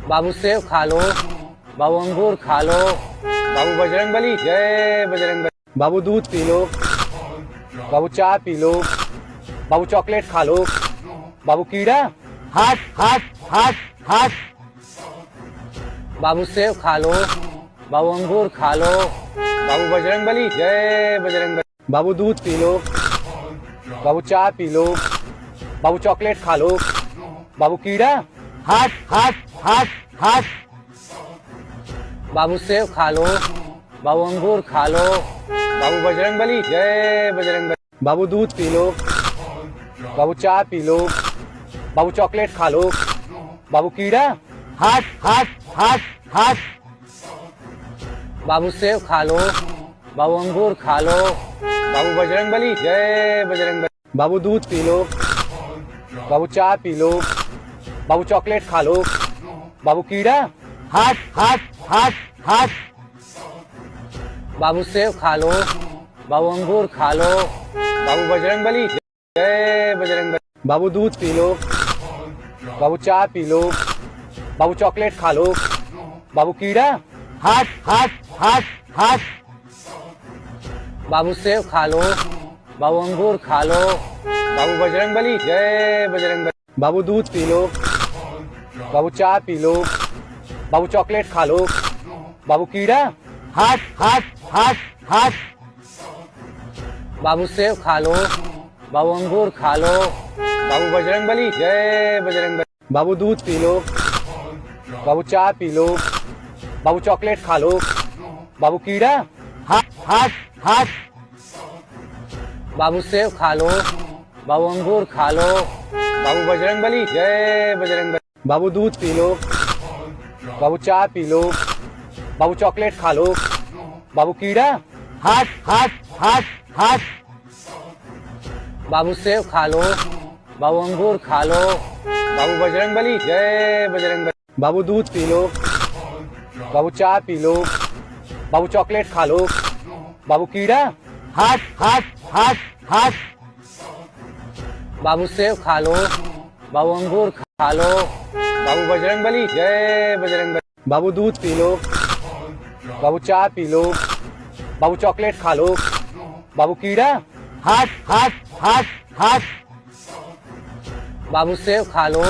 बाबू सेब खा लो, बाबू अंगूर खा लो, बाबू बजरंगबली जय बजरंगबली। बाबू दूध पी लो, बाबू चाय पी लो, बाबू चॉकलेट खा लो, बाबू कीड़ा हाथ हाथ हाथ हाथ। बाबू सेब खा लो, बाबू अंगूर खा लो, बाबू बजरंगबली जय बजरंगबली। बाबू दूध पी लो, बाबू चाय पी लो, बाबू चॉकलेट खा लो, बाबू कीड़ा हाथ हाथ हाथ हाथ। बाबू सेब खा लो, बाबू अंगूर खा लो, बाबू बजरंगबली जय बजरंगबली। बाबू दूध पी लो, बाबू चाय पी लो, बाबू चॉकलेट खा लो, बाबू कीड़ा हाथ हाथ हाथ हाथ। बाबू सेब खा लो, बाबू अंगूर खा लो, बाबू बजरंगबली जय बजरंगबली। बाबू दूध पी लो, बाबू चाय पी लो, बाबू चॉकलेट खा लो, बाबू कीड़ा हाथ हाथ हाथ हाथ। बाबू सेब खा लो, बाबू अंगूर खा लो, बाबू बजरंगबली जय बजरंगबली। बाबू दूध पी लो, बाबू चाय पी लो, बाबू चॉकलेट खा लो, बाबू कीड़ा हाथ हाथ हाथ हाथ। बाबू सेब खा लो, बाबू अंगूर खा लो, बाबू बजरंगबली जय बजरंगबली। बाबू दूध पी लो, बाबू चाय पी लो, बाबू चॉकलेट खा लो, बाबू कीड़ा हाथ हाथ हाथ हाथ। बाबू सेब खा लो, बाबू अंगूर खा लो, बाबू बजरंगबली जय बजरंगबली। बाबू दूध पी लो, बाबू चाय पी लो, बाबू चॉकलेट खा लो, बाबू कीड़ा हाथ हाथ हाथ। बाबू सेब खा लो, बाबू अंगूर खा लो, बाबू बजरंगबली जय बजरंगबली। बाबू दूध पी लो, बाबू चाय पी लो, बाबू चॉकलेट खा लो, बाबू कीड़ा हाथ हाथ हाथ हाथ। बाबू सेब खा लो, बाबू अंगूर खा लो, बाबू बजरंगबली जय बजरंगबली। बाबू दूध पी लो, बाबू चाय पी लो, बाबू चॉकलेट खा लो, बाबू कीड़ा हाथ हाथ हाथ हाथ। बाबू सेब खा लो, बाबू अंगूर खा लो, बाबू बजरंगबली जय बजरंगबली। बाबू दूध पी लो, बाबू चाय पी लो, बाबू चॉकलेट खा लो, बाबू कीड़ा हाथ हाथ हाथ हाथ। बाबू सेब खा लो,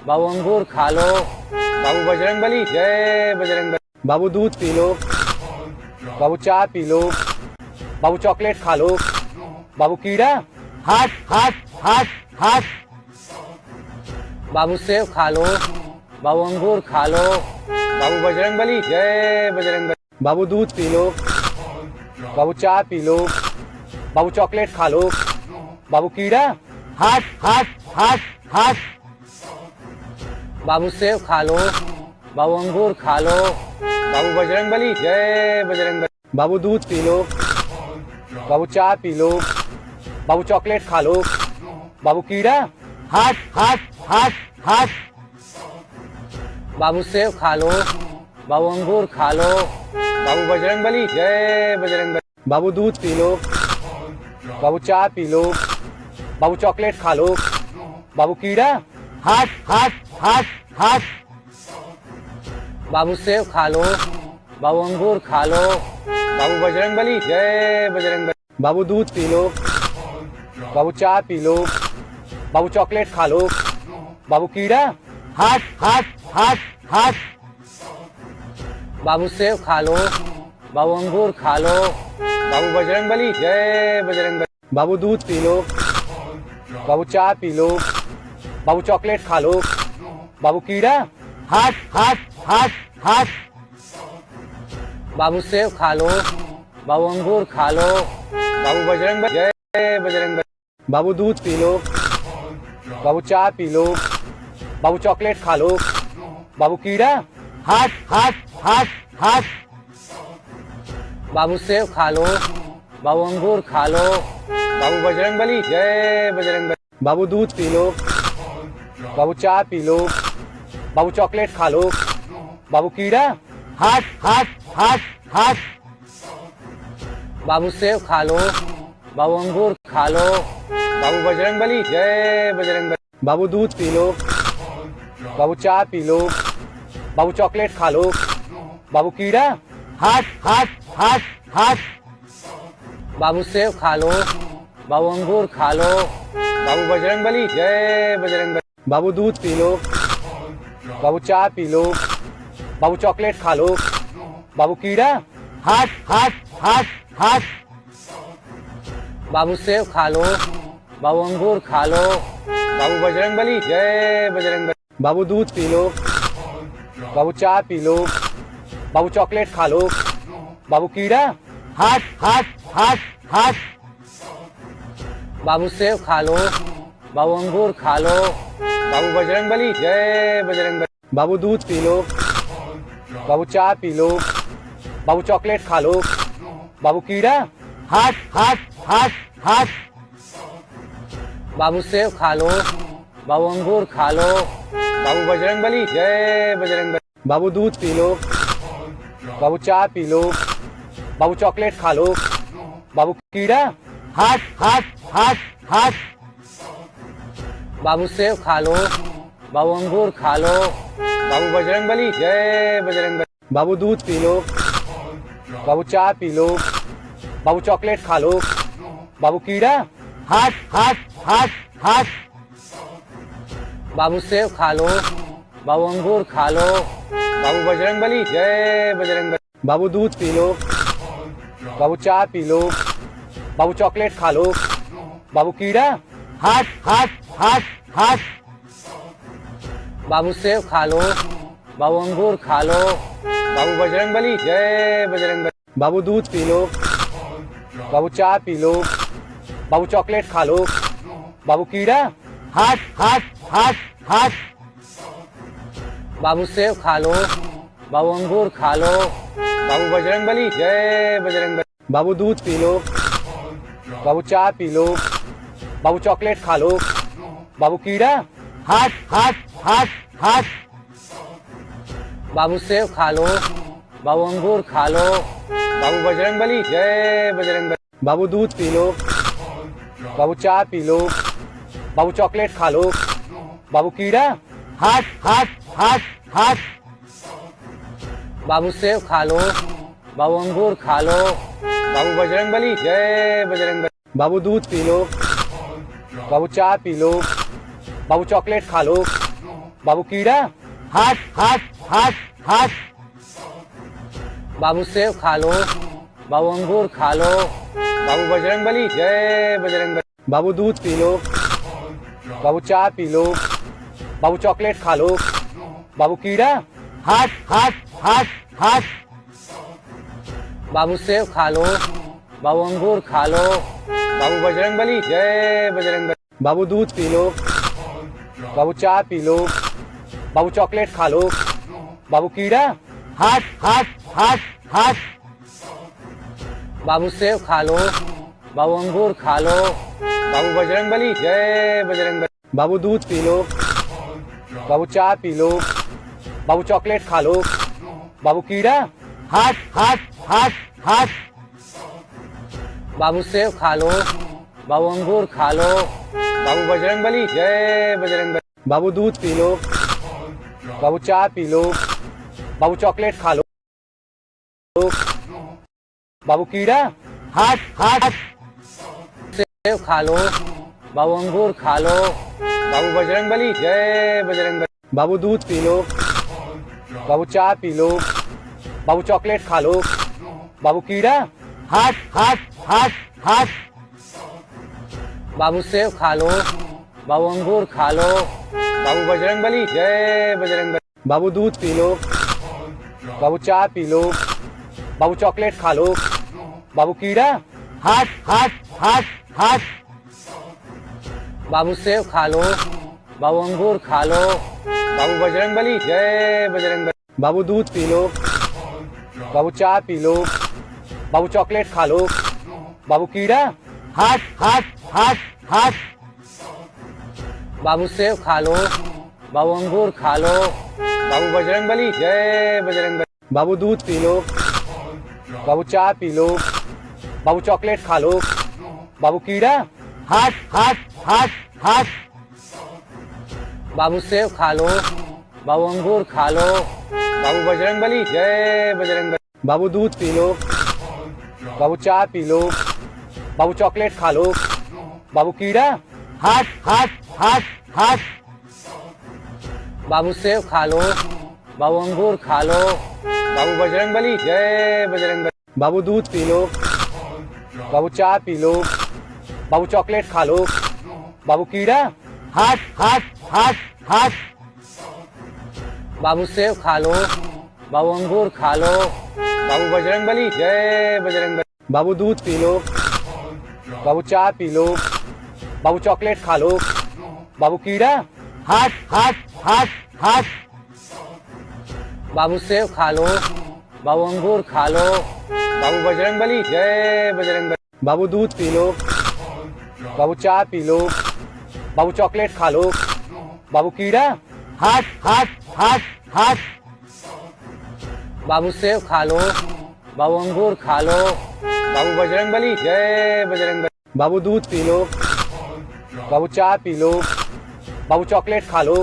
बाबू अंगूर खा लो, बाबू बजरंगबली जय बजरंगबली। बाबू दूध पी लो, बाबू चाय पी लो, बाबू चॉकलेट खा लो, बाबू कीड़ा हाथ हाथ हाथ हाथ। बाबू सेब खा लो, बाबू अंगूर खा लो, बाबू बजरंगबली जय बजरंगबली। बाबू दूध पी लो, बाबू चाय पी लो, बाबू चॉकलेट खा लो, बाबू कीड़ा हाथ हाथ हाथ हाथ। बाबू सेब खा लो, बाबू अंगूर खा लो, बाबू बजरंगबली जय बजरंगबली। बाबू दूध पी लो, बाबू चाय पी लो, बाबू चॉकलेट खा लो, बाबू कीड़ा हाथ हाथ हाथ हाथ। बाबू सेब खा लो, बाबू अंगूर खा लो, बाबू बजरंगबली जय बजरंगबली। बाबू दूध पी लो, बाबू चाय पी लो, बाबू चॉकलेट खा लो, बाबू कीड़ा हाथ हाथ हाथ हाथ। बाबू सेब खा लो, बाबू अंगूर खा लो, बाबू बजरंगबली जय बजरंगबली। बाबू दूध पी लो, बाबू चाय पी लो, बाबू चॉकलेट खा लो, बाबू कीड़ा हाथ हाथ हाथ हाथ। बाबू सेब खा लो, बाबू अंगूर खा लो, बाबू बजरंगबली जय बजरंगबली। बाबू दूध पी लो, बाबू चाय पी लो, बाबू चॉकलेट खा लो, बाबू कीड़ा हाथ हाथ हाथ हाथ। बाबू सेब खा लो, बाबू अंगूर खा लो, बाबू बजरंगबली जय बजरंगबली। बाबू दूध पी लो, बाबू चाय पी लो, बाबू चॉकलेट खा लो, बाबू कीड़ा हाथ हाथ हाथ हाथ। बाबू सेब खा लो, बाबू अंगूर खा लो, बाबू बजरंगबली जय बजरंगबली। बाबू दूध पी लो, बाबू चाय पी लो, बाबू चॉकलेट खा लो, बाबू कीड़ा हाथ हाथ हाथ हाथ। बाबू सेब खा लो, बाबू अंगूर खा लो, बाबू बजरंगबली जय बजरंगबली। बाबू दूध पी लो, बाबू चाय पी लो, बाबू चॉकलेट खा लो। बाबू कीड़ा, हाथ हाथ हाथ हाथ। बाबू सेब खा लो। बाबू अंगूर खा लो। बाबू बजरंगबली, जय बजरंगबली। बाबू दूध पी लो। बाबू चाय पी लो। बाबू चॉकलेट खा लो। बाबू कीड़ा, हाथ हाथ हाथ हाथ। बाबू सेब खा लो। बाबू अंगूर खा लो। बाबू बजरंगबली, जय बजरंगबली। बाबू दूध पी लो। बाबू चाय पी लो। बाबू चॉकलेट खा लो। बाबू कीड़ा, हाथ हाथ हाथ हाथ। बाबू सेब खा लो। बाबू अंगूर खा लो। बाबू बजरंगबली, जय बजरंगबली। बाबू दूध पी लो। बाबू चाय पी लो। बाबू चॉकलेट खा लो। बाबू कीड़ा, हाथ हाथ हाथ हाथ। बाबू सेब खा लो। बाबू अंगूर खा लो। बाबू बजरंगबली, जय बजरंगबली। बाबू दूध पी लो। बाबू चाय पी लो। बाबू चॉकलेट खा लो। बाबू कीड़ा, हाथ हाथ हाथ हाथ। बाबू सेब खा लो। बाबू अंगूर खा लो। बाबू बजरंगबली, जय बजरंगबली। बाबू दूध पी लो। बाबू चाय पी लो। बाबू चॉकलेट खा लो। बाबू कीड़ा, हाथ हाथ हाथ हाथ। बाबू सेब खा लो। बाबू अंगूर खा लो। बाबू बजरंगबली, जय बजरंगबली। बाबू दूध पी लो। बाबू चाय पी लो। बाबू चॉकलेट खा लो। बाबू कीड़ा, हाथ हाथ हाथ हाथ। बाबू सेब खा लो। बाबू अंगूर खा लो। बाबू बजरंगबली, जय बजरंगबली। बाबू दूध पी लो। बाबू चाय पी लो। बाबू चॉकलेट खा लो। बाबू कीड़ा, हाथ हाथ हाथ हाथ। बाबू सेब खा लो। बाबू अंगूर खा लो। बाबू बजरंगबली, जय बजरंगबली। बाबू दूध पी लो। बाबू चाय पी लो। बाबू चॉकलेट खा लो। बाबू कीड़ा, हाथ हाथ हाथ हाथ। बाबू सेब खा लो। बाबू अंगूर खा लो। बाबू बजरंगबली, जय बजरंगबली। बाबू दूध पी लो। बाबू चाय पी लो। बाबू चॉकलेट खा लो। बाबू कीड़ा, हाथ हाथ हाथ हाथ। बाबू सेब खा लो। बाबू अंगूर खा लो। बाबू बजरंगबली, जय बजरंगबली। बाबू दूध पी लो। बाबू चाय पी लो। बाबू चॉकलेट खा लो। बाबू कीड़ा, हाथ हाथ हाथ हाथ। बाबू सेब खा लो। बाबू अंगूर खा लो। बाबू बजरंगबली, जय बजरंगबली। बाबू दूध पी लो। बाबू चाय पी लो। बाबू चॉकलेट खा लो। बाबू कीड़ा, हाथ हाथ हाथ हाथ। बाबू सेब खा लो। बाबू अंगूर खा लो। बाबू बजरंगबली, जय बजरंगबली। बाबू दूध पी लो। बाबू चाय पी लो। बाबू चॉकलेट खा लो। बाबू कीड़ा, हाथ हाथ हाथ हाथ। बाबू सेब खा लो। बाबू अंगूर खा लो। बाबू बजरंगबली, जय बजरंगबली। बाबू दूध पी लो। बाबू चाय पी लो। बाबू चॉकलेट खा लो। बाबू कीड़ा, हाथ हाथ हाथ हाथ। बाबू सेब खा लो। बाबू अंगूर खा लो। बाबू बजरंगबली, जय बजरंगबली। बाबू दूध पी लो। बाबू चाय पी लो। बाबू चॉकलेट खा लो। बाबू कीड़ा, हाथ हाथ। सेब खा लो। बाबू अंगूर खा लो। बाबू बजरंगबली, जय बजरंगबली। बाबू दूध पी लो। बाबू चाय पी लो। बाबू चॉकलेट खा लो। बाबू कीड़ा, हाथ हाथ हाथ हाथ। बाबू सेब खा लो। बाबू अंगूर खा लो। बाबू बजरंगबली, जय बजरंगबली। बाबू दूध पी लो। बाबू चाय पी लो। बाबू चॉकलेट खा लो। बाबू कीड़ा, हाथ हाथ हाथ हाथ। बाबू सेब खा लो। बाबू अंगूर खा लो। बाबू बजरंगबली, जय बजरंगबली। बाबू दूध पी लो। बाबू चाय पी लो। बाबू चॉकलेट खा लो। बाबू कीड़ा, हाथ हाथ हाथ हाथ। बाबू सेब खा लो। बाबू अंगूर खा लो। बाबू बजरंगबली, जय बजरंगबली। बाबू दूध पी लो। बाबू चाय पी लो। बाबू चॉकलेट खा लो। बाबू कीड़ा, हाथ हाथ हाथ हाथ। बाबू सेब खा लो। बाबू अंगूर खा लो। बाबू बजरंग बली, जय बजरंग बली। बाबू दूध पी लो, बाबू चाय पी लो, बाबू चॉकलेट खा लो, बाबू कीड़ा, हाथ हाथ हाथ हाथ। बाबू सेब खा लो, बाबू अंगूर खा लो, बाबू बजरंग बली, जय बजरंग बली। बाबू दूध पी लो, बाबू चाय पी लो, बाबू चॉकलेट खा लो, बाबू कीड़ा, हाथ हाथ हाथ हाथ। बाबू सेब खा लो, बाबू अंगूर खा लो, बाबू बजरंग बली, जय बजरंग बली। बाबू दूध पी लो, बाबू चाय पी लो, बाबू चॉकलेट खा लो, बाबू कीड़ा, हाथ हाथ हाथ हाथ। बाबू सेब खा लो, बाबू अंगूर खा लो, बाबू बजरंग बली, जय बजरंग बली। बाबू दूध पी लो, बाबू चाय पी लो, बाबू चॉकलेट खा लो, बाबू कीड़ा, हाथ हाथ हाथ हाथ। बाबू सेब खा लो, बाबू अंगूर खा लो, बाबू बजरंग बली, जय बजरंग बली। बाबू दूध पी लो, बाबू चाय पी लो, बाबू चॉकलेट खा लो,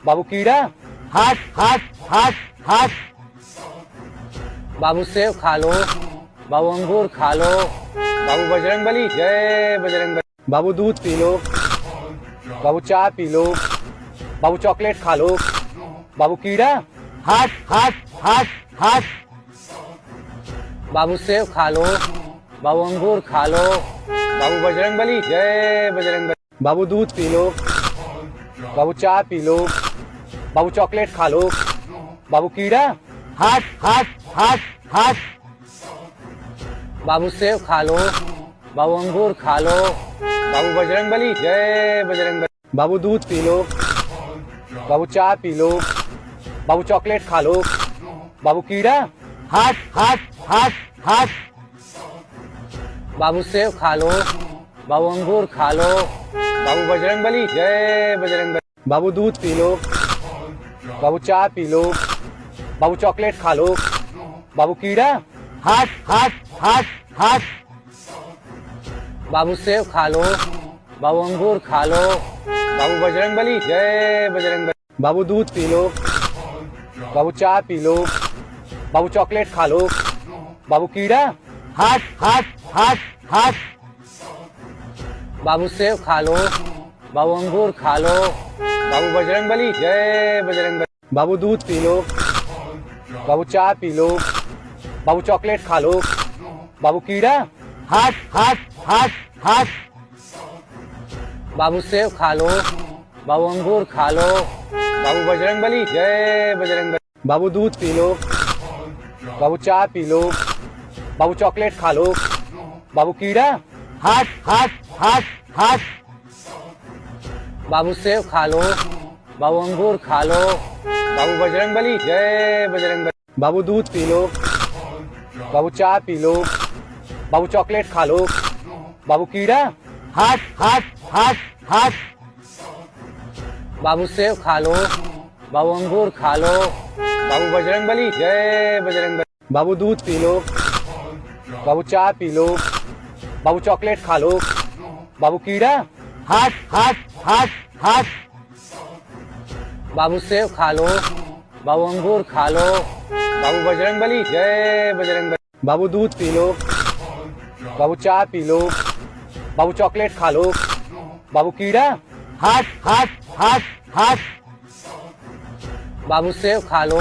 बाबू कीड़ा, हाथ हाथ हाथ हाथ। बाबू सेब खा लो, बाबू अंगूर खा लो, बाबू बजरंग बली, जय बजरंग बली। बाबू दूध पी लो, बाबू चाय पी लो, बाबू चॉकलेट खा लो, बाबू कीड़ा, हाथ हाथ हाथ हाथ। बाबू सेब खा लो, बाबू अंगूर खा लो, बाबू बजरंग बली, जय बजरंग बली। बाबू दूध पी लो, बाबू चाय पी लो, बाबू चॉकलेट खा लो, बाबू कीड़ा, हाथ हाथ हाथ हाथ। बाबू सेब खा लो, बाबू अंगूर खा लो, बाबू बजरंग बली, जय बजरंग बली। बाबू दूध पी लो, बाबू चाय पी लो, बाबू चॉकलेट खा लो, बाबू कीड़ा, हाथ हाथ हाथ हाथ। बाबू सेब खा लो, बाबू अंगूर खा लो, बाबू बजरंग बली, जय बजरंग बली। बाबू दूध पी लो, बाबू चाय पी लो, बाबू चॉकलेट खा लो, बाबू कीड़ा, हाथ हाथ हाथ हाथ। बाबू सेब खा लो, बाबू अंगूर खा लो, बाबू बजरंग बली, जय बजरंग बली। बाबू दूध पी लो, बाबू चाय पी लो, बाबू चॉकलेट खा लो, बाबू कीड़ा, हाथ हाथ हाथ हाथ। बाबू सेब खा लो, बाबू अंगूर खा लो, बाबू बजरंग बली, जय बजरंग बली। बाबू दूध पी लो, बाबू चाय पी लो, बाबू चॉकलेट खा लो, बाबू कीड़ा, हाथ हाथ हाथ हाथ। बाबू सेब खा लो, बाबू अंगूर खा लो, बाबू बजरंग बली, जय बजरंग बली। बाबू दूध पी लो, बाबू चाय पी लो, बाबू चॉकलेट खा लो, बाबू कीड़ा, हाथ हाथ हाथ हाथ। बाबू सेब खा लो, बाबू अंगूर खा लो, बाबू बजरंग बली, जय बजरंग बली। बाबू दूध पी लो, बाबू चाय पी लो, बाबू चॉकलेट खा लो, बाबू कीड़ा, हाथ हाथ हाथ हाथ। बाबू सेब खा लो, बाबू अंगूर खा लो, बाबू बजरंग बली, जय बजरंग बली। बाबू दूध पी लो, बाबू चाय पी लो, बाबू चॉकलेट खा लो, बाबू कीड़ा, हाथ हाथ हाथ हाथ। बाबू सेब खा लो, बाबू अंगूर खा लो, बाबू बजरंग बली, जय बजरंग बली। बाबू दूध पी लो, बाबू चाय पी लो, बाबू चॉकलेट खा लो, बाबू कीड़ा, हाथ हाथ हाथ हाथ। बाबू सेब खा लो,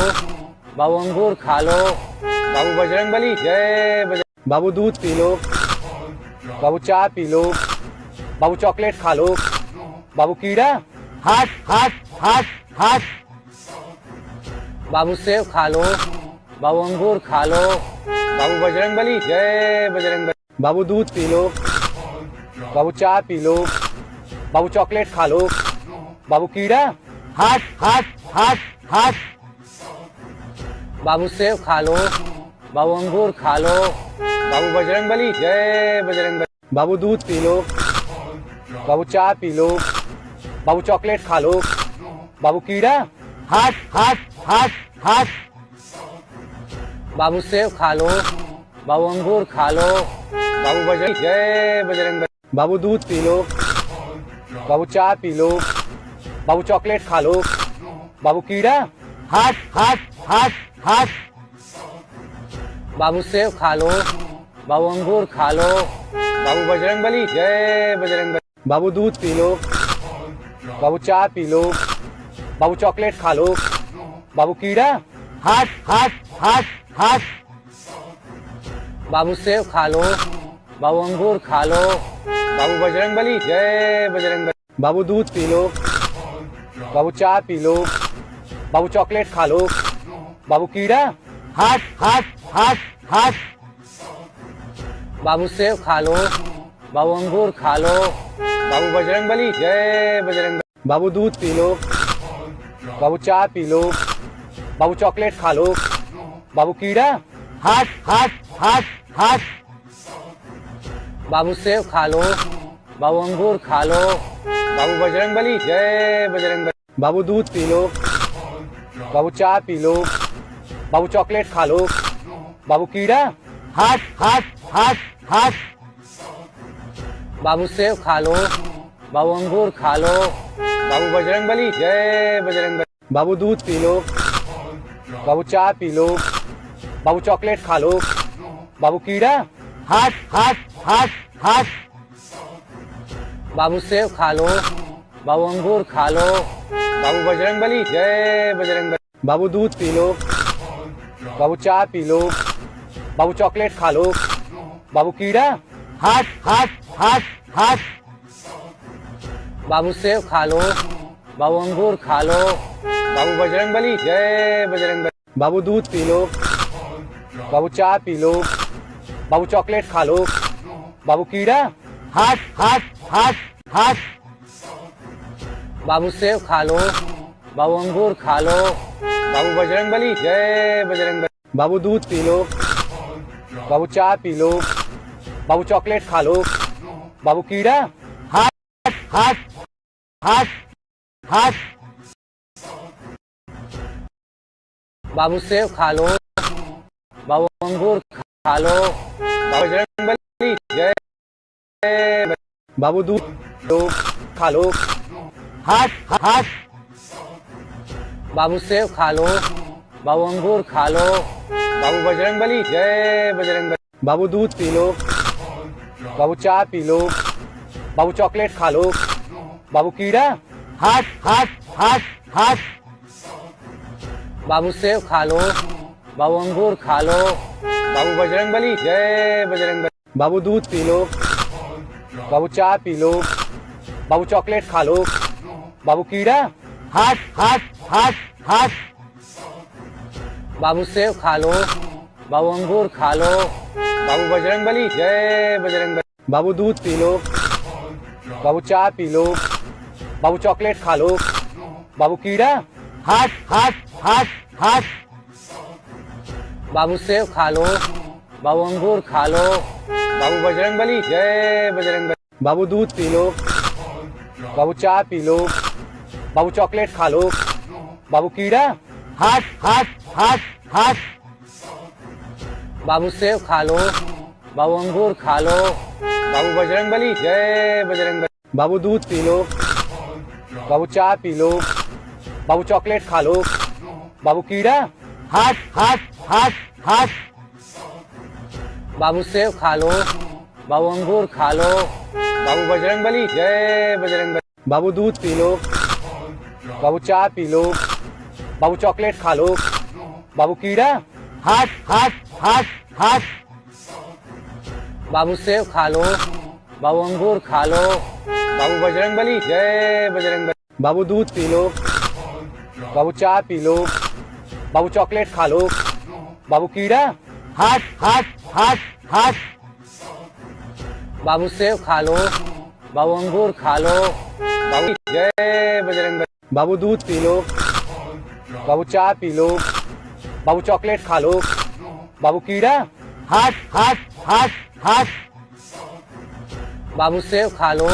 बाबू अंगूर खा लो, बाबू बजरंग बली, जय बजरंग। बाबू दूध पी लो, बाबू चाय पी लो, बाबू चॉकलेट खा लो, बाबू कीड़ा, हाथ हाथ हाथ हाथ। बाबू सेब खा लो, बाबू अंगूर खा लो, बाबू बजरंग बली, जय बजरंग बली। बाबू दूध पी लो, बाबू चाय पी लो, बाबू चॉकलेट खा लो, बाबू कीड़ा, हाथ हाथ हाथ हाथ। बाबू सेब खा लो, बाबू अंगूर खा लो, बाबू बजरंग बली, जय बजरंग बली। बाबू दूध पी लो, बाबू चाय पी लो, बाबू चॉकलेट खा लो, बाबू कीड़ा, हाथ हाथ हाथ हाथ। बाबू सेब खा लो, बाबू अंगूर खा लो, बाबू बजरंग, जय बजरंग बली। बाबू दूध पी लो, बाबू चाय पी लो, बाबू चॉकलेट खा लो, बाबू कीड़ा, हाथ हाथ हट हट। बाबू सेब खा लो, बाबू अंगूर खा लो, बाबू बजरंगबली जय बजरंगबली। बाबू दूध पी लो, बाबू चाय पी लो, बाबू चॉकलेट खा लो, बाबू कीड़ा हट हट हट हट। बाबू सेब खा लो, बाबू अंगूर खा लो, बाबू बजरंगबली जय बजरंगबली। बाबू दूध पी लो, बाबू चाय पी लो, बाबू चॉकलेट खा लो, बाबू कीड़ा हट हट हट हट। बाबू सेब खा लो, बाबू अंगूर खा लो, बाबू बजरंगबली जय बजरंगबली। बाबू दूध पी लो, बाबू चाय पी लो, बाबू चॉकलेट खा लो, बाबू कीड़ा हट हट हट हट। बाबू सेब खा लो, बाबू अंगूर खा लो, बाबू बजरंगबली जय बजरंगबली। बाबू दूध पी लो, बाबू चाय पी लो, बाबू चॉकलेट खा लो, बाबू कीड़ा हट हट हट हट। बाबू सेब खा लो, बाबू अंगूर खा लो, बाबू बजरंगबली जय बजरंगबली। बाबू दूध पी लो, बाबू चाय पी लो, बाबू चॉकलेट खा लो, बाबू कीड़ा हट हट हट हट। बाबू सेब खा लो, बाबू अंगूर खा लो, बाबू बजरंगबली जय बजरंगबली। बाबू दूध पी लो, बाबू चाय पी लो, बाबू चॉकलेट खा लो, बाबू कीड़ा हट हट हट हट। बाबू सेब खा लो, बाबू अंगूर खा लो, बाबू बजरंगबली जय बजरंगबली। बाबू दूध पी लो, बाबू चाय पी लो, बाबू चॉकलेट खा लो, बाबू कीड़ा हट हट हट हट। बाबू सेब खा लो, बाबू अंगूर खा लो, बाबू बजरंगबली जय बजरंगबली। बाबू दूध पी लो, बाबू चाय पी लो, बाबू चॉकलेट खा लो, बाबू कीड़ा हट हट हट हट। बाबू सेब खा लो, बाबू अंगूर खा लो, बाबू बजरंगबली जय बजरंगबली। बाबू दूध लो खा लो हट हट। बाबू सेब खा लो, बाबू अंगूर खा लो, बाबू बजरंगबली जय बजरंगबली। बाबू दूध पी लो, बाबू चाय पी लो, बाबू चॉकलेट खा लो, बाबू कीड़ा हट हट हट हट। बाबू सेब खा लो, बाबू अंगूर खा लो, बाबू बजरंगबली जय बजरंगबली। बाबू दूध पी लो, बाबू चाय पी लो, बाबू चॉकलेट खा लो, बाबू कीड़ा हट हट हट हट। बाबू सेब खा लो, बाबू अंगूर खा लो, बाबू बजरंगबली जय बजरंगबली। बाबू दूध पी लो, बाबू चाय पी लो, बाबू चॉकलेट खा लो, बाबू कीड़ा हट हट हट हट। बाबू सेब खा लो, बाबू अंगूर खा लो, बाबू बजरंगबली जय बजरंगबली। बाबू दूध पी लो, बाबू चाय पी लो, बाबू चॉकलेट खा लो, बाबू कीड़ा हट हट हट हट। बाबू सेब खा लो, बाबू अंगूर खा लो, बाबू बजरंगबली जय बजरंगबली। बाबू दूध पी लो, बाबू चाय पी लो, बाबू चॉकलेट खा लो, बाबू कीड़ा हट हट हट हट। बाबू सेब खा लो, बाबू अंगूर खा लो, बाबू बजरंगबली जय बजरंगबली। बाबू दूध पी लो, बाबू चाय पी लो, बाबू चॉकलेट खा लो, बाबू कीड़ा हट हट हट हट। बाबू सेब खा लो, बाबू अंगूर खा लो, बाबू बजरंगबली जय बजरंगबली। बाबू दूध पी लो, बाबू चाय पी लो, बाबू चॉकलेट खा लो, बाबू कीड़ा हट हट हट हट। बाबू सेब खा लो, बाबू अंगूर खा लो, बाबू जय बजरंगबली। बाबू दूध पी लो, बाबू चाय पी लो, बाबू चॉकलेट खा लो, बाबू कीड़ा हट हट हट हट। बाबू सेब खा लो,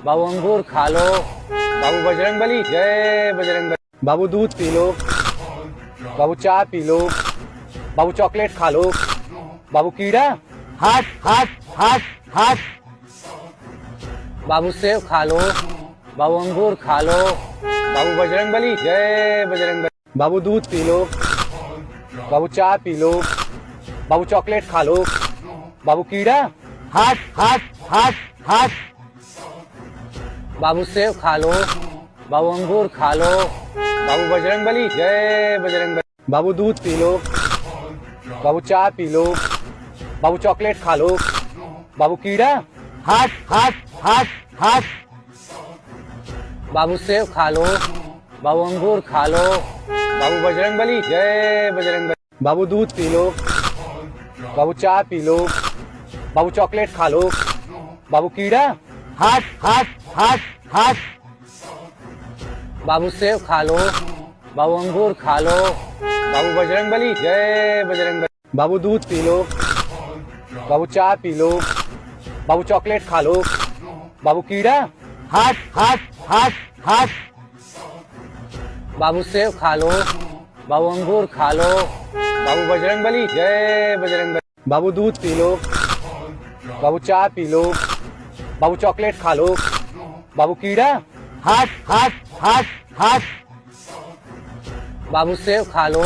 बाबू अंगूर खा लो, बाबू बजरंगबली जय बजरंगबली। बाबू दूध पी लो, बाबू चाय पी लो, बाबू चॉकलेट खा लो, बाबू कीड़ा हट हट हट हट। बाबू सेब खा लो, बाबू अंगूर खा लो, बाबू बजरंगबली जय बजरंगबली। बाबू दूध पी लो, बाबू चाय पी लो। बाबू चॉकलेट खा लो। बाबू कीड़ा, हाथ हाथ हाथ हाथ। बाबू सेब खा लो। बाबू अंगूर खा लो। बाबू बजरंगबली, जय बजरंगबली। बाबू दूध पी लो। बाबू चाय पी लो। बाबू चॉकलेट खा लो। बाबू कीड़ा, हाथ हाथ हाथ हाथ। बाबू सेब खा लो। बाबू अंगूर खा लो। बाबू बजरंगबली, जय बजरंगबली। बाबू दूध पी लो। बाबू चाय पी लो। बाबू चॉकलेट खा लो। बाबू कीड़ा, हाथ हाथ हाथ हाथ। बाबू सेब खा लो। बाबू अंगूर खा लो। बाबू बजरंगबली, जय बजरंगबली। बाबू दूध पी लो। बाबू चाय पी लो। बाबू चॉकलेट खा लो। बाबू कीड़ा, हाथ हाथ हाथ हाथ। बाबू सेब खा लो। बाबू अंगूर खा लो। बाबू बजरंगबली, जय बजरंगबली। बाबू दूध पी लो। बाबू चाय पी लो। बाबू चॉकलेट खा लो। बाबू कीड़ा, हाथ हाथ हाथ हाथ। बाबू सेब खा लो।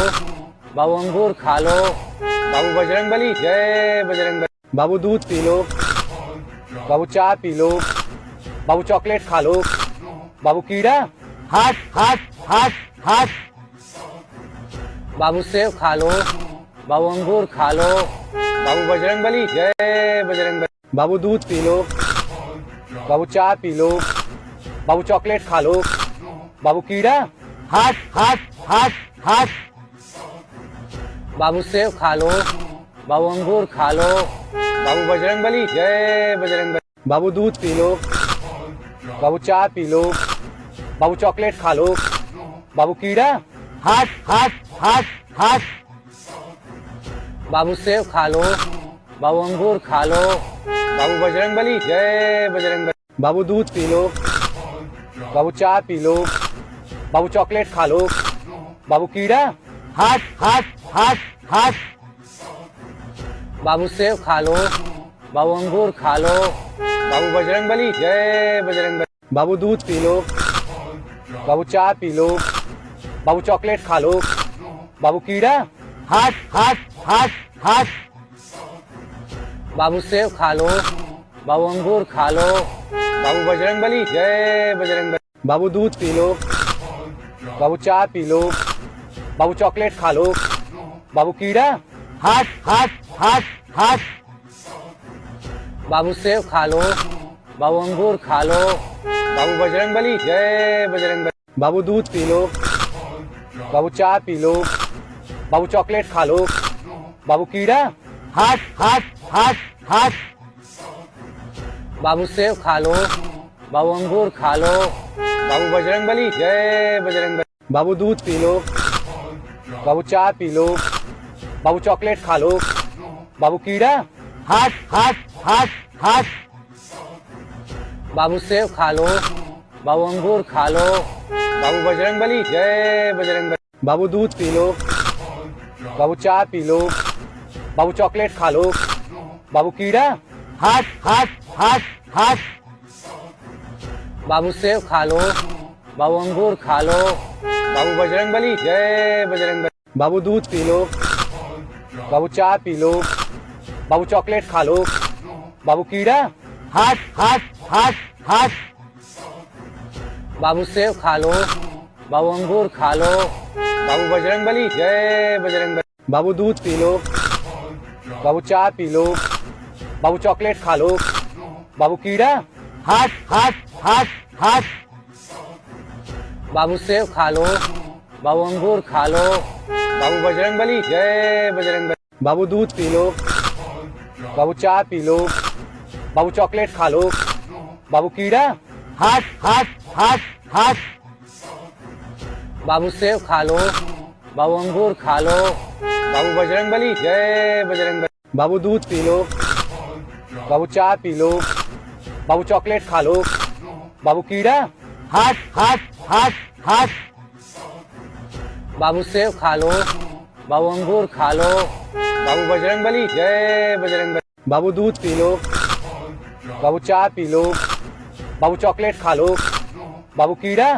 बाबू अंगूर खा लो। बाबू बजरंगबली, जय बजरंगबली। बाबू दूध पी लो। बाबू चाय पी लो। बाबू चॉकलेट खा लो। बाबू कीड़ा, हाथ हाथ हाथ हाथ। बाबू सेब खा लो। बाबू अंगूर खा लो। बाबू बजरंगबली, जय बजरंगबली। बाबू दूध पी लो। बाबू चाय पी लो। बाबू चॉकलेट खा लो। बाबू कीड़ा, हाथ हाथ हाथ हाथ। बाबू सेब खा लो। बाबू अंगूर खा लो। बाबू बजरंगबली, जय बजरंगबली। बाबू दूध पी लो। बाबू चाय पी लो। बाबू चॉकलेट खा लो। बाबू कीड़ा, हाथ हाथ हाथ हाथ। बाबू सेब खा लो। बाबू अंगूर खा लो। बाबू बजरंगबली, जय बजरंगबली। बाबू दूध पी लो। बाबू चाय पी लो। बाबू चॉकलेट खा लो। बाबू कीड़ा, हाथ हाथ हाथ हाथ। बाबू सेब खा लो। बाबू अंगूर खा लो। बाबू बजरंगबली, जय बजरंगबली। बाबू दूध पी लो। बाबू चाय पी लो। बाबू चॉकलेट खा लो। बाबू कीड़ा, हाथ हाथ हाथ हाथ। बाबू सेब खा लो। बाबू अंगूर खा लो। बाबू बजरंगबली, जय बजरंगबली। बाबू दूध पी लो। बाबू चाय पी लो। बाबू चॉकलेट खा लो। बाबू कीड़ा, हाथ हाथ हाथ हाथ। बाबू सेब खा लो। बाबू अंगूर खा लो। बाबू बजरंगबली, जय बजरंगबली। बाबू दूध पी लो। बाबू चाय पी लो। बाबू चॉकलेट खा लो। बाबू कीड़ा, हाथ हाथ हाथ हाथ। बाबू सेब खा लो। बाबू अंगूर खा लो। बाबू बजरंगबली, जय बजरंगबली। बाबू दूध पी लो। बाबू चाय पी लो। बाबू चॉकलेट खा लो। बाबू कीड़ा, हाथ हाथ हाथ हाथ। बाबू सेब खा लो। बाबू अंगूर खा लो। बाबू बजरंगबली, जय बजरंगबली। बाबू दूध पी लो। बाबू चाय पी लो। बाबू चॉकलेट खा लो। बाबू कीड़ा, हाथ हाथ हाथ हाथ। बाबू सेब खा लो। बाबू अंगूर खा लो। बाबू बजरंगबली, जय बजरंगबली। बाबू दूध पी लो। बाबू चाय पी लो। बाबू चॉकलेट खा लो। बाबू कीड़ा, हाथ हाथ हाथ हाथ। बाबू सेब खा लो। बाबू अंगूर खा लो। बाबू बजरंगबली, जय बजरंगबली। बाबू दूध पी लो। बाबू चाय पी लो। बाबू चॉकलेट खा लो। बाबू कीड़ा, हाथ हाथ हाथ हाथ। बाबू सेब खा लो। बाबू अंगूर खा लो। बाबू बजरंगबली, जय बजरंगबली। बाबू दूध पी लो। बाबू चाय पी लो। बाबू चॉकलेट खा लो। बाबू कीड़ा, हाथ हाथ हाथ हाथ। बाबू सेब खा लो। बाबू अंगूर खा लो। बाबू बजरंगबली, जय बजरंगबली। बाबू दूध पी लो। बाबू चाय पी लो। बाबू चॉकलेट खा लो। बाबू कीड़ा, हाथ हाथ हाथ हाथ। बाबू सेब खा लो। बाबू अंगूर खा लो। बाबू बजरंगबली, जय बजरंगबली। बाबू दूध पी लो। बाबू चाय पी लो। बाबू चॉकलेट खा लो। बाबू कीड़ा,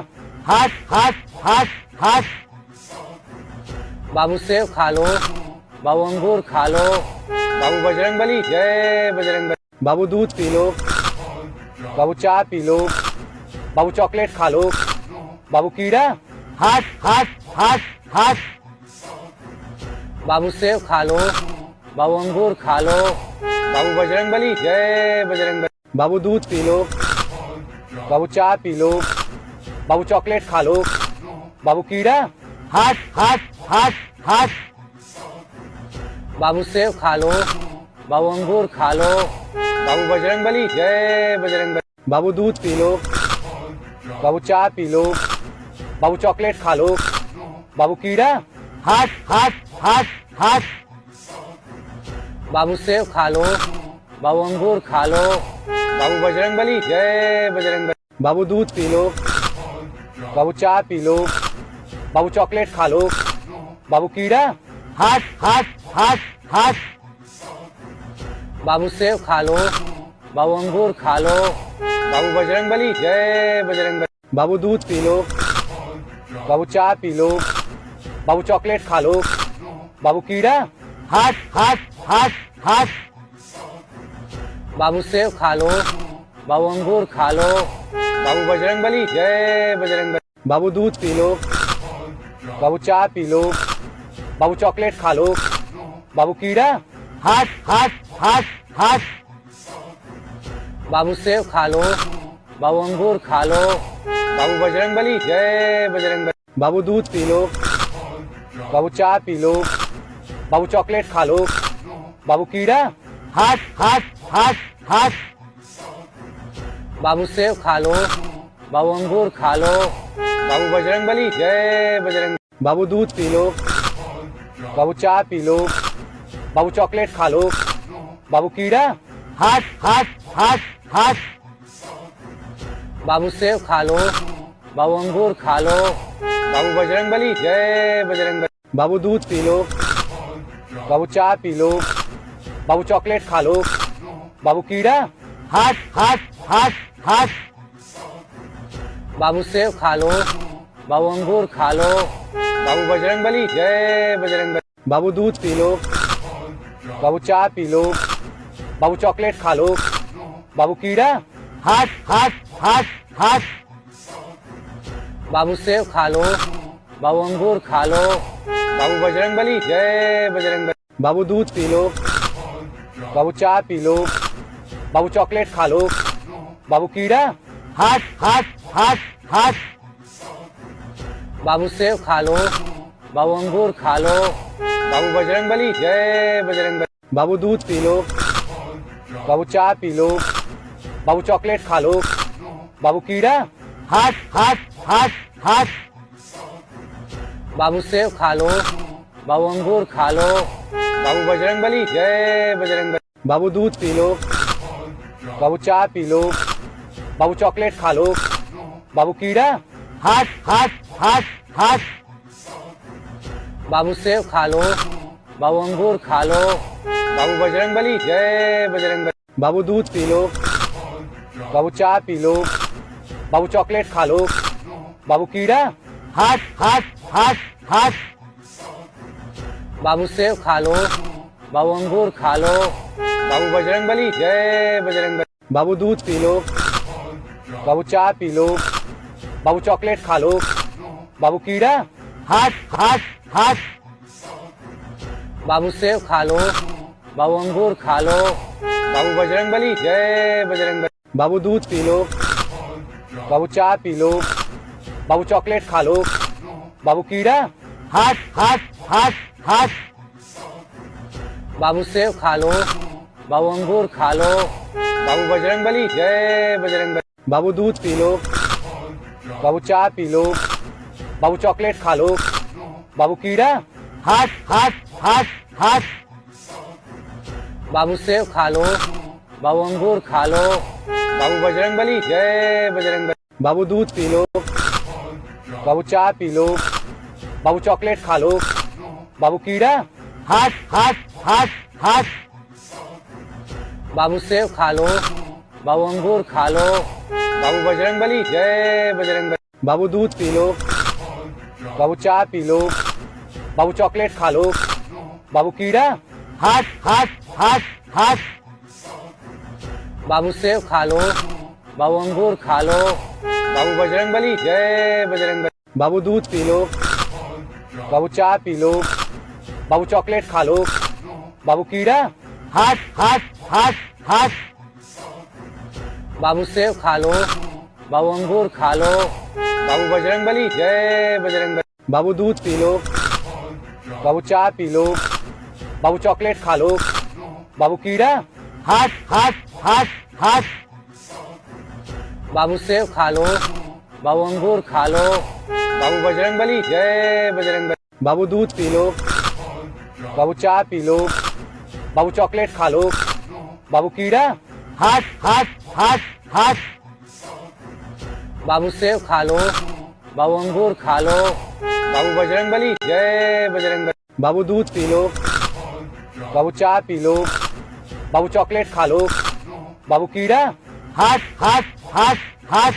हाथ हाथ हाथ हाथ। बाबू सेब खा लो, बाबू अंगूर खा लो, बाबू बजरंगबली जय बजरंगबली। बाबू दूध पी लो, बाबू चाय पी लो, बाबू चॉकलेट खा लो, बाबू कीड़ा हाथ हाथ हाथ हाथ। बाबू सेब खा लो, बाबू अंगूर खा लो, बाबू बजरंगबली जय बजरंगबली। बाबू दूध पी लो, बाबू चाय पी लो, बाबू चॉकलेट खा लो, बाबू कीड़ा हाथ हाथ हाथ हाथ। बाबू सेब खा लो, बाबू अंगूर खा लो, बाबू बजरंगबली जय बजरंगबली। बाबू दूध पी लो, बाबू चाय पी लो, बाबू चॉकलेट खा लो, बाबू कीड़ा हाथ हाथ हाथ हाथ। बाबू सेब खा लो, बाबू अंगूर खा लो, बाबू बजरंगबली जय बजरंगबली। बाबू दूध पी लो, बाबू चाय पी लो, बाबू चॉकलेट खा लो, बाबू कीड़ा हाथ हाथ हाथ हाथ। बाबू सेब खा लो, बाबू अंगूर खा लो, बाबू बजरंगबली जय बजरंगबली। बाबू दूध पी लो, बाबू चाय पी लो, बाबू चॉकलेट खा लो, बाबू कीड़ा हाथ हाथ हाथ हाथ। बाबू सेब खा लो, बाबू अंगूर खा लो, बाबू बजरंगबली जय बजरंगबली। बाबू दूध पी लो, बाबू चाय पी लो, बाबू चॉकलेट खा लो, बाबू कीड़ा हाथ हाथ हाथ हाथ। बाबू सेब खा लो, बाबू अंगूर खा लो, बाबू बजरंगबली जय बजरंगबली। बाबू दूध पी लो, बाबू चाय पी लो, बाबू चॉकलेट खा लो, बाबू कीड़ा हाथ हाथ हाथ हाथ। बाबू सेब खा लो, बाबू अंगूर खा लो, बाबू बजरंगबली जय बजरंगबली। बाबू दूध पी लो, बाबू चाय पी लो, बाबू चॉकलेट खा लो, बाबू कीड़ा हाथ हाथ हाथ हाथ। बाबू सेब खा लो, बाबू अंगूर खा लो, बाबू बजरंगबली जय बजरंगबली। बाबू दूध पी लो, बाबू चाय पी लो, बाबू चॉकलेट खा लो, बाबू कीड़ा हाथ हाथ हाथ हाथ। बाबू सेब खा लो, बाबू अंगूर खा लो, बाबू बजरंगबली जय बजरंगबली। बाबू दूध पी लो, बाबू चाय पी लो, बाबू चॉकलेट खा लो, बाबू कीड़ा हाथ हाथ हाथ हाथ। बाबू सेब खा लो, बाबू अंगूर खा लो, बाबू बजरंगबली जय बजरंगबली। बाबू दूध पी लो, बाबू चाय पी लो, बाबू चॉकलेट खा लो, बाबू कीड़ा हाथ हाथ हाथ हाथ। बाबू सेब खा लो, बाबू अंगूर खा लो, बाबू बजरंगबली जय बजरंगबली। बाबू दूध पी लो, बाबू चाय पी लो, बाबू चॉकलेट खा लो, बाबू कीड़ा हाथ हाथ हाथ हाथ। बाबू सेब खा लो, बाबू अंगूर खा लो, बाबू बजरंगबली जय बजरंगबली। बाबू दूध पी लो, बाबू चाय पी लो, बाबू चॉकलेट खा लो, बाबू कीड़ा हाथ हाथ हाथ हाथ। बाबू सेब खा लो, बाबू अंगूर खा लो, बाबू बजरंगबली जय बजरंगबली। बाबू दूध पी लो, बाबू चाय पी लो, बाबू चॉकलेट खा लो, बाबू कीड़ा हाथ हाथ हाथ हाथ। बाबू सेब खा लो, बाबू अंगूर खा लो, बाबू बजरंगबली जय बजरंगबली। बाबू दूध पी लो, बाबू चाय पी लो, बाबू चॉकलेट खा लो, बाबू कीड़ा हाथ हाथ हाथ। बाबू सेब खा लो, बाबू अंगूर खा लो, बाबू बजरंगबली जय बजरंगबली। बाबू दूध पी लो, बाबू चाय पी लो, बाबू चॉकलेट खा लो, बाबू कीड़ा हाथ हाथ हाथ हाथ। बाबू सेब खा लो, बाबू अंगूर खा लो, बाबू बजरंगबली जय बजरंगबली। बाबू दूध पी लो, बाबू चाय पी लो, बाबू चॉकलेट खा लो, बाबू कीड़ा हाथ हाथ हाथ हाथ। बाबू सेब खा लो, बाबू अंगूर खा लो, बाबू बजरंगबली जय बजरंगबली। बाबू दूध पी लो, बाबू चाय पी लो, बाबू चॉकलेट खा लो, बाबू कीड़ा हाथ हाथ हाथ हाथ। बाबू सेब खा लो, बाबू अंगूर खा लो, बाबू बजरंगबली जय बजरंगबली। बाबू दूध पी लो, बाबू चाय पी लो, बाबू चॉकलेट खा लो। बाबू कीड़ा, हाथ हाथ हाथ हाथ। बाबू सेब खा लो। बाबू अंगूर खा लो। बाबू बजरंगबली, जय बजरंगबली। बाबू दूध पी लो। बाबू चाय पी लो। बाबू चॉकलेट खा लो। बाबू कीड़ा, हाथ हाथ हाथ हाथ। बाबू सेब खा लो। बाबू अंगूर खा लो। बाबू बजरंगबली, जय बजरंगबली। बाबू दूध पी लो। बाबू चाय पी लो। बाबू चॉकलेट खा लो। बाबू कीड़ा, हाथ हाथ हाथ हाथ। बाबू सेब खा लो। बाबू अंगूर खा लो। बाबू बजरंगबली, जय बजरंगबली। बाबू दूध पी लो। बाबू चाय पी लो। बाबू चॉकलेट खा लो। बाबू कीड़ा, हाथ हाथ हाथ हाथ। बाबू सेब खा लो। बाबू अंगूर खा लो। बाबू बजरंगबली, जय बजरंगबली। बाबू दूध पी लो। बाबू चाय पी लो। बाबू चॉकलेट खा लो। बाबू कीड़ा, हाथ हाथ हाथ हाथ।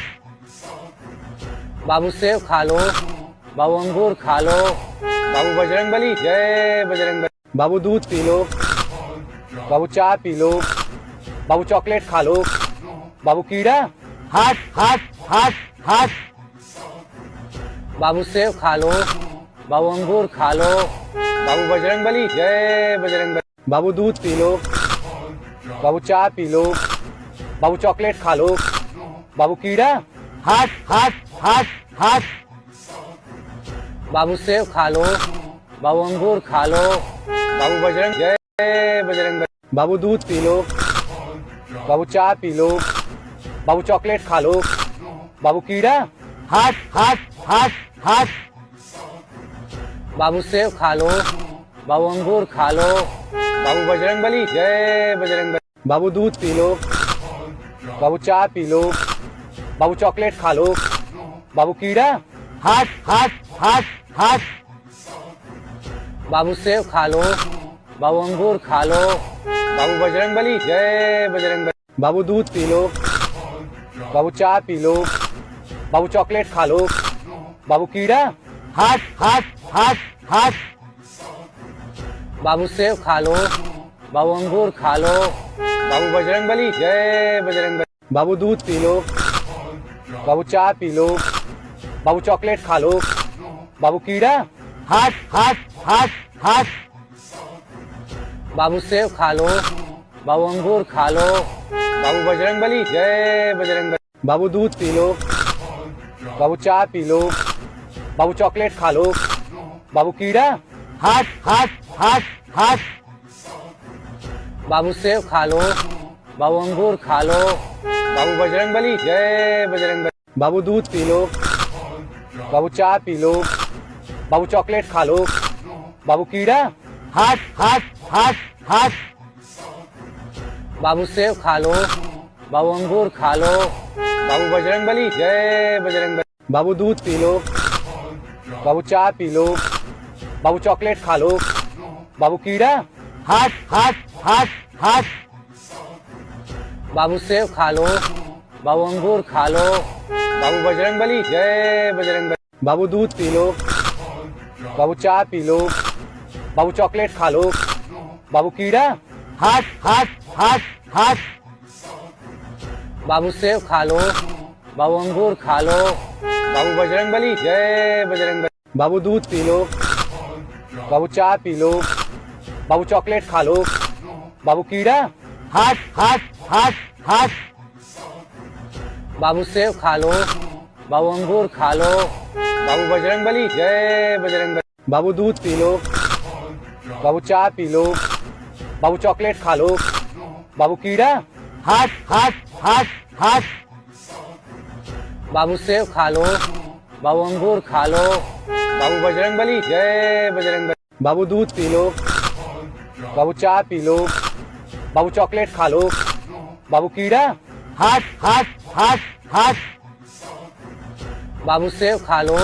बाबू सेब खा लो। बाबू अंगूर खा लो। बाबू बजरंगबली, जय बजरंगबली। बाबू दूध पी लो। बाबू चाय पी लो। बाबू चॉकलेट खा लो। बाबू कीड़ा, हाथ हाथ हाथ हाथ। बाबू सेब खा लो। बाबू अंगूर खा लो। बाबू बजरंगबली, जय बजरंगबली। बाबू दूध पी लो। बाबू चाय पी लो। बाबू चॉकलेट खा लो। बाबू कीड़ा, हाथ हाथ हाथ हाथ। बाबू सेब खा लो। बाबू अंगूर खा लो। बाबू बजरंग, जय बजरंगबली। बाबू दूध पी लो। बाबू चाय पी लो। बाबू चॉकलेट खा लो। बाबू कीड़ा, हाथ हाथ हाथ हाथ। बाबू सेब खा लो। बाबू अंगूर खा लो। बाबू बजरंगबली, जय बजरंगबली। बाबू दूध पी लो। बाबू चाय पी लो। बाबू चॉकलेट खा लो। बाबू कीड़ा, हाथ हाथ हाथ हाथ। बाबू सेब खा लो। बाबू अंगूर खा लो। बाबू बजरंगबली, जय बजरंगबली। बाबू दूध पी लो। बाबू चाय पी लो। बाबू चॉकलेट खा लो। बाबू कीड़ा, हाथ हाथ हाथ हाथ। बाबू सेब खा लो। बाबू अंगूर खा लो। बाबू बजरंगबली, जय बजरंगबली। बाबू दूध पी लो। बाबू चाय पी लो। बाबू चॉकलेट खा लो। बाबू कीड़ा, हाथ हाथ हाथ हाथ। बाबू सेब खा लो। बाबू अंगूर खा लो। बाबू बजरंगबली, जय बजरंगबली। बाबू दूध पी लो। बाबू चाय पी लो। बाबू चॉकलेट खा लो। बाबू कीड़ा, हाथ हाथ हाथ हाथ। बाबू सेब खा लो। बाबू अंगूर खा लो। बाबू बजरंगबली, जय बजरंगबली। बाबू दूध पी लो। बाबू चाय पी लो। बाबू चॉकलेट खा लो। बाबू कीड़ा, हाथ हाथ हाथ हाथ। बाबू सेब खा लो। बाबू अंगूर खा लो। बाबू बजरंगबली, जय बजरंगबली। बाबू दूध पी लो। बाबू चाय पी लो। बाबू चॉकलेट खा लो। बाबू कीड़ा, हाथ हाथ हाथ हाथ। बाबू सेब खा लो। बाबू अंगूर खा लो। बाबू बजरंगबली, जय बजरंगबली। बाबू दूध पी लो। बाबू चाय पी लो। बाबू चॉकलेट खा लो। बाबू कीड़ा, हाथ हाथ हाथ हाथ। बाबू सेब खा लो। बाबू अंगूर खा लो। बाबू बजरंगबली, जय बजरंगबली। बाबू दूध पी लो। बाबू चाय पी लो। बाबू चॉकलेट खा लो। बाबू कीड़ा, हाथ हाथ हाथ हाथ। बाबू सेब खा लो। बाबू अंगूर खा लो। बाबू बजरंगबली, जय बजरंगबली। बाबू दूध पी लो। बाबू चाय पी लो। बाबू चॉकलेट खा लो। बाबू कीड़ा, हाथ हाथ हाथ हाथ। बाबू सेब खा लो। बाबू अंगूर खा लो। बाबू बजरंगबली, जय बजरंगबली। बाबू दूध पी लो। बाबू चाय पी लो। बाबू चॉकलेट खा लो। बाबू कीड़ा, हाथ हाथ हाथ हाथ। बाबू सेब खा लो।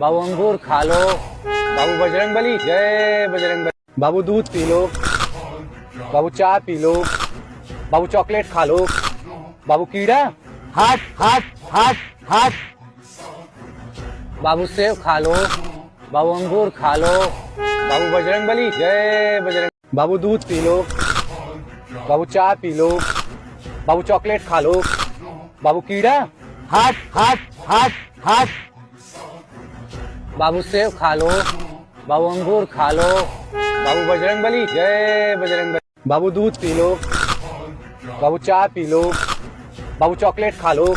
बाबू अंगूर खा लो। बाबू बजरंगबली, जय बजरंगबली। बाबू दूध पी लो। बाबू चाय पी लो। बाबू चॉकलेट खा लो। बाबू कीड़ा, हाथ हाथ हाथ हाथ। बाबू सेब खा लो। बाबू अंगूर खा लो। बाबू बजरंगबली जय बजरंग। बाबू दूध पी लो। बाबू चाय पी लो। बाबू चॉकलेट खा लो। बाबू कीड़ा हाथ हाथ हाथ हाथ। बाबू सेब खा लो। बाबू अंगूर खा लो। बाबू बजरंगबली जय बजरंगबली। बाबू दूध पी लो। बाबू चाय पी लो। बाबू चॉकलेट खा लो।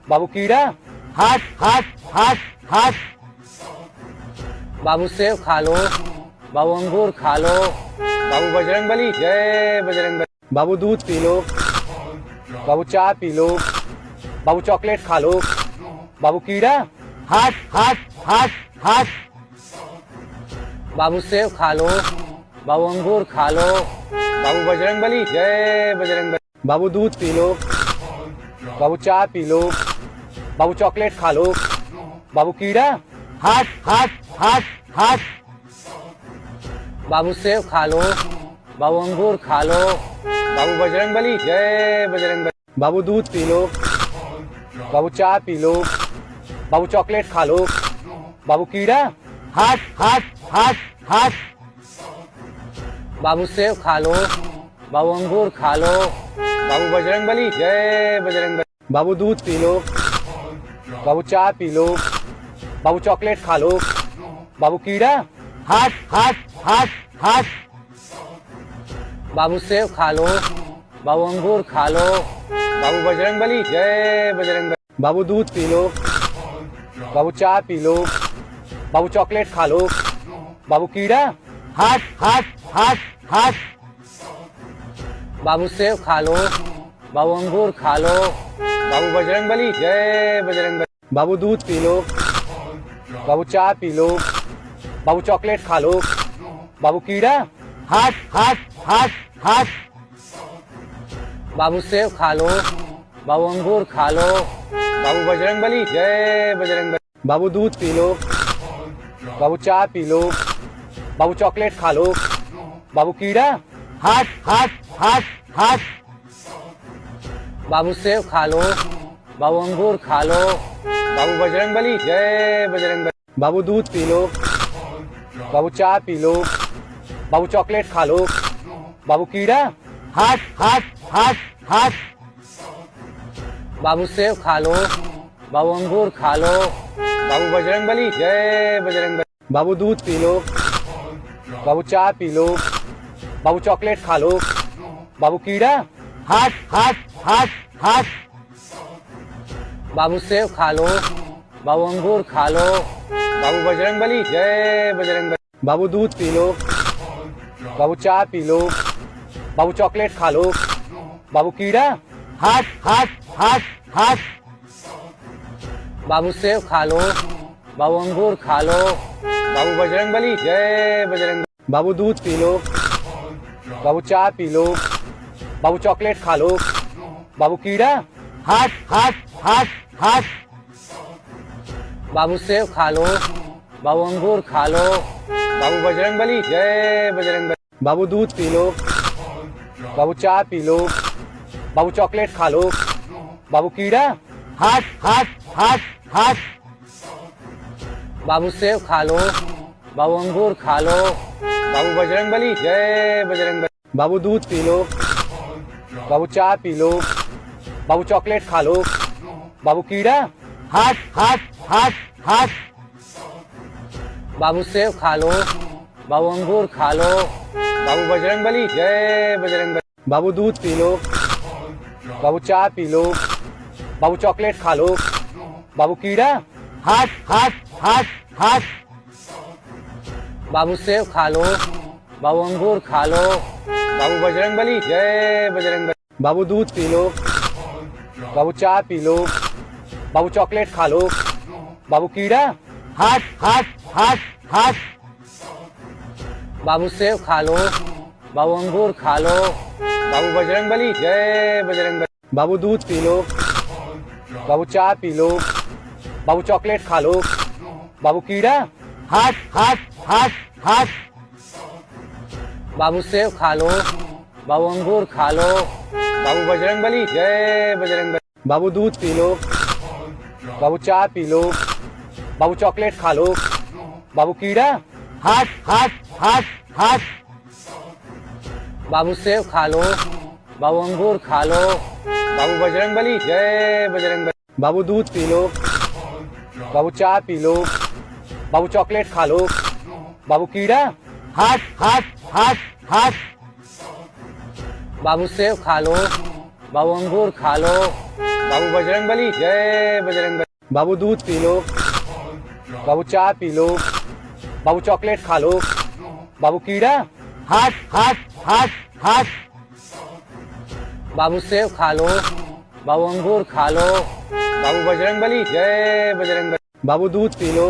बाबू कीड़ा हाथ हाथ हाथ हाथ। बाबू सेब खा लो। बाबू अंगूर खा लो। बाबू बजरंगबली जय बजरंगबली। बाबू दूध पी लो। बाबू चाय पी लो। बाबू चॉकलेट खा लो। बाबू कीड़ा हाथ हाथ हाथ हाथ। बाबू सेब खा लो। बाबू अंगूर खा लो। बाबू बजरंगबली जय बजरंगबली। बाबू दूध पी लो। बाबू चाय पी लो। बाबू चॉकलेट खा लो। बाबू कीड़ा हाथ हाथ हाथ हाथ। बाबू सेब खा लो। बाबू अंगूर खा लो। बाबू बजरंगबली जय बजरंगबली। बाबू दूध पी लो। बाबू चाय पी लो। बाबू चॉकलेट खा लो। बाबू कीड़ा हाथ हाथ हाथ हाथ। बाबू सेब खा लो। बाबू अंगूर खा लो। बाबू बजरंगबली जय बजरंगबली। बाबू दूध पी लो। बाबू चाय पी लो। बाबू चॉकलेट खा लो। बाबू कीड़ा हाथ हाथ हाथ हाथ। बाबू सेब खा लो। बाबू अंगूर खा लो। बाबू बजरंगबली जय बजरंगबली। बाबू दूध पी लो। बाबू चाय पी लो। बाबू चॉकलेट खा लो। बाबू कीड़ा हाथ हाथ हाथ हाथ। बाबू सेब खा लो। बाबू अंगूर खा लो। बाबू बजरंगबली जय बजरंगबली। बाबू दूध पी लो। बाबू चाय पी लो। बाबू चॉकलेट खा लो। बाबू कीड़ा हाथ हाथ हाथ हाथ। बाबू सेब खा लो। बाबू अंगूर खा लो। बाबू बजरंगबली जय बजरंगबली। बाबू दूध पी लो। बाबू चाय पी लो। बाबू चॉकलेट खा लो। बाबू कीड़ा हाथ हाथ हाथ हाथ। बाबू सेब खा लो। बाबू अंगूर खा लो। बाबू बजरंगबली जय बजरंगबली। बाबू दूध पी लो। बाबू चाय पी लो। बाबू चॉकलेट खा लो। बाबू कीड़ा हाथ हाथ हाथ हाथ। बाबू सेब खा लो। बाबू अंगूर खा लो। बाबू बजरंगबली जय बजरंगबली। बाबू दूध पी लो। बाबू चाय पी लो। बाबू चॉकलेट खा लो। बाबू कीड़ा हाथ हाथ हाथ हाथ। बाबू सेब खा लो। बाबू अंगूर खा लो। बाबू बजरंगबली जय बजरंगबली। बाबू दूध पी लो। बाबू चाय पी लो। बाबू चॉकलेट खा लो। बाबू कीड़ा हाथ हाथ हाथ हाथ। बाबू सेब खा लो। बाबू अंगूर खा लो। बाबू बजरंगबली जय बजरंगबली। बाबू दूध पी लो। बाबू चाय पी लो। बाबू चॉकलेट खा लो। बाबू कीड़ा हाथ हाथ हाथ हाथ। बाबू सेब खा लो। बाबू अंगूर खा लो। बाबू बजरंगबली जय बजरंगबली। बाबू दूध पी लो। बाबू चाय पी लो। बाबू चॉकलेट खा लो। बाबू कीड़ा हाथ हाथ हाथ हाथ। बाबू सेब खा लो। बाबू अंगूर खा लो। बाबू बजरंगबली जय बजरंगबली। बाबू दूध पी लो। बाबू चाय पी लो। बाबू चॉकलेट खा लो। बाबू कीड़ा हाथ हाथ हाथ हाथ। बाबू सेब खा लो। बाबू अंगूर खा लो। बाबू बजरंगबली जय बजरंगबली। बाबू दूध पी लो। बाबू चाय पी लो। बाबू चॉकलेट खा लो। बाबू कीड़ा हाथ हाथ हाथ हाथ। बाबू सेब खा लो। बाबू अंगूर खा लो। बाबू बजरंगबली जय बजरंगबली। बाबू दूध पी लो। बाबू चाय पी लो। बाबू चॉकलेट खा लो। बाबू कीड़ा हाथ हाथ हाथ हाथ। बाबू सेब खा लो। बाबू अंगूर खा लो। बाबू बजरंगबली जय बजरंगबली। बाबू दूध पी लो। बाबू चाय पी लो। बाबू चॉकलेट खा लो। बाबू कीड़ा हाथ हाथ हाथ हाथ। बाबू सेब खा लो। बाबू अंगूर खा लो। बाबू बजरंगबली जय बजरंगबली। बाबू दूध पी लो। बाबू चाय पी लो। बाबू चॉकलेट खा लो। बाबू कीड़ा, हाथ हाथ हाथ हाथ। बाबू सेब खा लो, बाबू अंगूर खा लो, बाबू बजरंगबली जय बजरंगबली। बाबू दूध पी लो, बाबू चाय पी लो, बाबू चॉकलेट खा लो, बाबू कीड़ा, हाथ हाथ हाथ हाथ। बाबू सेब खा लो, बाबू अंगूर खा लो, बाबू बजरंगबली जय बजरंगबली। बाबू दूध पी लो, बाबू चाय पी लो, बाबू चॉकलेट खा लो, बाबू कीड़ा, हाथ हाथ हाथ हाथ। बाबू सेब खा लो, बाबू अंगूर खा लो, बाबू बजरंगबली जय बजरंगबली। बाबू दूध पी लो,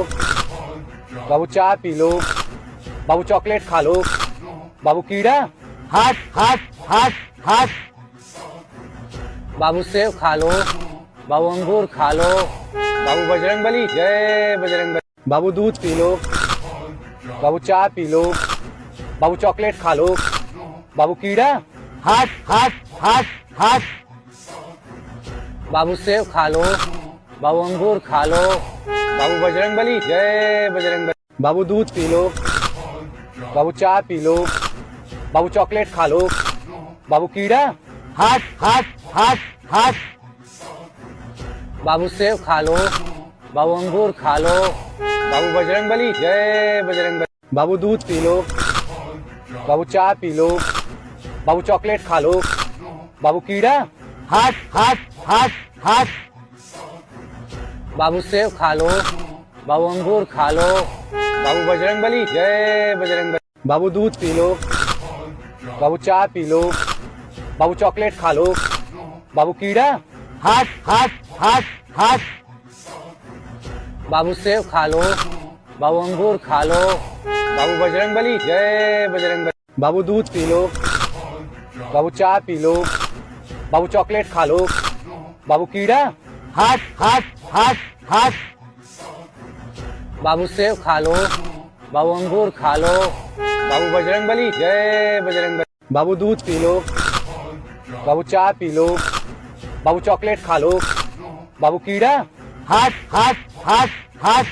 बाबू चाय पी लो, बाबू चॉकलेट खा लो, बाबू कीड़ा, हाथ हाथ हाथ हाथ। बाबू सेब खा लो, बाबू अंगूर खा लो, बाबू बजरंगबली जय बजरंगबली। बाबू दूध पी लो, बाबू चाय पी लो, बाबू चॉकलेट खा लो, बाबू कीड़ा, हाथ हाथ हाथ हाथ। बाबू सेब खा लो, बाबू अंगूर खा लो, बाबू बजरंगबली जय बजरंगबली। बाबू दूध पी लो, बाबू चाय पी लो, बाबू चॉकलेट खा लो, बाबू कीड़ा, हाथ हाथ हाथ हाथ। बाबू सेब खा लो, बाबू अंगूर खा लो, बाबू बजरंगबली जय बजरंगबली। बाबू दूध पी लो, बाबू चाय पी लो, बाबू चॉकलेट खा लो, बाबू कीड़ा, हाथ हाथ हाथ हाथ। बाबू सेब खा लो, बाबू अंगूर खा लो, बाबू बजरंगबली जय बजरंगबली। बाबू दूध पी लो, बाबू चाय पी लो, बाबू चॉकलेट खा लो, बाबू कीड़ा, हाथ हाथ हाथ हाथ। बाबू सेब खा लो, बाबू अंगूर खा लो, बाबू बजरंगबली जय बजरंगबली। बाबू दूध पी लो, बाबू चाय पी लो, बाबू चॉकलेट खा लो, बाबू कीड़ा, हाथ हाथ हाथ हाथ। बाबू सेब खा लो, बाबू अंगूर खा लो, बाबू बजरंगबली जय बजरंगबली। बाबू दूध पी लो, बाबू चाय पी लो, बाबू चॉकलेट खा लो, बाबू कीड़ा, हाथ हाथ हाथ हाथ।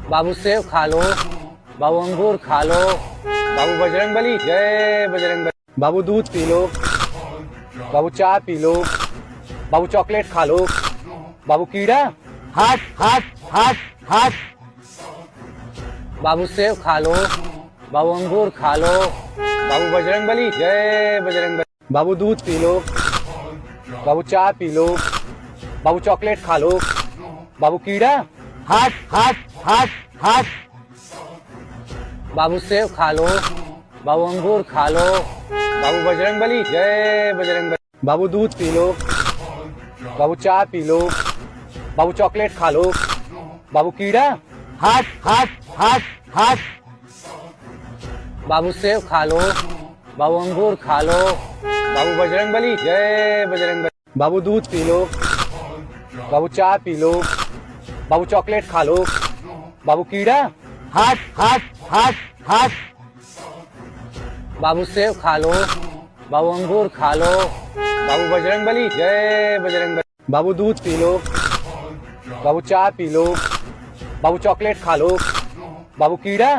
बाबू सेब खा लो, बाबू अंगूर खा लो, बाबू बजरंगबली जय बजरंगबली। बाबू दूध पी लो, बाबू चाय पी लो, बाबू चॉकलेट खा लो, बाबू कीड़ा, हाथ हाथ हाथ हाथ। बाबू सेब खा लो, बाबू अंगूर खा लो, बाबू बजरंगबली जय बजरंगबली। बाबू दूध पी लो, बाबू चाय पी लो, बाबू चॉकलेट खा लो, बाबू कीड़ा, हाथ हाथ हाथ हाथ। बाबू सेब खा लो, बाबू अंगूर खा लो, बाबू बजरंगबली जय बजरंगबली। बाबू दूध पी लो, बाबू चाय पी लो, बाबू चॉकलेट खा लो, बाबू कीड़ा, हाथ हाथ हाथ हाथ। बाबू सेब खा लो, बाबू अंगूर खा लो, बाबू बजरंगबली जय बजरंगबली। बाबू दूध पी लो, बाबू चाय पी लो, बाबू चॉकलेट खा लो, बाबू कीड़ा, हाथ हाथ हाथ हाथ। बाबू सेब खा लो, बाबू अंगूर खा लो, बाबू बजरंगबली जय बजरंगबली। बाबू दूध पी लो, बाबू चाय पी लो, बाबू चॉकलेट खा लो, बाबू कीड़ा,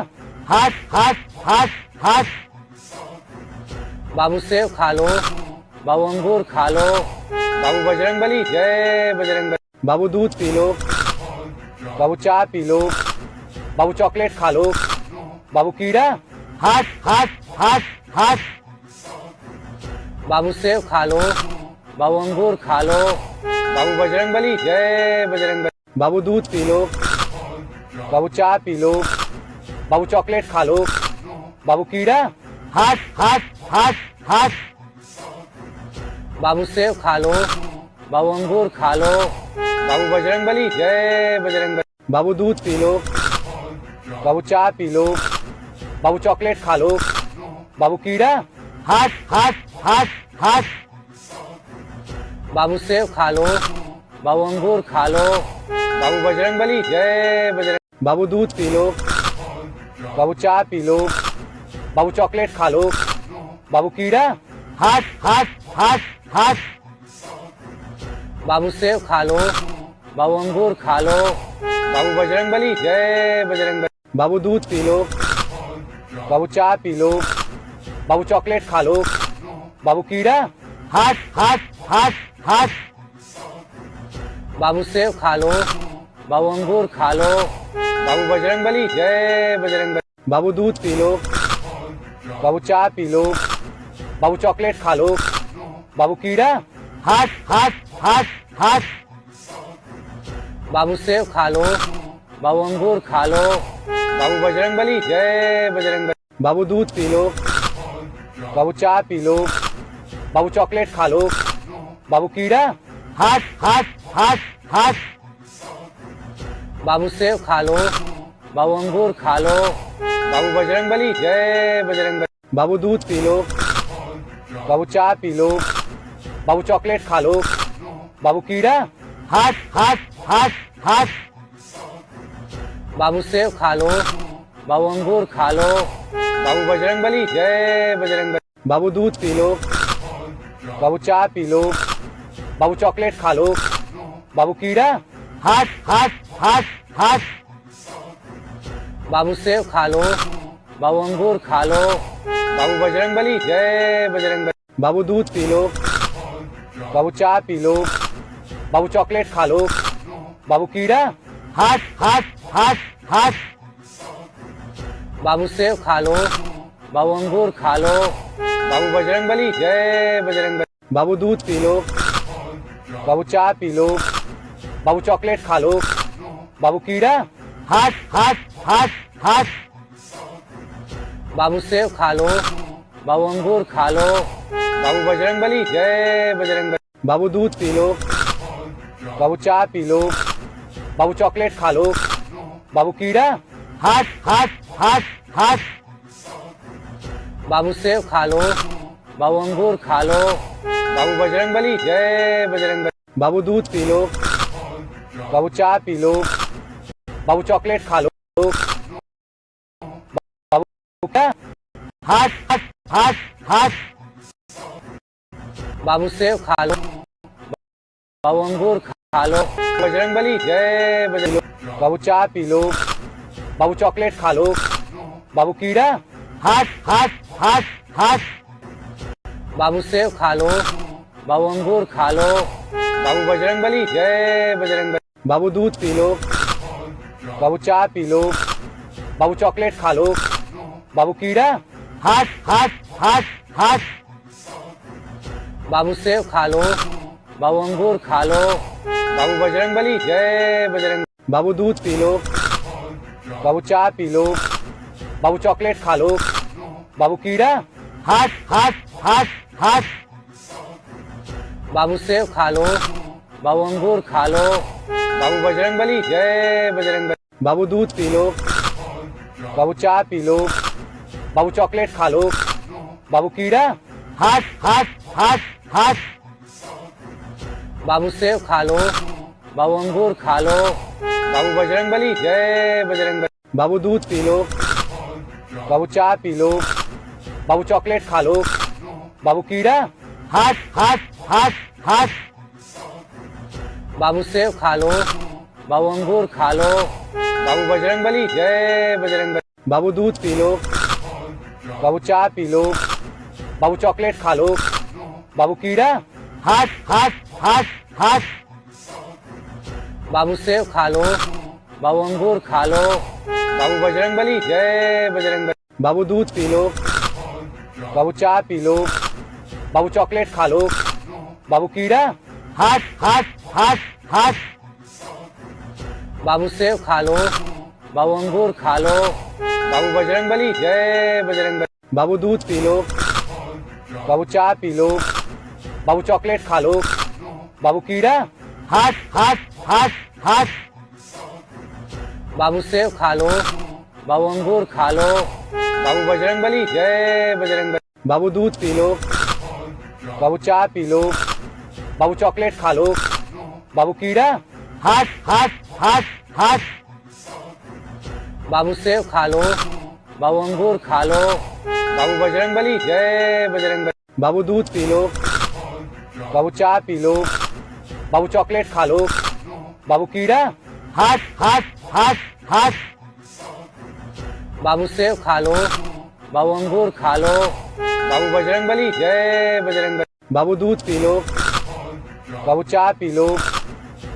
हाथ हाथ हाथ हाथ। बाबू सेब खा लो, बाबू अंगूर खा लो, बाबू बजरंगबली जय बजरंगबली। बाबू दूध पी लो, बाबू चाय पी लो, बाबू चॉकलेट खा लो, बाबू कीड़ा, हाथ हाथ हाथ हाथ। बाबू सेब खा लो, बाबू अंगूर खा लो, बाबू बजरंगबली जय बजरंगबली। बाबू दूध पी लो, बाबू चाय पी लो, बाबू चॉकलेट खा लो, बाबू कीड़ा, हाथ हाथ हाथ हाथ। बाबू सेब खा लो, बाबू अंगूर खा लो, बाबू बजरंगबली जय बजरंगबली। बाबू दूध पी लो, बाबू चाय पी लो, बाबू चॉकलेट खा लो, बाबू कीड़ा, हाथ हाथ हाथ हाथ। बाबू सेब खा लो, बाबू अंगूर खा लो, बाबू बजरंगबली जय बजरंग। बाबू दूध पी लो, बाबू चाय पी लो, बाबू चॉकलेट खा लो, बाबू कीड़ा, हाथ हाथ हाथ हाथ। बाबू सेब खा लो, बाबू अंगूर खा लो, बाबू बजरंग बली, जय बजरंग बली। बाबू दूध पी लो, बाबू चाय पी लो, बाबू चॉकलेट खा लो, बाबू कीड़ा, हट हट हट हट बाबू सेब खा लो, बाबू अंगूर खा लो, बाबू बजरंग बली, जय बजरंग बली। बाबू दूध पी लो, बाबू चाय पी लो, बाबू चॉकलेट खा लो, बाबू कीड़ा, हट हट हट हट बाबू सेब खा लो, बाबू अंगूर खा लो, बाबू बजरंग बली, जय बजरंग बली। बाबू दूध पी लो, बाबू चाय पी लो, बाबू चॉकलेट खा लो, बाबू कीड़ा, हट हट हट हट बाबू सेब खा लो, बाबू अंगूर खा लो, बाबू बजरंग बली, जय बजरंग बली। बाबू दूध पी लो, बाबू चाय पी लो, बाबू चॉकलेट खा लो, बाबू कीड़ा, हट हट हट हट बाबू सेब खा लो, बाबू अंगूर खा लो, बाबू बजरंग बली, जय बजरंग बली। बाबू दूध पी लो, बाबू चाय पी लो, बाबू चॉकलेट खा लो, बाबू कीड़ा, हट हट हट हट बाबू सेब खा लो, बाबू अंगूर खा लो, बाबू बजरंग बली, जय बजरंग बली। बाबू दूध पी लो, बाबू चाय पी लो, बाबू चॉकलेट खा लो, बाबू कीड़ा, हट हट हट हट बाबू सेब खा लो, बाबू अंगूर खा लो, बाबू बजरंग बली, जय बजरंग बली। बाबू दूध पी लो, बाबू चाय पी लो, बाबू चॉकलेट खा लो, बाबू कीड़ा, हट हट हट हट बाबू सेब खा लो, बाबू अंगूर खा लो, बाबू बजरंग बली, जय बजरंग बली। बाबू दूध पी लो, बाबू चाय पी लो, बाबू चॉकलेट खा लो, बाबू कीड़ा, हट हट हट हट बाबू सेब खा लो, बाबू अंगूर खा लो, बाबू बजरंग बली, जय बजरंग बली। बाबू दूध पी लो, बाबू चाय पी लो, बाबू चॉकलेट खा लो, बाबू क्या, हट हट हट हट बाबू सेब खा लो, बाबू अंगूर खा लो, बजरंग बली, जय बजरंग बली। बाबू चाय पी लो, बाबू चॉकलेट खा लो, बाबू कीड़ा, हट हट हट हट बाबू सेब खा लो, बाबू अंगूर खा लो, बाबू बजरंग बली, जय बजरंग बली। बाबू दूध पी लो, बाबू चाय पी लो, बाबू चॉकलेट खा लो, बाबू कीड़ा, हट हट हट हट बाबू सेब खा लो, बाबू अंगूर खा लो, बाबू बजरंग बली, जय बजरंग बली। बाबू दूध पी लो, बाबू चाय पी लो, बाबू चॉकलेट खा लो, बाबू कीड़ा, हट हट हट हट बाबू सेब खा लो, बाबू अंगूर खा लो, बाबू बजरंग बली, जय बजरंग बली। बाबू दूध पी लो, बाबू चाय पी लो, बाबू चॉकलेट खा लो, बाबू कीड़ा, हट हट हट हट बाबू सेब खा लो, बाबू अंगूर खा लो, बाबू बजरंग बली, जय बजरंग बली। बाबू दूध पी लो, बाबू चाय पी लो, बाबू चॉकलेट खा लो, बाबू कीड़ा, हट हट हट हट बाबू सेब खा लो, बाबू अंगूर खा लो, बाबू बजरंग बली, जय बजरंग बली। बाबू दूध पी लो, बाबू चाय पी लो, बाबू चॉकलेट खा लो, बाबू कीड़ा, हट हट हट हट बाबू सेब खा लो, बाबू अंगूर खा लो, बाबू बजरंग बली, जय बजरंग बली। बाबू दूध पी लो, बाबू चाय पी लो, बाबू चॉकलेट खा लो, बाबू कीड़ा, हट हट हट हट बाबू सेब खा लो, बाबू अंगूर खा लो, बाबू बजरंग बली, जय बजरंग बली। बाबू दूध पी लो, बाबू चाय पी लो, बाबू चॉकलेट खा लो, बाबू कीड़ा, हट हट हट हट बाबू सेब खा लो, बाबू अंगूर खा लो, बाबू बजरंग बली, जय बजरंग बली। बाबू दूध पी लो, बाबू चाय पी लो, बाबू चॉकलेट खा लो, बाबू कीड़ा, हट हट हट हट बाबू सेब खा लो, बाबू अंगूर खा लो, बाबू बजरंग बली, जय बजरंग बली। बाबू दूध पी लो, बाबू चाय पी लो, बाबू चॉकलेट खा लो, बाबू कीड़ा, हट हट हट हट बाबू सेब खा लो, बाबू अंगूर खा लो, बाबू बजरंगबली जय बजरंगबली। बाबू दूध पी लो, बाबू चाय पी लो,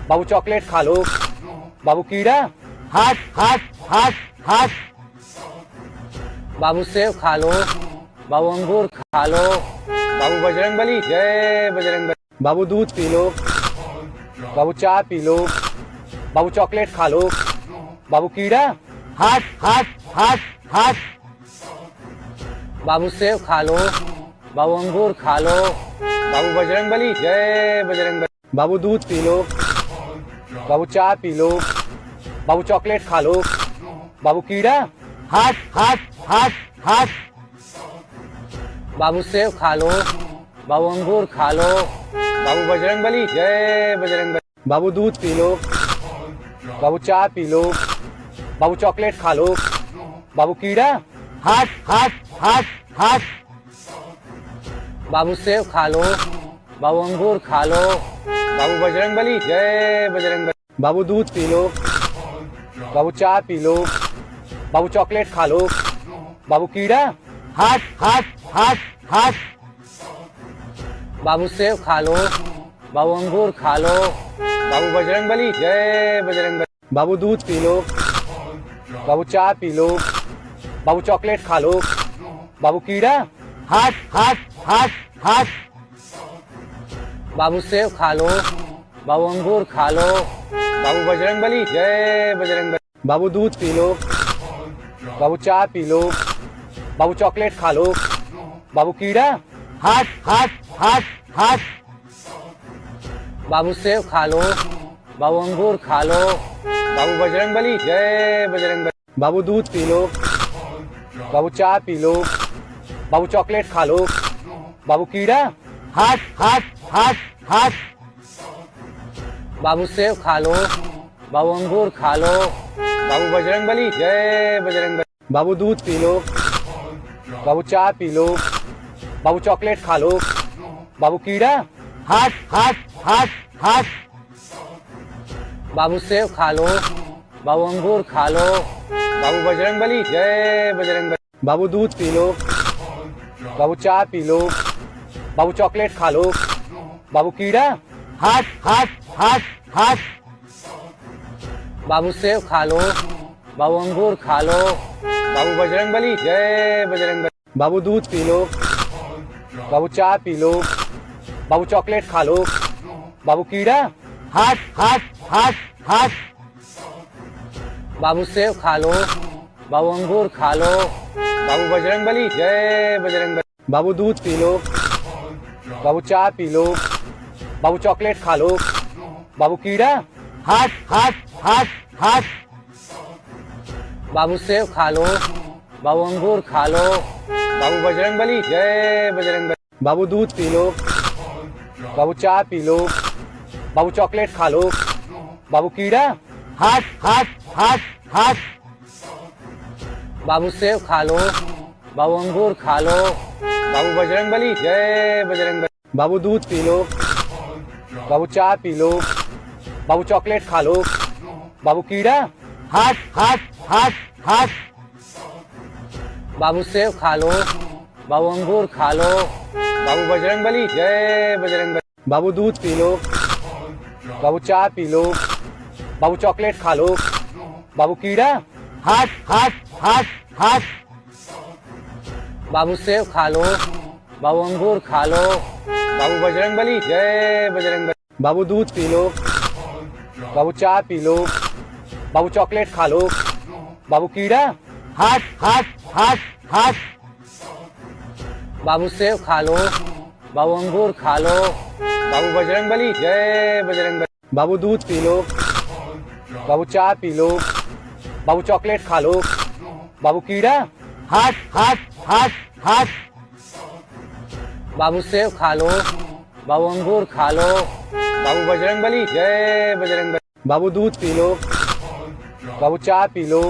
बाबू चॉकलेट खा लो, बाबू कीड़ा, हट हट हट हट बाबू सेब खा लो, बाबू अंगूर खा लो, बाबू बजरंगबली जय बजरंगबली। बाबू दूध पी लो, बाबू चाय पी लो, बाबू चॉकलेट खा लो, बाबू कीड़ा, हट हट हट हट बाबू सेब खा लो, बाबू अंगूर खा लो, बाबू बजरंगबली जय बजरंगबली। बाबू दूध पी लो, बाबू चाय पी लो, बाबू चॉकलेट खा लो, बाबू कीड़ा, हट हट हट हट बाबू सेब खा लो, बाबू अंगूर खा लो, बाबू बजरंगबली जय बजरंगबली। बाबू दूध पी लो, बाबू चाय पी लो, बाबू चॉकलेट खा लो, बाबू कीड़ा, हट हट हट हट बाबू सेब खा लो, बाबू अंगूर खा लो, बाबू बजरंगबली जय बजरंगबली। बाबू दूध पी लो, बाबू चाय पी लो, बाबू चॉकलेट खा लो, बाबू कीड़ा, हट हट हट हट बाबू सेब खा लो, बाबू अंगूर खा लो, बाबू बजरंगबली जय बजरंगबली। बाबू दूध पी लो, बाबू चाय पी लो, बाबू चॉकलेट खा लो, बाबू कीड़ा, हट हट हट हट बाबू सेब खा लो, बाबू अंगूर खा लो, बाबू बजरंगबली जय बजरंगबली। बाबू दूध पी लो, बाबू चाय पी लो, बाबू चॉकलेट खा लो, बाबू कीड़ा, हट हट हट हट बाबू सेब खा लो, बाबू अंगूर खा लो, बाबू बजरंगबली जय बजरंगबली। बाबू दूध पी लो, बाबू चाय पी लो, बाबू चॉकलेट खा लो, बाबू कीड़ा, हट हट हट हट बाबू सेब खा लो, बाबू अंगूर खा लो, बाबू बजरंगबली जय बजरंगबली। बाबू दूध पी लो, बाबू चाय पी लो, बाबू चॉकलेट खा लो, बाबू कीड़ा, हट हट हट हट बाबू सेब खा लो, बाबू अंगूर खा लो, बाबू बजरंगबली जय बजरंगबली। बाबू दूध पी लो, बाबू चाय पी लो, बाबू चॉकलेट खा लो, बाबू कीड़ा, हट हट हट हट बाबू सेब खा लो, बाबू अंगूर खा लो, बाबू बजरंगबली जय बजरंगबली। बाबू दूध पी लो, बाबू चाय पी लो, बाबू चॉकलेट खा लो, बाबू कीड़ा, हट हट हट हट बाबू सेब खा लो, बाबू अंगूर खा लो, बाबू बजरंगबली जय बजरंगबली। बाबू दूध पी लो, बाबू चाय पी लो, बाबू चॉकलेट खा लो, बाबू कीड़ा, हट हट हट हट बाबू सेब खा लो, बाबू अंगूर खा लो, बाबू बजरंगबली जय बजरंगबली। बाबू दूध पी लो, बाबू चाय पी लो, बाबू चॉकलेट खा लो, बाबू कीड़ा, हट हट हट हट बाबू सेब खा लो, बाबू अंगूर खा लो, बाबू बजरंगबली जय बजरंगबली। बाबू दूध पी लो, बाबू चाय पी लो, बाबू चॉकलेट खा लो, बाबू कीड़ा, हट हट हट हट बाबू सेब खा लो, बाबू अंगूर खा लो, बाबू बजरंगबली जय बजरंगबली। बाबू दूध पी लो, बाबू चाय पी लो, बाबू चॉकलेट खा लो, बाबू कीड़ा, हट हट हट हट बाबू सेब खा लो, बाबू अंगूर खा लो, बाबू बजरंगबली जय बजरंगबली। बाबू दूध पी लो, बाबू चाय पी लो, बाबू चॉकलेट खा लो, बाबू कीड़ा, हट हट हट हट बाबू सेब खा लो, बाबू अंगूर खा लो, बाबू बजरंगबली जय बजरंगबली। बाबू दूध पी लो, बाबू चाय पी लो, बाबू चॉकलेट खा लो, बाबू कीड़ा, हट हट हट हट बाबू सेब खा लो, बाबू अंगूर खा लो, बाबू बजरंगबली जय बजरंगबली। बाबू दूध पी लो, बाबू चाय पी लो,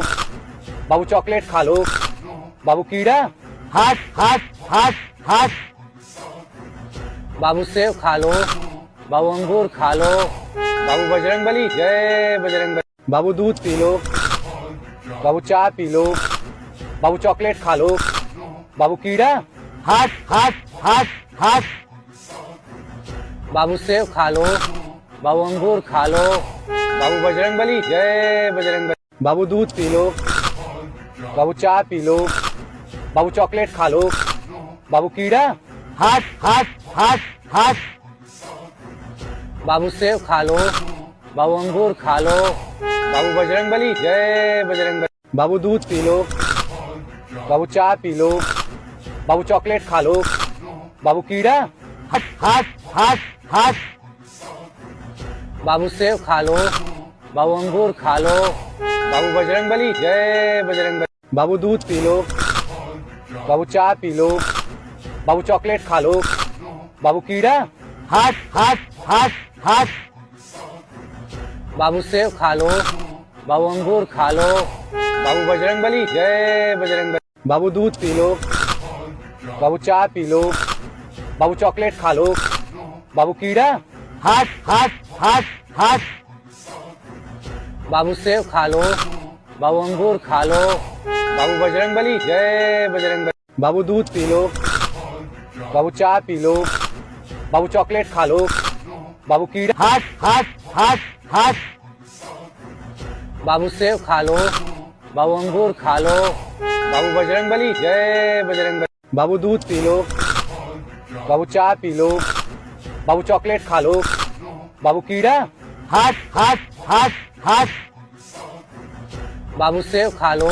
बाबू चॉकलेट खा लो, बाबू कीड़ा, हट हट हट हट बाबू सेब खा लो, बाबू अंगूर खा लो, बाबू बजरंगबली जय बजरंगबली। बाबू दूध पी लो, बाबू चाय पी लो। बाबू चॉकलेट खा लो। बाबू कीड़ा। हट हट हट हट बाबू सेब खा लो। बाबू अंगूर खा लो। बाबू बजरंगबली जय बजरंगबली। बाबू दूध पी लो। बाबू चाय पी लो। बाबू चॉकलेट खा लो। बाबू कीड़ा। हट हट हट हट बाबू सेब खा लो। बाबू अंगूर खा लो। बाबू बजरंगबली जय बजरंगबली। बाबू दूध पी लो। बाबू चाय पी लो। बाबू चॉकलेट खा लो। बाबू कीड़ा। हट हट हट हट बाबू सेब खा लो। बाबू अंगूर खा लो। बाबू बजरंगबली जय बजरंगबली। बाबू दूध पी लो। बाबू चाय पी लो। बाबू चॉकलेट खा लो। बाबू कीड़ा। हट हट हट हट बाबू सेब खा लो। बाबू अंगूर खा लो। बाबू बजरंगबली जय बजरंगबली। बाबू दूध पी लो। बाबू चाय पी लो। बाबू चॉकलेट खा लो। बाबू कीड़ा। हट हट हट हट बाबू सेब खा लो। बाबू अंगूर खा लो। बाबू बजरंगबली जय बजरंगबली। बाबू दूध पी लो। बाबू चाय पी लो। बाबू चॉकलेट खा लो। बाबू कीड़ा। हट हट हट हट बाबू सेब खा लो। बाबू अंगूर खा लो। बाबू बजरंगबली जय बजरंगबली। बाबू दूध पी लो। बाबू चाय पी लो। बाबू चॉकलेट खा लो। बाबू कीड़ा। हट हट हट हट बाबू सेब खा लो।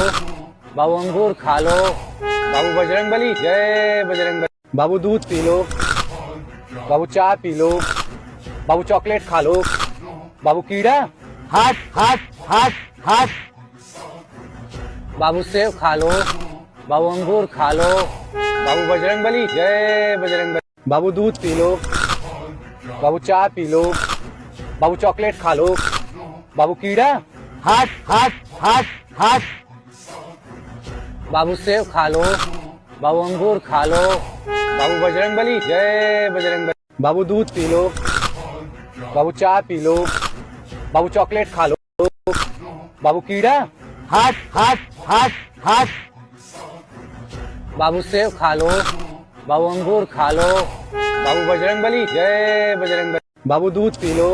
बाबू अंगूर खा लो। बाबू बजरंगबली जय बजरंगबली। बाबू दूध पी लो। बाबू चाय पी लो। बाबू चॉकलेट खा लो। बाबू कीड़ा। हट हट हट हट बाबू सेब खा लो। बाबू अंगूर खा लो। बाबू बजरंगबली जय बजरंगबली। बाबू दूध पी लो। बाबू चाय पी लो। बाबू चॉकलेट खा लो। बाबू कीड़ा। हट हट हट हट बाबू सेब खा लो। बाबू अंगूर खा लो। बाबू बजरंगबली जय बजरंगबली। बाबू दूध पी लो। बाबू चाय पी लो। बाबू चॉकलेट खा लो। बाबू कीड़ा। हट हट हट हट बाबू सेब खा लो। बाबू अंगूर खा लो। बाबू बजरंगबली जय बजरंगबली। बाबू दूध पी लो।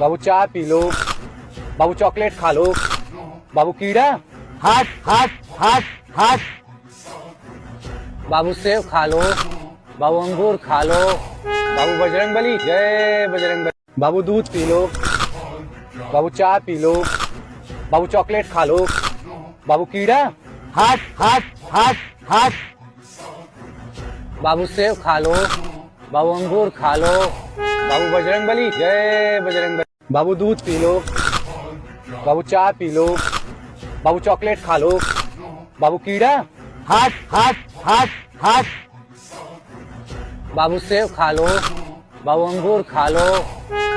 बाबू चाय पी लो। बाबू चॉकलेट खा लो। बाबू कीड़ा। हट हट हट हट बाबू सेब खा लो। बाबू अंगूर खा लो। बाबू बजरंगबली जय बजरंगबली। बाबू दूध पी लो। बाबू चाय पी लो। बाबू चॉकलेट खा लो। बाबू कीड़ा। हट हट हट हट बाबू सेब खा लो। बाबू अंगूर खा लो। बाबू बजरंगबली जय बजरंगबली। बाबू दूध पी लो। बाबू चाय पी लो। बाबू चॉकलेट खा लो। बाबू कीड़ा। हट हट हट हट बाबू सेब खा लो। बाबू अंगूर खा लो।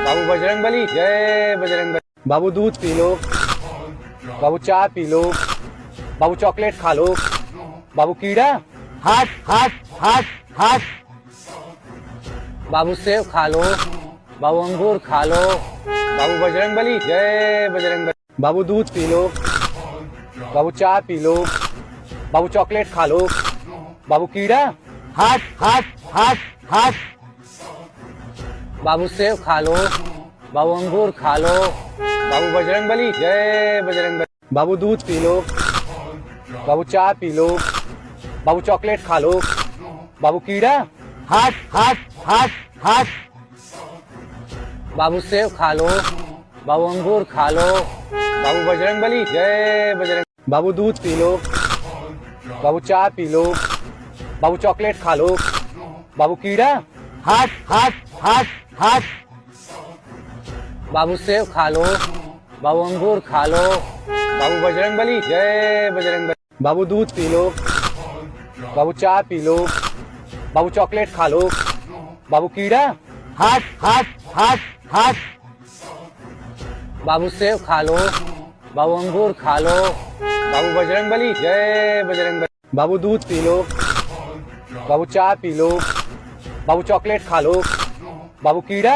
बाबू बजरंगबली जय बजरंगबली। बाबू दूध पी लो। बाबू चाय पी लो। बाबू चॉकलेट खा लो। बाबू कीड़ा। हट हट हट हट बाबू सेब खा लो। बाबू अंगूर खा लो। बाबू बजरंगबली जय बजरंगबली। बाबू दूध पी लो। बाबू चाय पी लो। बाबू चॉकलेट खा लो। बाबू कीड़ा। हट हट हट हट बाबू सेब खा लो। बाबू अंगूर खा लो। बाबू बजरंगबली जय बजरंगबली। बाबू दूध पी लो। बाबू चाय पी लो। बाबू चॉकलेट खा लो। बाबू कीड़ा। हट हट हट हट बाबू सेब खा लो। बाबू अंगूर खा लो। बाबू बजरंगबली जय बजरंग। बाबू दूध पी लो। बाबू चाय पी लो। बाबू चॉकलेट खा लो। बाबू कीड़ा। हट हट हट हट बाबू सेब खा लो। बाबू अंगूर खा लो। बाबू बजरंगबली जय बजरंगबली। बाबू दूध पी लो। बाबू चाय पी लो। बाबू चॉकलेट खा लो। बाबू कीड़ा। हट हट हट हट बाबू सेब खा लो। बाबू अंगूर खा लो। बाबू बजरंगबली जय बजरंगबली। बाबू दूध पी लो। बाबू चाय पी लो। बाबू चॉकलेट खा लो। बाबू कीड़ा।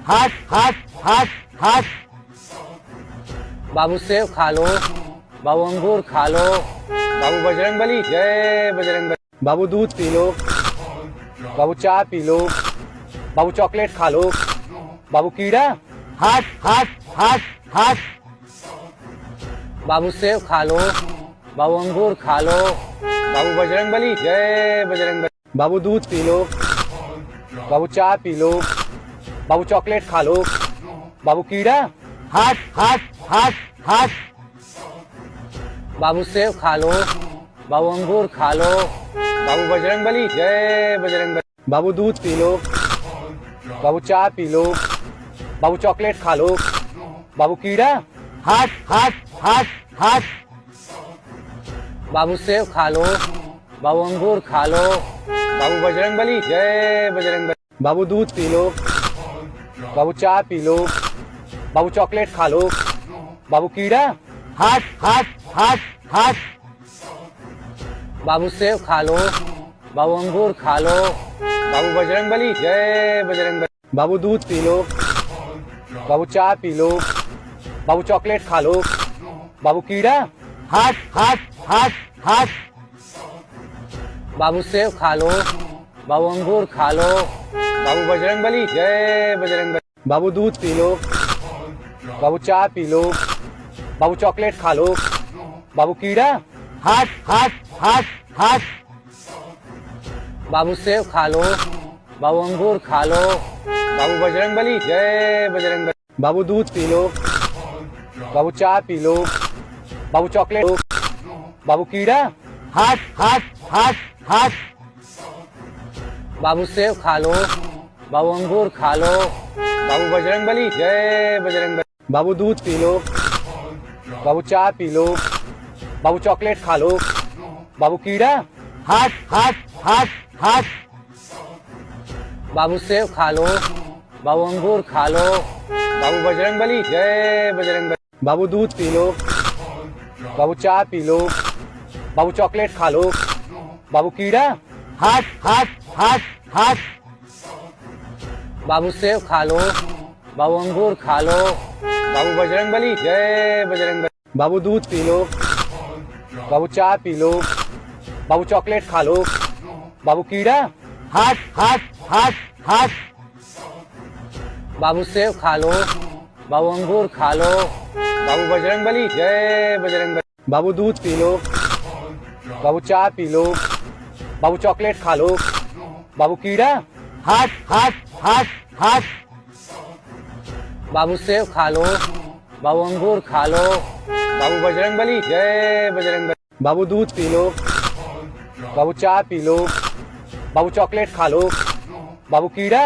हट हट हट हट बाबू सेब खा लो। बाबू अंगूर खा लो। बाबू बजरंगबली जय बजरंगबली। बाबू दूध पी लो। बाबू चाय पी लो। बाबू चॉकलेट खा लो। बाबू कीड़ा। हट हट हट हट। बाबू सेब खा लो। बाबू अंगूर खा लो। बाबू बजरंगबली जय बजरंगबली। बाबू दूध पी लो। बाबू चाय पी लो। बाबू चॉकलेट खा लो। बाबू कीड़ा। हट हट हट हट। बाबू सेब खा लो। बाबू अंगूर खा लो। बाबू बजरंगबली जय बजरंगबली। बाबू दूध पी लो। बाबू चाय पी लो। बाबू चॉकलेट खा लो। बाबू कीड़ा। हट हट हट हट। बाबू सेब खा लो। बाबू अंगूर खा लो। बाबू बजरंगबली जय बजरंगबली। बाबू दूध पी लो। बाबू चाय पी लो। बाबू चॉकलेट खा लो। बाबू कीड़ा। हट हट हट हट। बाबू सेब खा लो। बाबू अंगूर खा लो। बाबू बजरंगबली जय बजरंगबली। बाबू दूध पी लो। बाबू चाय पी लो। बाबू चॉकलेट खा लो। बाबू कीड़ा। हट हट हट हट। बाबू सेब खा लो। बाबू अंगूर खा लो। बाबू बजरंगबली जय बजरंगबली। बाबू दूध पी लो। बाबू चाय पी लो। बाबू चॉकलेट खा लो। बाबू कीड़ा। हट हट हट हट। बाबू सेब खा लो। बाबू अंगूर खा लो। बाबू बजरंगबली जय बजरंगबली। बाबू दूध पी लो। बाबू चाय पी लो। बाबू चॉकलेट। बाबू कीड़ा। हट हट हट हट। बाबू सेब खा लो। बाबू अंगूर खा लो। बाबू बजरंगबली जय बजरंगबली। बाबू दूध पी लो। बाबू चाय पी लो। बाबू चॉकलेट खा लो। बाबू कीड़ा। हट हट हट हट। बाबू सेब खा लो। बाबू अंगूर खा लो। बाबू बजरंगबली जय बजरंगबली। बाबू दूध पी लो। बाबू चाय पी लो। बाबू चॉकलेट खा लो। बाबू कीड़ा। हट हट हट हट। बाबू सेब खा लो। बाबू अंगूर खा लो। बाबू बजरंगबली जय बजरंगबली। बाबू दूध पी लो। बाबू चाय पी लो। बाबू चॉकलेट खा लो। बाबू कीड़ा। हट हट हट हट। बाबू सेब खा लो। बाबू अंगूर खा लो। बाबू बजरंगबली जय बजरंगबली। बाबू दूध पी लो। बाबू चाय पी लो। बाबू चॉकलेट खा लो। बाबू कीड़ा। हट हट हट हट। बाबू सेब खा लो। बाबू अंगूर खा लो। बाबू बजरंगबली जय बजरंगबली। बाबू दूध पी लो। बाबू चाय पी लो। बाबू चॉकलेट खा लो। बाबू कीड़ा।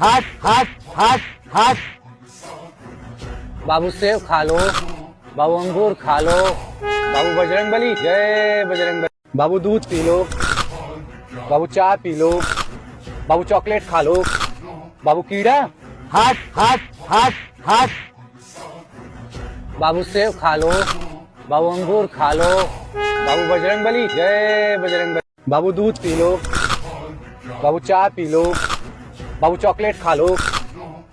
हट हट हट हट। बाबू सेब खा लो। बाबू अंगूर खा लो। बाबू बजरंगबली जय बजरंगबली। बाबू दूध पी लो। बाबू चाय पी लो। बाबू चॉकलेट खा लो। बाबू कीड़ा। हट हट हट हट। बाबू सेब खा लो। बाबू अंगूर खा लो। बाबू बजरंगबली जय बजरंगबली। बाबू दूध पी लो। बाबू चाय पी लो। बाबू चॉकलेट खा लो।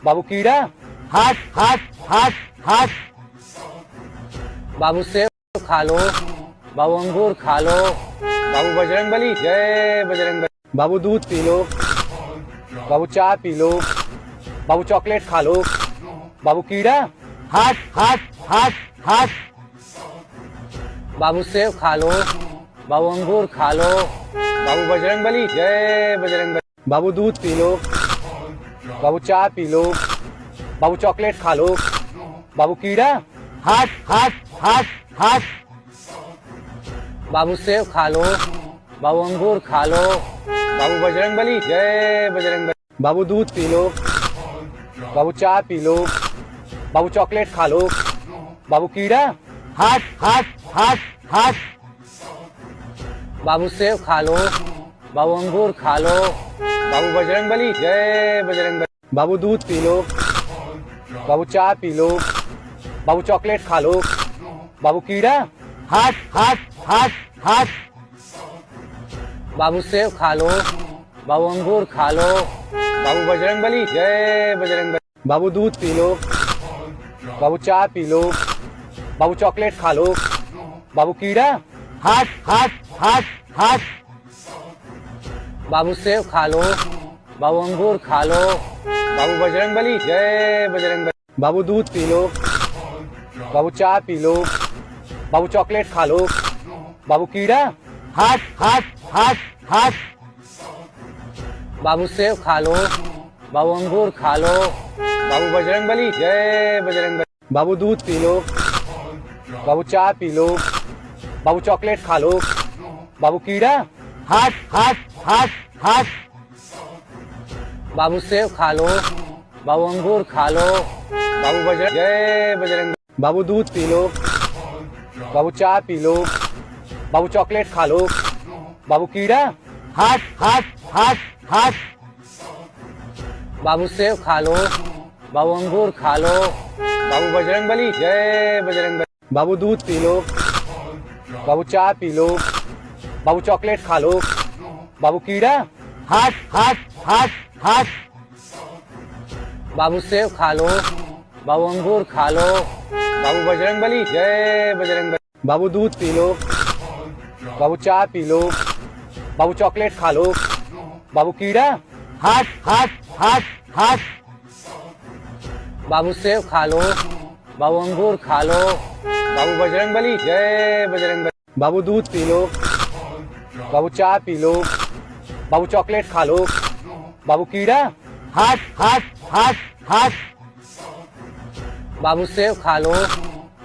बाबू कीड़ा। हट हट हट हट। बाबू सेब खा लो। बाबू अंगूर खा लो। बाबू बजरंगबली जय बजरंगबली। बाबू दूध पी लो। बाबू चाय पी लो। बाबू चॉकलेट खा लो। बाबू कीड़ा। हट हट हट हट। बाबू सेब खा लो। बाबू अंगूर खा लो। बाबू बजरंगबली जय बजरंगबली। बाबू दूध पी लो। बाबू चाय पी लो। बाबू चॉकलेट खा लो। बाबू कीड़ा। हट हट हट हट। बाबू सेब खा लो। बाबू अंगूर खा लो। बाबू बजरंगबली जय बजरंगबली। बाबू दूध पी लो। बाबू चाय पी लो। बाबू चॉकलेट खा लो। बाबू कीड़ा। हट हट हट हट। बाबू सेब खा लो। बाबू अंगूर खा लो। बाबू बजरंगबली जय बजरंगबली। बाबू दूध पी लो। बाबू चाय पी लो। बाबू चॉकलेट खा लो। बाबू कीड़ा। हट हट हट हट। बाबू सेब खा लो। बाबू अंगूर खा लो। बाबू बजरंगबली जय बजरंगबली। बाबू दूध पी लो। बाबू चाय पी लो। बाबू चॉकलेट खा लो। बाबू कीड़ा, हट हट हट हट बाबू सेब खा लो, बाबू अंगूर खा लो, बाबू बजरंगबली जय बजरंगबली, बाबू दूध पी लो, बाबू चाय पी लो, बाबू चॉकलेट खा लो, बाबू कीड़ा, हट हट हट हट बाबू सेब खा लो, बाबू अंगूर खा लो, बाबू बजरंगबली जय बजरंगबली, बाबू दूध पी लो, बाबू चाय पी लो, बाबू चॉकलेट खा लो, बाबू कीड़ा, हट हट हट हट बाबू सेब खा लो, बाबू अंगूर खा लो, बाबू बजरंग जय बजरंग, बाबू दूध पी लो, बाबू चाय पी लो, बाबू चॉकलेट खा लो, बाबू कीड़ा, हट हट हट हट बाबू सेब खा लो, बाबू अंगूर खा लो, बाबू बजरंगबली जय बजरंग, बाबू दूध पी लो, बाबू चाय पी लो, बाबू चॉकलेट खा लो, बाबू कीड़ा, हट हट हट हट बाबू सेब खा लो, बाबू अंगूर खा लो, बाबू बजरंगबली जय बजरंग, बाबू दूध पी लो, बाबू चाय पी लो, बाबू चॉकलेट खा लो, बाबू कीड़ा, हट हट हट हट बाबू सेब खा लो, बाबू अंगूर खा लो, बाबू बजरंगबली जय बजरंग, बाबू दूध पी लो, बाबू चाय पी लो, बाबू चॉकलेट खा लो, बाबू कीड़ा, हट हट हट हट बाबू सेब खा लो,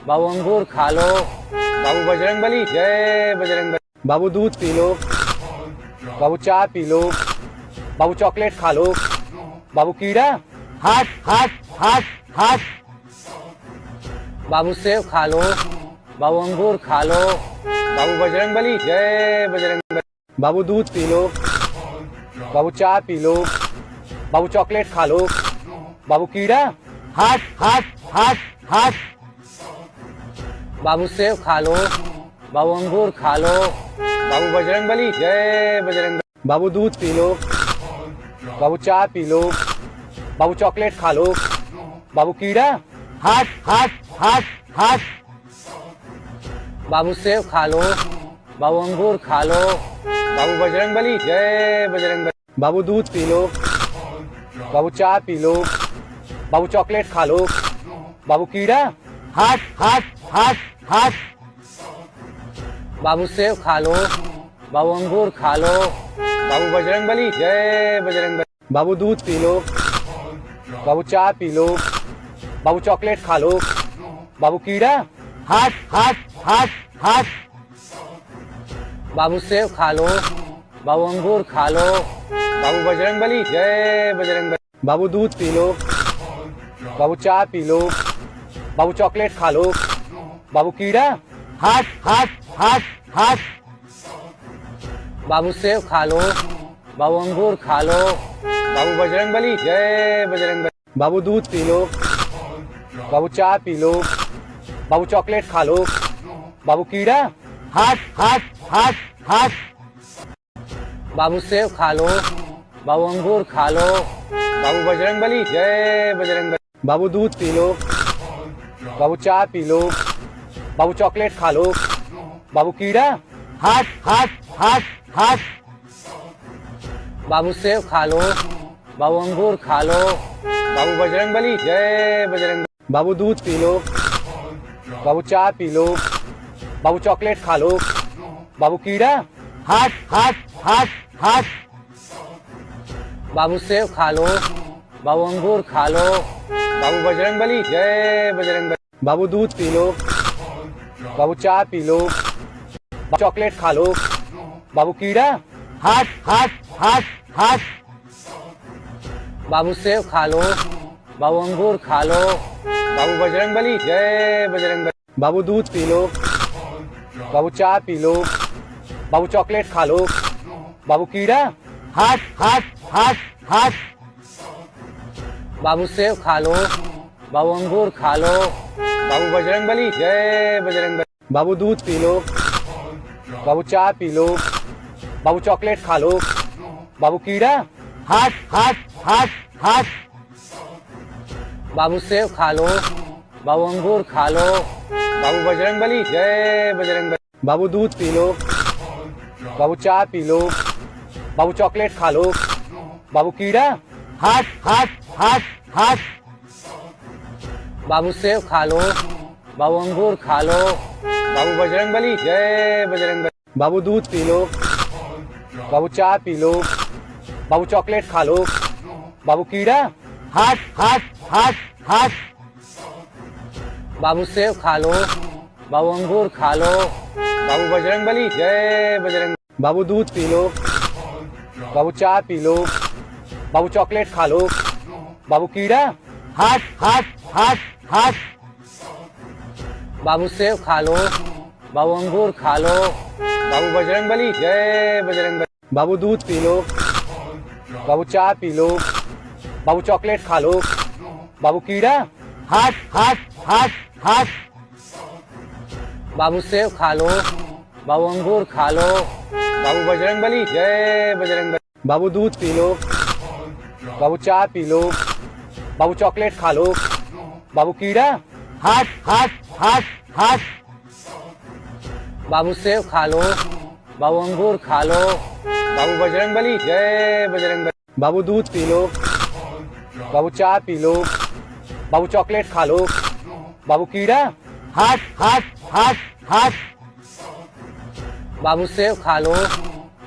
बाबू अंगूर खा लो, बाबू बजरंगबली जय बजरंग, बाबू दूध पी लो, बाबू चाय पी लो, बाबू चॉकलेट खा लो, बाबू कीड़ा, हट हट हट हट बाबू सेब खा लो, बाबू अंगूर खा लो, बाबू बजरंगबली जय बजरंग, बाबू दूध पी लो, बाबू चाय पी लो, बाबू चॉकलेट खा लो, बाबू कीड़ा, हट हट हट हट बाबू सेब खा लो, बाबू अंगूर खा लो, बाबू बजरंगबली जय बजरंग, बाबू दूध पी लो, बाबू चाय पी लो, बाबू चॉकलेट खा लो, बाबू कीड़ा, हट हट हट हट बाबू सेब खा लो, बाबू अंगूर खा लो, बाबू बजरंगबली जय बजरंग, बाबू दूध पी लो, बाबू चाय पी लो, बाबू चॉकलेट खा लो, बाबू कीड़ा, हट हट हट हट बाबू सेब खा लो, बाबू अंगूर खा लो, बाबू बजरंगबली जय बजरंग, बाबू दूध पी लो, बाबू चाय पी लो, बाबू चॉकलेट खा लो, बाबू कीड़ा, हट हट हट हट बाबू सेब खा लो, बाबू अंगूर खा लो, बाबू बजरंगबली जय बजरंग, बाबू दूध पी लो, बाबू चाय पी लो, बाबू चॉकलेट खा लो, बाबू कीड़ा, हट हट हट हट बाबू सेब खा लो, बाबू अंगूर खा लो, बाबू बजरंगबली जय बजरंग, बाबू दूध पी लो, बाबू चाय पी लो, बाबू चॉकलेट खा लो, बाबू कीड़ा, हट हट हट हट बाबू सेब खा लो, बाबू अंगूर खा लो, बाबू बजरंगबली जय बजरंग, बाबू दूध पी लो, बाबू चाय पी लो, बाबू चॉकलेट खा लो, बाबू कीड़ा, हट हट हट हट बाबू सेब खा लो, बाबू अंगूर खा लो, बाबू बजरंगबली जय बजरंग, बाबू दूध पी लो, बाबू चाय पी लो, बाबू चॉकलेट खा लो, बाबू कीड़ा, हट हट हट हट बाबू सेब खा लो, बाबू अंगूर खा लो, बाबू बजरंगबली जय बजरंग, बाबू दूध पी लो, बाबू चाय पी लो, बाबू चॉकलेट खा लो, बाबू कीड़ा, हट हट हट हट बाबू सेब खा लो, बाबू अंगूर खा लो, बाबू बजरंगबली जय बजरंग, बाबू दूध पी लो, बाबू चाय पी लो, बाबू चॉकलेट खा लो, बाबू कीड़ा, हट हट हट हट बाबू सेब खा लो, बाबू अंगूर खा लो, बाबू बजरंगबली जय बजरंग, बाबू दूध पी लो, बाबू चाय पी लो, बाबू चॉकलेट खा लो, बाबू कीड़ा, हट हट हट हट बाबू सेब खा लो, बाबू अंगूर खा लो, बाबू बजरंगबली जय बजरंग, बाबू दूध पी लो। बाबू चाय पी लो। बाबू चॉकलेट खा लो। बाबू कीड़ा। हट हट हट हट। बाबू सेब खा लो। बाबू अंगूर खा लो। बाबू बजरंगबली जय बजरंगबली। बाबू दूध पी लो। बाबू चाय पी लो। बाबू चॉकलेट खा लो। बाबू कीड़ा। हट हट हट हट। बाबू सेब खा लो। बाबू अंगूर खा लो। बाबू बजरंगबली जय बजरंग। बाबू दूध पी लो। बाबू चाय पी लो। बाबू चॉकलेट खा लो। बाबू कीड़ा। हट हट हट हट। बाबू सेब खा लो। बाबू अंगूर खा लो। बाबू बजरंगबली जय बजरंगबली। बाबू दूध पी लो। बाबू चाय पी लो। बाबू चॉकलेट खा लो। बाबू कीड़ा। हट हट हट हट। बाबू सेब खा लो। बाबू अंगूर खा लो। बाबू बजरंगबली जय बजरंगबली। बाबू दूध पी लो। बाबू चाय पी लो। बाबू चॉकलेट खा लो। बाबू कीड़ा। हट हट हट हट। बाबू सेब खा लो। बाबू अंगूर खा लो। बाबू बजरंगबली जय बजरंगबली। बाबू दूध पी लो। बाबू चाय पी लो। बाबू चॉकलेट खा लो। बाबू कीड़ा। हट हट हट हट। बाबू सेब खा लो।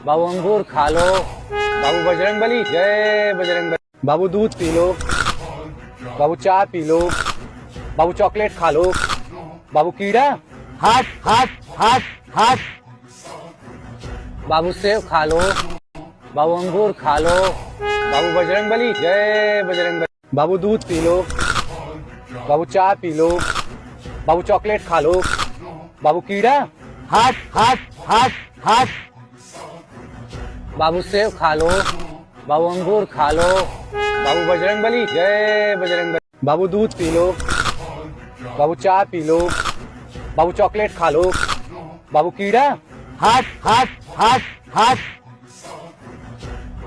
बाबू अंगूर खा लो। बाबू बजरंगबली जय बजरंगबली। बाबू दूध पी लो। बाबू चाय पी लो। बाबू चॉकलेट खा लो। बाबू कीड़ा। हट हट हट हट। बाबू सेब खा लो। बाबू अंगूर खा लो। बाबू बजरंगबली जय बजरंगबली। बाबू दूध पी लो। बाबू चाय पी लो। बाबू चॉकलेट खा लो। बाबू कीड़ा। हट हट हट हट। बाबू सेब खा लो। बाबू अंगूर खा लो। बाबू बजरंगबली जय बजरंगबली। बाबू दूध पी लो। बाबू चाय पी लो। बाबू चॉकलेट खा लो। बाबू कीड़ा। हट हट हट हट।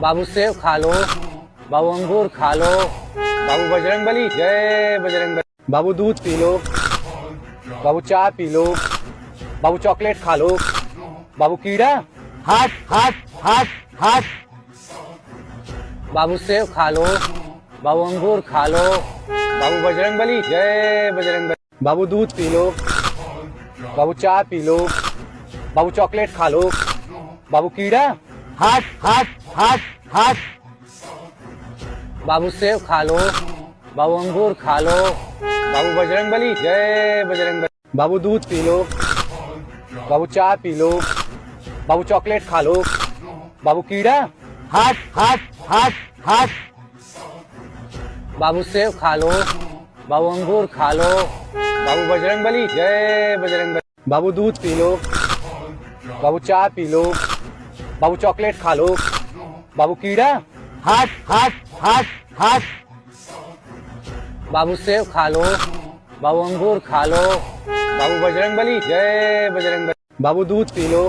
बाबू सेब खा लो। बाबू अंगूर खा लो। बाबू बजरंगबली जय बजरंगबली। बाबू दूध पी लो। बाबू चाय पी लो। बाबू चॉकलेट खा लो। बाबू कीड़ा। हट हट हट हट। बाबू सेब खा लो। बाबू अंगूर खा लो। बाबू बजरंगबली जय बजरंगबली। बाबू दूध पी लो। बाबू चाय पी लो। बाबू चॉकलेट खा लो। बाबू कीड़ा। हट हट हट हट। बाबू सेब खा लो। बाबू अंगूर खा लो। बाबू बजरंगबली जय बजरंगबली। बाबू दूध पी लो। बाबू चाय पी लो। बाबू चॉकलेट खा लो। बाबू कीड़ा। हट हट हट हट। बाबू सेब खा लो। बाबू अंगूर खा लो। बाबू बजरंगबली जय बजरंगबली। बाबू दूध पी लो। बाबू चाय पी लो। बाबू चॉकलेट खा लो। बाबू कीड़ा। हट हट हट हट। बाबू सेब खा लो। बाबू अंगूर खा लो। बाबू बजरंगबली जय बजरंगबली। बाबू दूध पी लो।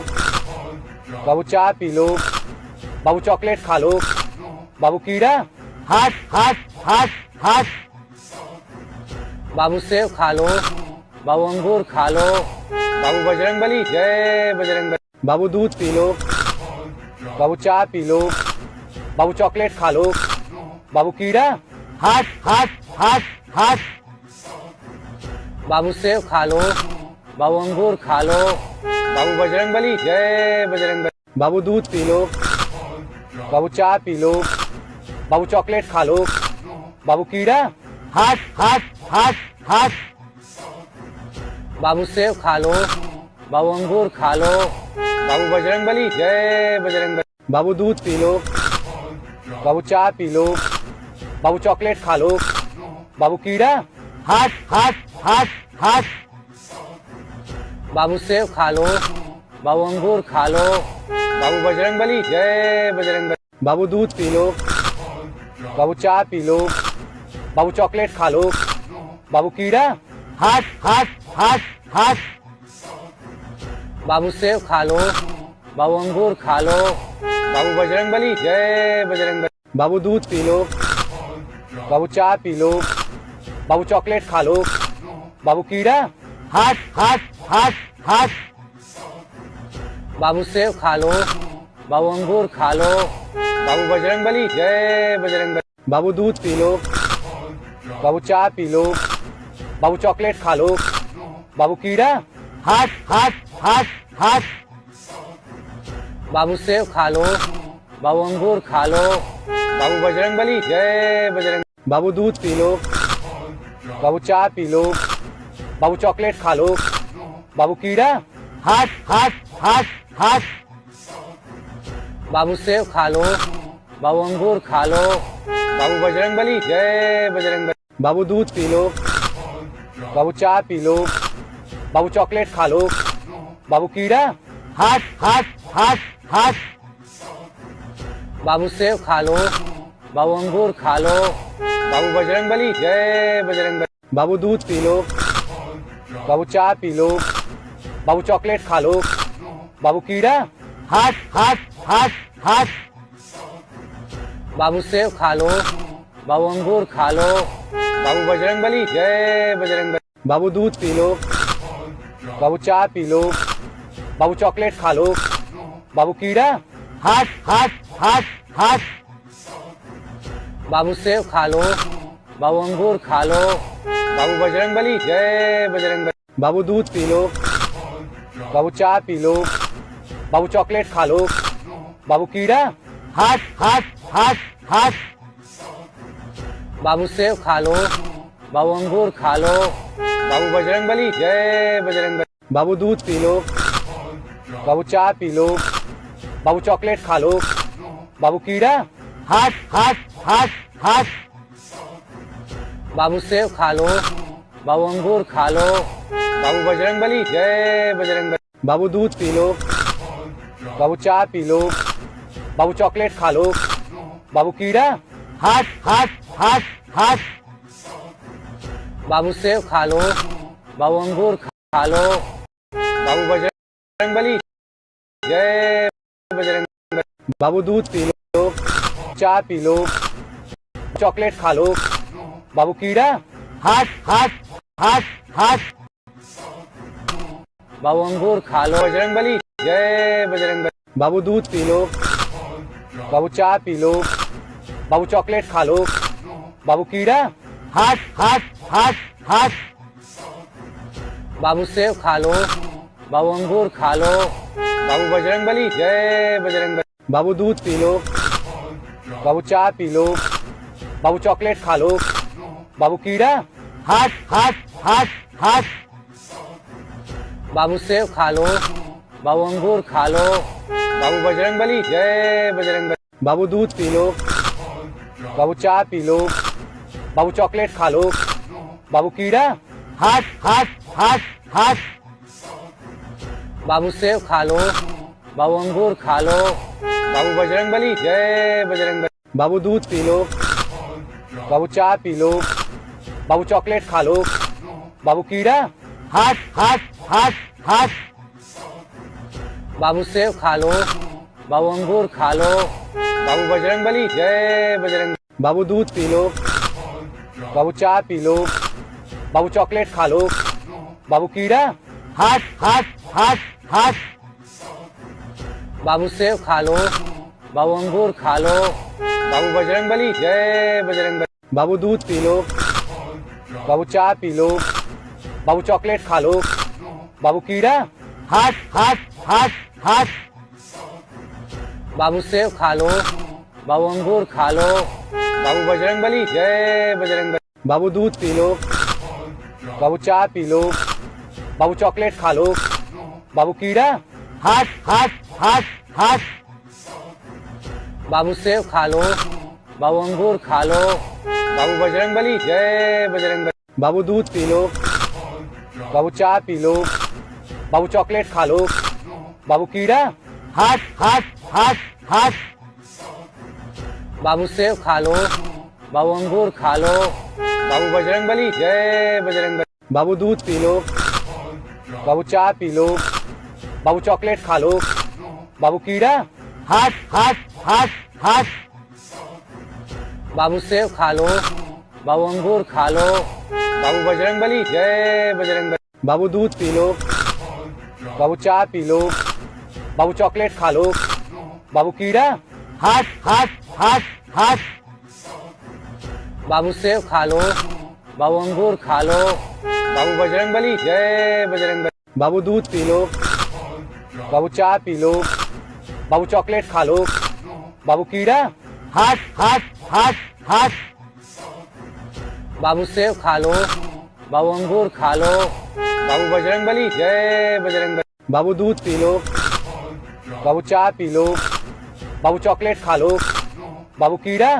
बाबू चाय पी लो। बाबू चॉकलेट खा लो। बाबू कीड़ा। हट हट हट हट। बाबू सेब खा लो। बाबू अंगूर खा लो। बाबू बजरंगबली जय बजरंगबली। बाबू दूध पी लो। बाबू चाय पी लो। बाबू चॉकलेट खा लो। बाबू कीड़ा। हट हट हट हट। बाबू सेब खा लो। बाबू अंगूर खा लो। बाबू बजरंगबली जय बजरंगबली। बाबू दूध पी लो। बाबू चाय पी लो। बाबू चॉकलेट खा लो। बाबू कीड़ा। हट हट हट हट। बाबू सेब खा लो। बाबू अंगूर खा लो। बाबू बजरंगबली जय बजरंगबली। बाबू दूध पी लो। बाबू चाय पी लो। बाबू चॉकलेट खा लो। बाबू कीड़ा। हट हट हट हट। बाबू सेब खा लो। बाबू अंगूर खा लो। बाबू बजरंगबली जय बजरंगबली। बाबू दूध पी लो। बाबू चाय पी लो। बाबू चॉकलेट खा लो। बाबू कीड़ा। हट हट हट हट। बाबू सेब खा लो। बाबू अंगूर खा लो। बाबू बजरंगबली जय बजरंगबली। बाबू दूध पी लो। बाबू चाय पी लो। बाबू चॉकलेट खा लो। बाबू कीड़ा। हट हट हट हट। बाबू सेब खा लो, बाबू अंगूर खा लो, बाबू बजरंगबली जय बजरंगबली। बाबू दूध पी लो, बाबू चाय पी लो, बाबू चॉकलेट खा लो, बाबू कीड़ा हाथ हाथ हाथ हाथ बाबू सेब खा लो, बाबू अंगूर खा लो, बाबू बजरंगबली जय बजरंग। बाबू दूध पी लो, बाबू चाय पी लो, बाबू चॉकलेट खा लो, बाबू कीड़ा हाथ हाथ हाथ हाथ बाबू सेब खा लो, बाबू अंगूर खा लो, बाबू बजरंगबली जय बजरंगबली। बाबू दूध पी लो, बाबू चाय पी लो, बाबू चॉकलेट खा लो, बाबू कीड़ा हाथ हाथ हाथ हाथ बाबू सेब खा लो, बाबू अंगूर खा लो, बाबू बजरंगबली जय बजरंगबली। बाबू दूध पी लो, बाबू चाय पी लो, बाबू चॉकलेट खा लो, बाबू कीड़ा हाथ हाथ हाथ हाथ बाबू सेब खा लो, बाबू अंगूर खा लो, बाबू बजरंगबली जय बजरंगबली। बाबू दूध पी लो, बाबू चाय पी लो, बाबू चॉकलेट खा लो, बाबू कीड़ा हाथ हाथ हाथ हाथ बाबू सेब खा लो, बाबू अंगूर खा लो, बाबू बजरंगबली जय बजरंगबली। बाबू दूध पी लो, बाबू चाय पी लो, बाबू चॉकलेट खा लो, बाबू कीड़ा हाथ हाथ हाथ हाथ बाबू सेब खा लो, बाबू अंगूर खा लो, बाबू बजरंगबली जय बजरंगबली। बाबू दूध पी लो, बाबू चाय पी लो, बाबू चॉकलेट खा लो, बाबू कीड़ा हाथ हाथ हाथ हाथ बाबू सेब खा लो, बाबू अंगूर खा लो, बाबू बजरंगबली जय बजरंगबली। बाबू दूध पी लो, बाबू चाय पी लो, बाबू चॉकलेट खा लो, बाबू कीड़ा हाथ हाथ हाथ हाथ बाबू सेब खा लो, बाबू अंगूर खा लो, बाबू बजरंगबली जय बजरंगबली। बाबू दूध पी लो, चाय पी लो, चॉकलेट खा लो, बाबू कीड़ा हाथ हाथ हाथ हाथ बाबू अंगूर खा लो, बजरंगबली जय बजरंगबली। बाबू दूध पी लो, बाबू चाय पी लो, बाबू चॉकलेट खा लो, बाबू कीड़ा हाथ हाथ हाथ हाथ बाबू सेब खा लो, बाबू अंगूर खा लो, बाबू बजरंगबली जय बजरंगबली। बाबू दूध पी लो, बाबू चाय पी लो, बाबू चॉकलेट खा लो, बाबू कीड़ा हाथ हाथ हाथ हाथ बाबू सेब खा लो, बाबू अंगूर खा लो, बाबू बजरंगबली जय बजरंगबली। बाबू दूध पी लो, बाबू चाय पी लो, बाबू चॉकलेट खा लो, बाबू कीड़ा हाथ हाथ हाथ हाथ बाबू सेब खा लो, बाबू अंगूर खा लो, बाबू बजरंगबली जय बजरंगबली। बाबू दूध पी लो, बाबू चाय पी लो, बाबू चॉकलेट खा लो, बाबू कीड़ा हाथ हाथ हाथ हाथ बाबू सेब खा लो, बाबू अंगूर खा लो, बाबू बजरंगबली जय बजरंगबली। बाबू दूध पी लो, बाबू चाय पी लो, बाबू चॉकलेट खा लो, बाबू कीड़ा हाथ हाथ हाथ हाथ बाबू सेब खा लो, बाबू अंगूर खा लो, बाबू बजरंगबली जय बजरंगबली। बाबू दूध पी लो, बाबू चाय पी लो, बाबू चॉकलेट खा लो, बाबू कीड़ा हाथ हाथ हाथ हाथ बाबू सेब खा लो, बाबू अंगूर खा लो, बाबू बजरंगबली जय बजरंगबली। बाबू दूध पी लो, बाबू चाय पी लो, बाबू चॉकलेट खा लो, बाबू कीड़ा हाथ हाथ हाथ हाथ बाबू सेब खा लो, बाबू अंगूर खा लो, बाबू बजरंगबली जय बजरंगबली। बाबू दूध पी लो, बाबू चाय पी लो, बाबू चॉकलेट खा लो, बाबू कीड़ा हाथ हाथ हाथ हाथ बाबू सेब खा लो, बाबू अंगूर खा लो, बाबू बजरंगबली जय बजरंगबली। बाबू दूध पी लो, बाबू चाय पी लो, बाबू चॉकलेट खा लो, बाबू कीड़ा हाथ हाथ हाथ हाथ बाबू सेब खा लो, बाबू अंगूर खा लो, बाबू बजरंगबली जय बजरंगबली। बाबू दूध पी लो, बाबू चाय पी लो, बाबू चॉकलेट खा लो। बाबू कीड़ा। हट हट हट हट बाबू सेब खा लो। बाबू अंगूर खा लो। बाबू बजरंगबली जय बजरंगबली। बाबू दूध पी लो। बाबू चाय पी लो। बाबू चॉकलेट खा लो। बाबू कीड़ा। हट हट हट हट बाबू सेब खा लो। बाबू अंगूर खा लो। बाबू बजरंगबली जय बजरंगबली। बाबू दूध पी लो। बाबू चाय पी लो। बाबू चॉकलेट खा लो। बाबू कीड़ा।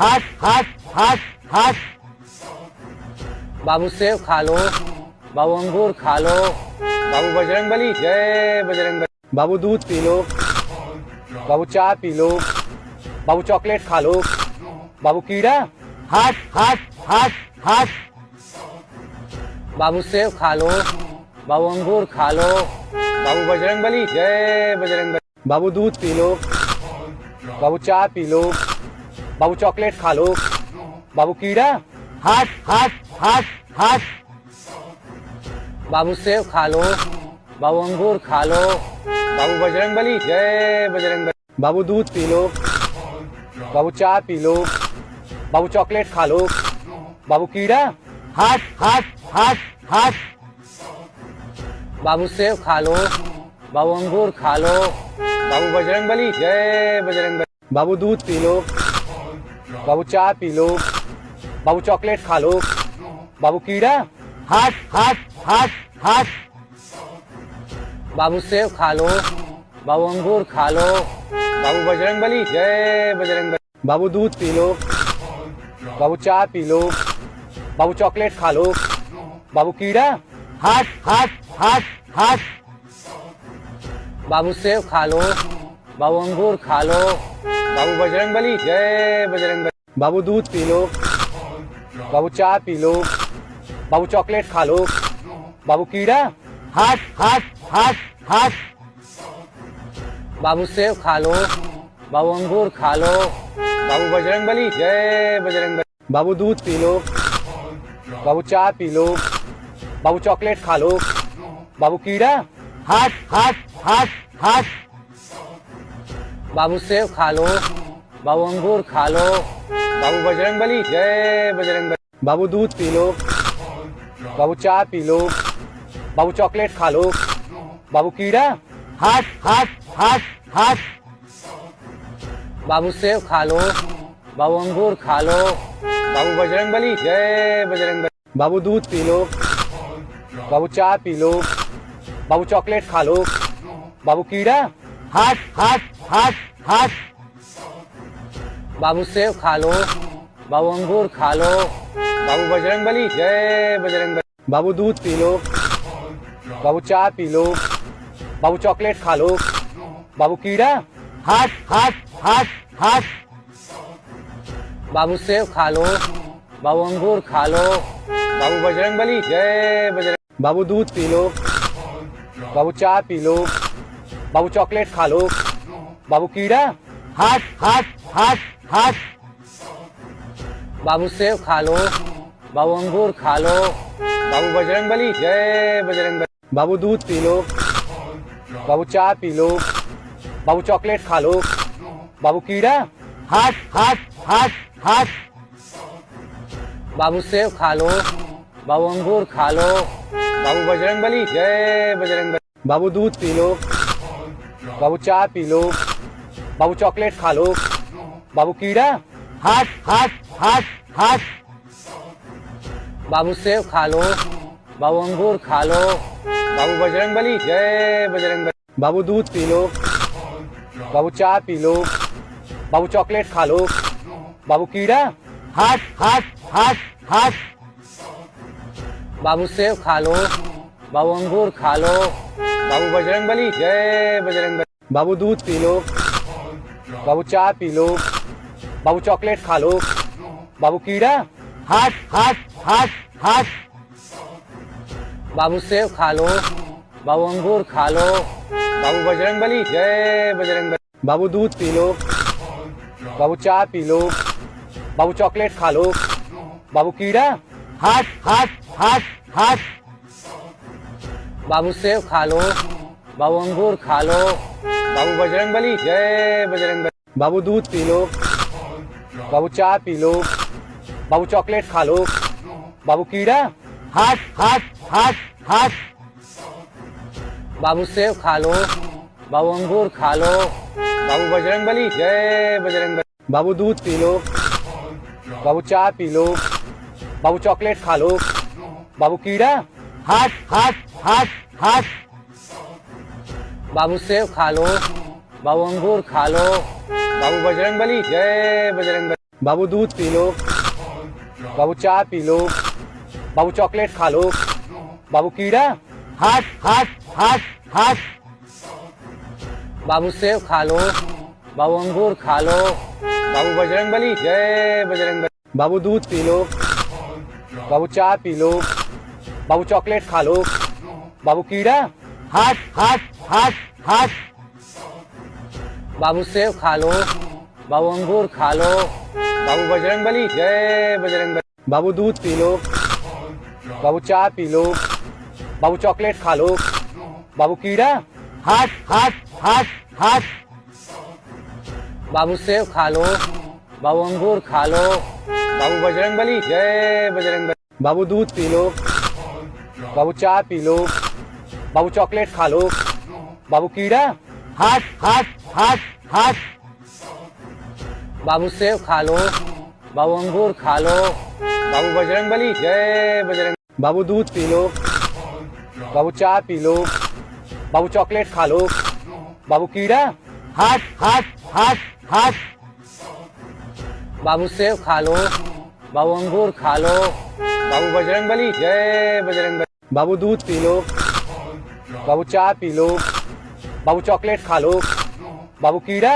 हट हट हट हट बाबू सेब खा लो। बाबू अंगूर खा लो। बाबू बजरंगबली जय बजरंगबली। बाबू दूध पी लो। बाबू चाय पी लो। बाबू चॉकलेट खा लो। बाबू कीड़ा। हट हट हट हट बाबू सेब खा लो। बाबू अंगूर खा लो। बाबू बजरंगबली जय बजरंगबली। बाबू दूध पी लो। बाबू चाय पी लो। बाबू चॉकलेट खा लो। बाबू कीड़ा। हट हट हट हट बाबू सेब खा लो। बाबू अंगूर खा लो। बाबू बजरंगबली जय बजरंगबली। बाबू दूध पी लो। बाबू चाय पी लो। बाबू चॉकलेट खा लो। बाबू कीड़ा। हट हट हट हट बाबू सेब खा लो। बाबू अंगूर खा लो। बाबू बजरंगबली जय बजरंगबली। बाबू दूध पी लो। बाबू चाय पी लो। बाबू चॉकलेट खा लो। बाबू कीड़ा। हट हट हट हट बाबू सेब खा लो। बाबू अंगूर खा लो। बाबू बजरंगबली जय बजरंगबली। बाबू दूध पी लो। बाबू चाय पी लो। बाबू चॉकलेट खा लो। बाबू कीड़ा। हट हट हट हट बाबू सेब खा लो। बाबू अंगूर खा लो। बाबू बजरंगबली जय बजरंगबली। बाबू दूध पी लो। बाबू चाय पी लो। बाबू चॉकलेट खा लो। बाबू कीड़ा। हट हट हट हट बाबू सेब खा लो। बाबू अंगूर खा लो। बाबू बजरंगबली जय बजरंगबली। बाबू दूध पी लो। बाबू चाय पी लो। बाबू चॉकलेट खा लो। बाबू कीड़ा। हट हट हट हट बाबू सेब खा लो। बाबू अंगूर खा लो। बाबू बजरंगबली जय बजरंगबली। बाबू दूध पी लो। बाबू चाय पी लो। बाबू चॉकलेट खा लो। बाबू कीड़ा। हट हट हट हट बाबू सेब खा लो। बाबू अंगूर खा लो। बाबू बजरंगबली जय बजरंगबली। बाबू दूध पी लो। बाबू चाय पी लो। बाबू चॉकलेट खा लो। बाबू कीड़ा। हट हट हट हट बाबू सेब खा लो। बाबू अंगूर खा लो। बाबू बजरंगबली जय बजरंगबली। बाबू दूध पी लो। बाबू चाय पी लो। बाबू चॉकलेट खा लो। बाबू कीड़ा। हट हट हट हट बाबू सेब खा लो। बाबू अंगूर खा लो। बाबू बजरंगबली जय बजरंग। बाबू दूध पी लो। बाबू चाय पी लो। बाबू चॉकलेट खा लो। बाबू कीड़ा। हट हट हट हट बाबू सेब खा लो। बाबू अंगूर खा लो। बाबू बजरंगबली जय बजरंगबली। बाबू दूध पी लो। बाबू चाय पी लो। बाबू चॉकलेट खा लो। बाबू कीड़ा। हट हट हट हट बाबू सेब खा लो। बाबू अंगूर खा लो। बाबू बजरंगबली जय बजरंगबली। बाबू दूध पी लो। बाबू चाय पी लो। बाबू चॉकलेट खा लो। बाबू कीड़ा। हट हट हट हट बाबू सेब खा लो। बाबू अंगूर खा लो। बाबू बजरंगबली जय बजरंगबली। बाबू दूध पी लो। बाबू चाय पी लो। बाबू चॉकलेट खा लो। बाबू कीड़ा। हट हट हट हट बाबू सेब खा लो। बाबू अंगूर खा लो। बाबू बजरंगबली जय बजरंगबली। बाबू दूध पी लो। बाबू चाय पी लो। बाबू चॉकलेट खा लो। बाबू कीड़ा। हट हट हट हट बाबू सेब खा लो। बाबू अंगूर खा लो। बाबू बजरंगबली जय बजरंगबली। बाबू दूध पी लो। बाबू चाय पी लो। बाबू चॉकलेट खा लो। बाबू कीड़ा। हट हट हट हट बाबू सेब खा लो। बाबू अंगूर खा लो। बाबू बजरंग बली, जय बजरंग बली। बाबू दूध पी लो, बाबू चाय पी लो, बाबू चॉकलेट खा लो, बाबू कीड़ा, हाथ हाथ हाथ हाथ बाबू सेब खा लो, बाबू अंगूर खा लो, बाबू बजरंग बली, जय बजरंग बली। बाबू दूध पी लो, बाबू चाय पी लो, बाबू चॉकलेट खा लो, बाबू कीड़ा, हाथ हाथ हाथ हाथ बाबू सेब खा लो, बाबू अंगूर खा लो, बाबू बजरंग बली, जय बजरंग बली। बाबू दूध पी लो, बाबू चाय पी लो, बाबू चॉकलेट खा लो, बाबू कीड़ा, हाथ हाथ हाथ हाथ बाबू सेब खा लो, बाबू अंगूर खा लो, बाबू बजरंग बली, जय बजरंग बली। बाबू दूध पी लो, बाबू चाय पी लो, बाबू चॉकलेट खा लो, बाबू कीड़ा, हाथ हाथ हाथ हाथ बाबू सेब खा लो, बाबू अंगूर खा लो, बाबू बजरंग बली, जय बजरंग बली। बाबू दूध पी लो, बाबू चाय पी लो, बाबू चॉकलेट खा लो, बाबू कीड़ा, हाथ हाथ हाथ हाथ बाबू सेब खा लो, बाबू अंगूर खा लो, बाबू बजरंग बली, जय बजरंग बली। बाबू दूध पी लो, बाबू चाय पी लो, बाबू चॉकलेट खा लो, बाबू कीड़ा, हाथ हाथ हाथ हाथ बाबू सेब खा लो, बाबू अंगूर खा लो, बाबू बजरंग बली, जय बजरंग। बाबू दूध पी लो, बाबू चाय पी लो, बाबू चॉकलेट खा लो, बाबू कीड़ा, हाथ हाथ हाथ हाथ बाबू सेब खा लो, बाबू अंगूर खा लो, बाबू बजरंग बली, जय बजरंग बली। बाबू दूध पी लो, बाबू चाय पी लो, बाबू चॉकलेट खा लो, बाबू कीड़ा,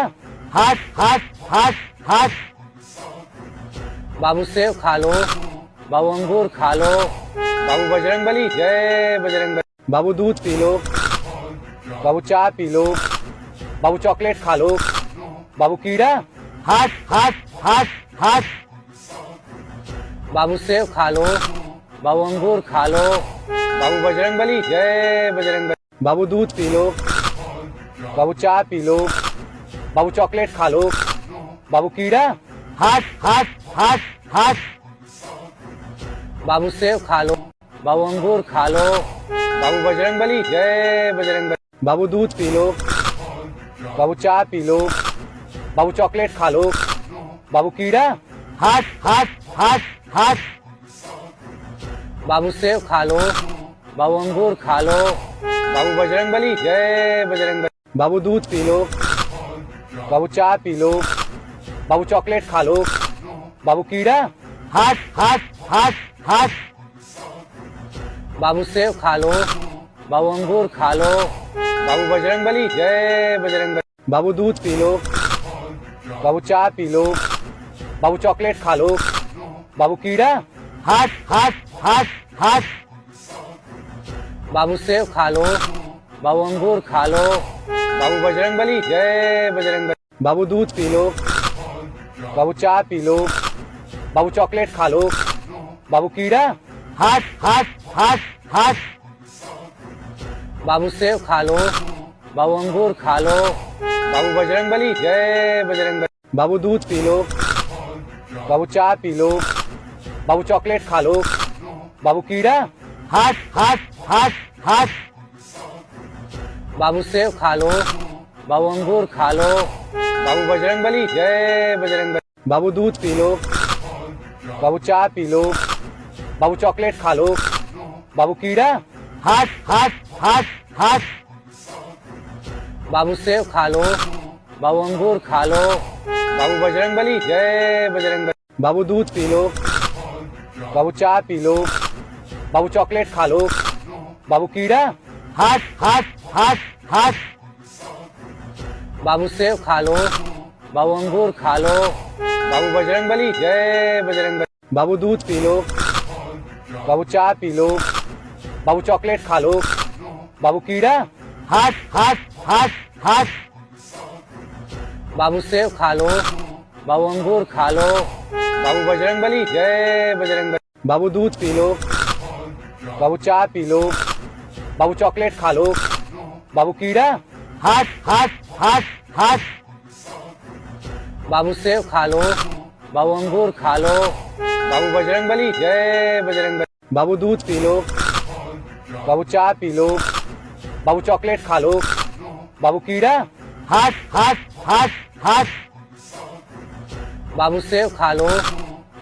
हाथ हाथ हाथ हाथ बाबू सेब खा लो, बाबू अंगूर खा लो, बाबू बजरंग बली, जय बजरंग बली। बाबू दूध पी लो, बाबू चाय पी लो, बाबू चॉकलेट खा लो, बाबू कीड़ा, हाथ हाथ हाथ हाथ बाबू सेब खा लो, बाबू अंगूर खा लो, बाबू बजरंग बली, जय बजरंग बली। बाबू दूध पी लो, बाबू चाय पी लो, बाबू चॉकलेट खा लो, बाबू कीड़ा, हाथ हाथ हाथ हाथ बाबू सेब खा लो, बाबू अंगूर खा लो, बाबू बजरंग बली, जय बजरंग बली। बाबू दूध पी लो, बाबू चाय पी लो, बाबू चॉकलेट खा लो, बाबू कीड़ा, हाथ हाथ हाथ हाथ बाबू सेब खा लो, बाबू अंगूर खा लो, बाबू बजरंग बली, जय बजरंग बली। बाबू दूध पी लो, बाबू चाय पी लो, बाबू चॉकलेट खा लो, बाबू कीड़ा, हाथ हाथ हाथ हाथ बाबू सेब खा लो, बाबू अंगूर खा लो, बाबू बजरंग बली, जय बजरंग बली। बाबू दूध पी लो, बाबू चाय पी लो, बाबू चॉकलेट खा लो, बाबू कीड़ा, हाथ हाथ हाथ हाथ बाबू सेब खा लो, बाबू अंगूर खा लो, बाबू बजरंग बली, जय बजरंग बली। बाबू दूध पी लो, बाबू चाय पी लो, बाबू चॉकलेट खा लो, बाबू कीड़ा, हाथ हाथ हाथ हाथ बाबू सेब खा लो, बाबू अंगूर खा लो, बाबू बजरंग बली, जय बजरंग बली। बाबू दूध पी लो, बाबू चाय पी लो, बाबू चॉकलेट खा लो, बाबू कीड़ा, हाथ हाथ हाथ हाथ बाबू सेब खा लो, बाबू अंगूर खा लो, बाबू बजरंग बली, जय बजरंग बली। बाबू दूध पी लो, बाबू चाय पी लो, बाबू चॉकलेट खा लो, बाबू कीड़ा, हाथ हाथ हाथ हाथ बाबू सेब खा लो, बाबू अंगूर खा लो, बाबू बजरंग बली, जय बजरंग बली। बाबू दूध पी लो, बाबू चाय पी लो, बाबू चॉकलेट खा लो, बाबू कीड़ा, हाथ हाथ हाथ हाथ बाबू सेब खा लो, बाबू अंगूर खा लो, बाबू बजरंग बली, जय बजरंग बली। बाबू दूध पी लो, बाबू चाय पी लो, बाबू चॉकलेट खा लो, बाबू कीड़ा, हाथ हाथ हाथ हाथ बाबू सेब खा लो, बाबू अंगूर खा लो, बाबू बजरंग बली, जय बजरंग बली। बाबू दूध पी लो, बाबू चाय पी लो, बाबू चॉकलेट खा लो, बाबू कीड़ा, हाथ हाथ हट हट बाबू सेब खा लो, बाबू अंगूर खा लो, बाबू बजरंगबली जय बजरंगबली। बाबू दूध पी लो, बाबू चाय पी लो, बाबू चॉकलेट खा लो, बाबू कीड़ा। हट हट हट हट बाबू सेब खा लो,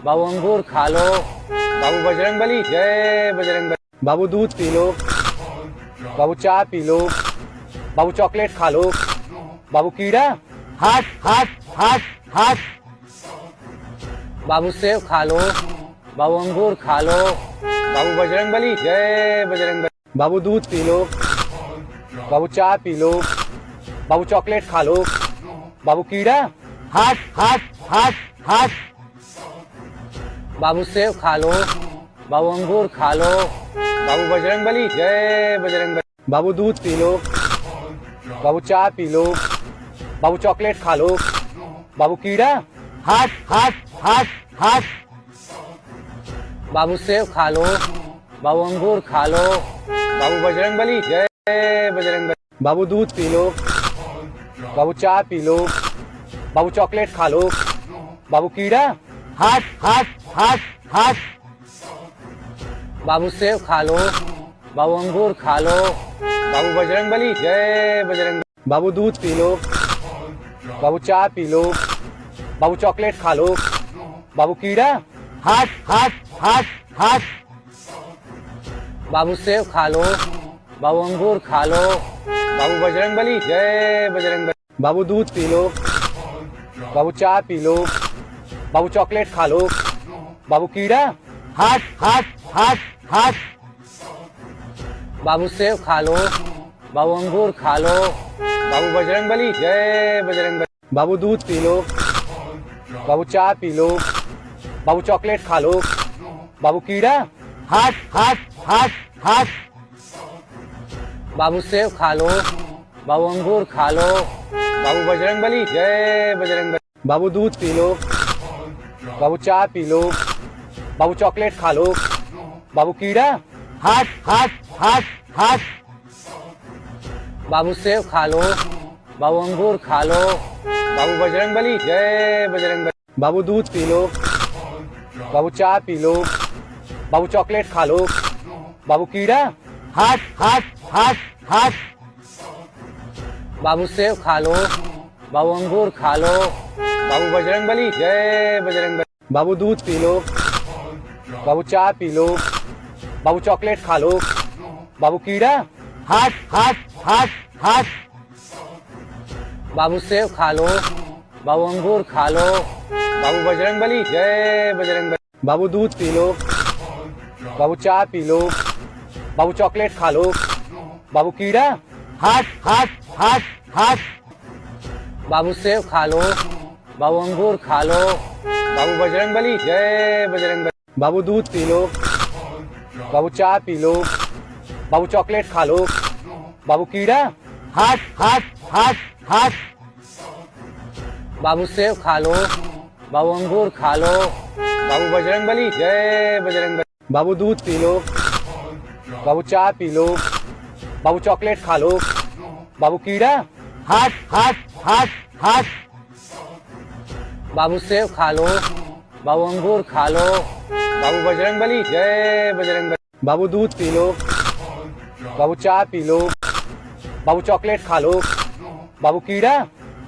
बाबू अंगूर खा लो, बाबू बजरंगबली जय बजरंगबली। बाबू दूध पी लो, बाबू चाय पी लो, बाबू चॉकलेट खा लो, बाबू कीड़ा। हट हट हट हट बाबू सेब खा लो, बाबू अंगूर खा लो, बाबू बजरंगबली जय बजरंगबली। बाबू दूध पी लो, बाबू चाय पी लो, बाबू चॉकलेट खा लो, बाबू कीड़ा। हट हट हट हट बाबू सेब खा लो, बाबू अंगूर खा लो, बाबू बजरंगबली जय बजरंगबली। बाबू दूध पी लो, बाबू चाय पी लो, बाबू चॉकलेट खा लो, बाबू कीड़ा। हट हट हट हट बाबू सेब खा लो, बाबू अंगूर खा लो, बाबू बजरंगबली जय बजरंगबली। बाबू दूध पी लो, बाबू चाय पी लो, बाबू चॉकलेट खा लो, बाबू कीड़ा। हट हट हट हट बाबू सेब खा लो, बाबू अंगूर खा लो, बाबू बजरंगबली जय बजरंगबली। बाबू दूध पी लो, बाबू चाय पी लो, बाबू चॉकलेट खा लो, बाबू कीड़ा। हट हट हट हट बाबू सेब खा लो, बाबू अंगूर खा लो, बाबू बजरंगबली जय बजरंगबली। बाबू दूध पी लो, बाबू चाय पी लो, बाबू चॉकलेट खा लो, बाबू कीड़ा। हट हट हट हट बाबू सेब खा लो, बाबू अंगूर खा लो, बाबू बजरंगबली जय बजरंगबली। बाबू दूध पी लो, बाबू चाय पी लो, बाबू चॉकलेट खा लो, बाबू कीड़ा। हट हट हट हट बाबू सेब खा लो, बाबू अंगूर खा लो, बाबू बजरंगबली जय बजरंगबली। बाबू दूध पी लो, बाबू चाय पी लो, बाबू चॉकलेट खा लो, बाबू कीड़ा। हट हट हट हट बाबू सेब खा लो, बाबू अंगूर खा लो, बाबू बजरंगबली जय बजरंगबली। बाबू दूध पी लो, बाबू चाय पी लो, बाबू चॉकलेट खा लो, बाबू कीड़ा। हट हट हट हट बाबू सेब खा लो, बाबू अंगूर खा लो, बाबू बजरंगबली जय बजरंगबली। बाबू दूध पी लो, बाबू चाय पी लो, बाबू चॉकलेट खा लो, बाबू कीड़ा। हट हट हट हट बाबू सेब खा लो, बाबू अंगूर खा लो, बाबू बजरंगबली जय बजरंगबली। बाबू दूध पी लो, बाबू चाय पी लो, बाबू चॉकलेट खा लो, बाबू कीड़ा। हट हट हट हट बाबू सेब खा लो, बाबू अंगूर खा लो, बाबू बजरंगबली जय बजरंगबली। बाबू दूध पी लो, बाबू चाय पी लो, बाबू चॉकलेट खा लो, बाबू कीड़ा। हट हट हट हट बाबू सेब खा लो, बाबू अंगूर खा लो, बाबू बजरंगबली जय बजरंगबली। बाबू दूध पी लो, बाबू चाय पी लो, बाबू चॉकलेट खा लो, बाबू कीड़ा। हट हट हट हट बाबू सेब खा लो, बाबू अंगूर खा लो, बाबू बजरंगबली जय बजरंगबली। बाबू दूध पी लो, बाबू चाय पी लो, बाबू चॉकलेट खा लो, बाबू कीड़ा।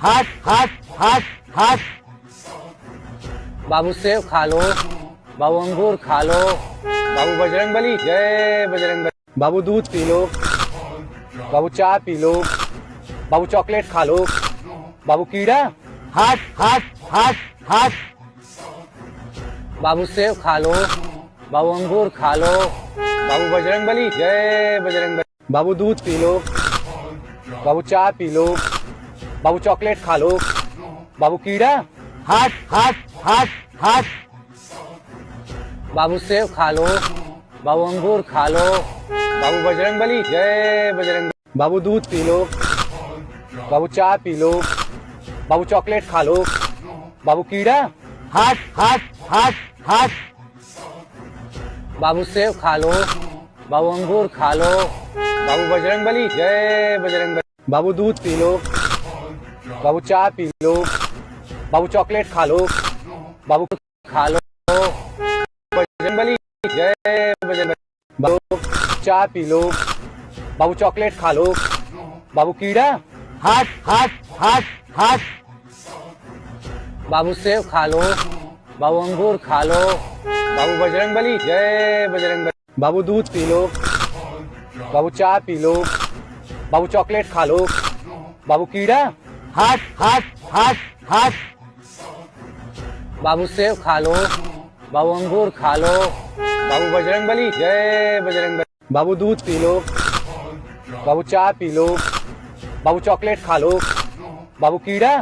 हट हट हट हट बाबू सेब खा लो, बाबू अंगूर खा लो, बाबू बजरंगबली जय बजरंगबली। बाबू दूध पी लो, बाबू चाय पी लो, बाबू चॉकलेट खा लो, बाबू कीड़ा। हट हट हट हट बाबू सेब खा लो, बाबू अंगूर खा लो, बाबू बजरंगबली जय बजरंगबली। बाबू दूध पी लो, बाबू चाय पी लो, बाबू चॉकलेट खा लो, बाबू कीड़ा। हट हट हट हट बाबू सेब खा लो, बाबू अंगूर खा लो, बाबू बजरंगबली जय बजरंगबली। बाबू दूध पी लो, बाबू चाय पी लो, बाबू चॉकलेट खा लो, बाबू कीड़ा। हट हट हट हट बाबू सेब खा लो, बाबू अंगूर खा लो, बाबू बजरंगबली जय बजरंगबली। बाबू दूध पी लो, बाबू चाय पी लो। बाबू चॉकलेट खा लो। बाबू खा लो। बजरंगबली जय बजरंगबली। बाबू चाय पी लो। बाबू चॉकलेट खा लो। बाबू कीड़ा हट हट हट हट। बाबू सेब खा लो। बाबू अंगूर खा लो। बाबू बजरंगबली जय बजरंगबली। बाबू दूध पी लो। बाबू चाय पी लो। बाबू चॉकलेट खा लो। बाबू कीड़ा हट हट हट हट। बाबू सेब खा लो। बाबू अंगूर खा लो। बाबू बजरंगबली जय बजरंगबली। बाबू दूध पी लो। बाबू चाय पी लो। बाबू चॉकलेट खा लो। बाबू कीड़ा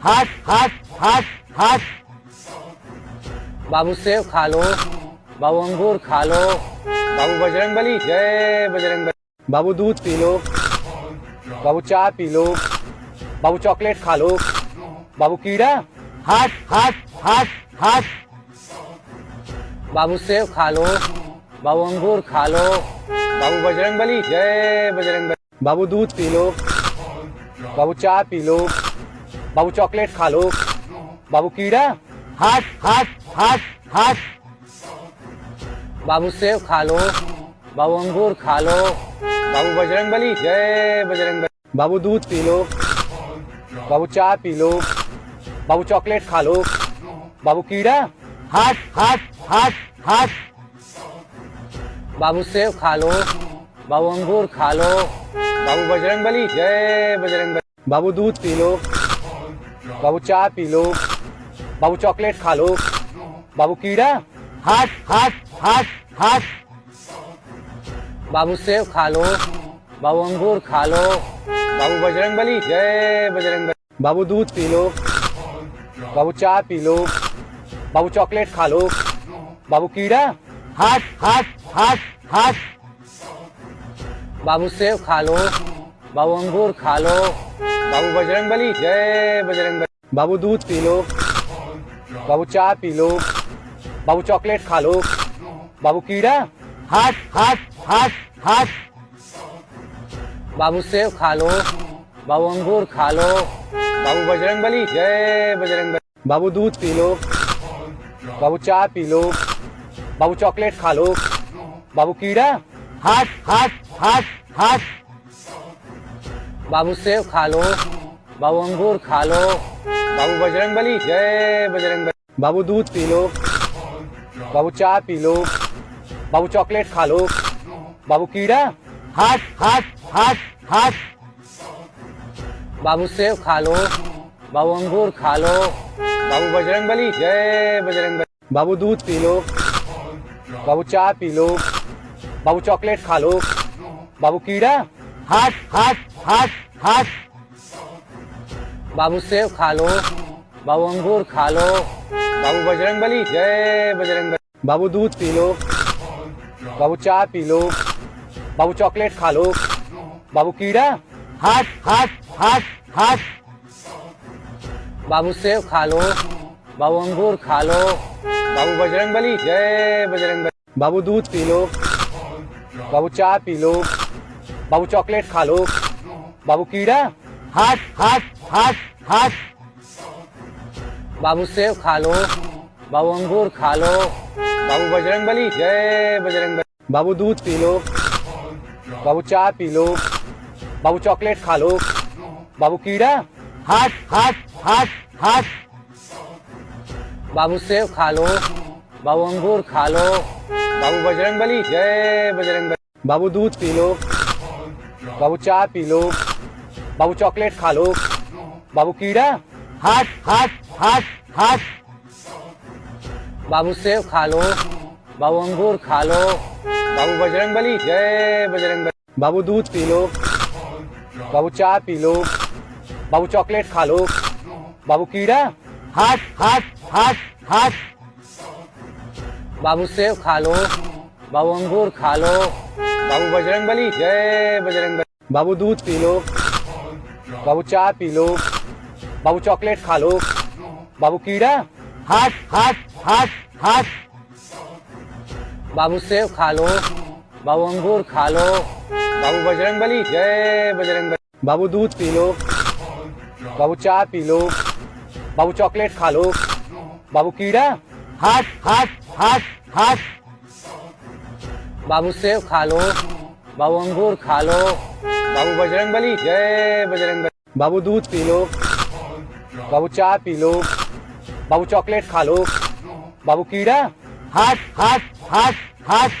हट हट हट हट। बाबू सेब खा लो। बाबू अंगूर खा लो। बाबू बजरंगबली जय बजरंगबली। बाबू दूध पी लो। बाबू चाय पी लो। बाबू चॉकलेट खा लो। बाबू कीड़ा हट हट हट हट। बाबू सेब खा लो। बाबू अंगूर खा लो। बाबू बजरंगबली जय बजरंगबली। बाबू दूध पी लो। बाबू चाय पी लो। बाबू चॉकलेट खा लो। बाबू कीड़ा हट हट हट हट। बाबू सेब खा लो। बाबू अंगूर खा लो। बाबू बजरंगबली जय बजरंगबली। बाबू दूध पी लो। बाबू चाय पी लो। बाबू चॉकलेट खा लो। बाबू कीड़ा हट हट हट हट। बाबू सेब खा लो। बाबू अंगूर खा लो। बाबू बजरंगबली जय बजरंगबली। बाबू दूध पी लो। बाबू चाय पी लो। बाबू चॉकलेट खा लो। बाबू कीड़ा हट हट हट हट। बाबू सेब खा लो। बाबू अंगूर खा लो। बाबू बजरंगबली जय बजरंगबली। बाबू दूध पी लो। बाबू चाय पी लो। बाबू चॉकलेट खा लो। बाबू कीड़ा हट हट हट हट। बाबू सेब खा लो। बाबू अंगूर खा लो। बाबू बजरंगबली जय बजरंगबली। बाबू दूध पी लो। बाबू चाय पी लो। बाबू चॉकलेट खा लो। बाबू कीड़ा हट हट हट हट। बाबू सेब खा लो। बाबू अंगूर खा लो। बाबू बजरंगबली जय बजरंगबली। बाबू दूध पी लो। बाबू चाय पी लो। बाबू चॉकलेट खा लो। बाबू कीड़ा हट हट हट हट। बाबू सेब खा लो। बाबू अंगूर खा लो। बाबू बजरंगबली जय बजरंगबली। बाबू दूध पी लो। बाबू चाय पी लो। बाबू चॉकलेट खा लो। बाबू कीड़ा हट हट हट हट। बाबू सेब खा लो। बाबू अंगूर खा लो। बाबू बजरंगबली जय बजरंगबली। बाबू दूध पी लो। बाबू चाय पी लो। बाबू चॉकलेट खा लो। बाबू कीड़ा हट हट हट हट। बाबू सेब खा लो। बाबू अंगूर खा लो। बाबू बजरंगबली जय बजरंगबली। बाबू दूध पी लो। बाबू चाय पी लो। बाबू चॉकलेट खा लो। बाबू कीड़ा हट हट हट हट। बाबू सेब खा लो। बाबू अंगूर खा लो। बाबू बजरंगबली जय बजरंगबली। बाबू दूध पी लो। बाबू चाय पी लो। बाबू चॉकलेट खा लो। बाबू कीड़ा हट हट हट हट। बाबू सेब खा लो। बाबू अंगूर खा लो। बाबू बजरंगबली जय बजरंगबली। बाबू दूध पी लो। बाबू चाय पी लो। बाबू चॉकलेट खा लो। बाबू कीड़ा हट हट हट हट। बाबू सेब खा लो। बाबू अंगूर खा लो। बाबू बजरंगबली जय बजरंगबली। बाबू दूध पी लो। बाबू चाय पी लो। बाबू चॉकलेट खा लो। बाबू कीड़ा हट हट हट हट। बाबू सेब खा लो। बाबू अंगूर खा लो। बाबू बजरंगबली जय बजरंगबली। बाबू दूध पी लो। बाबू चाय पी लो। बाबू चॉकलेट खा लो। बाबू कीड़ा हट हट हट हट। बाबू सेब खा लो। बाबू अंगूर खा लो। बाबू बजरंगबली जय बजरंगबली। बाबू दूध पी लो। बाबू चाय पी लो। बाबू चॉकलेट खा लो। बाबू कीड़ा हट हट हट हट। बाबू सेब खा लो। बाबू अंगूर खा लो। बाबू बजरंगबली जय बजरंगबली। बाबू दूध पी लो। बाबू चाय पी लो। बाबू चॉकलेट खा लो। बाबू कीड़ा। हट हट हट हट बाबू सेब खा लो। बाबू अंगूर खा लो। बाबू बजरंगबली जय बजरंगबली। बाबू दूध पी लो। बाबू चाय पी लो। बाबू चॉकलेट खा लो। बाबू कीड़ा। हट हट हट हट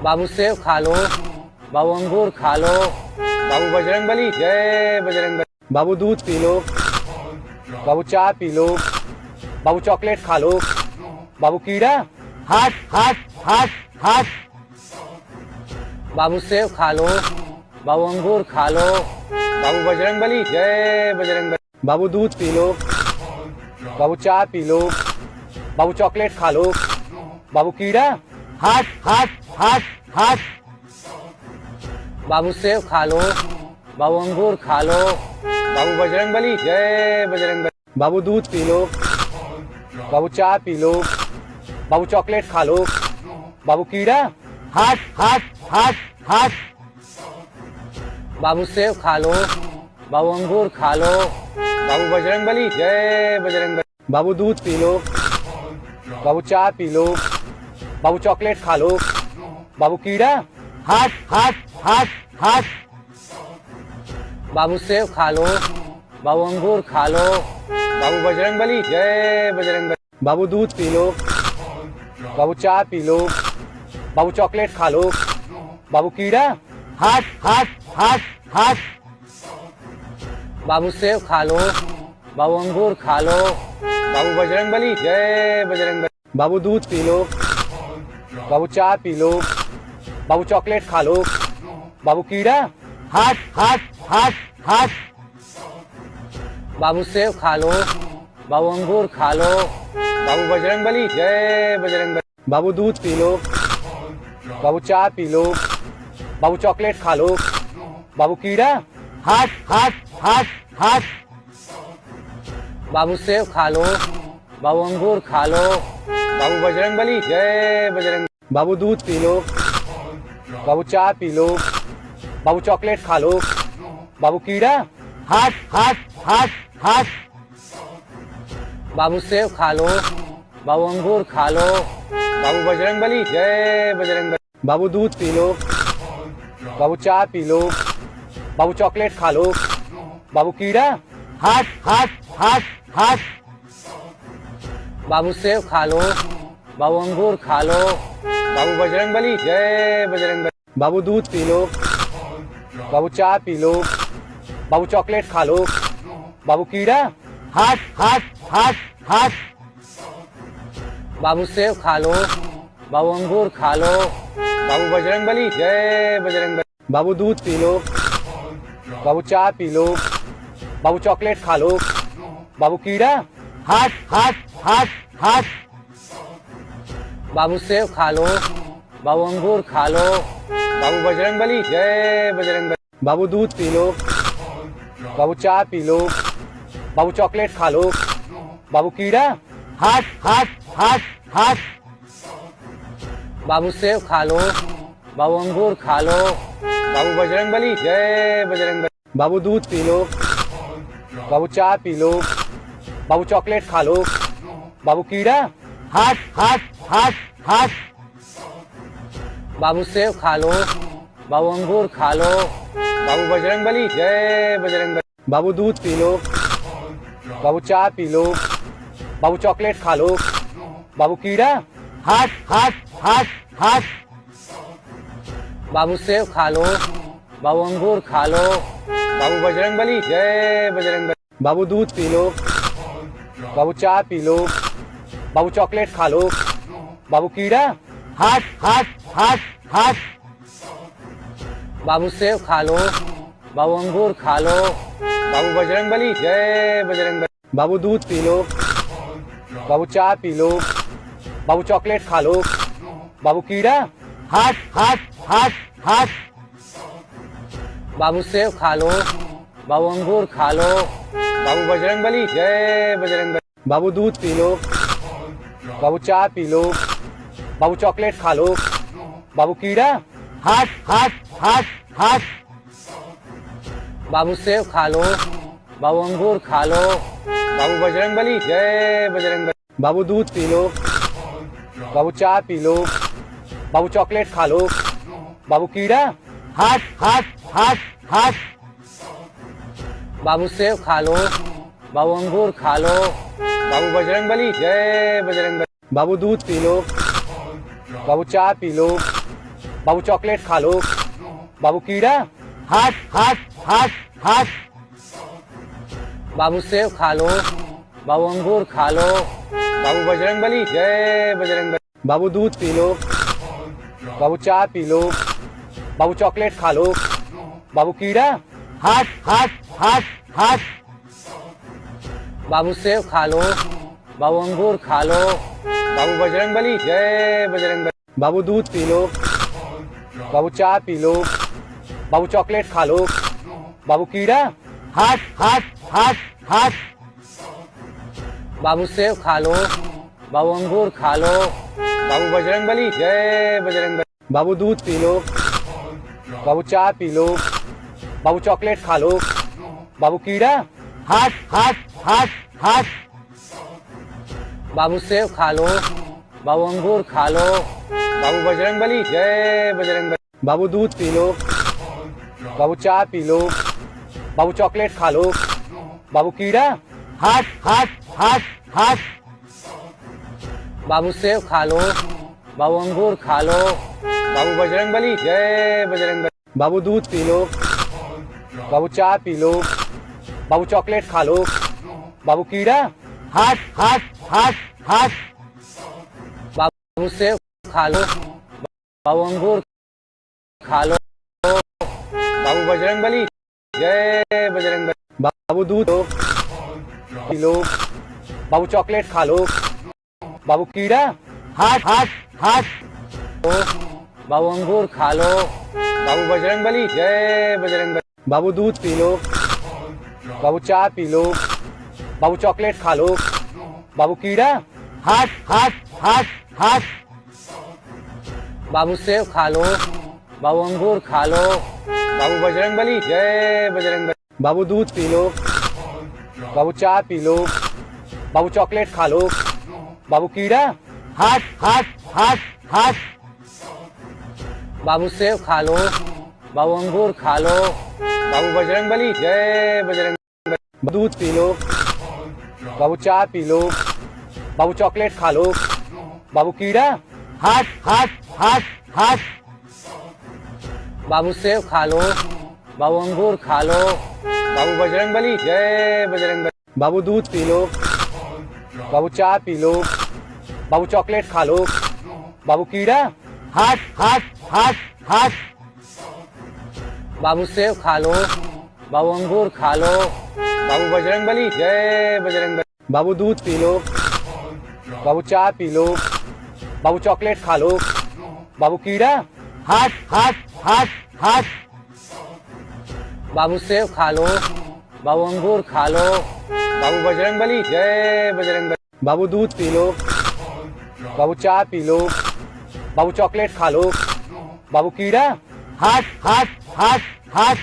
बाबू सेब खा लो। बाबू अंगूर खा लो। बाबू बजरंगबली जय बजरंगबली। बाबू दूध पी लो। बाबू चाय पी लो। बाबू चॉकलेट खा लो। बाबू कीड़ा। हट हट हट हट बाबू सेब खा लो। बाबू अंगूर खा लो। बाबू बजरंगबली जय बजरंगबली। बाबू दूध पी लो। बाबू चाय पी लो। बाबू चॉकलेट खा लो। बाबू कीड़ा। हट हट हट हट बाबू सेब खा लो। बाबू अंगूर खा लो। बाबू बजरंगबली जय बजरंगबली। बाबू दूध पी लो। बाबू चाय पी लो। बाबू चॉकलेट खा लो। बाबू कीड़ा। हट हट हट हट बाबू सेब खा लो। बाबू अंगूर खा लो। बाबू बजरंगबली जय बजरंगबली। बाबू दूध पी लो। बाबू चाय पी लो। बाबू चॉकलेट खा लो। बाबू कीड़ा। हट हट हट हट बाबू सेब खा लो। बाबू अंगूर खा लो। बाबू बजरंगबली जय बजरंगबली। बाबू दूध पी लो। बाबू चाय पी लो। बाबू चॉकलेट खा लो। बाबू कीड़ा। हट हट हट हट बाबू सेब खा लो। बाबू अंगूर खा लो। बाबू बजरंगबली जय बजरंगबली। बाबू दूध पी लो। बाबू चाय पी लो। बाबू चॉकलेट खा लो। बाबू कीड़ा। हट हट हट हट बाबू सेब खा लो। बाबू अंगूर खा लो। बाबू बजरंगबली जय बजरंगबली। बाबू दूध पी लो। बाबू चाय पी लो। बाबू चॉकलेट खा लो। बाबू कीड़ा। हट हट हट हट बाबू सेब खा लो। बाबू अंगूर खा लो। बाबू बजरंगबली जय बजरंगबली। बाबू दूध पी लो। बाबू चाय पी लो। बाबू चॉकलेट खा लो। बाबू कीड़ा। हट हट हट हट बाबू सेब खा लो। बाबू अंगूर खा लो। बाबू बजरंगबली जय बजरंगबली। बाबू दूध पी लो। बाबू चाय पी लो। बाबू चॉकलेट खा लो। बाबू कीड़ा। हट हट हट हट बाबू सेब खा लो। बाबू अंगूर खा लो। बाबू बजरंगबली जय बजरंगबली। बाबू दूध पी लो। बाबू चाय पी लो। बाबू चॉकलेट खा लो। बाबू कीड़ा। हट हट हट हट बाबू सेब खा लो। बाबू अंगूर खा लो। बाबू बजरंगबली जय बजरंगबली। बाबू दूध पी लो। बाबू चाय पी लो। बाबू चॉकलेट खा लो। बाबू कीड़ा। हट हट हट हट बाबू सेब खा लो। बाबू अंगूर खा लो। बाबू बजरंगबली जय बजरंगबली। बाबू दूध पी लो। बाबू चाय पी लो। बाबू चॉकलेट खा लो। बाबू कीड़ा। हट हट हट हट बाबू सेब खा लो। बाबू अंगूर खा लो। बाबू बजरंगबली जय बजरंगबली। बाबू दूध पी लो। बाबू चाय पी लो। बाबू चॉकलेट खा लो। बाबू कीड़ा। हट हट हट हट बाबू सेब खा लो। बाबू अंगूर खा लो। बाबू बजरंगबली जय बजरंगबली। बाबू दूध पी लो। बाबू चाय पी लो। बाबू चॉकलेट खा लो। बाबू कीड़ा। हट हट हट हट बाबू सेब खा लो। बाबू अंगूर खा लो। बाबू बजरंगबली जय बजरंगबली। बाबू दूध पी लो। बाबू चाय पी लो। बाबू चॉकलेट खा लो। बाबू कीड़ा। हट हट हट हट बाबू सेब खा लो। बाबू अंगूर खा लो। बाबू बजरंगबली जय बजरंगबली। बाबू दूध पी लो। बाबू चाय पी लो। बाबू चॉकलेट खा लो। बाबू कीड़ा। हट हट हट हट बाबू सेब खा लो। बाबू अंगूर खा लो। बाबू बजरंगबली जय बजरंगबली। बाबू दूध पी लो। बाबू चाय पी लो। बाबू चॉकलेट खा लो। बाबू कीड़ा। हट हट हट हट बाबू सेब खा लो, बाबू अंगूर खा लो, बाबू बजरंगबली जय बजरंगबली। बाबू दूध पी लो, बाबू चाय पी लो, बाबू चॉकलेट खा लो, बाबू कीड़ा हट हट हट हट बाबू सेब खा लो, बाबू अंगूर खा लो, बाबू बजरंगबली जय बजरंगबली। बाबू दूध पी लो, बाबू चाय पी लो, बाबू चॉकलेट खा लो, बाबू कीड़ा हट हट हट हट बाबू सेब खा लो, बाबू अंगूर खा लो, बाबू बजरंगबली जय बजरंगबली। बाबू दूध पी लो, बाबू चाय पी लो, बाबू चॉकलेट खा लो, बाबू कीड़ा हट हट हट हट बाबू सेब खा लो, बाबू अंगूर खा लो, बाबू बजरंगबली जय बजरंगबली। बाबू दूध पी लो, बाबू चाय पी लो, बाबू चॉकलेट खा लो, बाबू कीड़ा हट हट हट हट बाबू सेब खा लो, बाबू अंगूर खा लो, बाबू बजरंगबली जय बजरंगबली। बाबू दूध पी लो, बाबू चाय पी लो, बाबू चॉकलेट खा लो, बाबू कीड़ा हट हट हट हट बाबू सेब खा लो, बाबू अंगूर खा लो, बाबू बजरंगबली जय बजरंगबली। बाबू दूध पी लो, बाबू चाय पी लो, बाबू चॉकलेट खा लो, बाबू कीड़ा हट हट हट हट बाबू सेब खा लो, बाबू अंगूर खा लो, बाबू बजरंगबली जय बजरंगबली। बाबू दूध पी लो, बाबू चाय पी लो, बाबू चॉकलेट खा लो, बाबू कीड़ा हट हट हट हट बाबू सेब खा लो, बाबू अंगूर खा लो, बाबू बजरंगबली जय बजरंगबली। बाबू दूध पी लो, बाबू चॉकलेट खा लो, बाबू कीड़ा हट हट हट बाबू अंगूर खा लो, बाबू बजरंगबली जय बजरंगबली। बाबू दूध पी लो, बाबू चाय पी लो, बाबू चॉकलेट खा लो, बाबू कीड़ा हट हट हट हट बाबू सेब खा लो, बाबू अंगूर खा लो, बाबू बजरंगबली जय बजरंगबली। बाबू दूध पी लो, बाबू चाय पी लो, बाबू चॉकलेट खा लो, बाबू कीड़ा हट हट हट हट बाबू सेब खा लो, बाबू अंगूर खा लो, बाबू बजरंगबली जय बजरंगबली। दूध पी लो, बाबू चाय पी लो, बाबू चॉकलेट खा लो, बाबू कीड़ा हट हट हट हट बाबू सेब खा लो, बाबू अंगूर खा लो, बाबू बजरंगबली जय बजरंगबली। बाबू दूध पी लो, बाबू चाय पी लो, बाबू चॉकलेट खा लो, बाबू कीड़ा हट हट हट हट बाबू सेब खा लो, बाबू अंगूर खा लो, बाबू बजरंगबली जय बजरंगबली। बाबू दूध पी लो, बाबू चाय पी लो, बाबू चॉकलेट खा लो, बाबू कीड़ा हट हट हट हट बाबू सेब खा लो, बाबू अंगूर खा लो, बाबू बजरंगबली जय बजरंगबली। बाबू दूध पी लो, बाबू चाय पी लो, बाबू चॉकलेट खा लो, बाबू कीड़ा हट हट हट हट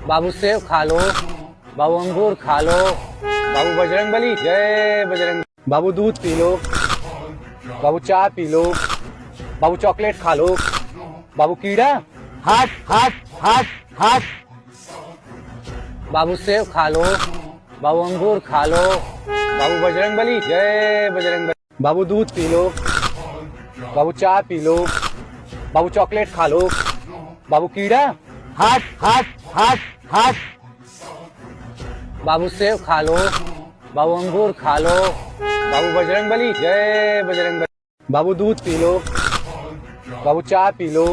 बाबू सेब खा लो, बाबू अंगूर खा लो, बाबू बजरंगबली जय बजरंगबली। बाबू दूध पी लो, बाबू चाय पी लो, बाबू चॉकलेट खा लो, बाबू कीड़ा हट हट हट हट बाबू सेब खा लो, बाबू अंगूर खा लो, बाबू बजरंगबली जय बजरंगबली। बाबू दूध पी लो, बाबू चाय पी लो, बाबू चॉकलेट खा लो, बाबू कीड़ा हट हट हट हट बाबू सेब खा लो, बाबू अंगूर खा लो, बाबू बजरंगबली जय बजरंगबली। बाबू दूध पी लो, बाबू चाय पी लो,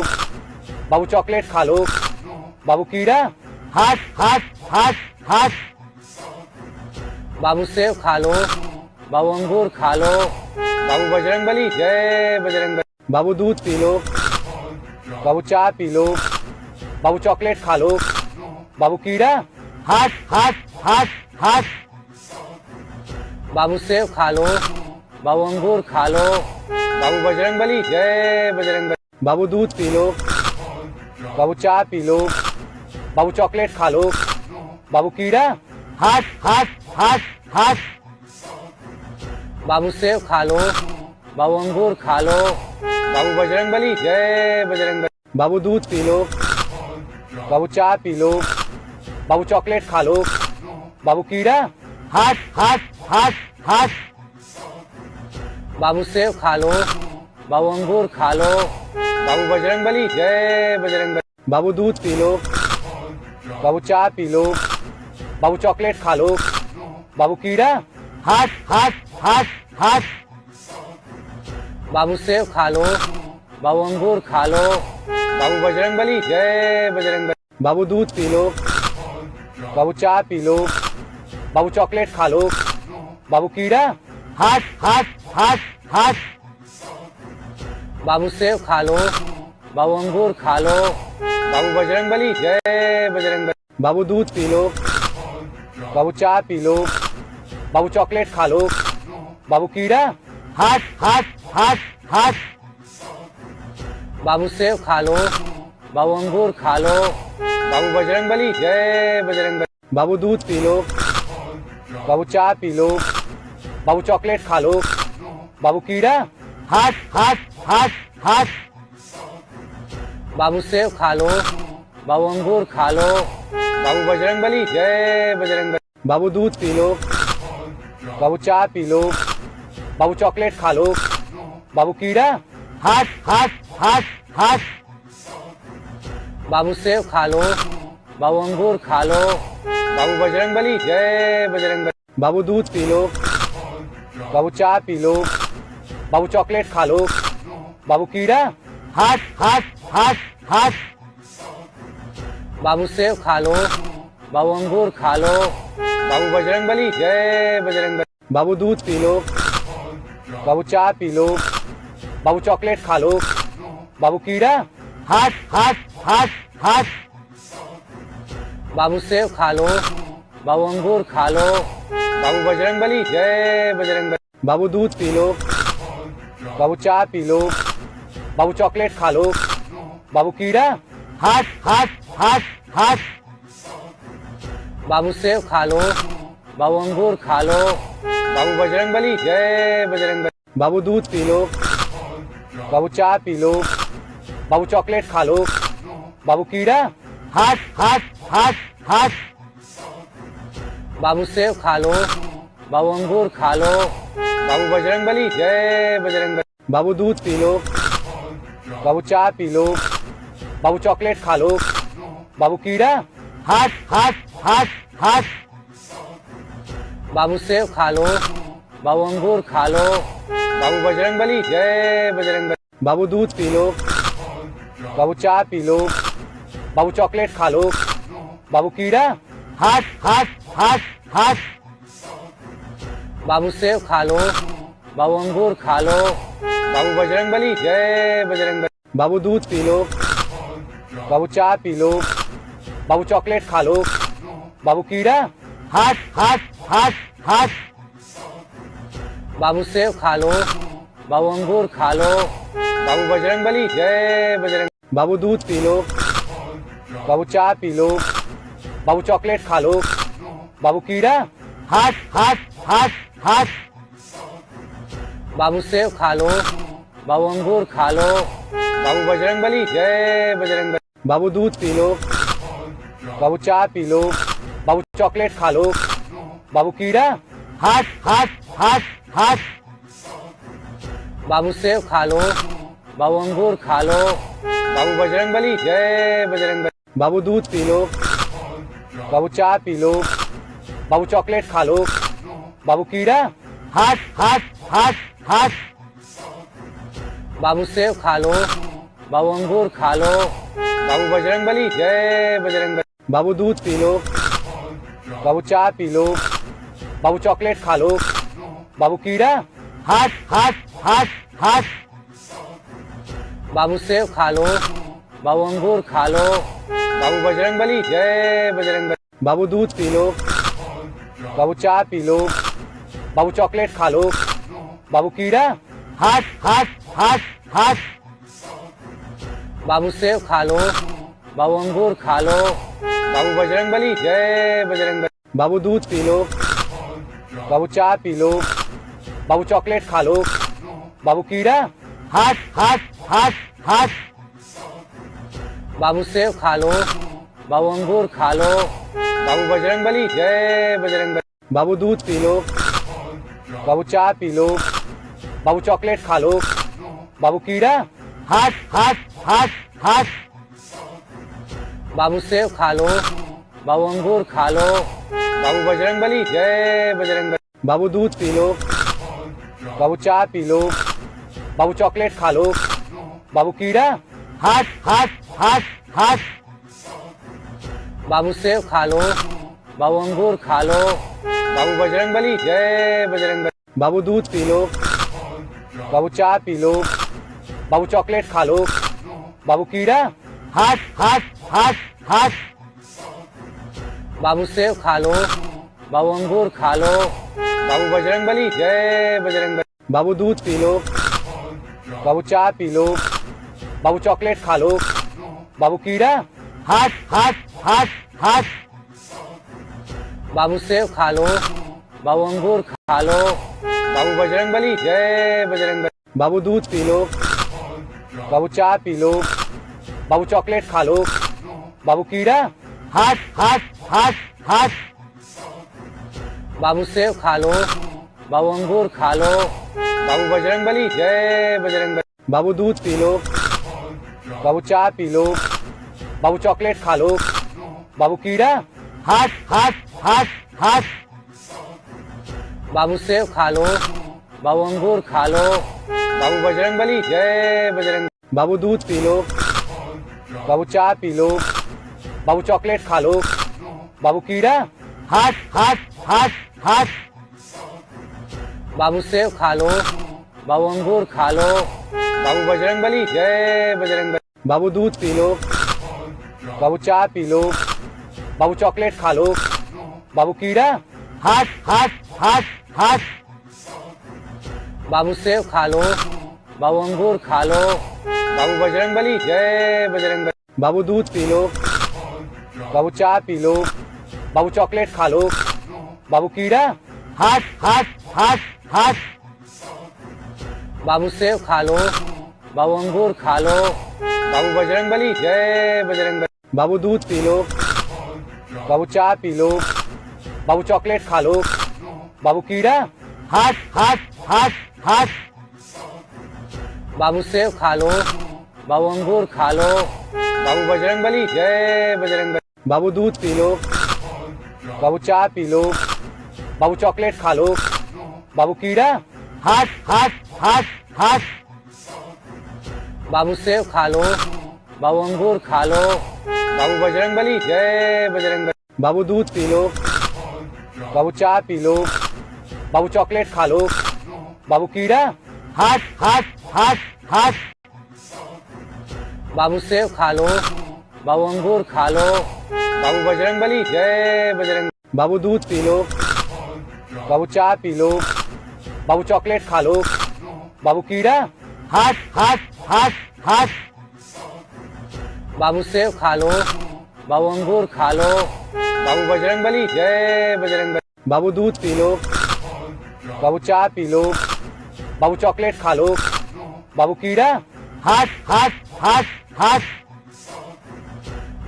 बाबू चॉकलेट खा लो, बाबू कीड़ा हट हट हट हट बाबू सेब खा लो, बाबू अंगूर खा लो, बाबू बजरंगबली जय बजरंगबली। बाबू दूध पी लो, बाबू चाय पी लो, बाबू चॉकलेट खा लो, बाबू कीड़ा हट हट हट हट बाबू सेब खा लो, बाबू अंगूर खा लो, बाबू बजरंगबली जय बजरंगबली। बाबू दूध पी लो, बाबू चाय पी लो, बाबू चॉकलेट खा लो। बाबू कीड़ा। हट हट हट हट बाबू सेब खा लो। बाबू अंगूर खा लो। बाबू बजरंगबली जय बजरंगबली। बाबू दूध पी लो। बाबू चाय पी लो। बाबू चॉकलेट खा लो। बाबू कीड़ा। हट हट हट हट बाबू सेब खा लो। बाबू अंगूर खा लो। बाबू बजरंगबली जय बजरंगबली। बाबू दूध पी लो। बाबू चाय पी लो। बाबू चॉकलेट खा लो। बाबू कीड़ा। हट हट हट हट बाबू सेब खा लो। बाबू अंगूर खा लो। बाबू बजरंगबली जय बजरंगबली। बाबू दूध पी लो। बाबू चाय पी लो। बाबू चॉकलेट खा लो। बाबू कीड़ा। हट हट हट हट बाबू सेब खा लो। बाबू अंगूर खा लो। बाबू बजरंगबली जय बजरंगबली। बाबू दूध पी लो। बाबू चाय पी लो। बाबू चॉकलेट खा लो। बाबू कीड़ा। हट हट हट हट बाबू सेब खा लो। बाबू अंगूर खा लो। बाबू बजरंगबली जय बजरंगबली। बाबू दूध पी लो। बाबू चाय पी लो। बाबू चॉकलेट खा लो। बाबू कीड़ा। हट हट हट हट बाबू सेब खा लो। बाबू अंगूर खा लो। बाबू बजरंगबली जय बजरंगबली। बाबू दूध पी लो। बाबू चाय पी लो। बाबू चॉकलेट खा लो। बाबू कीड़ा। हट हट हट हट बाबू सेब खा लो। बाबू अंगूर खा लो। बाबू बजरंगबली जय बजरंगबली। बाबू दूध पी लो। बाबू चाय पी लो। बाबू चॉकलेट खा लो। बाबू कीड़ा। हट हट हट हट बाबू सेब खा लो। बाबू अंगूर खा लो। बाबू बजरंगबली जय बजरंगबली। बाबू दूध पी लो। बाबू चाय पी लो। बाबू चॉकलेट खा लो। बाबू कीड़ा। हट हट हट हट बाबू सेब खा लो। बाबू अंगूर खा लो। बाबू बजरंगबली जय बजरंगबली। बाबू दूध पी लो। बाबू चाय पी लो। बाबू चॉकलेट खा लो। बाबू कीड़ा। हट हट हट हट बाबू सेब खा लो। बाबू अंगूर खा लो। बाबू बजरंगबली जय बजरंगबली। बाबू दूध पी लो। बाबू चाय पी लो। बाबू चॉकलेट खा लो। बाबू कीड़ा। हट हट हट हट बाबू सेब खा लो। बाबू अंगूर खा लो। बाबू बजरंगबली जय बजरंगबली। बाबू दूध पी लो। बाबू चाय पी लो। बाबू चॉकलेट खा लो। बाबू कीड़ा। हट हट हट हट बाबू सेब खा लो। बाबू अंगूर खा लो। बाबू बजरंगबली जय बजरंगबली। बाबू दूध पी लो। बाबू चाय पी लो। बाबू चॉकलेट खा लो। बाबू कीड़ा। हट हट हट हट बाबू सेब खा लो। बाबू अंगूर खा लो। बाबू बजरंगबली जय बजरंगबली। बाबू दूध पी लो। बाबू चाय पी लो। बाबू चॉकलेट खा लो। बाबू कीड़ा। हट हट हट हट बाबू सेब खा लो। बाबू अंगूर खा लो। बाबू बजरंगबली जय बजरंगबली। बाबू दूध पी लो। बाबू चाय पी लो। बाबू चॉकलेट खा लो। बाबू कीड़ा। हट हट हट हट बाबू सेब खा लो। बाबू अंगूर खा लो। बाबू बजरंगबली जय बजरंगबली। बाबू दूध पी लो। बाबू चाय पी लो। बाबू चॉकलेट खा लो। बाबू कीड़ा। हट हट हट हट बाबू सेब खा लो। बाबू अंगूर खा लो। बाबू बजरंगबली जय बजरंगबली। बाबू दूध पी लो। बाबू चाय पी लो। बाबू चॉकलेट खा लो। बाबू कीड़ा। हट हट हट हट बाबू सेब खा लो। बाबू अंगूर खा लो। बाबू बजरंगबली जय बजरंगबली। बाबू दूध पी लो। बाबू चाय पी लो। बाबू चॉकलेट खा लो। बाबू कीड़ा। हट हट हट हट बाबू सेब खा लो। बाबू अंगूर खा लो। बाबू बजरंगबली जय बजरंगबली। बाबू दूध पी लो। बाबू चाय पी लो। बाबू चॉकलेट खा लो। बाबू कीड़ा। हट हट हट हट बाबू सेब खा लो। बाबू अंगूर खा लो। बाबू बजरंग बली, जय बजरंग बली। बाबू दूध पी लो, बाबू चाय पी लो, बाबू चॉकलेट खा लो, बाबू कीड़ा, हट हट हट हट बाबू सेब खा लो, बाबू अंगूर खा लो, बाबू बजरंग बली, जय बजरंग बली। बाबू दूध पी लो, बाबू चाय पी लो, बाबू चॉकलेट खा लो, बाबू कीड़ा, हट हट हट हट बाबू सेब खा लो, बाबू अंगूर खा लो, बाबू बजरंग बली, जय बजरंग बली। बाबू दूध पी लो, बाबू चाय पी लो, बाबू चॉकलेट खा लो, बाबू कीड़ा, हट हट हट हट बाबू सेब खा लो, बाबू अंगूर खा लो, बाबू बजरंग बली, जय बजरंग बली। बाबू दूध पी लो, बाबू चाय पी लो, बाबू चॉकलेट खा लो, बाबू कीड़ा, हट हट हट हट बाबू सेब खा लो, बाबू अंगूर खा लो, बाबू बजरंग बली, जय बजरंग बली। बाबू दूध पी लो, बाबू चाय पी लो, बाबू चॉकलेट खा लो, बाबू कीड़ा, हट हट हट हट बाबू सेब खा लो, बाबू अंगूर खा लो, बाबू बजरंग बली, जय बजरंग बली। बाबू दूध पी लो, बाबू चाय पी लो, बाबू चॉकलेट खा लो, बाबू कीड़ा, हट हट हट हट बाबू सेब खा लो, बाबू अंगूर खा लो, बाबू बजरंग बली, जय बजरंग बली। बाबू दूध पी लो, बाबू चाय पी लो, बाबू चॉकलेट खा लो, बाबू कीड़ा, हट हट हट हट बाबू सेब खा लो, बाबू अंगूर खा लो, बाबू बजरंग बली, जय बजरंग बली। बाबू दूध पी लो, बाबू चाय पी लो, बाबू चॉकलेट खा लो, बाबू कीड़ा, हट हट हट हट बाबू सेब खा लो, बाबू अंगूर खा लो, बाबू बजरंग बली, जय बजरंग बली। बाबू दूध पी लो, बाबू चाय पी लो, बाबू चॉकलेट खा लो, बाबू कीड़ा, हट हट हट हट बाबू सेब खा लो, बाबू अंगूर खा लो, बाबू बजरंग बली, जय बजरंग बली। बाबू दूध पी लो, बाबू चाय पी लो, बाबू चॉकलेट खा लो, बाबू कीड़ा, हट हट हट हट बाबू सेब खा लो, बाबू अंगूर खा लो, बाबू बजरंग बली, जय बजरंग बली। बाबू दूध पी लो, बाबू चाय पी लो, बाबू चॉकलेट खा लो, बाबू कीड़ा, हट हट हट हट बाबू सेब खा लो, बाबू अंगूर खा लो, बाबू बजरंग बली, जय बजरंग बली। बाबू दूध पी लो, बाबू चाय पी लो, बाबू चॉकलेट खा लो, बाबू कीड़ा, हट हट हट हट बाबू सेब खा लो, बाबू अंगूर खा लो, बाबू बजरंग बली, जय बजरंग बली। बाबू दूध पी लो, बाबू चाय पी लो, बाबू चॉकलेट खा लो, बाबू कीड़ा, हट हट हट हट बाबू सेब खा लो, बाबू अंगूर खा लो, बाबू बजरंग बली, जय बजरंग बली। बाबू दूध पी लो, बाबू चाय पी लो, बाबू चॉकलेट खा लो, बाबू कीड़ा, हट हट हट हट बाबू सेब खा लो, बाबू अंगूर खा लो, बाबू बजरंग बली, जय बजरंग बली। बाबू दूध पी लो, बाबू चाय पी लो, बाबू चॉकलेट खा लो, बाबू कीड़ा, हट हट हट हट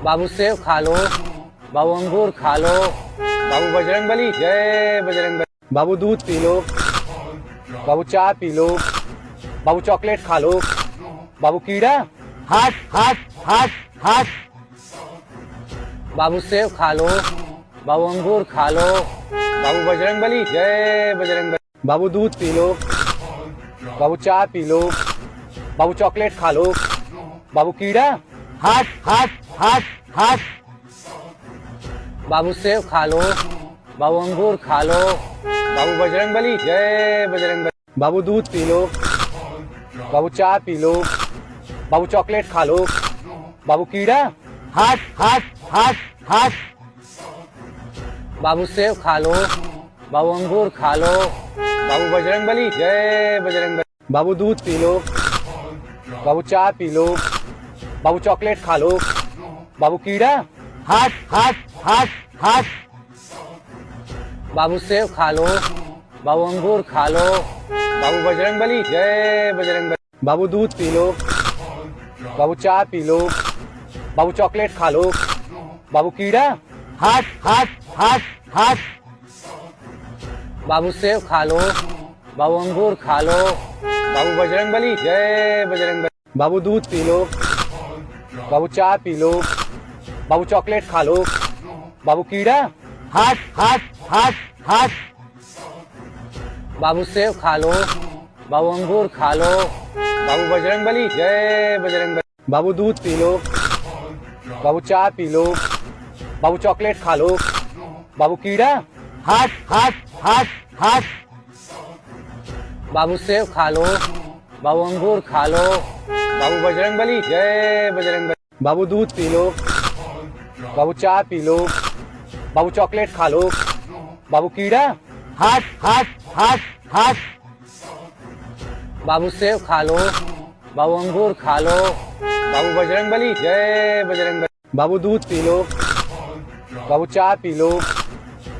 बाबू सेब खा लो, बाबू अंगूर खा लो, बाबू बजरंग बली, जय बजरंग बली। बाबू दूध पी लो, बाबू चाय पी लो, बाबू चॉकलेट खा लो, बाबू कीड़ा, हट हट हट हट बाबू सेब खा लो, बाबू अंगूर खा लो, बाबू बजरंग बली, जय बजरंग बली। बाबू दूध पी लो, बाबू चाय पी लो, बाबू चॉकलेट खा लो, बाबू कीड़ा, हट हट हट हट बाबू सेब खा लो, बाबू अंगूर खा लो, बाबू बजरंग बली, जय बजरंग बली। बाबू दूध पी लो, बाबू चाय पी लो, बाबू चॉकलेट खा लो, बाबू कीड़ा, हट हट हट हट बाबू सेब खा लो, बाबू अंगूर खा लो, बाबू बजरंग बली, जय बजरंग बली। बाबू दूध पी लो, बाबू चाय पी लो, बाबू चॉकलेट खा लो, बाबू कीड़ा, हट हट हट हट बाबू सेब खा लो, बाबू अंगूर खा लो, बाबू बजरंगबली जय बजरंगबली। बाबू दूध पी लो, बाबू चाय पी लो, बाबू चॉकलेट खा लो, बाबू कीड़ा। हट हट हट हट बाबू सेब खा लो, बाबू अंगूर खा लो, बाबू बजरंगबली जय बजरंगबली। बाबू दूध पी लो, बाबू चाय पी लो, बाबू चॉकलेट खा लो, बाबू कीड़ा। हट हट हट हट बाबू सेब खा लो, बाबू अंगूर खा लो, बाबू बजरंगबली जय बजरंगबली। बाबू दूध पी लो, बाबू चाय पी लो, बाबू चॉकलेट खा लो, बाबू कीड़ा। हट हट हट हट बाबू सेब खा लो, बाबू अंगूर खा लो, बाबू बजरंगबली जय बजरंगबली। बाबू दूध पी लो, बाबू चाय पी लो, बाबू चॉकलेट खा लो, बाबू कीड़ा। हट हट हट हट बाबू सेब खा लो, बाबू अंगूर खा लो, बाबू बजरंगबली जय बजरंगबली। बाबू दूध पी लो, बाबू चाय पी लो,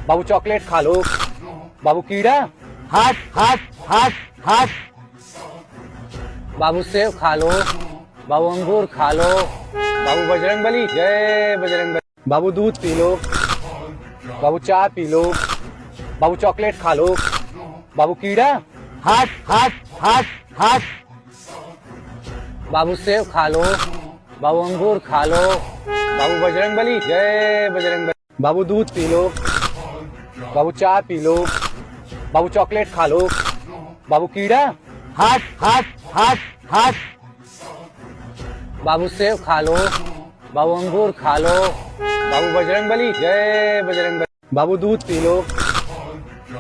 बाबू चॉकलेट खा लो, बाबू कीड़ा। हट हट हट हट बाबू सेब खा लो, बाबू अंगूर खा लो, बाबू बजरंगबली जय बजरंगबली। बाबू दूध पी लो, बाबू चाय पी लो, बाबू चॉकलेट खा लो, बाबू कीड़ा। हट हट हट हट बाबू सेब खा लो, बाबू अंगूर खा लो, बाबू बजरंगबली जय बजरंगबली। बाबू दूध पी लो, बाबू चाय पी लो, बाबू चॉकलेट खा लो, बाबू कीड़ा। हट हट हट हट बाबू सेब खा लो, बाबू अंगूर खा लो, बाबू बजरंगबली जय बजरंगबली। बाबू दूध पी लो,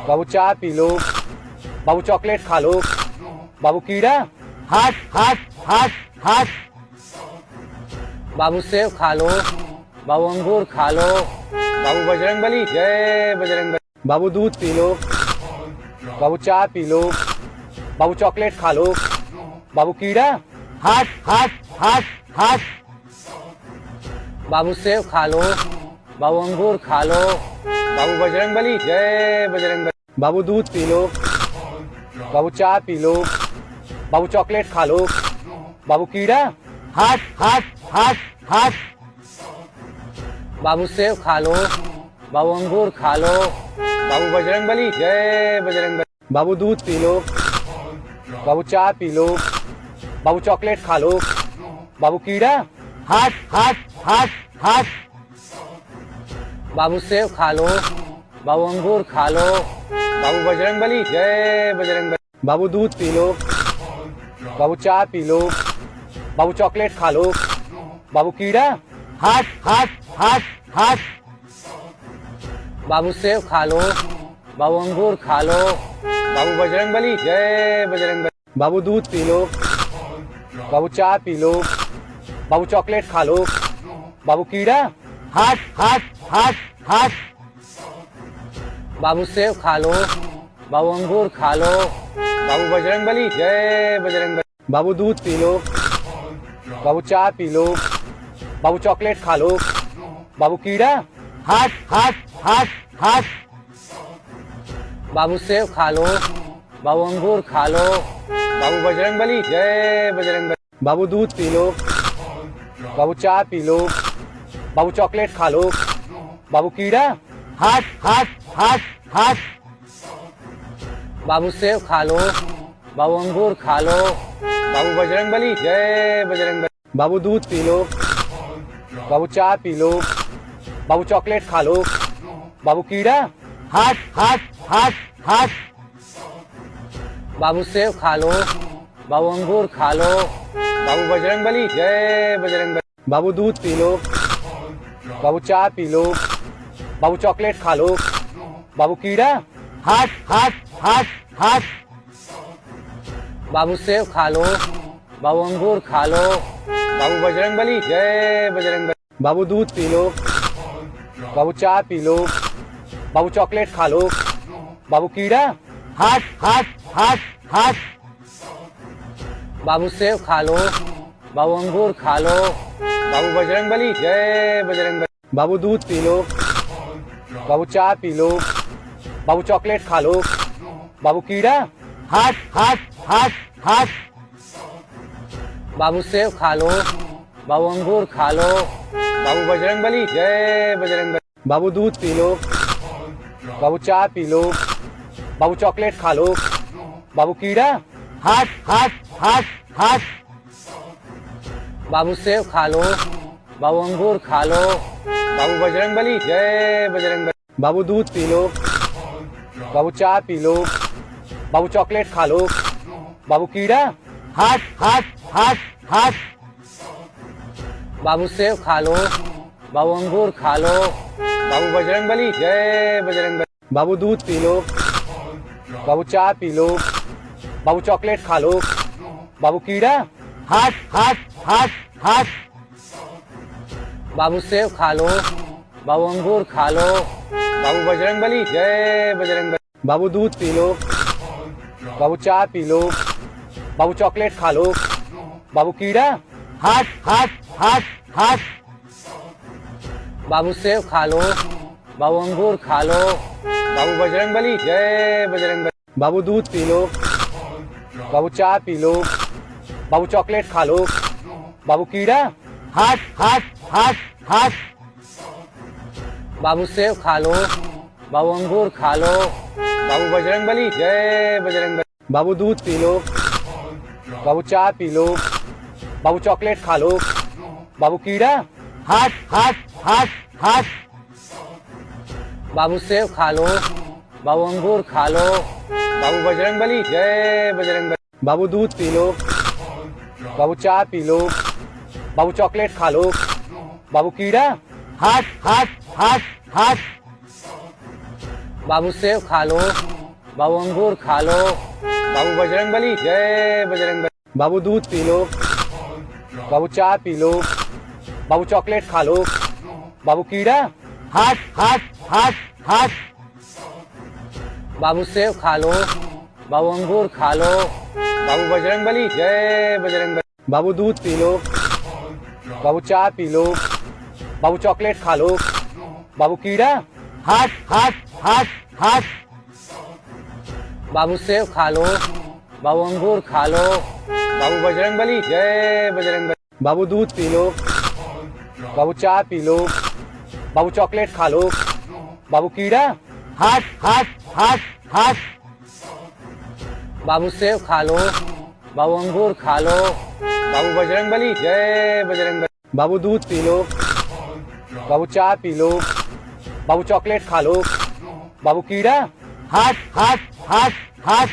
बाबू चाय पी लो, बाबू चॉकलेट खा लो, बाबू कीड़ा। हट हट हट हट बाबू सेब खा लो, बाबू अंगूर खा लो, बाबू बजरंगबली जय बजरंगबली। बाबू दूध पी लो, बाबू चाय पी लो, बाबू चॉकलेट खा लो, बाबू कीड़ा। हट हट हट हट बाबू सेब खा लो, बाबू अंगूर खा लो, बाबू बजरंगबली जय बजरंगबली। बाबू दूध पी लो, बाबू चाय पी लो, बाबू चॉकलेट खा लो, बाबू कीड़ा। हट हट हट हट बाबू सेब खा लो, बाबू अंगूर खा लो, बाबू बजरंगबली जय बजरंगबली। बाबू दूध पी लो, बाबू चाय पी लो, बाबू चॉकलेट खा लो, बाबू कीड़ा। हट हट हट हट बाबू सेब खा लो, बाबू अंगूर खा लो, बाबू बजरंगबली जय बजरंगबली। बाबू दूध पी लो, बाबू चाय पी लो, बाबू चॉकलेट खा लो, बाबू कीड़ा। हट हट हट हट बाबू सेब खा लो, बाबू अंगूर खा लो, बाबू बजरंगबली जय बजरंगबली। बाबू दूध पी लो, बाबू चाय पी लो, बाबू चॉकलेट खा लो, बाबू कीड़ा। हट हट हट हट बाबू सेब खा लो, बाबू अंगूर खा लो, बाबू बजरंगबली जय बजरंगबली। बाबू दूध पी लो, बाबू चाय पी लो, बाबू चॉकलेट खा लो, बाबू कीड़ा। हट हट हट हट बाबू सेब खा लो, बाबू अंगूर खा लो, बाबू बजरंगबली जय बजरंगबली। बाबू दूध पी लो, बाबू चाय पी लो, बाबू चॉकलेट खा लो, बाबू कीड़ा। हट हट हट हट बाबू सेब खा लो, बाबू अंगूर खा लो, बाबू बजरंगबली जय बजरंगबली। बाबू दूध पी लो, बाबू चाय पी लो, बाबू चॉकलेट खा लो, बाबू कीड़ा। हट हट हट हट बाबू सेब खा लो, बाबू अंगूर खा लो, बाबू बजरंगबली जय बजरंगबली। बाबू दूध पी लो, बाबू चाय पी लो, बाबू चॉकलेट खा लो, बाबू कीड़ा। हट हट हट हट बाबू सेब खा लो, बाबू अंगूर खा लो, बाबू बजरंगबली जय बजरंगबली। बाबू दूध पी लो, बाबू चाय पी लो, बाबू चॉकलेट खा लो, बाबू कीड़ा। हट हट हट हट बाबू सेब खा लो, बाबू अंगूर खा लो, बाबू बजरंगबली जय बजरंगबली। बाबू दूध पी लो। बाबू चाय पी लो। बाबू चॉकलेट खा लो। बाबू कीड़ा। हट हट हट हट। बाबू सेब खा लो। बाबू अंगूर खा लो। बाबू बजरंगबली जय बजरंगबली। बाबू दूध पी लो। बाबू चाय पी लो। बाबू चॉकलेट खा लो। बाबू कीड़ा। हट हट हट हट। बाबू सेब खा लो। बाबू अंगूर खा लो। बाबू बजरंगबली जय बजरंगबली। बाबू दूध पी लो। बाबू चाय पी लो। बाबू चॉकलेट खा लो। बाबू कीड़ा। हट हट हट हट। बाबू सेब खा लो। बाबू अंगूर खा लो। बाबू बजरंगबली जय बजरंगबली। बाबू दूध पी लो। बाबू चाय पी लो। बाबू चॉकलेट खा लो। बाबू कीड़ा। हट हट हट हट। बाबू सेब खा लो। बाबू अंगूर खा लो। बाबू बजरंगबली जय बजरंगबली। बाबू दूध पी लो। बाबू चाय पी लो। बाबू चॉकलेट खा लो। बाबू कीड़ा। हट हट हट हट। बाबू सेब खा लो। बाबू अंगूर खा लो। बाबू बजरंगबली जय बजरंगबली। बाबू दूध पी लो। बाबू चाय पी लो। बाबू चॉकलेट खा लो। बाबू कीड़ा। हट हट हट हट। बाबू सेब खा लो। बाबू अंगूर खा लो। बाबू बजरंगबली जय बजरंगबली। बाबू दूध पी लो। बाबू चाय पी लो। बाबू चॉकलेट खा लो। बाबू कीड़ा। हट हट हट हट। बाबू सेब खा लो। बाबू अंगूर खा लो। बाबू बजरंगबली जय बजरंगबली। बाबू दूध पी लो। बाबू चाय पी लो। बाबू चॉकलेट खा लो। बाबू कीड़ा। हट हट हट हट। बाबू सेब खा लो। बाबू अंगूर खा लो। बाबू बजरंगबली जय बजरंगबली। बाबू दूध पी लो। बाबू चाय पी लो। बाबू चॉकलेट खा लो। बाबू कीड़ा। हट हट हट हट। बाबू सेब खा लो। बाबू अंगूर खा लो। बाबू बजरंगबली जय बजरंगबली। बाबू दूध पी लो। बाबू चाय पी लो। बाबू चॉकलेट खा लो। बाबू कीड़ा। हट हट हट हट। बाबू सेब खा लो। बाबू अंगूर खा लो। बाबू बजरंगबली जय बजरंगबली। बाबू दूध पी लो। बाबू चाय पी लो। बाबू चॉकलेट खा लो। बाबू कीड़ा। हट हट हट हट। बाबू सेब खा लो। बाबू अंगूर खा लो। बाबू बजरंगबली जय बजरंगबली। बाबू दूध पी लो। बाबू चाय पी लो। बाबू चॉकलेट खा लो। बाबू कीड़ा। हट हट हट हट।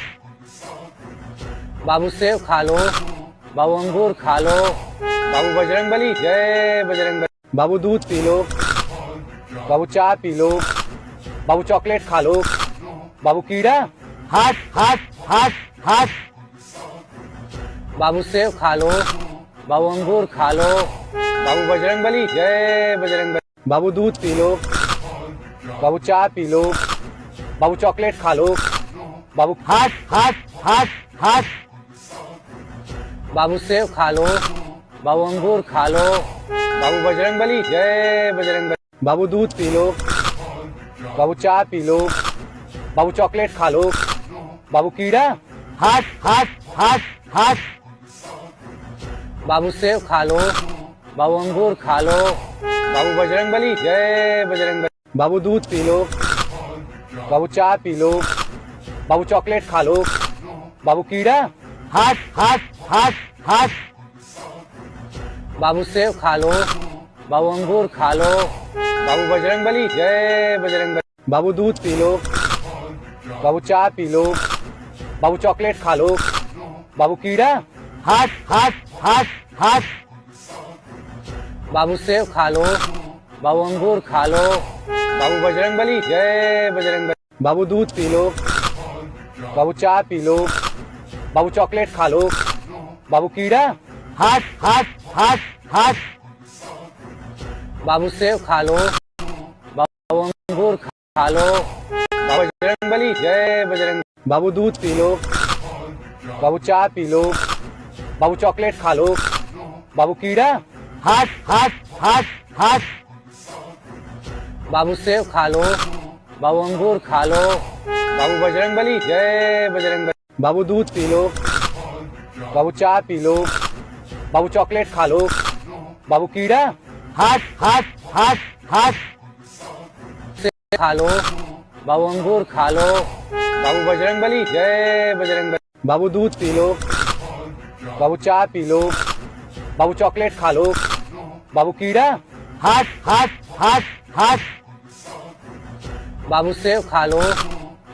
बाबू सेब खा लो। बाबू अंगूर खा लो। बाबू बजरंगबली जय बजरंगबली। बाबू दूध पी लो। बाबू चाय पी लो। बाबू चॉकलेट खा लो। बाबू कीड़ा। हट हट हट हट। बाबू सेब खा लो। बाबू अंगूर खा लो। बाबू बजरंगबली जय बजरंगबली। बाबू दूध पी लो। बाबू चाय पी लो। बाबू चॉकलेट खा लो। बाबू हट हट हट हट। बाबू सेब खा लो। बाबू अंगूर खा लो। बाबू बजरंगबली जय बजरंगबली। बाबू दूध पी लो। बाबू चाय पी लो। बाबू चॉकलेट खा लो। बाबू कीड़ा। हट हट हट हट। बाबू सेब खा लो। बाबू अंगूर खा लो। बाबू बजरंगबली जय बजरंगबली। बाबू दूध पी लो। बाबू चाय पी लो। बाबू चॉकलेट खा लो। बाबू कीड़ा। हट हट हट हट। बाबू सेब खा लो। बाबू अंगूर खा लो। बाबू बजरंगबली जय बजरंगबली। बाबू दूध पी लो। बाबू चाय पी लो। बाबू चॉकलेट खा लो। बाबू कीड़ा। हट हट हट हट। बाबू सेब खा लो। बाबू अंगूर खा लो। बाबू बजरंगबली जय बजरंगबली। बाबू दूध पी लो। बाबू चाय पी लो। बाबू चॉकलेट खा लो। बाबू कीड़ा। हट हट हट हट। बाबू सेब खा लो। बाबू अंगूर खा लो। बाबू बजरंगबली जय बजरंगबली। बाबू दूध पी लो। बाबू चाय पी लो। बाबू चॉकलेट खा लो। बाबू कीड़ा। हट हट हट हट। बाबू सेब खा लो, बाबू अंगूर खा लो, बाबू बजरंगबली जय बजरंगबली। बाबू दूध पी लो, बाबू चाय पी लो, बाबू चॉकलेट खा लो, बाबू कीड़ा हट हट हट हट सेब खा लो, बाबू अंगूर खा लो, बाबू बजरंगबली जय बजरंगबली। बाबू दूध पी लो, बाबू चाय पी लो, बाबू चॉकलेट खा लो, बाबू कीड़ा हट हट हट हट बाबू सेब खा लो,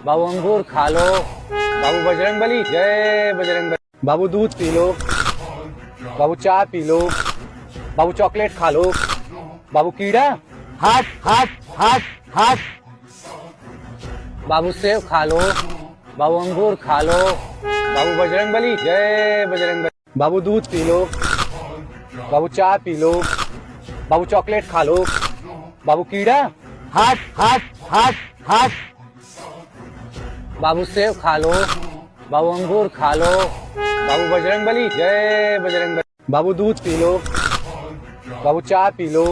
बाबू अंगूर खा लो, बाबू बजरंगबली जय बजरंगबली। बाबू दूध पी लो, बाबू चाय पी लो, बाबू चॉकलेट खा लो, बाबू कीड़ा हट हट हट हट बाबू सेब खा लो, बाबू अंगूर खा लो, बाबू बजरंगबली जय बजरंगबली। बाबू दूध पी लो, बाबू चाय पी लो, बाबू चॉकलेट खा लो, बाबू कीड़ा हट हट हट हट बाबू सेब खा लो, बाबू अंगूर खा लो, बाबू बजरंगबली जय बजरंगबली। बाबू दूध पी लो, बाबू चाय पी लो,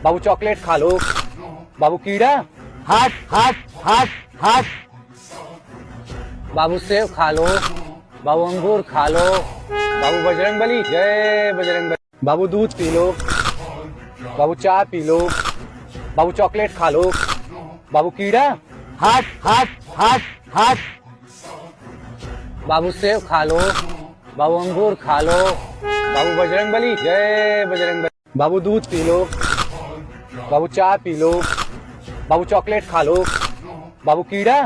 बाबू चॉकलेट खा लो, बाबू कीड़ा हट हट हट हट बाबू सेब खा लो, बाबू अंगूर खा लो, बाबू बजरंगबली जय बजरंगबली। बाबू दूध पी लो, बाबू चाय पी लो, बाबू चॉकलेट खा लो, बाबू कीड़ा हट हट हट हट बाबू सेब खा लो, बाबू अंगूर खा लो, बाबू बजरंगबली जय बजरंगबली। बाबू दूध पी लो, बाबू चाय पी लो, बाबू चॉकलेट खा लो, बाबू कीड़ा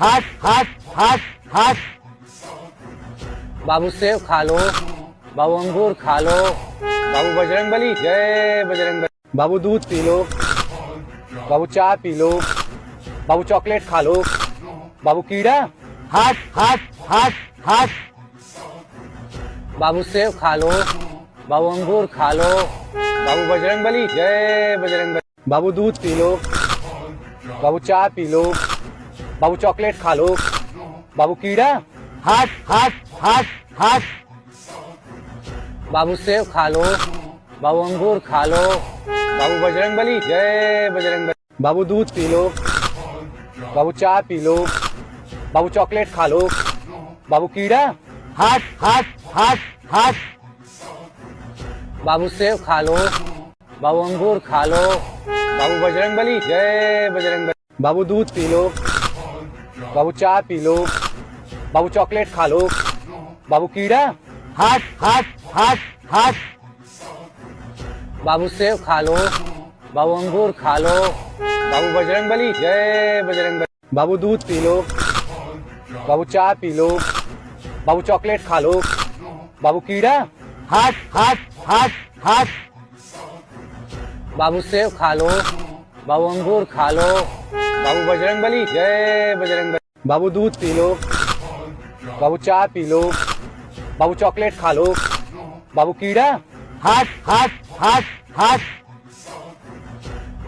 हट हट हट हट बाबू सेब खा लो, बाबू अंगूर खा लो, बाबू बजरंगबली जय बजरंगबली। बाबू दूध पी लो, बाबू चाय पी लो, बाबू चॉकलेट खा लो, बाबू कीड़ा हट हट हट हट बाबू सेब खा लो, बाबू अंगूर खा लो, बाबू बजरंगबली जय बजरंगबली। बाबू दूध पी लो, बाबू चाय पी लो, बाबू चॉकलेट खा लो, बाबू कीड़ा हट हट हट हट बाबू सेब खा लो, बाबू अंगूर खा लो, बाबू बजरंगबली जय बजरंगबली। बाबू दूध पी लो, बाबू चाय पी लो, बाबू चॉकलेट खा लो, बाबू कीड़ा हट हट हट हट बाबू सेब खा लो, बाबू अंगूर खा लो, बाबू बजरंगबली जय बजरंगबली। बाबू दूध पी लो, बाबू चाय पी लो, बाबू चॉकलेट खा लो, बाबू कीड़ा हट हट हट हट बाबू सेब खा लो, बाबू अंगूर खा लो, बाबू बजरंगबली जय बजरंगबली। बाबू दूध पी लो, बाबू चाय पी लो, बाबू चॉकलेट खा लो, बाबू कीड़ा हट हट हट हट बाबू सेब खा लो, बाबू अंगूर खा लो, बाबू बजरंगबली जय बजरंगबली। बाबू दूध पी लो, बाबू चाय पी लो, बाबू चॉकलेट खा लो, बाबू कीड़ा हट हट हट हट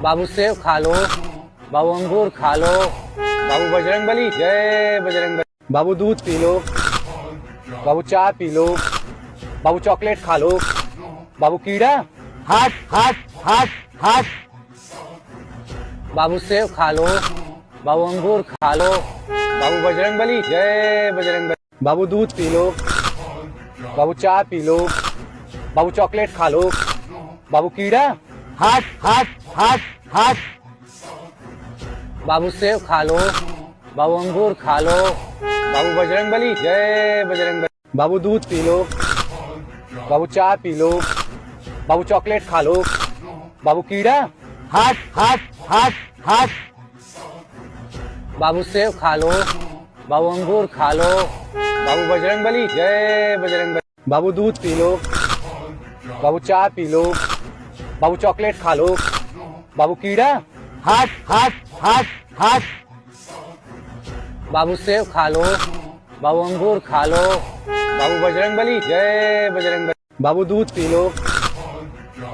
बाबू सेब खा लो, बाबू अंगूर खा लो, बाबू बजरंगबली जय बजरंगबली। बाबू दूध पी लो, बाबू चाय पी लो, बाबू चॉकलेट खा लो, बाबू कीड़ा हट हट हट हट बाबू सेब खा लो, बाबू अंगूर खा लो, बाबू बजरंगबली जय बजरंगबली। बाबू दूध पी लो, बाबू चाय पी लो, बाबू चॉकलेट खा लो, बाबू कीड़ा हट हट हट हट बाबू सेब खा लो, बाबू अंगूर खा लो, बाबू बजरंगबली जय बजरंगबली। बाबू दूध पी लो, बाबू चाय पी लो, बाबू चॉकलेट खा लो, बाबू कीड़ा हट हट हट हट बाबू सेब खा लो, बाबू अंगूर खा लो, बाबू बजरंगबली जय बजरंगबली। बाबू दूध पी लो, बाबू चाय पी लो, बाबू चॉकलेट खा लो, बाबू कीड़ा हट हट हट हट बाबू सेब खा लो, बाबू अंगूर खा लो, बाबू बजरंगबली जय बजरंगबली। बाबू दूध पी लो,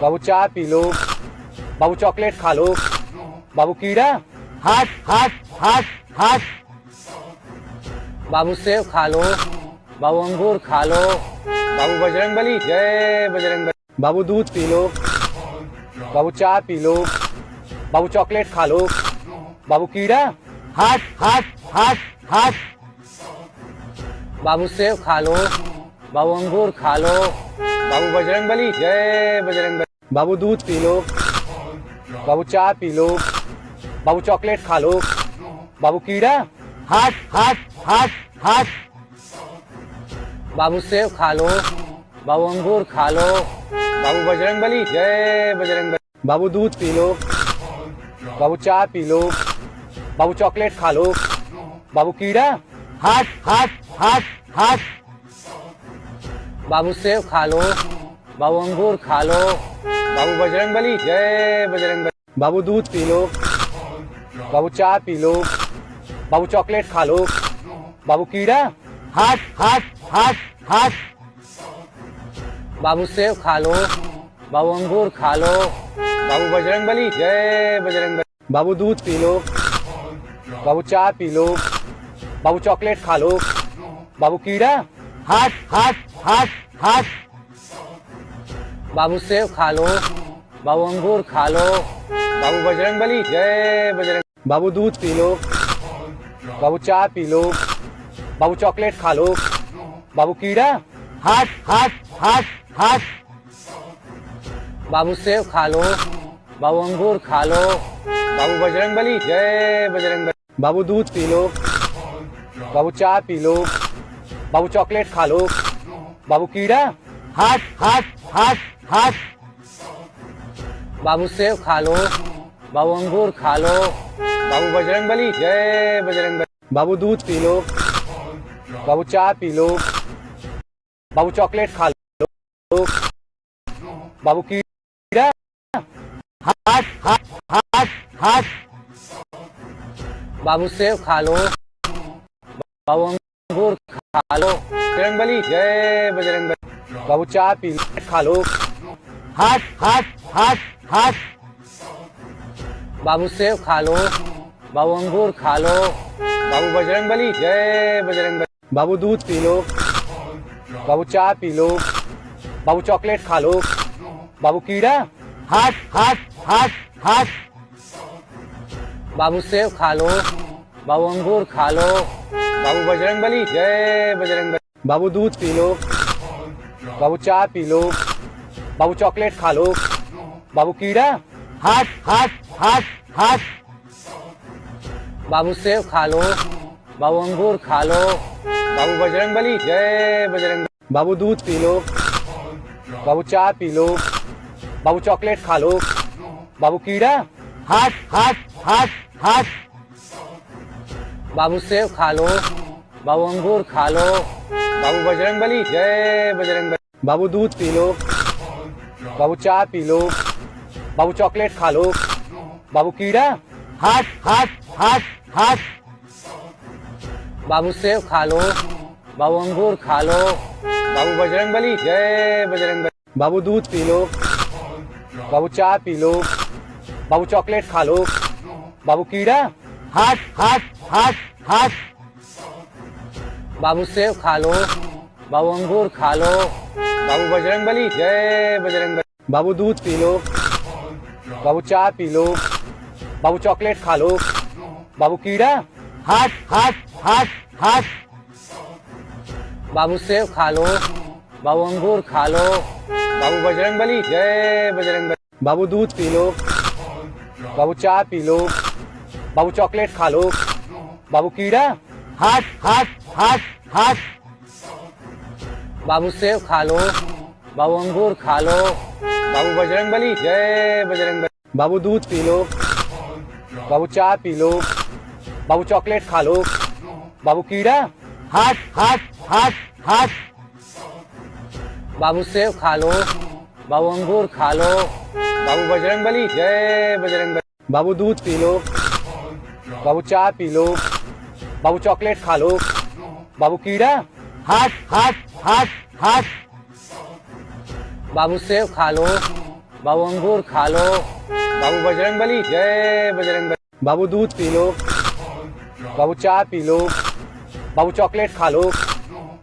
बाबू चाय पी लो, बाबू चॉकलेट खा लो, बाबू कीड़ा हट हट हट हट बाबू सेब खा लो, बाबू अंगूर खा लो, बाबू बजरंगबली जय बजरंगबली। बाबू दूध पी लो, बाबू चाय पी लो, बाबू चॉकलेट खा लो। बाबू कीड़ा। हट हट हट हट बाबू सेब खा लो। बाबू अंगूर खा लो। बाबू बजरंगबली जय बजरंगबली। बाबू दूध पी लो। बाबू चाय पी लो। बाबू चॉकलेट खा लो। बाबू कीड़ा। हट हट हट हट बाबू सेब खा लो। बाबू अंगूर खा लो। बाबू बजरंगबली जय बजरंगबली। बाबू दूध पी लो। बाबू चाय पी लो। बाबू चॉकलेट खा लो। बाबू कीड़ा। हट हट हट हट बाबू सेब खा लो। बाबू अंगूर खा लो। बाबू बजरंगबली जय बजरंगबली। बाबू दूध पी लो। बाबू चाय पी लो। बाबू चॉकलेट खा लो। बाबू कीड़ा। हट हट हट हट बाबू सेब खा लो। बाबू अंगूर खा लो। बाबू बजरंगबली जय बजरंगबली। बाबू दूध पी लो। बाबू चाय पी लो। बाबू चॉकलेट खा लो। बाबू कीड़ा। हट हट हट हट बाबू सेब खा लो। बाबू अंगूर खा लो। बाबू बजरंगबली जय बजरंग। बाबू दूध पी लो। बाबू चाय पी लो। बाबू चॉकलेट खा लो। बाबू कीड़ा। हट हट हट हट बाबू सेब खा लो। बाबू अंगूर खा लो। बाबू बजरंगबली जय बजरंगबली। बाबू दूध पी लो। बाबू चाय पी लो। बाबू चॉकलेट खा लो। बाबू कीड़ा। हट हट हट हट बाबू सेब खा लो। बाबू अंगूर खा लो। बाबू बजरंगबली जय बजरंगबली। बाबू दूध पी लो। बाबू चाय पी लो। बाबू चॉकलेट खा लो। बाबू कीड़ा। हट हट हट हट बाबू सेब खा लो। बाबू अंगूर खा लो। बजरंगबली जय बजरंगबली। बाबू चाय पी खा लो। हट हट हट हट बाबू सेब खा लो। बाबू अंगूर खा लो। बाबू बजरंगबली जय बजरंगबली। बाबू दूध पी लो। बाबू चाय पी लो। बाबू चॉकलेट खा लो। बाबू कीड़ा। हट हट हट हट बाबू सेब खा लो। बाबू अंगूर खा लो। बाबू बजरंगबली जय बजरंगबली। बाबू दूध पी लो। बाबू चाय पी लो। बाबू चॉकलेट खा लो। बाबू कीड़ा। हट हट हट हट बाबू सेब खा लो। बाबू अंगूर खा लो। बाबू बजरंगबली जय बजरंगबली। बाबू दूध पी लो। बाबू चाय पी लो। बाबू चॉकलेट खा लो। बाबू कीड़ा। हट हट हट हट बाबू सेब खा लो। बाबू अंगूर खा लो। बाबू बजरंगबली जय बजरंगबली। बाबू दूध पी लो। बाबू चाय पी लो। बाबू चॉकलेट खा लो। बाबू कीड़ा। हट हट हट हट बाबू सेब खा लो। बाबू अंगूर खा लो। बाबू बजरंगबली जय बजरंगबली। बाबू दूध पी लो। बाबू चाय पी लो। बाबू चॉकलेट खा लो। बाबू कीड़ा। हट हट हट हट बाबू सेब खा लो। बाबू अंगूर खा लो। बाबू बजरंगबली जय बजरंगबली। बाबू दूध पी लो। बाबू चाय पी लो। बाबू चॉकलेट खा लो। बाबू कीड़ा। हट हट हट हट बाबू सेब खा लो। बाबू अंगूर खा लो। बाबू बजरंगबली जय बजरंगबली। बाबू दूध पी लो। बाबू चाय पी लो। बाबू चॉकलेट खा लो। बाबू कीड़ा। हट हट हट हट बाबू सेब खा लो। बाबू अंगूर खा लो। बाबू बजरंगबली जय बजरंगबली। बाबू दूध पी लो। बाबू चाय पी लो। बाबू चॉकलेट खा लो। बाबू कीड़ा। हट हट हट हट बाबू सेब खा लो। बाबू अंगूर खा लो। बाबू बजरंगबली जय बजरंगबली। बाबू दूध पी लो। बाबू चाय पी लो। बाबू चॉकलेट खा लो। बाबू कीड़ा। हट हट हट हट बाबू सेब खा लो। बाबू अंगूर खा लो। बाबू बजरंगबली जय बजरंगबली। बाबू दूध पी लो। बाबू चाय पी लो। बाबू चॉकलेट खा लो।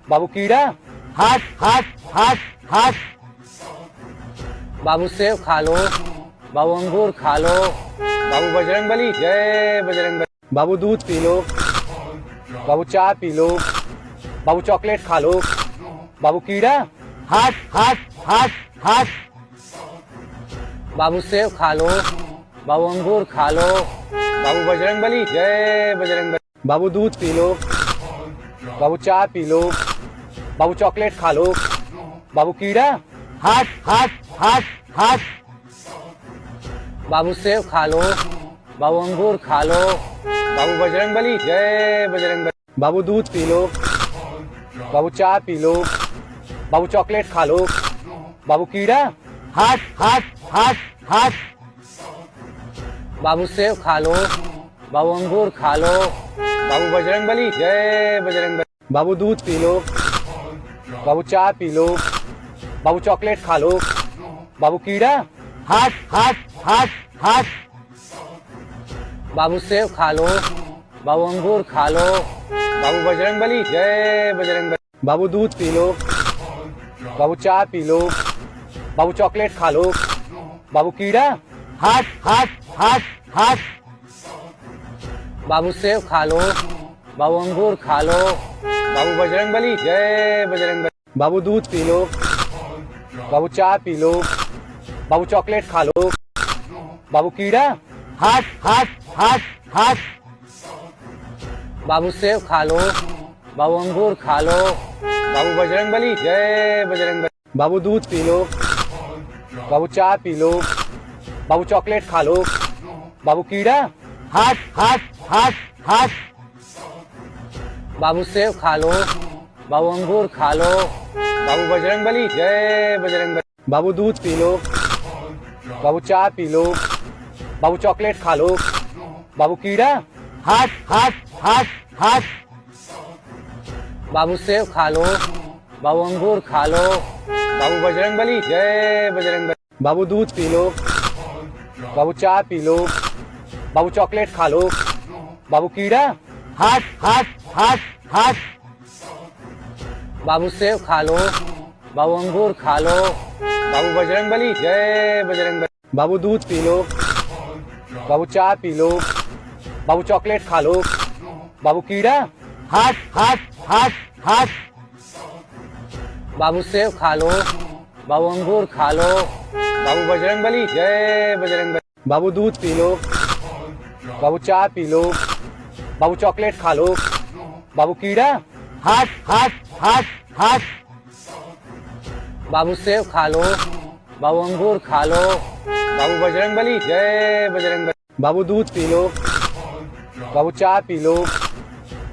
बाबू कीड़ा। हट हट हट हट बाबू सेब खा लो। बाबू अंगूर खा लो। बाबू बजरंग बली, जय बजरंग बली। बाबू दूध पी लो, बाबू चाय पी लो, बाबू चॉकलेट खा लो, बाबू कीड़ा, हट हट हट हट बाबू सेब खा लो, बाबू अंगूर खा लो, बाबू बजरंग बली, जय बजरंग बली। बाबू दूध पी लो, बाबू चाय पी लो, बाबू चॉकलेट खा लो, बाबू कीड़ा, हट हट हट हट बाबू सेब खा लो, बाबू अंगूर खा लो, बाबू बजरंग बली, जय बजरंग बली। बाबू दूध पी लो, बाबू चाय पी लो, बाबू चॉकलेट खा लो, बाबू कीड़ा, हट हट हट हट बाबू सेब खा लो, बाबू अंगूर खा लो, बाबू बजरंग बली, जय बजरंग बली। बाबू दूध पी लो, बाबू चाय पी लो, बाबू चॉकलेट खा लो, बाबू कीड़ा, हट हट हट हट बाबू सेब खा लो, बाबू अंगूर खा लो, बाबू बजरंग बली, जय बजरंग बली। बाबू दूध पी लो, बाबू चाय पी लो, बाबू चॉकलेट खा लो, बाबू कीड़ा, हट हट हट हट बाबू सेब खा लो, बाबू अंगूर खा लो, बाबू बजरंग बली, जय बजरंग बली। बाबू दूध पी लो, बाबू चाय पी लो, बाबू चॉकलेट खा लो, बाबू कीड़ा, हट हट हट हट बाबू सेब खा लो, बाबू अंगूर खा लो, बाबू बजरंग बली, जय बजरंग बली। बाबू दूध पी लो, बाबू चाय पी लो, बाबू चॉकलेट खा लो, बाबू कीड़ा, हट हट हट हट बाबू सेब खा लो, बाबू अंगूर खा लो, बाबू बजरंग बली, जय बजरंग बली। बाबू दूध पी लो, बाबू चाय पी लो, बाबू चॉकलेट खा लो, बाबू कीड़ा, हट हट हट हट बाबू सेब खा लो, बाबू अंगूर खा लो, बाबू बजरंग बली, जय बजरंग बली। बाबू दूध पी लो, बाबू चाय पी लो, बाबू चॉकलेट खा लो, बाबू कीड़ा, हट हट हट हट बाबू सेब खा लो, बाबू अंगूर खा लो, बाबू बजरंग बली, जय बजरंग बली। बाबू दूध पी लो, बाबू चाय पी लो, बाबू चॉकलेट खा लो, बाबू कीड़ा, हट हट हट हट बाबू सेब खा लो, बाबू अंगूर खा लो, बाबू बजरंग बली, जय बजरंग बली। बाबू दूध पी लो, बाबू चाय पी लो, बाबू चॉकलेट खा लो, बाबू कीड़ा, हट हट हट हट बाबू सेब खा लो, बाबू अंगूर खा लो, बाबू बजरंग बली, जय बजरंग बली। बाबू दूध पी लो, बाबू चाय पी लो,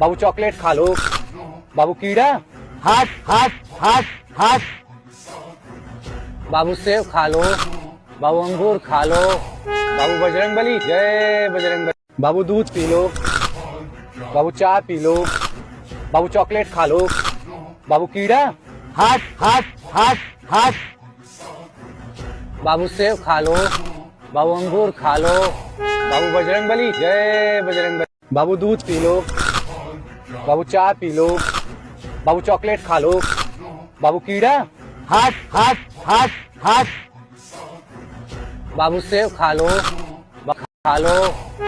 बाबू चॉकलेट खा लो, बाबू कीड़ा, हट हट हट हट बाबू सेब खा लो, बाबू अंगूर खा लो, बाबू बजरंग बली, जय बजरंग बली। बाबू दूध पी लो, बाबू चाय पी लो, बाबू चॉकलेट खा लो, बाबू कीड़ा, हट हट हट हट बाबू सेब खा लो, बाबू अंगूर खा लो, बाबू बजरंग बली, जय बजरंग बली। बाबू दूध पी लो, बाबू चाय पी लो, बाबू चॉकलेट खा लो, बाबू कीड़ा, हट हट हट हट बाबू सेब खा लो, खा लो,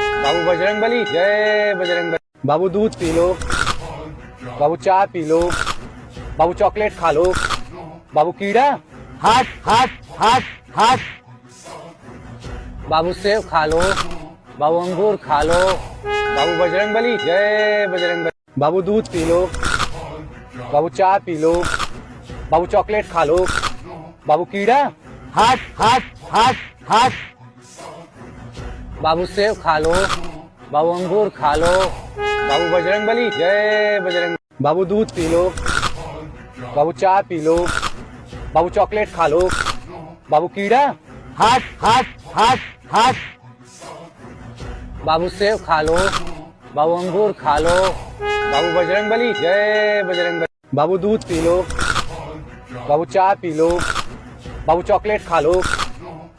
बाबू बजरंग बली, जय बजरंग बली। बाबू दूध पी लो, बाबू चाय पी लो, बाबू चॉकलेट खा लो, बाबू कीड़ा, हट हट हट हट बाबू सेब खा लो, बाबू अंगूर खा लो, बाबू बजरंग बली, जय बजरंग बली। बाबू दूध पी लो, बाबू चाय पी लो, बाबू चॉकलेट खा लो, बाबू कीड़ा, हट हट हट हट बाबू सेब खा लो, बाबू अंगूर खा लो, बाबू बजरंग बली, जय बजरंग बली। बाबू दूध पी लो, बाबू चाय पी लो, बाबू चॉकलेट खा लो, बाबू कीड़ा, हट हट हट हट बाबू सेब खा लो, बाबू अंगूर खा लो, बाबू बजरंग बली, जय बजरंग बली। बाबू दूध पी लो, बाबू चाय पी लो, बाबू चॉकलेट खा लो,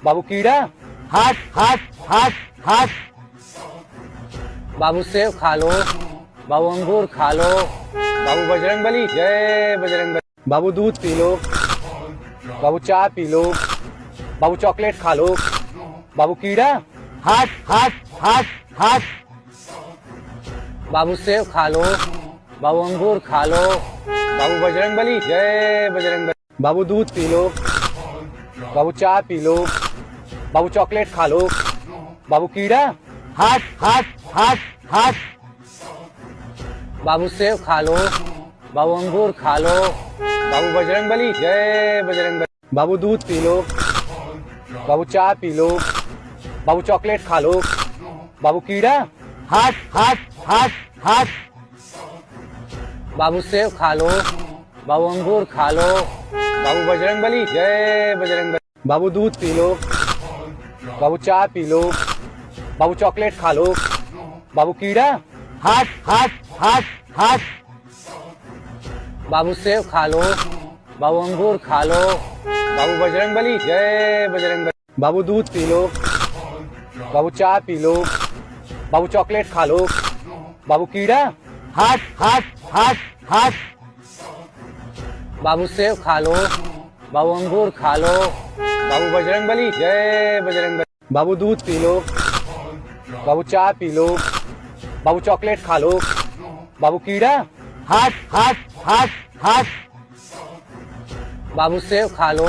बाबू कीड़ा, हट हट हट हट बाबू सेब खा लो, बाबू अंगूर खा लो, बाबू बजरंग बली, जय बजरंग बली। बाबू दूध पी लो, बाबू चाय पी लो, बाबू चॉकलेट खा लो, बाबू कीड़ा, हट हट हट हट बाबू सेब खा लो, बाबू अंगूर खा लो, बाबू बजरंगबली जय बजरंगबली। बाबू दूध पी लो, बाबू चाय पी लो, बाबू चॉकलेट खा लो, बाबू कीड़ा, हट हट हट हट बाबू सेब खा लो, बाबू अंगूर खा लो, बाबू बजरंगबली जय बजरंगबली। बाबू दूध पी लो, बाबू चाय पी लो, बाबू चॉकलेट खा लो, बाबू कीड़ा, हट हट हट हट बाबू सेब खा लो, बाबू अंगूर खा लो, बाबू बजरंगबली जय बजरंगबली। बाबू दूध पी लो, बाबू चाय पी लो, बाबू चॉकलेट खा लो, बाबू कीड़ा, हट हट हट हट बाबू सेब खा लो, बाबू अंगूर खा लो, बाबू बजरंगबली जय बजरंगबली। बाबू दूध पी लो, बाबू चाय पी लो, बाबू चॉकलेट खा लो, बाबू कीड़ा, हट हट हट हट बाबू सेब खा लो, बाबू अंगूर खा लो, बाबू बजरंगबली जय बजरंगबली। बाबू दूध पी लो, बाबू चाय पी लो, बाबू चॉकलेट खा लो, बाबू कीड़ा, हट हट हट हट बाबू सेब खा लो,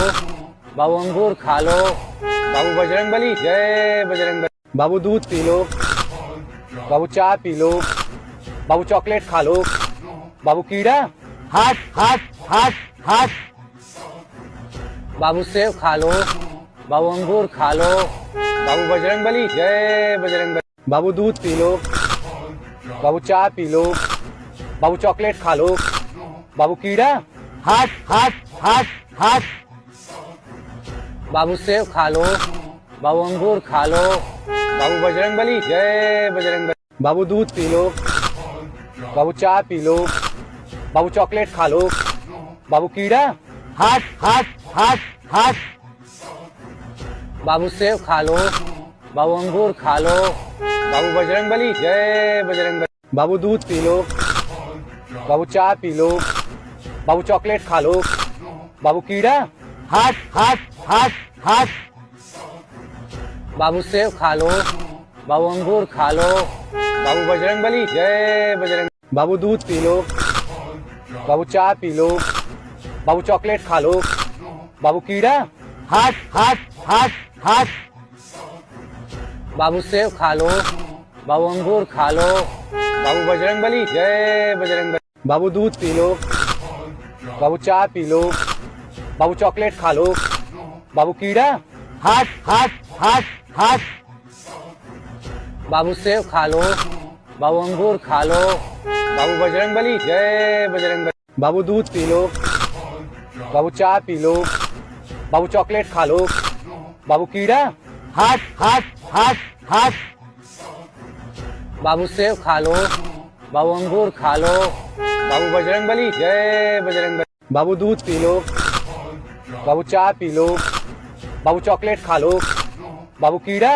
बाबू अंगूर खा लो, बाबू बजरंगबली जय बजरंगबली। बाबू दूध पी लो, बाबू चाय पी लो, बाबू चॉकलेट खा लो, बाबू कीड़ा, हट हट हट हट बाबू सेब खा लो, बाबू अंगूर खा लो, बाबू बजरंगबली जय बजरंगबली। बाबू दूध पी लो, बाबू चाय पी लो, बाबू चॉकलेट खा लो, बाबू कीड़ा, हट हट हट हट बाबू सेब खा लो, बाबू अंगूर खा लो, बाबू बजरंगबली जय बजरंगबली। बाबू दूध पी लो, बाबू चाय पी लो, बाबू चॉकलेट खा लो, बाबू कीड़ा, हट हट हट हट बाबू सेब खा लो, बाबू अंगूर खा लो, बाबू बजरंगबली जय बजरंगबली। बाबू दूध पी लो, बाबू चाय पी लो, बाबू चॉकलेट खा लो, बाबू कीड़ा, हट हट हट हट बाबू सेब खा लो, बाबू अंगूर खा लो, बाबू बजरंगबली जय बजरंगबली। बाबू दूध पी लो, बाबू चाय पी लो, बाबू चॉकलेट खा लो, बाबू कीड़ा, हट हट हट हट बाबू सेब खा लो, बाबू अंगूर खा लो, बाबू बजरंगबली जय बजरंगबली। बाबू दूध पी लो, बाबू चाय पी लो, बाबू चॉकलेट खा लो, बाबू कीड़ा, हट हट हट हट बाबू सेब खा लो, बाबू अंगूर खा लो, बाबू बजरंगबली जय बजरंगबली। बाबू दूध पी लो, बाबू चाय पी लो, बाबू चॉकलेट खा लो, बाबू कीड़ा, हट हट हट हट बाबू सेब खा लो, बाबू अंगूर खा लो, बाबू बजरंगबली जय बजरंगबली। बाबू दूध पी लो, बाबू चाय पी लो, बाबू चॉकलेट खा लो, बाबू कीड़ा,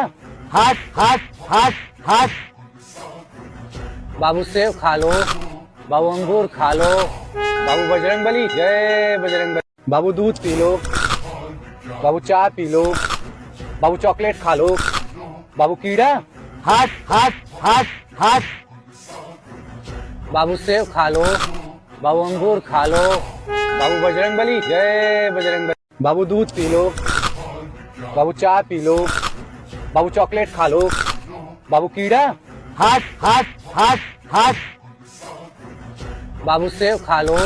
हट हट हट हट बाबू सेब खा लो, बाबू अंगूर खा लो, बाबू बजरंगबली जय बजरंगबली। बाबू दूध पी लो, बाबू चाय पी लो, बाबू चॉकलेट खा लो, बाबू कीड़ा, हट हट हट हट बाबू सेब खा लो, बाबू अंगूर खा लो, बाबू बजरंगबली जय बजरंगबली। बाबू दूध पी लो, बाबू चाय पी लो, बाबू चॉकलेट खा लो, बाबू कीड़ा, हट हट हट हट बाबू सेब खा लो,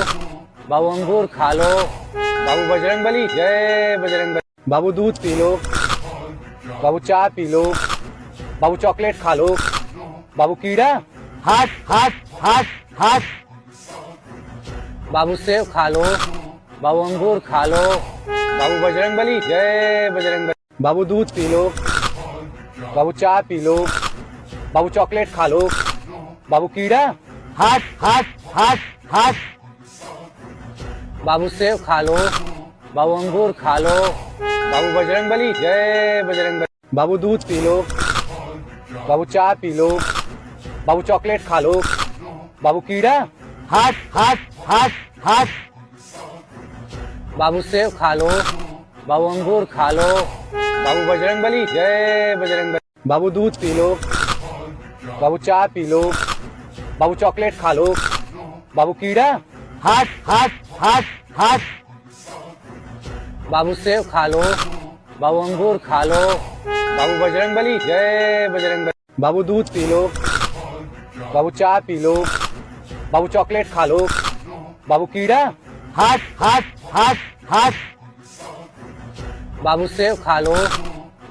बाबू अंगूर खा लो, बाबू बजरंगबली जय बजरंगबली। बाबू दूध पी लो, बाबू चाय पी लो, बाबू चॉकलेट खा लो, बाबू कीड़ा, हट हट हट हट बाबू सेब खा लो, बाबू अंगूर खा लो, बाबू बजरंगबली जय बजरंगबली। बाबू दूध पी लो, बाबू चाय पी लो, बाबू चॉकलेट खा लो, बाबू कीड़ा, हट हट हट हट बाबू सेब खा लो, बाबू अंगूर खा लो, बाबू बजरंगबली जय बजरंगबली। बाबू दूध पी लो, बाबू चाय पी लो, बाबू चॉकलेट खा लो, बाबू कीड़ा, हट हट हट हट बाबू सेब खा लो, बाबू अंगूर खा लो, बाबू बजरंगबली जय बजरंगबली। बाबू दूध पी लो, बाबू चाय पी लो। बाबू चॉकलेट खा लो। बाबू कीड़ा। हट हट हट हट बाबू सेब खा लो। बाबू अंगूर खा लो। बाबू बजरंगबली जय बजरंगबली। बाबू दूध पी लो। बाबू चाय पी लो। बाबू चॉकलेट खा लो। बाबू कीड़ा। हट हट हट हट बाबू सेब खा लो।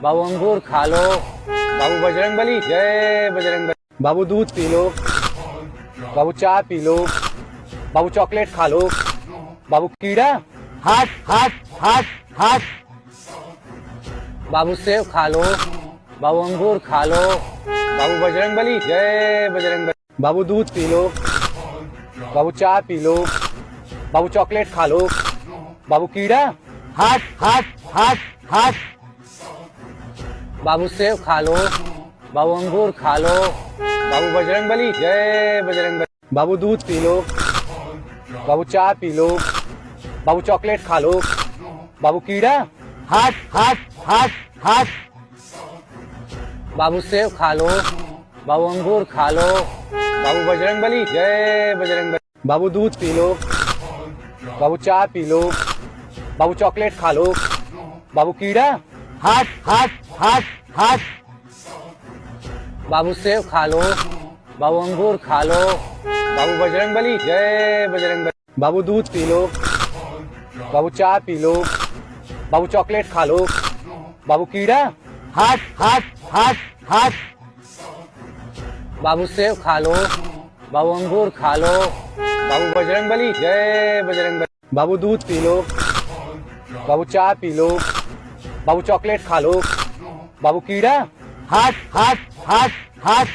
बाबू अंगूर खा लो। बाबू बजरंगबली जय बजरंगबली। बाबू दूध पी लो। बाबू चाय पी लो। बाबू चॉकलेट खा लो। बाबू कीड़ा। हट हट हट हट बाबू सेब खा लो। बाबू अंगूर खा लो। बाबू बजरंगबली जय बजरंगबली। बाबू दूध पी लो। बाबू चाय पी लो। बाबू चॉकलेट खा लो। बाबू कीड़ा। हट हट हट हट बाबू सेब खा लो। बाबू अंगूर खा लो। बाबू बजरंगबली जय बजरंगबली। बाबू दूध पी लो। बाबू चाय पी लो। बाबू चॉकलेट खा लो। बाबू कीड़ा। हट हट हट हट बाबू सेब खा लो। बाबू अंगूर खा लो। बाबू बजरंगबली जय बजरंगबली। बाबू दूध पी लो। बाबू चाय पी लो। बाबू चॉकलेट खा लो। बाबू कीड़ा। हट हट हट हट बाबू सेब खा लो। बाबू अंगूर खा लो। बाबू बजरंगबली जय बजरंगबली। बाबू दूध पी लो। बाबू चाय पी लो। बाबू चॉकलेट खा लो। बाबू कीड़ा। हट हट हट हट बाबू सेब खा लो। बाबू अंगूर खा लो। बाबू बजरंगबली जय बजरंगबली। बाबू दूध पी लो। बाबू चाय पी लो। बाबू चॉकलेट खा लो। बाबू कीड़ा। हट हट हट हट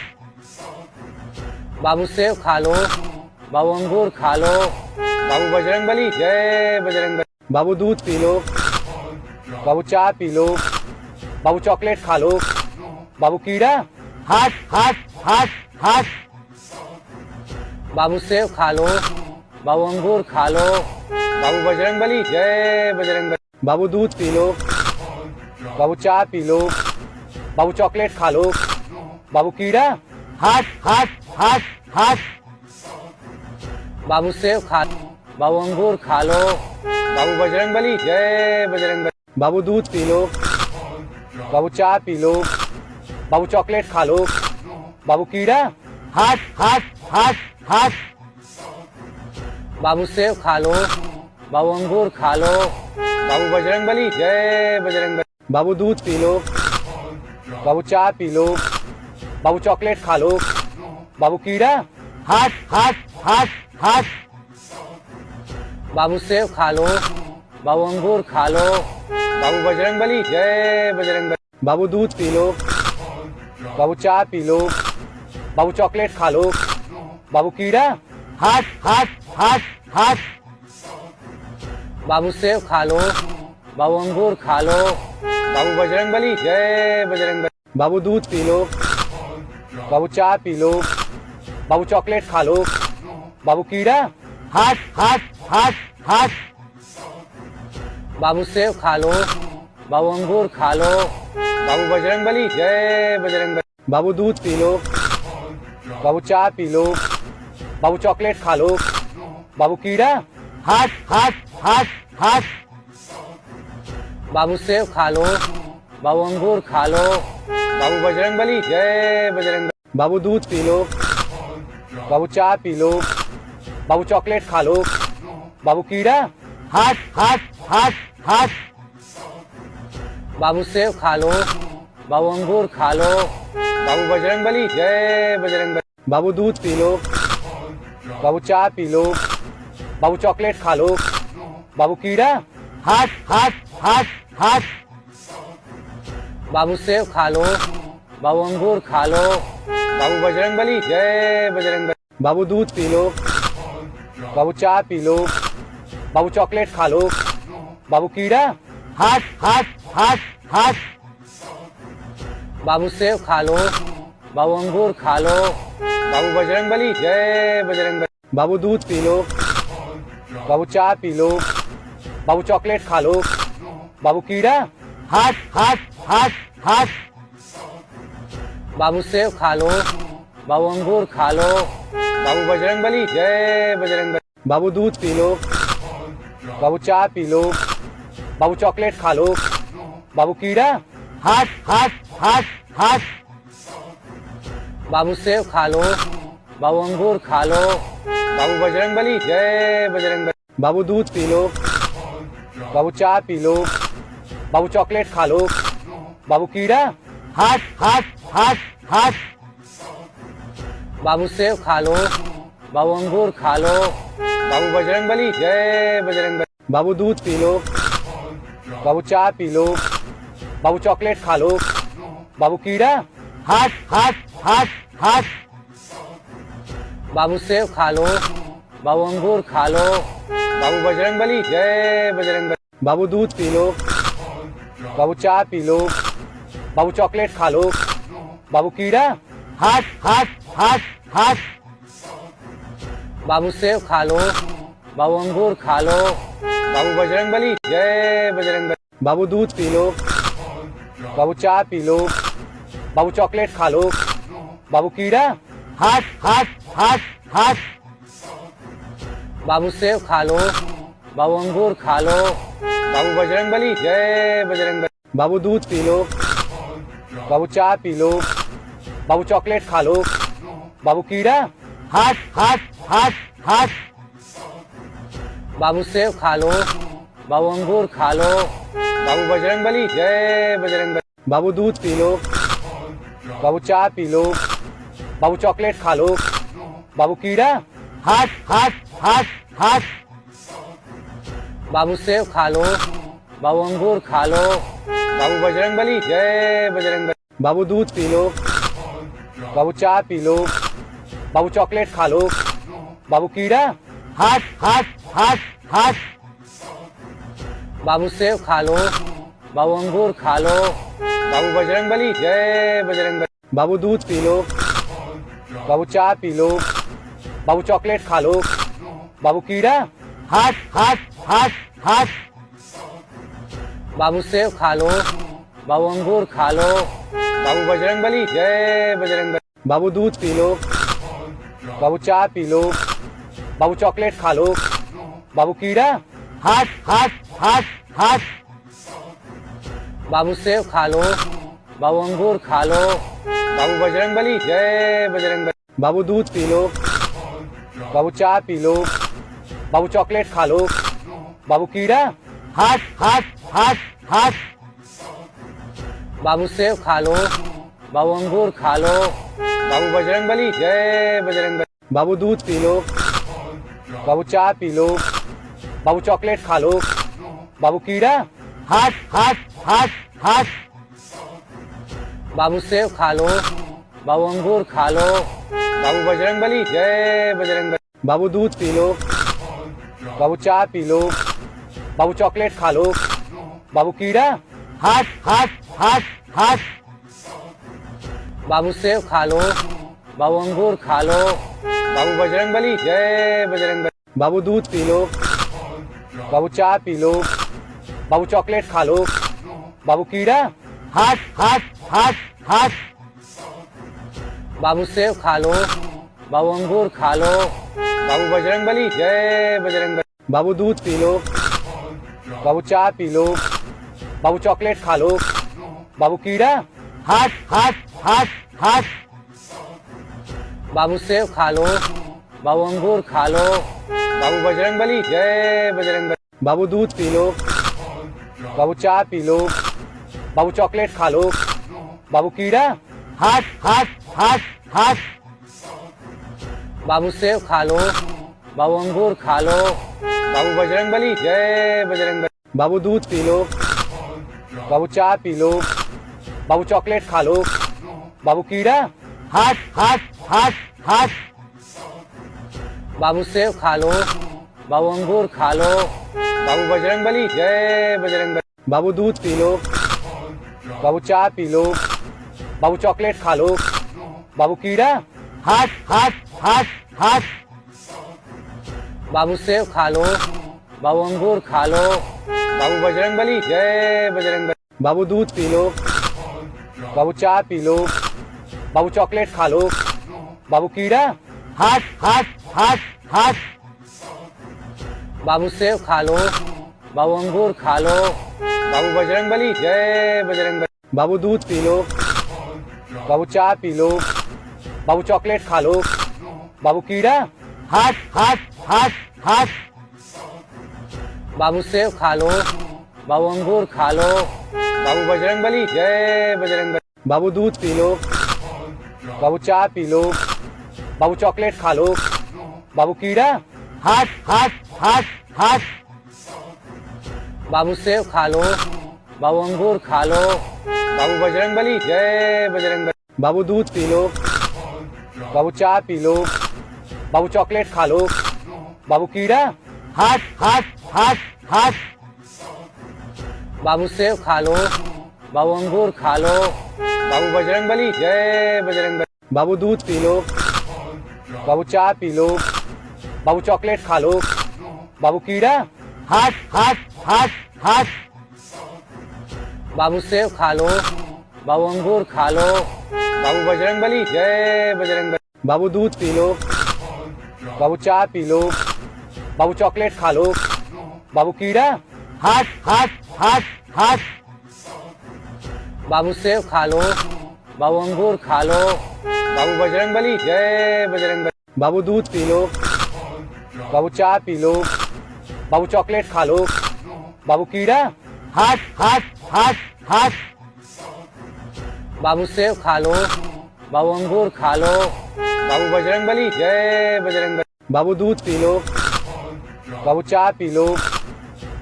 बाबू सेब खा लो। बाबू अंगूर खा लो। बाबू बजरंगबली जय बजरंगबली। बाबू दूध पी लो। बाबू चाय पी लो। बाबू चॉकलेट खा लो। बाबू कीड़ा। हट हट हट हट बाबू सेब खा लो। बाबू अंगूर खा लो। बाबू बजरंगबली जय बजरंगबली। बाबू दूध पी लो। बाबू चाय पी लो। बाबू चॉकलेट खा लो। बाबू कीड़ा। हट हट हट हट बाबू सेब खा लो। बाबू अंगूर खा लो। बाबू बजरंगबली जय बजरंगबली। बाबू दूध पी लो। बाबू चाय पी लो। बाबू चॉकलेट खा लो। बाबू कीड़ा। हट हट हट हट बाबू सेब खा लो। बाबू अंगूर खा लो। बाबू बजरंगबली जय बजरंगबली। बाबू दूध पी लो। बाबू चाय पी लो। बाबू चॉकलेट खा लो। बाबू कीड़ा। हट हट हट हट बाबू सेब खा लो। बाबू अंगूर खा लो। बाबू बजरंगबली जय बजरंगबली। बाबू दूध पी लो। बाबू चाय पी लो। बाबू चॉकलेट खा लो। बाबू कीड़ा। हट हट हट हट बाबू सेब खा लो। बाबू अंगूर खा लो। बाबू बजरंगबली जय बजरंगबली। बाबू दूध पी लो। बाबू चाय पी लो। बाबू चॉकलेट खा लो। बाबू कीड़ा। हट हट हट हट बाबू सेब खा लो। बाबू अंगूर खा लो। बाबू बजरंगबली जय बजरंगबली। बाबू दूध पी लो। बाबू चाय पी लो। बाबू चॉकलेट खा लो। बाबू कीड़ा। हट हट हट हट बाबू सेब खा लो। बाबू अंगूर खा लो। बाबू बजरंगबली जय बजरंगबली। बाबू दूध पी लो। बाबू चाय पी लो। बाबू चॉकलेट खा लो। बाबू कीड़ा। हट हट हट हट बाबू सेब खा लो। बाबू अंगूर खा लो। बाबू बजरंगबली जय बजरंगबली। बाबू दूध पी लो। बाबू चाय पी लो। बाबू चॉकलेट खा लो। बाबू कीड़ा। हट हट हट हट बाबू सेब खा लो। बाबू अंगूर खा लो। बाबू बजरंगबली जय बजरंगबली। बाबू दूध पी लो। बाबू चाय पी लो। बाबू चॉकलेट खा लो। बाबू कीड़ा। हट हट हट हट बाबू सेब खा लो। बाबू अंगूर खा लो। बाबू बजरंगबली जय बजरंगबली। बाबू दूध पी लो। बाबू चाय पी लो। बाबू चॉकलेट खा लो। बाबू कीड़ा। हट हट हट हट बाबू सेब खा लो। बाबू अंगूर खा लो। बाबू बजरंगबली जय बजरंगबली। बाबू दूध पी लो। बाबू चाय पी लो। बाबू चॉकलेट खा लो। बाबू कीड़ा। हट हट हट हट बाबू सेब खा लो। बाबू अंगूर खा लो। बाबू बजरंगबली जय बजरंगबली। बाबू दूध पी लो। बाबू चाय पी लो। बाबू चॉकलेट खा लो। बाबू कीड़ा। हट हट हट हट बाबू सेब खा लो। बाबू अंगूर खा लो। बाबू बजरंगबली जय बजरंगबली। बाबू दूध पी लो। बाबू चाय पी लो। बाबू चॉकलेट खा लो। बाबू कीड़ा। हट हट हट हट बाबू सेब खा लो। बाबू अंगूर खा लो। बाबू बजरंगबली जय बजरंगबली। बाबू दूध पी लो। बाबू चाय पी लो। बाबू चॉकलेट खा लो। बाबू कीड़ा। हट हट हट हट बाबू सेब खा लो। बाबू अंगूर खा लो। बाबू बजरंगबली जय बजरंगबली। बाबू दूध पी लो। बाबू चाय पी लो। बाबू चॉकलेट खा लो। बाबू कीड़ा। हट हट हट हट बाबू सेब खा लो। बाबू अंगूर खा लो। बाबू बजरंगबली जय बजरंगबली। बाबू दूध पी लो। बाबू चाय पी लो। बाबू चॉकलेट खा लो। बाबू कीड़ा। हट हट हट हट बाबू सेब खा लो। बाबू अंगूर खा लो। बाबू बजरंगबली जय बजरंगबली। बाबू दूध पी लो। बाबू चाय पी लो। बाबू चॉकलेट खा लो। बाबू कीड़ा। हट हट हट हट बाबू सेब खा लो। बाबू अंगूर खा लो। बाबू बजरंगबली जय बजरंगबली। बाबू दूध पी लो। बाबू चाय पी लो। बाबू चॉकलेट खा लो। बाबू कीड़ा। हट हट हट हट बाबू सेब खा लो। बाबू अंगूर खा लो। बाबू बजरंगबली जय बजरंगबली। बाबू दूध पी लो। बाबू चाय पी लो। बाबू चॉकलेट खा लो। बाबू कीड़ा। हट हट हट हट बाबू सेब खा लो। बाबू अंगूर खा लो। बाबू बजरंगबली जय बजरंगबली। बाबू दूध पी लो। बाबू चाय पी लो। बाबू चॉकलेट खा लो। बाबू कीड़ा। हट हट हट हट बाबू सेब खा लो। बाबू अंगूर खा लो। बाबू बजरंगबली जय बजरंगबली। बाबू दूध पी लो। बाबू चाय पी लो। बाबू चॉकलेट खा लो। बाबू कीड़ा। हट हट हट हट बाबू सेब खा लो। बाबू अंगूर खा लो। बाबू बजरंगबली जय बजरंगबली। बाबू दूध पी लो। बाबू चाय पी लो। बाबू चॉकलेट खा लो। बाबू कीड़ा। हट हट हट हट बाबू सेब खा लो। बाबू अंगूर खा लो। बाबू बजरंगबली जय बजरंगबली। बाबू दूध पी लो। बाबू चाय पी लो। बाबू चॉकलेट खा लो। बाबू कीड़ा। हट हट हट हट बाबू सेब खा लो। बाबू अंगूर खा लो। बाबू बजरंगबली जय बजरंगबली। बाबू दूध पी लो। बाबू चाय पी लो। बाबू चॉकलेट खा लो। बाबू कीड़ा। हट हट हट हट बाबू सेब खा लो। बाबू अंगूर खा लो। बाबू बजरंगबली जय बजरंगबली। बाबू दूध पी लो। बाबू चाय पी लो। बाबू चॉकलेट खा लो। बाबू कीड़ा। हट हट हट हट बाबू सेब खा लो। बाबू अंगूर खा लो। बाबू बजरंगबली जय बजरंगबली। बाबू दूध पी लो। बाबू चाय पी लो। बाबू चॉकलेट खा लो। बाबू कीड़ा। हट हट हट हट बाबू सेब खा लो। बाबू अंगूर खा लो। बाबू बजरंगबली जय बजरंगबली। बाबू दूध पी लो। बाबू चाय पी लो। बाबू चॉकलेट खा लो। बाबू कीड़ा। हट हट हट हट बाबू सेब खा लो। बाबू अंगूर खा लो। बाबू बजरंगबली जय बजरंगबली। बाबू दूध पी लो। बाबू चाय पी लो। बाबू चॉकलेट खा लो। बाबू कीड़ा। हट हट हट हट बाबू सेब खा लो। बाबू अंगूर खा लो। बाबू बजरंगबली जय बजरंगबली। बाबू दूध पी लो। बाबू चाय पी लो। बाबू चॉकलेट खा लो। बाबू कीड़ा, हट हट हट हट बाबू सेब खा लो, बाबू अंगूर खा लो, बाबू बजरंगबली जय बजरंगबली, बाबू दूध पी लो, बाबू चाय पी लो, बाबू चॉकलेट खा लो, बाबू कीड़ा, हट हट हट हट बाबू सेब खा लो, बाबू अंगूर खा लो, बाबू बजरंगबली जय बजरंगबली, बाबू दूध पी लो, बाबू चाय पी लो, बाबू चॉकलेट खा लो, बाबू कीड़ा, हट हट हट हट बाबू सेब खा लो, बाबू अंगूर खा लो, बाबू बजरंगबली जय बजरंगबली, बाबू दूध पी लो, बाबू चाय पी लो, बाबू चॉकलेट खा लो, बाबू कीड़ा, हट हट हट हट बाबू सेब खा लो, बाबू अंगूर खा लो, बाबू बजरंगबली जय बजरंगबली, बाबू दूध पी लो, बाबू चाय पी लो, बाबू चॉकलेट खा लो, बाबू कीड़ा, हट हट हट हट बाबू सेब खा लो, बाबू अंगूर खा लो, बाबू बजरंगबली जय बजरंगबली, बाबू दूध पी लो, बाबू चाय पी लो, बाबू चॉकलेट खा लो, बाबू कीड़ा, हट हट हट हट बाबू सेब खा लो, बाबू अंगूर खा लो, बाबू बजरंगबली जय बजरंगबली, बाबू दूध पी लो, बाबू चाय पी लो, बाबू चॉकलेट खा लो, बाबू कीड़ा, हट हट हट हट बाबू सेब खा लो, बाबू अंगूर खा लो, बाबू बजरंगबली जय बजरंगबली, बाबू दूध पी लो, बाबू चाय पी लो,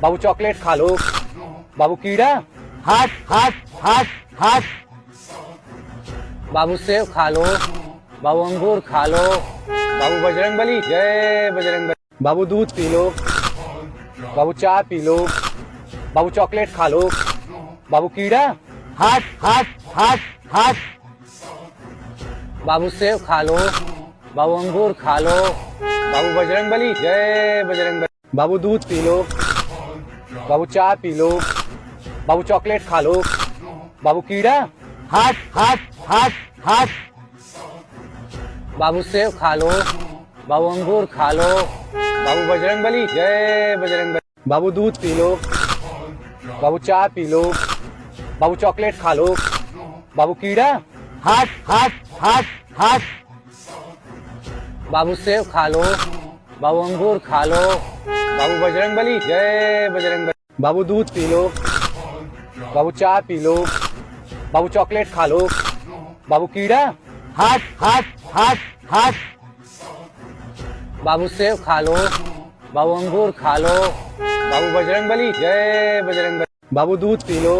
बाबू चॉकलेट खा लो, बाबू कीड़ा, हट हट हट हट बाबू सेब खा लो, बाबू अंगूर खा लो, बाबू बजरंगबली जय बजरंगबली, बाबू दूध पी लो, बाबू चाय पी लो, बाबू चॉकलेट खा लो, बाबू कीड़ा, हट हट हट हट बाबू सेब खा लो, बाबू अंगूर खा लो, बाबू बजरंगबली जय बजरंगबली, बाबू दूध पी लो, बाबू चाय पी लो, बाबू चॉकलेट खा लो, बाबू कीड़ा, हट हट हट हट बाबू सेब खा लो, बाबू अंगूर खा लो, बाबू बजरंगबली जय बजरंगबली, बाबू दूध पी लो, बाबू चाय पी लो, बाबू चॉकलेट खा लो, बाबू कीड़ा, हट हट हट हट बाबू सेब खा लो, बाबू अंगूर खा लो, बाबू बजरंगबली जय बजरंगबली, बाबू दूध पी लो, बाबू चाय पी लो, बाबू चॉकलेट खा लो, बाबू कीड़ा, हट हट हट हट बाबू सेब खा लो, बाबू अंगूर खा लो, बाबू बजरंगबली जय बजरंगबली, बाबू दूध पी लो,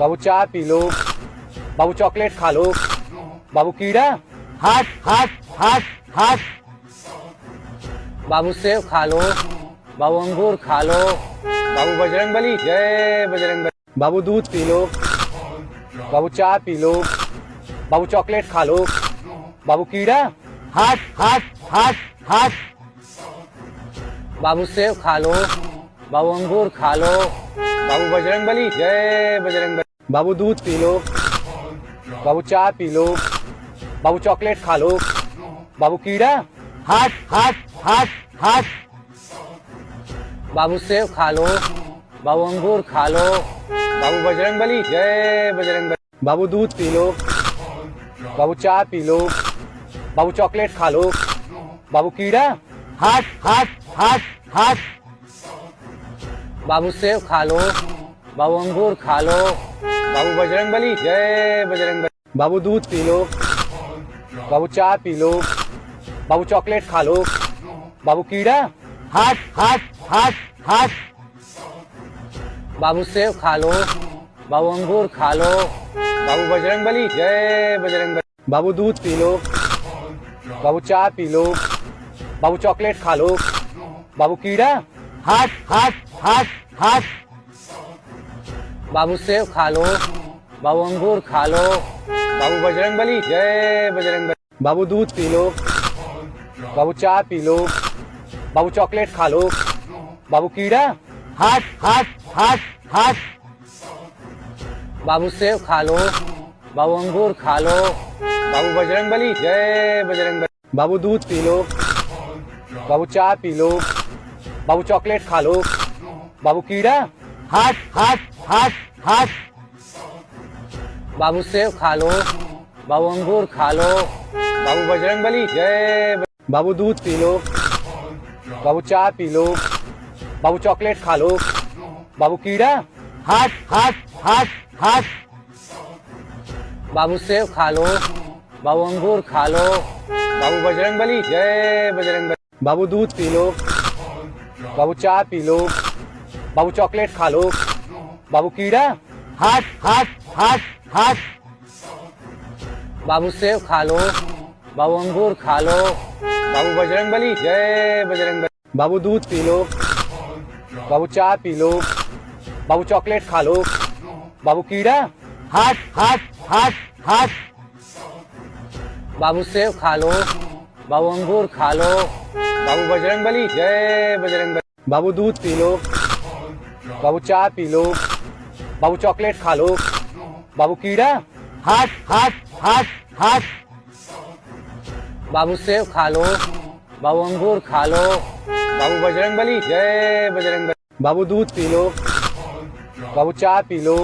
बाबू चाय पी लो, बाबू चॉकलेट खा लो, बाबू कीड़ा, हट हट हट हट बाबू सेब खा लो, बाबू अंगूर खा लो, बाबू बजरंगबली जय बजरंगबली, बाबू दूध पी लो, बाबू चाय पी लो, बाबू चॉकलेट खा लो, बाबू कीड़ा, हट हट हट हट बाबू सेब खा लो, बाबू अंगूर खा लो, बाबू बजरंगबली जय बजरंगबली, बाबू दूध पी लो, बाबू चाय पी लो, बाबू चॉकलेट खा लो, बाबू कीड़ा, हट हट हट हट बाबू सेब खा लो, बाबू अंगूर खा लो, बाबू बजरंगबली जय बजरंगबली, बाबू दूध पी लो, बाबू चाय पी लो, बाबू चॉकलेट खा लो, बाबू कीड़ा, हट हट हट हट बाबू सेब खा लो, बाबू अंगूर खा लो, बाबू बजरंगबली जय बजरंगबली, बाबू दूध पी लो, बाबू चाय पी लो, बाबू चॉकलेट खा लो, बाबू कीड़ा, हट हट हट हट बाबू सेब खा लो, बाबू अंगूर खा लो, बाबू बजरंगबली जय बजरंगबली, बाबू दूध पी लो, बाबू चाय पी लो, बाबू चॉकलेट खा लो, बाबू कीड़ा, हट हट हट हट बाबू सेब खा लो, बाबू अंगूर खा लो, बाबू बजरंगबली जय बजरंगबली, बाबू दूध पी लो, बाबू चाय पी लो, बाबू चॉकलेट खा लो, बाबू कीड़ा, हट हट हट हट बाबू सेब खा लो, बाबू अंगूर खा लो, बाबू बजरंग बली, जय बजरंग बली। बाबू दूध पी लो, बाबू चाय पी लो, बाबू चॉकलेट खा लो, बाबू कीड़ा, हट हट हट हट बाबू सेब खा लो, बाबू अंगूर खा लो, बाबू बजरंग बली, जय बाबू दूध पी लो, बाबू चाय पी लो, बाबू चॉकलेट खा लो, बाबू कीड़ा, हट हट हट हट बाबू सेब खा लो, बाबू अंगूर खा लो, बाबू बजरंग बली, जय बजरंग बली। बाबू दूध पी लो, बाबू चाय पी लो, बाबू चॉकलेट खा लो, बाबू कीड़ा, हट हट हट हट बाबू सेब खा लो, बाबू अंगूर खा लो, बाबू बजरंग बली, जय बजरंग बली। बाबू दूध पी लो, बाबू चाय पी लो, बाबू चॉकलेट खा लो, बाबू कीड़ा, हट हट हट हट बाबू सेब खा लो, बाबू अंगूर खा लो, बाबू बजरंग बली, जय बजरंग बली। बाबू दूध पी लो, बाबू चाय पी लो, बाबू चॉकलेट खा लो, बाबू कीड़ा, हट हट हट हट बाबू सेब खा लो, बाबू अंगूर खा लो, बाबू बजरंग बली, जय बजरंग बली। बाबू दूध पी लो, बाबू चाय पी लो,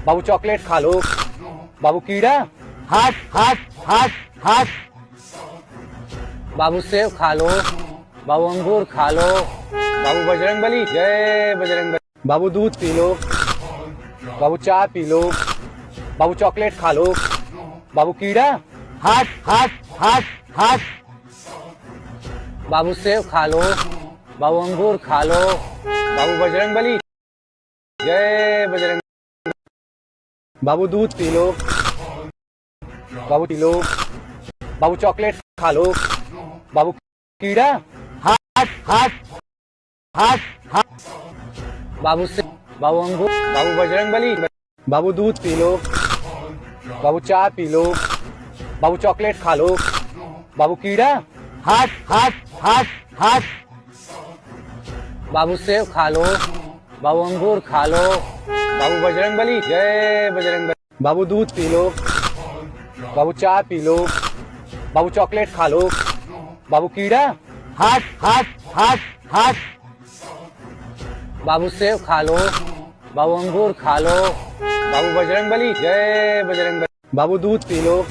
बाबू चॉकलेट खा लो, बाबू कीड़ा, हट हट हट हट बाबू सेब खा लो, बाबू अंगूर खा लो, बाबू बजरंग बली, जय बजरंग बली। बाबू दूध पी लो, बाबू चाय पी लो, बाबू चॉकलेट खा लो, बाबू कीड़ा, हट हट हट हट बाबू सेब खा लो, बाबू अंगूर खा लो, बाबू बजरंग बली, जय बजरंग। बाबू दूध पी लो, बाबू पी लो, बाबू चॉकलेट खा लो, बाबू कीड़ा, हट हट हट हट बाबू से बाबू अंगूर, बाबू बजरंग बली। बाबू दूध पी लो, बाबू चाय पी लो, बाबू चॉकलेट खा लो, बाबू कीड़ा, हट हट हट हट बाबू सेब खा लो, बाबू अंगूर खा लो, बाबू बजरंग बली, जय बजरंग बली। बाबू दूध पी लो, बाबू चाय पी लो, बाबू चॉकलेट खा लो, बाबू कीड़ा, हट हट हट हट बाबू सेब खा लो, बाबू अंगूर खा लो, बाबू बजरंग बली, जय बजरंग बली। बाबू दूध पी लो,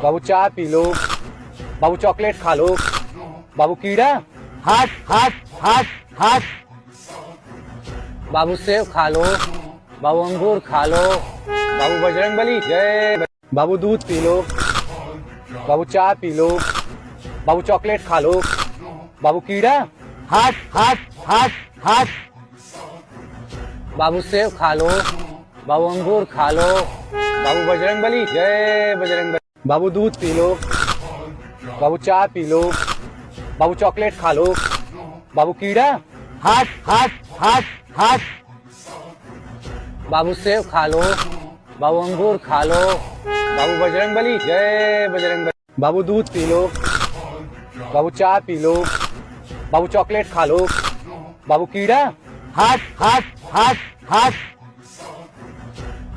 बाबू चाय पी लो, बाबू चॉकलेट खा लो, बाबू कीड़ा, हट हट हट हट बाबू सेब खा लो, बाबू अंगूर खा लो, बाबू बजरंग बली, जय बाबू दूध पी लो, बाबू चाय पी लो, बाबू चॉकलेट खा लो, बाबू कीड़ा, हट हट हट हट बाबू सेब खा लो, बाबू अंगूर खा लो, बाबू बजरंग बली, जय बजरंग बली। बाबू दूध पी लो, बाबू चाय पी लो, बाबू चॉकलेट खा लो, बाबू कीड़ा, हट हट हट हट बाबू सेब खा लो, बाबू अंगूर खा लो, बाबू बजरंग बली, जय बजरंग बली। बाबू दूध पी लो, बाबू चाय पी लो, बाबू चॉकलेट खा लो, बाबू कीड़ा, हट हट हट हट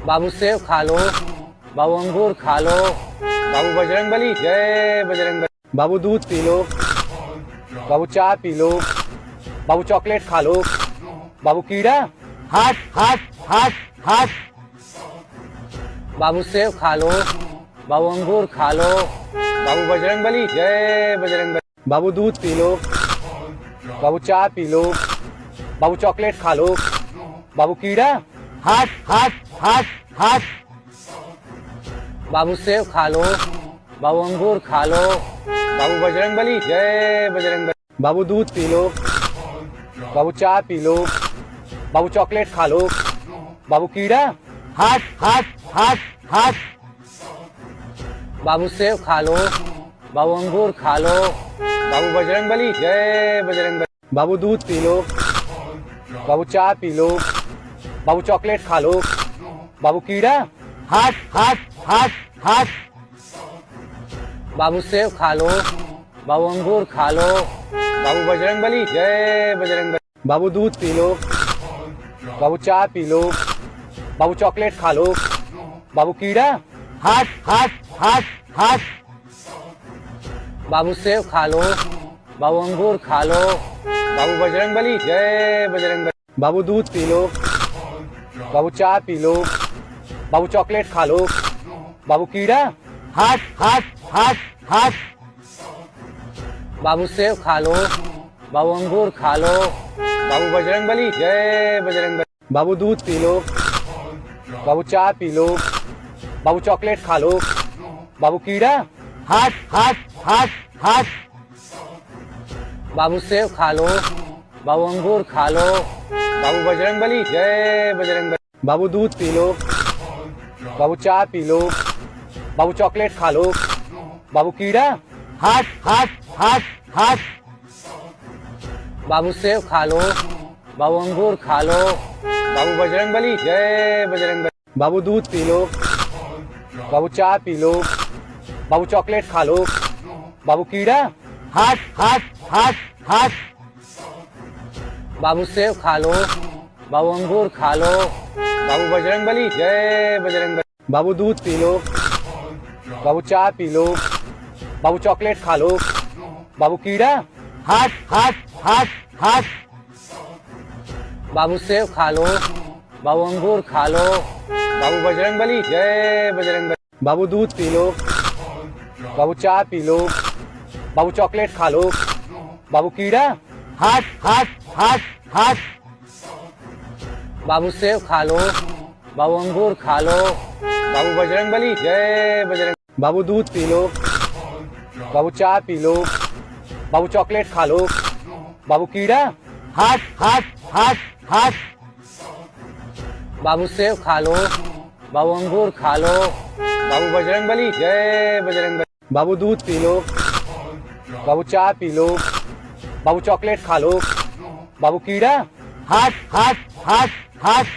बाबू सेब खा लो, बाबू अंगूर खा लो, बाबू बजरंग बली, जय बजरंग बली। बाबू दूध पी लो, बाबू चाय पी लो, बाबू चॉकलेट खा लो, बाबू कीड़ा, हट हट हट हट बाबू सेब खा लो, बाबू अंगूर खा लो, बाबू बजरंग बली, जय बजरंग बली। बाबू दूध पी लो, बाबू चाय पी लो, बाबू चॉकलेट खा लो, बाबू कीड़ा, हट हट हट हट बाबू सेब खा लो, बाबू अंगूर खा लो, बाबू बजरंग बली, जय बजरंग बली। बाबू दूध पी लो, बाबू चाय पी लो, बाबू चॉकलेट खा लो, बाबू कीड़ा, हट हट हट हट बाबू सेब खा लो, बाबू अंगूर खा लो, बाबू बजरंग बली, जय बजरंग बली। बाबू दूध पी लो, बाबू चाय पी लो, बाबू चॉकलेट खा लो, बाबू कीड़ा, हट हट हट हट बाबू सेब खा लो, बाबू अंगूर खा लो, बाबू बजरंग बली, जय बजरंग बली। बाबू दूध पी लो, बाबू चाय पी लो, बाबू चॉकलेट खा लो, बाबू कीड़ा, हट हट हट हट बाबू सेब खा लो, बाबू अंगूर खा लो, बाबू बजरंगबली जय बजरंगबली। बाबू दूध पी लो, बाबू चाय पी लो, बाबू चॉकलेट खा लो, बाबू कीड़ा, हट हट हट हट बाबू सेब खा लो, बाबू अंगूर खा लो, बाबू बजरंगबली जय बजरंगबली। बाबू दूध पी लो, बाबू चाय पी लो, बाबू चॉकलेट खा लो, बाबू कीड़ा, हट हट हट हट बाबू सेब खा लो, बाबू अंगूर खा लो, बाबू बजरंगबली जय बजरंगबली। बाबू दूध पी लो, बाबू चाय पी लो, बाबू चॉकलेट खा लो, बाबू कीड़ा, हट हट हट हट बाबू सेब खा लो, बाबू अंगूर खा लो, बाबू बजरंगबली जय बजरंगबली। बाबू दूध पी लो, बाबू चाय पी लो, बाबू चॉकलेट खा लो, बाबू कीड़ा, हट हट हट हट बाबू सेब खा लो, बाबू अंगूर खा लो, बाबू बजरंगबली जय बजरंगबली। बाबू दूध पी लो, बाबू चाय पी लो, बाबू चॉकलेट खा लो, बाबू कीड़ा, हट हट हट हट बाबू सेब खा लो, बाबू अंगूर खा लो, बाबू बजरंगबली जय बजरंगबली। बाबू दूध पी लो, बाबू चाय पी लो, बाबू चॉकलेट खा लो, बाबू कीड़ा, हट हट हट हट बाबू सेब खा लो, बाबू अंगूर खा लो, बाबू बजरंगबली जय बजरंग। बाबू दूध पी लो, बाबू चाय पी लो, बाबू चॉकलेट खा लो, बाबू कीड़ा, हट हट हट हट बाबू सेब खा लो, बाबू अंगूर खा लो, बाबू बजरंगबली जय बजरंगबली। बाबू दूध पी लो, बाबू चाय पी लो, बाबू चॉकलेट खा लो, बाबू कीड़ा, हट हट हट हट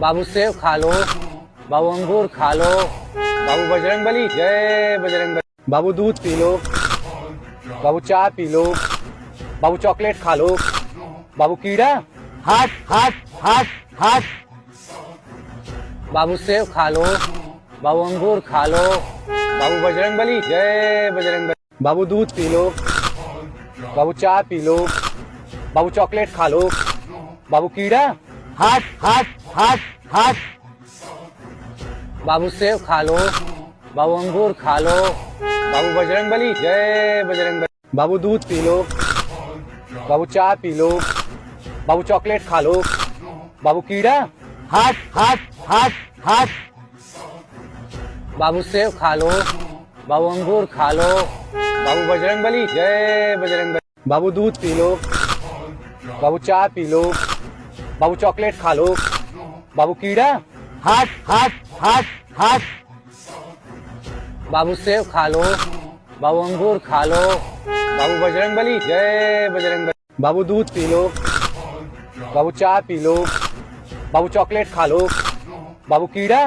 बाबू सेब खा लो, बाबू अंगूर खा लो, बाबू बजरंगबली जय बजरंगबली। बाबू दूध पी लो, बाबू चाय पी लो, बाबू चॉकलेट खा लो, बाबू कीड़ा, हट हट हट हट बाबू सेब खा लो, बाबू अंगूर खा लो, बाबू बजरंगबली जय बजरंगबली। बाबू दूध पी लो, बाबू चाय पी लो, बाबू चॉकलेट खा लो, बाबू कीड़ा, हट हट हट हट बाबू सेब खा लो, बाबू अंगूर खा लो, बाबू बजरंगबली जय बजरंगबली। बाबू दूध पी लो, बाबू चाय पी लो, बाबू चॉकलेट खा लो, बाबू कीड़ा, हट हट हट हट बाबू सेब खा लो, बाबू अंगूर खा लो, बाबू बजरंगबली जय बजरंगबली। बाबू दूध पी लो, बाबू चाय पी लो, बाबू चॉकलेट खा लो, बाबू कीड़ा, हट हट हट हट बाबू सेब खा लो, बाबू अंगूर खा लो, बाबू बजरंगबली जय बजरंगबली। बाबू दूध पी लो, बाबू चाय पी लो, बाबू चॉकलेट खा लो, बाबू कीड़ा,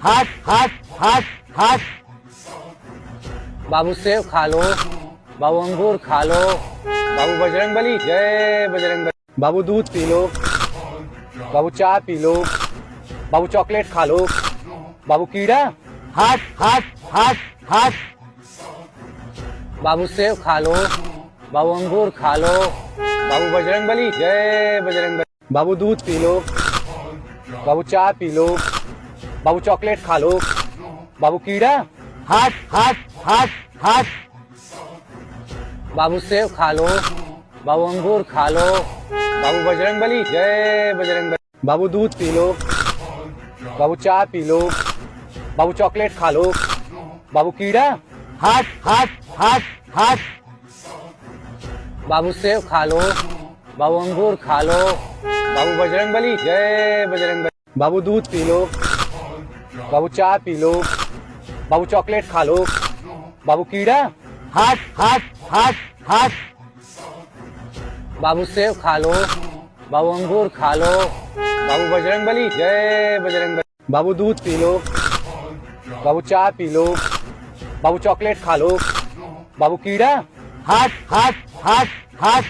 हट हट हट हट बाबू सेब खा लो, बाबू अंगूर खा लो, बाबू बजरंगबली जय बजरंगबली। बाबू दूध पी लो, बाबू चाय पी लो, बाबू चॉकलेट खा लो, बाबू कीड़ा, हट हट हट हट बाबू सेब खा लो, बाबू अंगूर खा लो, बाबू बजरंगबली जय बजरंगबली। बाबू दूध पी लो, बाबू चाय पी लो, बाबू चॉकलेट खा लो, बाबू कीड़ा, हट हट हट हट बाबू सेब खा लो, बाबू अंगूर खा लो, बाबू बजरंगबली जय बजरंगबली। बाबू दूध पी लो, बाबू चाय पी लो, बाबू चॉकलेट खा लो, बाबू कीड़ा, हट हट हट हट बाबू सेब खा लो, बाबू अंगूर खा लो, बाबू बजरंगबली जय बजरंगबली। बाबू दूध पी लो, बाबू चाय पी लो, बाबू चॉकलेट खा लो, बाबू कीड़ा, हट हट हट हट बाबू सेब खा लो, बाबू अंगूर खा लो, बाबू बजरंगबली जय बजरंगबली। बाबू दूध पी लो, बाबू चाय पी लो, बाबू चॉकलेट खा लो, बाबू कीड़ा, हट हट हट हट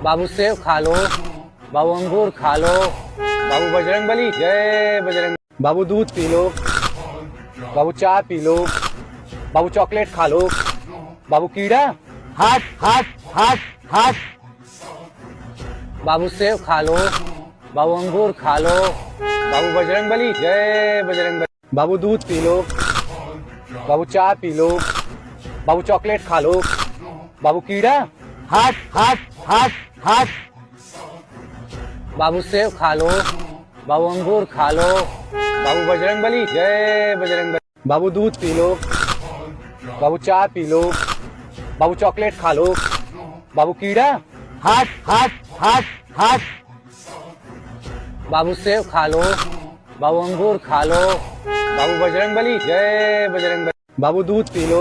बाबू सेब खा लो, बाबू अंगूर खा लो, बाबू बजरंगबली जय बजरंगबली। बाबू दूध पी लो, बाबू चाय पी लो। बाबू चॉकलेट खा लो। बाबू कीड़ा। हट हट हट हट बाबू सेब खा लो। बाबू अंगूर खा लो। बाबू बजरंगबली जय बजरंगबली। बाबू दूध पी लो। बाबू चाय पी लो। बाबू चॉकलेट खा लो। बाबू कीड़ा। हट हट हट हट बाबू सेब खा लो। बाबू अंगूर खा लो। बाबू बजरंगबली जय बजरंगबली। बाबू दूध पी लो। बाबू चाय पी लो। बाबू चॉकलेट खा लो। बाबू कीड़ा। हट हट हट हट बाबू सेब खा लो। बाबू अंगूर खा लो। बाबू बजरंगबली जय बजरंगबली। बाबू दूध पी लो।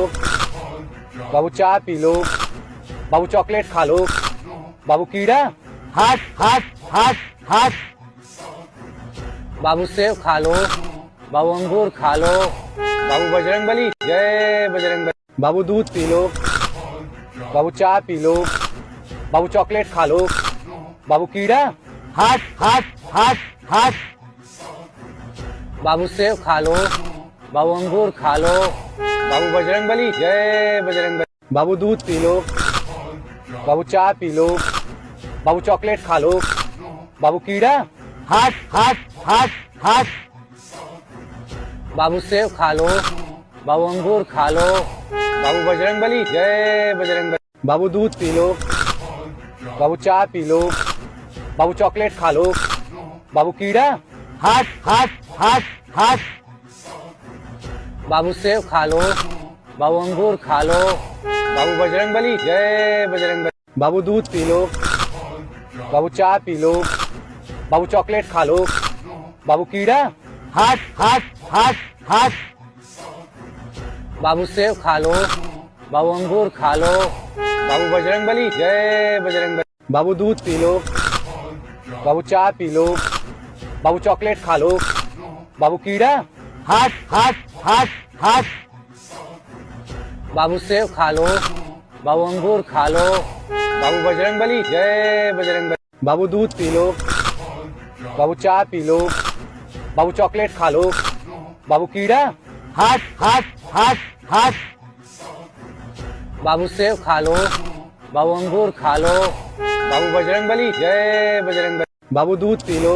बाबू चाय पी लो। बाबू चॉकलेट खा लो। बाबू कीड़ा। हट हट हट हट बाबू सेब खा लो। बाबू अंगूर खा लो। बाबू बजरंगबली जय बजरंगबली। बाबू दूध पी लो। बाबू चाय पी लो। बाबू चॉकलेट खा लो। बाबू कीड़ा। हट हट हट हट बाबू सेब खा लो। बाबू अंगूर खा लो। बाबू बजरंगबली जय बजरंगबली। बाबू दूध पी लो। बाबू चाय पी लो। बाबू चॉकलेट खा लो। बाबू कीड़ा। हट हट हट हट बाबू सेब खा लो। बाबू अंगूर खा लो। बाबू बजरंगबली जय बजरंगबली। बाबू दूध पी लो। बाबू चाय पी लो। बाबू चॉकलेट खा लो। बाबू कीड़ा। हट हट हट हट बाबू सेब खा लो। बाबू अंगूर खा लो। बाबू बजरंगबली जय बजरंगबली। बाबू दूध पी लो। बाबू चाय पी लो। बाबू चॉकलेट खा लो। बाबू कीड़ा। हट हट हट हट बाबू सेब खा लो। बाबू अंगूर खा लो। बाबू बजरंगबली जय बजरंगबली। बाबू दूध पी लो। बाबू चाय पी लो। बाबू चॉकलेट खा लो। बाबू कीड़ा। हट हट हट हट बाबू सेब खा लो। बाबू अंगूर खा लो। बाबू बजरंगबली जय बजरंगबली। बाबू दूध पी लो। बाबू चाय पी लो। बाबू चॉकलेट खा लो। बाबू कीड़ा। हट हट हट हट बाबू सेब खा लो। बाबू अंगूर खा लो। बाबू बजरंगबली जय बजरंगबली। बाबू दूध पी लो।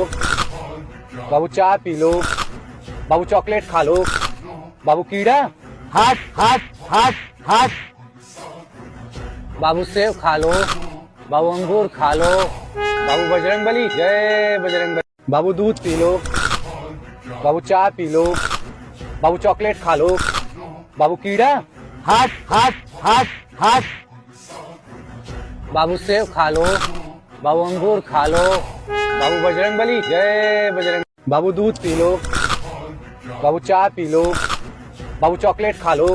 बाबू चाय पी लो। बाबू चॉकलेट खा लो। बाबू कीड़ा। हट हट हट हट बाबू सेब खा लो। बाबू अंगूर खा लो। बाबू बजरंगबली जय बजरंगबली। बाबू दूध पी लो। बाबू चाय पी लो। बाबू चॉकलेट खा लो। बाबू कीड़ा। हट हट हट हट बाबू सेब खा लो। बाबू अंगूर खा लो। बाबू बजरंगबली जय बजरंगबली। बाबू दूध पी लो। बाबू चाय पी लो। बाबू चॉकलेट खा लो।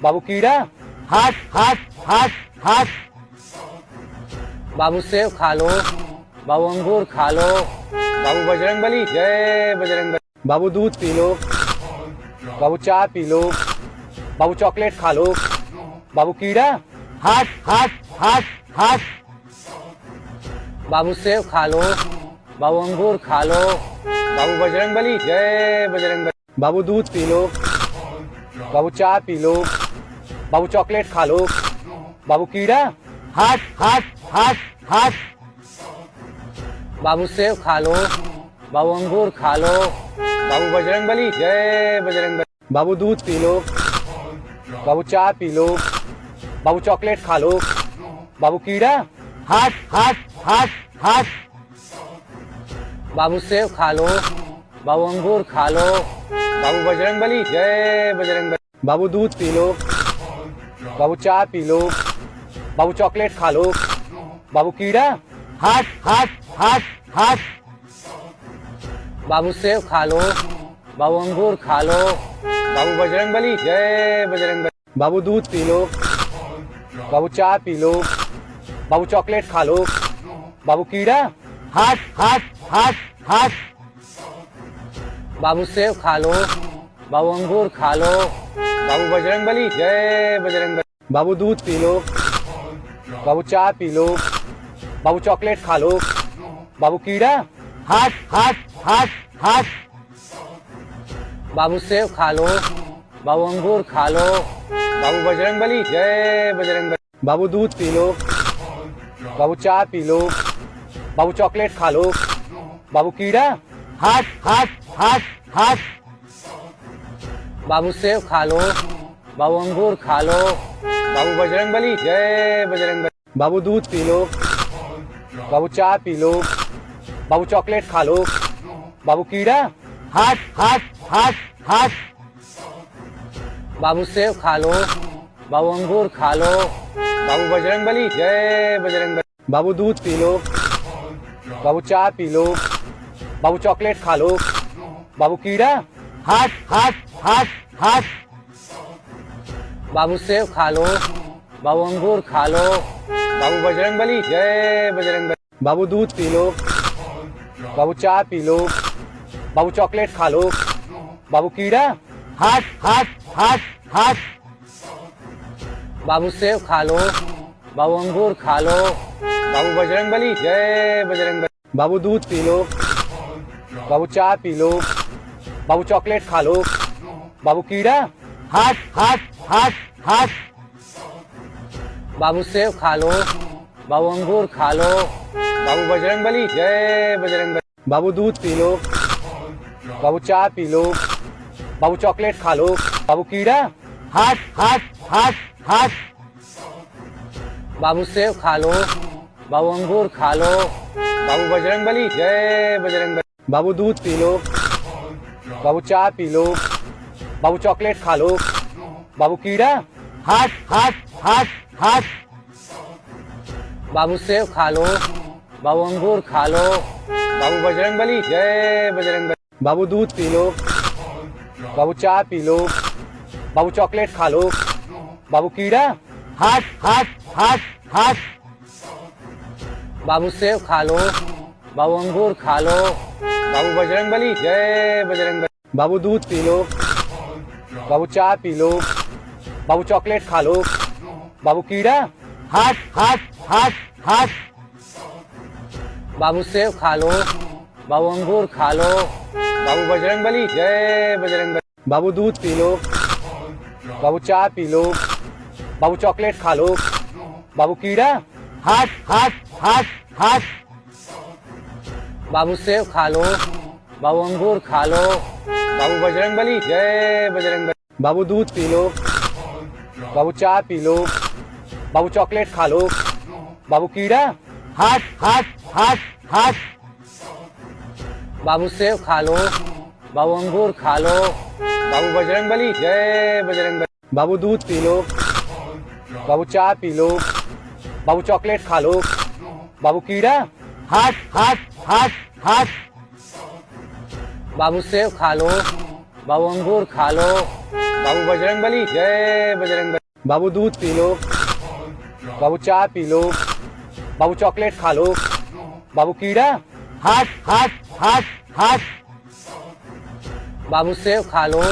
बाबू कीड़ा। हट हट हट हट बाबू सेब खा लो। बाबू अंगूर खा लो। बाबू बजरंगबली जय बजरंगबली। बाबू दूध पी लो। बाबू चाय पी लो। बाबू चॉकलेट खा लो। बाबू कीड़ा। हट हट हट हट बाबू सेब खा लो। बाबू अंगूर खा लो। बाबू बजरंगबली जय बजरंगबली। बाबू दूध पी लो। बाबू चाय पी लो। बाबू चॉकलेट खा लो। बाबू कीड़ा। हट हट हट हट बाबू सेब खा लो। बाबू अंगूर खा लो। बाबू बजरंगबली जय बजरंगबली। बाबू दूध पी लो। बाबू चाय पी लो। बाबू चॉकलेट खा लो। बाबू कीड़ा। हट हट हट हट बाबू सेब खा लो। बाबू अंगूर खा लो। बाबू बजरंगबली जय बजरंगबली। बाबू दूध पी लो। बाबू चाय पी लो। बाबू चॉकलेट खा लो। बाबू कीड़ा। हट हट हट हट बाबू सेब खा लो। बाबू अंगूर खा लो। बाबू बजरंगबली जय बजरंगबली। बाबू दूध पी लो। बाबू चाय पी लो। बाबू चॉकलेट खा लो। बाबू कीड़ा। हट हट हट हट बाबू सेब खा लो। बाबू अंगूर खा लो। बाबू बजरंगबली जय बजरंगबली। बाबू दूध पी लो। बाबू चाय पी लो। बाबू चॉकलेट खा लो। बाबू कीड़ा। हट हट हट हट बाबू सेब खा लो, बाबू अंगूर खा लो, बाबू बजरंगबली जय बजरंगबली। बाबू दूध पी लो, बाबू चाय पी लो, बाबू चॉकलेट खा लो, बाबू कीड़ा। हट हट हट हट। बाबू सेब खा लो, बाबू अंगूर खा लो, बाबू बजरंगबली जय बजरंगबली। बाबू दूध पी लो, बाबू चाय पी लो, बाबू चॉकलेट खा लो, बाबू कीड़ा। हट हट हट हट। बाबू सेब खा लो, बाबू अंगूर खा लो, बाबू बजरंगबली जय बजरंगबली। बाबू दूध पी लो, बाबू चाय पी लो, बाबू चॉकलेट खा लो, बाबू कीड़ा। हट हट हट हट। बाबू सेब खा लो, बाबू अंगूर खा लो, बाबू बजरंगबली जय बजरंगबली। बाबू दूध पी लो, बाबू चाय पी लो, बाबू चॉकलेट खा लो, बाबू कीड़ा। हट हट हट हट। बाबू सेब खा लो, बाबू अंगूर खा लो, बाबू बजरंगबली जय बजरंगबली। बाबू दूध पी लो, बाबू चाय पी लो, बाबू चॉकलेट खा लो, बाबू कीड़ा। हट हट हट हट। बाबू सेब खा लो, बाबू अंगूर खा लो, बाबू बजरंगबली जय बजरंगबली। बाबू दूध पी लो, बाबू चाय पी लो, बाबू चॉकलेट खा लो, बाबू कीड़ा। हट हट हट हट। बाबू सेब खा लो, बाबू अंगूर खा लो, बाबू बजरंगबली जय बजरंगबली। बाबू दूध पी लो, बाबू चाय पी लो, बाबू चॉकलेट खा लो, बाबू कीड़ा। हट हट हट हट। बाबू सेब खा लो, बाबू अंगूर खा लो, बाबू बजरंगबली जय बजरंगबली। बाबू दूध पी लो, बाबू चाय पी लो, बाबू चॉकलेट खा लो, बाबू कीड़ा। हट हट हट हट। बाबू सेब खा लो, बाबू अंगूर खा लो, बाबू बजरंगबली जय बजरंगबली। बाबू दूध पी लो, बाबू चाय पी लो, बाबू चॉकलेट खा लो, बाबू कीड़ा। हट हट हट हट। बाबू सेब खा लो, बाबू अंगूर खा लो, बाबू बजरंगबली जय बजरंगबली। बाबू दूध पी लो, बाबू चाय पी लो, बाबू चॉकलेट खा लो, बाबू कीड़ा। हट हट हट हट। बाबू सेब खा लो, बाबू अंगूर खा लो, बाबू बजरंगबली जय बजरंगबली। बाबू दूध पी लो, बाबू चाय पी लो, बाबू चॉकलेट खा लो, बाबू कीड़ा। हट हट हट हट। बाबू सेब खा लो, बाबू अंगूर खा लो, बाबू बजरंगबली जय बजरंगबली। बाबू दूध पी लो, बाबू चाय पी लो, बाबू चॉकलेट खा लो, बाबू कीड़ा। हट हट हट हट। बाबू सेब खा लो, बाबू अंगूर खा लो, बाबू बजरंगबली जय बजरंगबली। बाबू दूध पी लो, बाबू चाय पी लो, बाबू चॉकलेट खा लो, बाबू कीड़ा। हट हट हट हट। बाबू सेब खा लो,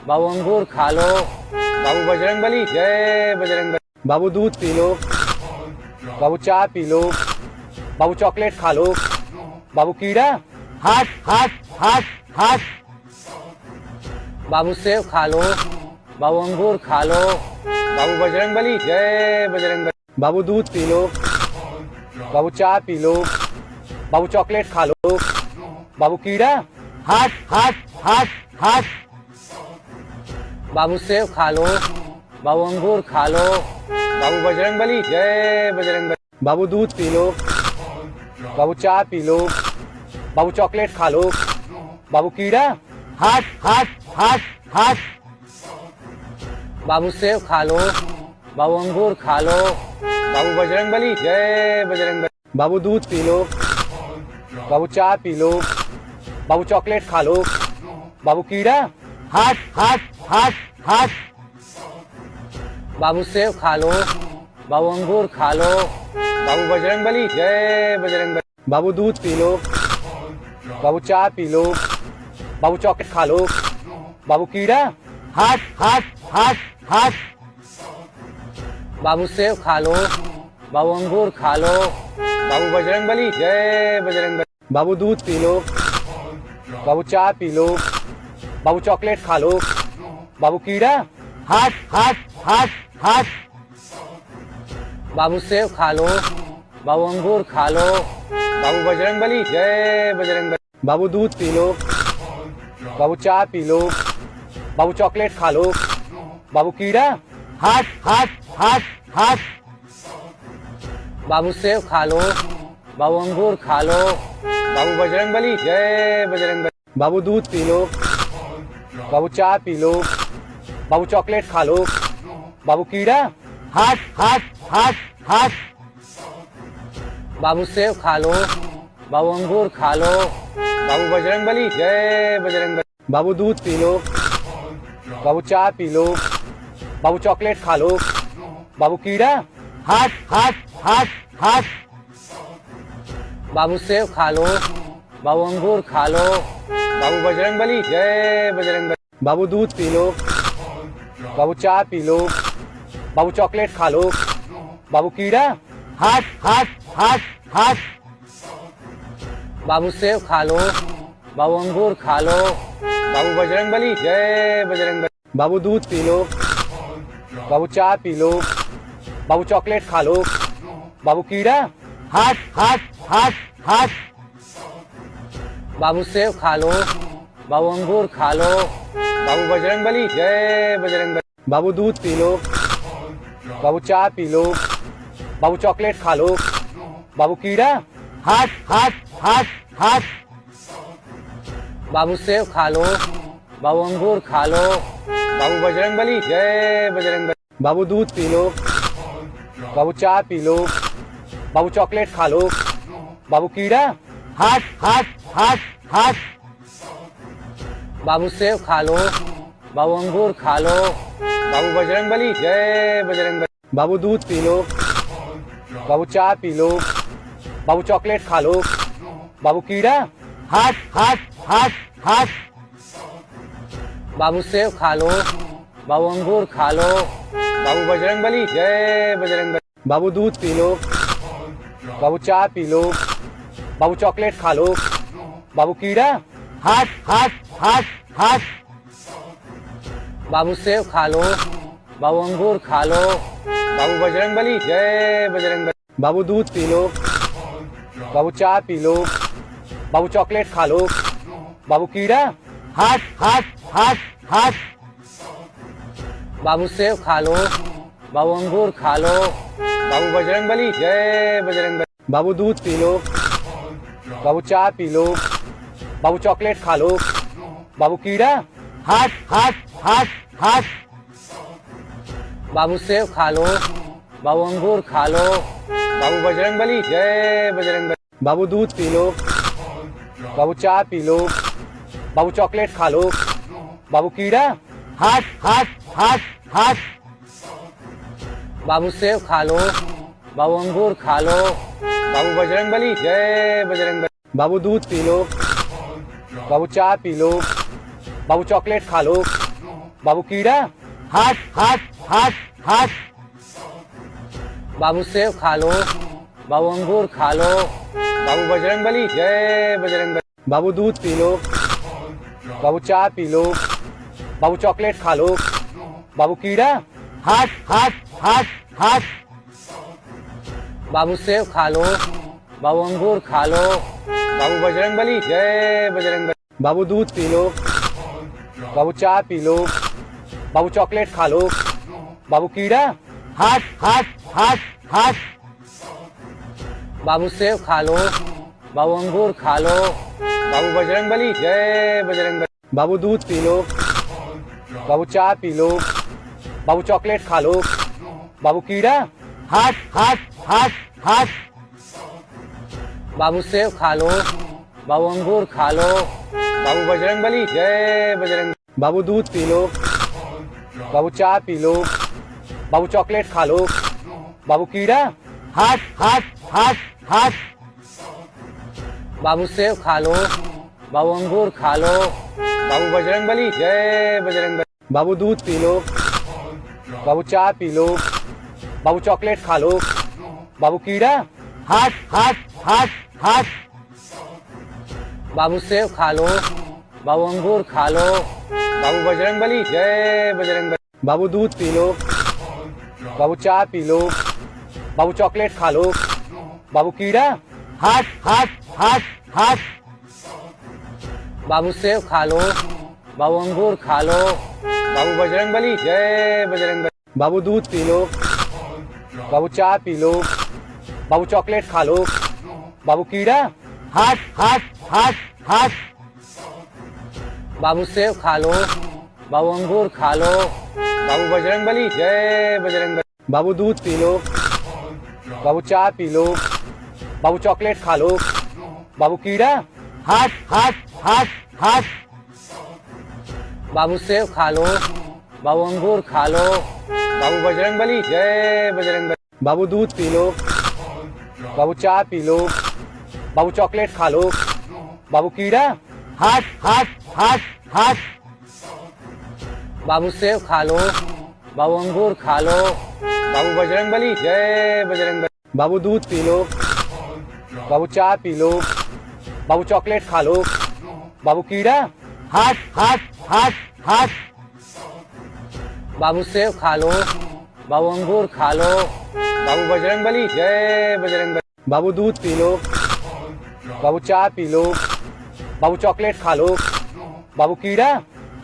बाबू अंगूर खा लो, बाबू बजरंगबली जय बजरंगबली। बाबू दूध पी लो, बाबू चाय पी लो, बाबू चॉकलेट खा लो, बाबू कीड़ा। हट हट हट हट। बाबू सेब खा लो, बाबू अंगूर खा लो, बाबू बजरंगबली जय बजरंगबली। बाबू दूध पी लो, बाबू चाय पी लो, बाबू चॉकलेट खा लो, बाबू कीड़ा। हट हट हट हट। बाबू सेब खा लो, बाबू अंगूर खा लो, बाबू बजरंगबली जय बजरंगबली। बाबू दूध पी लो, बाबू चाय पी लो, बाबू चॉकलेट खा लो, बाबू कीड़ा। हट हट हट हट। बाबू सेब खा लो, बाबू अंगूर खा लो, बाबू बजरंगबली जय बजरंगबली। बाबू दूध पी लो, बाबू चाय पी लो, बाबू चॉकलेट खा लो, बाबू कीड़ा। हट हट हट हट। बाबू सेब खा लो, बाबू अंगूर खा लो, बाबू बजरंगबली जय बजरंगबली। बाबू दूध पी लो, बाबू चाय पी लो, बाबू चॉकलेट खा लो, बाबू कीड़ा। हट हट हट हट। बाबू सेब खा लो, बाबू अंगूर खा लो, बाबू बजरंगबली जय बजरंगबली। बाबू दूध पी लो, बाबू चाय पी लो, बाबू चॉकलेट खा लो। बाबू कीड़ा। हट हट हट हट बाबू सेब खा लो। बाबू अंगूर खा लो। बाबू बजरंगबली जय बजरंगबली। बाबू दूध पी लो। बाबू चाय पी लो। बाबू चॉकलेट खा लो। बाबू कीड़ा। हट हट हट हट बाबू सेब खा लो। बाबू अंगूर खा लो। बाबू बजरंगबली जय बजरंगबली। बाबू दूध पी लो। बाबू चाय पी लो। बाबू चॉकलेट खा लो। बाबू कीड़ा। हट हट हट हट बाबू सेब खा लो। बाबू अंगूर खा लो। बाबू बजरंगबली जय बजरंगबली। बाबू दूध पी लो। बाबू चाय पी लो। बाबू चॉकलेट खा लो। बाबू कीड़ा। हट हट हट हट बाबू सेब खा लो। बाबू अंगूर खा लो। बाबू बजरंगबली जय बजरंगबली। बाबू दूध पी लो। बाबू चाय पी लो। बाबू चॉकलेट खा लो। बाबू कीड़ा। हट हट हट हट बाबू सेब खा लो। बाबू अंगूर खा लो। बाबू बजरंगबली जय बजरंगबली। बाबू दूध पी लो। बाबू चाय पी लो। बाबू चॉकलेट खा लो। बाबू कीड़ा। हट हट हट हट बाबू सेब खा लो। बाबू अंगूर खा लो। बाबू बजरंगबली जय बजरंगबली। बाबू दूध पी लो। बाबू चाय पी लो। बाबू चॉकलेट खा लो। बाबू कीड़ा। हट हट हट हट बाबू सेब खा लो। बाबू अंगूर खा लो। बाबू बजरंगबली जय बजरंगबली। बाबू दूध पी लो। बाबू चाय पी लो। बाबू चॉकलेट खा लो। बाबू कीड़ा। हट हट हट हट बाबू सेब खा लो। बाबू अंगूर खा लो। बाबू बजरंगबली जय बजरंगबली। बाबू दूध पी लो। बाबू चाय पी लो। बाबू चॉकलेट खा लो। बाबू कीड़ा। हट हट हट हट बाबू सेब खा लो। बाबू अंगूर खा लो। बाबू बजरंगबली जय बजरंगबली। बाबू दूध पी लो। बाबू चाय पी लो। बाबू चॉकलेट खा लो। बाबू कीड़ा। हट हट हट हट बाबू सेब खा लो। बाबू अंगूर खा लो। बाबू बजरंगबली जय बजरंगबली। बाबू दूध पी लो। बाबू चाय पी लो। बाबू चॉकलेट खा लो। बाबू कीड़ा। हट हट हट हट बाबू सेब खा लो। बाबू अंगूर खा लो। बाबू बजरंगबली जय बजरंगबली। बाबू दूध पी लो। बाबू चाय पी लो। बाबू चॉकलेट खा लो। बाबू कीड़ा। हट हट हट हट बाबू सेब खा लो। बाबू अंगूर खा लो। बाबू बजरंगबली जय बजरंगबली। बाबू दूध पी लो। बाबू चाय पी लो। बाबू चॉकलेट खा लो। बाबू कीड़ा। हट हट हट हट बाबू सेब खा लो। बाबू अंगूर खा लो। बाबू बजरंगबली जय बजरंगबली। बाबू दूध पी लो। बाबू चाय पी लो। बाबू चॉकलेट खा लो। बाबू कीड़ा। हट हट हट हट बाबू सेब खा लो। बाबू अंगूर खा लो। बाबू बजरंगबली जय बजरंगबली। बाबू दूध पी लो। बाबू चाय पी लो। बाबू चॉकलेट खा लो। बाबू कीड़ा। हट हट हट हट बाबू सेब खा लो। बाबू अंगूर खा लो। बाबू बजरंगबली जय बजरंगबली। बाबू दूध पी लो। बाबू चाय पी लो। बाबू चॉकलेट खा लो। बाबू कीड़ा। हट हट हट हट बाबू सेब खा लो। बाबू अंगूर खा लो। बाबू बजरंगबली जय बजरंगबली। बाबू दूध पी लो। बाबू चाय पी लो। बाबू चॉकलेट खा लो। बाबू कीड़ा। हट हट हट हट बाबू सेब खा लो। बाबू अंगूर खा लो। बाबू बजरंगबली जय बजरंगबली। बाबू दूध पी लो। बाबू चाय पी लो। बाबू चॉकलेट खा लो। बाबू कीड़ा। हट हट हट हट बाबू सेब खा लो। बाबू अंगूर खा लो। बाबू बजरंगबली जय बजरंगबली। बाबू दूध पी लो। बाबू चाय पी लो। बाबू चॉकलेट खा लो। बाबू कीड़ा। हट हट हट हट बाबू सेब खा लो। बाबू अंगूर खा लो। बाबू बजरंगबली जय बजरंगबली। बाबू दूध पी लो। बाबू चाय पी लो। बाबू चॉकलेट खा लो। बाबू कीड़ा। हट हट हट हट। बाबू सेब खा लो। बाबू अंगूर खा लो। बाबू बजरंगबली जय बजरंगबली। बाबू दूध पी लो। बाबू चाय पी लो। बाबू चॉकलेट खा लो। बाबू कीड़ा। हट हट हट हट। बाबू सेब खा लो। बाबू अंगूर खा लो। बाबू बजरंगबली जय बजरंगबली। बाबू दूध पी लो। बाबू चाय पी लो। बाबू चॉकलेट खा लो। बाबू कीड़ा। हट हट हट हट। बाबू सेब खा लो। बाबू अंगूर खा लो। बाबू बजरंगबली जय बजरंगबली। बाबू दूध पी लो। बाबू चाय पी लो। बाबू चॉकलेट खा लो। बाबू कीड़ा। हट हट हट हट। बाबू सेब खा लो। बाबू अंगूर खा लो। बाबू बजरंगबली जय बजरंगबली। बाबू दूध पी लो। बाबू चाय पी लो। बाबू चॉकलेट खा लो। बाबू कीड़ा। हट हट हट हट। बाबू सेब खा लो। बाबू अंगूर खा लो। बाबू बजरंगबली जय बजरंगबली। बाबू दूध पी लो। बाबू चाय पी लो। बाबू चॉकलेट खा लो। बाबू कीड़ा।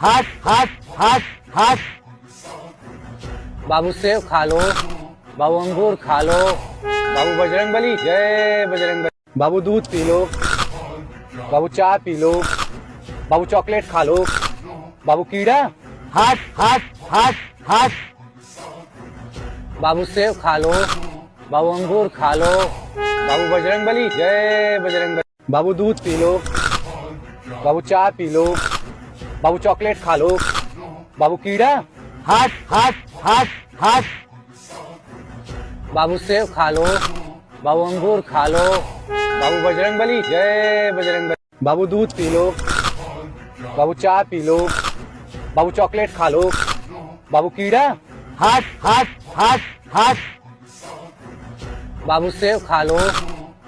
हट हट हट हट। बाबू सेब खा लो। बाबू अंगूर खा लो। बाबू बजरंगबली जय बजरंगबली। बाबू दूध पी लो। बाबू चाय पी लो। बाबू चॉकलेट खा लो। बाबू कीड़ा। हट हट हट हट। बाबू सेब खा लो। बाबू अंगूर खा लो। बाबू बजरंगबली जय बजरंगबली। बाबू दूध पी लो। बाबू चाय पी लो। बाबू चॉकलेट खा लो। बाबू कीड़ा। हट हट हट हट। बाबू सेब खा लो। बाबू अंगूर खा लो। बाबू बजरंगबली जय बजरंगबली। बाबू दूध पी लो। बाबू चाय पी लो। बाबू चॉकलेट खा लो। बाबू कीड़ा। हट हट हट हट। बाबू सेब खा लो।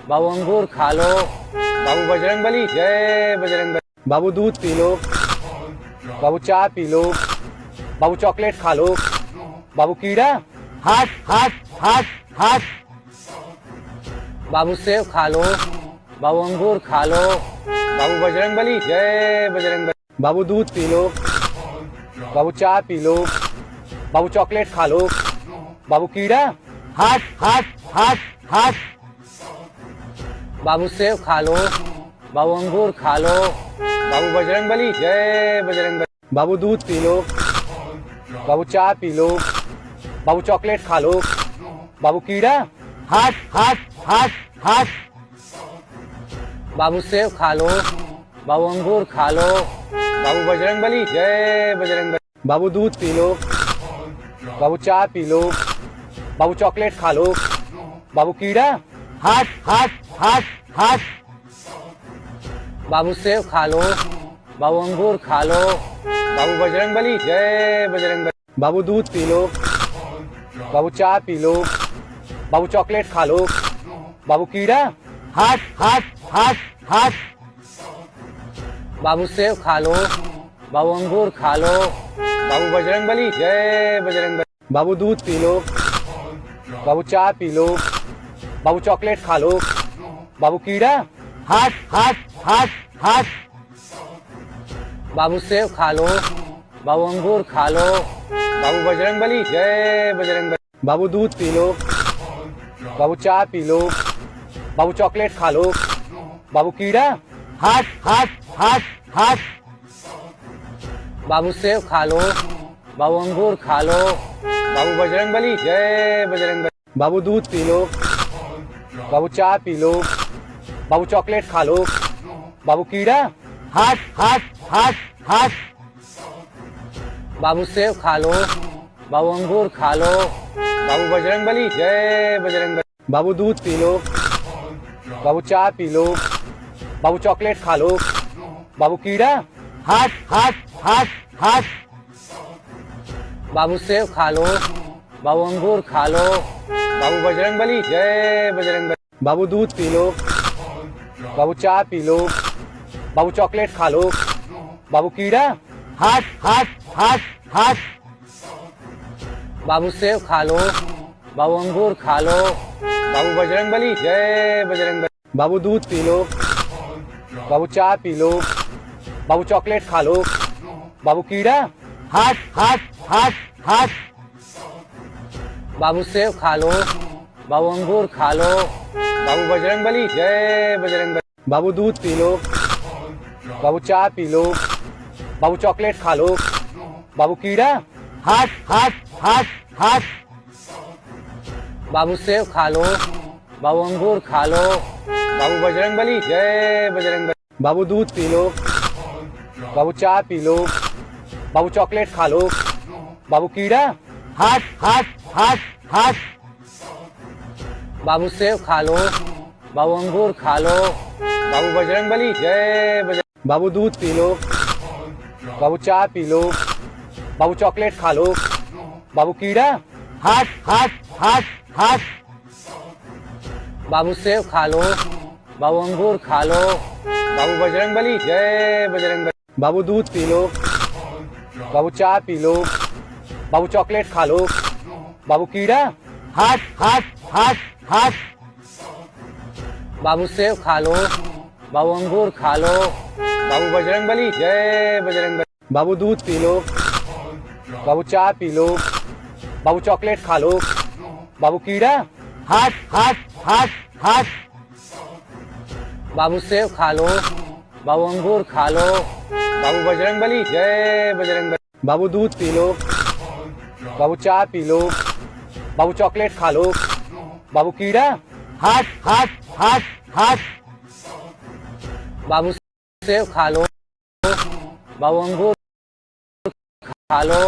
बाबू अंगूर खा लो। बाबू बजरंगबली जय बजरंगबली। बाबू दूध पी लो। बाबू चाय पी लो। बाबू चॉकलेट खा लो। बाबू कीड़ा। हट हट हट हट। बाबू सेब खा लो। बाबू अंगूर खा लो। बाबू बजरंगबली जय बजरंगबली। बाबू दूध पी लो। बाबू चाय पी लो। बाबू चॉकलेट खा लो। बाबू कीड़ा। हट हट हट हट। बाबू सेब खा लो। बाबू अंगूर खा लो। बाबू बजरंगबली जय बजरंगबली। बाबू दूध पी लो। बाबू चाय पी लो। बाबू चॉकलेट खा लो। बाबू कीड़ा। हट हट हट हट। बाबू सेब खा लो। बाबू अंगूर खा लो। बाबू बजरंगबली जय बजरंगबली। बाबू दूध पी लो। बाबू चाय पी लो। बाबू चॉकलेट खा लो। बाबू कीड़ा। हट हट हट हट। बाबू सेब खा लो। बाबू अंगूर खा लो। बाबू बजरंगबली जय बजरंगबली। बाबू दूध पी लो। बाबू चाय पी लो। बाबू चॉकलेट खा लो। बाबू कीड़ा। हट हट हट हट। बाबू सेब खा लो। बाबू अंगूर खा लो। बाबू बजरंगबली जय बजरंगबली। बाबू दूध पी लो। बाबू चाय पी लो। बाबू चॉकलेट खा लो। बाबू कीड़ा। हट हट हट हट। बाबू सेब खा लो। बाबू अंगूर खा लो। बाबू बजरंगबली जय बजरंगबली। बाबू दूध पी लो। बाबू चाय पी लो। बाबू चॉकलेट खा लो। बाबू कीड़ा। हट हट हट हट। बाबू सेब खा लो। बाबू अंगूर खा लो। बाबू बजरंगबली जय बजरंगबली। बाबू दूध पी लो। बाबू चाय पी लो। बाबू चॉकलेट खा लो। बाबू कीड़ा। हट हट हट हट। बाबू सेब खा लो। बाबू अंगूर खा लो। बाबू बजरंगबली जय बजरंगबली। बाबू दूध पी लो। बाबू चाय पी लो। बाबू चॉकलेट खा लो। बाबू कीड़ा। हट हट हट हट। बाबू सेब खा लो। बाबू अंगूर खा लो। बाबू बजरंगबली जय बजरंगबली। बाबू दूध पी लो। बाबू चाय पी लो। बाबू चॉकलेट खा लो। बाबू कीड़ा, हट हट हट हट बाबू सेब खा लो, बाबू अंगूर खा लो, बाबू बजरंगबली जय बजरंगबली। बाबू दूध पी लो, बाबू चाय पी लो, बाबू चॉकलेट खा लो, बाबू कीड़ा, हट हट हट हट बाबू सेब खा लो, बाबू अंगूर खा लो, बाबू बजरंगबली जय बजरंगबली। बाबू दूध पी लो, बाबू चाय पी लो, बाबू चॉकलेट खा लो, बाबू कीड़ा, हट हट हट हट बाबू सेब खा लो, बाबू अंगूर खा लो, बाबू बजरंगबली जय बजरंगबली। बाबू दूध पी लो, बाबू चाय पी लो, बाबू चॉकलेट खा लो, बाबू कीड़ा, हट हट हट हट बाबू सेब खा लो, बाबू अंगूर खा लो, बाबू बजरंगबली जय बजरंग। बाबू दूध पी लो, बाबू चाय पी लो, बाबू चॉकलेट खा लो, बाबू कीड़ा, हट हट हट हट बाबू सेब खा लो, बाबू अंगूर खा लो, बाबू बजरंगबली जय बजरंगबली। बाबू दूध पी लो, बाबू चाय पी लो, बाबू चॉकलेट खा लो, बाबू कीड़ा, हट हट हट हट बाबू सेब खा लो, बाबू अंगूर खा लो, बाबू बजरंगबली जय बजरंगबली। बाबू दूध पी लो, बाबू चाय पी लो, बाबू चॉकलेट खा लो, बाबू कीड़ा, हट हट हट हट बाबू सेब खा लो, बाबू अंगूर खा लो, बाबू बजरंगबली जय बजरंगबली। बाबू दूध पी लो, बाबू चाय पी लो, बाबू चॉकलेट खा लो, बाबू कीड़ा, हट हट हट हट बाबू सेब खा लो, बाबू अंगूर खा लो,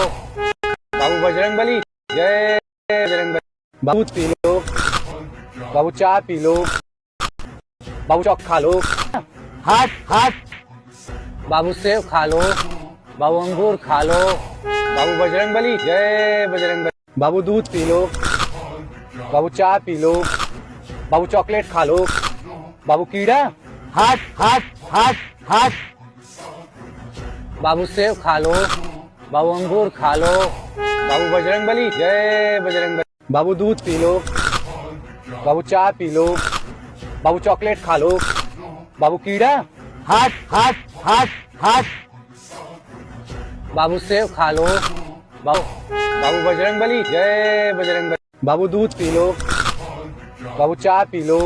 बाबू बजरंगबली जय बजरंगबली। बाबू दूध पी लो, बाबू चाय पी लो, बाबू चॉक खा लो, हट हट बाबू सेब खा लो, बाबू अंगूर खा लो, बाबू बजरंगबली जय बजरंगबली। बाबू दूध पी लो, बाबू चाय पी लो, बाबू चॉकलेट खा लो, बाबू कीड़ा, हट हट हट हट बाबू सेब खा लो, बाबू अंगूर खा लो, बाबू बजरंगबली जय बजरंगबली। बाबू दूध पी लो, बाबू चाय पी लो, बाबू चॉकलेट खा लो, बाबू कीड़ा, हट हट हट हट बाबू सेब खा लो, बाबू बजरंगबली जय बजरंगबली। बाबू दूध पी लो, बाबू चाय पी लो,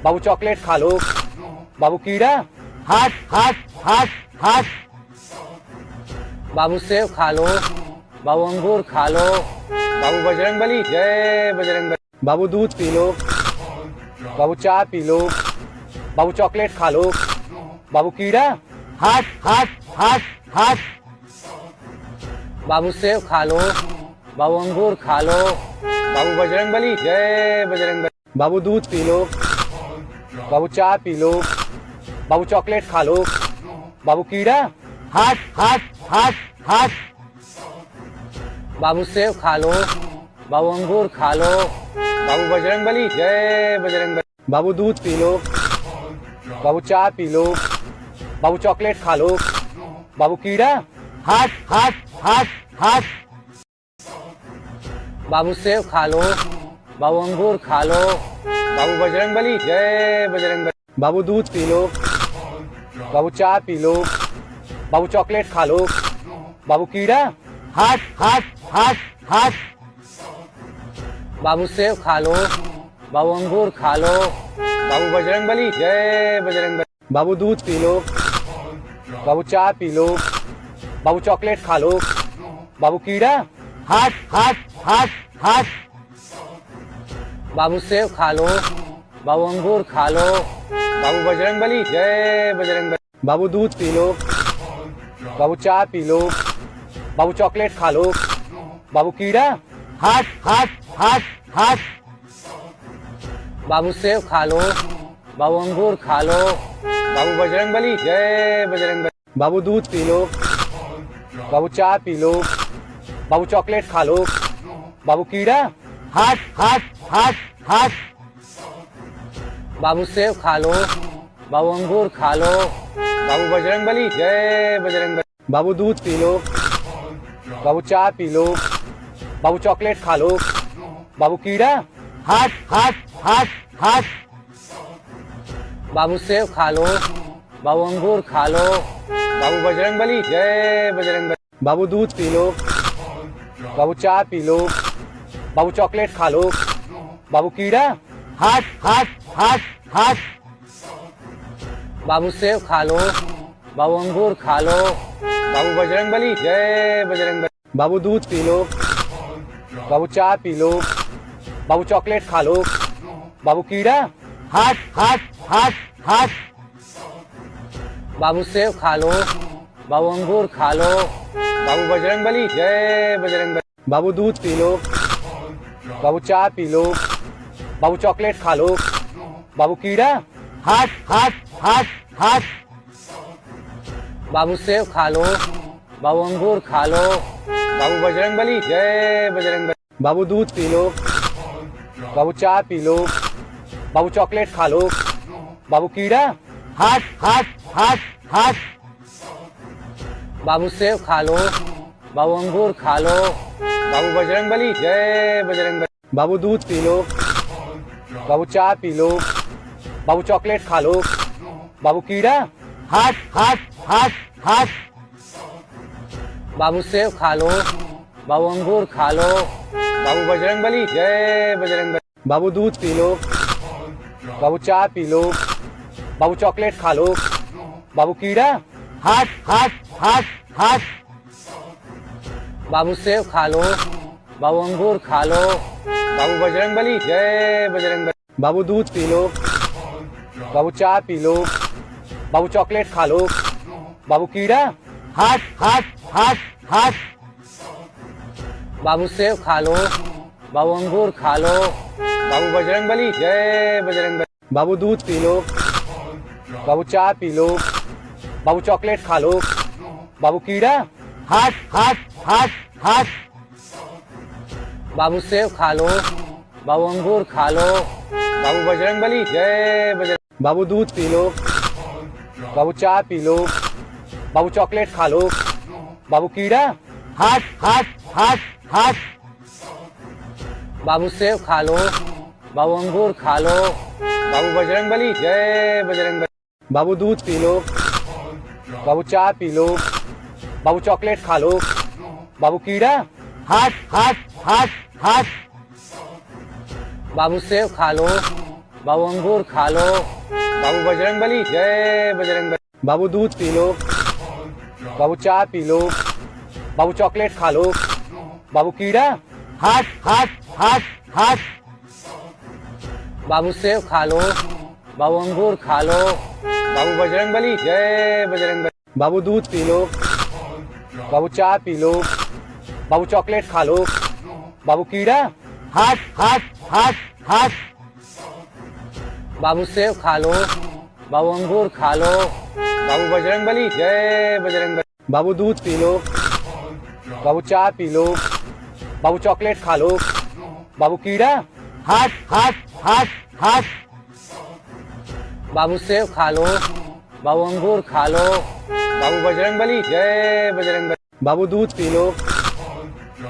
बाबू चॉकलेट खा लो, बाबू कीड़ा, हट हट हट हट बाबू सेब खा लो, बाबू अंगूर खा लो, बाबू बजरंगबली जय बजरंगबली। बाबू दूध पी लो, बाबू चाय पी लो, बाबू चॉकलेट खा लो, बाबू कीड़ा, हट हट हट हट बाबू सेब खा लो, बाबू अंगूर खा लो, बाबू बजरंगबली जय बजरंगबली। बाबू दूध पी लो, बाबू चाय पी लो, बाबू चॉकलेट खा लो, बाबू कीड़ा, हट हट हट हट बाबू सेब खा लो, बाबू अंगूर खा लो, बाबू बजरंगबली जय बजरंगबली। बाबू दूध पी लो, बाबू चाय पी लो, बाबू चॉकलेट खा लो, बाबू कीड़ा, हट हट हट हट बाबू सेब खा लो, बाबू अंगूर खा लो, बाबू बजरंगबली जय बजरंगबली। बाबू दूध पी लो, बाबू चाय पी लो, बाबू चॉकलेट खा लो, बाबू कीड़ा, हट हट हट हट बाबू सेब खा लो, बाबू अंगूर खा लो, बाबू बजरंगबली जय बजरंगबली। बाबू दूध पी लो, बाबू चाय पी लो, बाबू चॉकलेट खा लो, बाबू कीड़ा, हट हट हट हट बाबू सेब खा लो, बाबू अंगूर खा लो, बाबू बजरंगबली जय बजरंगबली। बाबू दूध पी लो, बाबू चाय पी लो, बाबू चॉकलेट खा लो, बाबू कीड़ा, हट हट हट हट बाबू सेब खा लो, बाबू अंगूर खा लो, बाबू बजरंगबली जय बजरंगबली। बाबू दूध पी लो, बाबू चाय पी लो, बाबू चॉकलेट खा लो, बाबू कीड़ा, हट हट हट हट बाबू सेब खा लो, बाबू अंगूर खा लो, बाबू बजरंगबली जय बजरंगबली। बाबू दूध पी लो, बाबू चाय पी लो, बाबू चॉकलेट खा लो, बाबू कीड़ा, हट हट हट हट बाबू सेब खा लो, बाबू अंगूर खा लो, बाबू बजरंगबली जय बजरंगबली। बाबू दूध पी लो, बाबू चाय पी लो, बाबू चॉकलेट खा लो, बाबू कीड़ा, हट हट हट हट बाबू सेब खा लो, बाबू अंगूर खा लो, बाबू बजरंगबली जय बजरंगबली। बाबू दूध पी लो, बाबू चाय पी लो, बाबू चॉकलेट खा लो, बाबू कीड़ा, हट हट हट हट बाबू सेब खा लो, बाबू अंगूर खा लो, बाबू बजरंगबली जय बजरंगबली। बाबू दूध पी लो, बाबू चाय पी लो, बाबू चॉकलेट खा लो, बाबू कीड़ा, हट हट हट हट बाबू सेब खा लो, बाबू अंगूर खा लो, बाबू बजरंगबली जय बजरंगबली। बाबू दूध पी लो, बाबू चाय पी लो, बाबू चॉकलेट खा लो, बाबू कीड़ा, हट हट हट हट बाबू सेब खा लो, बाबू अंगूर खा लो, बाबू बजरंगबली जय बजरंगबली। बाबू दूध पी लो, बाबू चाय पी लो, बाबू चॉकलेट खा लो, बाबू कीड़ा, हट हट हट हट बाबू सेब खा लो, बाबू अंगूर खा लो, बाबू बजरंगबली जय बजरंगबली। बाबू दूध पी लो, बाबू चाय पी लो, बाबू चॉकलेट खा लो, बाबू कीड़ा, हट हट हट हट बाबू सेब खा लो, बाबू अंगूर खा लो, बाबू बजरंगबली जय बजरंगबली। बाबू दूध पी लो, बाबू चाय पी लो, बाबू चॉकलेट खा लो, बाबू कीड़ा, हट हट हट हट बाबू सेब खा लो, बाबू अंगूर खा लो, बाबू बजरंगबली जय बजरंगबली। बाबू दूध पी लो, बाबू चाय पी लो, बाबू चॉकलेट खा लो, बाबू कीड़ा, हट हट हट हट बाबू सेब खा लो, बाबू अंगूर खा लो, बाबू बजरंगबली जय बजरंग। बाबू दूध पी लो, बाबू चाय पी लो, बाबू चॉकलेट खा लो, बाबू कीड़ा, हट हट हट हट बाबू सेब खा लो, बाबू अंगूर खा लो, बाबू बजरंगबली जय बजरंगबली। बाबू दूध पी लो, बाबू चाय पी लो, बाबू चॉकलेट खा लो, बाबू कीड़ा, हट हट हट हट बाबू सेब खा लो, बाबू अंगूर खा लो, बाबू बजरंगबली जय बजरंगबली। बाबू दूध पी लो, बाबू चाय पी लो, बाबू चॉकलेट खा लो, बाबू कीड़ा, हट हट हट हट बाबू सेब खा लो, बाबू अंगूर खा लो, बाबू बजरंगबली जय बजरंगबली। बाबू दूध पी लो, बाबू चाय पी लो, बाबू चॉकलेट खा लो, बाबू कीड़ा, हट हट हट हट बाबू सेब खा लो, बाबू अंगूर खा लो, बाबू बजरंगबली जय बजरंगबली। बाबू दूध पी लो, बाबू चाय पी लो, बाबू चॉकलेट खा लो, बाबू कीड़ा, हट हट हट हट बाबू सेब खा लो, बाबू अंगूर खा लो, बाबू बजरंगबली जय बजरंगबली। बाबू दूध पी लो,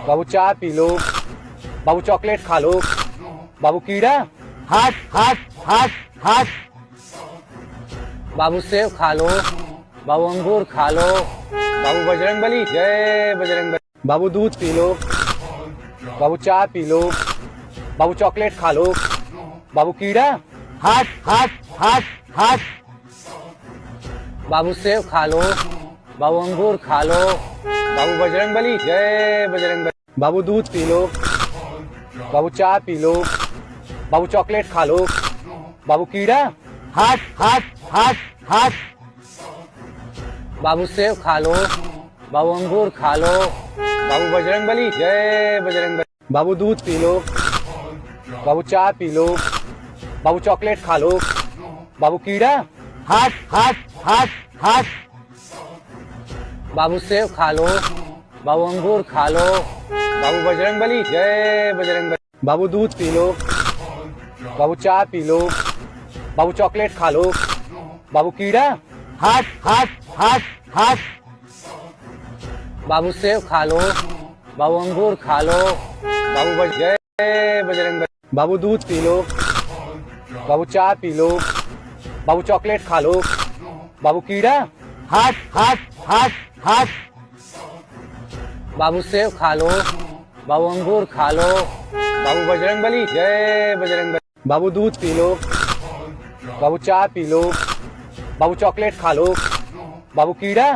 बाबू चाय पी लो, बाबू चॉकलेट खा लो, बाबू कीड़ा, हट हट हट हट बाबू सेब खा लो, बाबू अंगूर खा लो, बाबू बजरंगबली जय बजरंगबली। बाबू दूध पी लो, बाबू चाय पी लो, बाबू चॉकलेट खा लो, बाबू कीड़ा, हट हट हट हट बाबू सेब खा लो, बाबू अंगूर खा लो, बाबू बजरंगबली जय बजरंगबली। बाबू दूध पी लो, बाबू चाय पी लो, बाबू चॉकलेट खा लो, बाबू कीड़ा, हट हट हट हट बाबू सेब खा लो, बाबू अंगूर खा लो, बाबू बजरंगबली जय बजरंगबली। बाबू दूध पी लो, बाबू चाय पी लो, बाबू चॉकलेट खा लो, बाबू कीड़ा, हट हट हट हट बाबू सेब खा लो, बाबू अंगूर खा लो, बाबू बजरंगबली जय बजरंगबली। बाबू दूध पी लो, बाबू चाय पी लो, बाबू चॉकलेट खा लो, बाबू कीड़ा, हट हट हट हट बाबू सेब खा लो, बाबू अंगूर खा लो, बाबू जय बजरंग बली। बाबू दूध पी लो, बाबू चाय पी लो, बाबू चॉकलेट खा लो, बाबू कीड़ा। हट हट हट हट बाबू सेब खा लो, बाबू अंगूर खा लो, बाबू बजरंग बली जय बजरंग बली। बाबू दूध पी लो, बाबू चाय पी लो, बाबू चॉकलेट खा लो, बाबू कीड़ा।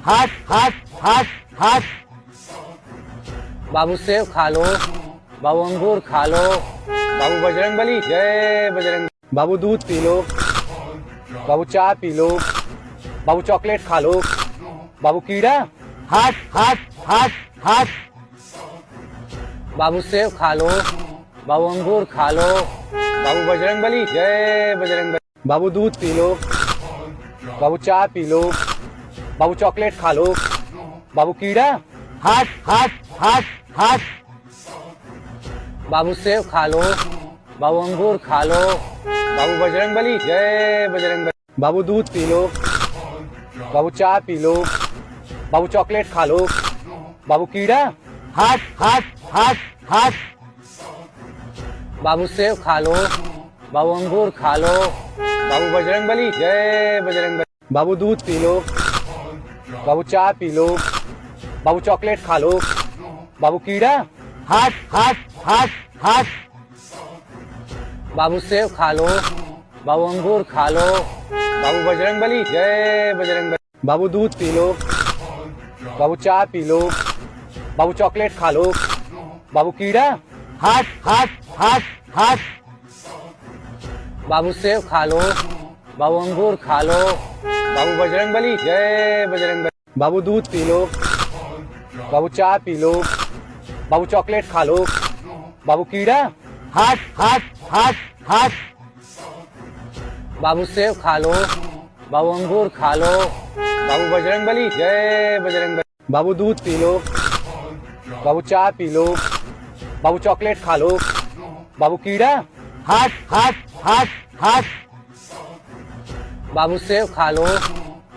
हट हट हट हट बाबू सेब खा लो, बाबू अंगूर खा लो, बाबू बजरंग बली जय बजरंग बली। बाबू दूध पी लो, बाबू चाय पी लो, बाबू चॉकलेट खा लो, बाबू कीड़ा। हट हट हट हट बाबू सेब खा लो, बाबू अंगूर खा लो, बाबू बजरंग बली जय बजरंग बली। बाबू दूध पी लो, बाबू चाय पी लो, बाबू चॉकलेट खा लो, बाबू कीड़ा। हट हट हट हट बाबू सेब खा लो, बाबू अंगूर खा लो, बाबू बजरंग बली जय बजरंग बली। बाबू दूध पी लो, बाबू चाय पी लो, बाबू चॉकलेट खा लो, बाबू कीड़ा। हट हट हट हट बाबू सेब खा लो, बाबू अंगूर खा लो, बाबू बजरंग बली जय बजरंग बली। बाबू दूध पी लो, बाबू चाय पी लो, बाबू चॉकलेट खा लो, बाबू कीड़ा। हट हट हट हट बाबू सेब खा लो, बाबू अंगूर खा लो, बाबू बजरंग बली जय बजरंग बली। बाबू दूध पी लो, बाबू चाय पी लो, बाबू चॉकलेट खा लो, बाबू कीड़ा। हट हट हट हट बाबू सेब खा लो, बाबू अंगूर खा लो, बाबू बजरंग बली जय बजरंग बली। बाबू दूध पी लो, बाबू चाय पी लो, बाबू चॉकलेट खा लो, बाबू कीड़ा। हट हट हट हट बाबू सेब खा लो, बाबू अंगूर खा लो, बाबू बजरंग बली जय बजरंग बली। बाबू दूध पी लो, बाबू चाय पी लो, बाबू चॉकलेट खा लो, बाबू कीड़ा। हट हट हट हट बाबू सेब खा लो,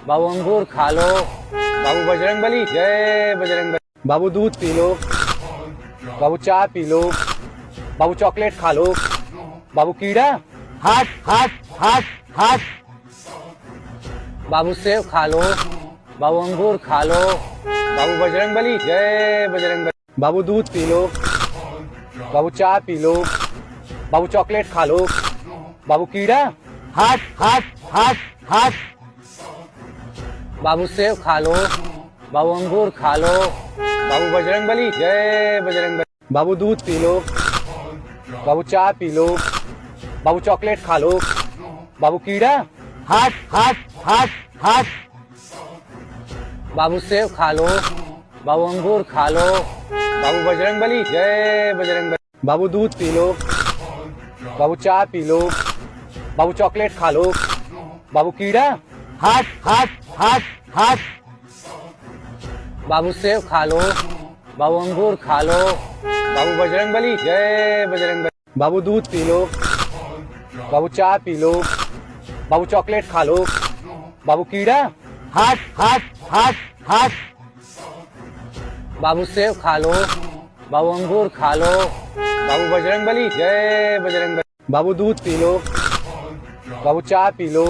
बाबू अंगूर खा लो, बाबू बजरंग बली जय बजरंग बली। बाबू दूध पी लो, बाबू चाय पी लो, बाबू चॉकलेट खा लो, बाबू कीड़ा। हट हट हट हट बाबू सेब खा लो, बाबू अंगूर खा लो, बाबू बजरंग बली जय बजरंग बली। बाबू दूध पी लो, बाबू चाय पी लो, बाबू चॉकलेट खा लो, बाबू कीड़ा। हट हट हट हट बाबू सेब खा लो, बाबू अंगूर खा लो, बाबू बजरंग बली जय बजरंग बली। बाबू दूध पी लो, बाबू चाय पी लो, बाबू चॉकलेट खा लो, बाबू कीड़ा। हट हट हट हट बाबू सेब खा लो, बाबू अंगूर खा लो, बाबू बजरंग बली जय बजरंग बली। बाबू दूध पी लो, बाबू चाय पी लो, बाबू चॉकलेट खा लो, बाबू कीड़ा। हट हट हट हट बाबू सेब खा लो, बाबू अंगूर खा लो, बाबू बजरंग बली जय बजरंग बली। बाबू दूध पी लो, बाबू चाय पी लो, बाबू चॉकलेट खा लो, बाबू कीड़ा। हट हट हट हट बाबू सेब खा लो, बाबू अंगूर खा लो, बाबू बजरंग बली जय बजरंग बली। बाबू दूध पी लो, बाबू चाय पी लो,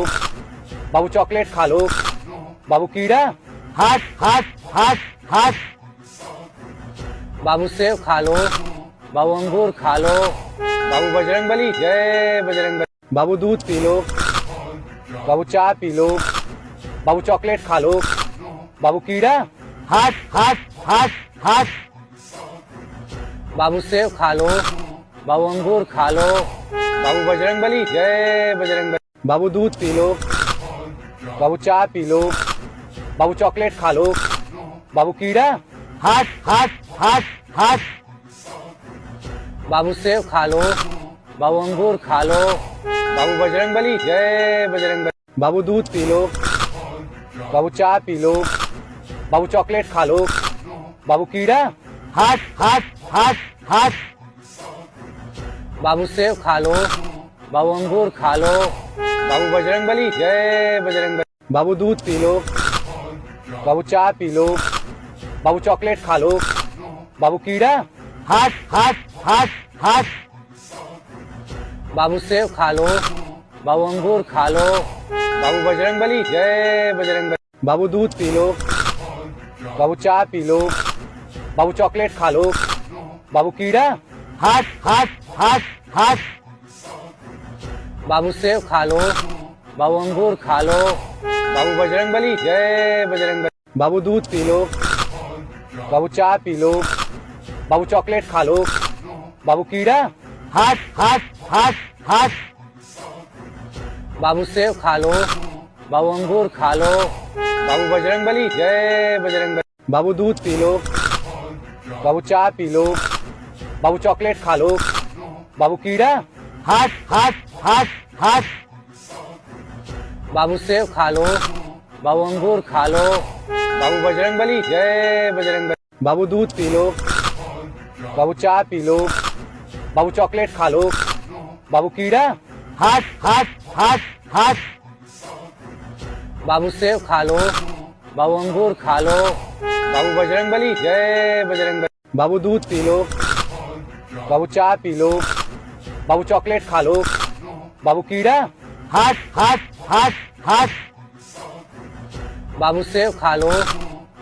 बाबू चॉकलेट खा लो, बाबू कीड़ा। हट हट हट हट बाबू सेब खा लो, बाबू अंगूर खा लो, बाबू बजरंग बली जय बजरंग बली। बाबू दूध पी लो, बाबू चाय पी लो, बाबू चॉकलेट खा लो, बाबू कीड़ा। हट हट हट हट बाबू सेब खा लो, बाबू अंगूर खा लो, बाबू बजरंग बली जय बजरंग बली। बाबू दूध पी लो, बाबू चाय पी लो, बाबू चॉकलेट खा लो, बाबू कीड़ा। हट हट हट हट बाबू सेब खा लो, बाबू अंगूर खा लो, बाबू बजरंग बली जय बजरंग बली। बाबू दूध पी लो, बाबू चाय पी लो, बाबू चॉकलेट खा लो, बाबू कीड़ा। हट हट हट हट बाबू सेब खा लो, बाबू अंगूर खा लो, बाबू बजरंग बली जय बजरंग बली। बाबू दूध पी लो। बाबू चाय पी लो। बाबू चॉकलेट खा लो। बाबू कीड़ा। हट हट हट हट बाबू सेब खा लो। बाबू अंगूर खा लो। बाबू बजरंगबली जय बजरंगबली। बाबू दूध पी लो। बाबू चाय पी लो। बाबू चॉकलेट खा लो। बाबू कीड़ा। हट हट हट हट बाबू सेब खा लो। बाबू अंगूर खा लो। बाबू बजरंगबली जय बजरंगबली। बाबू दूध पी लो। बाबू चाय पी लो। बाबू चॉकलेट खा लो। बाबू कीड़ा। हट हट हट हट बाबू सेब खा लो। बाबू अंगूर खा लो। बाबू बजरंगबली जय बजरंगबली। बाबू दूध पी लो। बाबू चाय पी लो। बाबू चॉकलेट खा लो। बाबू कीड़ा। हट हट हट हट बाबू सेब खा लो। बाबू अंगूर खा लो। बाबू बजरंगबली जय बजरंगबली। बाबू दूध पी लो। बाबू चाय पी लो। बाबू चॉकलेट खा लो। बाबू कीड़ा। हट हट हट हट बाबू सेब खा लो। बाबू अंगूर खा लो। बाबू बजरंगबली जय बजरंगबली। बाबू दूध पी लो। बाबू चाय पी लो। बाबू चॉकलेट खा लो। बाबू कीड़ा। हट हट हट हट बाबू सेब खा लो।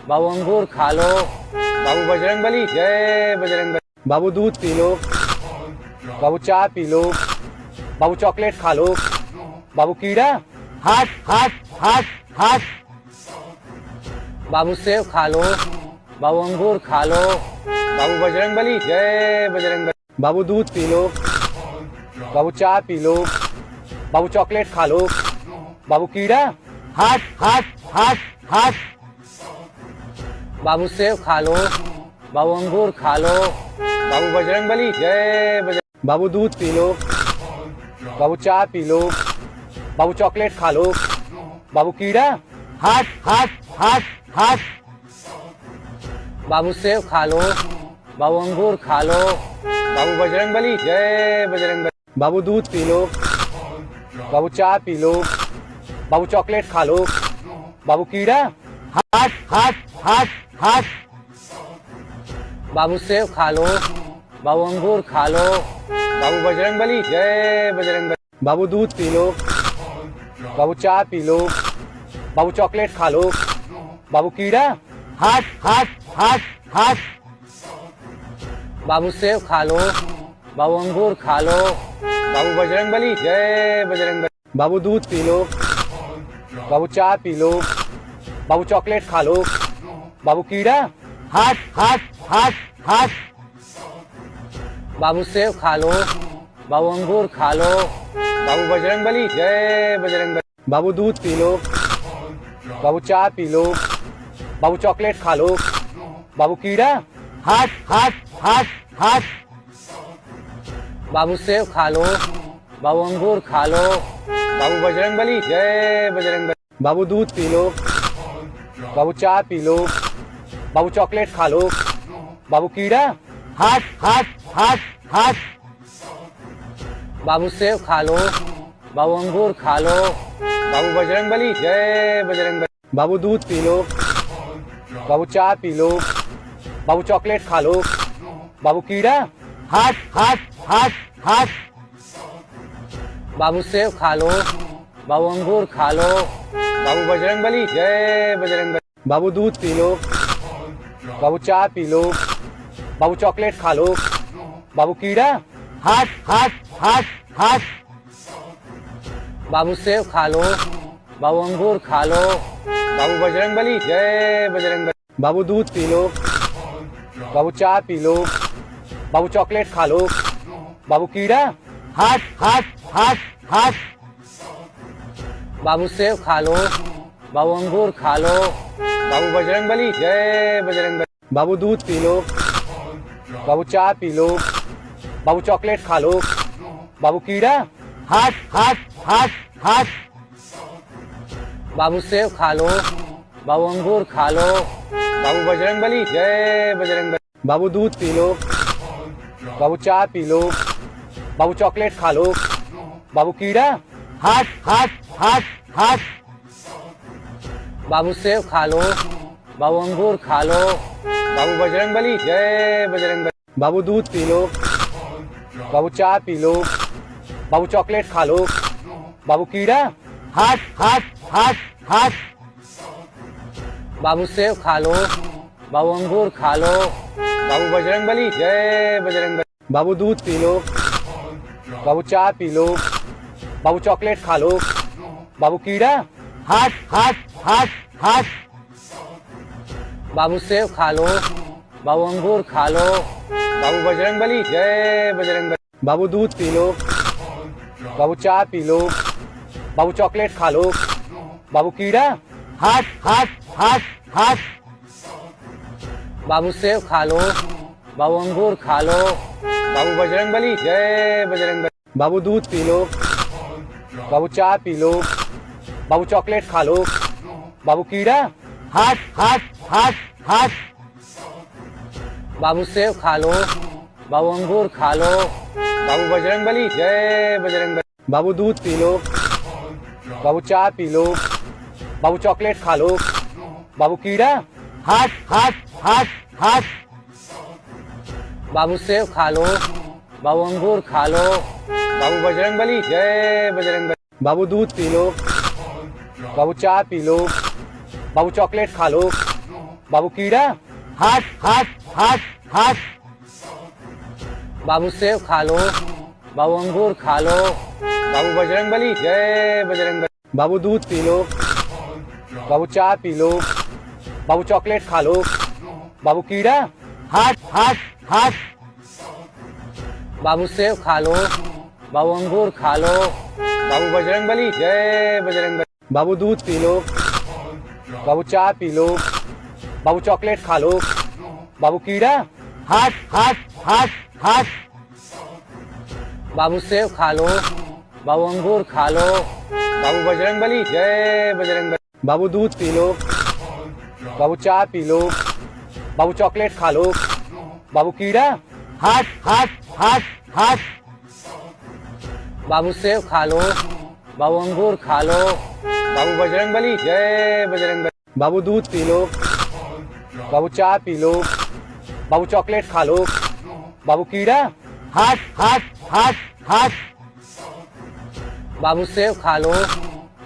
बाबू अंगूर खा लो। बाबू बजरंगबली जय बजरंगबली। बाबू दूध पी लो। बाबू चाय पी लो। बाबू चॉकलेट खा लो। बाबू कीड़ा। हट हट हट हट बाबू सेब खा लो। बाबू अंगूर खा लो। बाबू बजरंगबली जय बजरंगबली। बाबू दूध पी लो। बाबू चाय पी लो। बाबू चॉकलेट खा लो। बाबू कीड़ा। हट हट हट हट बाबू सेब खा लो। बाबू अंगूर खा लो। बाबू बजरंगबली जय बजरंग। बाबू दूध पी लो। बाबू चाय पी लो। बाबू चॉकलेट खा लो। बाबू कीड़ा। हट हट हट हट बाबू सेब खा लो। बाबू अंगूर खा लो। बाबू बजरंगबली जय बजरंगबली। बाबू दूध पी लो। बाबू चाय पी लो। बाबू चॉकलेट खा लो। बाबू कीड़ा। हट हट हट हट बाबू सेब खा लो। बाबू अंगूर खा लो। बाबू बजरंगबली जय बजरंगबली। बाबू दूध पी लो। बाबू चाय पी लो। बाबू चॉकलेट खा लो। बाबू कीड़ा। हट हट हट हट बाबू सेब खा लो। बाबू अंगूर खा लो। बाबू बजरंगबली जय बजरंगबली। बाबू दूध पी लो। बाबू चाय पी लो। बाबू चॉकलेट खा लो। बाबू कीड़ा। हट हट हट हट बाबू सेब खा लो। बाबू अंगूर खा लो। बाबू बजरंगबली जय बजरंगबली। बाबू दूध पी लो। बाबू चाय पी लो। बाबू चॉकलेट खा लो। बाबू कीड़ा। हट हट हट हट बाबू सेब खा लो। बाबू अंगूर खा लो। बाबू बजरंगबली जय बजरंगबली। बाबू दूध पी लो। बाबू चाय पी लो। बाबू चॉकलेट खा लो। बाबू कीड़ा। हट हट हट हट बाबू सेब खा लो। बाबू अंगूर खा लो। बाबू बजरंगबली जय बजरंगबली। बाबू दूध पी लो। बाबू चाय पी लो। बाबू चॉकलेट खा लो। बाबू कीड़ा। हट हट हट हट बाबू सेब खा लो। बाबू अंगूर खा लो। बाबू बजरंगबली जय बजरंगबली। बाबू दूध पी लो। बाबू चाय पी लो। बाबू चॉकलेट खा लो। बाबू कीड़ा। हट हट हट हट बाबू सेब खा लो। बाबू अंगूर खा लो। बाबू बजरंगबली जय बजरंगबली। बाबू दूध पी लो। बाबू चाय पी लो। बाबू चॉकलेट खा लो। बाबू कीड़ा। हट हट हट हट बाबू सेब खा लो। बाबू अंगूर खा लो। बाबू बजरंगबली जय बजरंगबली। बाबू दूध पी लो। बाबू चाय पी लो। बाबू चॉकलेट खा लो। बाबू कीड़ा। हट हट हट हट बाबू सेब खा लो। बाबू अंगूर खा लो। बाबू बजरंगबली जय बजरंगबली। बाबू दूध पी लो। बाबू चाय पी लो। बाबू चॉकलेट खा लो। बाबू कीड़ा। हट हट हट हट बाबू सेव खा लो, बाबू अंगूर खा लो, बाबू बजरंगबली जय बजरंगबली। बाबू दूध पी लो, बाबू चाय पी लो, बाबू चॉकलेट खा लो, बाबू कीड़ा। हट हट हट हट। बाबू सेव खा लो, बाबू अंगूर खा लो, बाबू बजरंगबली जय बजरंगबली। बाबू दूध पी लो, बाबू चाय पी लो, बाबू चॉकलेट खा लो, बाबू कीड़ा। हट हट हट हट। बाबू सेव खा लो, बाबू अंगूर खा लो, बाबू बजरंगबली जय बजरंगबली। बाबू दूध पी लो, बाबू चाय पी लो, बाबू चॉकलेट खा लो, बाबू कीड़ा। हट हट हट हट। बाबू सेव खा लो, बाबू अंगूर खा लो, बाबू बजरंगबली जय बजरंगबली। बाबू दूध पी लो, बाबू चाय पी लो, बाबू चॉकलेट खा लो, बाबू कीड़ा। हट हट हट हट। बाबू सेव खा लो, बाबू अंगूर खा लो, बाबू बजरंगबली जय बजरंगबली। बाबू दूध पी लो, बाबू चाय पी लो, बाबू चॉकलेट खा लो, बाबू कीड़ा। हट हट हट हट। बाबू सेव खा लो, बाबू अंगूर खा लो, बाबू बजरंगबली जय बजरंगबली। बाबू दूध पी लो, बाबू चाय पी लो, बाबू चॉकलेट खा लो, बाबू कीड़ा। हट हट हट हट। बाबू सेव खा लो, बाबू अंगूर खा लो, बाबू बजरंगबली जय बजरंगबली। बाबू दूध पी लो, बाबू चाय पी लो, बाबू चॉकलेट खा लो, बाबू कीड़ा। हट हट हट। बाबू सेव खा लो, बाबू अंगूर खा लो, बाबू बजरंगबली जय बजरंगबली। बाबू दूध पी लो, बाबू चाय पी लो, बाबू चॉकलेट खा लो, बाबू कीड़ा। हट हट हट हट। बाबू सेव खा लो, बाबू अंगूर खा लो, बाबू बजरंगबली जय बजरंगबली। बाबू दूध पी लो, बाबू चाय पी लो, बाबू चॉकलेट खा लो, बाबू कीड़ा। हट हट हट हट। बाबू सेव खा लो, बाबू अंगूर खा लो, बाबू बजरंगबली जय बजरंगबली। बाबू दूध पी लो, बाबू चाय पी लो, बाबू चॉकलेट खा लो, बाबू कीड़ा। हट हट हट हट। बाबू सेव खा लो,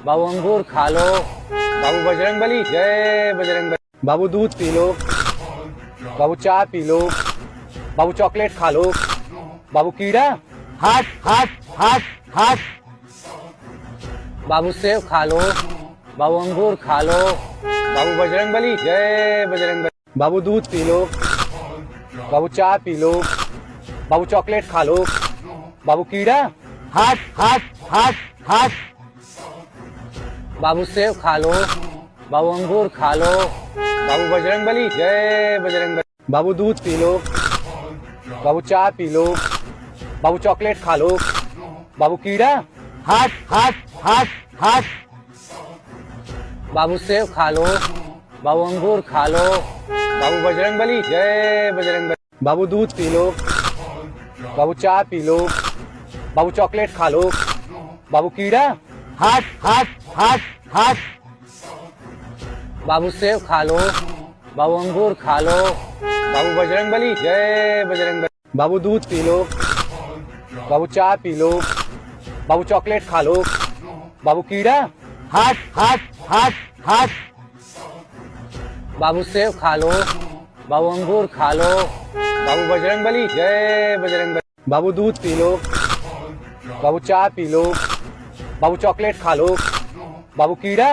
बाबू अंगूर खा लो, बाबू बजरंगबली जय बजरंगबली। बाबू दूध पी लो, बाबू चाय पी लो, बाबू चॉकलेट खा लो, बाबू कीड़ा। हट हट हट हट। बाबू सेव खा लो, बाबू अंगूर खा लो, बाबू बजरंगबली जय बजरंगबली। बाबू दूध पी लो, बाबू चाय पी लो, बाबू चॉकलेट खा लो, बाबू कीड़ा। हट हट हट हट। बाबू सेव खा लो, बाबू अंगूर खा लो, बाबू बजरंगबली जय बजरंगबली। बाबू दूध पी लो, बाबू चाय पी लो, बाबू चॉकलेट खा लो, बाबू कीड़ा। हट हट हट हट। बाबू सेव खा लो, बाबू अंगूर खा लो, बाबू बजरंगबली जय बजरंगबली। बाबू दूध पी लो, बाबू चाय पी लो, बाबू चॉकलेट खा लो, बाबू कीड़ा। हट हट हट हट। बाबू सेव खा लो, बाबू अंगूर खा लो, बाबू बजरंगबली जय बजरंगबली। बाबू दूध पी लो, बाबू चाय पी लो, बाबू चॉकलेट खा लो, बाबू कीड़ा। हट हट हट हट। बाबू सेव खा लो, बाबू अंगूर खा लो, बाबू बजरंगबली जय बजरंगबली। बाबू दूध पी लो, बाबू चाय पी लो, बाबू चॉकलेट खा लो, बाबू कीड़ा।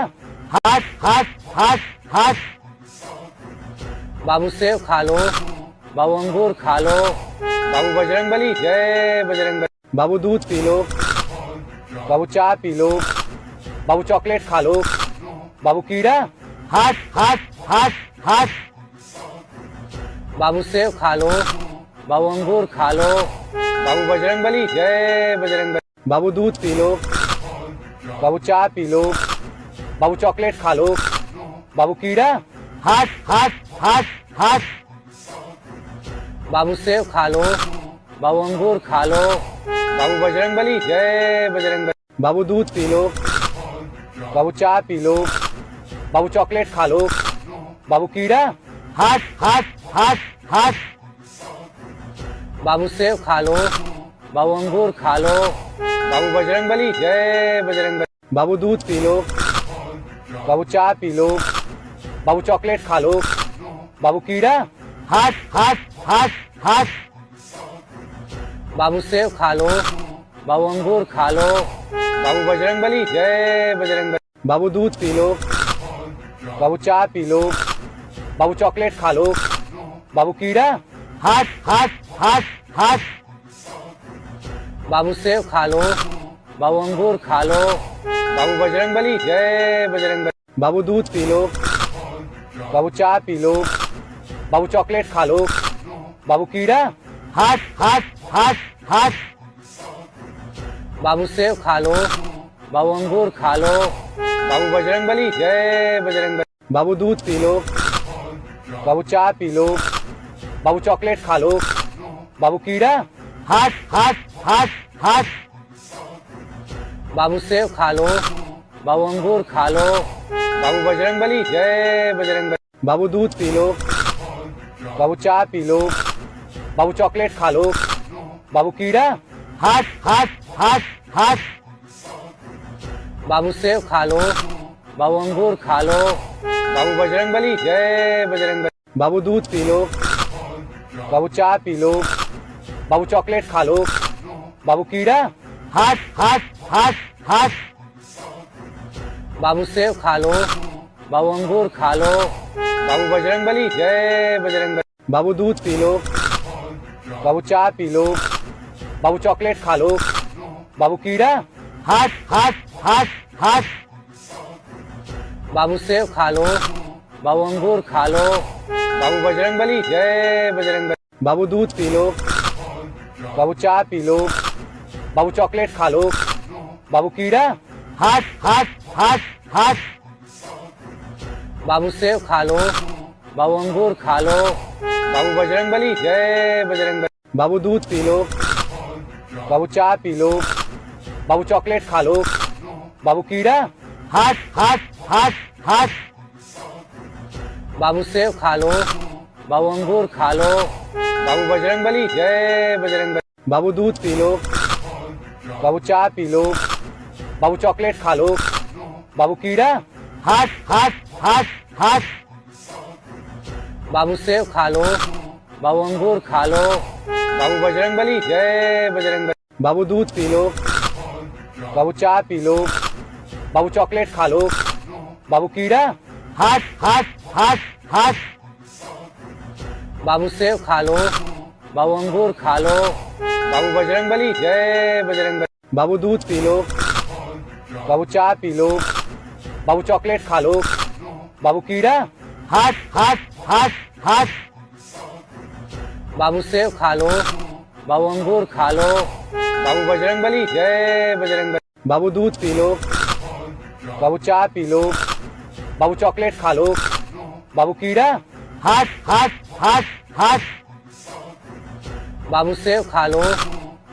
हट हट हट हट। बाबू सेव खा लो, बाबू अंगूर खा लो, बाबू बजरंगबली जय बजरंगबली। बाबू दूध पी लो, बाबू चाय पी लो, बाबू चॉकलेट खा लो, बाबू कीड़ा। हट हट हट हट। बाबू सेव खा लो, बाबू अंगूर खा लो, बाबू बजरंगबली जय बजरंगबली। बाबू दूध पी लो, बाबू चाय पी लो, बाबू चॉकलेट खा लो, बाबू कीड़ा। हट हट हट हट। बाबू सेव खा लो, बाबू अंगूर खा लो, बाबू बजरंगबली जय बजरंगबली। बाबू दूध पी लो, बाबू चाय पी लो, बाबू चॉकलेट खा लो। बाबू कीड़ा। हट हट हट हट बाबू सेब खा लो। बाबू अंगूर खा लो। बाबू बजरंगबली जय बजरंगबली। बाबू दूध पी लो। बाबू चाय पी लो। बाबू चॉकलेट खा लो। बाबू कीड़ा। हट हट हट हट बाबू सेब खा लो। बाबू अंगूर खा लो। बाबू बजरंगबली जय बजरंगबली। बाबू दूध पी लो। बाबू चाय पी लो। बाबू चॉकलेट खा लो। बाबू कीड़ा। हट हट हट हट बाबू सेब खा लो। बाबू अंगूर खा लो। बाबू बजरंगबली जय बजरंगबली। बाबू दूध पी लो। बाबू चाय पी लो। बाबू चॉकलेट खा लो। बाबू कीड़ा। हट हट हट हट बाबू सेब खा लो। बाबू अंगूर खा लो। बाबू बजरंगबली जय बजरंगबली। बाबू दूध पी लो। बाबू चाय पी लो। बाबू चॉकलेट खा लो। बाबू कीड़ा। हट हट हट हट बाबू सेब खा लो। बाबू अंगूर खा लो। बाबू बजरंगबली जय बजरंगबली। बाबू दूध पी लो। बाबू चाय पी लो। बाबू चॉकलेट खा लो। बाबू कीड़ा। हट हट हट हट बाबू सेब खा लो। बाबू अंगूर खा लो। बाबू बजरंगबली जय बजरंगबली। बाबू दूध पी लो। बाबू चाय पी लो। बाबू चॉकलेट खा लो। बाबू कीड़ा। हट हट हट हट बाबू सेब खा लो। बाबू अंगूर खा लो। बाबू बजरंगबली जय बजरंगबली। बाबू दूध पी लो। बाबू चाय पी लो। बाबू चॉकलेट खा लो। बाबू कीड़ा। हट हट हट हट बाबू सेब खा लो। बाबू अंगूर खा लो। बाबू बजरंगबली जय बजरंगबली। बाबू दूध पी लो। बाबू चाय पी लो। बाबू चॉकलेट खा लो। बाबू कीड़ा। हट हट हट हट बाबू सेब खा लो। बाबू अंगूर खा लो। बाबू बजरंगबली जय बजरंगबली। बाबू दूध पी लो। बाबू चाय पी लो। बाबू चॉकलेट खा लो। बाबू कीड़ा। हट हट हट हट बाबू सेब खा लो। बाबू अंगूर खा लो। बाबू बजरंगबली जय बजरंगबली। बाबू दूध पी लो। बाबू चाय पी लो। बाबू चॉकलेट खा लो। बाबू कीड़ा। हट हट हट हट बाबू सेब खा लो। बाबू अंगूर खा लो। बाबू बजरंगबली जय बजरंगबली। बाबू दूध पी लो। बाबू चाय पी लो। बाबू चॉकलेट खा लो। बाबू कीड़ा। हट हट हट हट बाबू सेब खा लो। बाबू अंगूर खा लो। बाबू बजरंगबली जय बजरंगबली। बाबू दूध पी लो। बाबू चाय पी लो। बाबू चॉकलेट खा लो। बाबू कीड़ा। हट हट हट हट बाबू सेब खा लो। बाबू अंगूर खा लो। बाबू बजरंगबली जय बजरंगबली। बाबू दूध पी लो। बाबू चाय पी लो। बाबू चॉकलेट खा लो। बाबू कीड़ा। हट हट हट हट बाबू सेब खा लो।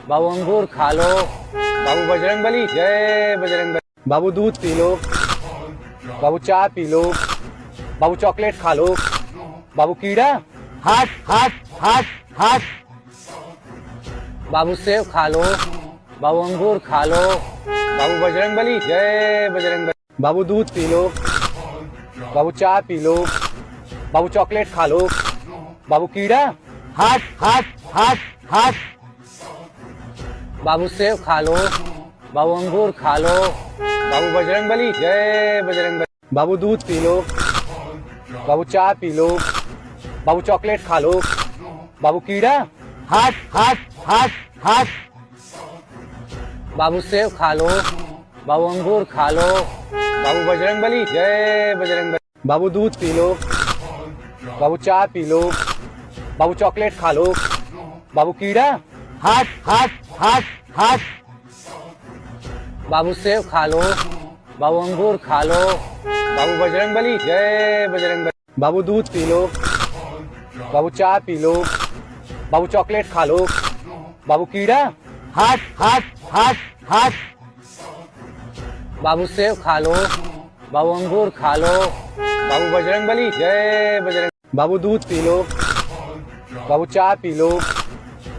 बाबू अंगूर खा लो। बाबू बजरंगबली जय बजरंगबली। बाबू दूध पी लो। बाबू चाय पी लो। बाबू चॉकलेट खा लो। बाबू कीड़ा। हट हट हट हट बाबू सेब खा लो। बाबू अंगूर खा लो। बाबू बजरंगबली जय बजरंगबली। बाबू दूध पी लो। बाबू चाय पी लो। बाबू चॉकलेट खा लो। बाबू कीड़ा। हट हट हट हट बाबू सेब खा लो। बाबू अंगूर खा लो। बाबू बजरंगबली जय बजरंगबली। बाबू दूध पी लो। बाबू चाय पी लो। बाबू चॉकलेट खा लो। बाबू कीड़ा। हट हट हट हट बाबू सेब खा लो। बाबू अंगूर खा लो। बाबू बजरंगबली जय बजरंगबली। बाबू दूध पी लो। बाबू चाय पी लो। बाबू चॉकलेट खा लो। बाबू कीड़ा। हट हट हट हट बाबू सेब खा लो। बाबू अंगूर खा लो। बाबू बजरंगबली जय बजरंगबली। बाबू दूध पी लो। बाबू चाय पी लो। बाबू चॉकलेट खा लो। बाबू कीड़ा। हट हट हट हट बाबू सेब खा लो। बाबू अंगूर खा लो। बाबू बजरंगबली जय बजरंग। बाबू दूध पी लो। बाबू चाय पी लो।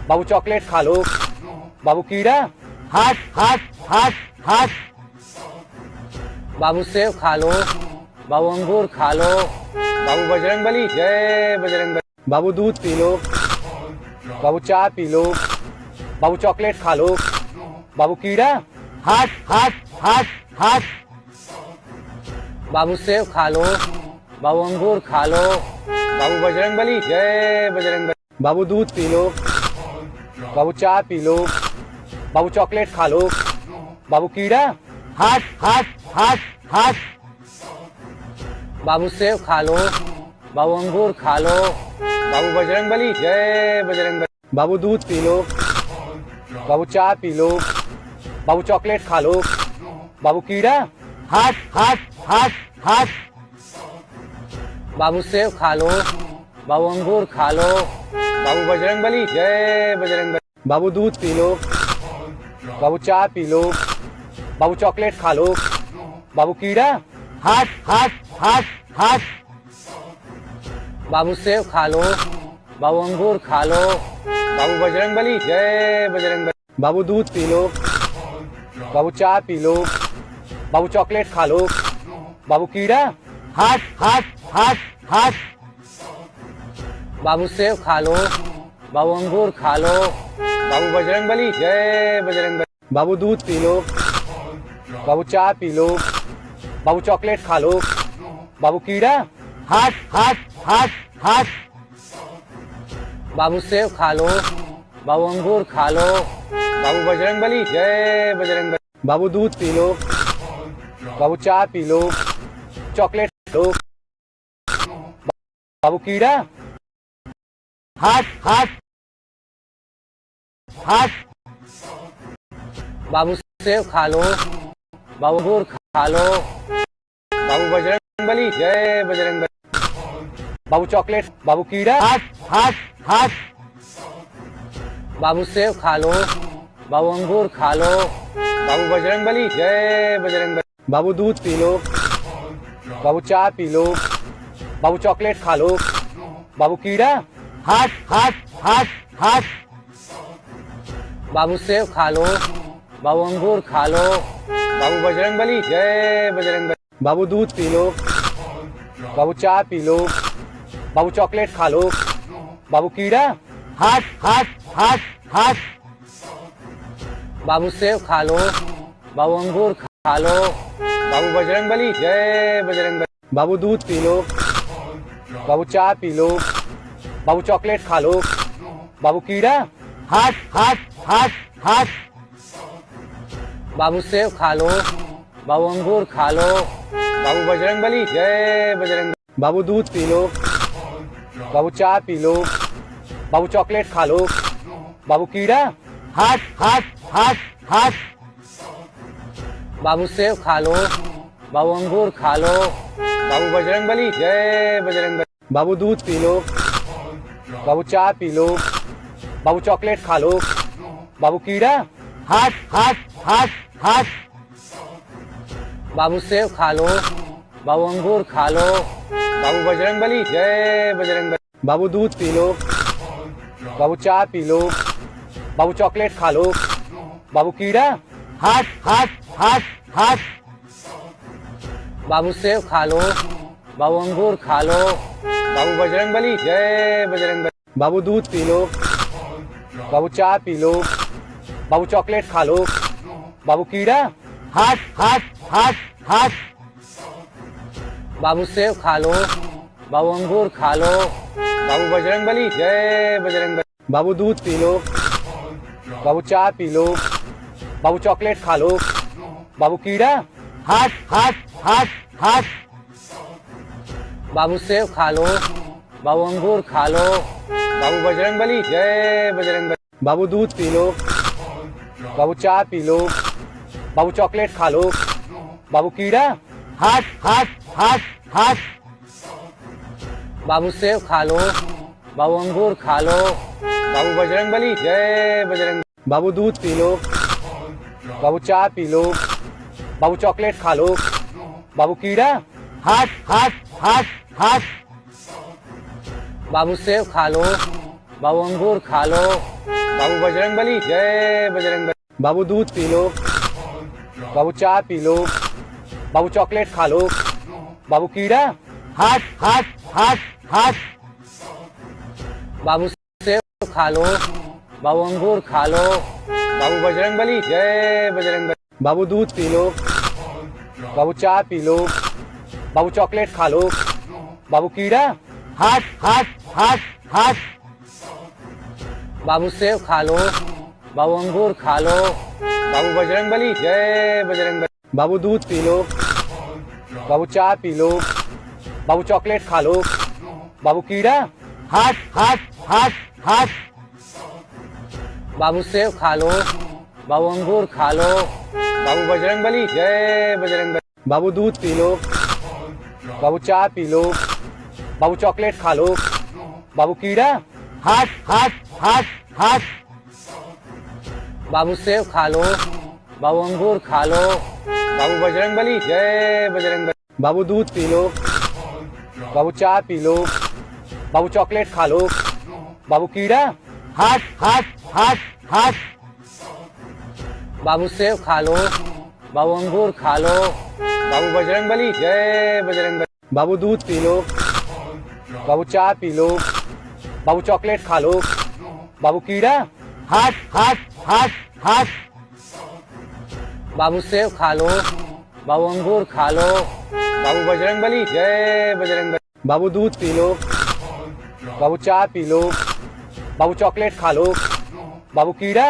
बाबू चॉकलेट खा लो। बाबू कीड़ा। हट हट हट हट। बाबू सेव खा लो। बाबू अंगूर खा लो। बाबू बजरंगबली जय बजरंग। बाबू दूध पी लो। बाबू चाय पी लो। बाबू चॉकलेट खा लो। बाबू कीड़ा। हट हट हट हट। बाबू सेव खा लो। बाबू अंगूर खा लो। बाबू बजरंगबली जय बजरंग। बाबू दूध पी लो। बाबू चाय पी लो। बाबू चॉकलेट खा लो। बाबू कीड़ा। हट हट हट हट। बाबू सेव खा लो। बाबू अंगूर खा लो। बाबू बजरंगबली जय बजरंग। बाबू दूध पी लो। बाबू चाय पी लो। बाबू चॉकलेट खा लो। बाबू कीड़ा। हट हट हट हट। बाबू सेव खा लो। बाबू अंगूर खा लो। बाबू बजरंगबली जय बजरंग। बाबू दूध पी लो। बाबू चाय पी लो। बाबू चॉकलेट खा लो। बाबू कीड़ा। हट हट हट हट। बाबू सेव खा लो। बाबू अंगूर खा लो। बाबू बजरंगबली जय बजरंग। बाबू दूध पी लो। बाबू चाय पी लो। बाबू चॉकलेट खा लो। बाबू कीड़ा। हट हट हट हट। बाबू सेव खा लो। बाबू अंगूर खा लो। बाबू बजरंगबली जय बजरंग। बाबू दूध पी लो। बाबू चाय पी लो। बाबू चॉकलेट खा लो। बाबू कीड़ा। हट हट हट हट। बाबू सेव खा लो। बाबू अंगूर खा लो। बाबू बजरंगबली जय बजरंग। बाबू दूध पी लो। बाबू चाय पी लो। चॉकलेट खा लो। बाबू कीड़ा। हट हट हट। बाबू सेव खा लो। बाबू अंगूर खा लो। बाबू बजरंगबली जय बजरंग। बाबू चॉकलेट। बाबू कीड़ा। हट हट हट। बाबू सेव खा लो। बाबू अंगूर खा लो। बाबू बजरंगबली जय बजरंग। बाबू दूध पी लो। बाबू चाय पी लो। बाबू चॉकलेट खा लो। बाबू कीड़ा। हट हट हट हट। बाबू सेव खा लो। बाबू अंगूर खा लो। बाबू बजरंगबली जय बजरंग। बाबू दूध पी लो। बाबू चाय पी लो। बाबू चॉकलेट खा लो। बाबू कीड़ा। हट हट हट हट। बाबू सेव खा लो। बाबू अंगूर खा लो। बाबू बजरंगबली जय बजरंग। बाबू दूध पी लो। बाबू चाय पी लो। बाबू चॉकलेट खा लो। बाबू कीड़ा। हट हट हट हट। बाबू सेव खा लो। बाबू अंगूर खा लो। बाबू बजरंगबली जय बजरंग। बाबू दूध पी लो। बाबू चाय पी लो। बाबू चॉकलेट खा लो। बाबू कीड़ा। हट हट हट हट। बाबू सेव खा लो। बाबू अंगूर खा लो। बाबू बजरंगबली जय बजरंग। बाबू दूध पी लो। बाबू चाय पी लो। बाबू चॉकलेट खा लो। बाबू कीड़ा। हट हट हट हट। बाबू सेव खा लो। बाबू अंगूर खा लो। बाबू बजरंगबली जय बजरंग। बाबू दूध पी लो। बाबू चाय पी लो। बाबू चॉकलेट खा लो। बाबू कीड़ा। हट हट हट हट। बाबू सेव खा लो। बाबू अंगूर खा लो। बाबू बजरंगबली जय बजरंग। बाबू दूध पी लो। बाबू चाय पी लो। बाबू चॉकलेट खा लो। बाबू कीड़ा। हट हट हट हट। बाबू सेव खा लो। बाबू अंगूर खा लो। बाबू बजरंगबली जय बजरंग। बाबू दूध पी लो। बाबू चाय पी लो। बाबू चॉकलेट खा लो। बाबू कीड़ा। हट हट हट हट। बाबू सेव खा लो। बाबू अंगूर खा लो। बाबू बजरंगबली जय बजरंग। बाबू दूध पी लो। बाबू चाय पी लो। बाबू चॉकलेट खा लो। बाबू कीड़ा। हट हट हट हट। बाबू सेव खा लो। बाबू अंगूर खा लो। बाबू बजरंगबली जय बजरंग। बाबू दूध पी लो। बाबू चाय पी लो। बाबू चॉकलेट खा लो। बाबू कीड़ा, हट हट हट हट बाबू सेब खा लो, बाबू अंगूर खा लो, बाबू बजरंगबली जय बजरंगबली, बाबू दूध पी लो, बाबू चाय पी लो, बाबू चॉकलेट खा लो, बाबू कीड़ा, हट हट हट हट बाबू सेब खा लो, बाबू अंगूर खा लो, बाबू बजरंगबली जय बजरंगबली, बाबू दूध पी लो, बाबू चाय पी लो, बाबू चॉकलेट खा लो, बाबू कीड़ा, हट हट हट हट बाबू सेब खा लो, बाबू अंगूर खा लो, बाबू बजरंगबली जय बजरंगबली, बाबू दूध पी लो, बाबू चाय पी लो, बाबू चॉकलेट खा लो, बाबू कीड़ा, हट हट हट हट बाबू सेब खा लो, बाबू अंगूर खा लो, बाबू बजरंगबली जय बजरंगबली, बाबू दूध पी लो, बाबू चाय पी लो, बाबू चॉकलेट खा लो, बाबू कीड़ा, हट हट हट हट बाबू सेब खा लो, बाबू अंगूर खा लो, बाबू बजरंगबली जय बजरंगबली, बाबू दूध पी लो, बाबू चाय पी लो, बाबू चॉकलेट खा लो, बाबू कीड़ा, हट हट हट हट बाबू सेब खा लो, बाबू अंगूर खा लो, बाबू बजरंगबली जय बजरंगबली, बाबू दूध पी लो, बाबू चाय पी लो, बाबू चॉकलेट खा लो, बाबू कीड़ा, हट हट हट हट बाबू सेब खा लो, बाबू अंगूर खा लो, बाबू बजरंगबली जय बजरंगबली, बाबू दूध पी लो, बाबू चाय पी लो, बाबू चॉकलेट खा लो, बाबू कीड़ा,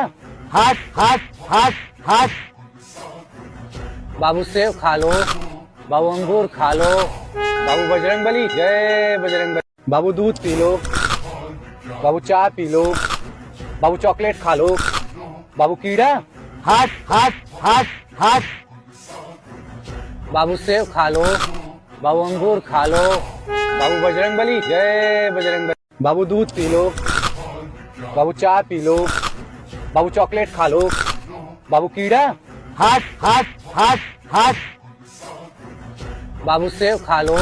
हट हट हट हट बाबू सेब खा लो, बाबू अंगूर खा लो, बाबू बजरंगबली जय बजरंगबली, बाबू दूध पी लो, बाबू चाय पी लो, बाबू चॉकलेट खा लो, बाबू कीड़ा, हट हट हट हट बाबू सेब खा लो, बाबू अंगूर खा लो, बाबू बजरंगबली जय बजरंगबली, बाबू दूध पी लो, बाबू चाय पी लो, बाबू चॉकलेट खा लो, बाबू कीड़ा, हट हट हट हट बाबू सेब खा लो,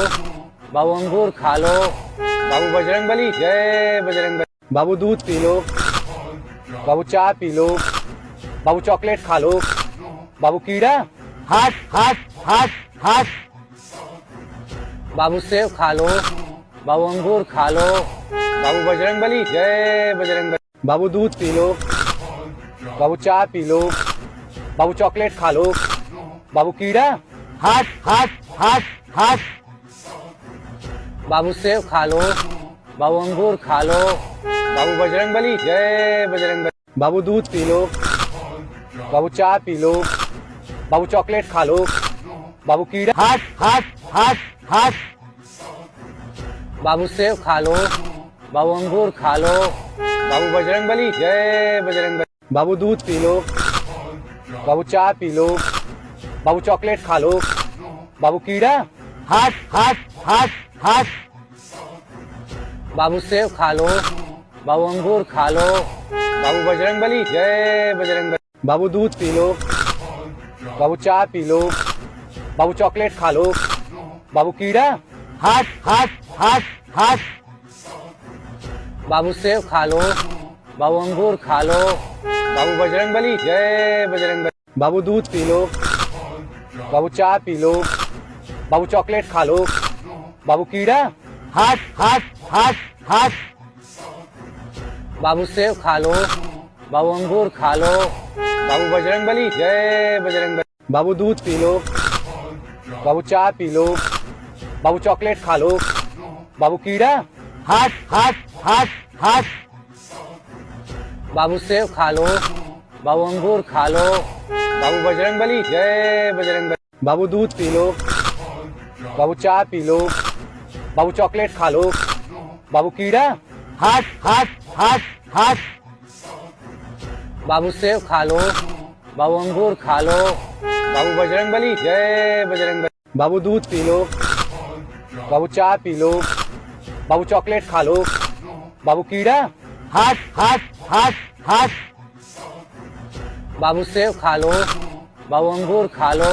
बाबू अंगूर खा लो, बाबू बजरंगबली जय बजरंगबली, बाबू दूध पी लो, बाबू चाय पी लो, बाबू चॉकलेट खा लो, बाबू कीड़ा, हट हट हट हट बाबू सेब खा लो, बाबू अंगूर खा लो, बाबू बजरंगबली जय बजरंगबली, बाबू दूध पी लो, बाबू चाय पी लो, बाबू चॉकलेट खा लो, बाबू कीड़ा, हट हट हट हट बाबू सेब खा लो, बाबू अंगूर खा लो, बाबू बजरंगबली जय बजरंगबली, बाबू दूध पी लो, बाबू चाय पी लो, बाबू चॉकलेट खा लो, बाबू कीड़ा, हट हट हट हट बाबू सेब खा लो, बाबू अंगूर खा लो, बाबू बजरंगबली जय बजरंगबली, बाबू दूध पी लो, बाबू चाय पी लो, बाबू चॉकलेट खा लो, बाबू कीड़ा, हट हट हट हट बाबू सेब खा लो, बाबू अंगूर खा लो, बाबू बजरंगबली जय बजरंगबली, बाबू दूध पी लो, बाबू चाय पी लो, बाबू चॉकलेट खा लो, बाबू कीड़ा, हट हट हट हट बाबू सेब खा लो, बाबू अंगूर खा लो, बाबू बजरंगबली जय बजरंगबली, बाबू दूध पी लो, बाबू चाय पी लो, बाबू चॉकलेट खा लो, बाबू कीड़ा, हट हट हट हट बाबू सेब खा लो, बाबू अंगूर खा लो, बाबू बजरंगबली जय बजरंगबली, बाबू दूध पी लो, बाबू चाय पी लो, बाबू चॉकलेट खा लो, बाबू कीड़ा, हट हट हट हट बाबू सेब खा लो, बाबू अंगूर खा लो, बाबू बजरंगबली जय बजरंगबली, बाबू दूध पी लो, बाबू चाय पी लो, बाबू चॉकलेट खा लो, बाबू कीड़ा, हट हट हट हट बाबू सेब खा लो, बाबू अंगूर खा लो, बाबू बजरंगबली जय बजरंगबली, बाबू दूध पी लो, बाबू चाय पी लो, बाबू चॉकलेट खा लो, बाबू कीड़ा, हट हट हट हट बाबू सेब खा लो, बाबू अंगूर खा लो,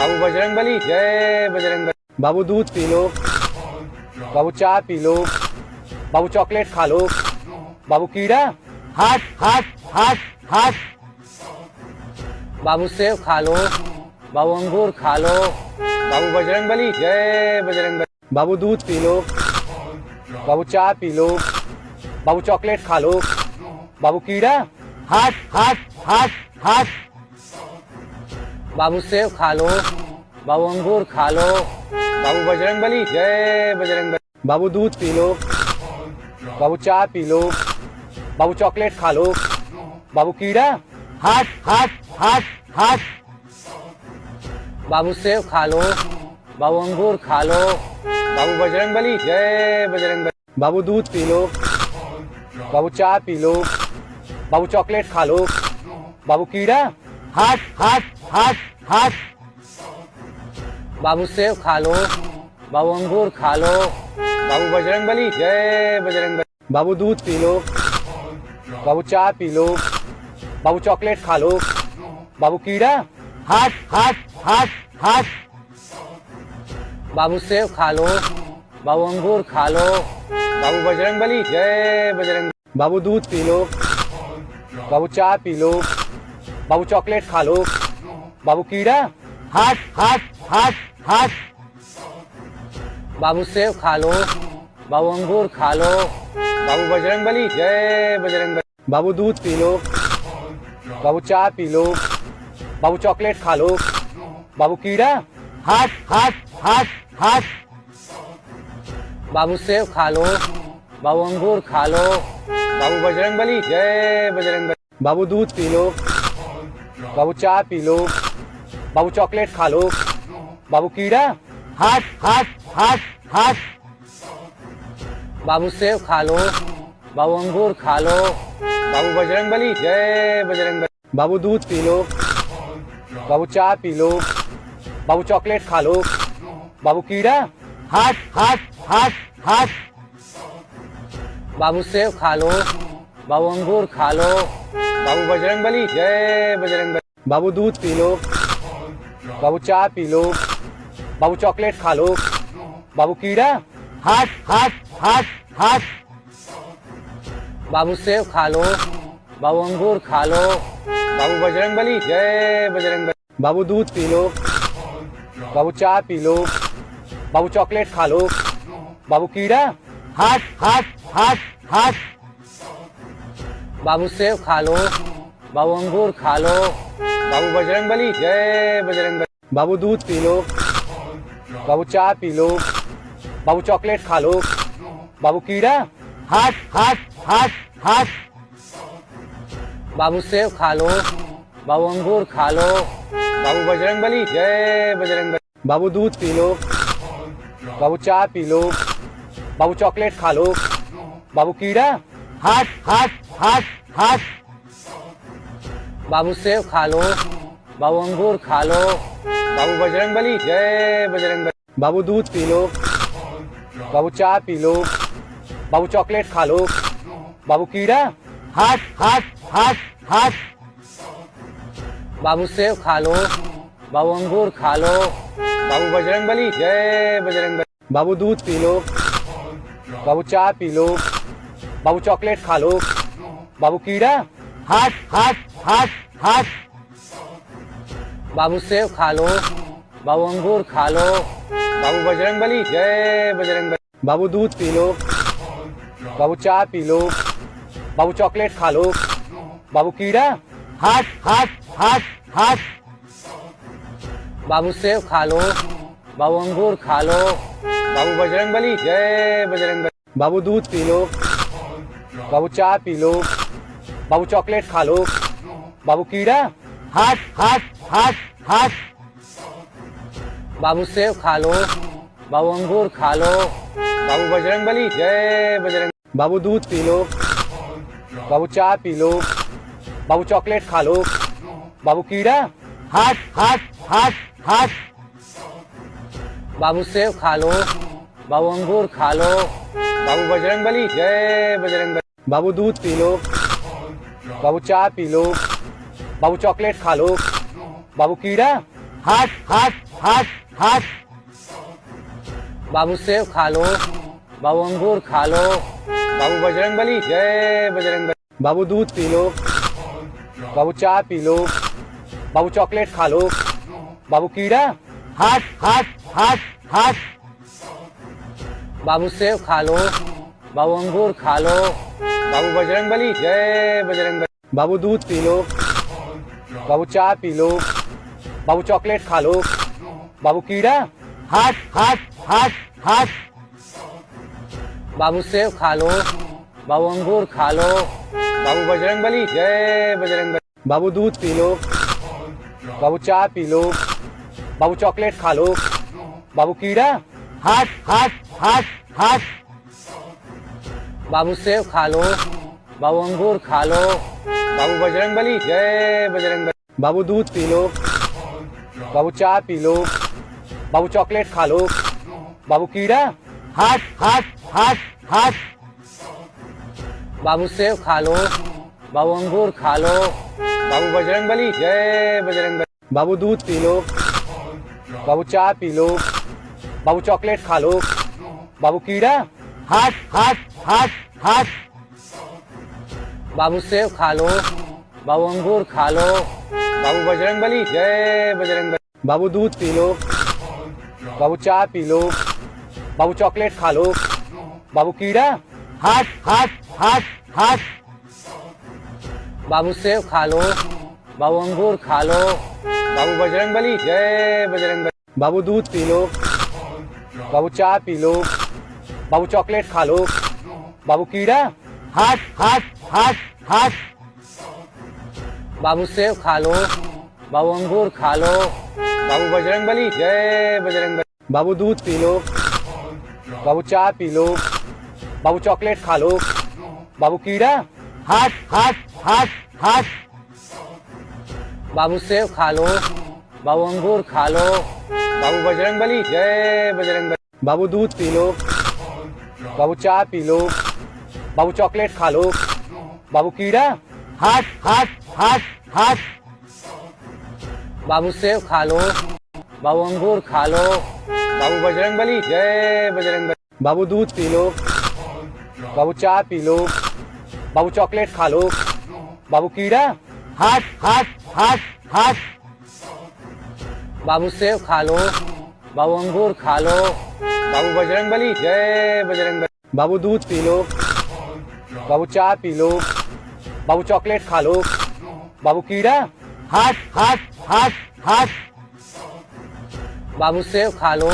बाबू बजरंगबली, जय बजरंगबली। बाबू दूध पी लो, बाबू चाय पी लो, बाबू चॉकलेट खा लो, बाबू कीड़ा, हट हट हट हट बाबू सेब खा लो, बाबू अंगूर खा लो, बाबू बजरंगबली, जय बजरंगबली। बाबू दूध पी लो, बाबू चाय पी लो, बाबू चॉकलेट खा लो, बाबू कीड़ा, हट हट हट हट बाबू सेब खा लो, बाबू अंगूर खा लो, बाबू बजरंगबली, जय बजरंगबली। बाबू दूध पी लो, बाबू चाय पी लो, बाबू चॉकलेट खा लो, बाबू कीड़ा, हट हट हट हट बाबू सेब खा लो, बाबू अंगूर खा लो, बाबू बजरंगबली, जय बजरंगबली। बाबू दूध पी लो, बाबू चाय पी लो, बाबू चॉकलेट खा लो, बाबू कीड़ा, हट हट हट हट बाबू सेब खा लो, बाबू अंगूर खा लो, बाबू बजरंगबली, जय बजरंगबली। बाबू दूध पी लो, बाबू चाय पी लो, बाबू चॉकलेट खा लो, बाबू कीड़ा, हट हट हट हट बाबू सेब खा लो, बाबू अंगूर खा लो, बाबू बजरंगबली, जय बजरंगबली। बाबू दूध पी लो, बाबू चाय पी लो, बाबू चॉकलेट खा लो, बाबू कीड़ा, हट हट हट हट बाबू सेब खा लो, बाबू अंगूर खा लो, बाबू बजरंगबली, जय बजरंगबली। बाबू दूध पी लो, बाबू चाय पी लो, बाबू चॉकलेट खा लो, बाबू कीड़ा, हट हट हट हट बाबू सेब खा लो, बाबू अंगूर खा लो, बाबू बजरंगबली, जय बजरंगबली। बाबू दूध पी लो, बाबू चाय पी लो, बाबू चॉकलेट खा लो, बाबू कीड़ा, हट हट हट हट बाबू सेब खा लो, बाबू अंगूर खा लो, बाबू बजरंगबली, जय बजरंगबली। बाबू दूध पी लो, बाबू चाय पी लो, बाबू चॉकलेट खा लो, बाबू कीड़ा, हट हट हट हट बाबू सेब खा लो, बाबू अंगूर खा लो, बाबू बजरंगबली, जय बजरंगबली। बाबू दूध पी लो, बाबू चाय पी लो, बाबू चॉकलेट खा लो, बाबू कीड़ा, हट हट हट हट बाबू सेब खा लो, बाबू अंगूर खा लो, बाबू बजरंगबली, जय बजरंगबली। बाबू दूध पी लो, बाबू चाय पी लो, बाबू चॉकलेट खा लो, बाबू कीड़ा, हट हट हट हट बाबू सेब खा लो, बाबू अंगूर खा लो, बाबू बजरंगबली, जय बजरंगबली। बाबू दूध पी लो, बाबू चाय पी लो, बाबू चॉकलेट खा लो, बाबू कीड़ा, हट हट हट हट बाबू सेब खा लो, बाबू अंगूर खा लो, बाबू बजरंगबली, जय बजरंगबली। बाबू दूध पी लो, बाबू चाय पी लो, बाबू चॉकलेट खा लो, बाबू कीड़ा, हट हट हट हट बाबू सेब खा लो, बाबू अंगूर खा लो, बाबू बजरंगबली, जय बजरंगबली। बाबू दूध पी लो, बाबू चाय पी लो, बाबू चॉकलेट खा लो, बाबू कीड़ा, हट हट हट हट बाबू सेब खा लो, बाबू अंगूर खा लो, बाबू बजरंगबली, जय बजरंगबली। बाबू दूध पी लो, बाबू चाय पी लो, बाबू चॉकलेट खा लो, बाबू कीड़ा, हट हट हट हट बाबू सेब खा लो, बाबू अंगूर खा लो, बाबू बजरंगबली, जय बजरंगबली। बाबू दूध पी लो, बाबू चाय पी लो, बाबू चॉकलेट खा लो, बाबू कीड़ा, हट हट हट हट बाबू सेब खा लो, बाबू अंगूर खा लो, बाबू बजरंगबली, जय बजरंगबली। बाबू दूध पी लो, बाबू चाय पी लो, बाबू चॉकलेट खा लो, बाबू कीड़ा, हट हट हट हट बाबू सेब खा लो, बाबू अंगूर खा लो, बाबू बजरंगबली, जय बजरंगबली। बाबू दूध पी लो, बाबू चाय पी लो, बाबू चॉकलेट खा लो, बाबू कीड़ा, हट हट हट हट बाबू सेब खा लो, बाबू अंगूर खा लो, बाबू बजरंगबली, जय बजरंगबली। बाबू दूध पी लो, बाबू चाय पी लो, बाबू चॉकलेट खा लो, बाबू कीड़ा, हट हट हट हट बाबू सेब खा लो, बाबू अंगूर खा लो, बाबू बजरंगबली जय बजरंगबली। बाबू दूध पी लो, बाबू चाय पी लो, बाबू चॉकलेट खा लो, बाबू कीड़ा। हट हट हट हट बाबू सेब खा लो, बाबू अंगूर खा लो, बाबू बजरंगबली जय बजरंगबली। बाबू दूध पी लो, बाबू चाय पी लो, बाबू चॉकलेट खा लो, बाबू कीड़ा। हट हट हट हट बाबू सेब खा लो, बाबू अंगूर खा लो, बाबू बजरंगबली जय बजरंगबली। बाबू दूध पी लो, बाबू चाय पी लो, बाबू चॉकलेट खा लो, बाबू कीड़ा। हट हट हट हट बाबू सेब खा लो, बाबू अंगूर खा लो, बाबू बजरंगबली जय बजरंगबली। बाबू दूध पी लो, बाबू चाय पी लो, बाबू चॉकलेट खा लो, बाबू कीड़ा। हट हट हट हट बाबू सेब खा लो, बाबू अंगूर खा लो, बाबू बजरंगबली जय बजरंगबली। बाबू दूध पी लो, बाबू चाय पी लो, बाबू चॉकलेट खा लो, बाबू कीड़ा। हट हट हट हट बाबू सेब खा लो, बाबू अंगूर खा लो, बाबू बजरंगबली जय बजरंगबली। बाबू दूध पी लो, बाबू चाय पी लो, बाबू चॉकलेट खा लो, बाबू कीड़ा। हट हट हट हट बाबू सेब खा लो, बाबू अंगूर खा लो, बाबू बजरंगबली जय बजरंगबली। बाबू दूध पी लो, बाबू चाय पी लो, बाबू चॉकलेट खा लो, बाबू कीड़ा। हट हट हट हट बाबू सेब खा लो, बाबू अंगूर खा लो, बाबू बजरंगबली जय बजरंगबली। बाबू दूध पी लो, बाबू चाय पी लो, बाबू चॉकलेट खा लो, बाबू कीड़ा। हट हट हट हट बाबू सेब खा लो, बाबू अंगूर खा लो, बाबू बजरंगबली जय बजरंगबली। बाबू दूध पी लो, बाबू चाय पी लो, बाबू चॉकलेट खा लो, बाबू कीड़ा। हट हट हट हट बाबू सेब खा लो, बाबू अंगूर खा लो, बाबू बजरंगबली जय बजरंगबली। बाबू दूध पी लो, बाबू चाय पी लो, बाबू चॉकलेट खा लो, बाबू कीड़ा। हट हट हट हट बाबू सेब खा लो, बाबू अंगूर खा लो, बाबू बजरंगबली जय बजरंगबली। बाबू दूध पी लो, बाबू चाय पी लो, बाबू चॉकलेट खा लो, बाबू कीड़ा। हट हट हट हट बाबू सेब खा लो,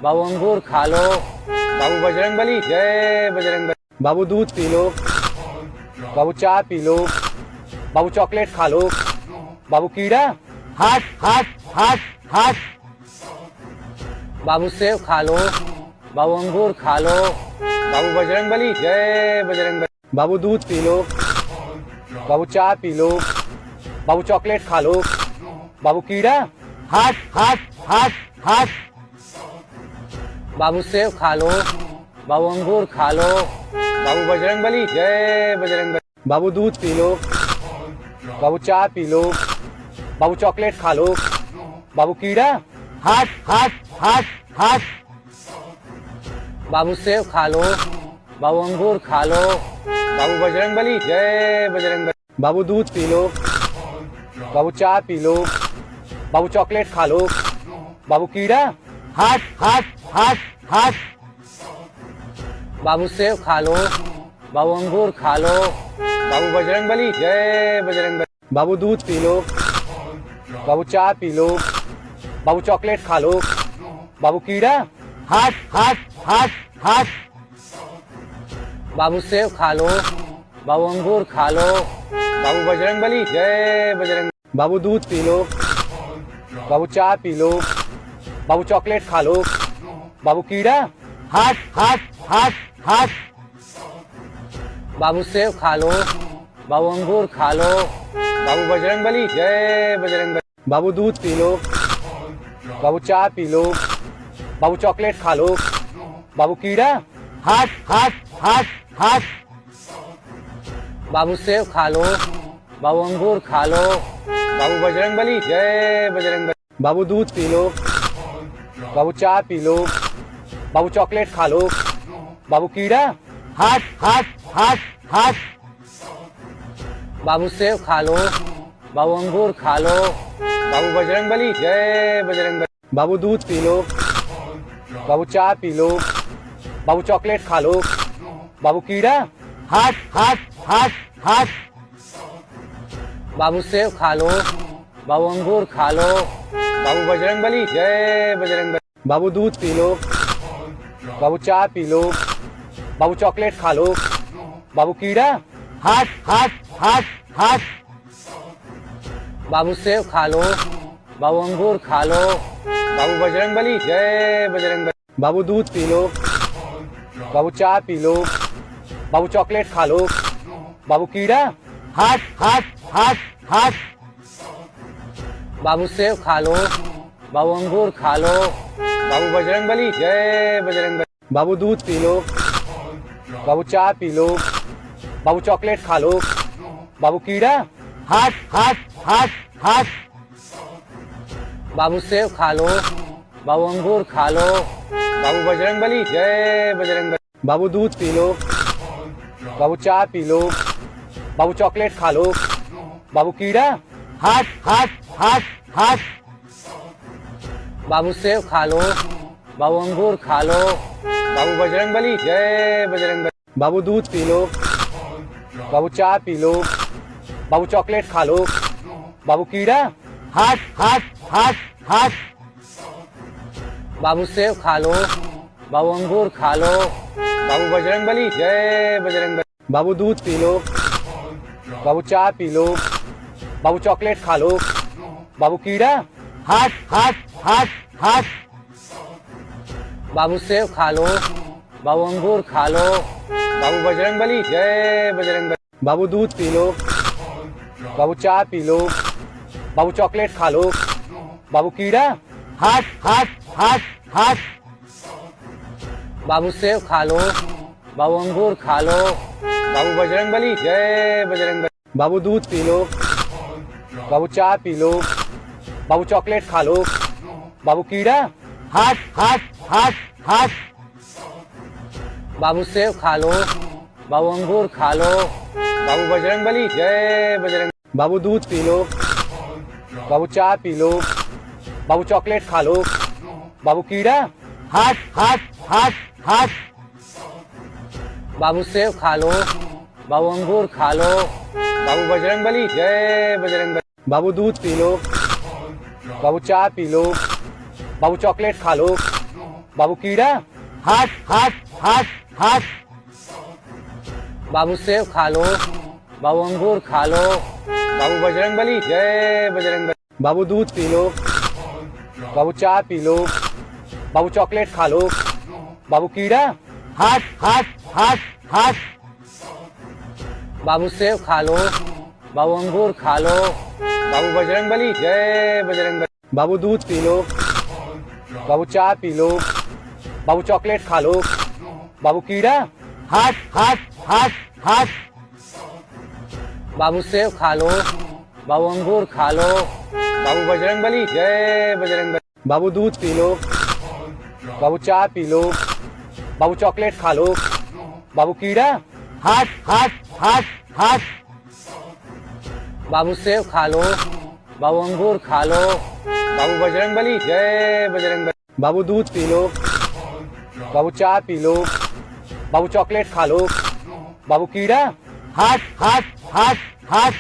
बाबू अंगूर खा लो, बाबू बजरंगबली जय बजरंगबली। बाबू दूध पी लो, बाबू चाय पी लो, बाबू चॉकलेट खा लो, बाबू कीड़ा। हट हट हट हट बाबू सेब खा लो, बाबू अंगूर खा लो, बाबू बजरंगबली जय बजरंगबली। बाबू दूध पी लो, बाबू चाय पी लो, बाबू चॉकलेट खा लो, बाबू कीड़ा। हट हट हट हट बाबू सेब खा लो, बाबू अंगूर खा लो, बाबू बजरंगबली जय बजरंगबली। बाबू दूध पी लो, बाबू चाय पी लो, बाबू चॉकलेट खा लो, बाबू कीड़ा। हट हट हट हट बाबू सेब खा लो, बाबू अंगूर खा लो, बाबू बजरंगबली जय बजरंगबली। बाबू दूध पी लो, बाबू चाय पी लो, बाबू चॉकलेट खा लो, बाबू कीड़ा। हट हट हट हट बाबू सेब खा लो, बाबू अंगूर खा लो, बाबू बजरंगबली जय बजरंगबली। बाबू दूध पी लो, बाबू चाय पी लो, बाबू चॉकलेट खा लो, बाबू कीड़ा। हट हट हट हट बाबू सेब खा लो, बाबू अंगूर खा लो, बाबू बजरंगबली जय बजरंगबली। बाबू दूध पी लो, बाबू चाय पी लो, बाबू चॉकलेट खा लो, बाबू कीड़ा। हट हट हट हट बाबू सेब खा लो, बाबू अंगूर खा लो, बाबू बजरंगबली जय बजरंगबली। बाबू दूध पी लो, बाबू चाय पी लो, बाबू चॉकलेट खा लो, बाबू कीड़ा। हट हट हट हट बाबू सेब खा लो, बाबू अंगूर खा लो, बाबू बजरंगबली जय बजरंगबली। बाबू दूध पी लो, बाबू चाय पी लो। बाबू चॉकलेट खा लो। बाबू कीड़ा। हाथ हाथ हाथ हाथ बाबू सेब खा लो। बाबू अंगूर खा लो। बाबू बजरंगबली जय बजरंगबली। बाबू दूध पी लो। बाबू चाय पी लो। बाबू चॉकलेट खा लो। बाबू कीड़ा। हाथ हाथ हाथ हाथ बाबू सेब खा लो। बाबू अंगूर खा लो। बाबू बजरंगबली जय बजरंगबली। बाबू दूध पी लो। बाबू चाय पी लो। बाबू चॉकलेट खा लो। बाबू कीड़ा। हाथ हाथ हाथ हाथ बाबू सेब खा लो। बाबू अंगूर खा लो। बाबू बजरंगबली जय बजरंगबली। बाबू दूध पी लो। बाबू चाय पी लो। बाबू चॉकलेट खा लो। बाबू कीड़ा। हाथ हाथ हाथ हाथ बाबू सेब खा लो। बाबू अंगूर खा लो। बाबू बजरंगबली जय बजरंगबली। बाबू दूध पी लो। बाबू चाय पी लो। बाबू चॉकलेट खा लो। बाबू कीड़ा। हाथ हाथ हाथ हाथ बाबू सेब खा लो। बाबू अंगूर खा लो। बाबू बजरंगबली जय बजरंगबली। बाबू दूध पी लो। बाबू चाय पी लो। बाबू चॉकलेट खा लो। बाबू कीड़ा। हाथ हाथ हाथ हाथ बाबू सेब खा लो। बाबू अंगूर खा लो। बाबू बजरंगबली जय बजरंगबली। बाबू दूध पी लो। बाबू चाय पी लो। बाबू चॉकलेट खा लो। बाबू कीड़ा। हाथ हाथ हाथ हाथ बाबू सेब खा लो। बाबू अंगूर खा लो। बाबू बजरंगबली जय बजरंगबली। बाबू दूध पी लो। बाबू चाय पी लो। बाबू चॉकलेट खा लो। बाबू कीड़ा। हाथ हाथ हाथ हाथ बाबू सेब खा लो। बाबू अंगूर खा लो। बाबू बजरंगबली जय बजरंगबली। बाबू दूध पी लो। बाबू चाय पी लो। बाबू चॉकलेट खा लो। बाबू कीड़ा। हाथ हाथ हाथ हाथ बाबू सेब खा लो। बाबू अंगूर खा लो। बाबू बजरंगबली जय बजरंगबली। बाबू दूध पी लो। बाबू चाय पी लो। बाबू चॉकलेट खा लो। बाबू कीड़ा। हाथ हाथ हाथ हाथ बाबू सेब खा लो। बाबू अंगूर खा लो। बाबू बजरंगबली जय बजरंगबली। बाबू दूध पी लो। बाबू चाय पी लो। बाबू चॉकलेट खा लो। बाबू कीड़ा। हाथ हाथ हाथ हाथ बाबू सेब खा लो। बाबू अंगूर खा लो। बाबू बजरंगबली जय बजरंगबली। बाबू दूध पी लो। बाबू चाय पी लो। बाबू चॉकलेट खा लो। बाबू कीड़ा। हाथ हाथ हाथ हाथ बाबू सेब खा लो। बाबू अंगूर खा लो। बाबू बजरंगबली जय बजरंगबली। बाबू दूध पी लो। बाबू चाय पी लो। बाबू चॉकलेट खा लो। बाबू कीड़ा। हाथ हाथ हाथ हाथ बाबू सेब खा लो। बाबू अंगूर खा लो। बाबू बजरंगबली जय बजरंगबली। बाबू दूध पी लो। बाबू चाय पी लो। बाबू चॉकलेट खा लो। बाबू कीड़ा। हाथ हाथ हाथ हाथ बाबू सेब खा लो। बाबू अंगूर खा लो। बाबू बजरंगबली जय बजरंगबली। बाबू दूध पी लो। बाबू चाय पी लो। बाबू चॉकलेट खा लो। बाबू कीड़ा। हाथ हाथ हाथ हाथ बाबू सेब खा लो। बाबू अंगूर खा लो। बाबू बजरंगबली जय बजरंगबली। बाबू दूध पी लो। बाबू चाय पी लो। बाबू चॉकलेट खा लो। बाबू कीड़ा। हाथ हाथ हाथ हाथ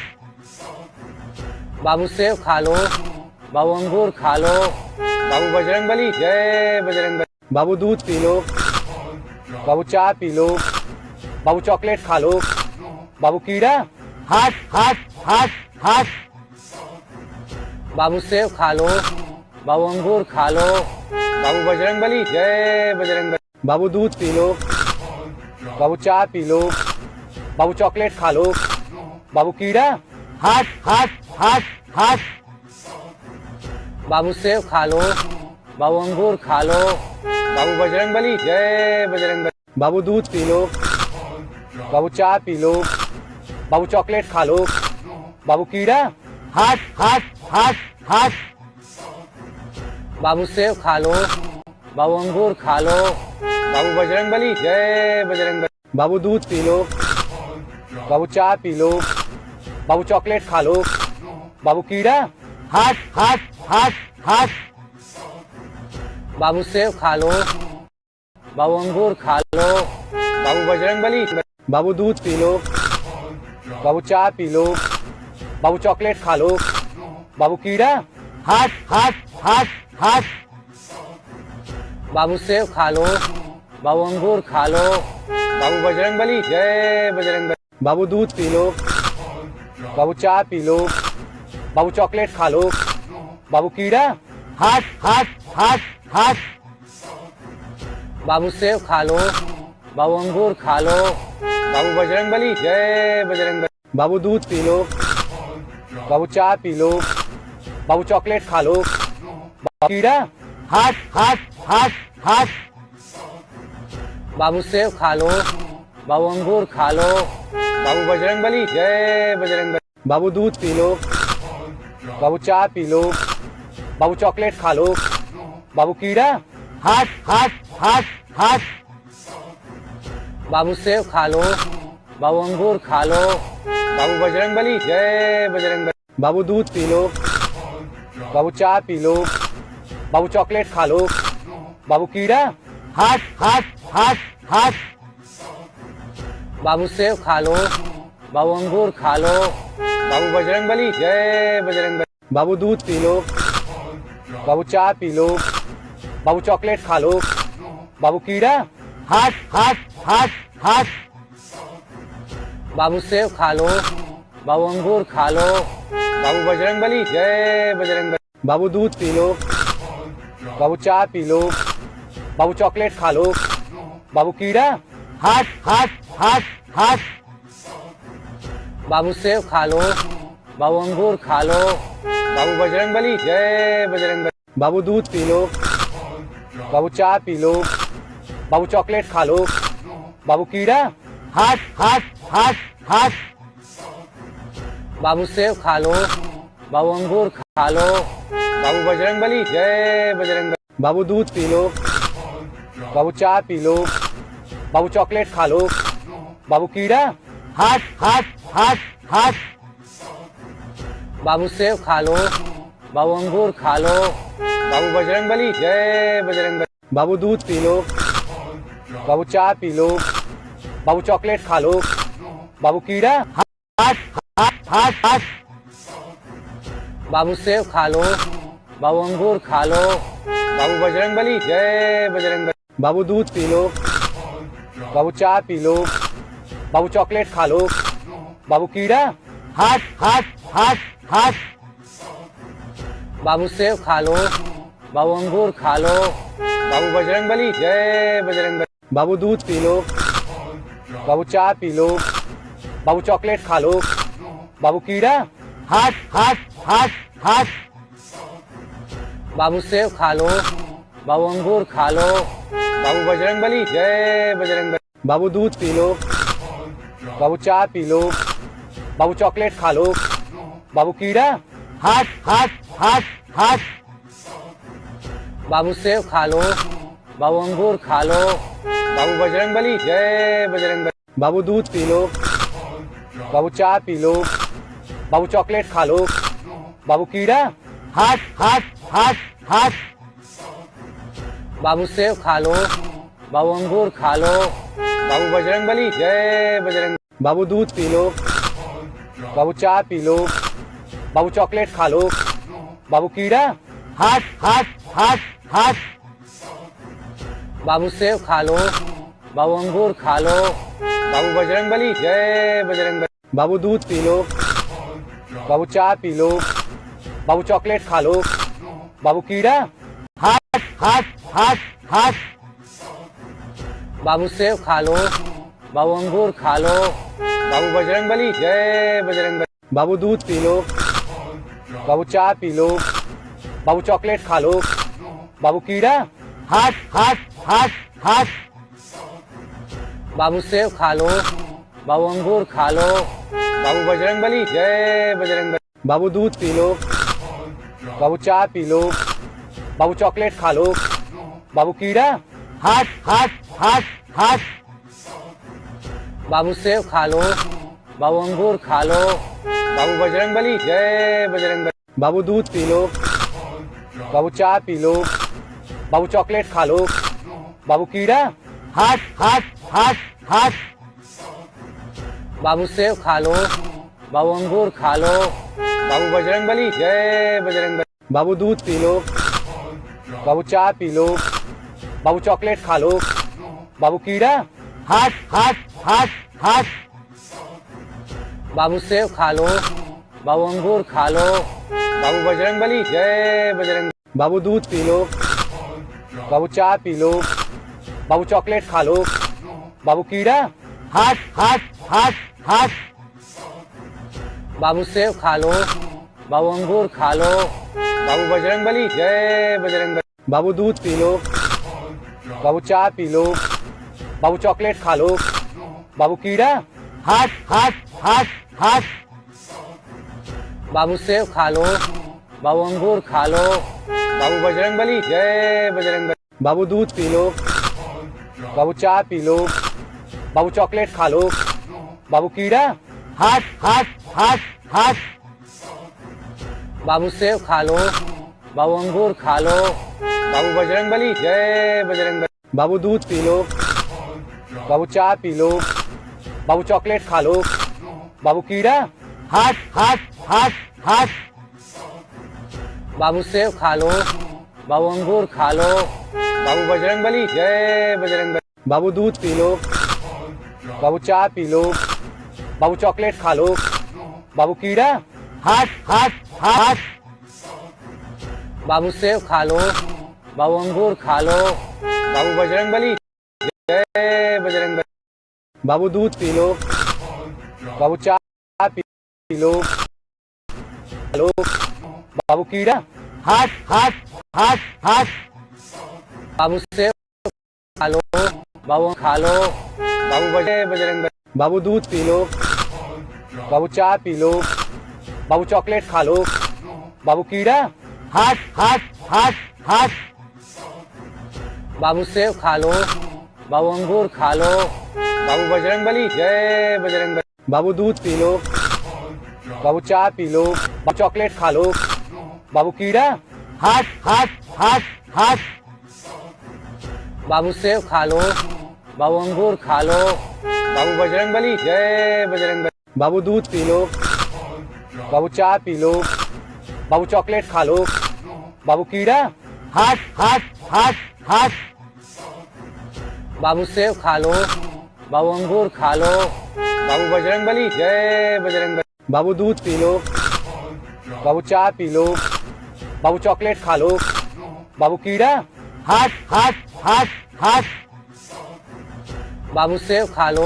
बाबू सेब खा लो। बाबू अंगूर खा लो। बाबू बजरंगबली जय बजरंगबली। बाबू दूध पी लो। बाबू चाय पी लो। बाबू चॉकलेट खा लो। बाबू कीड़ा। हाथ हाथ हाथ हाथ बाबू सेब खा लो। बाबू अंगूर खा लो। बाबू बजरंगबली जय बजरंगबली। बाबू दूध पी लो। बाबू चाय पी लो। बाबू चॉकलेट खा लो। बाबू कीड़ा। हाथ हाथ हाथ हाथ बाबू सेब खा लो। बाबू अंगूर खा लो। बाबू बजरंगबली जय बजरंगबली। बाबू दूध पी लो। बाबू चाय पी लो। बाबू चॉकलेट खा लो। बाबू कीड़ा। हाथ हाथ हाथ हाथ बाबू सेब खा लो। बाबू अंगूर खा लो। बाबू बजरंगबली, जय बजरंगबली। बाबू दूध पी लो। बाबू चाय पी लो। बाबू चॉकलेट खा लो। बाबू कीड़ा। हट हट हट हट। बाबू सेब खा लो। बाबू अंगूर खा लो। बाबू बजरंगबली। बाबू दूध पी लो। बाबू चाय पी लो। बाबू चॉकलेट खा लो। बाबू कीड़ा। हट हट हट हट। बाबू सेब खा लो। बाबू अंगूर खा लो। बाबू बजरंगबली, जय बजरंगबली। बाबू दूध पी लो। बाबू चाय पी लो। बाबू चॉकलेट खा लो। बाबू कीड़ा। हट हट हट हट। बाबू सेब खा लो। बाबू अंगूर खा लो। बाबू बजरंगबली, जय बजरंगबली। बाबू दूध पी लो। बाबू चाय पी लो। बाबू चॉकलेट खा लो। बाबू कीड़ा। हट हट हट हट। बाबू सेब खा लो। बाबू अंगूर खा लो। बाबू बजरंगबली, जय बजरंगबली। बाबू दूध पी लो। बाबू चाय पी लो। बाबू चॉकलेट खा लो। बाबू कीड़ा। हट हट हट हट। बाबू सेब खा लो। बाबू अंगूर खा लो। बाबू बजरंगबली, जय बजरंगबली। बाबू दूध पी लो। बाबू चाय पी लो। बाबू चॉकलेट खा लो। बाबू कीड़ा। हट हट हट हट। बाबू सेब खा लो। बाबू अंगूर खा लो। बाबू बजरंगबली, जय बजरंगबली। बाबू दूध पी लो। बाबू चाय पी लो। बाबू चॉकलेट खा लो। बाबू कीड़ा। हट हट हट हट। बाबू सेब खा लो। बाबू अंगूर खा लो। बाबू बजरंगबली, जय बजरंगबली। बाबू दूध पी लो। बाबू चाय पी लो। बाबू चॉकलेट खा लो। बाबू कीड़ा। हट हट हट हट। बाबू सेब खा लो। बाबू अंगूर खा लो। बाबू बजरंगबली, जय बजरंगबली। बाबू दूध पी लो। बाबू चाय पी लो। बाबू चॉकलेट खा लो। बाबू कीड़ा। हट हट हट हट। बाबू सेब खा लो। बाबू अंगूर खा लो। बाबू बजरंगबली, जय बजरंगबली। बाबू दूध पी लो। बाबू चाय पी लो। बाबू चॉकलेट खा लो। बाबू कीड़ा। हट हट हट हट। बाबू सेब खा लो। बाबू अंगूर खा लो। बाबू बजरंगबली, जय बजरंगबली। बाबू दूध पी लो। बाबू चाय पी लो। बाबू चॉकलेट खा लो। बाबू कीड़ा। हट हट हट हट। बाबू सेब खा लो। बाबू अंगूर खा लो। बाबू बजरंगबली, जय बजरंगबली। बाबू दूध पी लो। बाबू चाय पी लो। बाबू चॉकलेट खा लो। बाबू कीड़ा। हट हट हट हट। बाबू सेब खा लो। बाबू अंगूर खा लो। बाबू बजरंगबली, जय बजरंगबली। बाबू दूध पी लो। बाबू चाय पी लो। बाबू चॉकलेट खा लो। बाबू कीड़ा। हट हट हट हट। बाबू सेब खा लो। बाबू अंगूर खा लो। बाबू बजरंगबली, जय बजरंगबली। बाबू दूध पी लो। बाबू चाय पी लो। बाबू चॉकलेट खा लो। बाबू कीड़ा। हट हट हट हट। बाबू सेब खा लो। बाबू अंगूर खा लो। बाबू बजरंगबली, जय बजरंगबली। बाबू दूध पी लो। बाबू चाय पी लो। बाबू चॉकलेट खा लो। बाबू कीड़ा। हट हट हट हट। बाबू सेब खा लो। बाबू अंगूर खा लो। बाबू बजरंगबली, जय बजरंगबली। बाबू दूध पी लो। बाबू चाय पी लो। बाबू चॉकलेट खा लो। बाबू कीड़ा। हट हट हट हट। बाबू सेब खा लो। बाबू अंगूर खा लो। बाबू बजरंगबली, जय बजरंगबली। बाबू दूध पी लो। बाबू चाय पी लो। बाबू चॉकलेट खा लो। बाबू कीड़ा। हट हट हट हट। बाबू सेब खा लो। बाबू अंगूर खा लो। बाबू बजरंगबली, जय बजरंगबली। बाबू दूध पी लो। बाबू चाय पी लो। बाबू चॉकलेट खा लो। बाबू कीड़ा। हट हट हट हट। बाबू सेब खा लो। बाबू अंगूर खा लो। बाबू बजरंगबली, जय बजरंगबली। बाबू दूध पी लो। बाबू चाय पी लो। बाबू चॉकलेट खा लो। बाबू कीड़ा, हट हट हट हट बाबू सेब खा लो, बाबू अंगूर खा लो, बाबू बजरंगबली जय बजरंगबली। बाबू दूध पी लो, बाबू चाय पी लो, बाबू चॉकलेट खा लो, बाबू कीड़ा, हट हट हट हट बाबू सेब खा लो, बाबू अंगूर खा लो, बाबू बजरंगबली जय बजरंगबली। बाबू दूध पी लो, बाबू चाय पी लो, बाबू चॉकलेट खा लो, बाबू कीड़ा, हट हट हट हट बाबू सेब खा लो, बाबू अंगूर खा लो, बाबू बजरंगबली जय बजरंग। बाबू दूध पी लो, बाबू चाय पी लो, बाबू चॉकलेट खा लो, बाबू कीड़ा, हट हट हट हट बाबू सेब खा लो, बाबू अंगूर खा लो, बाबू बजरंगबली जय बजरंग। बाबू दूध पी लो, बाबू चाय पी लो, बाबू चॉकलेट खा लो, बाबू कीड़ा, हट हट हट हट बाबू सेब खा लो, बाबू अंगूर खा लो, बाबू बजरंगबली जय बजरंग। बाबू दूध पी लो, बाबू चाय पी लो, बाबू चॉकलेट खा लो, बाबू कीड़ा, हट हट हट हट बाबू सेब खा लो, बाबू अंगूर खा लो, बाबू बजरंगबली जय बजरंग। बाबू दूध पी लो, बाबू चाय पी लो, बाबू चॉकलेट खा लो, बाबू कीड़ा, हट हट हट हट बाबू सेब खा लो, बाबू अंगूर खा लो, बाबू बजरंगबली जय बजरंग। बाबू दूध पी लो, बाबू चाय पी लो, बाबू चॉकलेट खा लो, बाबू कीड़ा, हट हट हट बाबू सेब खा लो, बाबू अंगूर खा लो, बाबू बजरंगबली जय बजरंग। बाबू दूध पी लो, बाबू चाय पी लो, बाबू कीड़ा, हट हट हट हट बाबू सेब खा लो, बाबू खा लो, बाबू बजरंग। बाबू दूध पी लो, बाबू चाय पी लो, बाबू चॉकलेट खा लो, बाबू कीड़ा, हट हट हट हट बाबू सेब खा लो, बाबू अंगूर खा लो, बाबू बजरंगबली जय बजरंग। बाबू दूध पी लो, बाबू चाय पी लो, बाबू चॉकलेट खा लो, बाबू कीड़ा, हट हट हट हट बाबू सेब खा लो, बाबू अंगूर खा लो, बाबू बजरंगबली जय बजरंग। बाबू दूध पी लो, बाबू चाय पी लो, बाबू चॉकलेट खा लो, बाबू कीड़ा, हट हट हट हट बाबू सेब खा लो, बाबू अंगूर खा लो, बाबू बजरंगबली जय बजरंग। बाबू दूध पी लो, बाबू चाय पी लो, बाबू चॉकलेट खा लो, बाबू कीड़ा, हट हट हट हट बाबू सेब खा लो,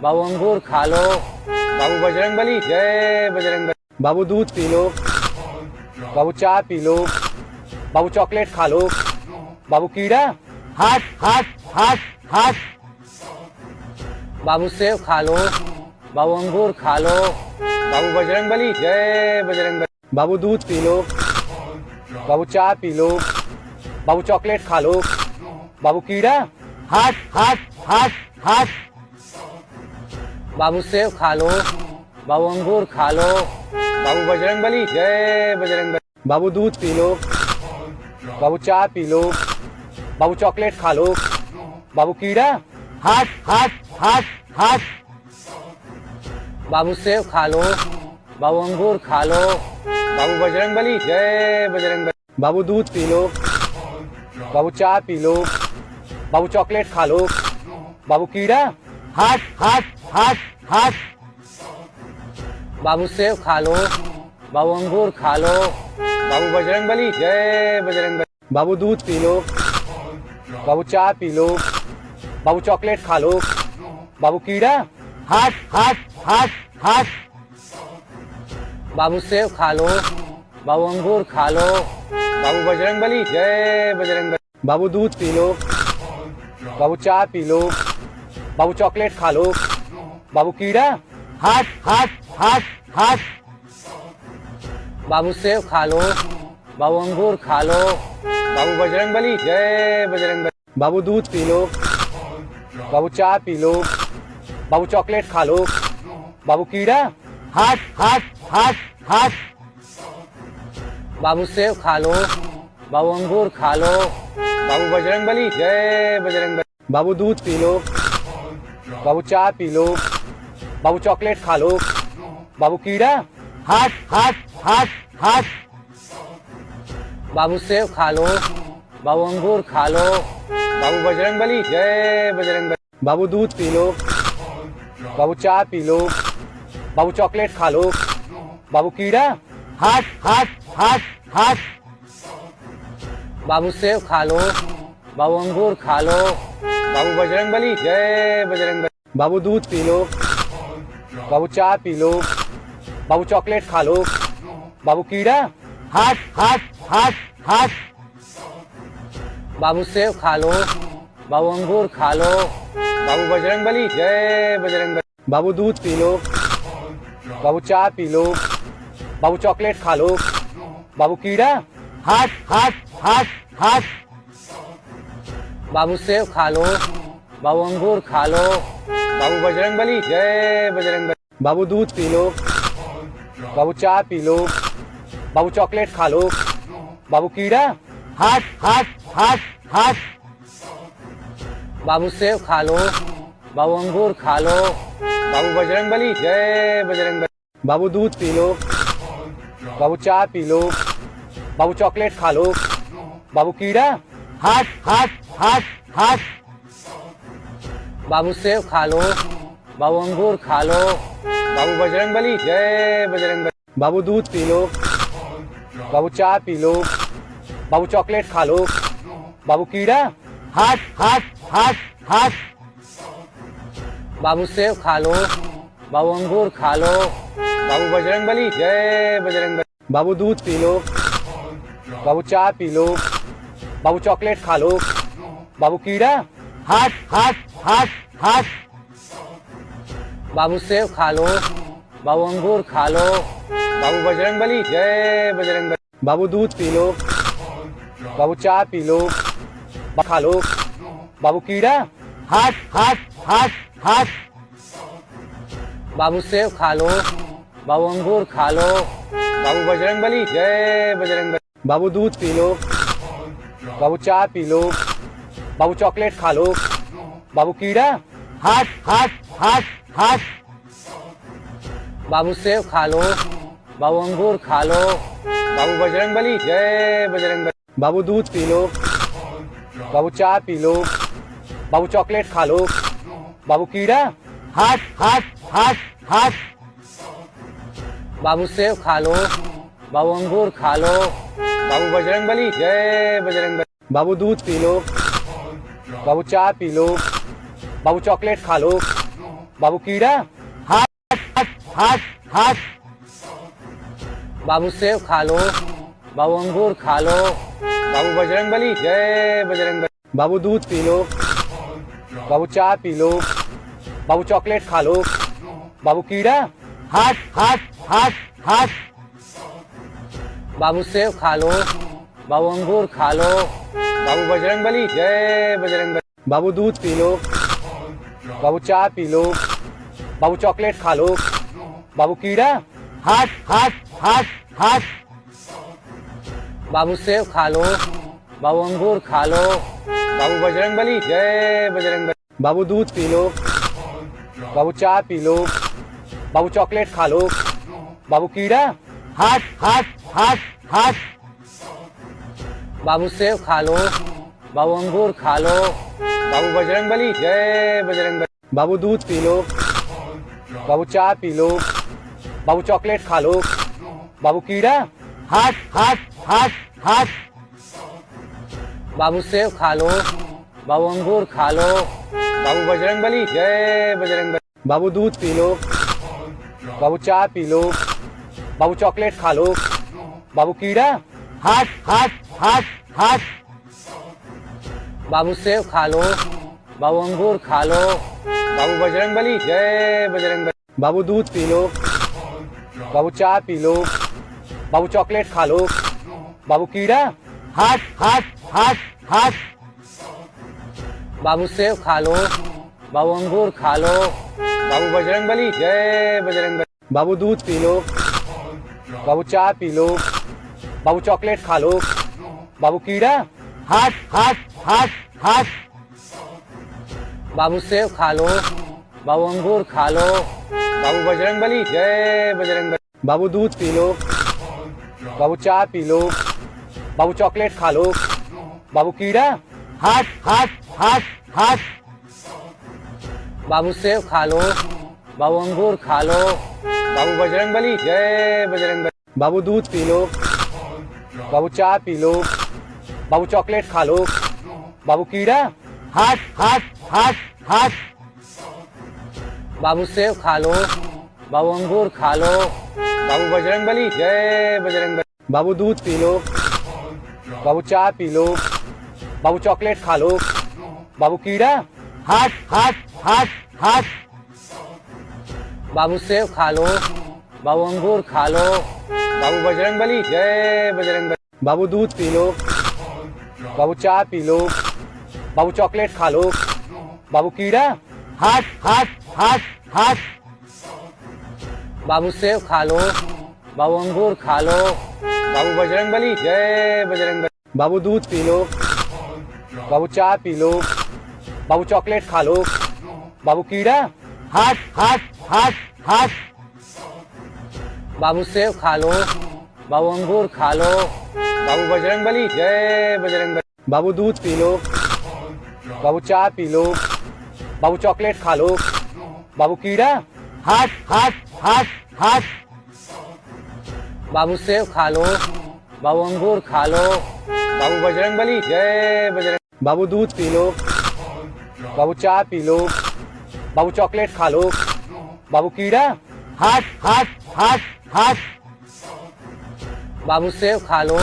बाबू अंगूर खा लो, बाबू बजरंगबली जय बजरंग। बाबू दूध पी लो, बाबू चाय पी लो, बाबू चॉकलेट खा लो, बाबू कीड़ा, हट हट हट हट बाबू सेब खा लो, बाबू अंगूर खा लो, बाबू बजरंगबली जय बजरंग। बाबू दूध पी लो, बाबू चाय पी लो, बाबू चॉकलेट खा लो, बाबू कीड़ा, हट हट हट हट बाबू सेब खा लो, बाबू अंगूर खा लो, बाबू बजरंगबली जय बजरंग। बाबू दूध पी लो, बाबू चाय पी लो, बाबू चॉकलेट खा लो, बाबू कीड़ा, हट हट हट हट बाबू सेब खा लो, बाबू अंगूर खा लो, बाबू बजरंगबली जय बजरंग। बाबू दूध पी लो, बाबू चाय पी लो, बाबू चॉकलेट खा लो, बाबू कीड़ा, हट हट हट हट बाबू सेब खा लो, बाबू अंगूर खा लो, बाबू बजरंगबली जय बजरंग। बाबू दूध पी लो, बाबू चाय पी लो, बाबू चॉकलेट खा लो, बाबू कीड़ा, हट हट हट हट बाबू सेब खा लो, बाबू अंगूर खा लो, बाबू बजरंगबली जय बजरंग। बाबू दूध पी लो, बाबू चाय पी लो, बाबू चॉकलेट खा लो, बाबू कीड़ा, हट हट हट हट बाबू सेब खा लो, बाबू अंगूर खा लो, बाबू बजरंग बली, जय बजरंग बली। बाबू दूध पी लो, बाबू चाय पी लो, बाबू चॉकलेट खा लो, बाबू कीड़ा, हट हट हट हट बाबू सेब खा लो, बाबू अंगूर खा लो, बाबू बजरंग बली, जय बजरंग बली। बाबू दूध पी लो, बाबू चाय पी लो, बाबू चॉकलेट खा लो, बाबू कीड़ा, हट हट हट हट बाबू सेब खा लो, बाबू अंगूर खा लो, बाबू बजरंग बली, जय बजरंग बली। बाबू दूध पी लो, बाबू चाय पी लो, बाबू चॉकलेट खा लो, बाबू कीड़ा, हट हट हट हट बाबू सेब खा लो, बाबू अंगूर खा लो, बाबू बजरंग बली, जय बजरंग बली। बाबू दूध पी लो, बाबू चाय पी लो, बाबू चॉकलेट खा लो, बाबू कीड़ा, हट हट हट हट बाबू सेब खा लो, बाबू अंगूर खा लो, बाबू बजरंग बली, जय बजरंग बली। बाबू दूध पी लो, बाबू चाय पी लो, बाबू चॉकलेट खा लो, बाबू कीड़ा, हट हट हट हट बाबू सेब खा लो, बाबू अंगूर खा लो, बाबू बजरंग बली, जय बजरंग बली। बाबू दूध पी लो, बाबू चाय पी लो, बाबू चॉकलेट खा लो, बाबू कीड़ा, हट हट हट हट बाबू सेब खा लो, बाबू अंगूर खा लो, बाबू बजरंग बली, जय बजरंग बली। बाबू दूध पी लो, बाबू चाय पी लो, बाबू चॉकलेट खा लो, बाबू कीड़ा, हट हट हट हट बाबू सेब खा लो, बाबू अंगूर खा लो, बाबू बजरंग बली, जय बजरंग बली। बाबू दूध पी लो, बाबू चाय पी लो, बाबू चॉकलेट खा लो, बाबू कीड़ा, हट हट हट हट बाबू सेब खा लो, बाबू अंगूर खा लो, बाबू बजरंग बली, जय बजरंग बली। बाबू दूध पी लो, बाबू चाय पी लो, बाबू चॉकलेट खा लो, बाबू कीड़ा, हट हट हट हट बाबू सेब खा लो, बाबू अंगूर खा लो, बाबू बजरंग बली, जय बजरंग बली। बाबू दूध पी लो, बाबू चाय पी लो, बाबू खा लो, बाबू कीड़ा, हट हट हट हट बाबू सेब खा लो, बाबू अंगूर खा लो, बाबू बजरंग बली, जय बजरंग बली। बाबू दूध पी लो, बाबू चाय पी लो, बाबू चॉकलेट खा लो, बाबू कीड़ा, हट हट हट हट बाबू सेब खा लो, बाबू अंगूर खा लो, बाबू बजरंग बली, जय बजरंग बली। बाबू दूध पी लो, बाबू चाय पी लो, बाबू चॉकलेट खा लो, बाबू कीड़ा, हट हट हट हट बाबू सेब खा लो, बाबू अंगूर खा लो, बाबू बजरंग बली, जय बजरंग बली। बाबू दूध पी लो, बाबू चाय पी लो, बाबू चॉकलेट खा लो, बाबू कीड़ा, हट हट हट हट बाबू सेब खा लो, बाबू अंगूर खा लो, बाबू बजरंग बली, जय बजरंग बली। बाबू दूध पी लो, बाबू चाय पी लो, बाबू चॉकलेट खा लो, बाबू कीड़ा, हट हट हट हट बाबू सेब खा लो, बाबू अंगूर खा लो, बाबू बजरंग बली, जय बजरंग बली। बाबू दूध पी लो, बाबू चाय पी लो, बाबू चॉकलेट खा लो, बाबू कीड़ा, हट हट हट हट बाबू सेब खा लो, बाबू अंगूर खा लो, बाबू बजरंग बली, जय बजरंग बली। बाबू दूध पी लो, बाबू चाय पी लो, बाबू चॉकलेट खा लो, बाबू कीड़ा, हट हट हट हट बाबू सेब खा लो, बाबू अंगूर खा लो, बाबू बजरंग बली, जय बजरंग बली। बाबू दूध पी लो, बाबू चाय पी लो, बाबू चॉकलेट खा लो, बाबू कीड़ा, हट हट हट हट बाबू सेब खा लो, बाबू अंगूर खा लो, बाबू बजरंग बली, जय बजरंग बली। बाबू दूध पी लो, बाबू चाय पी लो, बाबू चॉकलेट खा लो, बाबू कीड़ा, हट हट हट हट बाबू सेब खा लो, बाबू अंगूर खा लो, बाबू बजरंग बली, जय बजरंग बली। बाबू दूध पी लो, बाबू चाय पी लो, बाबू चॉकलेट खा लो, बाबू कीड़ा, हट हट हट हट बाबू सेब खा लो, बाबू अंगूर खा लो, बाबू बजरंगबली जय बजरंगबली। बाबू दूध पी लो, बाबू चाय पी लो, बाबू चॉकलेट खा लो, बाबू कीड़ा। हट हट हट हट बाबू सेब खा लो, बाबू अंगूर खा लो, बाबू बजरंगबली जय बजरंगबली। बाबू दूध पी लो, बाबू चाय पी लो, बाबू चॉकलेट खा लो, बाबू कीड़ा। हट हट हट हट बाबू सेब खा लो, बाबू अंगूर खा लो, बाबू बजरंगबली जय बजरंगबली। बाबू दूध पी लो, बाबू चाय पी लो, बाबू चॉकलेट खा लो, बाबू कीड़ा। हट हट हट हट बाबू सेब खा लो, बाबू अंगूर खा लो, बाबू बजरंगबली जय बजरंगबली। बाबू दूध पी लो, बाबू चाय पी लो, बाबू चॉकलेट खा लो, बाबू कीड़ा। हट हट हट हट बाबू सेब खा लो, बाबू अंगूर खा लो, बाबू बजरंगबली जय बजरंगबली। बाबू दूध पी लो, बाबू चाय पी लो, बाबू चॉकलेट खा लो, बाबू कीड़ा। हट हट हट हट बाबू सेब खा लो, बाबू अंगूर खा लो, बाबू बजरंगबली जय बजरंगबली। बाबू दूध पी लो, बाबू चाय पी लो, बाबू चॉकलेट खा लो, बाबू कीड़ा। हट हट हट हट बाबू सेब खा लो, बाबू अंगूर खा लो, बाबू बजरंगबली जय बजरंगबली। बाबू दूध पी लो, बाबू चाय पी लो, बाबू चॉकलेट खा लो, बाबू कीड़ा। हट हट हट हट बाबू सेब खा लो, बाबू अंगूर खा लो, बाबू बजरंगबली जय बजरंग। बाबू दूध पी लो, बाबू चाय पी लो, बाबू चॉकलेट खा लो, बाबू कीड़ा। हट हट हट हट बाबू सेब खा लो,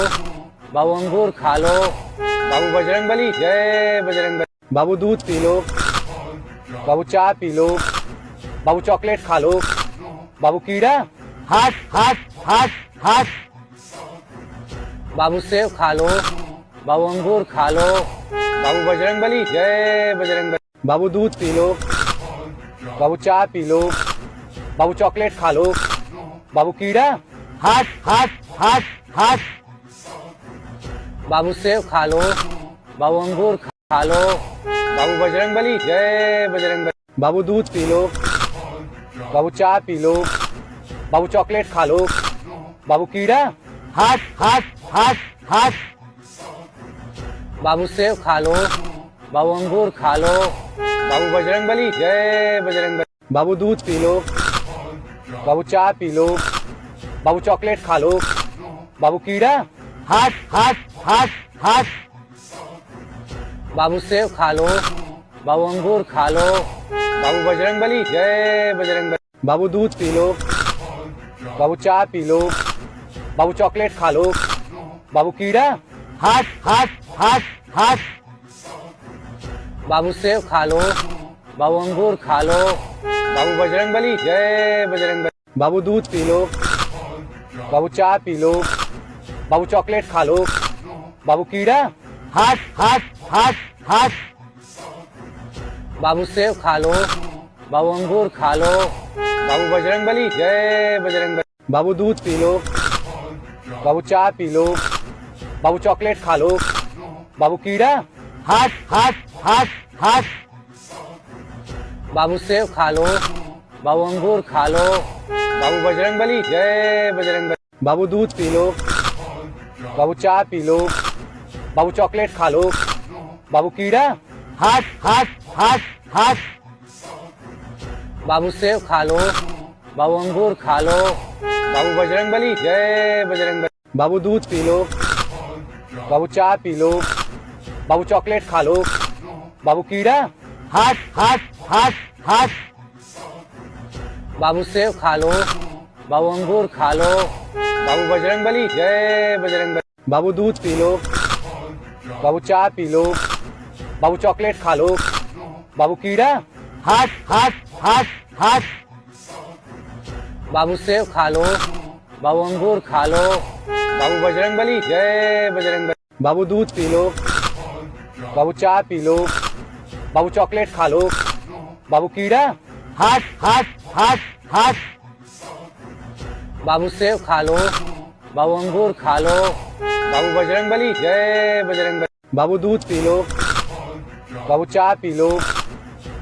बाबू अंगूर खा लो, बाबू बजरंगबली जय बजरंगबली। बाबू दूध पी लो, बाबू चाय पी लो, बाबू चॉकलेट खा लो, बाबू कीड़ा। हट हट हट हट बाबू सेब खा लो, बाबू अंगूर खा लो, बाबू बजरंगबली जय बजरंगबली। बाबू दूध पी लो, बाबू चाय पी लो, बाबू चॉकलेट खा लो, बाबू कीड़ा। हट हट हट हट बाबू सेब खा लो, बाबू अंगूर खा लो, बाबू बजरंगबली जय बजरंगबली। बाबू दूध पी लो, बाबू चाय पी लो, बाबू चॉकलेट खा लो, बाबू कीड़ा। हट हट हट हट बाबू सेब खा लो, बाबू अंगूर खा लो, बाबू बजरंगबली जय बजरंगबली। बाबू दूध पी लो, बाबू चाय पी लो, बाबू चॉकलेट खा लो, बाबू कीड़ा। हट हट हट हट बाबू सेब खा लो, बाबू अंगूर खा लो, बाबू बजरंगबली जय बजरंगबली। बाबू दूध पी लो, बाबू चाय पी लो, बाबू चॉकलेट खा लो, बाबू कीड़ा। हट हट हट हट बाबू सेब खा लो, बाबू अंगूर खा लो, बाबू बजरंगबली जय बजरंगबली। बाबू दूध पी लो, बाबू चाय पी लो, बाबू चॉकलेट खा लो, बाबू कीड़ा। हट हट हट हट बाबू सेब खा लो, बाबू अंगूर खा लो, बाबू बजरंगबली जय बजरंगबली। बाबू दूध पी लो, बाबू चाय पी लो, बाबू चॉकलेट खा लो, बाबू कीड़ा। हट हट हट हट बाबू सेब खा लो, बाबू अंगूर खा लो, बाबू बजरंगबली जय बजरंगबली। बाबू दूध पी लो, बाबू चाय पी लो, बाबू चॉकलेट खा लो, बाबू कीड़ा। हट हट हट हट बाबू सेब खा लो, बाबू अंगूर खा लो, बाबू बजरंगबली जय बजरंगबली। बाबू दूध पी लो, बाबू चाय पी लो, बाबू चॉकलेट खा लो, बाबू कीड़ा। हट हट हट हट बाबू सेब खा लो, बाबू अंगूर खा लो, बाबू बजरंगबली जय बजरंगबली। बाबू दूध पी लो, बाबू चाय पी लो, बाबू चॉकलेट खा लो, बाबू कीड़ा। हट हट हट हट बाबू सेब खा लो, बाबू अंगूर खा लो, बाबू बजरंगबली जय बजरंगबली। बाबू दूध पी लो, बाबू चाय पी लो। बाबू चॉकलेट खा लो। बाबू कीड़ा। हट हट हट हट बाबू सेब खा लो। बाबू अंगूर खा लो। बाबू बजरंगबली जय बजरंगबली। बाबू दूध पी लो। बाबू चाय पी लो।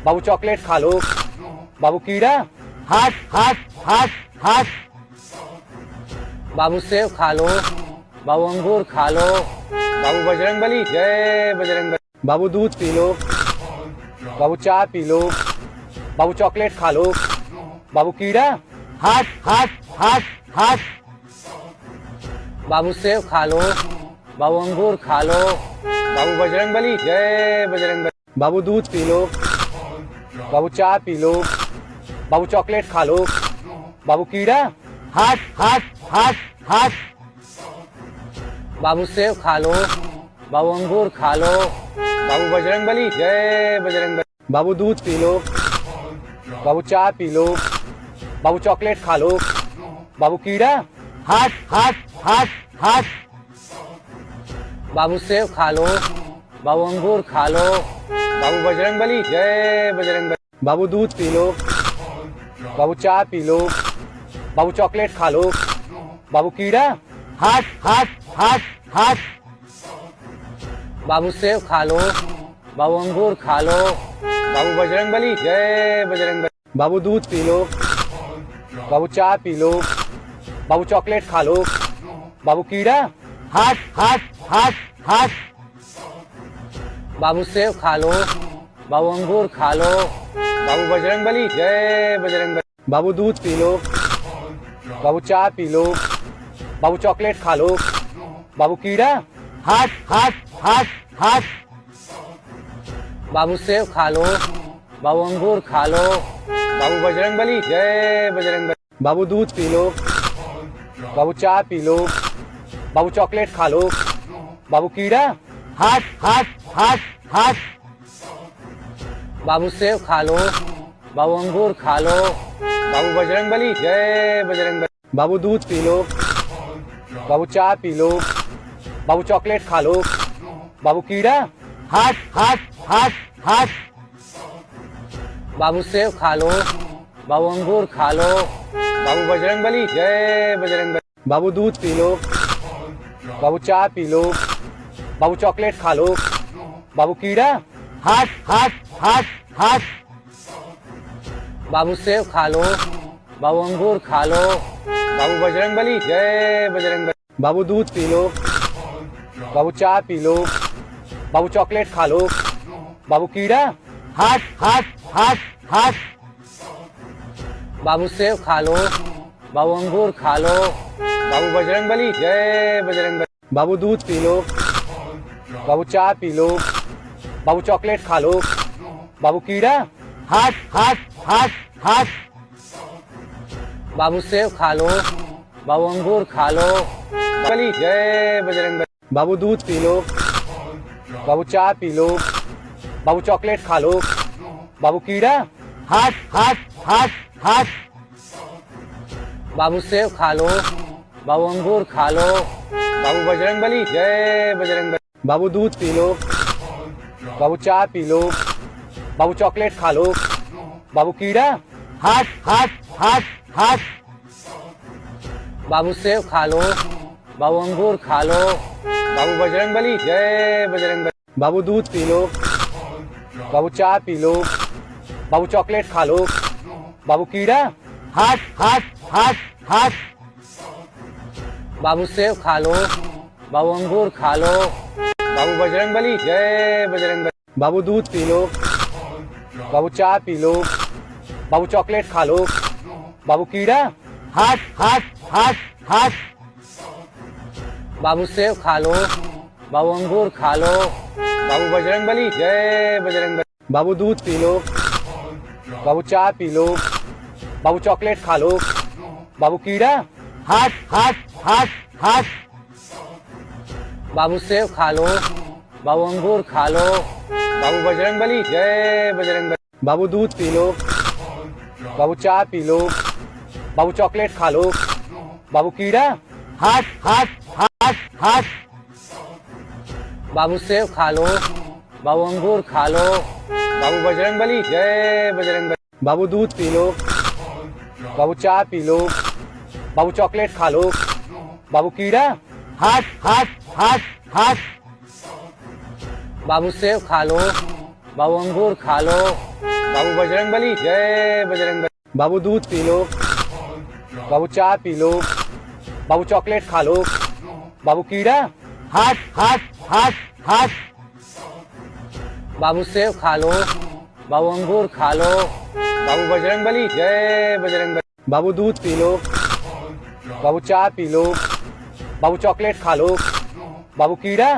बाबू चॉकलेट खा लो। बाबू कीड़ा। हट हट हट हट बाबू सेब खा लो। बाबू अंगूर खा लो। बाबू बजरंगबली जय बजरंगबली। बाबू दूध पी लो। बाबू चाय पी लो। बाबू चॉकलेट खा लो। बाबू कीड़ा। हट हट हट हट बाबू सेब खा लो। बाबू अंगूर खा लो। बाबू बजरंगबली जय बजरंगबली। बाबू दूध पी लो। बाबू चाय पी लो। बाबू चॉकलेट खा लो। बाबू कीड़ा। हट हट हट हट बाबू सेब खा लो। बाबू अंगूर खा लो। बाबू बजरंगबली जय बजरंगबली। बाबू दूध पी लो। बाबू चाय पी लो। बाबू चॉकलेट खा लो। बाबू कीड़ा। हट हट हट हट बाबू सेब खा लो। बाबू अंगूर खा लो। बाबू बजरंगबली जय बजरंगबली। बाबू दूध पी लो। बाबू चाय पी लो। बाबू चॉकलेट खा लो। बाबू कीड़ा। हट हट हट हट बाबू सेब खा लो। बाबू अंगूर खा लो। बाबू बजरंगबली जय बजरंगबली। बाबू दूध पी लो। बाबू चाय पी लो। बाबू चॉकलेट खा लो। बाबू कीड़ा। हट हट हट हट बाबू सेब खा लो। बाबू अंगूर खा लो। बाबू बजरंगबली जय बजरंगबली। बाबू दूध पी लो। बाबू चाय पी लो। बाबू चॉकलेट खा लो। बाबू कीड़ा। हट हट हट हट बाबू सेब खा लो। बाबू अंगूर खा लो। बाबू बजरंगबली जय बजरंगबली। बाबू दूध पी लो। बाबू चाय पी लो। बाबू चॉकलेट खा लो। बाबू कीड़ा। हट हट हट हट बाबू सेब खा लो। बाबू अंगूर खा लो। बाबू बजरंगबली जय बजरंगबली। बाबू दूध पी लो। बाबू चाय पी लो। बाबू चॉकलेट खा लो। बाबू कीड़ा। हट हट हट हट बाबू सेब खा लो। बाबू अंगूर खा लो। बाबू बजरंगबली जय बजरंगबली। बाबू दूध पी लो। बाबू चाय पी लो। बाबू चॉकलेट खा लो। बाबू कीड़ा। हट हट हट हट बाबू सेब खा लो। बाबू अंगूर खा लो। बाबू बजरंगबली जय बजरंगबली। बाबू दूध पी लो। बाबू चाय पी लो। बाबू चॉकलेट खा लो। बाबू कीड़ा। हट हट हट हट बाबू सेब खा लो। बाबू अंगूर खा लो। बाबू बजरंगबली जय बजरंगबली। बाबू दूध पी लो। बाबू चाय पी लो। बाबू चॉकलेट खा लो। बाबू कीड़ा। हट हट हट हट बाबू सेब खा लो। बाबू अंगूर खा लो। बली जय बजरंगबली। बाबू दूध पी लो। बाबू चाय पी लो। बाबू चॉकलेट खा लो। बाबू कीड़ा। हट हट हट हट बाबू सेब खा लो। बाबू अंगूर खा लो। बाबू बजरंगबली जय बजरंगबली। बाबू दूध पी लो। बाबू चाय पी लो। बाबू चॉकलेट खा लो। बाबू कीड़ा। हट हट हट हट बाबू सेब खा लो। बाबू अंगूर खा लो। बाबू बजरंगबली जय बजरंगबली। बाबू दूध पी लो। बाबू चाय पी लो। बाबू चॉकलेट खा लो। बाबू कीड़ा। हट हट हट हट बाबू सेब खा लो। बाबू अंगूर खा लो। बाबू बजरंगबली जय बजरंगबली। बाबू दूध पी लो। बाबू चाय पी लो। बाबू चॉकलेट खा लो। बाबू कीड़ा। हट हट हट हट बाबू सेब खा लो। बाबू अंगूर खा लो। बाबू बजरंगबली जय बजरंगबली। बाबू दूध पी लो। बाबू चाय पी लो। बाबू चॉकलेट खा लो। बाबू कीड़ा। हट हट हट हट बाबू सेब खा लो। बाबू अंगूर खा लो। बाबू बजरंगबली जय बजरंगबली। बाबू दूध पी लो। बाबू चाय पी लो। बाबू चॉकलेट खा लो। बाबू कीड़ा। हट हट हट हट बाबू सेब खा लो। बाबू अंगूर खा लो। बाबू बजरंगबली जय बजरंगबली। बाबू दूध पी लो। बाबू चाय पी लो। बाबू चॉकलेट खा लो। बाबू कीड़ा। हट हट हट हट। बाबू सेब खा लो। बाबू अंगूर खा लो। बाबू बजरंगबली जय बजरंगबली। बाबू दूध पी लो। बाबू चाय पी लो। बाबू चॉकलेट खा लो। बाबू कीड़ा। हट हट हट हट। बाबू सेब खा लो। बाबू अंगूर खा लो। बाबू बजरंगबली जय बजरंगबली। बाबू दूध पी लो। बाबू चाय पी लो। बाबू चॉकलेट खा लो। बाबू कीड़ा।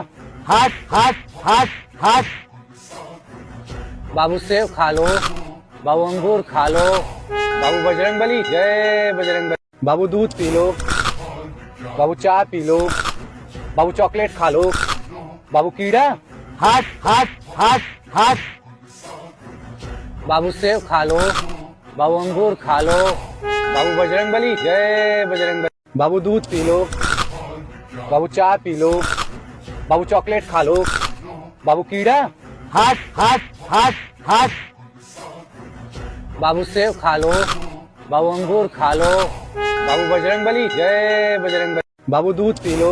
हट हट हट हट। बाबू सेब खा लो। बाबू अंगूर खा लो। बाबू बजरंगबली जय बजरंगबली। बाबू दूध पी लो। बाबू चाय पी लो। बाबू चॉकलेट खा लो। बाबू कीड़ा। हट हट हट हट। बाबू सेब खा लो। बाबू अंगूर खा लो। बाबू बजरंगबली जय बजरंगबली। बाबू दूध पी लो। बाबू चाय पी लो। बाबू चॉकलेट खा लो। बाबू कीड़ा। हट हट हट हट। बाबू सेब खा लो। बाबू अंगूर खा लो। बाबू बजरंगबली जय बजरंगबली। बाबू दूध पी लो।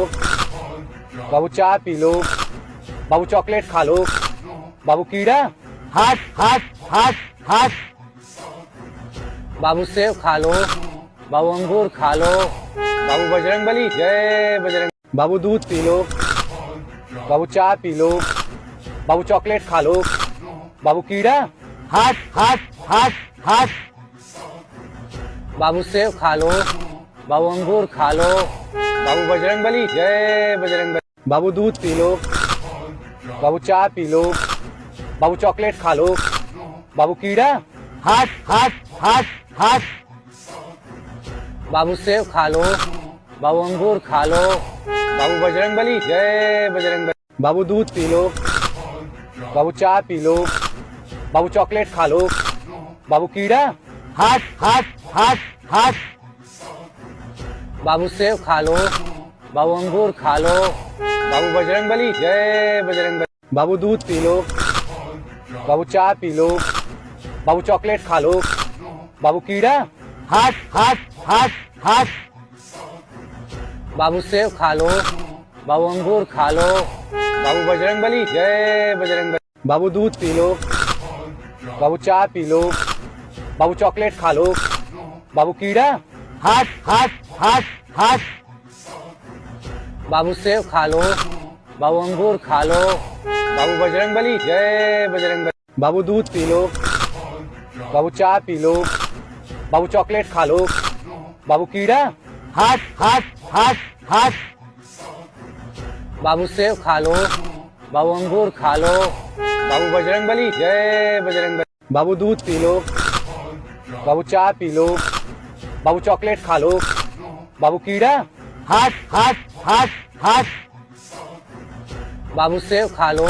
बाबू चाय पी लो। बाबू चॉकलेट खा लो। बाबू कीड़ा। हट हट हट हट। बाबू सेब खा लो। बाबू अंगूर खा लो। बाबू बजरंगबली जय बजरंग। बाबू दूध पी लो। बाबू चाय पी लो। बाबू चॉकलेट खा लो। बाबू कीड़ा। हट हट हट हट। बाबू सेब खा लो। बाबू अंगूर खा लो। बाबू बजरंगबली जय बजरंगबली। बाबू दूध पी लो। बाबू चाय पी लो। बाबू चॉकलेट खा लो। बाबू कीड़ा। हट हट हट हट। बाबू सेब खा लो। बाबू अंगूर खा लो। बाबू बजरंगबली जय बजरंगबली। बाबू दूध पी लो। बाबू चाय पी लो। बाबू चॉकलेट खा लो। बाबू कीड़ा। हट हट हट हट। बाबू सेब खा लो। बाबू अंगूर खा लो। बाबू बजरंगबली जय बजरंगबली। बाबू दूध पी लो। बाबू चाय पी लो। बाबू चॉकलेट खा लो। बाबू कीड़ा। हट हट हट हट। बाबू सेब खा लो। बाबू अंगूर खा लो। बाबू बजरंगबली जय बजरंगबली। बाबू दूध पी लो। बाबू चाय पी लो। बाबू चॉकलेट खा लो। बाबू कीड़ा। हट हट हट हट। बाबू सेब खा लो। बाबू अंगूर खा लो। बाबू बजरंगबली जय बजरंगबली। बाबू दूध पी लो। बाबू चाय पी लो। बाबू चॉकलेट खा लो। बाबू कीड़ा। हट हट हट हट। बाबू सेब खा लो। बाबू अंगूर खा लो। बाबू बजरंगबली जय बजरंगबली। बाबू दूध पी लो। बाबू चाय पी लो। बाबू चॉकलेट खा लो। बाबू कीड़ा। हट हट हट हट। बाबू सेब खा लो।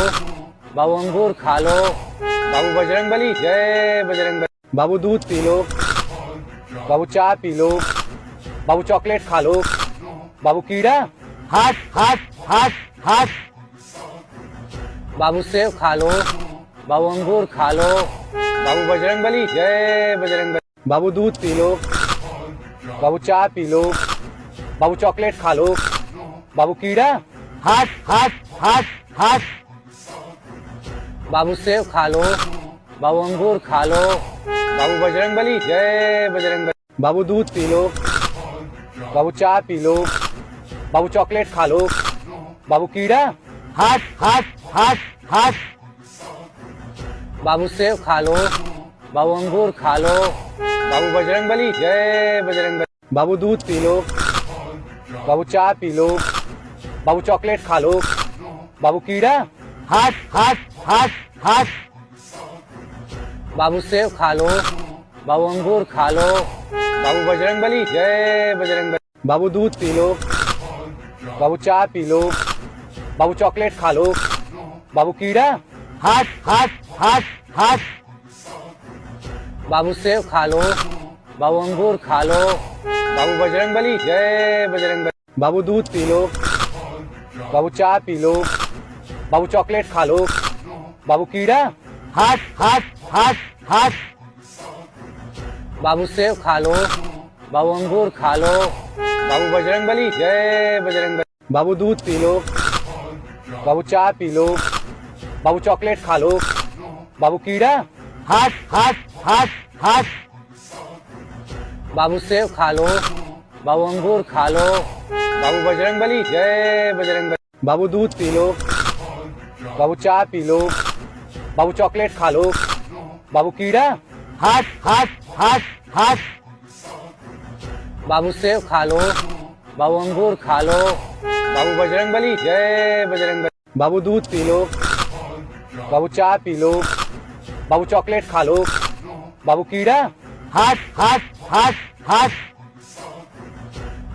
बाबू अंगूर खा लो। बाबू बजरंगबली जय बजरंगबली। बाबू दूध पी लो। बाबू चाय पी लो। बाबू चॉकलेट खा लो। बाबू कीड़ा। हट हट हट हट। बाबू सेब खा लो। बाबू अंगूर खा लो। बाबू बजरंगबली जय बजरंगबली। बाबू दूध पी लो। बाबू चाय पी लो। बाबू चॉकलेट खा लो। बाबू कीड़ा। हट हट हट हट। बाबू सेब खा लो। बाबू अंगूर खा लो। बाबू बजरंगबली जय बजरंगबली। बाबू दूध पी लो। बाबू चाय पी लो। बाबू चॉकलेट खा लो। बाबू कीड़ा। हट हट हट हट। बाबू सेब खा लो। बाबू अंगूर खा लो। बाबू बजरंगबली जय बजरंगबली। बाबू दूध पी लो। बाबू चाय पी लो। बाबू चॉकलेट खा लो। बाबू कीड़ा। हट हट हट हट। बाबू सेब खा लो। बाबू अंगूर खा लो। बाबू बजरंगबली जय बजरंगबली। बाबू दूध पी लो। बाबू चाय पी लो। बाबू चॉकलेट खा लो। बाबू कीड़ा। हट हट हट हट। बाबू सेब खा लो। बाबू अंगूर खा लो। बाबू बजरंगबली जय बजरंगबली। बाबू दूध पी लो। बाबू चाय पी लो। बाबू चॉकलेट खा लो। बाबू कीड़ा, हट हट हट हट बाबू सेब खा लो, बाबू अंगूर खा लो, बाबू बजरंगबली जय बजरंगबली। बाबू दूध पी लो, बाबू चाय पी लो, बाबू चॉकलेट खा लो, बाबू कीड़ा, हट हट हट हट बाबू सेब खा लो, बाबू अंगूर खा लो, बाबू बजरंगबली जय बजरंगबली। बाबू दूध पी लो, बाबू चाय पी लो, बाबू चॉकलेट खा लो, बाबू कीड़ा, हट हट हट हट बाबू सेब खा लो, बाबू अंगूर खा लो, बाबू बजरंगबली जय बजरंगबली। बाबू दूध पी लो, बाबू चाय पी लो, बाबू चॉकलेट खा लो, बाबू कीड़ा, हट हट हट हट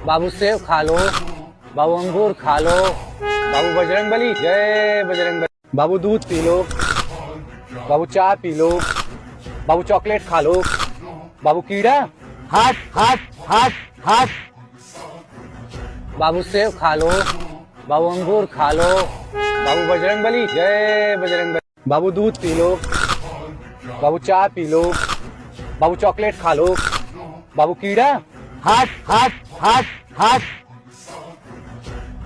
बाबू सेब खा लो, बाबू अंगूर खा लो, बाबू बजरंगबली जय बजरंगबली। बाबू दूध पी लो, बाबू चाय पी लो, बाबू चॉकलेट खा लो, बाबू कीड़ा, हट हट हट हट बाबू सेब खा लो, बाबू अंगूर खा लो, बाबू बजरंगबली जय बजरंगबली। बाबू दूध पी लो, बाबू चाय पी लो, बाबू चॉकलेट खा लो, बाबू कीड़ा, हट हट हट हट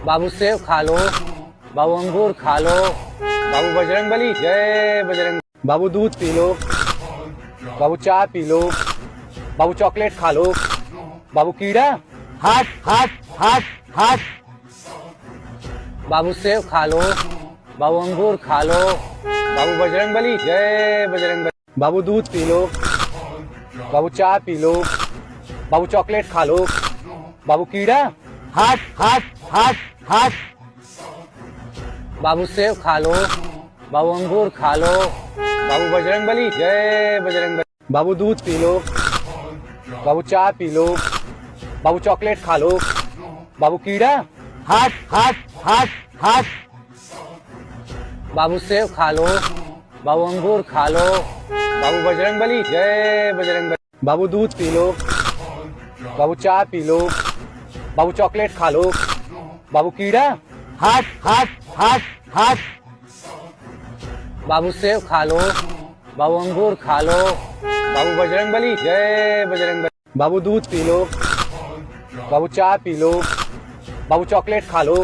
बाबू सेब खा लो, बाबू अंगूर खा लो, बाबू बजरंगबली जय बजरंग। बाबू दूध पी लो, बाबू चाय पी लो, बाबू चॉकलेट खा लो, बाबू कीड़ा, हट हट हट हट बाबू सेब खा लो, बाबू अंगूर खा लो, बाबू बजरंगबली जय बजरंगबली। बाबू दूध पी लो, बाबू चाय पी लो, बाबू चॉकलेट खा लो, बाबू कीड़ा, हट हट हट हट बाबू सेब खा लो, बाबू अंगूर खा लो, बाबू बजरंगबली जय बजरंगबली। बाबू दूध पी लो, बाबू चाय पी लो, बाबू चॉकलेट खा लो, बाबू कीड़ा, हट हट हट हट बाबू सेब खा लो, बाबू अंगूर खा लो, बाबू बजरंगबली जय बजरंगबली। बाबू दूध पी लो, बाबू चाय पी लो, बाबू चॉकलेट खा लो, बाबू कीड़ा, हट हट हट हट बाबू सेब खा लो, बाबू अंगूर खा लो, बाबू बजरंगबली जय बजरंगबली। बाबू दूध पी लो, बाबू चाय पी लो, बाबू चॉकलेट खा लो,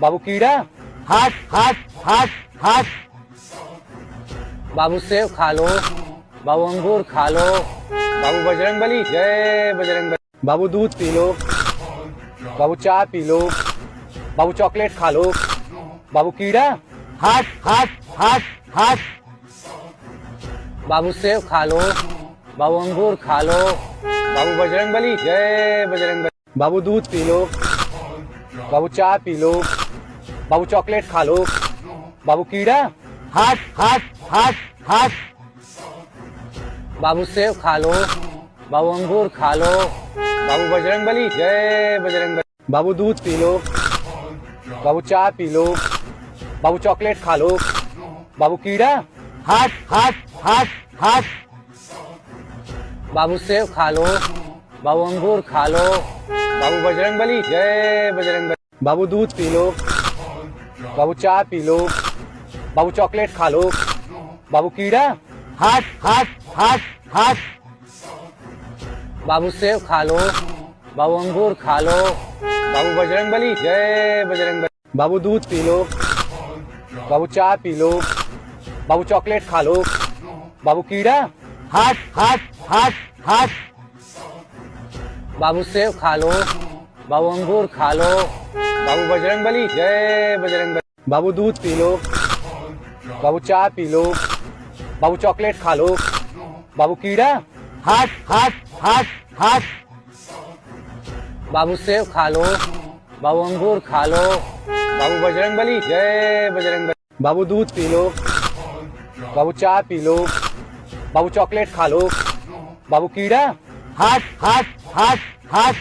बाबू कीड़ा, हट हट हट हट बाबू सेब खा लो, बाबू अंगूर खा लो, बाबू बजरंगबली जय बजरंगबली। बाबू दूध पी लो, बाबू चाय पी लो, बाबू चॉकलेट खा लो, बाबू कीड़ा, हट हट हट हट बाबू सेब खा लो, बाबू अंगूर खा लो, बाबू बजरंगबली जय बजरंगबली। बाबू दूध पी लो, बाबू चाय पी लो, बाबू चॉकलेट खा लो, बाबू कीड़ा, हट हट हट हट बाबू सेब खा लो, बाबू अंगूर खा लो, बाबू बजरंगबली जय बजरंगबली। बाबू दूध पी लो, बाबू चाय पी लो, बाबू चॉकलेट खा लो, बाबू कीड़ा, हट हट हट हट बाबू सेब खा लो, बाबू अंगूर खा लो, बाबू बजरंगबली जय बजरंगबली। बाबू दूध पी लो, बाबू चाय पी लो, बाबू चॉकलेट खा लो, बाबू कीड़ा, हट हट हट हट बाबू सेब खा लो, बाबू अंगूर खा लो, बाबू बजरंगबली जय बजरंगबली। बाबू दूध पी लो, बाबू चाय पी लो, बाबू चॉकलेट खा लो, बाबू कीड़ा, हट हट हट हट बाबू सेब खा लो, बाबू अंगूर खा लो, बाबू बजरंगबली जय बजरंगबली। बाबू दूध पी लो, बाबू चाय पी लो, बाबू चॉकलेट खा लो, बाबू कीड़ा, हट हट हट हट बाबू सेब खा लो, बाबू अंगूर खा लो, बाबू बजरंगबली जय बजरंगबली। बाबू दूध पी लो, बाबू चाय पी लो, बाबू चॉकलेट खा लो, बाबू कीड़ा, हट हट हट हट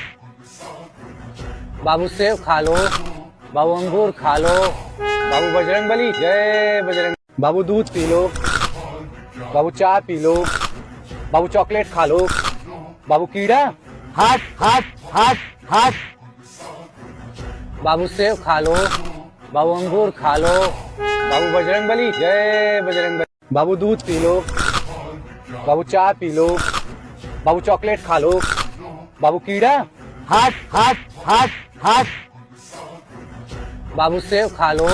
बाबू सेब खा लो, बाबू अंगूर खा लो, बाबू बजरंगबली जय बजरंग। बाबू दूध पी लो, बाबू चाय पी लो, बाबू चॉकलेट खा लो, बाबू कीड़ा, हट हट हट हट बाबू सेब खा लो, बाबू अंगूर खा लो, बाबू बजरंग बली जय बजरंग बली। बाबू दूध पी लो, बाबू चाय पी लो, बाबू चॉकलेट खा लो, बाबू कीड़ा, हट हट हट हट बाबू सेब खा लो,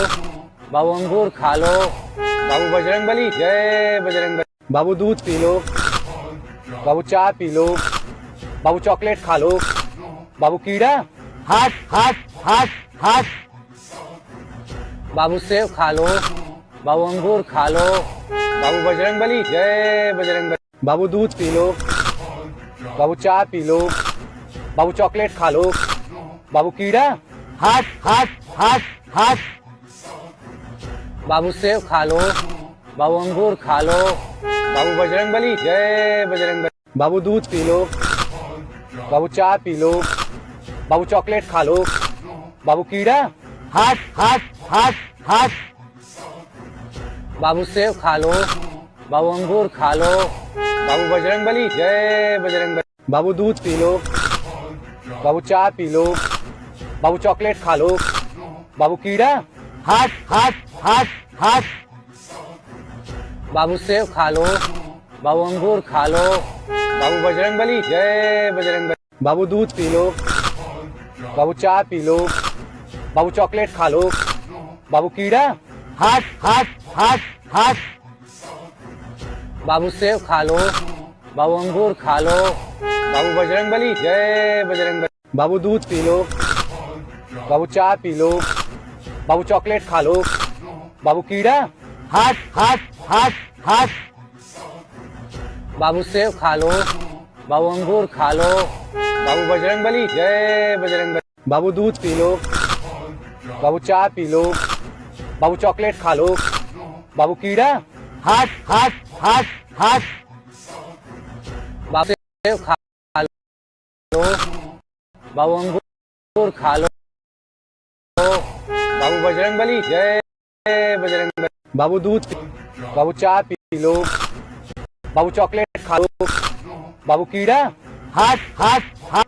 बाबू अंगूर खा लो, बाबू बजरंग बली जय बजरंग बली। बाबू दूध पी लो, बाबू चाय पी लो, बाबू चॉकलेट खा लो, बाबू कीड़ा, हट हट हट हट बाबू सेब खा लो, बाबू अंगूर खा लो, बाबू बजरंग बली जय बजरंग बली। बाबू दूध पी लो, बाबू चाय पी लो, बाबू चॉकलेट खा लो, बाबू कीड़ा, हट हट हट हट बाबू सेब खा लो, बाबू अंगूर खा लो, बाबू बजरंग बली जय बजरंग बली। बाबू दूध पी लो, बाबू चाय पी लो, बाबू चॉकलेट खा लो, बाबू कीड़ा, हट हट हट हट बाबू सेब खा लो, बाबू अंगूर खा लो, बाबू बजरंग बली जय बजरंग बली। बाबू दूध पी लो, बाबू चाय पी लो, बाबू चॉकलेट खा लो, बाबू कीड़ा, हट हट हट हट बाबू सेब खा लो, बाबू अंगूर खा लो, बाबू बजरंग बली जय बजरंग बली। बाबू दूध पी लो, बाबू चाय पी लो, बाबू चॉकलेट खा लो, बाबू कीड़ा, हट हट हट हट बाबू सेब खा लो, बाबू अंगूर खा लो, बाबू बजरंग बली जय बजरंग बली। बाबू दूध पी लो, बाबू चाय पी लो, बाबू चॉकलेट खा लो, बाबू कीड़ा, हट हट हट हट बाबू सेब खा लो, बाबू अंगूर खा लो, बाबू बजरंग बली जय बजरंग बली। बाबू दूध पी लो, बाबू चाय पी लो, बाबू चॉकलेट खा लो, बाबू कीड़ा, हट हट हट हट बाबू सेब खा लो, बाबू अंगूर खा लो, बाबू बजरंग बली जय बजरंग बली। बाबू दूध बाबू चाय पी लो, बाबू चॉकलेट खा लो, बाबू कीड़ा, हट हट हट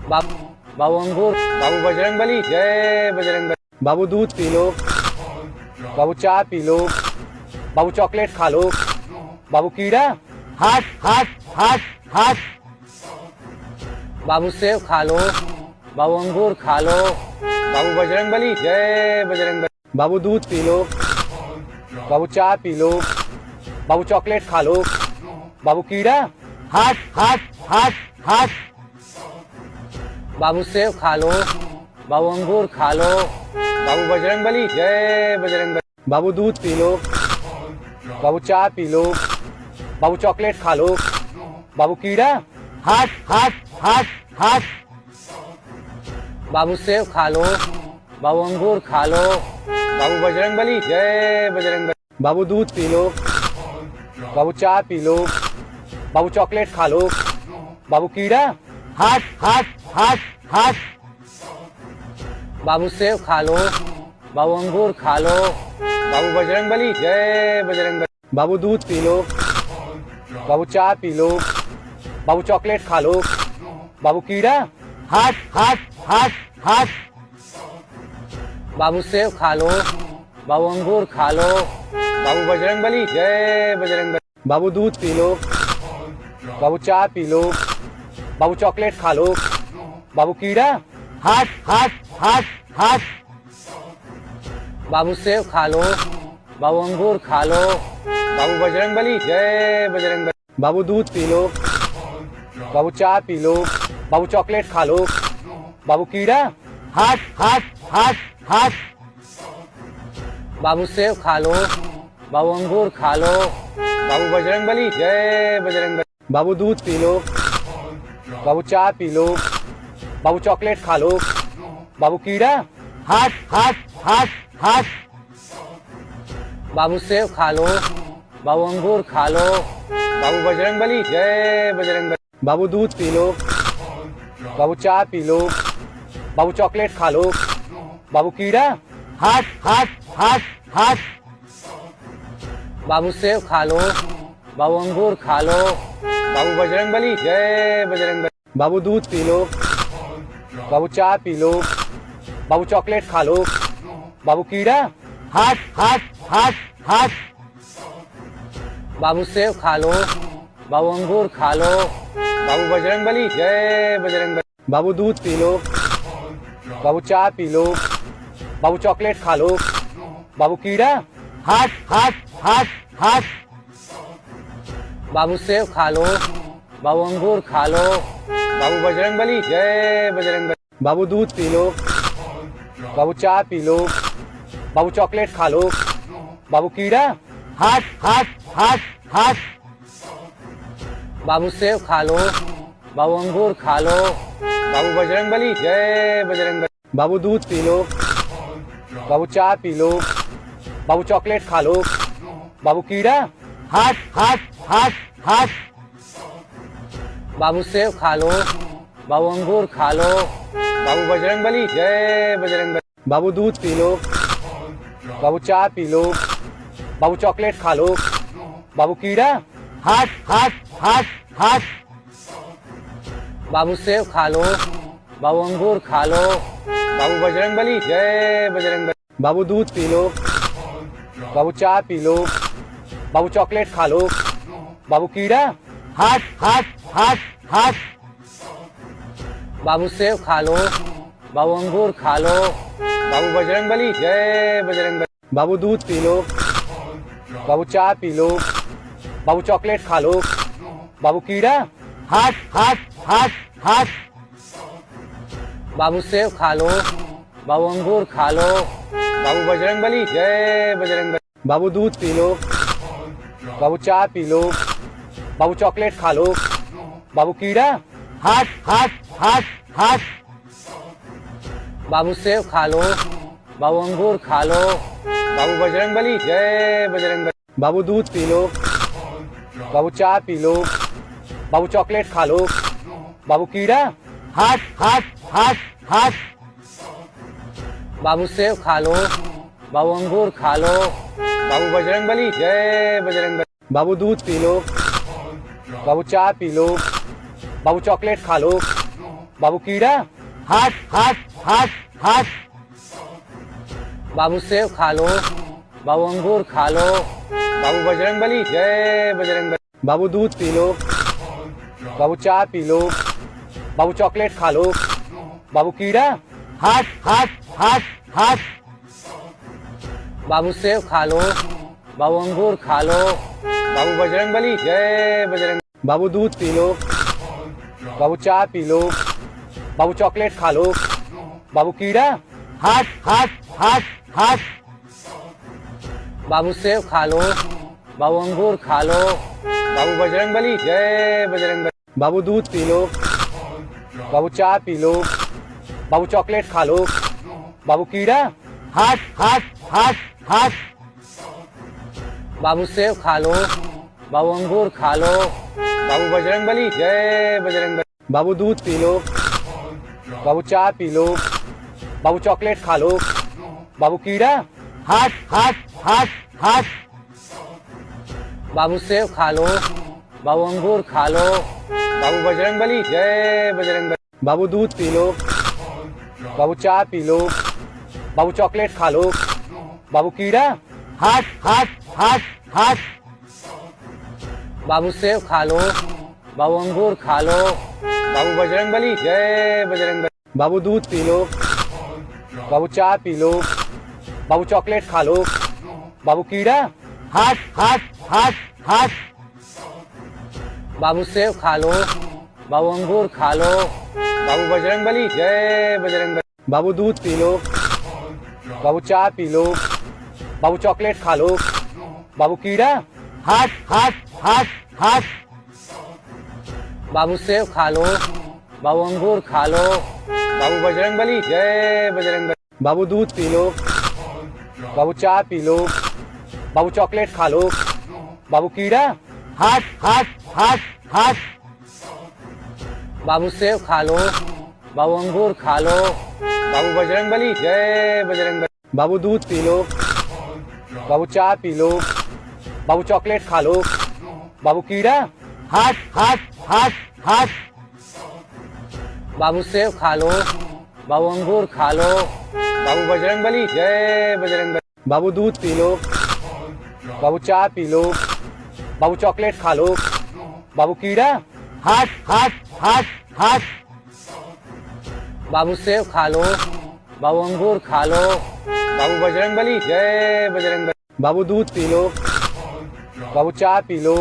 बाबू अंगूर, बाबू बजरंग बली जय बजरंग बली। बाबू दूध पी लो, बाबू चाय पी लो, बाबू चॉकलेट खा लो, बाबू कीड़ा, हट हट हट हट बाबू सेब खा लो, बाबू अंगूर खा लो, बाबू बजरंग बली जय बजरंग बली। बाबू दूध पी लो, बाबू चाय पी लो, बाबू चॉकलेट खा लो, बाबू कीड़ा, हट हट हट हट बाबू सेब खा लो, बाबू अंगूर खा लो, बाबू बजरंग बली जय बजरंग बली। बाबू दूध पी लो, बाबू चाय पी लो, बाबू चॉकलेट खा लो, बाबू कीड़ा, हट हट हट हट बाबू सेब खा लो, बाबू अंगूर खा लो, बाबू बजरंग बली जय बजरंग बली। बाबू दूध पी लो, बाबू चाय पी लो, बाबू चॉकलेट खा लो, बाबू कीड़ा, हट हट हट हट बाबू सेब खा लो, बाबू अंगूर खा लो, बाबू बजरंग बली जय बजरंग बली। बाबू दूध पी लो, बाबू चाय पी लो, बाबू चॉकलेट खा लो, बाबू कीड़ा, हट हट हट हट बाबू सेब खा लो, बाबू अंगूर खा लो, बाबू बजरंग बली जय बजरंग बली। बाबू दूध पी लो, बाबू चाय पी लो, बाबू चॉकलेट खा लो, बाबू कीड़ा, हट हट हट हट बाबू सेब खा लो, बाबू अंगूर खा लो, बाबू बजरंग बली जय बजरंग बली। बाबू दूध पी लो, बाबू चाय पी लो, बाबू चॉकलेट खा लो, बाबू कीड़ा, हट हट हट हट बाबू सेब खा लो, बाबू अंगूर खा लो, बाबू बजरंग बली जय बजरंग बली। बाबू दूध पी लो, बाबू चाय पी लो, बाबू चॉकलेट खा लो, बाबू कीड़ा, हट हट हट हट बाबू सेब खा लो, बाबू अंगूर खा लो, बाबू बजरंग बली जय बजरंग बली। बाबू दूध पी लो, बाबू चाय पी लो, बाबू चॉकलेट खा लो, बाबू कीड़ा, हट हट हट हट बाबू सेब खा लो, बाबू अंगूर खा लो, बाबू बजरंग बली जय बजरंग बली। बाबू दूध पी लो, बाबू चाय पी लो, बाबू चॉकलेट खा लो, बाबू कीड़ा, हट हट हट हट बाबू सेब खा लो, बाबू अंगूर खा लो, बाबू बजरंगबली जय बजरंगबली। बाबू दूध पी लो, बाबू चाय पी लो, बाबू चॉकलेट खा लो, बाबू कीड़ा, हट हट हट हट बाबू सेब खा लो, बाबू अंगूर खा लो, बाबू बजरंगबली जय बजरंगबली। बाबू दूध पी लो, बाबू चाय पी लो, बाबू चॉकलेट खा लो, बाबू कीड़ा, हट हट हट हट बाबू सेब खा लो, बाबू अंगूर खा लो, बाबू बजरंगबली जय बजरंगबली। बाबू दूध पी लो, बाबू चाय पी लो, बाबू चॉकलेट खा लो, बाबू कीड़ा, हट हट हट हट बाबू सेब खा लो, बाबू अंगूर खा लो, बाबू बजरंगबली जय बजरंगबली। बाबू दूध पी लो, बाबू चाय पी लो, बाबू चॉकलेट खा लो, बाबू कीड़ा, हट हट हट हट बाबू सेब खा लो, बाबू अंगूर खा लो, बाबू बजरंगबली जय बजरंगबली। बाबू दूध पी लो, बाबू चाय पी लो, बाबू चॉकलेट खा लो, बाबू कीड़ा, हट हट हट हट बाबू सेब खा लो, बाबू अंगूर खा लो, बाबू बजरंगबली जय बजरंगबली। बाबू दूध पी लो, बाबू चाय पी लो, बाबू चॉकलेट खा लो, बाबू कीड़ा, हट हट हट हट बाबू सेब खा लो, बाबू अंगूर खा लो, बाबू बजरंगबली जय बजरंगबली। बाबू दूध पी लो, बाबू चाय पी लो, बाबू चॉकलेट खा लो, बाबू कीड़ा, हट हट हट हट बाबू सेब खा लो, बाबू अंगूर खा लो, बाबू बजरंगबली जय बजरंगबली। बाबू दूध पी लो, बाबू चाय पी लो, बाबू चॉकलेट खा लो, बाबू कीड़ा, हट हट हट हट बाबू सेब खा लो, बाबू अंगूर खा लो, बाबू बजरंगबली जय बजरंगबली। बाबू दूध पी लो, बाबू चाय पी लो, बाबू चॉकलेट खा लो, बाबू कीड़ा, हट हट हट हट बाबू सेब खा लो, बाबू अंगूर खा लो, बाबू बजरंगबली जय बजरंगबली। बाबू दूध पी लो, बाबू चाय पी लो, बाबू चॉकलेट खा लो, बाबू कीड़ा, हट हट हट हट बाबू सेब खा लो, बाबू अंगूर खा लो, बाबू बजरंगबली जय बजरंगबली। बाबू दूध पी लो, बाबू चाय पी लो, बाबू चॉकलेट खा लो, बाबू कीड़ा, हट हट हट हट बाबू सेब खा लो, बाबू अंगूर खा लो, बाबू बजरंगबली जय बजरंगबली। बाबू दूध पी लो, बाबू चाय पी लो, बाबू चॉकलेट खा लो, बाबू कीड़ा, हट हट हट हट बाबू सेब खा लो, बाबू अंगूर खा लो, बाबू बजरंगबली जय बजरंगबली। बाबू दूध पी लो, बाबू चाय पी लो, बाबू चॉकलेट खा लो, बाबू कीड़ा, हट हट हट हट बाबू सेब खा लो, बाबू अंगूर खा लो, बाबू बजरंगबली जय बजरंगबली। बाबू दूध पी लो, बाबू चाय पी लो, बाबू चॉकलेट खा लो, बाबू कीड़ा, हट हट हट हट बाबू सेब खा लो, बाबू अंगूर खा लो, बाबू बजरंगबली जय बजरंगबली। बाबू दूध पी लो, बाबू चाय पी लो, बाबू चॉकलेट खा लो, बाबू कीड़ा, हट हट हट हट बाबू सेब खा लो, बाबू अंगूर खा लो, बाबू बजरंगबली जय बजरंगबली। बाबू दूध पी लो, बाबू चाय पी लो, बाबू चॉकलेट खा लो, बाबू कीड़ा, हट हट हट हट बाबू सेब खा लो, बाबू अंगूर खा लो, बाबू बजरंगबली जय बजरंगबली। बाबू दूध पी लो, बाबू चाय पी लो, बाबू चॉकलेट खा लो, बाबू कीड़ा, हट हट हट हट बाबू सेब खा लो, बाबू अंगूर खा लो, बाबू बजरंगबली जय बजरंगबली। बाबू दूध पी लो, बाबू चाय पी लो, बाबू चॉकलेट खा लो, बाबू कीड़ा, हट हट हट हट बाबू सेब खा लो, बाबू अंगूर खा लो, बाबू बजरंगबली जय बजरंगबली। बाबू दूध पी लो, बाबू चाय पी लो। बाबू चॉकलेट खा लो। बाबू कीड़ा। हट हट हट हट बाबू सेब खा लो। बाबू अंगूर खा लो। बाबू बजरंगबली जय बजरंगबली। बाबू दूध पी लो। बाबू चाय पी लो।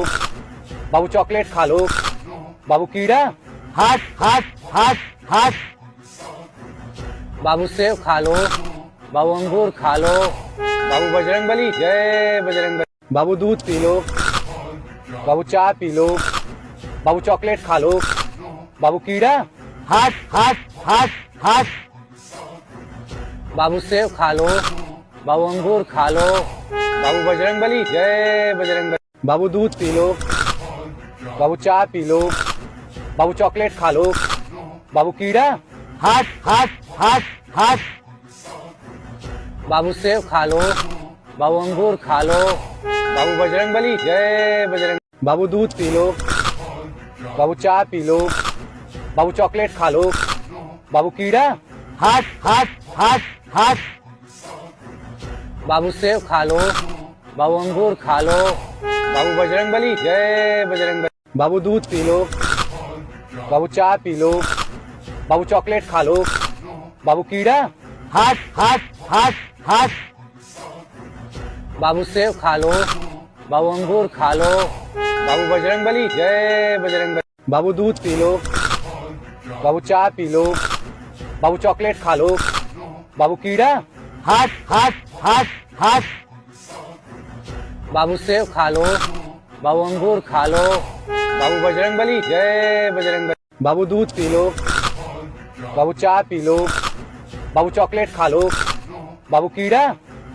बाबू चॉकलेट खा लो। बाबू कीड़ा। हट हट हट हट बाबू सेब खा लो। बाबू अंगूर खा लो। बाबू बजरंगबली जय बजरंगबली। बाबू दूध पी लो। बाबू चाय पी लो। बाबू चॉकलेट खा लो। बाबू कीड़ा। हट हट हट हट बाबू सेब खा लो। बाबू अंगूर खा लो। बाबू बजरंगबली जय बजरंगबली। बाबू दूध पी लो। बाबू चाय पी लो। बाबू चॉकलेट खा लो। बाबू कीड़ा। हट हट हट हट बाबू सेब खा लो। बाबू अंगूर खा लो। बाबू बजरंगबली जय बजरंग। बाबू दूध पी लो। बाबू चाय पी लो। बाबू चॉकलेट खा लो। बाबू कीड़ा। हट हट हट हट बाबू सेब खा लो। बाबू अंगूर खा लो। बाबू बजरंगबली जय बजरंगबली। बाबू दूध पी लो। बाबू चाय पी लो। बाबू चॉकलेट खा लो। बाबू कीड़ा। हट हट हट हट बाबू सेब खा लो। बाबू अंगूर खा लो। बाबू बजरंगबली जय बजरंगबली। बाबू दूध पी लो। बाबू चाय पी लो। बाबू चॉकलेट खा लो। बाबू कीड़ा। हट हट हट हट बाबू सेब खा लो। बाबू अंगूर खा लो। बाबू बजरंगबली जय बजरंगबली। बाबू दूध पी लो। बाबू चाय पी लो। बाबू चॉकलेट खा लो। बाबू कीड़ा।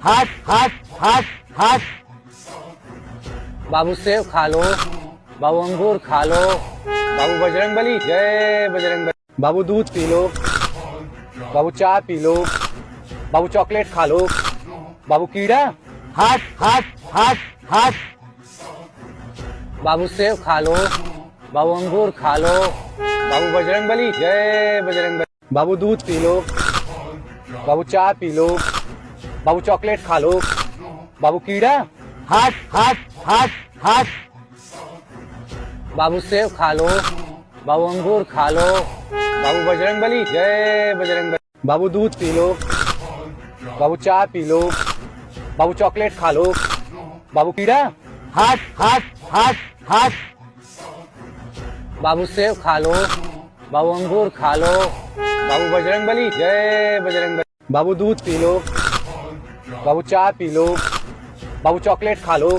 हट हट हट हट बाबू सेब खा लो। बाबू अंगूर खा लो। बाबू बजरंगबली जय बजरंगबली। बाबू दूध पी लो। बाबू चाय पी लो। बाबू चॉकलेट खा लो। बाबू कीड़ा। हट हट हट हट बाबू सेब खा लो। बाबू अंगूर खा लो। बाबू बजरंगबली जय बजरंगबली। बाबू दूध पी लो। बाबू चाय पी लो। बाबू चॉकलेट खा लो। बाबू कीड़ा। हट हट हट हट बाबू सेब खा लो। बाबू अंगूर खा लो। बाबू बजरंगबली जय बजरंगबली। बाबू दूध पी लो। बाबू चाय पी लो। बाबू चॉकलेट खा लो। बाबू कीड़ा। हट हट हट हट बाबू सेब खा लो। बाबू अंगूर खा लो। बाबू बजरंगबली जय बजरंगबली। बाबू दूध पी लो। बाबू चाय पी लो। बाबू चॉकलेट खा लो।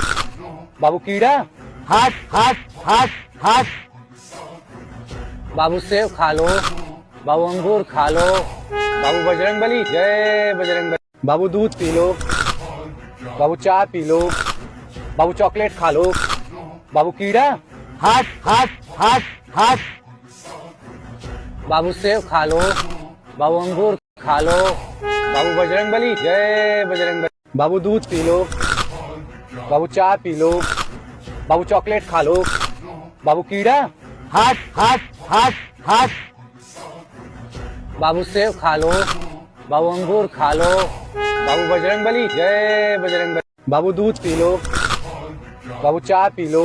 बाबू कीड़ा। हट हट हट हट बाबू सेब खा लो। बाबू अंगूर खा लो। बाबू बजरंगबली जय बजरंगबली। बाबू दूध पी लो। बाबू चाय पी लो। बाबू चॉकलेट खा लो। बाबू कीड़ा। हट हट हट हट बाबू सेब खा लो। बाबू अंगूर खा लो। बाबू बजरंगबली जय बजरंगबली। बाबू दूध पी लो। बाबू चाय पी लो। बाबू चॉकलेट खा लो। बाबू कीड़ा। हट हट हट हट बाबू सेब खा लो। बाबू अंगूर खा लो। बाबू बजरंगबली जय बजरंगबली। बाबू दूध पी लो। बाबू चाय पी लो।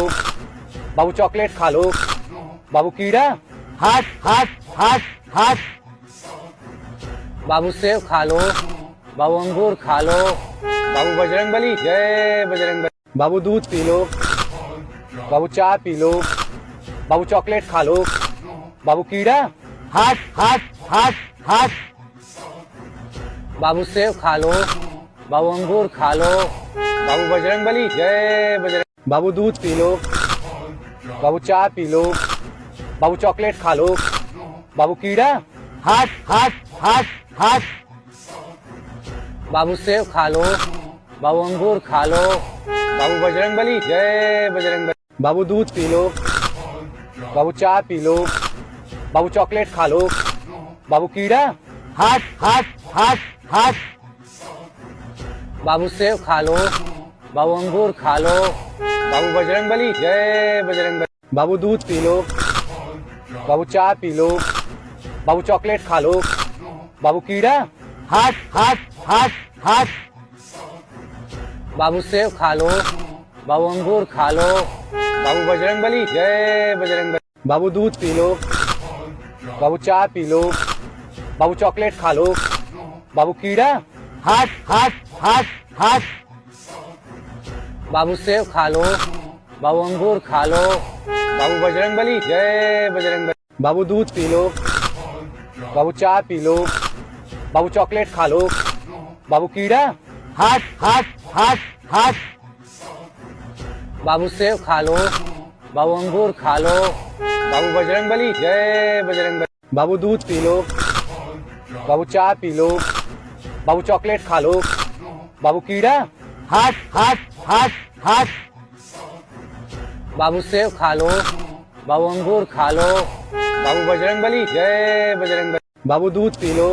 बाबू चॉकलेट खा लो। बाबू कीड़ा। हट हट हट हट बाबू सेब खा लो। बाबू अंगूर खा लो। बाबू बजरंगबली जय बजरंगबली। बाबू दूध पी लो। बाबू चाय पी लो। बाबू चॉकलेट खा लो। बाबू कीड़ा। हट हट हट हट बाबू सेब खा लो। बाबू अंगूर खा लो। बाबू बजरंगबली जय बजरंग। बाबू दूध पी लो। बाबू चाय पी लो। बाबू चॉकलेट खा लो। बाबू कीड़ा। हट हट हट हट बाबू सेब खा लो। बाबू अंगूर खा लो। बाबू बजरंगबली जय बजरंगबली। बाबू दूध पी लो। बाबू चाय पी लो। बाबू चॉकलेट खा लो। बाबू कीड़ा। हट हट हट हट बाबू सेब खा लो। बाबू अंगूर खा लो। बाबू बजरंगबली जय बजरंगबली। बाबू दूध पी लो। बाबू चाय पी लो। बाबू चॉकलेट खा लो। बाबू कीड़ा। हट हट हट हट बाबू सेब खा लो। बाबू अंगूर खा लो। बाबू बजरंगबली जय बजरंगबली। बाबू दूध पी लो। बाबू चाय पी लो। बाबू चॉकलेट खा लो। बाबू कीड़ा। हट हट हट हट। बाबू सेब खा लो। बाबू अंगूर खा लो। बाबू बजरंगबली जय बजरंगबली। बाबू दूध पी लो। बाबू चाय पी लो। बाबू चॉकलेट खा लो। बाबू कीड़ा। हट हट हट हट। बाबू सेब खा लो। बाबू अंगूर खा लो। बाबू बजरंगबली जय बजरंगबली। बाबू दूध पी लो। बाबू चाय पी लो। बाबू चॉकलेट खा लो। बाबू कीड़ा। हट हट हट हट। बाबू सेब खा लो। बाबू अंगूर खा लो। बाबू बजरंगबली जय बजरंगबली। बाबू दूध पी लो।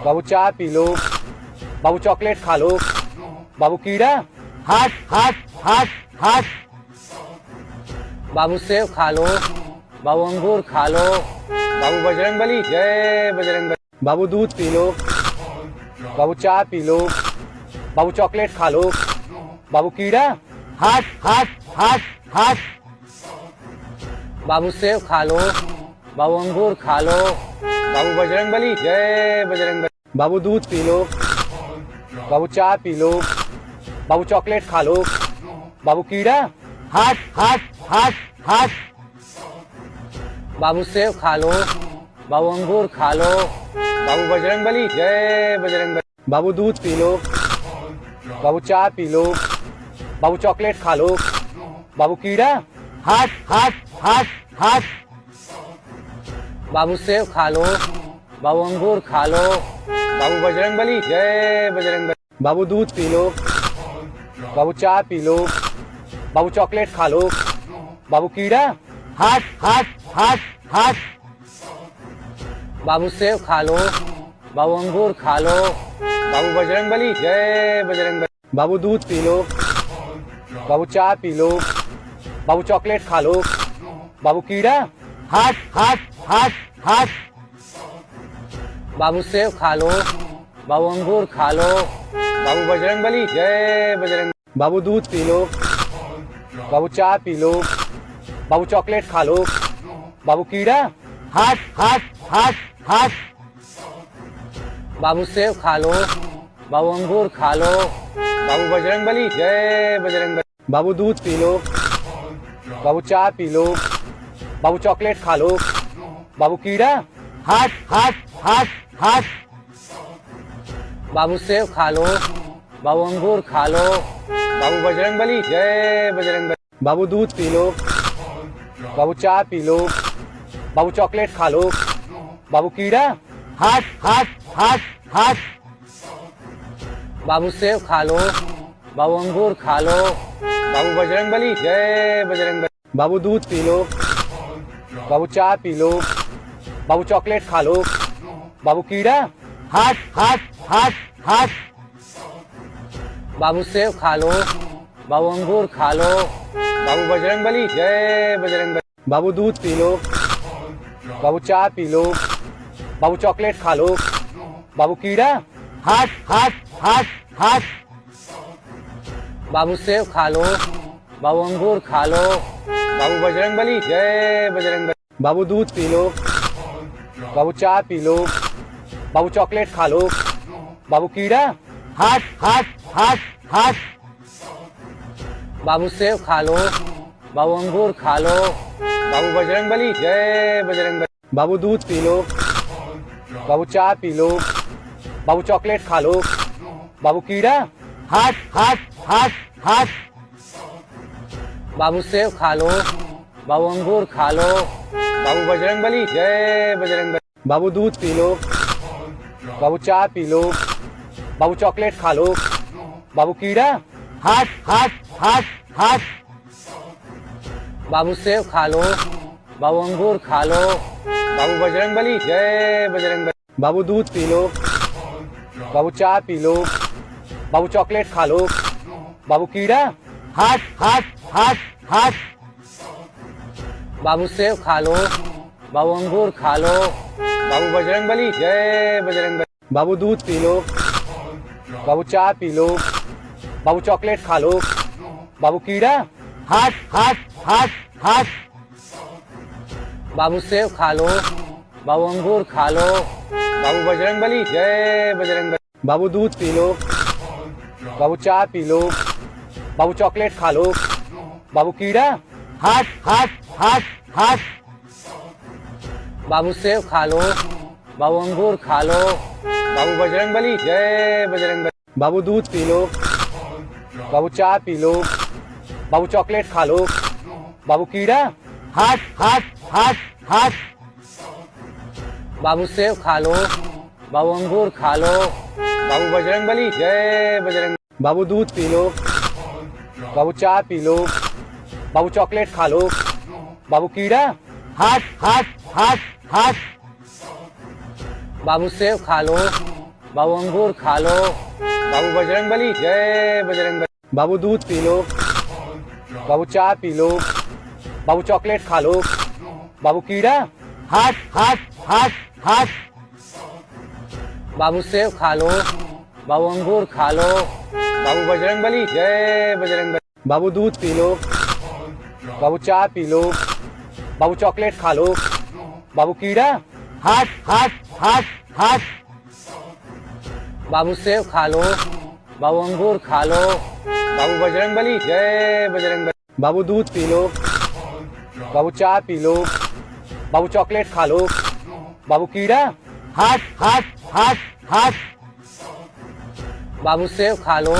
बाबू चाय पी लो। बाबू चॉकलेट खा लो। बाबू कीड़ा। हट हट हट हट। बाबू सेब खा लो। बाबू अंगूर खा लो। बाबू बजरंगबली जय बजरंगबली। बाबू दूध पी लो। बाबू चाय पी लो। बाबू चॉकलेट खा लो। बाबू कीड़ा। हट हट हट हट। बाबू सेब खा लो। बाबू अंगूर खा लो। बाबू बजरंगबली जय बजरंगबली। बाबू दूध पी लो। बाबू चाय पी लो। बाबू चॉकलेट खा लो। बाबू कीड़ा। हट हट हट हट। बाबू सेब खा लो। बाबू अंगूर खा लो। बाबू बजरंगबली जय बजरंगबली। बाबू दूध पी लो। बाबू चाय पी लो। बाबू चॉकलेट खा लो। बाबू कीड़ा। हट हट हट हट। बाबू सेब खा लो। बाबू अंगूर खा लो। बाबू बजरंगबली जय बजरंगबली। बाबू दूध पी लो। बाबू चाय पी लो। बाबू चॉकलेट खा लो। बाबू कीड़ा। हट हट हट हट। बाबू सेब खा लो। बाबू अंगूर खा लो। बाबू बजरंगबली जय बजरंगबली। बाबू दूध पी लो। बाबू चाय पी लो। बाबू चॉकलेट खा लो। बाबू कीड़ा। हट हट हट हट। बाबू सेब खा लो। बाबू अंगूर खा लो। बाबू बजरंगबली जय बजरंगबली। बाबू दूध पी लो। बाबू चाय पी लो। बाबू चॉकलेट खा लो। बाबू कीड़ा। हट हट हट हट। बाबू सेब खा लो। बाबू अंगूर खा लो। बाबू बजरंगबली जय बजरंगबली। बाबू दूध पी लो। बाबू चाय पी लो। बाबू चॉकलेट खा लो। बाबू कीड़ा। हट हट हट हट। बाबू सेब खा लो। बाबू अंगूर खा लो। बाबू बजरंगबली जय बजरंगबली। बाबू दूध पी लो। बाबू चाय पी लो। बाबू चॉकलेट खा लो। बाबू कीड़ा। हट हट हट हट। बाबू सेब खा लो। बाबू अंगूर खा लो। बाबू बजरंगबली जय बजरंगबली। बाबू दूध पी लो। बाबू चाय पी लो। बाबू चॉकलेट खा लो। बाबू कीड़ा। हट हट हट हट। बाबू सेब खा लो। बाबू अंगूर खा लो। बाबू बजरंगबली जय बजरंगबली। बाबू दूध पी लो। बाबू चाय पी लो। बाबू चॉकलेट खा लो। बाबू कीड़ा। हट हट हट हट। बाबू सेब खा लो। बाबू अंगूर खा लो। बाबू बजरंगबली जय बजरंगबली। बाबू दूध पी लो। बाबू चाय पी लो। बाबू चॉकलेट खा लो। बाबू कीड़ा। हट हट हट हट। बाबू सेब खा लो। बाबू अंगूर खा लो। बाबू बजरंगबली जय बजरंगबली। बाबू दूध पी लो। बाबू चाय पी लो। बाबू चॉकलेट खा लो। बाबू कीड़ा। हट हट हट हट। बाबू सेब खा लो। बाबू अंगूर खा लो। बाबू बजरंगबली जय बजरंगबली। बाबू दूध पी लो। बाबू चाय पी लो। बाबू चॉकलेट खा लो। बाबू कीड़ा। हट हट हट हट। बाबू सेब खा लो। बाबू अंगूर खा लो। बाबू बजरंगबली जय बजरंगबली। बाबू दूध पी लो। बाबू चाय पी लो। बाबू चॉकलेट खा लो। बाबू कीड़ा। हट हट हट हट। बाबू सेब खा लो। बाबू अंगूर खा लो। बाबू बजरंगबली जय बजरंगबली। बाबू दूध पी लो। बाबू चाय पी लो। बाबू चॉकलेट खा लो। बाबू कीड़ा, हट हट हट हट बाबू सेब खा लो, बाबू अंगूर खा लो, बाबू बजरंगबली जय बजरंगबली। बाबू दूध पी लो, बाबू चाय पी लो, बाबू चॉकलेट खा लो, बाबू कीड़ा, हट हट हट हट बाबू सेब खा लो, बाबू अंगूर खा लो, बाबू बजरंगबली जय बजरंगबली। बाबू दूध पी लो, बाबू चाय पी लो, बाबू चॉकलेट खा लो, बाबू कीड़ा, हट हट हट हट बाबू सेब खा लो, बाबू अंगूर खा लो, बाबू बजरंगबली जय बजरंग। बाबू दूध पी लो, बाबू चाय पी लो, बाबू चॉकलेट खा लो, बाबू कीड़ा, हट हट हट हट बाबू सेब खा लो, बाबू अंगूर खा लो, बाबू बजरंगबली जय बजरंग। बाबू दूध पी लो, बाबू चाय पी लो, बाबू चॉकलेट खा लो, बाबू कीड़ा, हट हट हट हट बाबू सेब खा लो, बाबू अंगूर खा लो, बाबू बजरंगबली जय बजरंग। बाबू दूध पी लो, बाबू चाय पी लो, बाबू चॉकलेट खा लो, बाबू कीड़ा, हट हट हट हट बाबू सेब खा लो, बाबू अंगूर खा लो, बाबू बजरंगबली जय बजरंग। बाबू दूध पी लो, बाबू चाय पी लो, बाबू चॉकलेट खा लो, बाबू कीड़ा, हट हट हट हट बाबू सेब खा लो,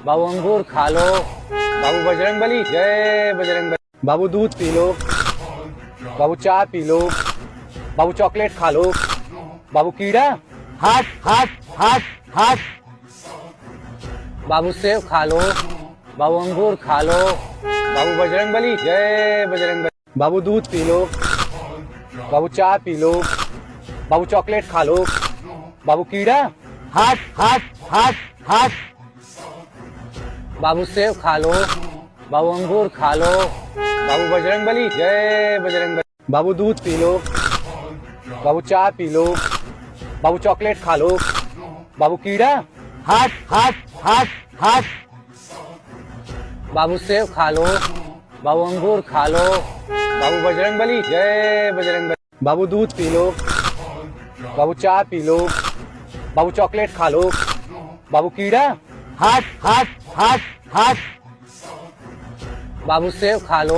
बाबू अंगूर खा लो, बाबू बजरंगबली जय बजरंग। बाबू दूध पी लो, बाबू चाय पी लो, बाबू चॉकलेट खा लो, बाबू कीड़ा, हट हट हट हट बाबू सेब खा लो, बाबू अंगूर खा लो, बाबू बजरंगबली जय बजरंग। बाबू दूध पी लो, बाबू चाय पी लो, बाबू चॉकलेट खा लो, बाबू कीड़ा, हट हट हट हट बाबू सेब खा लो, बाबू अंगूर खा लो, बाबू बजरंगबली जय बजरंग। बाबू दूध पी लो, बाबू चाय पी लो, बाबू चॉकलेट खा लो, बाबू कीड़ा, हट हट हट हट बाबू सेब खा लो, बाबू अंगूर खा लो, बाबू बजरंगबली जय बजरंग। बाबू दूध पी लो, बाबू चाय पी लो, बाबू चॉकलेट खा लो, बाबू कीड़ा, हट हट हट हट बाबू सेब खा लो,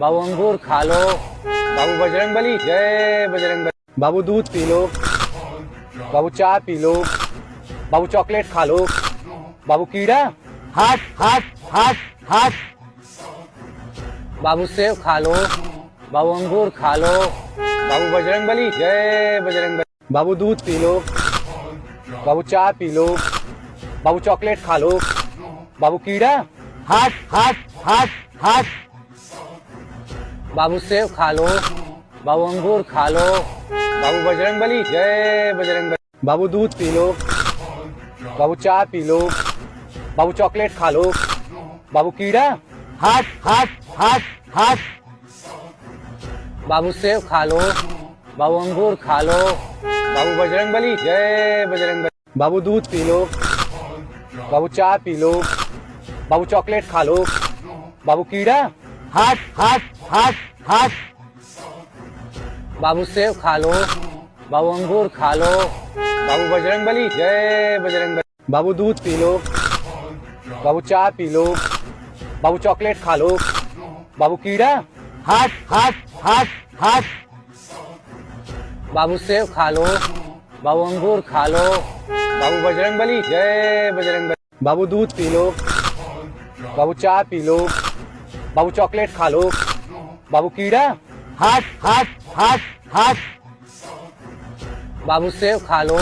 बाबू अंगूर खा लो, बाबू बजरंगबली जय बजरंग। बाबू दूध पी लो, बाबू चाय पी लो, बाबू चॉकलेट खा लो, बाबू कीड़ा, हट हट हट हट बाबू सेब खा लो, बाबू अंगूर खा लो, बाबू बजरंगबली जय बजरंग। बाबू दूध पी लो, बाबू चाय पी लो, बाबू चॉकलेट खा लो, बाबू कीड़ा, हट हट हट हट बाबू सेब खा लो, बाबू अंगूर खा लो, बाबू बजरंगबली जय बजरंग। बाबू दूध पी लो, बाबू चाय पी लो, बाबू चॉकलेट खा लो, बाबू कीड़ा, हट हट हट हट बाबू सेब खा लो, बाबू अंगूर खा लो, बाबू बजरंगबली जय बजरंग। बाबू दूध पी लो, बाबू चाय पी लो, बाबू चॉकलेट खा लो, बाबू कीड़ा, हट हट हट हट बाबू सेब खा लो, बाबू अंगूर खा लो, बाबू बजरंगबली जय बजरंग। बाबू दूध पी लो, बाबू चाय पी लो, बाबू चॉकलेट खा लो, बाबू कीड़ा, हट हट हट हट बाबू सेब खा लो, बाबू अंगूर खा लो, बाबू बजरंगबली जय बजरंग। बाबू दूध पी लो, बाबू चाय पी लो, बाबू चॉकलेट खा लो, बाबू कीड़ा, हट हट हट हट बाबू सेब खा लो,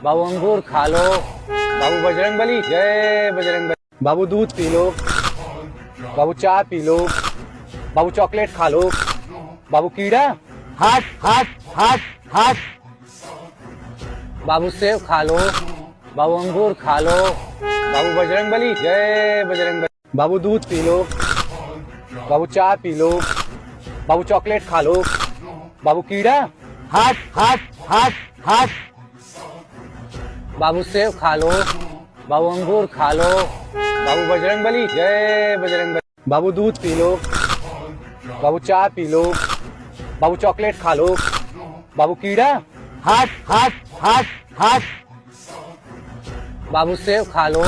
बाबू अंगूर खा लो, बाबू बजरंगबली जय बजरंग। बाबू दूध पी लो, बाबू चाय पी लो, बाबू चॉकलेट खा लो, बाबू कीड़ा, हट हट हट हट बाबू सेब खा लो, बाबू अंगूर खा लो, बाबू बजरंगबली जय बजरंग। बाबू दूध पी लो, बाबू चाय पी लो, बाबू चॉकलेट खा लो, बाबू कीड़ा, हट हट हट हट बाबू सेब खा लो, बाबू अंगूर खा लो, बाबू बजरंगबली, जय बजरंगबली। बाबू दूध पी लो, बाबू चाय पी लो, बाबू चॉकलेट खा लो, बाबू कीड़ा, हाथ हाथ हाथ हाथ बाबू सेब खा लो,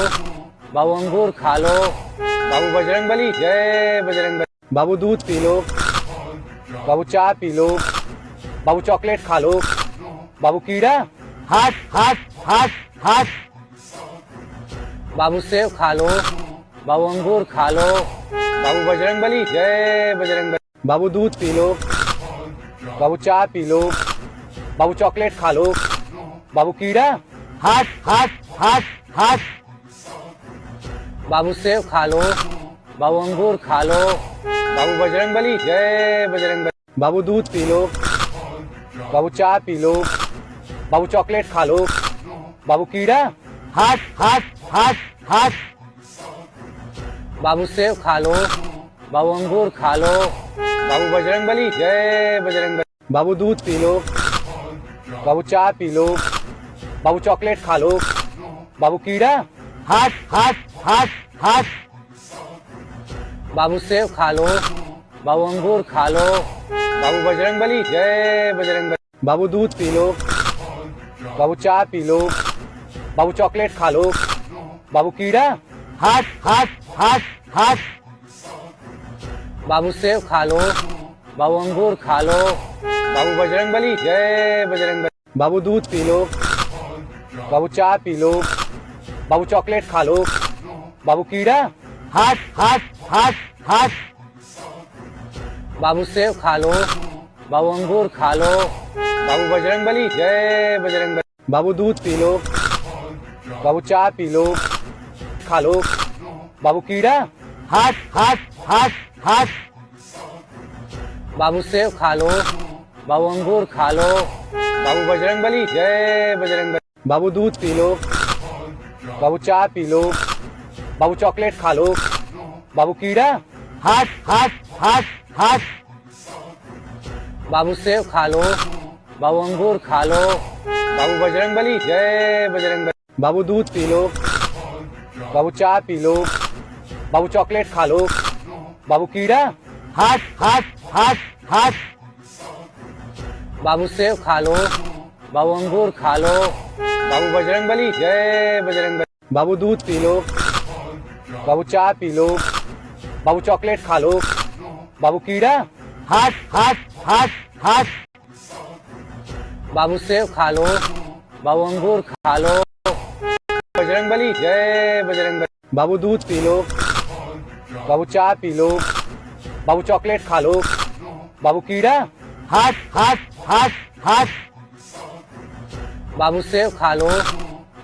बाबू अंगूर खा लो, बाबू बजरंगबली, जय बजरंगबली। बाबू दूध पी लो, बाबू चाय पी लो, बाबू चॉकलेट खा लो, बाबू कीड़ा, हाथ हाथ हाथ हाथ बाबू सेब खा लो, बाबू अंगूर खा लो, बाबू बजरंगबली, जय बजरंगबली। बाबू दूध पी लो, बाबू चाय पी लो, बाबू चॉकलेट खा लो, बाबू कीड़ा, हाथ हाथ हाथ हाथ बाबू सेब खा लो, बाबू अंगूर खा लो, बाबू बजरंगबली, जय बजरंगबली। बाबू दूध पी लो, बाबू चाय पी लो, बाबू चॉकलेट खा लो, बाबू कीड़ा, हाथ हाथ हाथ हाथ बाबू सेब खा लो, बाबू अंगूर खा लो, बाबू बजरंगबली, जय बजरंगबली। बाबू दूध पी लो, बाबू चाय पी लो, बाबू चॉकलेट खा लो, बाबू कीड़ा, हाथ हाथ हाथ हाथ बाबू सेब खा लो, बाबू अंगूर खा लो, बाबू बजरंगबली, जय बजरंगबली। बाबू दूध पी लो, बाबू चाय पी लो, बाबू चॉकलेट खा लो, बाबू कीड़ा, हाथ हाथ हाथ हाथ बाबू सेब खा लो, बाबू अंगूर खा लो, बाबू बजरंगबली, जय बजरंगबली। बाबू दूध पी लो, बाबू चाय पी लो, बाबू चॉकलेट खा लो, बाबू कीड़ा, हाथ हाथ हाथ हाथ बाबू सेब खा लो, बाबू अंगूर खा लो, बाबू बजरंगबली, जय बजरंगबली। बाबू दूध पी लो, बाबू चाय पी लो, खा लो, बाबू कीड़ा, हाथ हाथ हाथ हाथ बाबू सेब खा लो, बाबू अंगूर खा लो, बाबू बजरंगबली, जय बजरंगबली। बाबू दूध पी लो, बाबू चाय पी लो, बाबू चॉकलेट खा लो, बाबू कीड़ा, हाथ हाथ हाथ हाथ बाबू सेब खा लो, बाबू अंगूर खा लो, बाबू बजरंगबली, जय बजरंगबली। बाबू दूध पी लो, बाबू चाय पी लो, बाबू चॉकलेट खा लो, बाबू कीड़ा, हाथ हाथ हाथ हाथ बाबू सेब खा लो, बाबू अंगूर खा लो, बाबू बजरंगबली, जय बजरंगबली। बाबू दूध पी लो, बाबू चाय पी लो, बाबू चॉकलेट खा लो, बाबू कीड़ा, हाथ हाथ हाथ हाथ बाबू सेब खा लो, बाबू अंगूर खा लो, बजरंगबली, जय बजरंगबली। बाबू दूध पी लो, बाबू चाय पी लो, बाबू चॉकलेट खा लो, बाबू कीड़ा, हाथ हाथ हाथ हाथ बाबू सेब खा लो,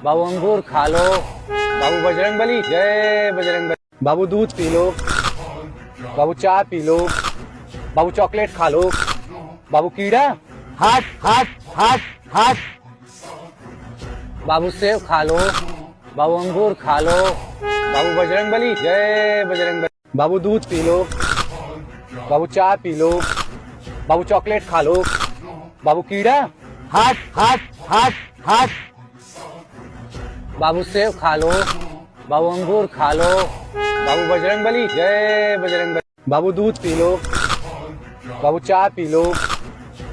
बाबू अंगूर खा लो, बाबू बजरंगबली, जय बजरंगबली। बाबू दूध पी लो, बाबू चाय पी लो, बाबू चॉकलेट खा लो, बाबू कीड़ा, हाथ हाथ हाथ हाथ बाबू सेब खा लो, बाबू अंगूर खा लो, बाबू बजरंगबली, जय बजरंगबली। बाबू दूध पी लो, बाबू चाय पी लो, बाबू चॉकलेट खा लो, बाबू कीड़ा, हाथ हाथ हाथ हाथ बाबू सेब खा लो, बाबू अंगूर खा लो, बाबू बजरंगबली, जय बजरंगबली। बाबू दूध पी लो, बाबू चाय पी लो,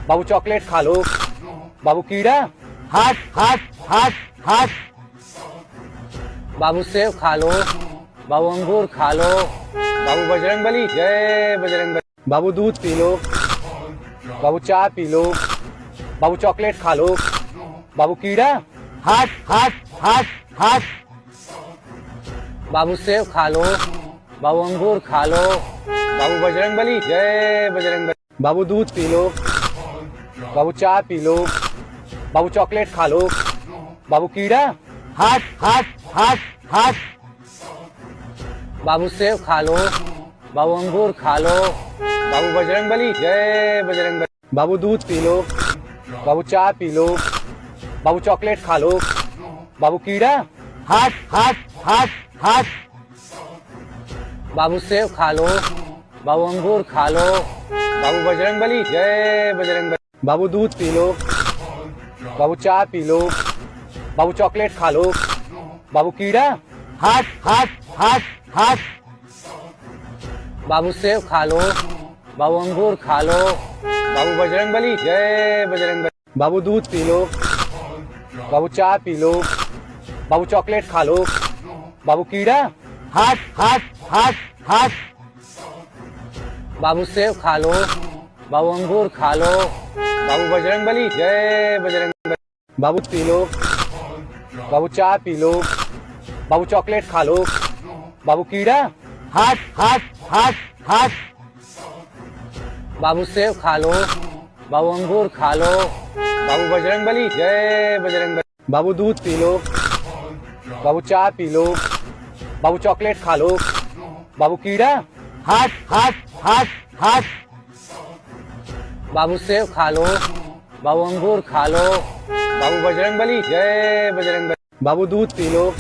बाबू चॉकलेट खा लो, बाबू कीड़ा, हाथ हाथ हाथ हाथ बाबू सेब खा लो, बाबू अंगूर खा लो, बाबू बजरंगबली, जय बजरंगबली। बाबू दूध पी लो, बाबू चाय पी लो, बाबू चॉकलेट खा लो, बाबू कीड़ा, हाथ हाथ हाथ हाथ बाबू सेब खा लो, बाबू अंगूर खा लो, बाबू बजरंगबली, जय बजरंगबली। बाबू दूध पी लो, बाबू चाय पी लो, बाबू चॉकलेट खा लो, बाबू कीड़ा, हाथ हाथ हाथ हाथ बाबू सेब खा लो, बाबू अंगूर खा लो, बाबू बजरंगबली, जय बजरंगबली। बाबू दूध पी लो, बाबू चाय पी लो, बाबू चॉकलेट खा लो, बाबू कीड़ा, हाथ हाथ हाथ हाथ बाबू सेब खा लो, बाबू अंगूर खा लो, बाबू बजरंगबली, जय बजरंगबली। बाबू दूध पी लो, बाबू चाय पी लो, बाबू चॉकलेट खा लो, बाबू कीड़ा, हाथ हाथ हाथ हट बाबू सेब खा लो, बाबू अंगूर खा लो, बाबू बजरंगबली जय बजरंगबली। बाबू दूध पी लो, बाबू चाय पी लो, बाबू चॉकलेट खा लो, बाबू कीड़ा। हट हट हट हट बाबू सेब खा लो, बाबू अंगूर खा लो, बाबू बजरंगबली जय बजरंगबली। बाबू पी लो, बाबू चाय पी लो, बाबू चॉकलेट खा लो, बाबू कीड़ा। हट हट हट हट बाबू सेब खा लो, बाबू अंगूर खा लो, बाबू बजरंगबली जय बजरंगबली। बाबू दूध पी लो, बाबू चाय पी लो, बाबू चॉकलेट खा लो, बाबू कीड़ा। हट हट हट हट बाबू सेब खा लो, बाबू अंगूर खा लो, बाबू बजरंगबली जय बजरंगबली। बाबू दूध पी लो,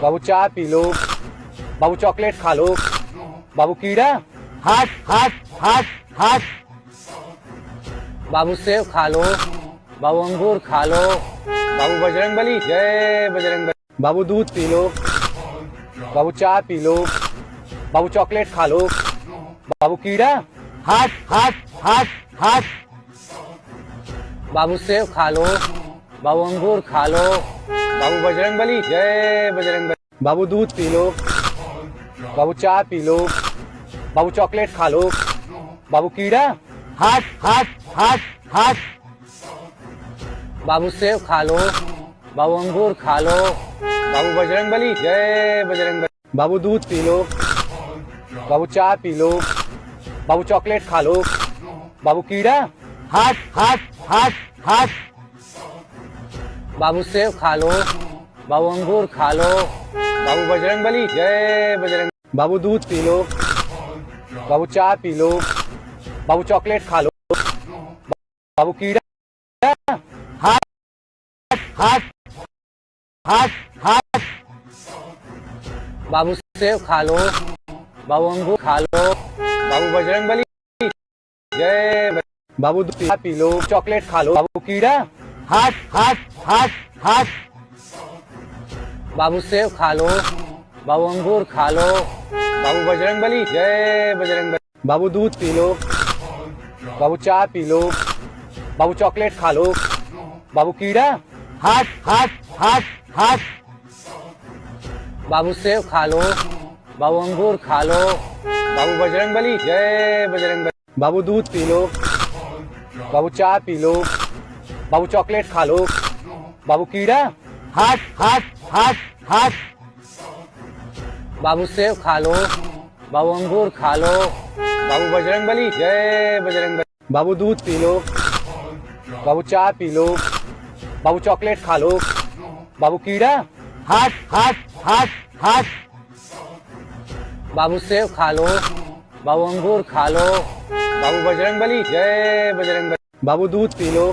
बाबू चाय पी लो, बाबू चॉकलेट खा लो, बाबू कीड़ा। हट हट हट हट बाबू सेब खा लो, बाबू अंगूर खा लो, बाबू बजरंगबली जय बजरंगबली। बाबू दूध पी लो, बाबू चाय पी लो, बाबू चॉकलेट खा लो, बाबू कीड़ा। हट हट हट हट बाबू सेब खा लो, बाबू अंगूर खा लो, बाबू बजरंगबली जय बजरंगबली। बाबू दूध पी लो, बाबू चाय पी लो, बाबू चॉकलेट खा लो, बाबू कीड़ा। हट हट हट हट बाबू सेब खा लो, बाबू अंगूर खा लो, बाबू बजरंगबली जय बजरंगबली। बाबू दूध पी लो, बाबू चाय पी लो, बाबू चॉकलेट खा लो, बाबू कीड़ा। हट हट हट हट बाबू सेब खा लो, बाबू अंगूर खा लो, बाबू बजरंगबली जय बजरंगबली। बाबू दूध पी लो, बाबू चाय पी लो, बाबू चॉकलेट खा लो, बाबू कीड़ा। हट हट हट हट बाबू सेब खा लो, बाबू अंगूर खा लो, बाबू बजरंगबली जय बजरंगबली। बाबू दूध पी लो, चॉकलेट खा लो, बाबू कीड़ा। हट हट हट हट बाबू सेब खा लो, बाबू अंगूर खा लो, बाबू बजरंगबली जय बजरंगबली। बाबू दूध पी लो, बाबू चाय पी लो, बाबू चॉकलेट खा लो, बाबू कीड़ा। हट हट हट हट बाबू सेब खा लो, बाबू अंगूर खा लो, बाबू बजरंगबली जय बजरंगबली। बाबू दूध पी लो, बाबू चाय पी लो, बाबू चॉकलेट खा लो, बाबू कीड़ा। हट हट हट हट बाबू सेब खा लो, बाबू अंगूर खा लो, बाबू बजरंगबली जय बजरंगबली। बाबू दूध पी लो, बाबू चाय पी लो, बाबू चॉकलेट खा लो, बाबू कीड़ा। हट हट हट हट बाबू सेब खा लो, बाबू अंगूर खा लो, बाबू बजरंगबली जय बजरंगबली। बाबू दूध पी लो,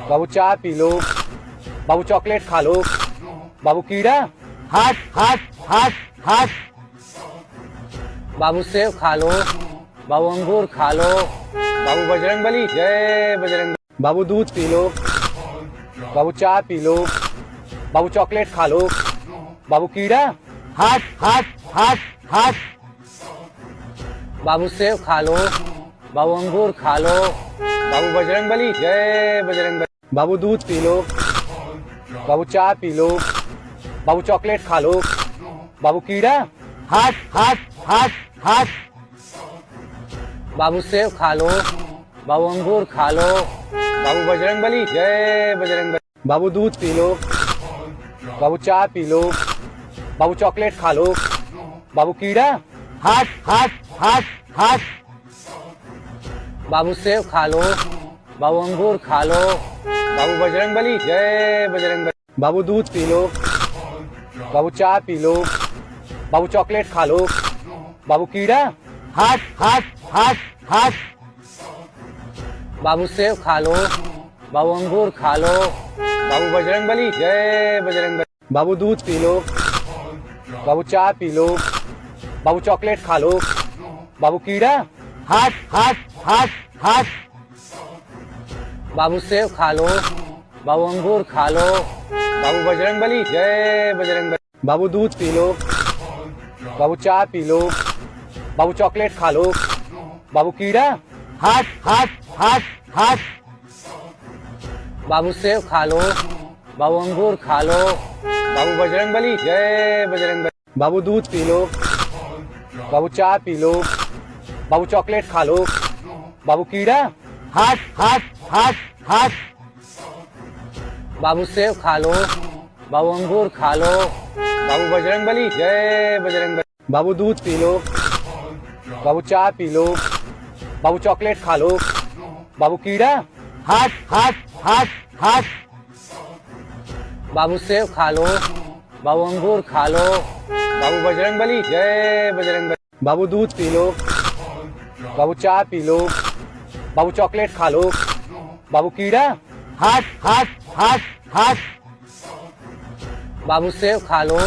बाबू चाय पी लो, बाबू चॉकलेट खा लो, बाबू कीड़ा। हट हट हट हट बाबू सेब खा लो, बाबू अंगूर खा लो, बाबू बजरंगबली जय बजरंगबली। बाबू दूध पी लो, बाबू चाय पी लो, बाबू चॉकलेट खा लो, बाबू कीड़ा। हट हट हट हट बाबू सेब खा लो, बाबू अंगूर खा लो, बाबू बजरंगबली जय बजरंगबली। बाबू दूध पी लो, बाबू चाय पी लो, बाबू चॉकलेट खा लो, बाबू कीड़ा। हट हट हट हट बाबू सेब खा लो, बाबू अंगूर खा लो, बाबू बजरंगबली जय बजरंगबली। बाबू दूध पी लो, बाबू चाय पी लो, बाबू चॉकलेट खा लो, बाबू कीड़ा। हट हट हट हट बाबू सेब खा लो, बाबू अंगूर खा लो, बाबू बजरंगबली जय बजरंगबली। बाबू दूध पी लो, बाबू चाय पी लो, बाबू चॉकलेट खा लो, बाबू कीड़ा। हट हट हट हट बाबू सेब खा लो, बाबू अंगूर खा लो, बाबू बजरंगबली जय बजरंगबली। बाबू दूध पी लो, बाबू चाय पी लो, बाबू चॉकलेट खा लो, बाबू कीड़ा। हट हट हट हट बाबू सेब खा लो, बाबू अंगूर खा लो, बाबू बजरंगबली जय बजरंगबली। बाबू दूध पी लो, बाबू चाय पी लो। बाबू चॉकलेट खा लो। बाबू कीड़ा। हट हट हट हट बाबू सेब खा लो। बाबू अंगूर खा लो। बाबू बजरंगबली जय बजरंगबली। बाबू दूध पी लो। बाबू चाय पी लो। बाबू चॉकलेट खा लो। बाबू कीड़ा। हट हट हट हट बाबू सेब खा लो। बाबू अंगूर खा लो। बाबू बजरंगबली जय बजरंगबली। बाबू दूध पी लो। बाबू चाय पी लो। बाबू चॉकलेट खा लो। बाबू कीड़ा। हट हट हट हट बाबू सेब खा लो। बाबू अंगूर खा लो। बाबू बजरंगबली जय बजरंगबली। बाबू दूध पी लो। बाबू चाय पी लो। बाबू चॉकलेट खा लो। बाबू कीड़ा। हट हट हट हट बाबू सेब खा लो।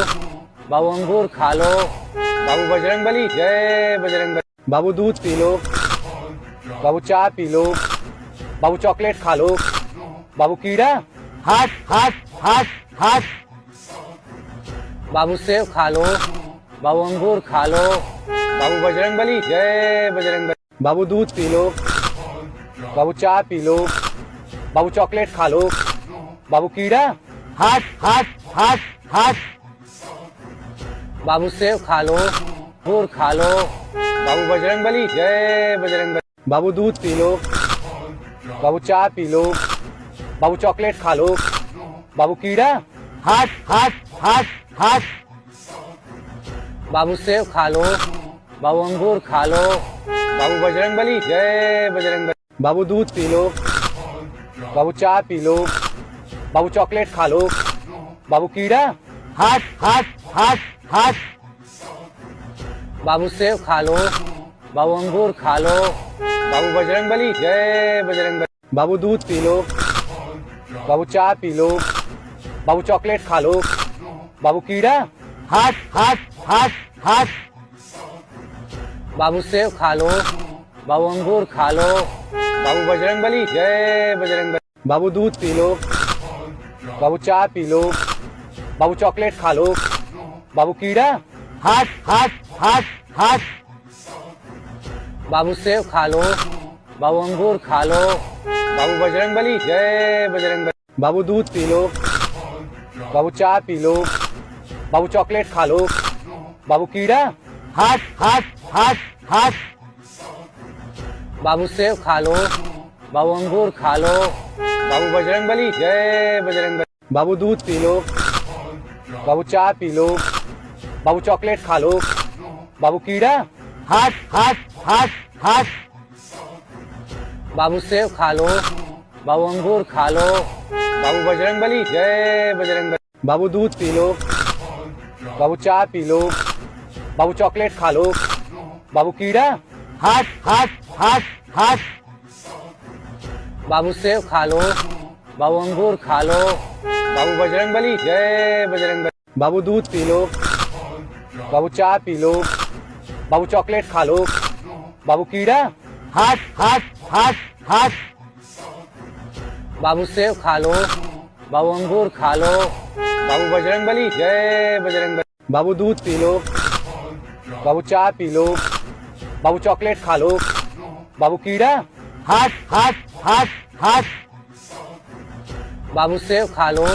बाबू अंगूर खा लो। बाबू बजरंगबली जय बजरंगबली। बाबू दूध पी लो। बाबू चाय पी लो। बाबू चॉकलेट खा लो। बाबू कीड़ा। हट हट हट हट बाबू सेब खा लो। बाबू अंगूर खा लो। बाबू बजरंगबली जय बजरंगबली। बाबू दूध पी लो। बाबू चाय पी लो। बाबू चॉकलेट खा लो। बाबू कीड़ा। हट हट हट हट बाबू सेब खा लो। अंगूर खा लो। बाबू बजरंगबली जय बजरंगबली। बाबू दूध पी लो। बाबू चाय पी लो। बाबू चॉकलेट खा लो। बाबू कीड़ा। हट हट हट हट बाबू सेब खा लो। बाबू अंगूर खा लो। बाबू बजरंगबली जय बजरंगबली। बाबू दूध पी लो। बाबू चाय पी लो। बाबू चॉकलेट खा लो। बाबू कीड़ा। हट हट हट हट बाबू सेब खा लो। बाबू अंगूर खा लो। बाबू बजरंगबली जय बजरंगबली। बाबू दूध पी लो। बाबू चाय पी लो। बाबू चॉकलेट खा लो। बाबू कीड़ा। हट हट हट हट बाबू सेब खा लो। बाबू अंगूर खा लो। बाबू बजरंगबली जय बजरंगबली। बाबू दूध पी लो। बाबू चाय पी लो। बाबू चॉकलेट खा लो। बाबू कीड़ा। हट हट हट हट बाबू सेब खा लो। बाबू अंगूर खा लो। बाबू बजरंगबली जय बजरंगबली। बाबू दूध पी लो। बाबू चाय पी लो। बाबू चॉकलेट खा लो। बाबू कीड़ा। हट हट हट हट बाबू सेब खा लो। बाबू अंगूर खा लो। बाबू बजरंगबली जय बजरंगबली। बाबू दूध पी लो। बाबू चाय पी लो। बाबू चॉकलेट खा लो। बाबू कीड़ा। हट हट हट हट बाबू सेब खा लो। बाबू अंगूर खा लो। बाबू बजरंगबली जय बजरंगबली। बाबू दूध पी लो। बाबू चाय पी लो। बाबू चॉकलेट खा लो। बाबू कीड़ा। हट हट हट हट बाबू सेब खा लो। बाबू अंगूर खा लो। बाबू बजरंगबली जय बजरंगबली। बाबू दूध पी लो। बाबू चाय पी लो। बाबू चॉकलेट खा लो। बाबू कीड़ा। हट हट हट हट बाबू सेब खा लो। बाबू अंगूर खा लो। बाबू बजरंगबली जय बजरंगबली। बाबू दूध पी लो। बाबू चाय पी लो। बाबू चॉकलेट खा लो। बाबू कीड़ा। हट हट हट हट बाबू सेब खा लो।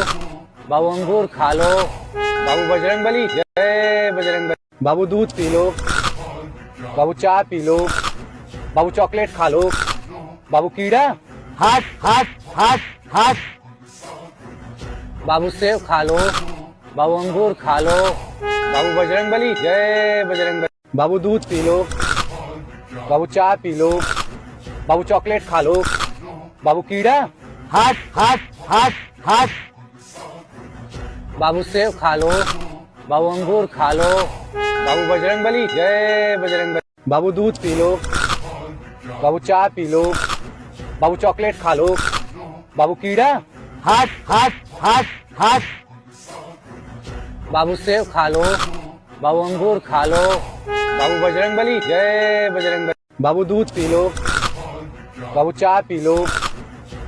बाबू अंगूर खा लो। बाबू बजरंगबली जय बजरंगबली। बाबू दूध पी लो। बाबू चाय पी लो। बाबू चॉकलेट खा लो। बाबू कीड़ा। हट हट हट हट बाबू सेब खा लो। बाबू अंगूर खा लो। बाबू बजरंगबली जय बजरंगबली। बाबू दूध पी लो। बाबू चाय पी लो। बाबू चॉकलेट खा लो। बाबू कीड़ा। हट हट हट हट बाबू सेब खा लो। बाबू अंगूर खा लो। बाबू बजरंगबली जय बजरंगबली। बाबू दूध पी लो। बाबू चाय पी लो। बाबू चॉकलेट खा लो। बाबू कीड़ा। हट हट हट हट बाबू सेब खा लो। बाबू अंगूर खा लो। बाबू बजरंगबली जय बजरंगबली। बाबू दूध पी लो। बाबू चाय पी लो।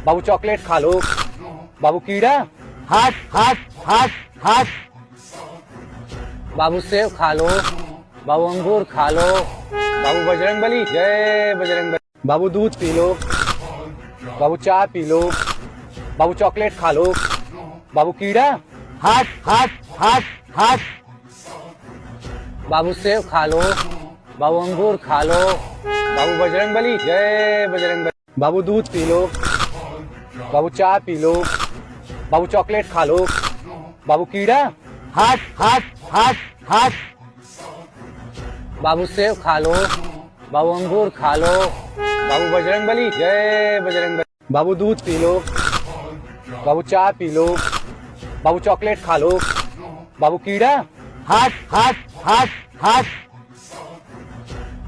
बाबू चॉकलेट खा लो। बाबू कीड़ा। हट हट हट हट बाबू सेब खा लो। बाबू अंगूर खा लो। बाबू बजरंगबली जय बजरंगबली। बाबू दूध पी लो। बाबू चाय पी लो। बाबू चॉकलेट खा लो। बाबू कीड़ा। हट हट हट हट। बाबू सेब खा लो। बाबू अंगूर खा लो। बाबू बजरंगबली जय बजरंगबली। बाबू दूध पी लो। बाबू चाय पी लो। बाबू चॉकलेट खा लो। बाबू कीड़ा। हट हट हट हट। बाबू सेब खा लो। बाबू अंगूर खा लो। बाबू बजरंगबली जय बजरंगबली। बाबू दूध पी लो। बाबू चाय पी लो। बाबू चॉकलेट खा लो। बाबू कीड़ा। हट हट हट हट।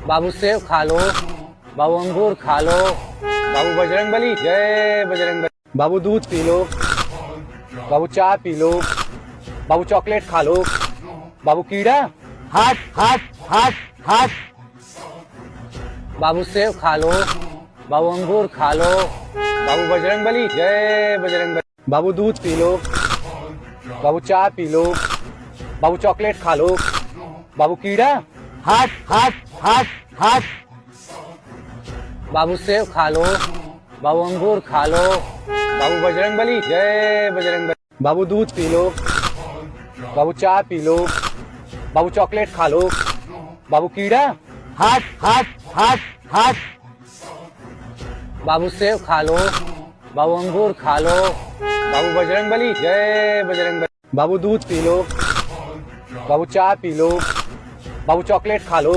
बाबू सेब खा लो। बाबू अंगूर खा लो। बाबू बजरंगबली जय बजरंगबली। बाबू दूध पी लो। बाबू चाय पी लो। बाबू चॉकलेट खा लो। बाबू कीड़ा। हट हट हट हट। बाबू सेब खा लो। बाबू अंगूर खा लो। बाबू बजरंगबली जय बजरंगबली। बाबू दूध पी लो। बाबू चाय पी लो। बाबू चॉकलेट खा लो। बाबू कीड़ा। हट हट हट हट। बाबू सेब खा लो। बाबू अंगूर खा लो। बाबू बजरंगबली जय बजरंगबली। बाबू दूध पी लो। बाबू चाय पी लो। बाबू चॉकलेट खा लो। बाबू कीड़ा। हट हट हट हट। बाबू सेब खा लो। बाबू अंगूर खा लो। बाबू बजरंगबली जय बजरंगबली। बाबू दूध पी लो। बाबू चाय पी लो। बाबू चॉकलेट खा लो।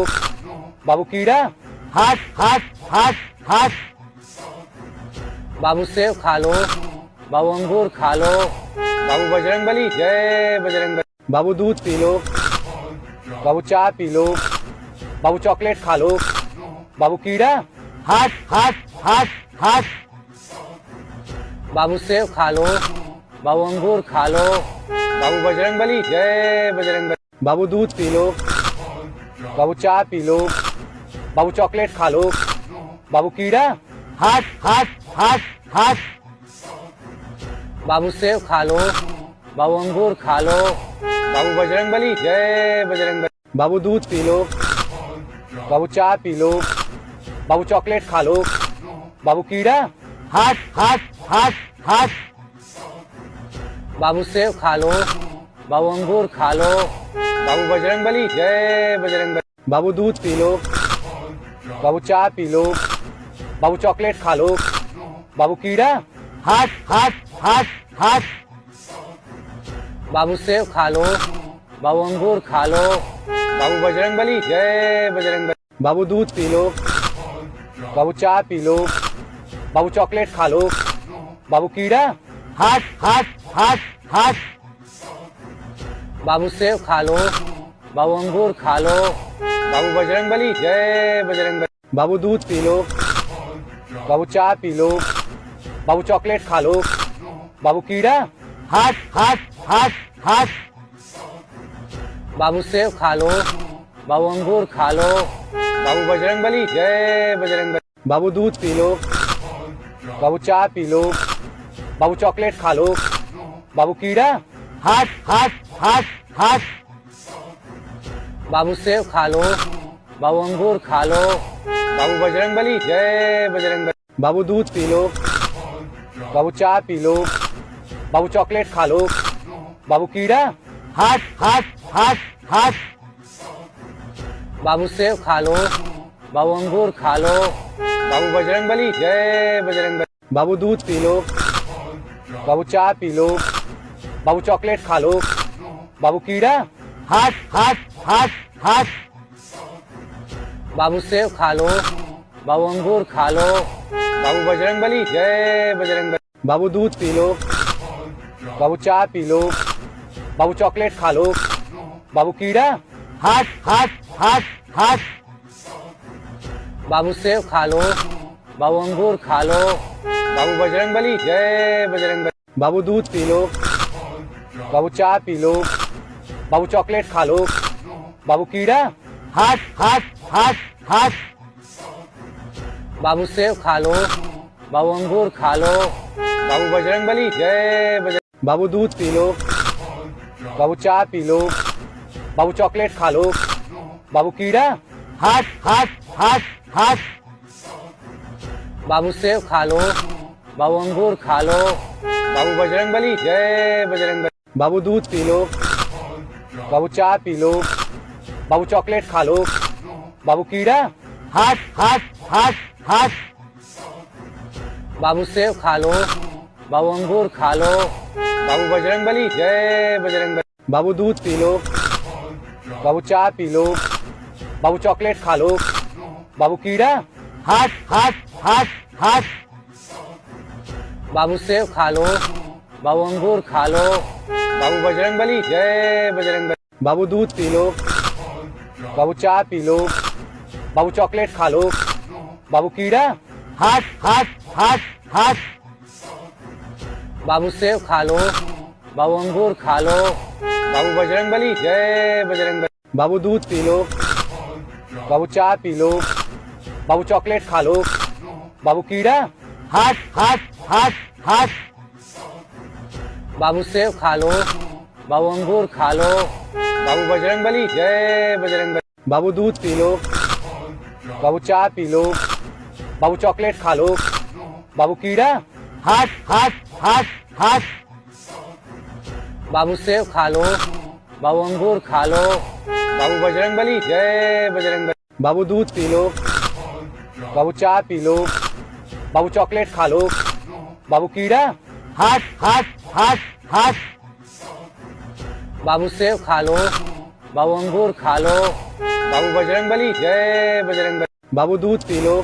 बाबू कीड़ा। हट हट हट हट। बाबू सेब खा लो। बाबू अंगूर खा लो। बाबू बजरंगबली जय बजरंगबली। बाबू दूध पी लो। बाबू चाय पी लो। बाबू चॉकलेट खा लो। बाबू कीड़ा। हट हट हट हट। बाबू सेब खा लो। बाबू अंगूर खा लो। बाबू बजरंगबली जय बजरंगबली। बाबू दूध पी लो। बाबू चाय पी लो। बाबू चॉकलेट खा लो। बाबू कीड़ा। हट हट हट हट। बाबू सेब खा लो। बाबू अंगूर खा लो। बाबू बजरंगबली जय बजरंगबली। बाबू दूध पी लो। बाबू चाय पी लो। बाबू चॉकलेट खा लो। बाबू कीड़ा। हट हट हट हट। बाबू सेब खा लो। बाबू अंगूर खा लो। बाबू बजरंगबली जय बजरंगबली। बाबू दूध पी लो। बाबू चाय पी लो। बाबू चॉकलेट खा लो। बाबू कीड़ा। हट हट हट हट। बाबू सेब खा लो। बाबू अंगूर खा लो। बाबू बजरंगबली जय बजरंगबली। बाबू दूध पी लो। बाबू चाय पी लो। बाबू चॉकलेट खा लो। बाबू कीड़ा। हट हट हट हट। बाबू सेब खा लो। बाबू अंगूर खा लो। बाबू बजरंगबली जय बजरंगबली। बाबू दूध पी लो। बाबू चाय पी लो। बाबू चॉकलेट खा लो। बाबू कीड़ा। हट हट हट हट। बाबू सेब खा लो। बाबू अंगूर खा लो। बाबू बजरंगबली जय बजरंगबली। बाबू दूध पी लो। बाबू चाय पी लो। बाबू चॉकलेट खा लो। बाबू कीड़ा। हट हट हट हट। बाबू सेब खा लो। बाबू अंगूर खा लो। बाबू बजरंगबली जय बजरंगबली। बाबू दूध पी लो। बाबू चाय पी लो। बाबू चॉकलेट खा लो। बाबू कीड़ा। हट हट हट हट। बाबू सेब खा लो। बाबू अंगूर खा लो। बाबू बजरंगबली जय बजरंगबली। बाबू दूध पी लो। बाबू चाय पी लो। बाबू चॉकलेट खा लो। बाबू कीड़ा। हट हट हट हट। बाबू सेब खा लो। बाबू अंगूर खा लो। बाबू बजरंगबली जय बजरंगबली। बाबू दूध पी लो। बाबू चाय पी लो। बाबू चॉकलेट खा लो। बाबू कीड़ा। हट हट हट हट। बाबू सेब खा लो। बाबू अंगूर खा लो। बाबू बजरंगबली जय बजरंगबली। बाबू दूध पी लो। बाबू चाय पी लो। बाबू चॉकलेट खा लो। बाबू कीड़ा। हट हट हट हट। बाबू सेब खा लो। बाबू अंगूर खा लो। बाबू बजरंगबली जय बजरंग। बाबू दूध पी लो। बाबू चाय पी लो। बाबू चॉकलेट खा लो। बाबू कीड़ा, हट हट हट हट बाबू सेब खा लो, बाबू अंगूर खा लो, बाबू बजरंगबली जय बजरंगबली, बाबू दूध पी लो, बाबू चाय पी लो, बाबू चॉकलेट खा लो, बाबू कीड़ा, हट हट हट हट बाबू सेब खा लो, बाबू अंगूर खा लो, बाबू बजरंगबली जय बजरंगबली, बाबू दूध पी लो, बाबू चाय पी लो, बाबू चॉकलेट खा लो, बाबू कीड़ा, हट हट हट हट बाबू सेब खा लो, बाबू अंगूर खा लो, बाबू बजरंगबली जय बजरंगबली, बाबू दूध पी लो, बाबू चाय पी लो, बाबू चॉकलेट खा लो, बाबू कीड़ा, हट हट हट हट बाबू सेब खा लो, बाबू अंगूर खा लो, बाबू बजरंगबली जय बजरंगबली, बाबू दूध पी लो, बाबू चाय पी लो, बाबू चॉकलेट खा लो, बाबू कीड़ा, हट हट हट हट बाबू सेब खा लो, बाबू अंगूर खा लो, बाबू बजरंगबली जय बजरंगबली, बाबू दूध पी लो, बाबू चाय पी लो, बाबू चॉकलेट खा लो, बाबू कीड़ा, हट हट हट हट बाबू सेब खा लो, बाबू अंगूर खा लो, बाबू बजरंगबली जय बजरंगबली, बाबू दूध पी लो, बाबू चाय पी लो, बाबू चॉकलेट खा लो, बाबू कीड़ा, हट हट हट हट बाबू सेब खा लो, बाबू अंगूर खा लो, बाबू बजरंगबली जय बजरंगबली, बाबू दूध पी लो,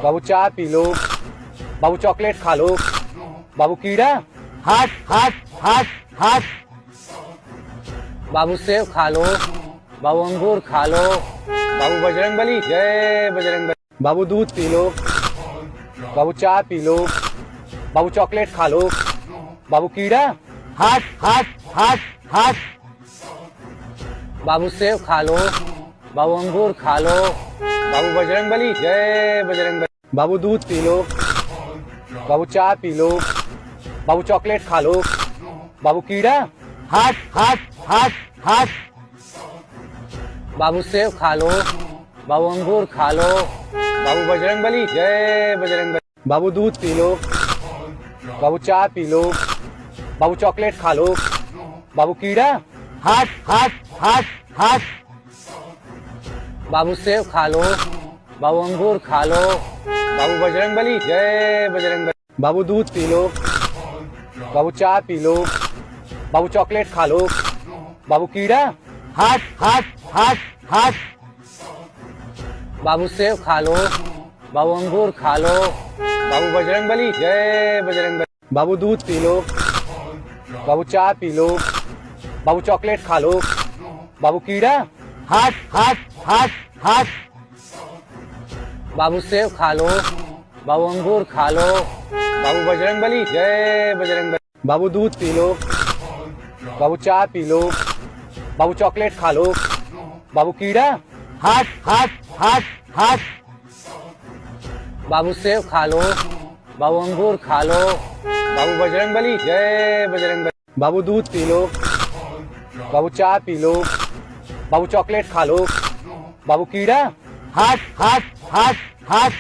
बाबू चाय पी लो, बाबू चॉकलेट खा लो, बाबू कीड़ा, हट हट हट हट बाबू सेब खा लो, बाबू अंगूर खा लो, बाबू बजरंगबली जय बजरंगबली, बाबू दूध पी लो, बाबू चाय पी लो, बाबू चॉकलेट खा लो, बाबू कीड़ा, हट हट हट हट बाबू सेब खा लो, बाबू अंगूर खा लो, बाबू बजरंगबली जय बजरंगबली, बाबू दूध पी लो, बाबू चाय पी लो, बाबू चॉकलेट खा लो, बाबू कीड़ा, हट हट हट हट बाबू सेब खा लो, बाबू अंगूर खा लो, बाबू बजरंगबली जय बजरंगबली, बाबू दूध पी लो, बाबू चाय पी लो, बाबू चॉकलेट खा लो, बाबू कीड़ा, हट हट हट हट बाबू सेब खा लो, बाबू अंगूर खा लो, बाबू बजरंगबली जय बजरंगबली, बाबू दूध पी लो, बाबू चाय पी लो, बाबू चॉकलेट खा लो, बाबू कीड़ा, हट हट हट हट बाबू सेब खा लो, बाबू अंगूर खा लो, बाबू बजरंगबली जय बजरंगबली, बाबू दूध पी लो, बाबू चाय पी लो, बाबू चॉकलेट खा लो, बाबू कीड़ा, हट हट हट हट बाबू सेब खा लो, बाबू अंगूर खा लो, बाबू बजरंगबली जय बजरंगबली, बाबू दूध पी लो, बाबू चाय पी लो, बाबू चॉकलेट खा लो, बाबू कीड़ा, हट हट हट हट बाबू सेब खा लो, बाबू अंगूर खा लो, बाबू बजरंगबली जय बजरंगबली, बाबू दूध पी लो, बाबू चाय पी लो, बाबू चॉकलेट खा लो, बाबू कीड़ा, हट हट हट हट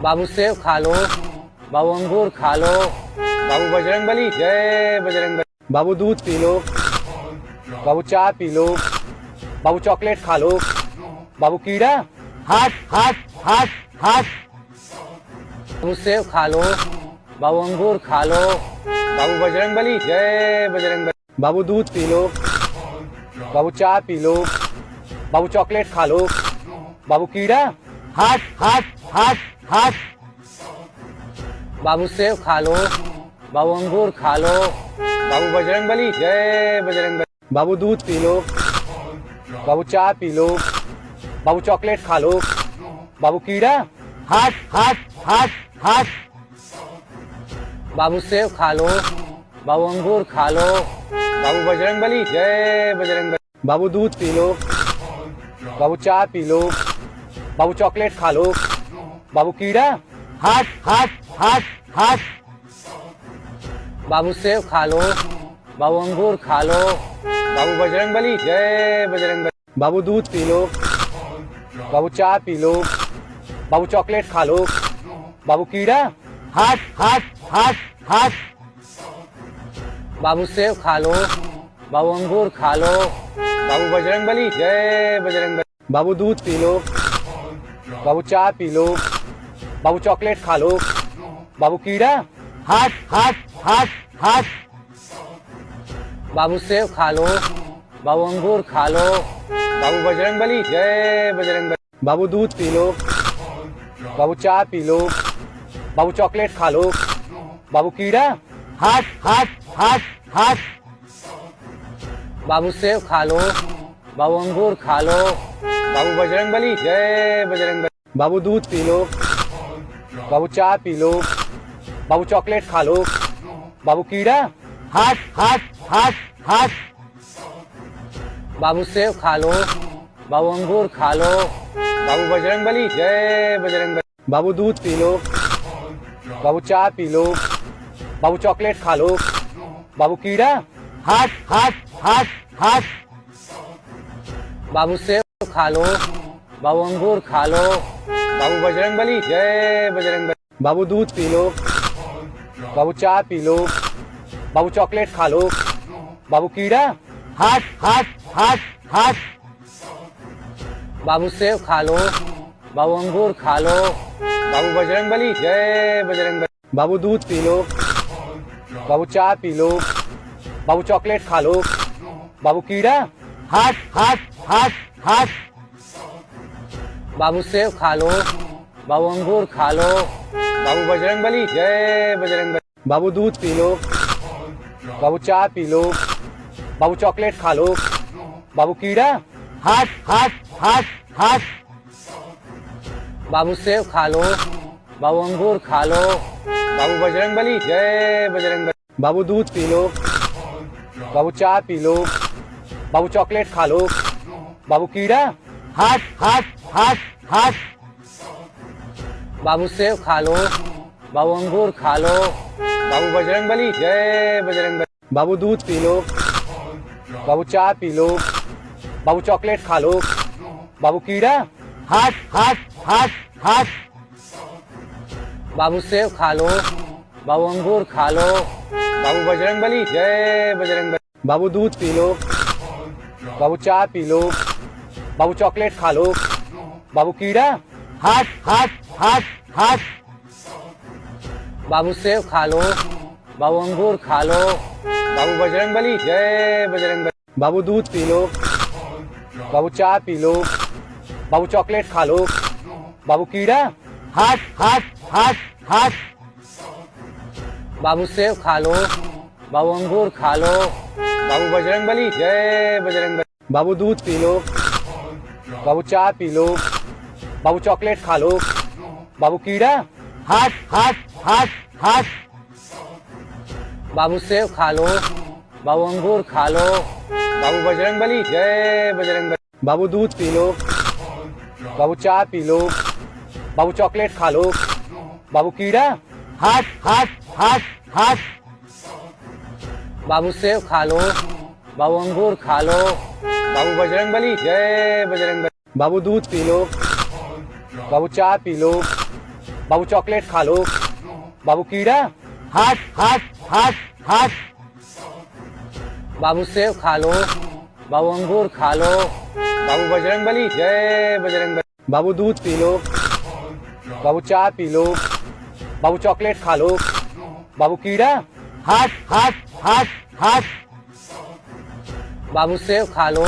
बाबू सेब खा लो, बाबू अंगूर खा लो, बाबू बजरंगबली जय बजरंगबली, बाबू दूध पी लो, बाबू चाय पी लो, बाबू चॉकलेट खा लो, बाबू कीड़ा, हट हट हट हट बाबू सेब खा लो, बाबू अंगूर खा लो, बाबू बजरंगबली जय बजरंगबली, बाबू दूध पी लो, बाबू चाय पी लो, बाबू चॉकलेट खा लो, बाबू कीड़ा, हट हट हट हट बाबू सेब खा लो, बाबू अंगूर खा लो, बाबू बजरंगबली जय बजरंगबली, बाबू दूध पी लो, बाबू चाय पी लो, बाबू चॉकलेट खा लो, बाबू कीड़ा, हट हट हट हट बाबू सेब खा लो, बाबू अंगूर खा लो, बाबू बजरंगबली जय बजरंगबली, बाबू दूध पी लो, बाबू चाय पी लो, बाबू चॉकलेट खा लो, बाबू कीड़ा, हट हट हट हट बाबू सेब खा लो, बाबू अंगूर खा लो, बाबू बजरंग बली, जय बजरंग बली। बाबू दूध पी लो, बाबू चाय पी लो, बाबू चॉकलेट खा लो, बाबू कीड़ा, हट हट हट हट बाबू सेब खा लो, बाबू अंगूर खा लो, बाबू बजरंग बली, जय बजरंग बली। बाबू दूध पी लो, बाबू चाय पी लो, बाबू चॉकलेट खा लो, बाबू कीड़ा, हट हट हट हट बाबू सेब खा लो, बाबू अंगूर खा लो, बाबू बजरंग बली, जय बजरंग बली। बाबू दूध पी लो, बाबू चाय पी लो, बाबू चॉकलेट खा लो, बाबू कीड़ा, हट हट हट हट बाबू सेब खा लो, बाबू अंगूर खा लो, बाबू बजरंग बली, जय बजरंग बली। बाबू दूध पी लो, बाबू चाय पी लो, बाबू चॉकलेट खा लो, बाबू कीड़ा, हट हट हट हट बाबू सेब खा लो, बाबू अंगूर खा लो, बाबू बजरंग बली, जय बजरंग बली। बाबू दूध पी लो, बाबू चाय पी लो, बाबू चॉकलेट खा लो, बाबू कीड़ा, हट हट हट हट बाबू सेब खा लो, बाबू अंगूर खा लो, बाबू बजरंग बली, जय बजरंग बली। बाबू दूध पी लो, बाबू चाय पी लो, बाबू चॉकलेट खा लो, बाबू कीड़ा, हट हट हट हट बाबू सेब खा लो, बाबू अंगूर खा लो, बाबू बजरंग बली, जय बजरंग बली। बाबू दूध पी लो, बाबू चाय पी लो, बाबू चॉकलेट खा लो, बाबू कीड़ा, हट हट हट हट बाबू सेब खा लो, बाबू अंगूर खा लो, बाबू बजरंग बली, जय बजरंग बली। बाबू दूध पी लो, बाबू चाय पी लो, बाबू चॉकलेट खा लो, बाबू कीड़ा, हट हट हट हट बाबू सेब खा लो, बाबू अंगूर खा लो, बाबू बजरंग बली, जय बजरंग बली। बाबू दूध पी लो, बाबू चाय पी लो, बाबू चॉकलेट खा लो, बाबू कीड़ा, हट हट हट हट बाबू सेब खा लो, बाबू अंगूर खा लो, बाबू बजरंग बली, जय बजरंग बली। बाबू दूध पी लो, बाबू चाय पी लो, बाबू चॉकलेट खा लो, बाबू कीड़ा, हट हट हट हट बाबू सेब खा लो, बाबू अंगूर खा लो, बाबू बजरंग बली, जय बजरंग बली। बाबू दूध पी लो, बाबू चाय पी लो, बाबू चॉकलेट खा लो, बाबू कीड़ा, हट हट हट हट बाबू सेब खा लो, बाबू अंगूर खा लो, बाबू बजरंग बली, जय बजरंग बली। बाबू दूध पी लो, बाबू चाय पी लो, बाबू चॉकलेट खा लो, बाबू कीड़ा, हट हट हट हट बाबू सेब खा लो, बाबू अंगूर खा लो, बाबू बजरंग बली, जय बजरंग बली। बाबू दूध पी लो, बाबू चाय पी लो, बाबू चॉकलेट खा लो, बाबू कीड़ा, हट हट हट हट बाबू सेब खा लो, बाबू अंगूर खा लो, बाबू बजरंग बली, जय बजरंग बली। बाबू दूध पी लो, बाबू चाय पी लो, बाबू चॉकलेट खा लो, बाबू कीड़ा, हट हट हट हट बाबू सेब खा लो, बाबू अंगूर खा लो, बाबू बजरंग बली, जय बजरंग बली। बाबू दूध पी लो, बाबू चाय पी लो, बाबू चॉकलेट खा लो, बाबू कीड़ा, हट हट हट हट बाबू सेब खा लो, बाबू अंगूर खा लो, बाबू बजरंग बली, जय बजरंग बली। बाबू दूध पी लो, बाबू चाय पी लो, बाबू चॉकलेट खा लो, बाबू कीड़ा, हट हट हट हट बाबू सेब खा लो,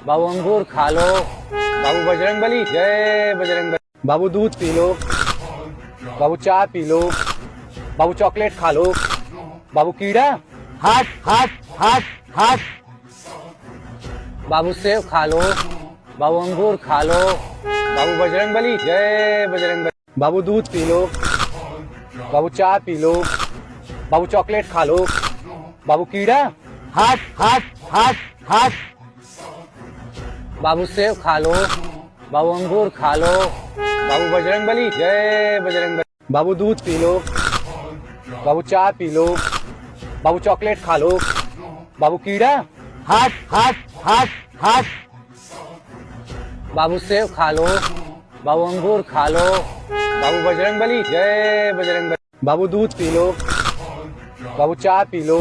बाबू अंगूर खा लो, बाबू बजरंग बली, जय बजरंग बली। बाबू दूध पी लो, बाबू चाय पी लो, बाबू चॉकलेट खा लो, बाबू कीड़ा, हट हट हट हट बाबू सेब खा लो, बाबू अंगूर खा लो, बाबू बजरंग बली, जय बजरंग बली। बाबू दूध पी लो, बाबू चाय पी लो, बाबू चॉकलेट खा लो, बाबू कीड़ा, हट हट हट हट बाबू सेब खा लो, बाबू अंगूर खा लो, बाबू बजरंग बली, जय बजरंग बली। बाबू दूध पी लो, बाबू चाय पी लो, बाबू चॉकलेट खा लो, बाबू कीड़ा, हट हट हट हट बाबू सेब खा लो, बाबू अंगूर खा लो, बाबू बजरंगबली जय बजरंगबली। बाबू दूध पी लो, बाबू चाय पी लो,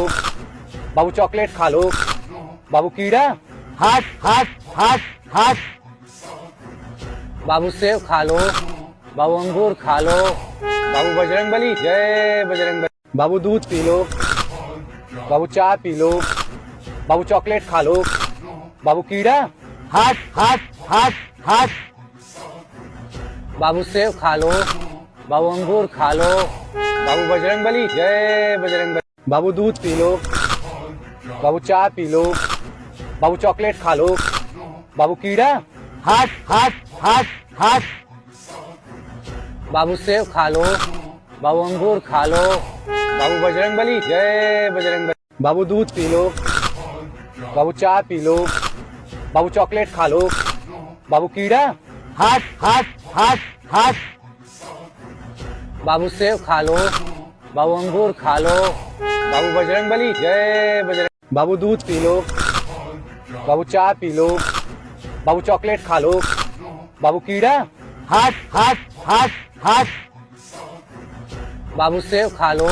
बाबू चॉकलेट खा लो, बाबू कीड़ा। हट हट हट हट बाबू सेब खा लो, बाबू अंगूर खा लो, बाबू बजरंगबली जय बजरंगबली। बाबू दूध पी लो, बाबू चाय पी लो, बाबू चॉकलेट खा लो, बाबू कीड़ा। हट हट हट हट बाबू सेब खा लो, बाबू अंगूर खा लो, बाबू बजरंगबली जय बजरंगबली। बाबू दूध पी लो, बाबू चाय पी लो, बाबू चॉकलेट खा लो, बाबू कीड़ा। हट हट हट हट बाबू सेब खा लो, बाबू अंगूर खा लो, बाबू बजरंगबली जय बजरंगबली। बाबू दूध पी लो, बाबू चाय पी लो, बाबू चॉकलेट खा लो, बाबू कीड़ा। हट हट हट हट बाबू सेब खा लो, बाबू अंगूर खा लो, बाबू बजरंगबली जय बजरंग। बाबू दूध पी लो, बाबू चाय पी लो, बाबू चॉकलेट खा लो, बाबू कीड़ा। हट हट हट हट बाबू सेब खा लो,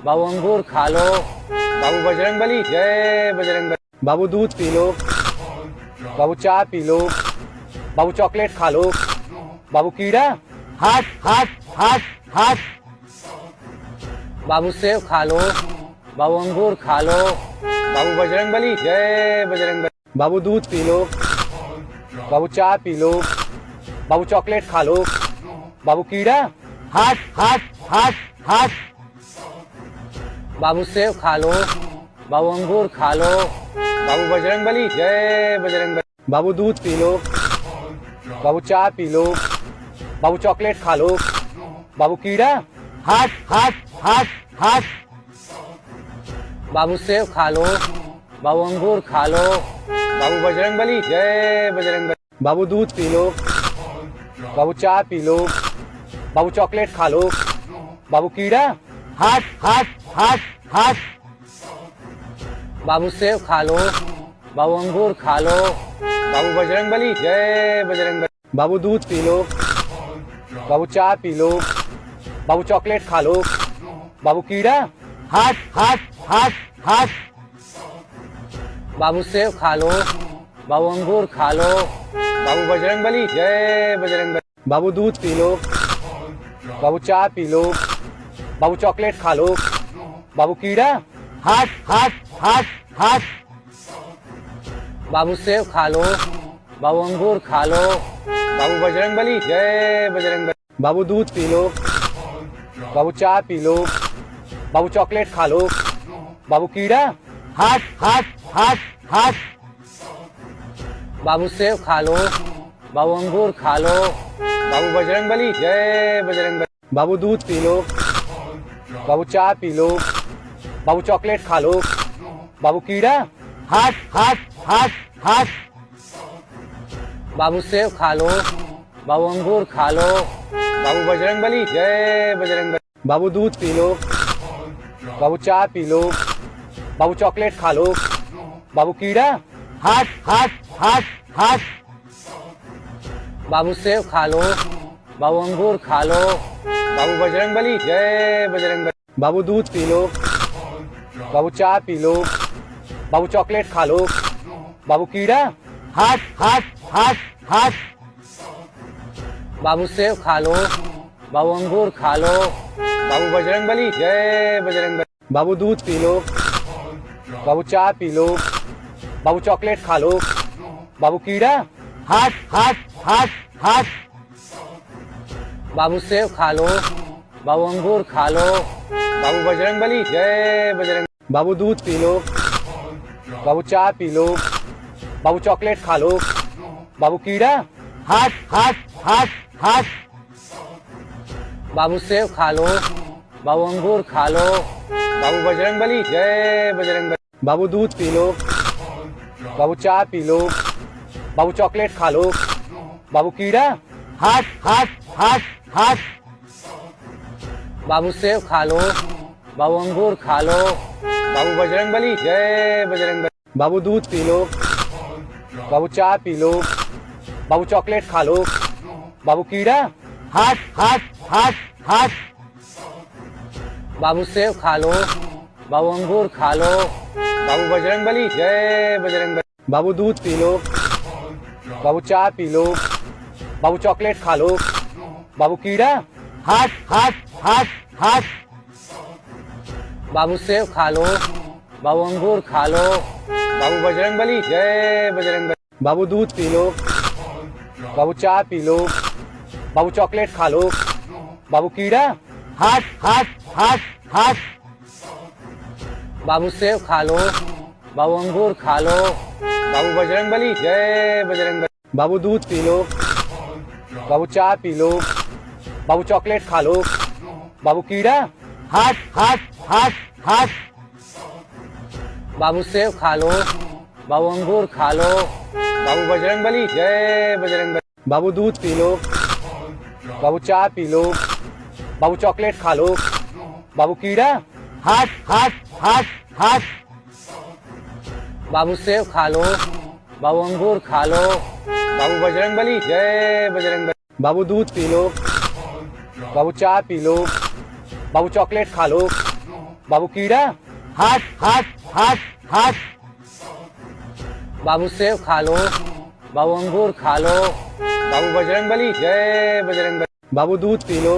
बाबू अंगूर खा लो, बाबू बजरंगबली जय बजरंगबली। बाबू दूध पी लो, बाबू चाय पी लो, बाबू चॉकलेट खा लो, बाबू कीड़ा। हट हट हट हट बाबू सेब खा लो, बाबू अंगूर खा लो, बाबू बजरंगबली जय बजरंगबली। बाबू दूध पी लो, बाबू चाय पी लो, बाबू चॉकलेट खा लो, बाबू कीड़ा। हट हट हट हट बाबू सेब खा लो, बाबू अंगूर खा लो, बाबू बजरंगबली जय बजरंगबली। बाबू दूध पी लो, बाबू चाय पी लो, बाबू चॉकलेट खा लो, बाबू कीड़ा। हट हट हट हट बाबू सेब खा लो, बाबू अंगूर खा लो, बाबू बजरंगबली जय बजरंगबली। बाबू दूध पी लो, बाबू चाय पी लो, बाबू चॉकलेट खा लो, बाबू कीड़ा। हट हट हट हट बाबू सेब खा लो, बाबू अंगूर खा लो, बाबू बजरंगबली जय बजरंगबली। बाबू दूध पी लो, बाबू चाय पी लो, बाबू चॉकलेट खा लो, बाबू कीड़ा। हट हट हट हट बाबू सेब खा लो, बाबू अंगूर खा लो, बाबू बजरंगबली जय बजरंगबली। बाबू दूध पी लो, बाबू चाय पी लो, बाबू चॉकलेट खा लो, बाबू कीड़ा। हट हट हट हट बाबू सेब खा लो, बाबू अंगूर खा लो, बाबू बजरंगबली जय बजरंगबली। बाबू दूध पी लो, बाबू चाय पी लो, बाबू चॉकलेट खा लो, बाबू कीड़ा। हट हट हट हट बाबू सेब खा लो, बाबू अंगूर खा लो, बाबू बजरंगबली जय बजरंगबली। बाबू दूध पी लो, बाबू चाय पी लो, बाबू चॉकलेट खा लो, बाबू कीड़ा। हट हट हट हट बाबू सेब खा लो, बाबू अंगूर खा लो, बाबू बजरंगबली जय बजरंगबली। बाबू दूध पी लो, बाबू चाय पी लो, बाबू चॉकलेट खा लो, बाबू कीड़ा। हट हट हट हट बाबू सेब खा लो, बाबू अंगूर खा लो, बाबू बजरंगबली जय बजरंगबली। बाबू दूध पी लो, बाबू चाय पी लो, बाबू चॉकलेट खा लो, बाबू कीड़ा। हट हट हट हट बाबू सेब खा लो, बाबू अंगूर खा लो, बाबू बजरंगबली जय बजरंगबली। बाबू दूध पी लो, बाबू चाय पी लो, बाबू चॉकलेट खा लो, बाबू कीड़ा। हट हट हट हट बाबू सेब खा लो, बाबू अंगूर खा लो, बाबू बजरंगबली जय बजरंग। बाबू दूध पी लो, बाबू चाय पी लो, बाबू चॉकलेट खा लो, बाबू कीड़ा। हट हट हट हट बाबू सेब खा लो, बाबू अंगूर खा लो, बाबू बजरंगबली जय बजरंगबली। बाबू दूध पी लो, बाबू चाय पी लो, बाबू चॉकलेट खा लो, बाबू कीड़ा। हट हट हट हट बाबू सेब खा लो, बाबू अंगूर खा लो, बाबू बजरंगबली जय बजरंगबली। बाबू दूध पी लो। बाबू चाय पी लो। बाबू चॉकलेट खा लो। बाबू कीड़ा। हट हट हट हट। बाबू सेब खा लो। बाबू अंगूर खा लो। बाबू बजरंगबली जय बजरंगबली। बाबू दूध पी लो। बाबू चाय पी लो। बाबू चॉकलेट खा लो। बाबू कीड़ा। हट हट हट हट। बाबू सेब खा लो। बाबू अंगूर खा लो। बाबू बजरंगबली जय बजरंगबली। बाबू दूध पी लो। बाबू चाय पी लो। बाबू चॉकलेट खा लो। बाबू कीड़ा। हट हट हट हट। बाबू सेब खा लो। बाबू अंगूर खा लो। बाबू बजरंगबली जय बजरंगबली। बाबू दूध पी लो। बाबू चाय पी लो। बाबू चॉकलेट खा लो। बाबू कीड़ा। हट हट हट हट। बाबू सेब खा लो। बाबू अंगूर खा लो। बाबू बजरंगबली जय बजरंगबली। बाबू दूध पी लो। बाबू चाय पी लो। बाबू चॉकलेट खा लो। बाबू कीड़ा। हट हट हट हट। बाबू सेब खा लो। बाबू अंगूर खा लो। बाबू बजरंगबली जय बजरंगबली। बाबू दूध पी लो। बाबू चाय पी लो। बाबू चॉकलेट खा लो। बाबू कीड़ा। हट हट हट हट। बाबू सेब खा लो। बाबू अंगूर खा लो। बाबू बजरंगबली जय बजरंगबली। बाबू दूध पी लो।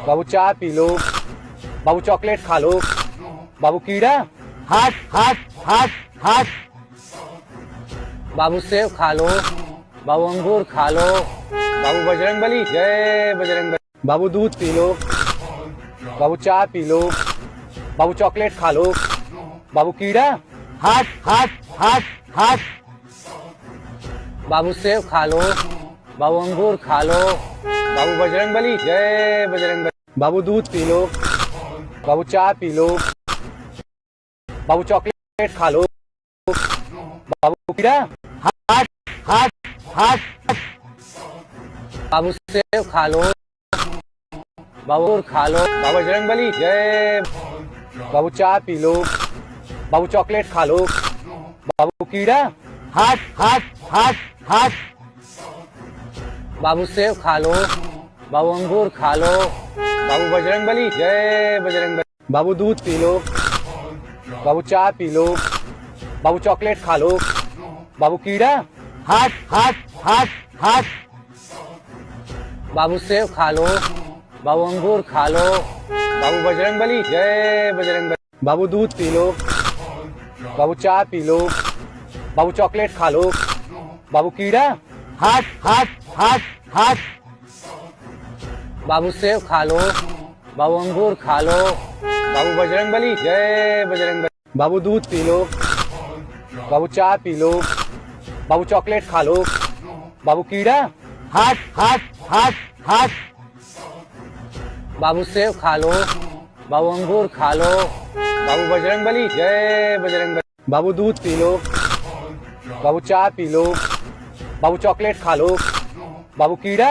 बाबू चाय पी लो। बाबू चॉकलेट खा लो। बाबू कीड़ा। हट हट हट हट। बाबू सेब खा लो। बाबू अंगूर खा लो। बाबू बजरंगबली जय बजरंगबली। बाबू दूध पी लो। बाबू चाय पी लो। बाबू चॉकलेट खा लो। बाबू कीड़ा। हट हट हट हट। बाबू सेब खा लो। बाबू अंगूर खा लो। बाबू बजरंगबली जय बजरंगबली। बाबू दूध पी लो। बाबू चाय पी लो। बाबू चॉकलेट खा लो। बाबू कीड़ा। हट हट हट। बाबू सेब खा लो। बाबू अंगूर खा लो। बाबू बजरंगबली जय। बाबू चाय पी लो। बाबू चॉकलेट खा लो। बाबू कीड़ा। हट हट हट हट। बाबू सेब खा लो। बाबू अंगूर खा लो। बाबू बजरंगबली जय बजरंगबली। बाबू दूध पी लो। बाबू चाय पी लो। बाबू चॉकलेट खा लो। बाबू कीड़ा। हट हट हट हट। बाबू सेब खा लो। बाबू अंगूर खा लो। बाबू बजरंगबली जय बजरंगबली। बाबू दूध पी लो। बाबू चाय पी लो। बाबू चॉकलेट खा लो। बाबू कीड़ा। हट हट हट हट। बाबू सेब खा लो। बाबू अंगूर खा लो। बाबू बजरंगबली जय बजरंगबली। बाबू दूध पी लो। बाबू चाय पी लो। बाबू चॉकलेट खा लो। बाबू कीड़ा। हट हट हट हट। बाबू सेब खा लो। बाबू अंगूर खा लो। बाबू बजरंगबली जय बजरंगबली। बाबू दूध पी लो। बाबू चाय पी लो। बाबू चॉकलेट खा लो। बाबू कीड़ा।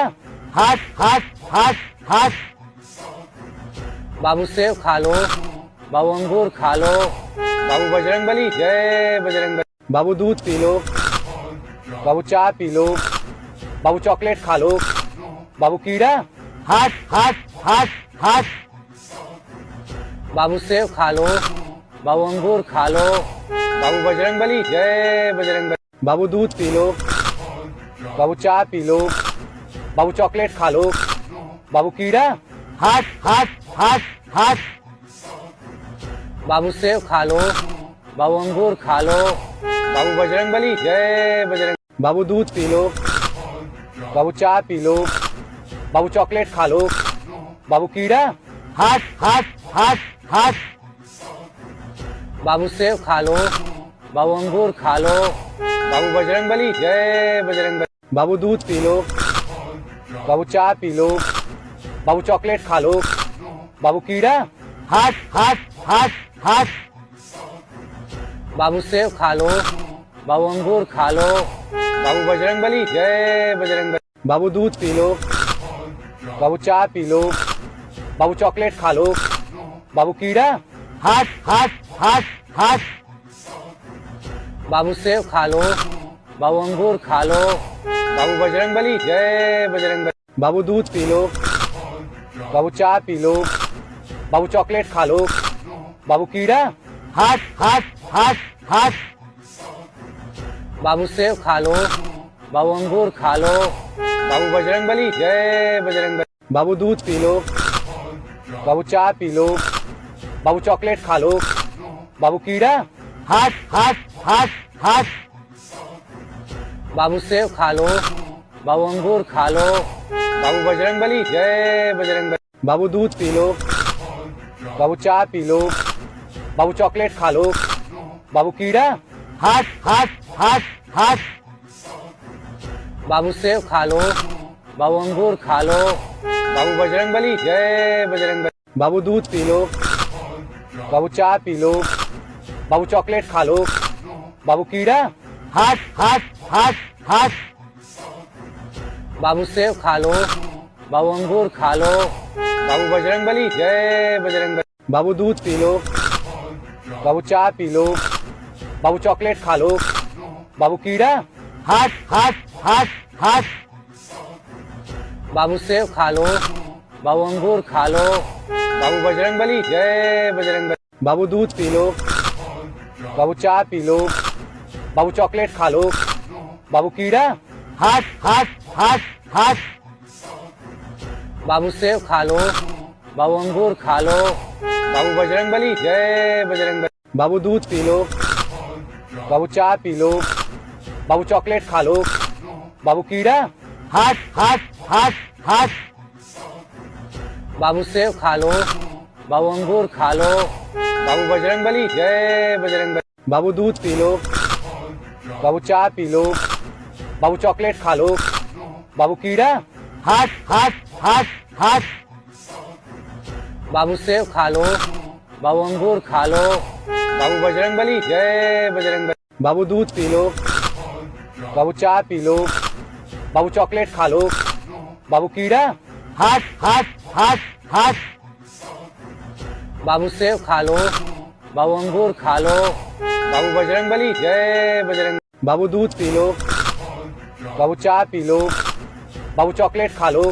हट हट हट हट। बाबू सेब खा लो। बाबू अंगूर खा लो। बाबू बजरंगबली जय बजरंगबली। बाबू दूध पी लो। बाबू चाय पी लो। बाबू चॉकलेट खा लो। बाबू कीड़ा। हट हट हट हट। बाबू सेब खा लो। बाबू अंगूर खा लो। बाबू बजरंगबली जय बजरंगबली। बाबू दूध पी लो। बाबू चाय पी लो। बाबू चॉकलेट खा लो। बाबू कीड़ा। हट हट हट हट। बाबू सेब खा लो। बाबू अंगूर खा लो। बाबू बजरंगबली जय बजरंगबली। बाबू दूध पी लो। बाबू चाय पी लो। बाबू चॉकलेट खा लो। बाबू कीड़ा। हट हट हट हट। बाबू सेब खा लो। बाबू अंगूर खा लो। बाबू बजरंगबली जय बजरंगबली। बाबू दूध पी लो। बाबू चाय पी लो। बाबू चॉकलेट खा लो। बाबू कीड़ा। हट हट हट हट। बाबू सेब खा लो। बाबू अंगूर खा लो। बाबू बजरंगबली जय बजरंगबली। बाबू दूध पी लो। बाबू चाय पी लो। बाबू चॉकलेट खा लो। बाबू कीड़ा। हट हट हट हट। बाबू सेब खा लो, बाबू अंगूर खा लो, बाबू बजरंगबली जय बजरंगबली। बाबू दूध पी लो, बाबू चाय पी लो, बाबू चॉकलेट खा लो, बाबू कीड़ा हट हट हट हट बाबू सेब खा लो, बाबू अंगूर खा लो, बाबू बजरंगबली जय बजरंगबली। बाबू दूध पी लो, बाबू चाय पी लो, बाबू चॉकलेट खा लो, बाबू कीड़ा हट हट हट हट बाबू सेब खा लो, बाबू अंगूर खा लो, बाबू बजरंगबली जय बजरंगबली। बाबू दूध पी लो, बाबू चाय पी लो, बाबू चॉकलेट खा लो, बाबू कीड़ा हट हट हट हट बाबू सेब खा लो, बाबू अंगूर खा लो, बाबू बजरंगबली जय बजरंगबली। बाबू दूध पी लो, बाबू चाय पी लो, बाबू चॉकलेट खा लो, बाबू कीड़ा हट हट हट हट बाबू सेब खा लो, बाबू अंगूर खा लो, बाबू बजरंगबली जय बजरंगबली। बाबू दूध पी लो, बाबू चाय पी लो, बाबू चॉकलेट खा लो, बाबू कीड़ा हट हट हट हट बाबू सेब खा लो, बाबू अंगूर खा लो, बाबू बजरंगबली जय बजरंगबली। बाबू दूध पी लो, बाबू चाय पी लो, बाबू चॉकलेट खा लो, बाबू कीड़ा हट हट हट हट बाबू सेब खा लो, बाबू अंगूर खा लो, बाबू बजरंगबली जय बजरंगबली। बाबू दूध पी लो, बाबू चाय पी लो, बाबू चॉकलेट खा लो, बाबू कीड़ा हट हट हट हट बाबू सेब खा लो, बाबू अंगूर खा लो, बाबू बजरंगबली जय बजरंगबली। बाबू दूध पी लो, बाबू चाय पी लो, बाबू चॉकलेट खा लो, बाबू कीड़ा हट हट हट हट बाबू सेब खा लो, बाबू अंगूर खा लो, बाबू बजरंगबली जय बजरंगबली। बाबू दूध पी लो, बाबू चाय पी लो, बाबू चॉकलेट खा लो, बाबू कीड़ा हट हट हट हट बाबू सेब खा लो, बाबू अंगूर खा लो, बाबू बजरंगबली जय बजरंगबली। बाबू दूध पी लो, बाबू चाय पी लो, बाबू चॉकलेट खा लो,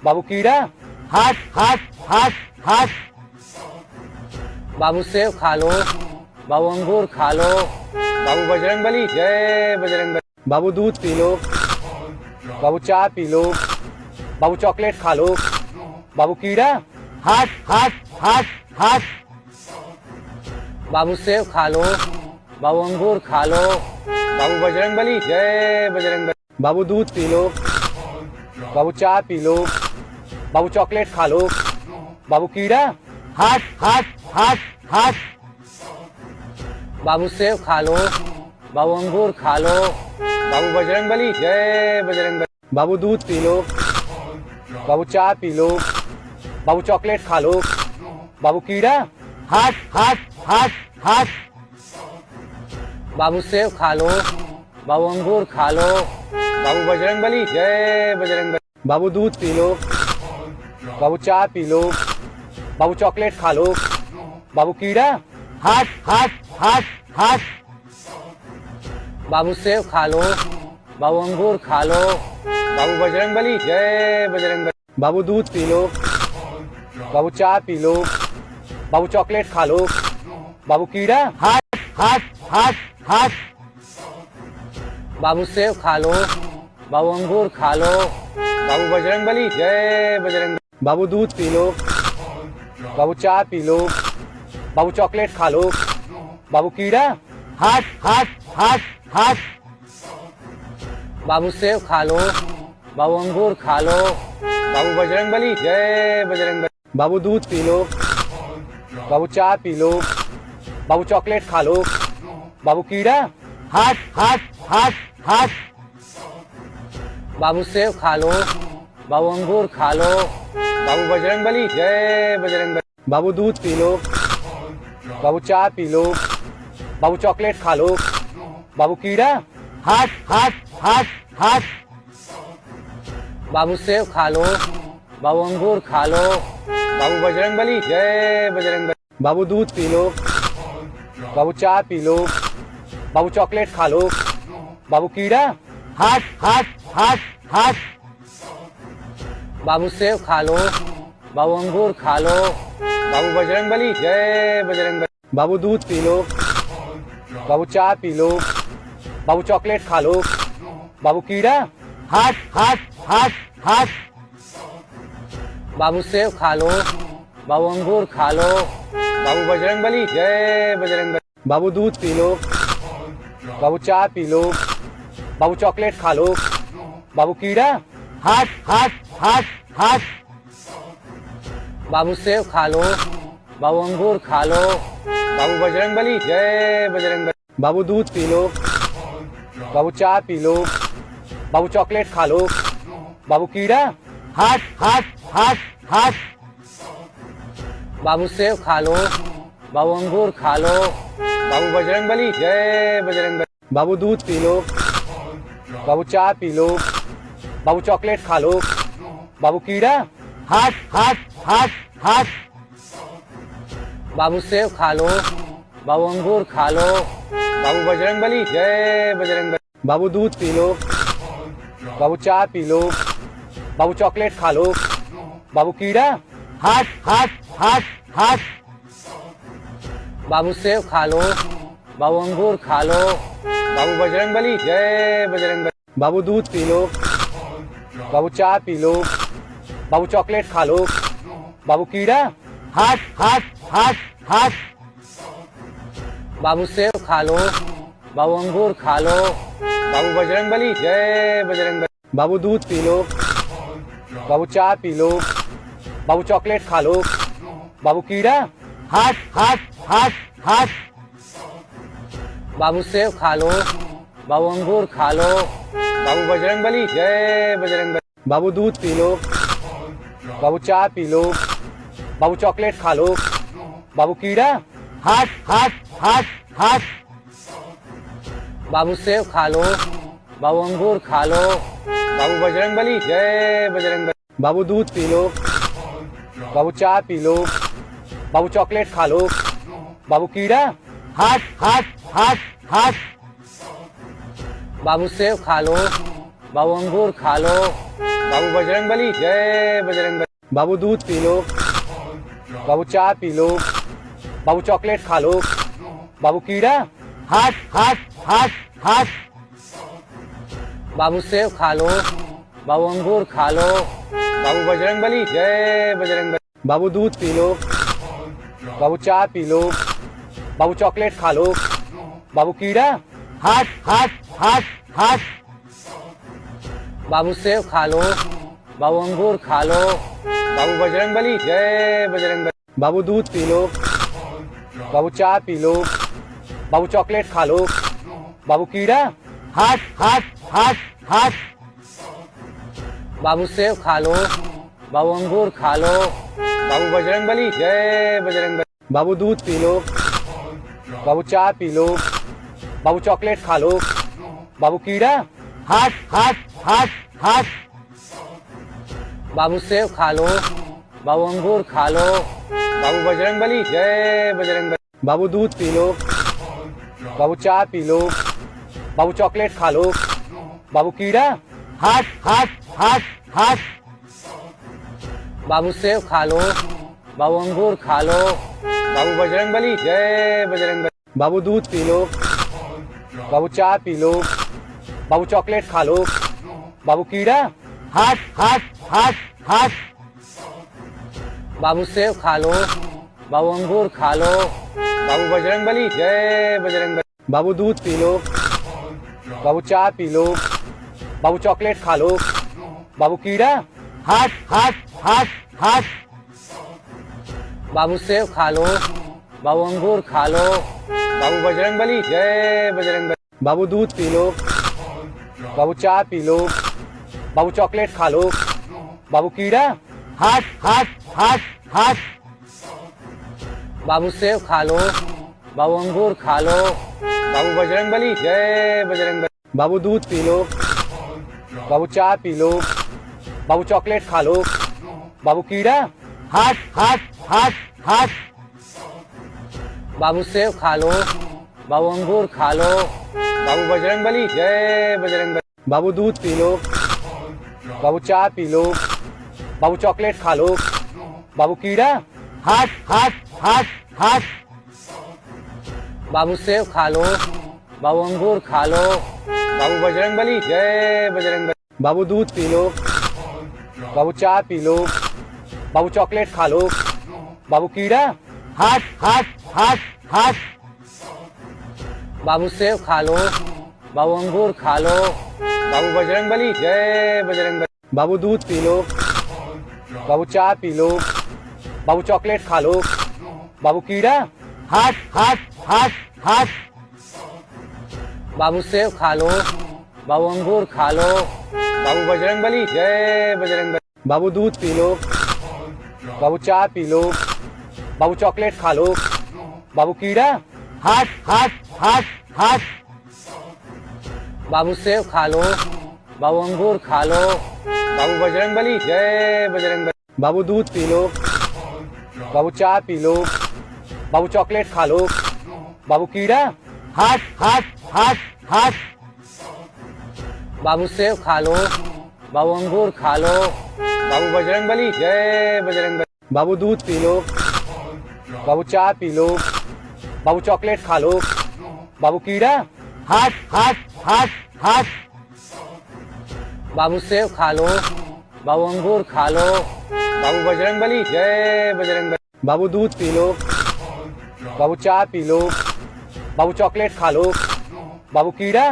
बाबू कीड़ा हट हट हट हट बाबू सेब खा लो, बाबू अंगूर खा लो, बाबू बजरंगबली जय बजरंगबली। बाबू दूध पी लो, बाबू चाय पी लो, बाबू चॉकलेट खा लो, बाबू कीड़ा हट हट हट हट बाबू सेब खा लो, बाबू अंगूर खा लो, बाबू बजरंगबली जय बजरंगबली। बाबू दूध पी लो, बाबू चाय पी लो, बाबू चॉकलेट खा लो, बाबू कीड़ा हट हट हट हट बाबू सेब खा लो, बाबू अंगूर खा लो, बाबू बजरंगबली जय बजरंगबली। बाबू दूध पी लो, बाबू चाय पी लो, बाबू चॉकलेट खा लो, बाबू कीड़ा हट हट हट हट बाबू सेब खा लो, बाबू अंगूर खा लो, बाबू बजरंगबली जय बजरंगबली। बाबू दूध पी लो, बाबू चाय पी लो, बाबू चॉकलेट खा लो, बाबू कीड़ा हट हट हट हट बाबू सेब खा लो, बाबू अंगूर खा लो, बाबू बजरंगबली जय बजरंगबली। बाबू दूध पी लो, बाबू चाय पी लो, बाबू चॉकलेट खा लो, बाबू कीड़ा हट हट हट हट बाबू सेब खा लो, बाबू अंगूर खा लो, बाबू बजरंगबली जय बजरंगबली। बाबू दूध पी लो, बाबू चाय पी लो, बाबू चॉकलेट खा लो, बाबू कीड़ा हट हट हट हट बाबू सेब खा लो, बाबू अंगूर खा लो, बाबू बजरंगबली जय बजरंगबली। बाबू दूध पी लो, बाबू चाय पी लो, बाबू चॉकलेट खा लो, बाबू कीड़ा हट हट हट हट बाबू सेब खा लो, बाबू अंगूर खा लो, बाबू बजरंगबली जय बजरंगबली। बाबू दूध पी लो, बाबू चाय पी लो, बाबू चॉकलेट खा लो, बाबू कीड़ा हट हट हट हट बाबू सेब खा लो, बाबू अंगूर खा लो, बाबू बजरंगबली जय बजरंगबली। बाबू दूध पी लो, बाबू चाय पी लो, बाबू चॉकलेट खा लो। बाबू कीड़ा। हट हट हट हट बाबू सेब खा लो। बाबू अंगूर खा लो। बाबू बजरंगबली जय बजरंगबली। बाबू दूध पी लो। बाबू चाय पी लो। बाबू चॉकलेट खा लो। बाबू कीड़ा। हट हट हट हट बाबू सेब खा लो। बाबू अंगूर खा लो। बाबू बजरंगबली जय बजरंगबली। बाबू दूध पी लो। बाबू चाय पी लो। बाबू चॉकलेट खा लो। बाबू कीड़ा। हट हट हट हट बाबू सेब खा लो। बाबू अंगूर खा लो। बाबू बजरंगबली जय बजरंगबली। बाबू दूध पी लो। बाबू चाय पी लो। बाबू चॉकलेट खा लो। बाबू कीड़ा। हट हट हट हट बाबू सेब खा लो। बाबू अंगूर खा लो। बाबू बजरंगबली जय बजरंगबली। बाबू दूध पी लो। बाबू चाय पी लो। बाबू चॉकलेट खा लो। बाबू कीड़ा। हट हट हट हट बाबू सेब खा लो। बाबू अंगूर खा लो। बाबू बजरंगबली जय बजरंगबली। बाबू दूध पी लो। बाबू चाय पी लो। बाबू चॉकलेट खा लो। बाबू कीड़ा। हट हट हट हट बाबू सेब खा लो। बाबू अंगूर खा लो। बाबू बजरंगबली जय बजरंगबली। बाबू दूध पी लो। बाबू चाय पी लो। बाबू चॉकलेट खा लो। बाबू कीड़ा। हट हट हट हट बाबू सेब खा लो। बाबू अंगूर खा लो। बाबू बजरंगबली जय बजरंगबली। बाबू दूध पी लो। बाबू चाय पी लो। बाबू चॉकलेट खा लो। बाबू कीड़ा। हट हट हट हट बाबू सेब खा लो। बाबू अंगूर खा लो। बाबू बजरंगबली जय बजरंगबली। बाबू दूध पी लो। बाबू चाय पी लो। बाबू चॉकलेट खा लो। बाबू कीड़ा। हट हट हट हट बाबू सेब खा लो। बाबू अंगूर खा लो। बाबू बजरंगबली जय बजरंगबली। बाबू दूध पी लो। बाबू चाय पी लो। बाबू चॉकलेट खा लो। बाबू कीड़ा। हट हट हट हट बाबू सेब खा लो। बाबू अंगूर खा लो। बाबू बजरंगबली जय बजरंगबली। बाबू दूध पी लो। बाबू चाय पी लो। बाबू चॉकलेट खा लो। बाबू कीड़ा। हट हट हट हट बाबू सेब खा लो। बाबू अंगूर खा लो। बाबू बजरंगबली जय बजरंगबली। बाबू दूध पी लो। बाबू चाय पी लो। बाबू चॉकलेट खा लो। बाबू कीड़ा। हट हट हट हट बाबू सेब खा लो। बाबू अंगूर खा लो। बाबू बजरंगबली जय बजरंगबली। बाबू दूध पी लो। बाबू चाय पी लो। बाबू चॉकलेट खा लो। बाबू कीड़ा। हट हट हट हट बाबू सेब खा लो। बाबू अंगूर खा लो। बाबू बजरंगबली जय बजरंगबली। बाबू दूध पी लो। बाबू चाय पी लो। बाबू चॉकलेट खा लो। बाबू कीड़ा। हट हट हट हट बाबू सेब खा लो। बाबू अंगूर खा लो। बाबू बजरंगबली जय बजरंगबली। बाबू दूध पी लो। बाबू चाय पी लो। बाबू चॉकलेट खा लो। बाबू कीड़ा। हट हट हट हट बाबू सेब खा लो। बाबू अंगूर खा लो। बाबू बजरंगबली जय बजरंगबली। बाबू दूध पी लो। बाबू चाय पी लो। बाबू चॉकलेट खा लो। बाबू कीड़ा। हट हट हट हट बाबू सेब खा लो। बाबू अंगूर खा लो। बाबू बजरंगबली जय बजरंगबली। बाबू दूध पी लो। बाबू चाय पी लो। बाबू चॉकलेट खा लो। बाबू कीड़ा। हट हट हट हट बाबू सेब खा लो। बाबू अंगूर खा लो। बाबू बजरंगबली जय बजरंगबली। बाबू दूध पी लो। बाबू चाय पी लो। बाबू चॉकलेट खा लो। बाबू कीड़ा। हट हट हट हट बाबू सेब खा लो। बाबू अंगूर खा लो। बाबू बजरंगबली जय बजरंगबली। बाबू दूध पी लो। बाबू चाय पी लो। बाबू चॉकलेट खा लो। बाबू कीड़ा। हट हट हट हट बाबू सेब खा लो। बाबू अंगूर खा लो। बाबू बजरंगबली जय बजरंगबली। बाबू दूध पी लो। बाबू चाय पी लो। बाबू चॉकलेट खा लो। बाबू कीड़ा। हट हट हट हट। बाबू सेब खा लो। बाबू अंगूर खा लो। बाबू बजरंगबली जय बजरंगबली। बाबू दूध पी लो। बाबू चाय पी लो। बाबू चॉकलेट खा लो। बाबू कीड़ा। हट हट हट हट। बाबू सेब खा लो। बाबू अंगूर खा लो। बाबू बजरंगबली जय बजरंगबली। बाबू दूध पी लो। बाबू चाय पी लो। बाबू चॉकलेट खा लो। बाबू कीड़ा। हट हट हट हट। बाबू सेब खा लो। बाबू अंगूर खा लो। बाबू बजरंगबली जय बजरंगबली। बाबू दूध पी लो। बाबू चाय पी लो। बाबू चॉकलेट खा लो। बाबू कीड़ा। हट हट हट हट। बाबू सेब खा लो। बाबू अंगूर खा लो। बाबू बजरंगबली जय बजरंगबली। बाबू दूध पी लो। बाबू चाय पी लो। बाबू चॉकलेट खा लो। बाबू कीड़ा। हट हट हट हट। बाबू सेब खा लो। बाबू अंगूर खा लो। बाबू बजरंगबली जय बजरंगबली। बाबू दूध पी लो। बाबू चाय पी लो। बाबू चॉकलेट खा लो। बाबू कीड़ा। हट हट हट हट। बाबू सेब खा लो। बाबू अंगूर खा लो। बाबू बजरंगबली जय बजरंगबली। बाबू दूध पी लो। बाबू चाय पी लो। बाबू चॉकलेट खा लो। बाबू कीड़ा।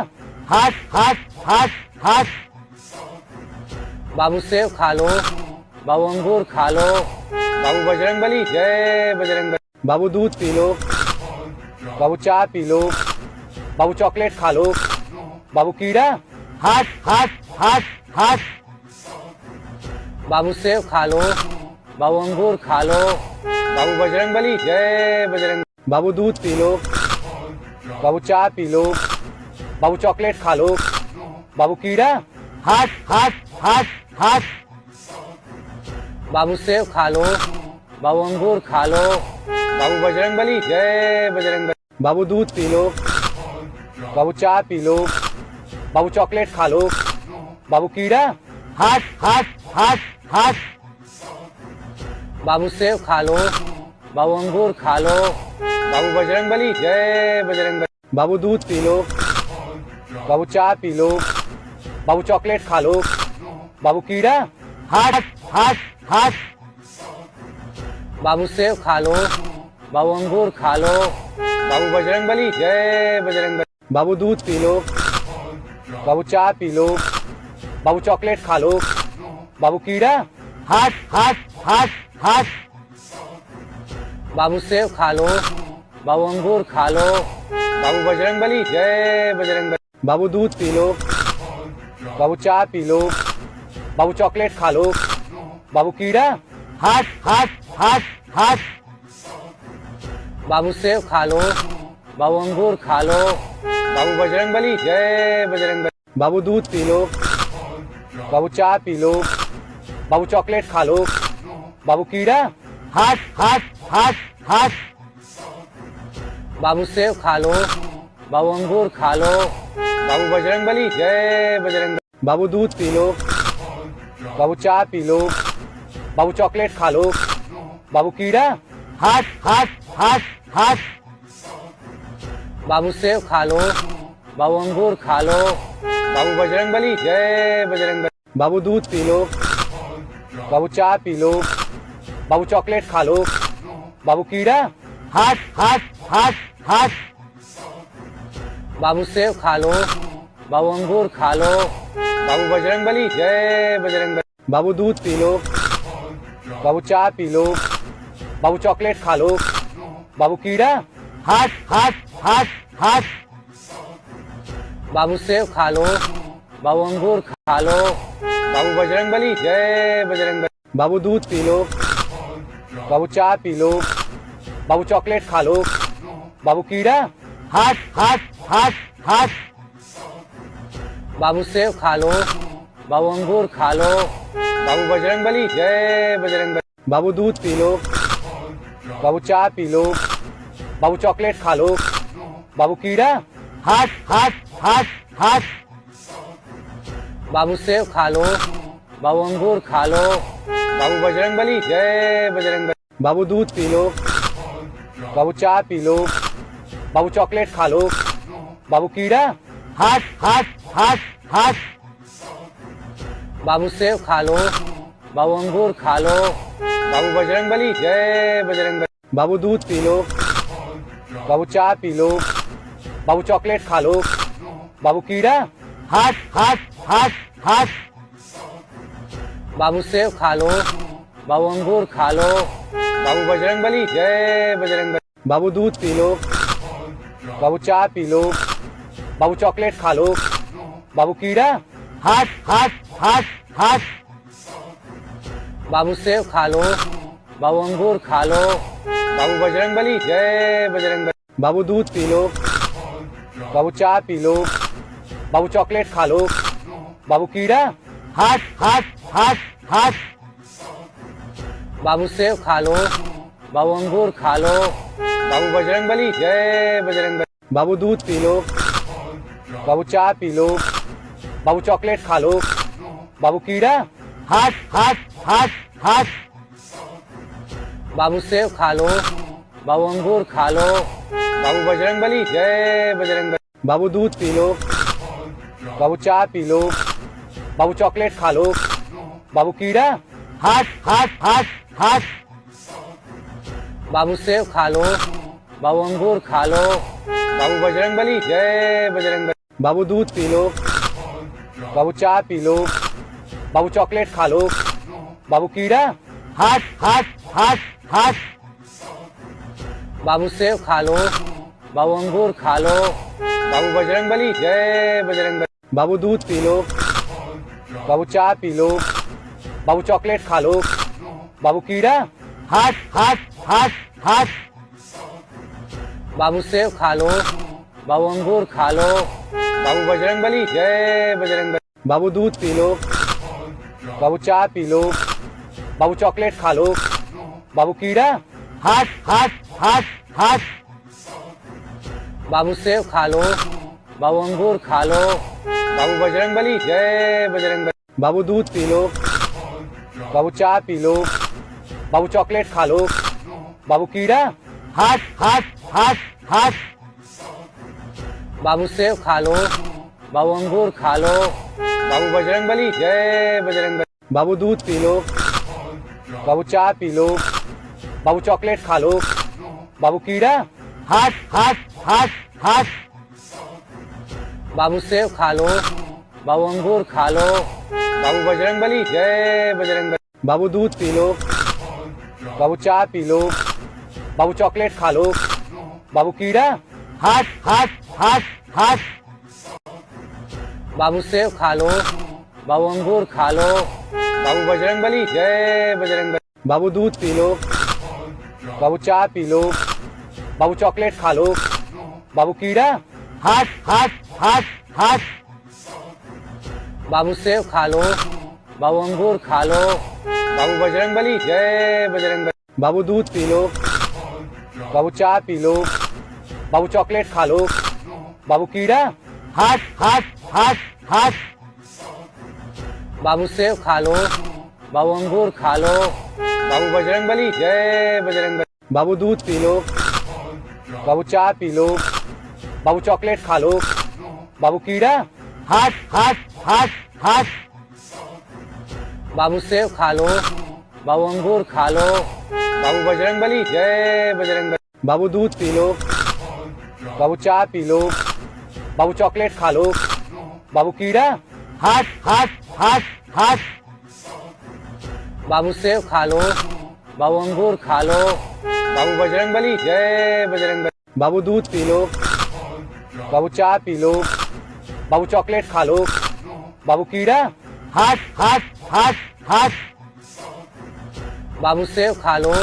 हट हट हट हट। बाबू सेब खा लो। बाबू अंगूर खा लो। बाबू बजरंगबली जय बजरंगबली। बाबू दूध पी लो। बाबू चाय पी लो। बाबू चॉकलेट खा लो। बाबू कीड़ा। हट हट हट हट। बाबू सेब खा लो। बाबू अंगूर खा लो। बाबू बजरंगबली जय बजरंगबली। बाबू दूध पी लो। बाबू चाय पी लो। बाबू चॉकलेट खा लो। बाबू कीड़ा। हट हट हट हट। बाबू सेब खा लो। बाबू अंगूर खा लो। बाबू बजरंगबली जय बजरंगबली। बाबू दूध पी लो। बाबू चाय पी लो। बाबू चॉकलेट खा लो। बाबू कीड़ा। हट हट हट हट। बाबू सेब खा लो। बाबू अंगूर खा लो। बाबू बजरंगबली जय बजरंगबली। बाबू दूध पी लो। बाबू चाय पी लो। बाबू चॉकलेट खा लो। बाबू कीड़ा। हट हट हट। बाबू सेब खा लो। बाबू अंगूर खा लो। बाबू बजरंगबली जय बजरंगबली। बाबू दूध पी लो। बाबू चाय पी लो। बाबू चॉकलेट खा लो। बाबू कीड़ा। हट हट हट हट। बाबू सेब खा लो। बाबू अंगूर खा लो। बाबू बजरंगबली जय बजरंगबली। बाबू दूध पी लो। बाबू चाय पी लो। बाबू चॉकलेट खा लो। बाबू कीड़ा। हट हट हट हट। बाबू सेब खा लो। बाबू अंगूर खा लो। बाबू बजरंगबली जय बजरंगबली। बाबू दूध पी लो। बाबू चाय पी लो। बाबू चॉकलेट खा लो। बाबू कीड़ा। हट हट हट हट। बाबू सेब खा लो। बाबू अंगूर खा लो। बाबू बजरंगबली जय बजरंगबली। बाबू दूध पी लो। बाबू चाय पी लो। बाबू चॉकलेट खा लो। बाबू कीड़ा। हट हट हट हट। बाबू सेब खा लो। बाबू अंगूर खा लो। बाबू बजरंगबली जय बजरंगबली। बाबू दूध पी लो। बाबू चाय पी लो। बाबू चॉकलेट खा लो। बाबू कीड़ा। हट हट हट हट। बाबू सेब खा लो। बाबू अंगूर खा लो। बाबू बजरंगबली जय बजरंगबली। बाबू दूध पी लो। बाबू चाय पी लो। बाबू चॉकलेट खा लो। बाबू कीड़ा। हट हट हट हट। बाबू सेब खा लो। बाबू अंगूर खा लो। बाबू बजरंगबली जय बजरंगबली। बाबू दूध पी लो। बाबू चाय पी लो। बाबू चॉकलेट खा लो। बाबू कीड़ा। हट हट हट हट। बाबू सेब खा लो। बाबू अंगूर खा लो। बाबू बजरंगबली जय बजरंगबली। बाबू दूध पी लो। बाबू चाय पी लो। बाबू चॉकलेट खा लो। बाबू कीड़ा, हट हट हट हट बाबू सेब खा लो, बाबू अंगूर खा लो, बाबू बजरंगबली जय बजरंगबली। बाबू दूध पी लो, बाबू चाय पी लो, बाबू चॉकलेट खा लो, बाबू कीड़ा, हट हट हट हट बाबू सेब खा लो, बाबू अंगूर खा लो, बाबू बजरंगबली जय बजरंगबली। बाबू दूध पी लो, बाबू चाय पी लो, बाबू चॉकलेट खा लो, बाबू कीड़ा, हट हट हट हट बाबू सेब खा लो, बाबू अंगूर खा लो, बाबू बजरंगबली जय बजरंगबली। बाबू दूध पी लो, बाबू चाय पी लो, बाबू चॉकलेट खा लो, बाबू कीड़ा, हट हट हट हट बाबू सेब खा लो, बाबू अंगूर खा लो, बाबू बजरंगबली जय बजरंगबली। बाबू दूध पी लो, बाबू चाय पी लो, बाबू चॉकलेट खा लो, बाबू कीड़ा, हट हट हट हट बाबू सेब खा लो, बाबू अंगूर खा लो, बाबू बजरंगबली जय बजरंगबली। बाबू दूध पी लो, बाबू चाय पी लो, बाबू चॉकलेट खा लो, बाबू कीड़ा, हट हट हट हट बाबू सेब खा लो, बाबू अंगूर खा लो, बाबू बजरंगबली जय बजरंगबली। बाबू दूध पी लो, बाबू चाय पी लो, बाबू चॉकलेट खा लो, बाबू कीड़ा, हट हट हट हट बाबू सेब खा लो, बाबू अंगूर खा लो, बाबू बजरंगबली जय बजरंगबली। बाबू दूध पी लो, बाबू चाय पी लो, बाबू चॉकलेट खा लो, बाबू कीड़ा, हट हट हट हट बाबू सेब खा लो, बाबू अंगूर खा लो, बाबू बजरंगबली जय बजरंगबली। बाबू दूध पी लो, बाबू चाय पी लो, बाबू चॉकलेट खा लो, बाबू कीड़ा, हट हट हट हट बाबू सेब खा लो, बाबू अंगूर खा लो, बाबू बजरंगबली जय बजरंगबली। बाबू दूध पी लो, बाबू चाय पी लो, बाबू चॉकलेट खा लो, बाबू कीड़ा, हट हट हट हट बाबू सेब खा लो, बाबू अंगूर खा लो, बाबू बजरंगबली जय बजरंगबली। बाबू दूध पी लो, बाबू चाय पी लो, बाबू चॉकलेट खा लो, बाबू कीड़ा, हट हट हट हट बाबू सेब खा लो, बाबू अंगूर खा लो, बाबू बजरंगबली जय बजरंगबली। बाबू दूध पी लो, बाबू चाय पी लो, बाबू चॉकलेट खा लो, बाबू कीड़ा, हट हट हट हट बाबू सेब खा लो, बाबू अंगूर खा लो, बाबू बजरंगबली जय बजरंगबली। बाबू दूध पी लो, बाबू चाय पी लो, बाबू चॉकलेट खा लो, बाबू कीड़ा, हट हट हट हट बाबू सेब खा लो, बाबू अंगूर खा लो, बाबू बजरंगबली जय बजरंगबली। बाबू दूध पी लो, बाबू चाय पी लो, बाबू चॉकलेट खा लो, बाबू कीड़ा, हट हट हट हट बाबू सेब खा लो, बाबू अंगूर खा लो, बाबू बजरंगबली जय बजरंगबली। बाबू दूध पी लो, बाबू चाय पी लो, बाबू चॉकलेट खा लो, बाबू कीड़ा, हट हट हट हट बाबू सेब खा लो, बाबू अंगूर खा लो, बाबू बजरंगबली जय बजरंगबली। बाबू दूध पी लो, बाबू चाय पी लो, बाबू चॉकलेट खा लो, बाबू कीड़ा, हट हट हट हट बाबू सेब खा लो, बाबू अंगूर खा लो, बाबू बजरंगबली जय बजरंगबली। बाबू दूध पी लो, बाबू चाय पी लो, बाबू चॉकलेट खा लो, बाबू कीड़ा, हट हट हट हट बाबू सेब खा लो, बाबू अंगूर खा लो, बाबू बजरंगबली जय बजरंगबली। बाबू दूध पी लो, बाबू चाय पी लो, बाबू चॉकलेट खा लो, बाबू कीड़ा, हट हट हट हट बाबू सेब खा लो,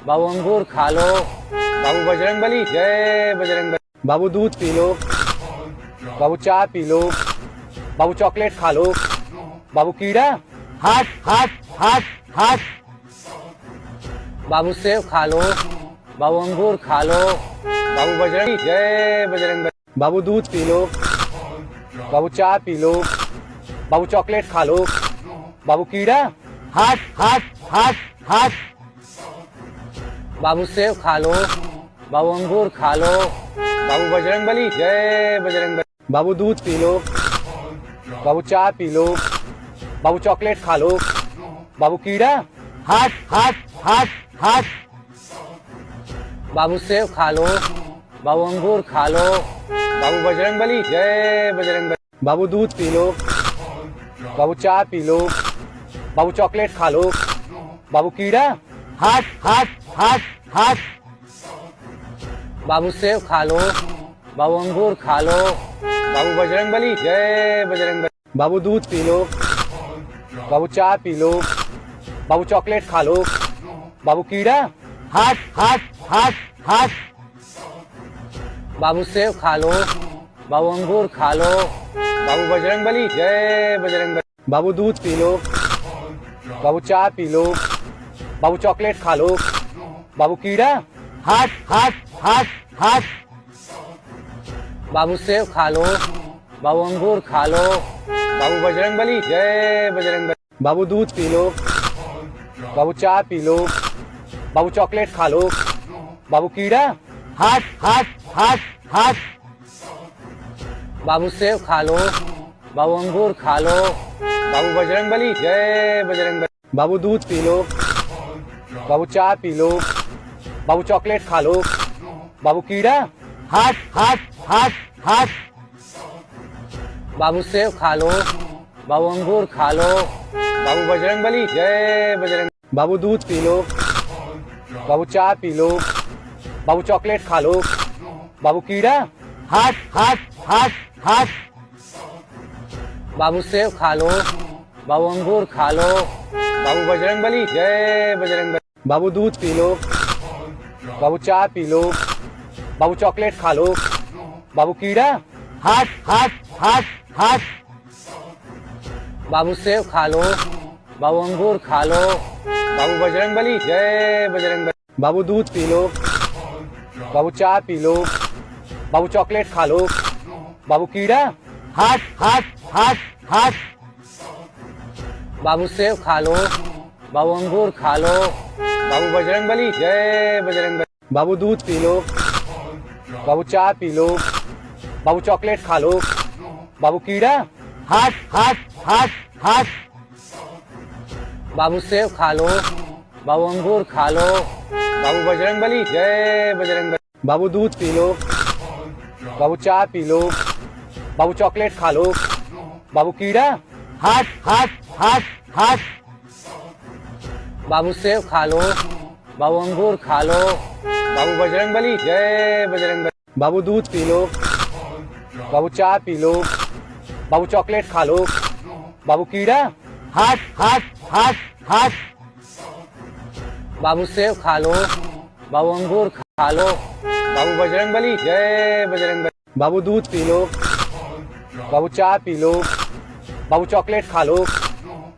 बाबू अंगूर खा लो, बाबू बजरंगबली जय बजरंगबली। बाबू दूध पी लो, बाबू चाय पी लो, बाबू चॉकलेट खा लो, बाबू कीड़ा, हट हट हट हट बाबू सेब खा लो, बाबू अंगूर खा लो, बाबू बजरंग, जय बजरंग बली। बाबू दूध पी लो, बाबू चाय पी लो, बाबू चॉकलेट खा लो, बाबू कीड़ा, हट हट हट हट बाबू सेब खा लो, बाबू अंगूर खा लो, बाबू बजरंग बली, जय बजरंग बली। बाबू दूध पी लो, बाबू चाय पी लो, बाबू चॉकलेट खा लो, बाबू कीड़ा, हट हट हट हट बाबू सेब खा लो, बाबू अंगूर खा लो, बाबू बजरंग बली, जय बजरंग बली। बाबू दूध पी लो, बाबू चाय पी लो, बाबू चॉकलेट खा लो, बाबू कीड़ा, हट हट हट हट बाबू सेब खा लो, बाबू अंगूर खा लो, बाबू बजरंग बली, जय बजरंग बली। बाबू दूध पी लो, बाबू चाय पी लो, बाबू चॉकलेट खा लो, बाबू कीड़ा, हट हट हट हट बाबू सेब खा लो, बाबू अंगूर खा लो, बाबू बजरंग बली, जय बजरंग बली। बाबू दूध पी लो, बाबू चाय पी लो, बाबू चॉकलेट खा लो, बाबू कीड़ा, हट हट हट हट बाबू सेब खा लो, बाबू अंगूर खा लो, बाबू बजरंग बली, जय बजरंग बली। बाबू दूध पी लो, बाबू चाय पी लो, बाबू चॉकलेट खा लो, बाबू कीड़ा, हट हट हट हट बाबू सेब खा लो, बाबू अंगूर खा लो, बाबू बजरंग बली, जय बजरंग बली। बाबू दूध पी लो, बाबू चाय पी लो, बाबू चॉकलेट खा लो, बाबू कीड़ा, हट हट हट हट बाबू सेब खा लो, बाबू अंगूर खा लो, बाबू बजरंग बली, जय बजरंग। बाबू दूध पी लो, बाबू चाय पी लो, बाबू चॉकलेट खा लो, बाबू कीड़ा, हट हट हट हट बाबू सेब खा लो, बाबू अंगूर खा लो, बाबू बजरंग बली, जय बजरंग बली। बाबू दूध पी लो, बाबू चाय पी लो, बाबू चॉकलेट खा लो, बाबू कीड़ा, हट हट हट हट बाबू सेब खा लो, बाबू अंगूर खा लो, बाबू बजरंग बली, जय बजरंग बली। बाबू दूध पी लो, बाबू चाय पी लो, बाबू चॉकलेट खा लो, बाबू कीड़ा, हट हट हट हट बाबू सेब खा लो, बाबू अंगूर खा लो, बाबू बजरंग बली, जय बजरंग बली। बाबू दूध पी लो, बाबू चाय पी लो, बाबू चॉकलेट खा लो, बाबू कीड़ा, हट हट हट हट बाबू सेब खा लो, बाबू अंगूर खा लो, बाबू बजरंग बली, जय बजरंग बली। बाबू दूध पी लो, बाबू चाय पी लो, बाबू चॉकलेट खा लो, बाबू कीड़ा, हट हट हट हट बाबू सेब खा लो, बाबू अंगूर खा लो, बाबू बजरंग बली, जय बजरंग बली। बाबू दूध पी लो, बाबू चाय पी लो, बाबू चॉकलेट खा लो, बाबू कीड़ा, हट हट हट हट बाबू सेब खा लो, बाबू अंगूर खा लो, बाबू बजरंग बली, जय बजरंग बली। बाबू दूध पी लो, बाबू चाय पी लो, बाबू चॉकलेट खा लो,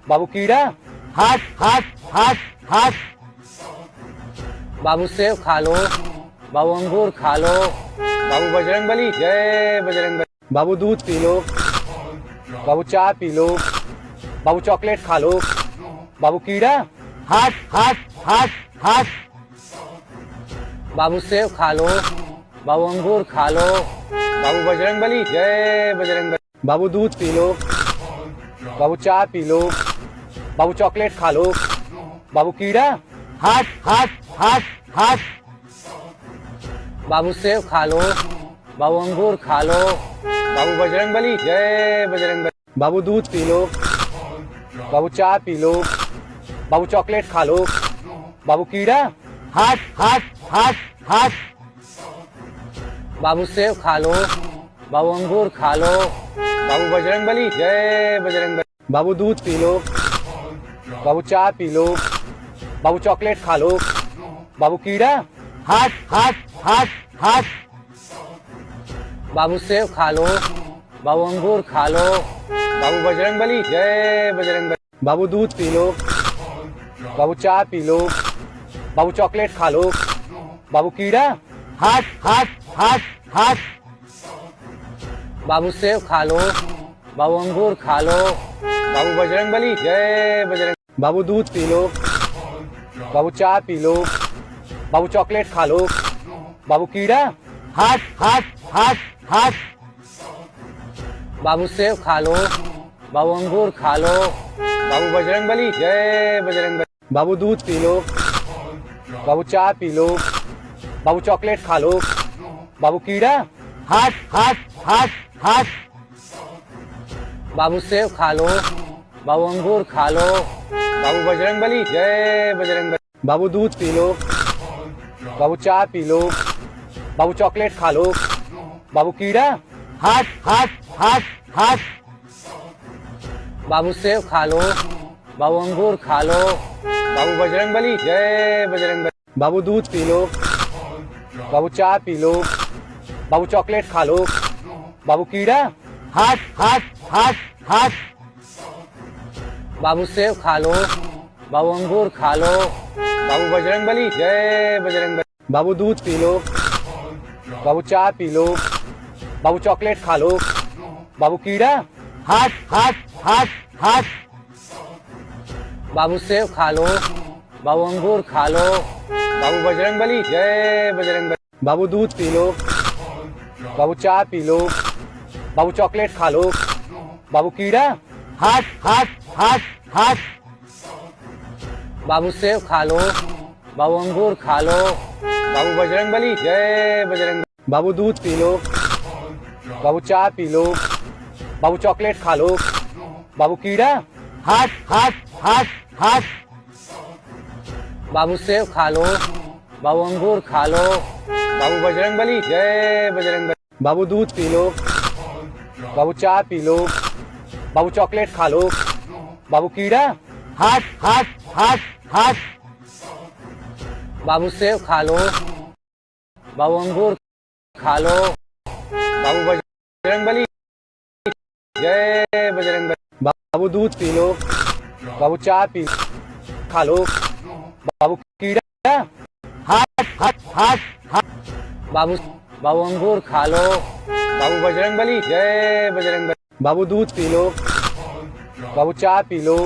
बाबू कीड़ा, हट हट हट हट बाबू सेब खा लो, बाबू अंगूर खा लो, बाबू बजरंग बली, जय बजरंग बली। बाबू दूध पी लो, बाबू चाय पी लो, बाबू चॉकलेट खा लो, बाबू कीड़ा, हट हट हट हट बाबू सेब खा लो, बाबू अंगूर खा लो, बाबू बजरंग बली, जय बजरंग बली। बाबू दूध पी लो, बाबू चाय पी लो, बाबू चॉकलेट खा लो, बाबू कीड़ा, हट हट हट हट बाबू सेब खा लो, बाबू अंगूर खा लो, बाबू बजरंग बली, जय बजरंग बली। बाबू दूध पी लो, बाबू चाय पी लो, बाबू चॉकलेट खा लो, बाबू कीड़ा, हट हट हट हट बाबू सेब खा लो, बाबू अंगूर खा लो, बाबू बजरंग बली, जय बजरंग बली। बाबू दूध पी लो, बाबू चाय पी लो, बाबू चॉकलेट खा लो, बाबू कीड़ा, हट हट हट हट बाबू सेब खा लो, बाबू अंगूर खा लो, बाबू बजरंग बली, जय बजरंग बली। बाबू दूध पी लो, बाबू चाय पी लो, बाबू चॉकलेट खा लो, बाबू कीड़ा, हट हट हट हट बाबू सेब खा लो, बाबू अंगूर खा लो, बाबू बजरंगबली जय बजरंग। बाबू दूध पी लो, बाबू चाय पी लो, बाबू चॉकलेट खा लो, बाबू कीड़ा। हट हट हट हट बाबू सेब खा लो, बाबू अंगूर खा लो, बाबू बजरंगबली जय बजरंग। बाबू दूध पी लो, बाबू चाय पी लो, बाबू चॉकलेट खा लो, बाबू कीड़ा। हट हट हट हट बाबू सेब खा लो, बाबू अंगूर खा लो, बाबू बजरंगबली जय बजरंग। बाबू दूध पी लो, बाबू चाय पी लो, बाबू चॉकलेट खा लो, बाबू कीड़ा। हट हट हट हट बाबू सेब खा लो, बाबू अंगूर खा लो, बाबू बजरंगबली जय बजरंग। बाबू दूध पी लो, बाबू चाय पी लो, बाबू चॉकलेट खा लो, बाबू कीड़ा। हट हट हट हट बाबू सेब खा लो, बाबू अंगूर खा लो, बाबू बजरंगबली जय बजरंग। बाबू दूध पी लो, बाबू चाय पी लो, बाबू चॉकलेट खा लो, बाबू कीड़ा। हट हट हट हट बाबू सेब खा लो, बाबू अंगूर खा लो, बाबू बजरंगबली जय बजरंग। बाबू दूध पी लो, बाबू चाय पी लो, बाबू चॉकलेट खा लो, बाबू कीड़ा। हट हट हट हट बाबू सेब खा लो, बाबू अंगूर खा लो, बाबू बजरंगबली जय बजरंग। बाबू दूध पी लो, बाबू चाय पी लो, बाबू चॉकलेट खा लो, बाबू कीड़ा। हट हट हट हट बाबू सेब खा लो, बाबू अंगूर खा लो, बाबू बजरंगबली जय बजरंग। बाबू दूध पी लो, बाबू चाय पी लो, बाबू चॉकलेट खा लो, बाबू कीड़ा। हट हट हट हट बाबू सेब खा लो, बाबू अंगूर खा लो, बाबू बजरंगबली जय बजरंग। बाबू दूध पी लो, बाबू चाय पी खा लो, बाबू कीड़ा। हट हट हट हट बाबू बाबू अंगूर खा लो, बाबू बजरंगबली जय बजरंग। बाबू दूध पी लो, बाबू चाय पी लो,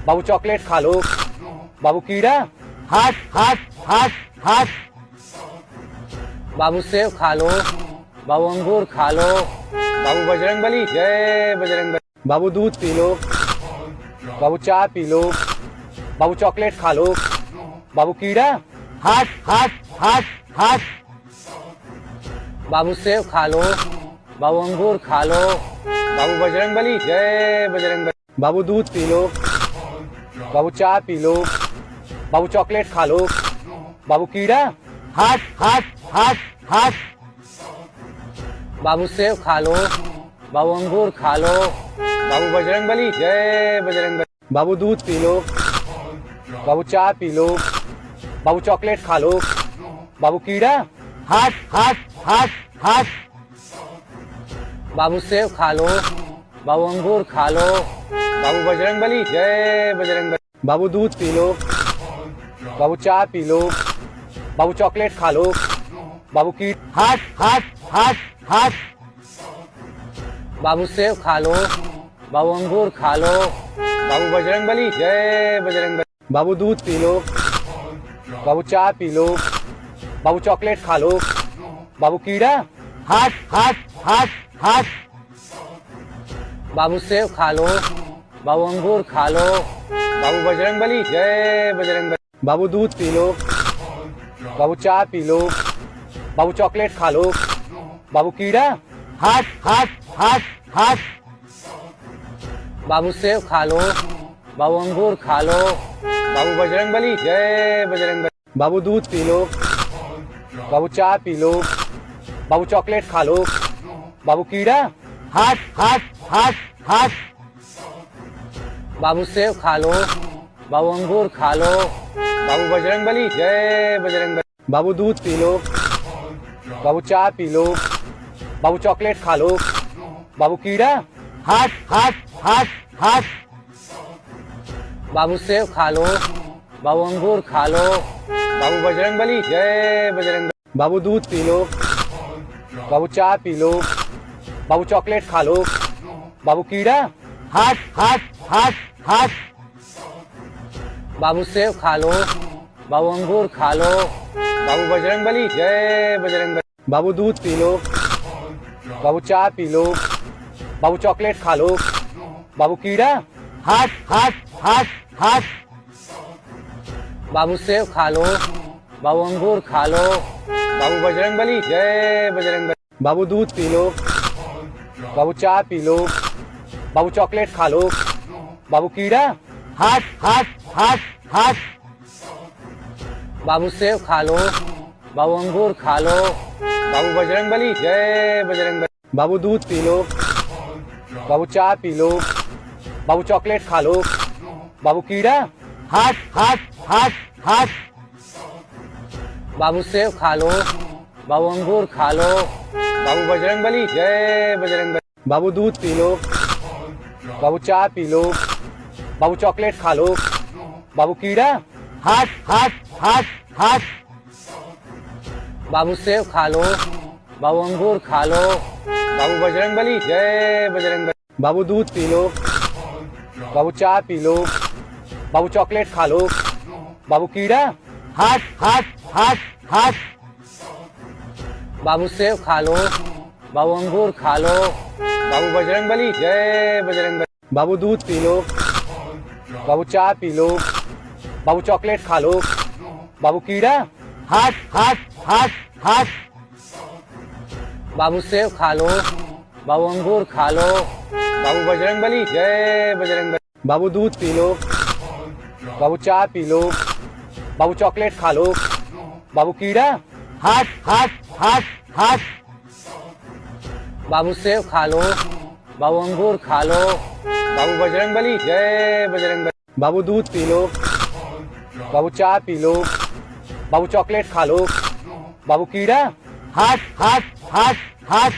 बाबू चॉकलेट खा लो, बाबू कीड़ा। हट हट हट हट बाबू सेब खा लो, बाबू अंगूर खा लो, बाबू बजरंगबली जय बजरंग। बाबू दूध पी लो, बाबू चाय पी लो, बाबू चॉकलेट खा लो, बाबू कीड़ा। हट हट हट हट बाबू सेब खा लो, बाबू अंगूर खा लो, बाबू बजरंगबली जय बजरंग। बाबू दूध पी लो, बाबू चाय पी लो, बाबू चॉकलेट खा लो, बाबू कीड़ा। हट हट हट हट बाबू सेब खा लो, बाबू अंगूर खा लो, बाबू बजरंगबली जय बजरंग। बाबू दूध पी लो, बाबू चाय पी लो, बाबू चॉकलेट खा लो, बाबू कीड़ा। हट हट हट हट बाबू सेब खा लो, बाबू अंगूर खा लो, बाबू बजरंगबली जय बजरंग। बाबू दूध पी लो, बाबू चाय पी लो, बाबू चॉकलेट खा लो, बाबू की। हट हट हट हट बाबू सेब खा लो, बाबू अंगूर खा लो, बाबू बजरंगबली जय बजरंग। बाबू दूध पी लो, बाबू चाय पी लो, बाबू चॉकलेट खा लो, बाबू कीड़ा। हट हट हट हट बाबू सेब खा लो, बाबू अंगूर खा लो, बाबू बजरंगबली जय बजरंग। बाबू दूध पी लो, बाबू चाय पी लो, बाबू चॉकलेट खा लो, बाबू कीड़ा। हट हट हट हट बाबू सेब खा लो, बाबू अंगूर खा लो, बाबू बजरंगबली जय बजरंग। बाबू दूध पी लो, बाबू चाय पी लो, बाबू चॉकलेट खा लो, बाबू कीड़ा। हट हट हट हट बाबू सेब खा लो, बाबू अंगूर खा लो, बाबू बजरंगबली जय बजरंग। बाबू दूध पी लो, बाबू चाय पी लो, बाबू चॉकलेट खा लो, बाबू कीड़ा। हट हट हट हट बाबू सेब खा लो, बाबू अंगूर खा लो, बाबू बजरंगबली जय बजरंग। बाबू दूध पी लो, बाबू चाय पी लो। बाबू चॉकलेट खा लो। बाबू कीड़ा। हट हट हट हट बाबू सेब खा लो। बाबू अंगूर खा लो। बाबू बजरंगबली जय बजरंगबली। बाबू दूध पी लो। बाबू चाय पी लो। बाबू चॉकलेट खा लो। बाबू कीड़ा। हट हट हट हट बाबू सेब खा लो। बाबू अंगूर खा लो। बाबू बजरंगबली जय बजरंगबली। बाबू दूध पी लो। बाबू चाय पी लो। बाबू चॉकलेट खा लो। बाबू कीड़ा। हट हट हट हट बाबू सेब खा लो। बाबू अंगूर खा लो। बाबू बजरंगबली जय बजरंगबली। बाबू दूध पी लो। बाबू चाय पी लो। बाबू चॉकलेट खा लो। बाबू कीड़ा। हट हट हट हट बाबू सेब खा लो। बाबू अंगूर खा लो। बाबू बजरंगबली जय बजरंगबली। बाबू दूध पी लो। बाबू चाय पी लो। बाबू चॉकलेट खा लो। बाबू कीड़ा। हट हट हट हट बाबू सेब खा लो। बाबू अंगूर खा लो। बाबू बजरंगबली जय बजरंगबली। बाबू दूध पी लो। बाबू चाय पी लो। बाबू चॉकलेट खा लो। बाबू कीड़ा। हट हट हट हट बाबू सेब खा लो। बाबू अंगूर खा लो। बाबू बजरंगबली जय बजरंगबली। बाबू दूध पी लो। बाबू चाय पी लो। बाबू चॉकलेट खा लो। बाबू कीड़ा। हट हट हट हट बाबू सेब खा लो। बाबू अंगूर खा लो। बाबू बजरंगबली जय बजरंगबली। बाबू दूध पी लो। बाबू चाय पी लो। बाबू चॉकलेट खा लो। बाबू कीड़ा। हट हट हट हट बाबू सेब खा लो। बाबू अंगूर खा लो। बाबू बजरंगबली जय बजरंगबली। बाबू दूध पी लो। बाबू चाय पी लो। बाबू चॉकलेट खा लो। बाबू कीड़ा। हट हट हट हट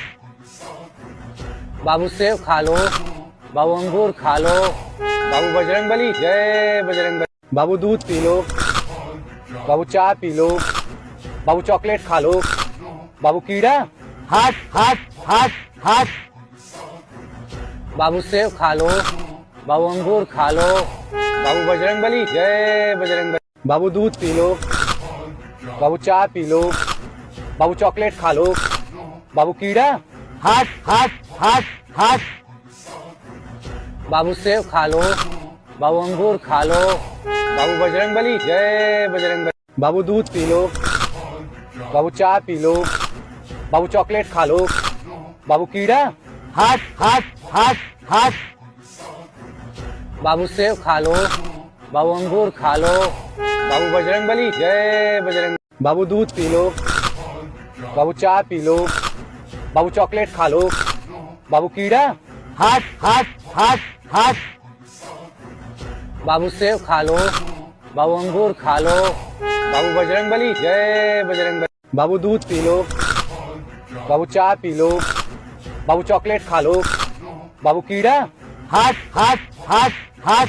बाबू सेब खा लो। बाबू अंगूर खा लो। बाबू बजरंगबली जय बजरंगबली। बाबू दूध पी लो। बाबू चाय पी लो। बाबू चॉकलेट खा लो। बाबू कीड़ा। हट हट हट हट बाबू सेब खा लो। बाबू अंगूर खा लो। बाबू बजरंगबली जय बजरंगबली। बाबू दूध पी लो। बाबू चाय पी लो। बाबू चॉकलेट खा लो। बाबू कीड़ा। हट हट हट हट बाबू सेब खा लो। बाबू अंगूर खा लो। बाबू बजरंगबली जय बजरंगबली। बाबू दूध पी लो। बाबू चाय पी लो। बाबू चॉकलेट खा लो। बाबू कीड़ा। हट हट हट हट बाबू सेब खा लो। बाबू अंगूर खा लो। बाबू बजरंगबली जय बजरंगबली। बाबू दूध पी लो। बाबू चाय पी लो। बाबू चॉकलेट खा लो। बाबू कीड़ा। हट हट हट हट बाबू सेब खा लो। बाबू अंगूर खा लो। बाबू बजरंगबली जय बजरंगबली। बाबू दूध पी लो। बाबू चाय पी लो। बाबू चॉकलेट खा लो। बाबू कीड़ा। हट हट हट हट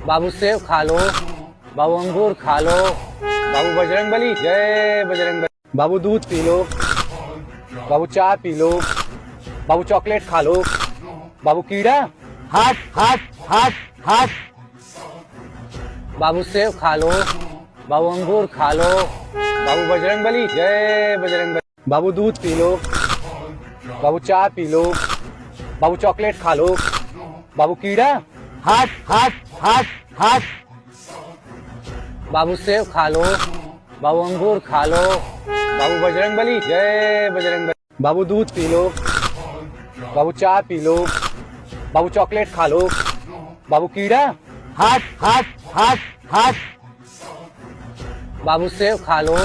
बाबू सेब खा लो। बाबू अंगूर खा लो। बाबू बजरंगबली जय बजरंगबली। बाबू दूध पी लो। बाबू चाय पी लो। बाबू चॉकलेट खा लो। बाबू कीड़ा। हट हट हट हट बाबू सेब खा लो। बाबू अंगूर खा लो। बाबू बजरंगबली जय बजरंगबली। बाबू दूध पी लो। बाबू चाय पी लो। बाबू चॉकलेट खा लो। बाबू कीड़ा। हट हट हट हट बाबू सेब खा लो। बाबू अंगूर खा लो। बाबू बजरंगबली जय बजरंगबली। बाबू दूध पी लो। बाबू चाय पी लो। बाबू चॉकलेट खा लो। बाबू कीड़ा। हट हट हट हट बाबू सेब खा लो।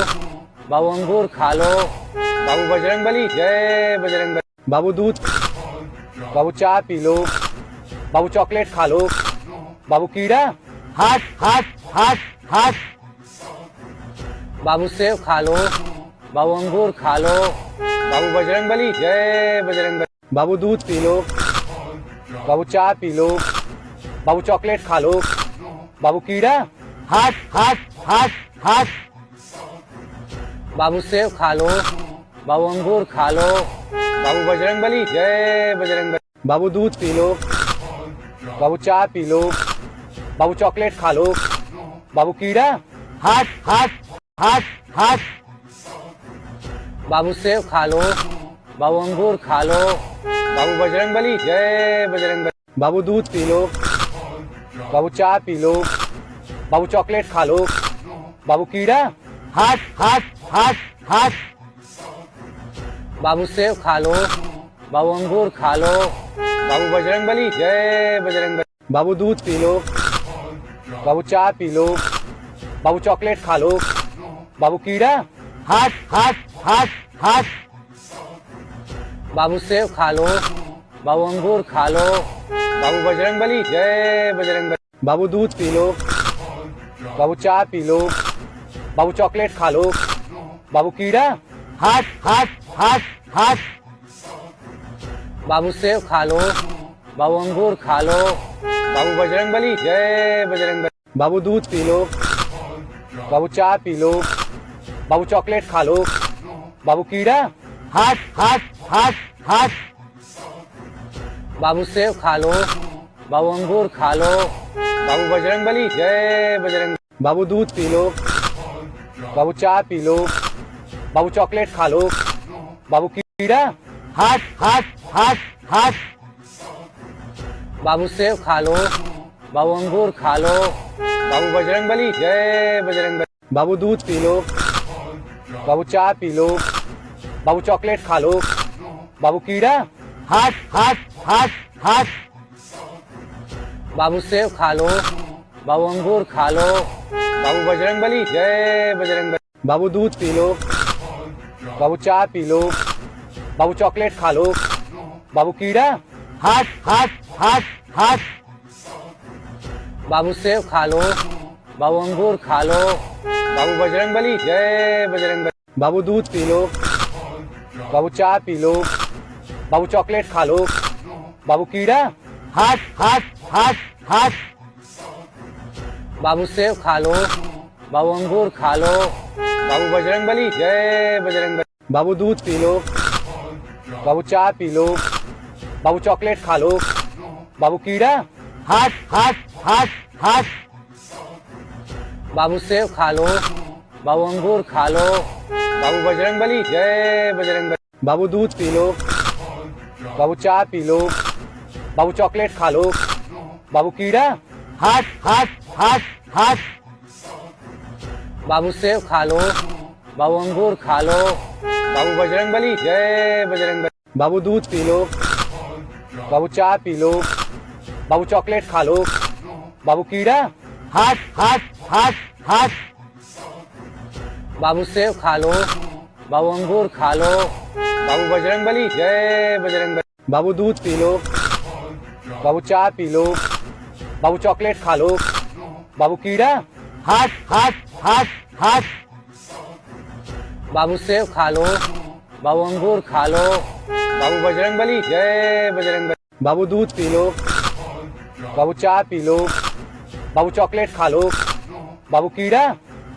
बाबू अंगूर खा लो। बाबू बजरंगबली जय बजरंगबली। बाबू दूध। बाबू चाय पी लो। बाबू चॉकलेट खा लो। बाबू कीड़ा। हट हट हट हट बाबू सेब खा लो। बाबू अंगूर खा लो। बाबू बजरंगबली जय बजरंगबली। बाबू दूध पी लो। बाबू चाय पी लो। बाबू चॉकलेट खा लो। बाबू कीड़ा। हट हट हट हट बाबू सेब खा लो। बाबू अंगूर खा लो। बाबू बजरंगबली जय बजरंगबली। बाबू दूध पी लो। बाबू चाय पी लो। बाबू चॉकलेट खा लो। बाबू कीड़ा। हट हट हट हट। बाबू सेब खा लो। बाबू अंगूर खा लो। बाबू बजरंगबली जय बजरंगबली। बाबू दूध पी लो। बाबू चाय पी लो। बाबू चॉकलेट खा लो। बाबू कीड़ा। हट हट हट हट। बाबू सेब खा लो। बाबू अंगूर खा लो। बाबू बजरंगबली जय बजरंगबली। बाबू दूध पी लो। बाबू चाय पी लो। बाबू चॉकलेट खा लो। बाबू कीड़ा। हट हट हट हट। बाबू सेब खा लो। बाबू अंगूर खा लो। बाबू बजरंगबली जय बजरंगबली। बाबू दूध पी लो। बाबू चाय पी लो। बाबू चॉकलेट खा लो। बाबू कीड़ा। हट हट हट हट। बाबू सेब खा लो। बाबू अंगूर खा लो। बाबू बजरंगबली जय बजरंगबली। बाबू दूध पी लो। बाबू चाय पी लो। बाबू चॉकलेट खा लो। बाबू कीड़ा। हट हट हट हट। बाबू सेब खा लो। बाबू अंगूर खा लो। बाबू बजरंगबली जय बजरंगबली। बाबू दूध पी लो। बाबू चाय पी लो। बाबू चॉकलेट खा लो। बाबू कीड़ा। हट हट हट हट। बाबू सेब खा लो। बाबू अंगूर खा लो। बाबू बजरंगबली जय बजरंगबली। बाबू दूध पी लो। बाबू चाय पी लो। बाबू चॉकलेट खा लो। बाबू कीड़ा। हट हट हट हट। बाबू सेब खा लो। बाबू अंगूर खा लो। बाबू बजरंगबली जय बजरंगबली। बाबू दूध पी लो। बाबू चाय पी लो। बाबू चॉकलेट खा लो। बाबू कीड़ा। हट हट हट हट। बाबू सेब खा लो। बाबू अंगूर खा लो। बाबू बजरंगबली जय बजरंगबली। बाबू दूध पी लो। बाबू चाय पी लो। बाबू चॉकलेट खा लो। बाबू कीड़ा। हट हट हट हट। बाबू सेब खा लो। बाबू अंगूर खा लो। बाबू बजरंगबली जय बजरंगबली। बाबू दूध पी लो। बाबू चाय पी लो। बाबू चॉकलेट खा लो। बाबू कीड़ा। हट हट हट हट। बाबू सेब खा लो। बाबू अंगूर खा लो। बाबू बजरंगबली जय बजरंगबली। बाबू दूध पी लो। बाबू चाय पी लो। बाबू चॉकलेट खा लो। बाबू कीड़ा। हट हट हट हट। बाबू सेब खा लो। बाबू अंगूर खा लो। बाबू बजरंगबली जय बजरंगबली। बाबू दूध पी लो। बाबू चाय पी लो। बाबू चॉकलेट खा लो। बाबू कीड़ा। हट हट हट हट। बाबू सेब खा लो। बाबू अंगूर खा लो। बाबू बजरंगबली जय बजरंगबली। बाबू दूध पी लो। बाबू चाय पी लो। बाबू चॉकलेट खा लो। बाबू कीड़ा। हट हट हट हट। बाबू सेब खा लो। बाबू अंगूर खा लो। बाबू बजरंगबली जय बजरंगबली। बाबू दूध पी लो। बाबू चाय पी लो। बाबू चॉकलेट खा लो। बाबू कीड़ा।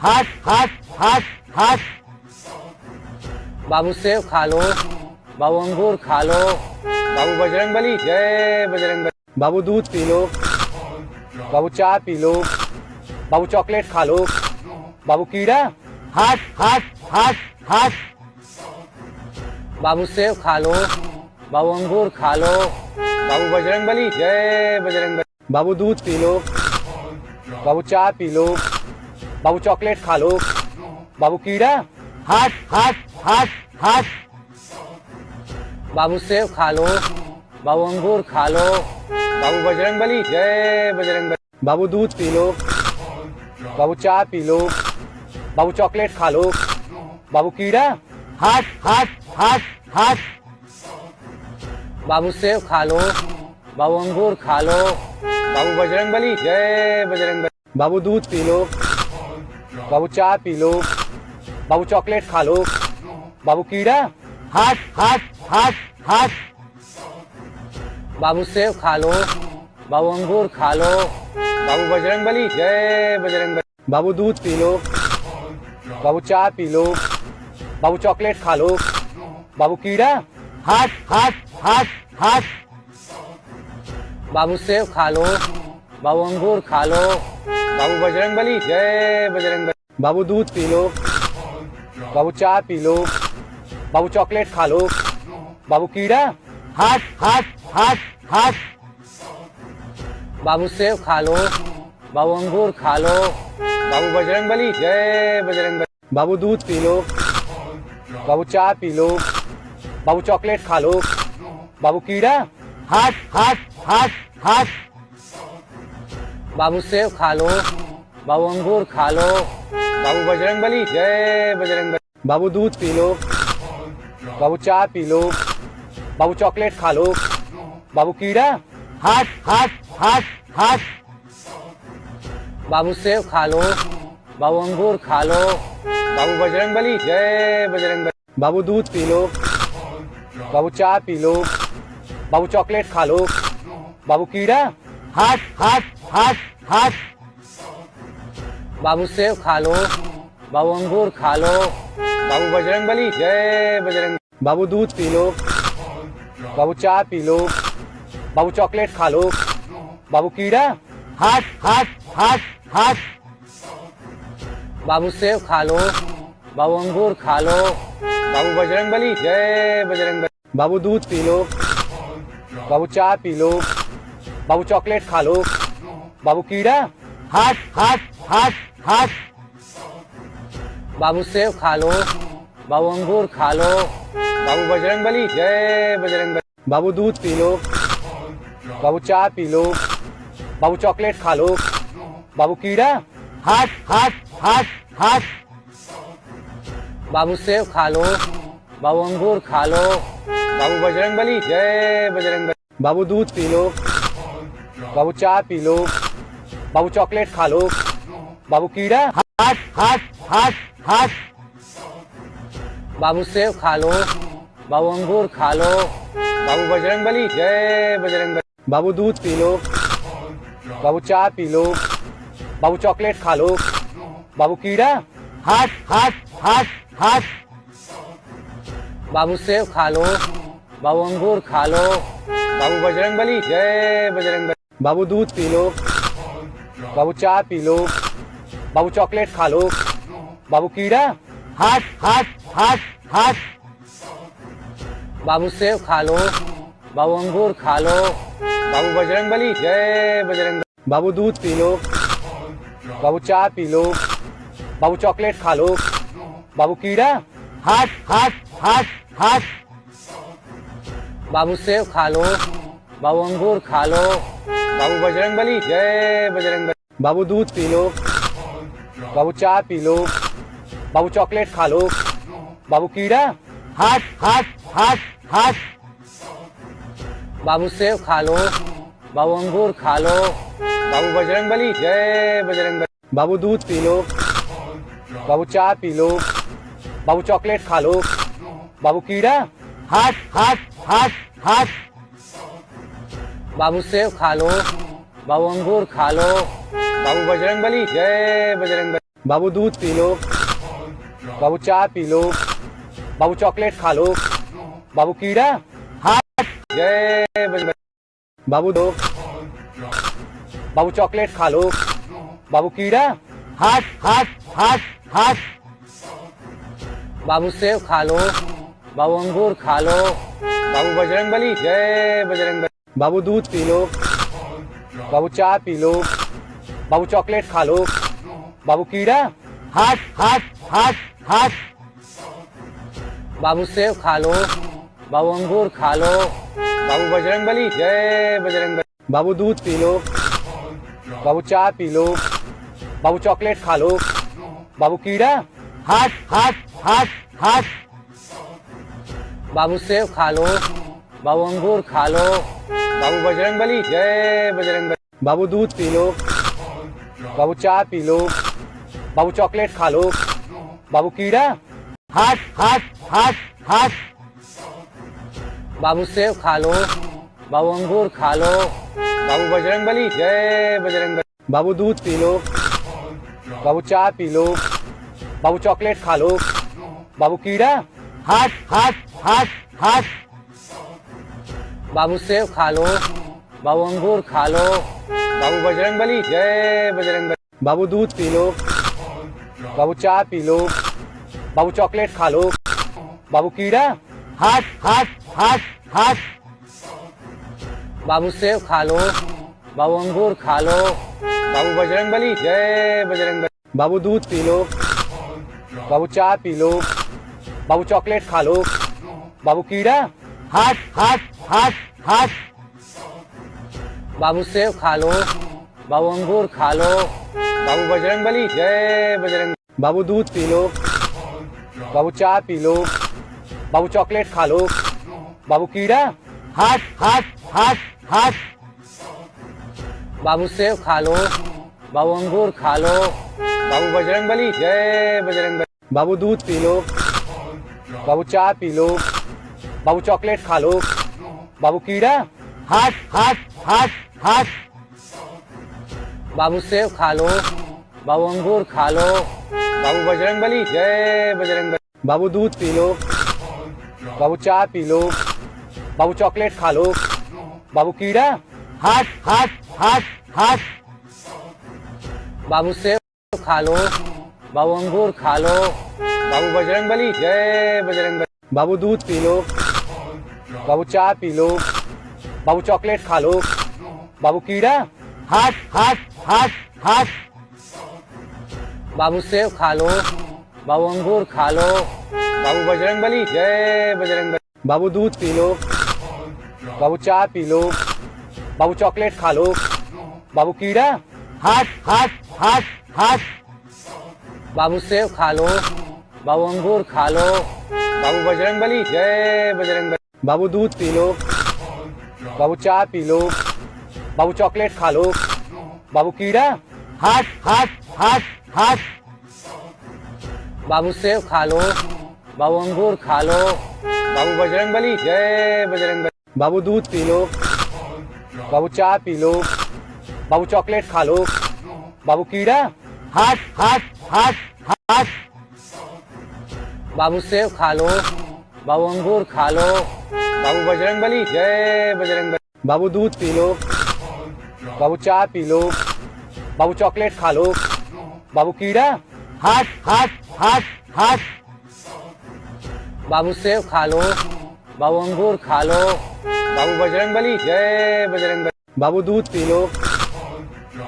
हट हट हट हट। बाबू सेब खा लो। बाबू अंगूर खा लो। बाबू बजरंगबली जय बजरंगबली। बाबू दूध पी लो। बाबू चाय पी लो। बाबू चॉकलेट खा लो। बाबू कीड़ा। हट हट हट हट। बाबू सेब खा लो। बाबू अंगूर खा लो। बाबू बजरंगबली जय बजरंगबली। बाबू दूध पी लो। बाबू चाय पी लो। बाबू चॉकलेट खा लो। बाबू कीड़ा। हट हट हट हट। बाबू सेब खा लो। बाबू अंगूर खा लो। बाबू बजरंगबली जय बजरंगबली। बाबू दूध पी लो। बाबू चाय पी लो। बाबू चॉकलेट खा लो। बाबू कीड़ा। हट हट हट हट। बाबू सेब खा लो। बाबू अंगूर खा लो। बाबू बजरंगबली जय बजरंगबली। बाबू दूध पी लो। बाबू चाय पी लो। बाबू चॉकलेट खा लो। बाबू कीड़ा। हट हट हट हट। बाबू सेब खा लो। बाबू अंगूर खा लो। बाबू बजरंगबली जय बजरंगबली। बाबू दूध पी लो। बाबू चाय पी लो। बाबू चॉकलेट खा लो। बाबू कीड़ा, हट हट हट हट बाबू सेब खा लो, बाबू अंगूर खा लो, बाबू बजरंगबली जय बजरंगबली। बाबू दूध पी लो, बाबू चाय पी लो, बाबू चॉकलेट खा लो, बाबू कीड़ा, हट हट हट हट बाबू सेब खा लो, बाबू अंगूर खा लो, बाबू बजरंगबली जय बजरंगबली। बाबू दूध पी लो, बाबू चाय पी लो, बाबू चॉकलेट खा लो, बाबू कीड़ा, हट हट हट हट बाबू सेब खा लो, बाबू अंगूर खा लो, बाबू बजरंगबली जय बजरंगबली। बाबू दूध पी लो, बाबू चाय पी लो, बाबू चॉकलेट खा लो, बाबू कीड़ा, हट हट हट हट बाबू सेब खा लो, बाबू अंगूर खा लो, बाबू बजरंगबली जय बजरंगबली। बाबू दूध पी लो, बाबू चाय पी लो, बाबू चॉकलेट खा लो, बाबू कीड़ा, हट हट हट हट बाबू सेब खा लो, बाबू अंगूर खा लो, बाबू बजरंगबली जय बजरंग। बाबू दूध पी लो, बाबू चाय पी लो, बाबू चॉकलेट खा लो, बाबू कीड़ा, हट हट हट हट बाबू सेब खा लो, बाबू अंगूर खा लो, बाबू बजरंगबली जय बजरंगबली। बाबू दूध पी लो, बाबू चाय पी लो, बाबू चॉकलेट खा लो, बाबू कीड़ा, हट हट हट हट बाबू सेब खा लो, बाबू अंगूर खा लो, बाबू बजरंगबली जय बजरंगबली। बाबू दूध पी लो, बाबू चाय पी लो, बाबू चॉकलेट खा लो, बाबू कीड़ा, हट हट हट हट बाबू सेब खा लो, बाबू अंगूर खा लो, बाबू बजरंगबली जय बजरंगबली। बाबू दूध पी लो, बाबू चाय पी लो, बाबू चॉकलेट खा लो, बाबू कीड़ा, हट हट हट हट बाबू सेब खा लो, बाबू अंगूर खा लो, बाबू बजरंगबली जय बजरंगबली। बाबू दूध पी लो, बाबू चाय पी लो, बाबू चॉकलेट खा लो, बाबू कीड़ा, हट हट हट हट बाबू सेब खा लो, बाबू अंगूर खा लो, बाबू बजरंगबली जय बजरंगबली। बाबू दूध पी लो, बाबू चाय पी लो, बाबू चॉकलेट खा लो, बाबू कीड़ा, हट हट हट हट बाबू सेब खा लो, बाबू अंगूर खा लो, बाबू बजरंगबली जय बजरंगबली। बाबू दूध पी लो, बाबू चाय पी लो, बाबू चॉकलेट खा लो, बाबू कीड़ा, हट हट हट हट बाबू सेब खा लो, बाबू अंगूर खा लो, बाबू बजरंगबली जय बजरंगबली। बाबू दूध पी लो, बाबू चाय पी लो, बाबू चॉकलेट खा लो, बाबू कीड़ा, हट हट हट हट बाबू सेब खा लो, बाबू अंगूर खा लो, बाबू बजरंगबली जय बजरंगबली। बाबू दूध पी लो, बाबू चाय पी लो, बाबू चॉकलेट खा लो, बाबू कीड़ा, हट हट हट हट बाबू सेब खा लो, बाबू अंगूर खा लो, बाबू बजरंगबली जय बजरंगबली। बाबू दूध पी लो, बाबू चाय पी लो, बाबू चॉकलेट खा लो, बाबू कीड़ा, हट जय बजरंगबली। बाबू दो, बाबू चॉकलेट खा लो, बाबू कीड़ा, हट हट हट हट बाबू सेब खा लो, बाबू अंगूर खा लो, बाबू बजरंगबली जय बजरंगबली। बाबू दूध पी लो, बाबू चाय पी लो, बाबू चॉकलेट खा लो, बाबू कीड़ा, हट हट हट हट बाबू सेब खा लो, बाबू अंगूर खा लो, बाबू बजरंगबली जय बजरंगबली। बाबू दूध पी लो, बाबू चाय पी लो, बाबू चॉकलेट खा लो, बाबू कीड़ा, हट हट हट हट बाबू सेब खा लो, बाबू अंगूर खा लो, बाबू बजरंगबली जय बजरंगबली। बाबू दूध पी लो, बाबू चाय पी लो, बाबू चॉकलेट खा लो, बाबू कीड़ा, हट हट हट हट बाबू सेब खा लो, बाबू अंगूर खा लो, बाबू बजरंगबली जय बजरंगबली। बाबू दूध पी लो, बाबू चाय पी लो, बाबू चॉकलेट खा लो, बाबू कीड़ा, हट हट हट हट बाबू सेब खा लो, बाबू अंगूर खा लो, बाबू बजरंगबली जय बजरंगबली। बाबू दूध पी लो, बाबू चाय पी लो, बाबू चॉकलेट खा लो, बाबू कीड़ा। हट हट हट हट बाबू सेब खा लो, बाबू अंगूर खा लो, बाबू बजरंगबली जय बजरंगबली। बाबू दूध पी लो, बाबू चाय पी लो, बाबू चॉकलेट खा लो, बाबू कीड़ा। हट हट हट हट बाबू सेब खा लो, बाबू अंगूर खा लो, बाबू बजरंगबली जय बजरंगबली। बाबू दूध पी लो, बाबू चाय पी लो, बाबू चॉकलेट खा लो, बाबू कीड़ा। हट हट हट हट बाबू सेब खा लो, बाबू अंगूर खा लो, बाबू बजरंगबली जय बजरंगबली। बाबू दूध पी लो, बाबू चाय पी लो, बाबू चॉकलेट खा लो, बाबू कीड़ा। हट हट हट हट बाबू सेब खा लो, बाबू अंगूर खा लो, बाबू बजरंगबली जय बजरंगबली। बाबू दूध पी लो, बाबू चाय पी लो, बाबू चॉकलेट खा लो, बाबू कीड़ा। हट हट हट हट बाबू सेब खा लो, बाबू अंगूर खा लो, बाबू बजरंगबली जय बजरंगबली। बाबू दूध पी लो, बाबू चाय पी लो, बाबू चॉकलेट खा लो, बाबू कीड़ा। हट हट हट हट बाबू सेब खा लो, बाबू अंगूर खा लो, बाबू बजरंगबली जय बजरंगबली। बाबू दूध पी लो, बाबू चाय पी लो, बाबू चॉकलेट खा लो, बाबू कीड़ा। हट हट हट हट बाबू सेब खा लो, बाबू अंगूर खा लो, बाबू बजरंगबली जय बजरंगबली। बाबू दूध पी लो, बाबू चाय पी लो, बाबू चॉकलेट खा लो, बाबू कीड़ा। हट हट हट हट बाबू सेब खा लो, बाबू अंगूर खा लो, बाबू बजरंगबली जय बजरंगबली। बाबू दूध पी लो, बाबू चाय पी लो, बाबू चॉकलेट खा लो, बाबू कीड़ा। हट हट हट हट बाबू सेब खा लो, बाबू अंगूर खा लो, बाबू बजरंगबली जय बजरंगबली। बाबू दूध पी लो, बाबू चाय पी लो, बाबू चॉकलेट खा लो, बाबू कीड़ा। हट हट हट हट बाबू सेब खा लो, बाबू अंगूर खा लो, बाबू बजरंगबली जय बजरंगबली। बाबू दूध पी लो,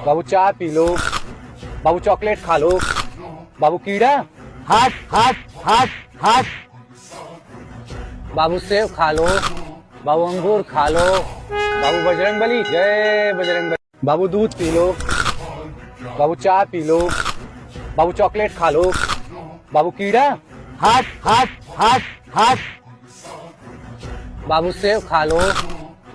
बाबू चाय पी लो, बाबू चॉकलेट खा लो, बाबू कीड़ा। हट हट हट हट बाबू सेब खा लो, बाबू अंगूर खा लो, बाबू बजरंगबली जय बजरंगबली। बाबू दूध पी लो, बाबू चाय पी लो, बाबू चॉकलेट खा लो, बाबू कीड़ा। हट हट हट हट बाबू सेब खा लो,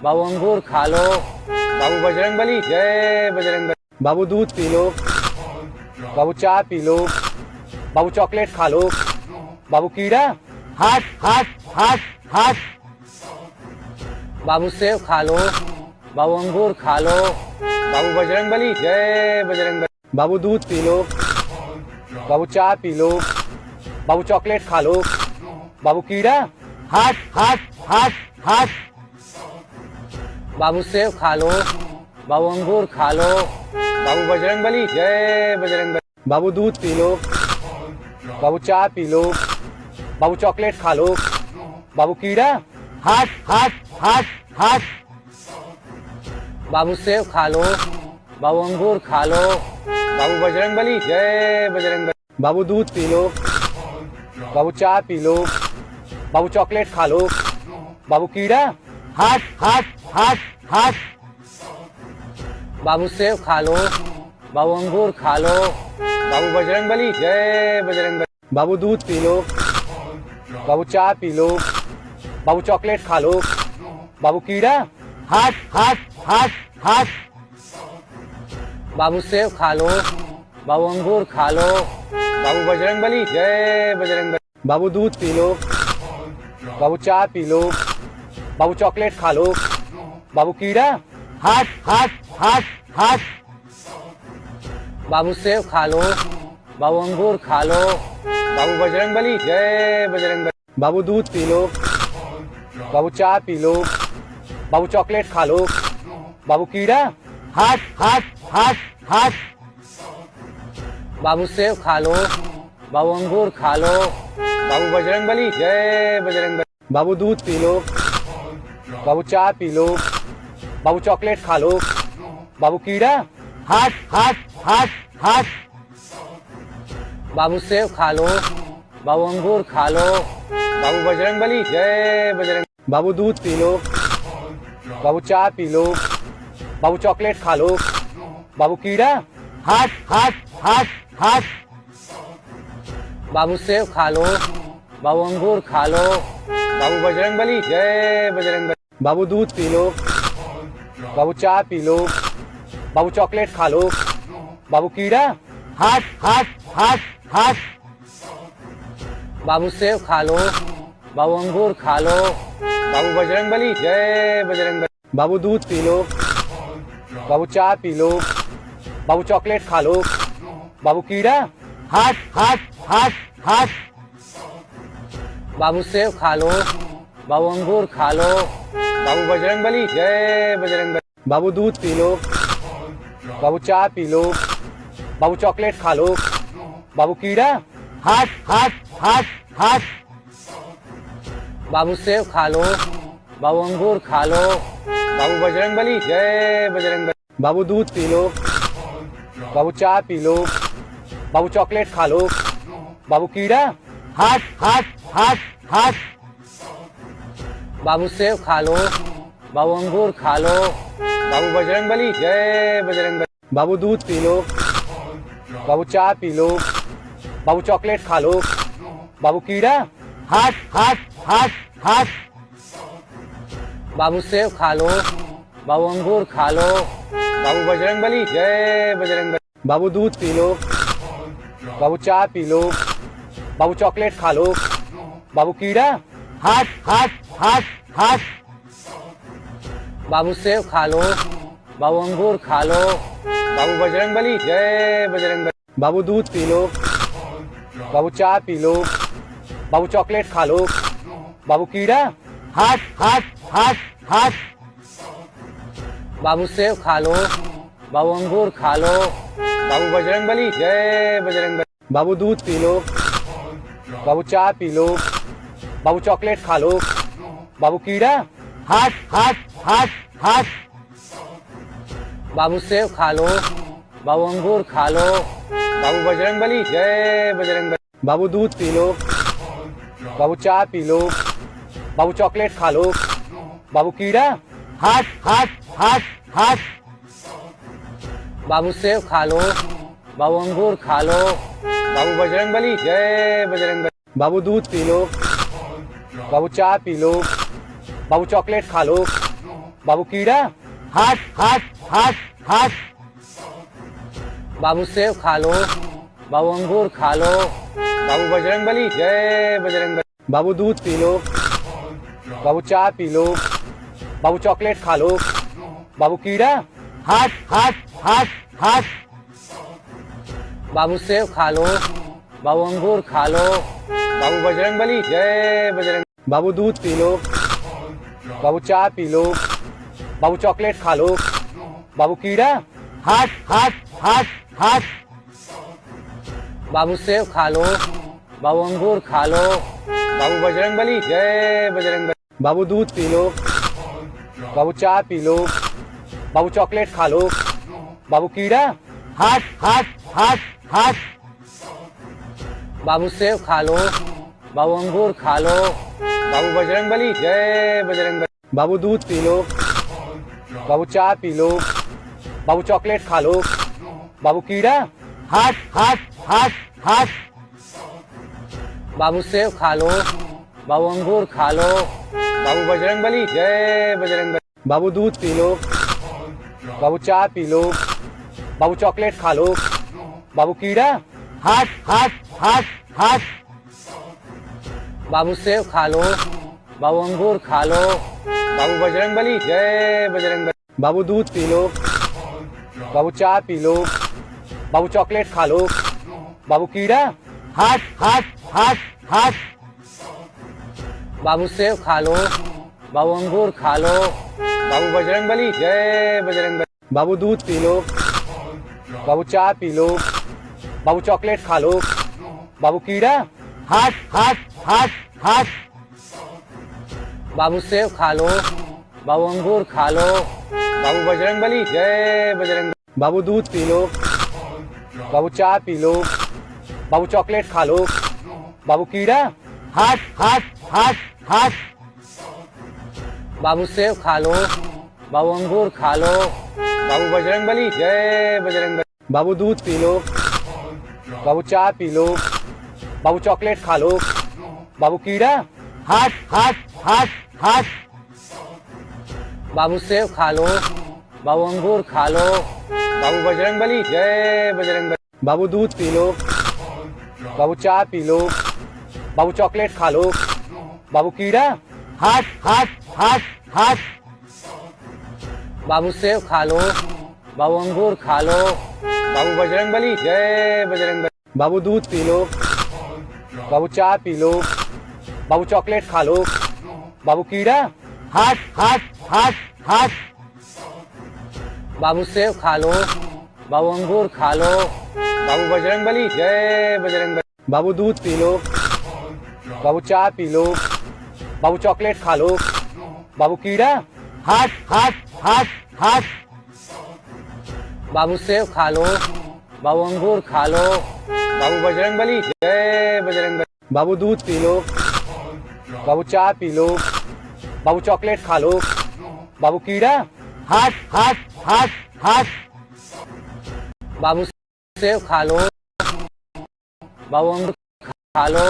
बाबू अंगूर खा लो, बाबू बजरंगबली जय बजरंगबली। बाबू दूध पी लो, बाबू चाय पी लो, बाबू चॉकलेट खा लो, बाबू कीड़ा। हट हट हट हट बाबू सेब खा लो, बाबू अंगूर खा लो, बाबू बजरंगबली जय बजरंगबली। बाबू दूध पी लो, बाबू चाय पी लो, बाबू चॉकलेट खा लो, बाबू कीड़ा। हट हट हट हट बाबू सेब खा लो, बाबू अंगूर खा लो, बाबू बजरंगबली जय बजरंगबली। बाबू दूध पी लो, बाबू चाय पी लो, बाबू चॉकलेट खा लो, बाबू कीड़ा। हट हट हट हट बाबू सेब खा लो, बाबू अंगूर खा लो, बाबू बजरंगबली जय बजरंगबली। बाबू दूध पी लो, बाबू चाय पी लो, बाबू चॉकलेट खा लो, बाबू कीड़ा। हट हट हट हट बाबू सेब खा लो, बाबू अंगूर खा लो, बाबू बजरंगबली जय बजरंगबली। बाबू दूध पी लो, बाबू चाय पी लो, बाबू चॉकलेट खा लो, बाबू कीड़ा। हट हट हट हट बाबू सेब खा लो, बाबू अंगूर खा लो, बाबू बजरंगबली जय बजरंगबली। बाबू दूध पी लो, बाबू चाय पी लो, बाबू चॉकलेट खा लो, बाबू कीड़ा। हट हट हट हट बाबू सेब खा लो, बाबू अंगूर खा लो, बाबू बजरंगबली जय बजरंगबली। बाबू दूध पी लो, बाबू चाय पी लो। बाबू चॉकलेट खा लो। बाबू कीड़ा। हट हट हट हट बाबू सेब खा लो। बाबू अंगूर खा लो। बाबू बजरंगबली जय बजरंगबली। बाबू दूध पी लो। बाबू चाय पी लो। बाबू चॉकलेट खा लो। बाबू कीड़ा। हट हट हट हट बाबू सेब खा लो। बाबू अंगूर खा लो। बाबू बजरंगबली जय बजरंग। बाबू दूध पी लो। बाबू चाय पी लो। बाबू चॉकलेट खा लो। बाबू कीड़ा। हट हट हट हट बाबू सेब खा लो। बाबू अंगूर खा लो। बाबू बजरंगबली जय बजरंगबली। बाबू दूध पी लो। बाबू चाय पी लो। बाबू चॉकलेट खा लो। बाबू कीड़ा। हट हट हट हट बाबू सेब खा लो। बाबू अंगूर खा लो। बाबू बजरंगबली जय बजरंगबली। बाबू दूध पी लो। बाबू चाय पी लो। बाबू चॉकलेट खा लो। बाबू कीड़ा। हट हट हट हट बाबू सेब खा लो। बाबू अंगूर खा लो। बाबू बजरंगबली जय बजरंगबली। बाबू दूध पी लो। बाबू चाय पी लो। बाबू चॉकलेट खा लो। बाबू कीड़ा। हट हट हट हट बाबू सेब खा लो। बाबू अंगूर खा लो। बाबू बजरंगबली जय बजरंगबली। बाबू दूध पी लो। बाबू चाय पी लो। बाबू चॉकलेट खा लो। बाबू कीड़ा। हट हट हट हट बाबू सेब खा लो। बाबू अंगूर खा लो। बाबू बजरंगबली जय बजरंगबली। बाबू दूध पी लो। बाबू चाय पी लो। बाबू चॉकलेट खा लो। बाबू कीड़ा। हट हट हट हट बाबू सेब खा लो। बाबू अंगूर खा लो। बाबू बजरंगबली जय बजरंगबली। बाबू दूध पी लो। बाबू चाय पी लो। बाबू चॉकलेट खा लो। बाबू कीड़ा। हट हट हट हट बाबू सेब खा लो। बाबू अंगूर खा लो। बाबू बजरंगबली जय बजरंगबली। बाबू दूध पी लो। बाबू चाय पी लो। बाबू चॉकलेट खा लो। बाबू कीड़ा। हट हट हट हट बाबू सेब खा लो। बाबू अंगूर खा लो। बाबू बजरंगबली जय बजरंगबली। बाबू दूध पी लो। बाबू चाय पी लो। बाबू चॉकलेट खा लो। बाबू कीड़ा। हट हट हट हट बाबू सेब खा लो। बाबू अंगूर खा लो। बाबू बजरंगबली जय बजरंगबली। बाबू दूध पी लो। बाबू चाय पी लो। बाबू चॉकलेट खा लो। बाबू कीड़ा। हट हट हट हट बाबू सेब खा लो। बाबू अंगूर खा लो। बाबू बजरंगबली जय बजरंगबली। बाबू दूध पी लो। बाबू चाय पी लो। बाबू चॉकलेट खा लो। बाबू कीड़ा। हट हट हट हट बाबू सेब खा लो। बाबू अंगूर खा लो। बाबू बजरंगबली जय बजरंगबली। बाबू दूध पी लो। बाबू चाय पी लो। बाबू चॉकलेट खा लो। बाबू कीड़ा। हट हट हट हट बाबू सेब खा लो। बाबू अंगूर खा लो। बाबू बजरंगबली जय बजरंग। बाबू दूध पी लो। बाबू चाय पी लो। बाबू चॉकलेट खा लो। बाबू कीड़ा। हट हट हट हट बाबू सेब खा लो। बाबू अंगूर खा लो। बाबू बजरंगबली जय बजरंगबली। बाबू दूध पी लो। बाबू चाय पी लो। बाबू चॉकलेट खा लो। बाबू कीड़ा। हट हट हट हट बाबू सेब खा लो। बाबू अंगूर खा लो। बाबू बजरंगबली जय बजरंगबली। बाबू दूध पी लो। बाबू चाय पी लो। बाबू चॉकलेट खा लो। बाबू कीड़ा। हट हट हट हट बाबू सेब खा लो। बाबू अंगूर खा लो। बाबू बजरंगबली जय बजरंगबली। बाबू दूध पी लो। बाबू चाय पी लो। बाबू चॉकलेट खा लो। बाबू कीड़ा। हट हट हट हट बाबू सेब खा लो। बाबू अंगूर खा लो। बाबू बजरंगबली जय बजरंगबली। बाबू दूध पी लो। बाबू चाय पी लो। बाबू चॉकलेट खा लो। बाबू कीड़ा। हट हट हट हट बाबू सेब खा लो। बाबू अंगूर खा लो। बाबू बजरंगबली जय बजरंगबली। बाबू दूध पी लो। बाबू चाय पी लो। बाबू चॉकलेट खा लो। बाबू कीड़ा। हट हट हट हट बाबू सेब खा लो। बाबू अंगूर खा लो। बाबू बजरंगबली जय बजरंगबली। बाबू दूध पी लो। बाबू चाय पी लो। बाबू चॉकलेट खा लो। बाबू कीड़ा। हट हट हट हट बाबू सेब खा लो। बाबू अंगूर खा लो। बाबू बजरंगबली जय बजरंगबली। बाबू दूध पी लो। बाबू चाय पी लो। बाबू चॉकलेट खा लो। बाबू कीड़ा। हट हट हट हट बाबू सेब खा लो। बाबू अंगूर खा लो। बाबू बजरंगबली जय बजरंगबली। बाबू दूध पी लो। बाबू चाय पी लो। बाबू चॉकलेट खा लो। बाबू कीड़ा। हट हट हट हट बाबू सेब खा लो। बाबू अंगूर खा लो। बाबू बजरंगबली जय बजरंगबली। बाबू दूध पी लो। बाबू चाय पी लो। बाबू चॉकलेट खा लो। बाबू कीड़ा। हट हट हट हट बाबू सेब खा लो। बाबू अंगूर खा लो। बाबू बजरंगबली जय बजरंगबली। बाबू दूध पी लो। बाबू चाय पी लो। बाबू चॉकलेट खा लो। बाबू कीड़ा। हट हट हट हट बाबू सेब खा लो। बाबू अंगूर खा लो। बाबू बजरंगबली जय बजरंगबली। बाबू दूध पी लो। बाबू चाय पी लो। बाबू चॉकलेट खा लो। बाबू कीड़ा। हट हट हट हट बाबू सेब खा लो। बाबू अंगूर खा लो।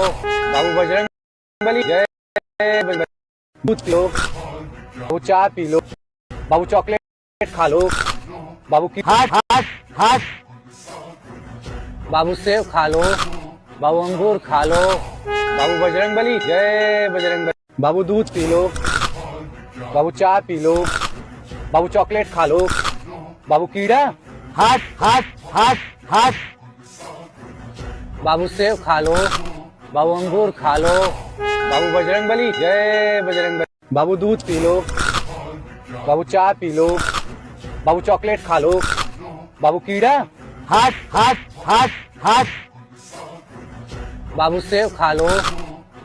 बाबू बजरंगबली जय बजरंगबली। दूध पी लो। बाबू चाय पी लो। बाबू चॉकलेट खा लो। बाबू की हट हट हट बाबू सेब खा लो। बाबू अंगूर खा लो। बाबू बजरंगबली जय बजरंगबली। बाबू दूध पी लो। बाबू चाय पी लो। बाबू चॉकलेट खा लो। बाबू कीड़ा। हट हट हट हट बाबू सेब खा लो। बाबू अंगूर खा लो। बाबू बजरंगबली जय बजरंगबली। बाबू दूध पी लो। बाबू चाय पी लो। बाबू चॉकलेट खा लो। बाबू कीड़ा। हट हट हट हट बाबू सेब खा लो।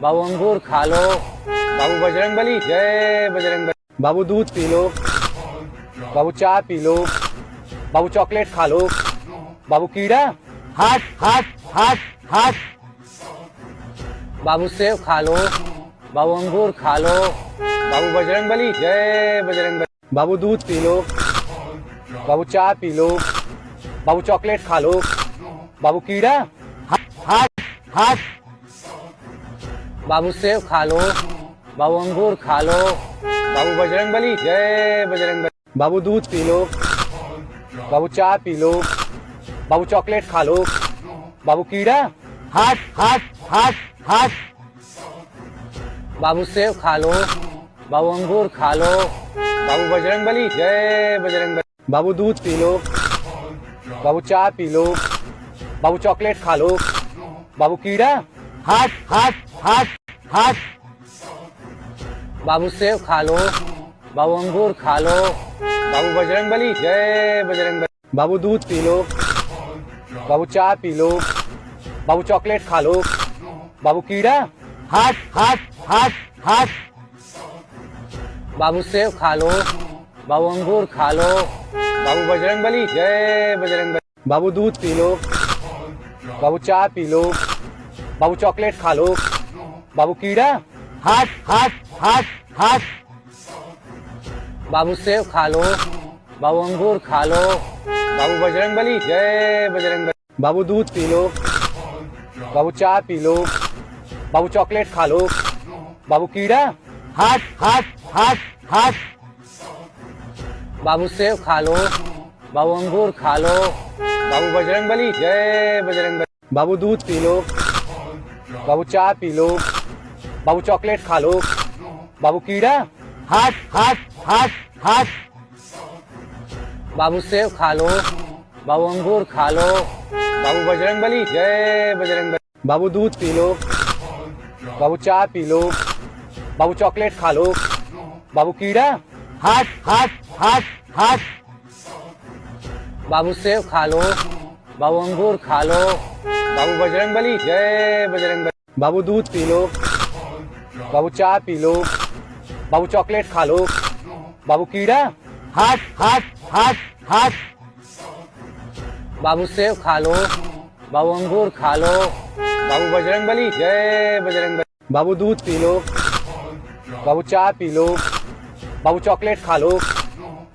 बाबू अंगूर खा लो। बाबू बजरंगबली जय बजरंगबली। बाबू दूध पी लो। बाबू चाय पी लो। बाबू चॉकलेट खा लो। बाबू कीड़ा। हट हट हट हट बाबू सेब खा लो। बाबू अंगूर खा लो। बाबू बजरंगबली जय बजरंगबली। बाबू दूध पी लो। बाबू चाय पी लो। बाबू चॉकलेट खा लो। बाबू कीड़ा। हट हट बाबू सेब खा लो। बाबू अंगूर खा लो। बाबू बजरंगबली जय बजरंगबली। बाबू दूध पी लो। बाबू चाय पी लो। बाबू चॉकलेट खा लो। बाबू कीड़ा। हट हट हट हट बाबू सेब खा लो। बाबू अंगूर खा लो। बाबू बजरंगबली जय बजरंगबली। बाबू दूध पी लो। बाबू चाय पी लो। बाबू चॉकलेट खा लो। बाबू कीड़ा। हट हट हट हट बाबू सेब खा लो। बाबू अंगूर खा लो। बाबू बजरंगबली जय बजरंगबली। बाबू दूध पी लो। बाबू चाय पी लो। बाबू चॉकलेट खा लो। बाबू कीड़ा। हट हट हट हट बाबू सेब खा लो। बाबू अंगूर खा लो। बाबू बजरंगबली जय बजरंगबली। बाबू दूध पी लो। बाबू चाय पी लो। बाबू चॉकलेट खा लो। बाबू कीड़ा। हट हट हट हट बाबू सेब खा लो। बाबू अंगूर खा लो। बाबू बजरंगबली जय बजरंगबली। बाबू दूध पी लो। बाबू चाय पी लो। बाबू चॉकलेट खा लो। बाबू कीड़ा। हट हट हट हट बाबू सेब खा लो। बाबू अंगूर खा लो। बाबू बजरंगबली जय बजरंगबली। बाबू दूध पी लो। बाबू चाय पी लो। बाबू चॉकलेट खा लो। बाबू कीड़ा। हट हट हट हट बाबू सेब खा लो। बाबू अंगूर खा लो। बाबू बजरंगबली जय बजरंगबली। बाबू दूध पी लो। बाबू चाय पी लो। बाबू चॉकलेट खा लो। बाबू कीड़ा, हट हट हट हट बाबू सेब खा लो, बाबू अंगूर खा लो, बाबू बजरंगबली जय बजरंगबली। बाबू दूध पी लो, बाबू चाय पी लो, बाबू चॉकलेट खा लो, बाबू कीड़ा, हट हट हट हट बाबू सेब खा लो, बाबू अंगूर खा लो, बाबू बजरंगबली जय बजरंगबली। बाबू दूध पी लो, बाबू चाय पी लो, बाबू चॉकलेट खा लो,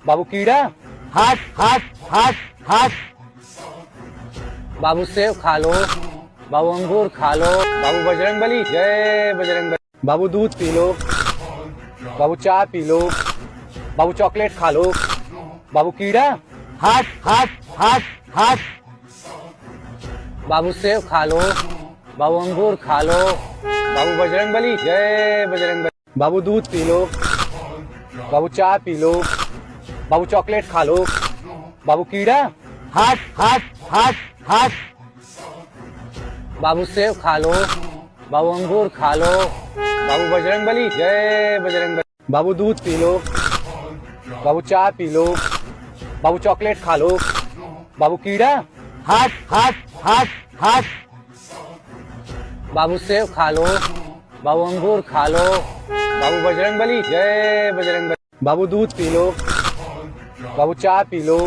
बाबू कीड़ा, हट हट हट हट बाबू सेब खा लो, बाबू अंगूर खा लो, बाबू बजरंगबली जय बजरंगबली। बाबू दूध पी लो, बाबू चाय पी लो, बाबू चॉकलेट खा लो, बाबू कीड़ा, हट हट हट हट बाबू सेब खा लो, बाबू अंगूर खा लो, बाबू बजरंगबली जय बजरंगबली। बाबू दूध पी लो, बाबू चाय पी लो, बाबू चॉकलेट खा लो, बाबू कीड़ा, हट हट हट हट बाबू सेब खा लो, बाबू अंगूर खा लो, बाबू बजरंगबली जय बजरंगबली। बाबू दूध पी लो, बाबू चाय पी लो, बाबू चॉकलेट खा लो, बाबू कीड़ा, हट हट हट हट बाबू सेब खा लो, बाबू अंगूर खा लो, बाबू बजरंगबली जय बजरंगबली। बाबू दूध पी लो, बाबू चाय पी लो,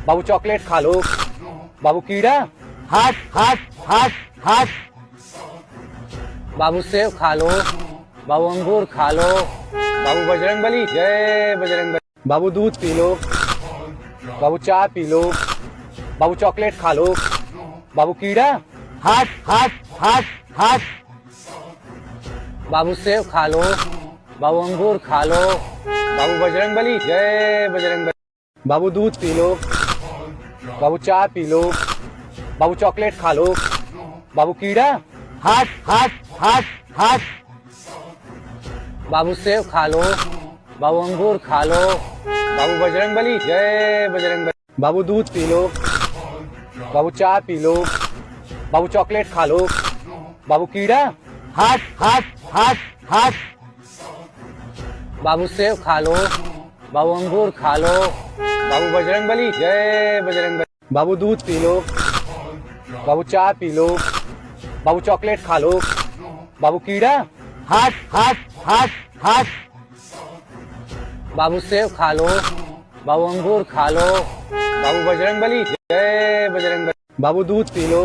बाबू चॉकलेट खा लो, बाबू कीड़ा, हट हट हट हट बाबू सेब खा लो, बाबू अंगूर खा लो, बाबू बजरंगबली जय बजरंगबली। बाबू दूध पी लो, बाबू चाय पी लो, बाबू चॉकलेट खा लो, बाबू कीड़ा, हट हट हट हट बाबू सेब खा लो, बाबू अंगूर खा लो, बाबू बजरंगबली जय बजरंगबली। बाबू दूध पी लो, बाबू चाय पी लो, बाबू चॉकलेट खा लो, बाबू कीड़ा, हट हट हट हट बाबू सेब खा लो, बाबू अंगूर खा लो, बाबू बजरंगबली जय बजरंगबली। बाबू दूध पी लो, बाबू चाय पी लो, बाबू चॉकलेट खा लो, बाबू कीड़ा, हट हट हट हट बाबू सेब खा लो, बाबू अंगूर खा लो, बाबू बजरंगबली जय बजरंगबली। बाबू दूध पी लो, बाबू चाय पी लो, बाबू चॉकलेट खा लो, बाबू कीड़ा, हट हट हट हट बाबू सेब खा लो, बाबू अंगूर खा लो, बाबू बजरंगबली जय बजरंगबली। बाबू दूध पी लो,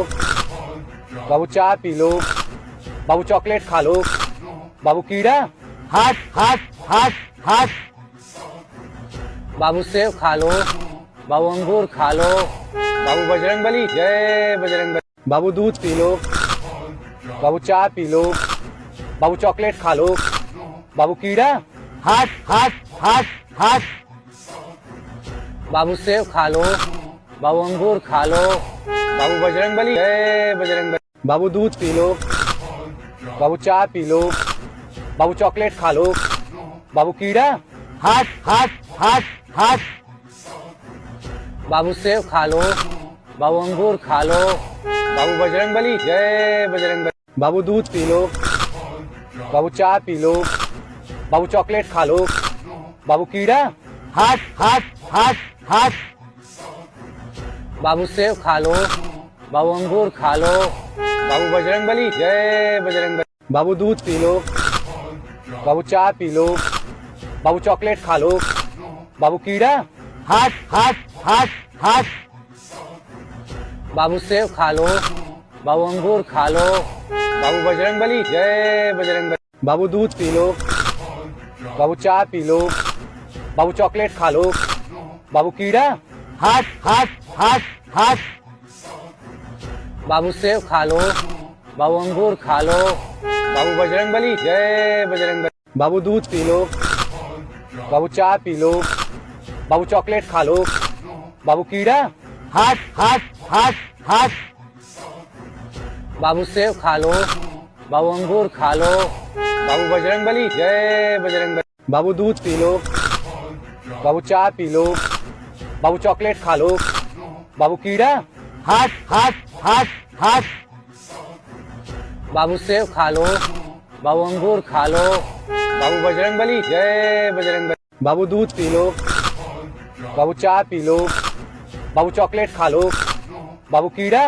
बाबू चाय पी लो, बाबू चॉकलेट खा लो, बाबू कीड़ा, हट हट हट हट बाबू सेब खा लो, बाबू अंगूर खा लो, बाबू बजरंगबली जय बजरंगबली। बाबू दूध पी लो, बाबू चाय पी लो, बाबू चॉकलेट खा लो, बाबू कीड़ा, हट हट हट हट बाबू सेब खा लो, बाबू अंगूर खा लो, बाबू बजरंगबली जय बजरंगबली। बाबू दूध पी लो, बाबू चाय पी लो, बाबू चॉकलेट खा लो, बाबू कीड़ा, हट हट हट हट बाबू सेब खा लो, बाबू अंगूर खा लो, बाबू बजरंगबली जय बजरंगबली। बाबू दूध पी लो, बाबू चाय पी लो, बाबू चॉकलेट खा लो, बाबू कीड़ा, हट हट हट हट बाबू सेब खा लो, बाबू अंगूर खा लो, बाबू बजरंगबली जय बजरंगबली। बाबू दूध पी लो, बाबू चाय पी लो, बाबू चॉकलेट खा लो, बाबू कीड़ा, हट हट हट हट बाबू सेब खा लो, बाबू अंगूर खा लो, बाबू बजरंगबली जय बजरंगबली। बाबू दूध पी लो, बाबू चाय पी लो, बाबू चॉकलेट खा लो, बाबू कीड़ा, हट हट हट हट बाबू सेब खा लो, बाबू अंगूर खा लो, बाबू बजरंगबली जय बजरंगबली। बाबू दूध पी लो, बाबू चाय पी लो, बाबू चॉकलेट खा लो, बाबू कीड़ा, हट हट हट हट बाबू सेब खा लो, बाबू अंगूर खा लो, बाबू बजरंगबली जय बजरंगबली। बाबू दूध पी लो, बाबू चाय पी लो, बाबू चॉकलेट खा लो, बाबू कीड़ा, हट हट हट हट बाबू सेब खा लो, बाबू अंगूर खा लो, बाबू बजरंगबली जय बजरंगबली। बाबू दूध पी लो, बाबू चाय पी लो, बाबू चॉकलेट खा लो, बाबू कीड़ा,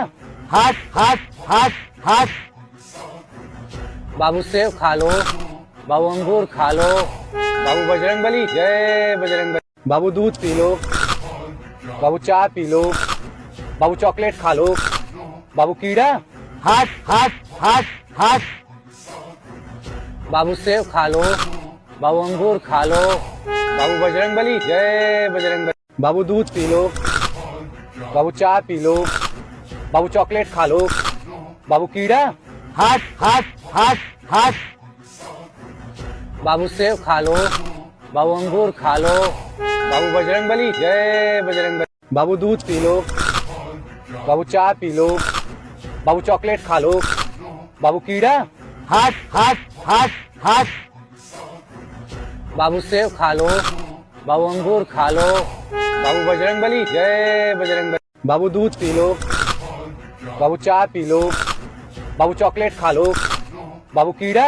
हट हट हट हट बाबू सेब खा लो, बाबू अंगूर खा लो, बाबू बजरंगबली जय बजरंगबली। बाबू दूध पी लो, बाबू चाय पी लो, बाबू चॉकलेट खा लो, बाबू कीड़ा, हट हट हट हट बाबू सेब खा लो, बाबू अंगूर खा लो, बाबू बजरंगबली जय बजरंगबली। बाबू दूध पी लो, बाबू चाय पी लो, बाबू चॉकलेट खा लो, बाबू कीड़ा, हट हट हट हट बाबू सेब खा लो, बाबू अंगूर खा लो, बाबू बजरंगबली जय बजरंगबली। बाबू दूध पी लो, बाबू चाय पी लो, बाबू चॉकलेट खा लो, बाबू कीड़ा, हट हट हट हट बाबू सेब खा लो, बाबू अंगूर खा लो, बाबू बजरंगबली जय बजरंगबली। बाबू दूध पी लो, बाबू चाय पी लो, बाबू चॉकलेट खा लो, बाबू कीड़ा,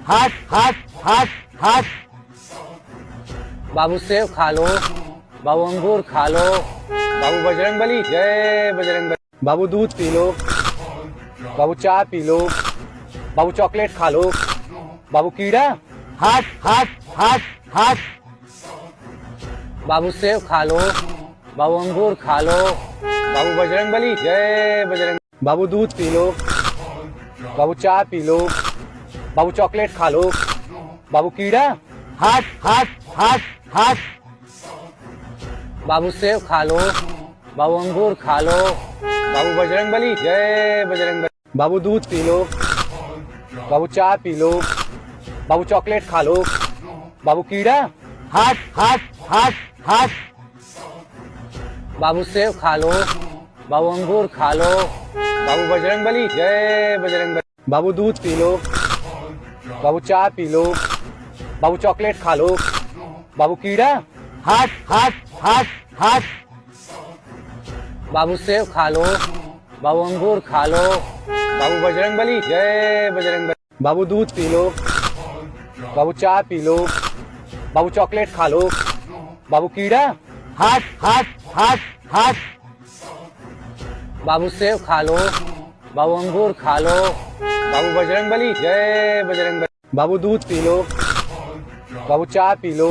हट हट हट हट बाबू सेब खा लो, बाबू अंगूर खा लो, बाबू बजरंगबली जय बजरंगबली। बाबू दूध पी लो, बाबू चाय पी लो, बाबू चॉकलेट खा लो, बाबू कीड़ा, हट हट हट हट बाबू सेब खा लो, बाबू अंगूर खा लो, बाबू बजरंगबली जय बजरंगबली। बाबू दूध पी लो, बाबू चाय पी लो, बाबू चॉकलेट खा लो, बाबू कीड़ा, हट हट हट हट बाबू सेब खा लो, बाबू अंगूर खा लो, बाबू बजरंगबली जय बजरंगबली। बाबू दूध पी लो, बाबू चाय पी लो, बाबू चॉकलेट खा लो, बाबू कीड़ा, हट हट हट हट बाबू सेब खा लो, बाबू अंगूर खा लो, बाबू बजरंगबली जय बजरंगबली। बाबू दूध पी लो, बाबू चाय पी लो, बाबू चॉकलेट खा लो, बाबू कीड़ा, हट हट हट हट बाबू सेब खा लो, बाबू अंगूर खा लो, बाबू बजरंगबली जय बजरंगबली। बाबू दूध पी लो, बाबू चाय पी लो, बाबू चॉकलेट खा लो, बाबू कीड़ा, हट हट हट हट बाबू सेब खा लो, बाबू अंगूर खा लो, बाबू बजरंगबली जय बजरंगबली। बाबू दूध पी लो, बाबू चाय पी लो,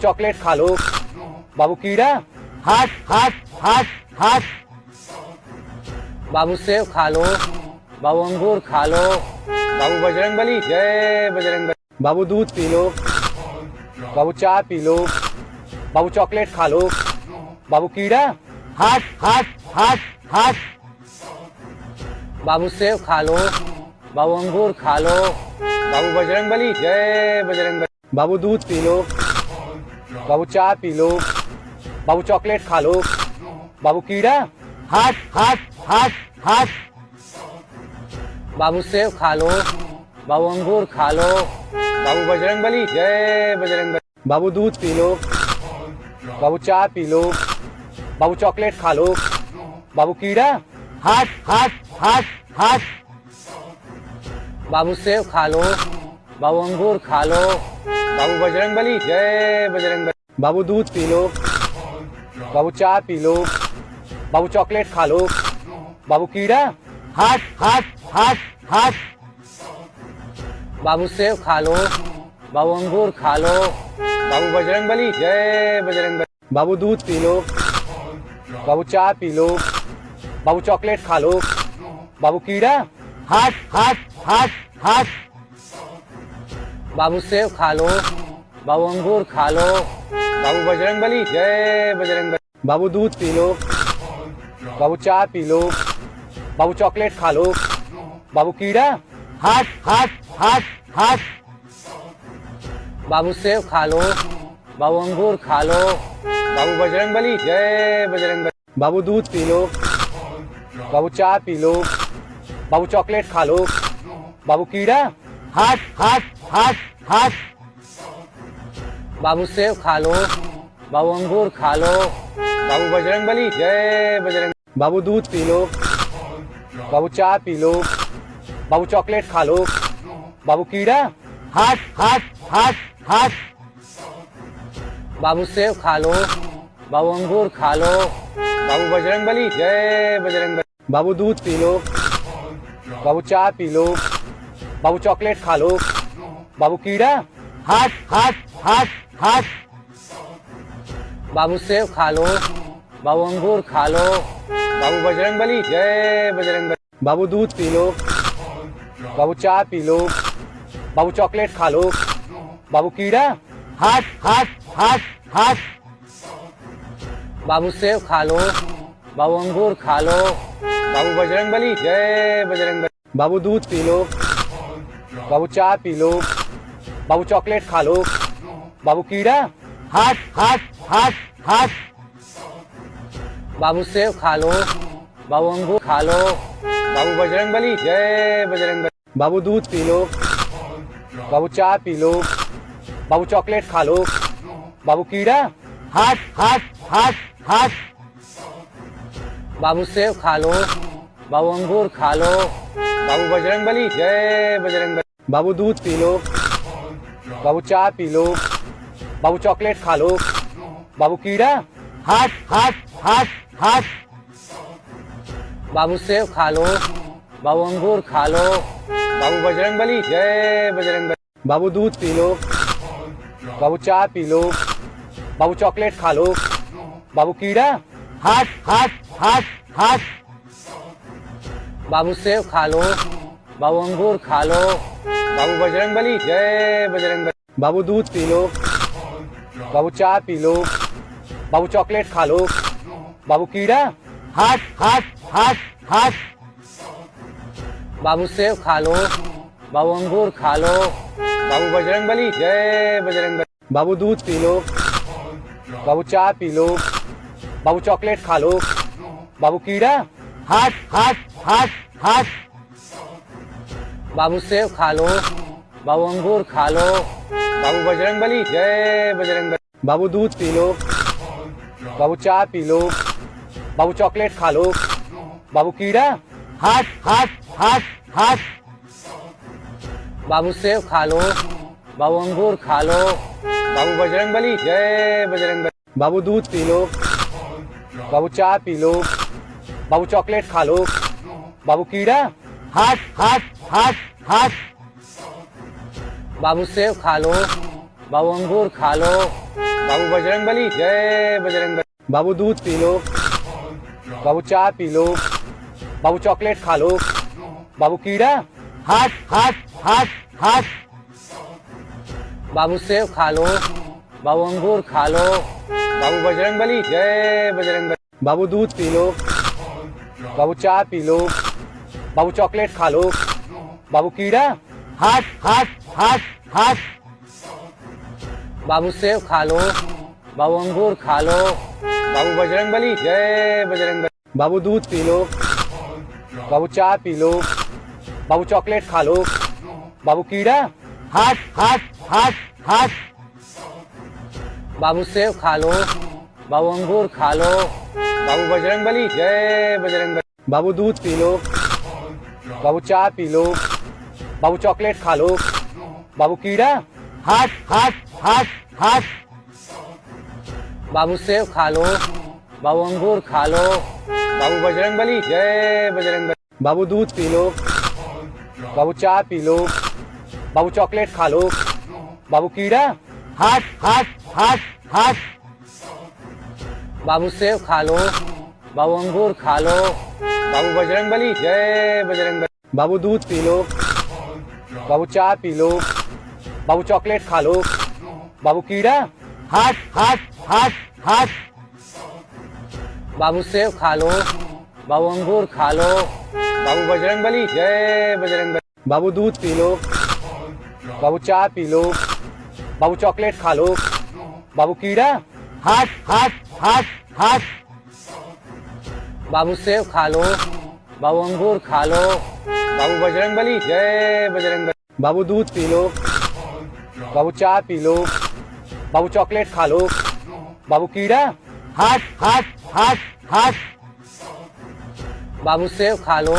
चॉकलेट खा लो, बाबू कीड़ा, हट हट हट हट बाबू सेब खा लो, बाबू अंगूर खा लो, बाबू बजरंगबली जय बजरंगबली। बाबू दूध पी लो, बाबू चाय पी लो, बाबू चॉकलेट खा लो, बाबू कीड़ा, हट हट हट हट बाबू सेब खा लो, बाबू अंगूर खा लो, बाबू बजरंगबली जय बजरंगबली। बाबू दूध पी लो, बाबू चाय पी लो, बाबू चॉकलेट खा लो, बाबू कीड़ा, हट हट हट हट बाबू सेब खा लो, बाबू अंगूर खा लो, बाबू बजरंगबली जय बजरंगबली। बाबू दूध पी लो, बाबू चाय पी लो, बाबू चॉकलेट खा लो, बाबू कीड़ा, हट हट हट हट बाबू सेब खा लो, बाबू अंगूर खा लो, बाबू बजरंगबली जय बजरंगबली। बाबू दूध पी लो, बाबू चाय पी लो, बाबू चॉकलेट खा लो, बाबू कीड़ा, हट हट हट हट बाबू सेब खा लो, बाबू अंगूर खा लो, बाबू बजरंगबली जय बजरंगबली। बाबू दूध पी लो, बाबू चाय पी लो, बाबू चॉकलेट खा लो, बाबू कीड़ा, हट हट हट हट बाबू सेब खा लो, बाबू अंगूर खा लो, बाबू बजरंगबली जय बजरंगबली। बाबू दूध पी लो, बाबू चाय पी लो, बाबू चॉकलेट खा लो, बाबू कीड़ा, हट हट हट हट बाबू सेब खा लो, बाबू अंगूर खा लो, बाबू बजरंगबली जय बजरंगबली। बाबू दूध पी लो, बाबू चाय पी लो, बाबू चॉकलेट खा लो, बाबू कीड़ा, हट हट हट हट बाबू सेब खा लो, बाबू अंगूर खा लो, बाबू बजरंगबली जय बजरंगबली। बाबू दूध पी लो, बाबू चाय पी लो, बाबू चॉकलेट खा लो, बाबू कीड़ा, हट हट हट हट बाबू सेब खा लो, बाबू अंगूर खा लो, बाबू बजरंगबली जय बजरंगबली। बाबू दूध पी लो, बाबू चाय पी लो, बाबू चॉकलेट खा लो, बाबू कीड़ा। हट हट हट हट बाबू सेब खा लो, बाबू अंगूर खा लो, बाबू बजरंगबली जय बजरंगबली। बाबू दूध पी लो, बाबू चाय पी लो, बाबू चॉकलेट खा लो, बाबू कीड़ा। हट हट हट हट बाबू सेब खा लो, बाबू अंगूर खा लो, बाबू बजरंगबली जय बजरंगबली। बाबू दूध पी लो, बाबू चाय पी लो, बाबू चॉकलेट खा लो, बाबू कीड़ा। हट हट हट हट बाबू सेब खा लो, बाबू अंगूर खा लो, बाबू बजरंगबली जय बजरंगबली। बाबू दूध पी लो, बाबू चाय पी लो, बाबू चॉकलेट खा लो, बाबू कीड़ा। हट हट हट हट बाबू सेब खा लो, बाबू अंगूर खा लो, बाबू बजरंगबली जय बजरंगबली। बाबू दूध पी लो, बाबू चाय पी लो, बाबू चॉकलेट खा लो, बाबू कीड़ा। हट हट हट हट बाबू सेब खा लो, बाबू अंगूर खा लो, बाबू बजरंगबली जय बजरंगबली। बाबू दूध पी लो, बाबू चाय पी लो, बाबू चॉकलेट खा लो, बाबू कीड़ा। हट हट हट हट बाबू सेब खा लो, बाबू अंगूर खा लो, बाबू बजरंगबली जय बजरंगबली। बाबू दूध पी लो, बाबू चाय पी लो, बाबू चॉकलेट खा लो, बाबू कीड़ा। हट हट हट हट बाबू सेब खा लो, बाबू अंगूर खा लो, बाबू बजरंगबली जय बजरंगबली। बाबू दूध पी लो, बाबू चाय पी लो, बाबू चॉकलेट खा लो, बाबू कीड़ा। हट हट हट हट बाबू सेब खा लो, बाबू अंगूर खा लो, बाबू बजरंगबली जय बजरंगबली। बाबू दूध पी लो, बाबू चाय पी लो, बाबू चॉकलेट खा लो, बाबू कीड़ा। हट हट हट हट बाबू सेब खा लो, बाबू अंगूर खा लो, बाबू बजरंगबली जय बजरंगबली। बाबू दूध पी लो, बाबू चाय पी लो, बाबू चॉकलेट खा लो, बाबू कीड़ा। हट हट हट हट बाबू सेब खा लो, बाबू अंगूर खा लो, बाबू बजरंगबली जय बजरंगबली। बाबू दूध पी लो, बाबू चाय पी लो, बाबू चॉकलेट खा लो, बाबू कीड़ा। हट हट हट हट बाबू सेब खा लो, बाबू अंगूर खा लो, बाबू बजरंगबली जय बजरंगबली। बाबू दूध पी लो, बाबू चाय पी लो, बाबू चॉकलेट खा लो, बाबू कीड़ा। हट हट हट हट बाबू सेब खा लो, बाबू अंगूर खा लो, बाबू बजरंगबली जय बजरंगबली। बाबू दूध पी लो, बाबू चाय पी लो, बाबू चॉकलेट खा लो, बाबू कीड़ा। हट हट हट हट बाबू सेब खा लो, बाबू अंगूर खा लो, बाबू बजरंगबली जय बजरंगबली। बाबू दूध पी लो, बाबू चाय पी लो, बाबू चॉकलेट खा लो, बाबू कीड़ा। हट हट हट हट बाबू सेब खा लो, बाबू अंगूर खा लो, बाबू बजरंगबली जय बजरंगबली। बाबू दूध पी लो, बाबू चाय पी लो, बाबू चॉकलेट खा लो, बाबू कीड़ा। हट हट हट हट बाबू सेब खा लो, बाबू अंगूर खा लो, बाबू बजरंगबली जय बजरंगबली। बाबू दूध पी लो, बाबू चाय पी लो, बाबू चॉकलेट खा लो, बाबू कीड़ा। हट हट हट हट बाबू सेब खा लो, बाबू अंगूर खा लो, बाबू बजरंगबली जय बजरंगबली। बाबू दूध पी लो, बाबू चाय पी लो, बाबू चॉकलेट खा लो, बाबू कीड़ा। हट हट हट हट बाबू सेब खा लो, बाबू अंगूर खा लो, बाबू बजरंगबली जय बजरंगबली। बाबू दूध पी लो, बाबू चाय पी लो, बाबू चॉकलेट खा लो, बाबू कीड़ा। हट हट हट हट बाबू सेब खा लो,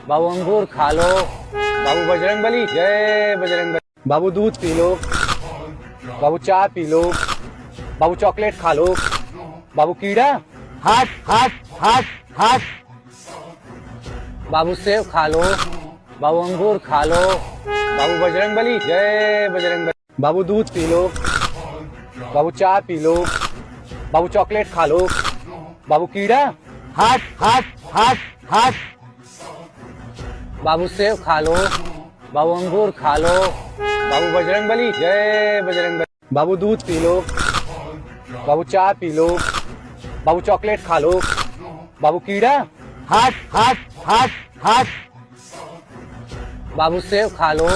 बाबू अंगूर खा लो, बाबू बजरंगबली जय बजरंगबली। बाबू दूध पी लो, बाबू चाय पी लो। बाबू चॉकलेट खा लो। बाबू कीड़ा। हट हट हट हट बाबू सेब खा लो। बाबू अंगूर खा लो। बाबू बजरंगबली जय बजरंगबली। बाबू दूध पी लो। बाबू चाय पी लो। बाबू चॉकलेट खा लो। बाबू कीड़ा। हट हट हट हट बाबू सेब खा लो। बाबू अंगूर खा लो। बाबू बजरंगबली जय बजरंगबली। बाबू दूध पी लो। बाबू चाय पी लो। बाबू चॉकलेट खा लो। बाबू कीड़ा। हट हट हट हट बाबू सेब खा लो।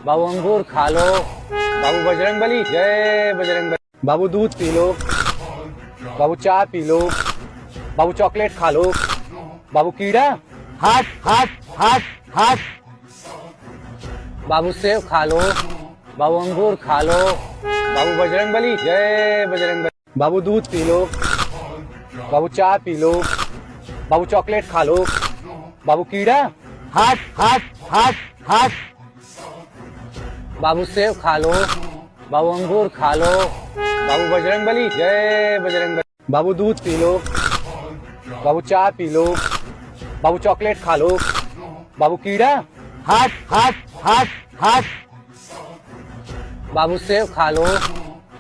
बाबू अंगूर खा लो। बाबू बजरंगबली जय बजरंगबली। बाबू दूध पी लो। बाबू चाय पी लो। बाबू चॉकलेट खा लो। बाबू कीड़ा। हट हट हट हट बाबू सेब खा लो। बाबू अंगूर खा लो। बाबू बजरंगबली जय बजरंगबली। बाबू दूध पी लो। बाबू चाय पी लो। बाबू चॉकलेट खा लो। बाबू कीड़ा। हट हट हट हट बाबू सेब खा लो। बाबू अंगूर खा लो। बाबू बजरंगबली जय बजरंगबली। बाबू दूध पी लो। बाबू चाय पी लो। बाबू चॉकलेट खा लो। बाबू कीड़ा। हट हट हट हट बाबू सेब खा लो।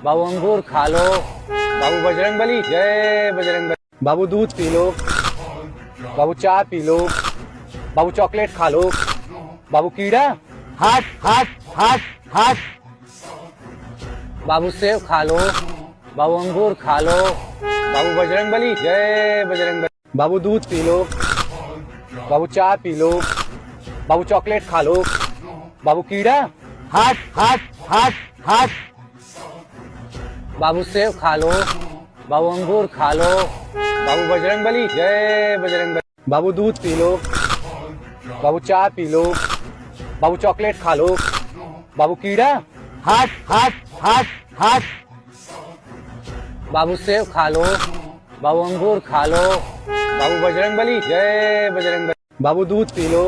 बाबू अंगूर खा लो। बाबू बजरंगबली जय बजरंगबली। बाबू दूध पी लो। बाबू चाय पी लो। बाबू चॉकलेट खा लो। बाबू कीड़ा। हट हट हट हट बाबू सेब खा लो। बाबू अंगूर खा लो। बाबू बजरंगबली जय बजरंगबली। बाबू दूध पी लो। बाबू चाय पी लो। बाबू चॉकलेट खा लो। बाबू कीड़ा। हट हट हट हट बाबू सेब खा लो। बाबू अंगूर खा लो। बाबू बजरंगबली जय बजरंगबली। बाबू दूध पी लो। बाबू चाय पी लो। बाबू चॉकलेट खा लो। बाबू कीड़ा। हट हट हट हट बाबू सेब खा लो। बाबू अंगूर खा लो। बाबू बजरंगबली जय बजरंगबली। बाबू दूध पी लो।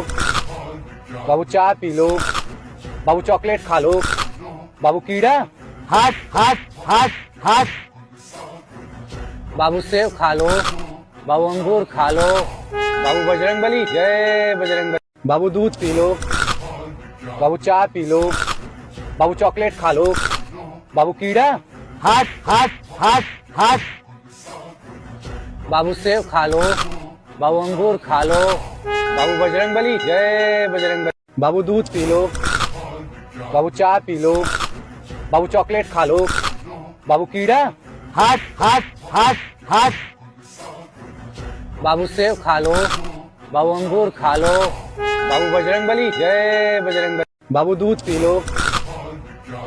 बाबू चाय पी लो। बाबू चॉकलेट खा लो। बाबू कीड़ा। हट हट हट हट बाबू सेब खा लो। बाबू अंगूर खा लो। बाबू बजरंगबली जय बजरंगबली। बाबू दूध पी लो। बाबू चाय पी लो। बाबू चॉकलेट खा लो। बाबू कीड़ा। हट हट हट हट बाबू सेब खा लो। बाबू अंगूर खा लो। बाबू बजरंगबली जय बजरंगबली। बाबू दूध पी लो। बाबू चाय पी लो। बाबू चॉकलेट खा लो। बाबू कीड़ा। हट हट हट हट बाबू सेब खा लो। बाबू अंगूर खा लो। बाबू बजरंगबली जय बजरंगबली। बाबू दूध पी लो।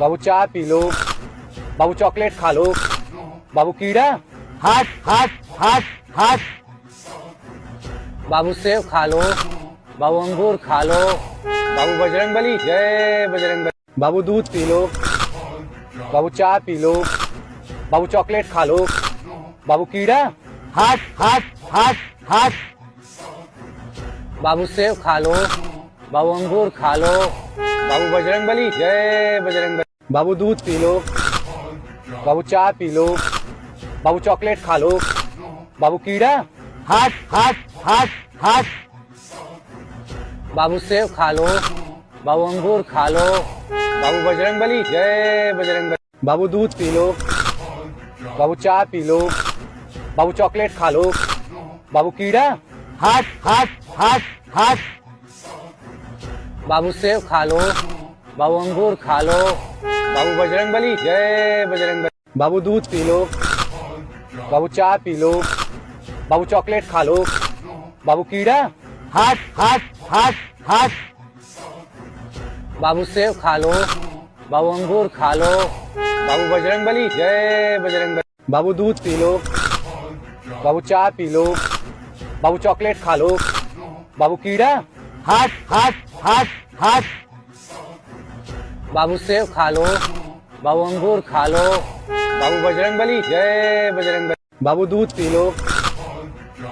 बाबू चाय पी लो। बाबू चॉकलेट खा लो। बाबू कीड़ा। हट हट हट हट बाबू सेब खा लो। बाबू अंगूर खा लो। बाबू बजरंगबली जय बजरंगबली। बाबू दूध पी लो। बाबू चाय पी लो। बाबू चॉकलेट खा लो। बाबू कीड़ा। हट हट हट हट बाबू सेब खा लो। बाबू अंगूर खा लो। बाबू बजरंगबली जय बजरंगबली। बाबू दूध पी लो। बाबू चाय पी लो। बाबू चॉकलेट खा लो। बाबू कीड़ा। हट हट हट हट बाबू सेब खा लो। बाबू अंगूर खा लो। बाबू बजरंगबली जय बजरंगबली। बाबू दूध पी लो। बाबू चाय पी लो। बाबू चॉकलेट खा लो। बाबू कीड़ा। हट हट हट हट बाबू सेब खा लो। बाबू अंगूर खा लो। बाबू बजरंगबली जय बजरंगबली। बाबू दूध पी लो। बाबू चाय पी लो। बाबू चॉकलेट खा लो। बाबू कीड़ा। हट हट हट हट बाबू सेब खा लो। बाबू अंगूर खा लो। बाबू बजरंगबली जय बजरंगबली। बाबू दूध पी लो। बाबू चाय पी लो। बाबू चॉकलेट खा लो। बाबू कीड़ा। हट हट हट हट बाबू सेब खा लो। बाबू अंगूर खा लो। बाबू बजरंगबली जय बजरंगबली। बाबू दूध पी लो।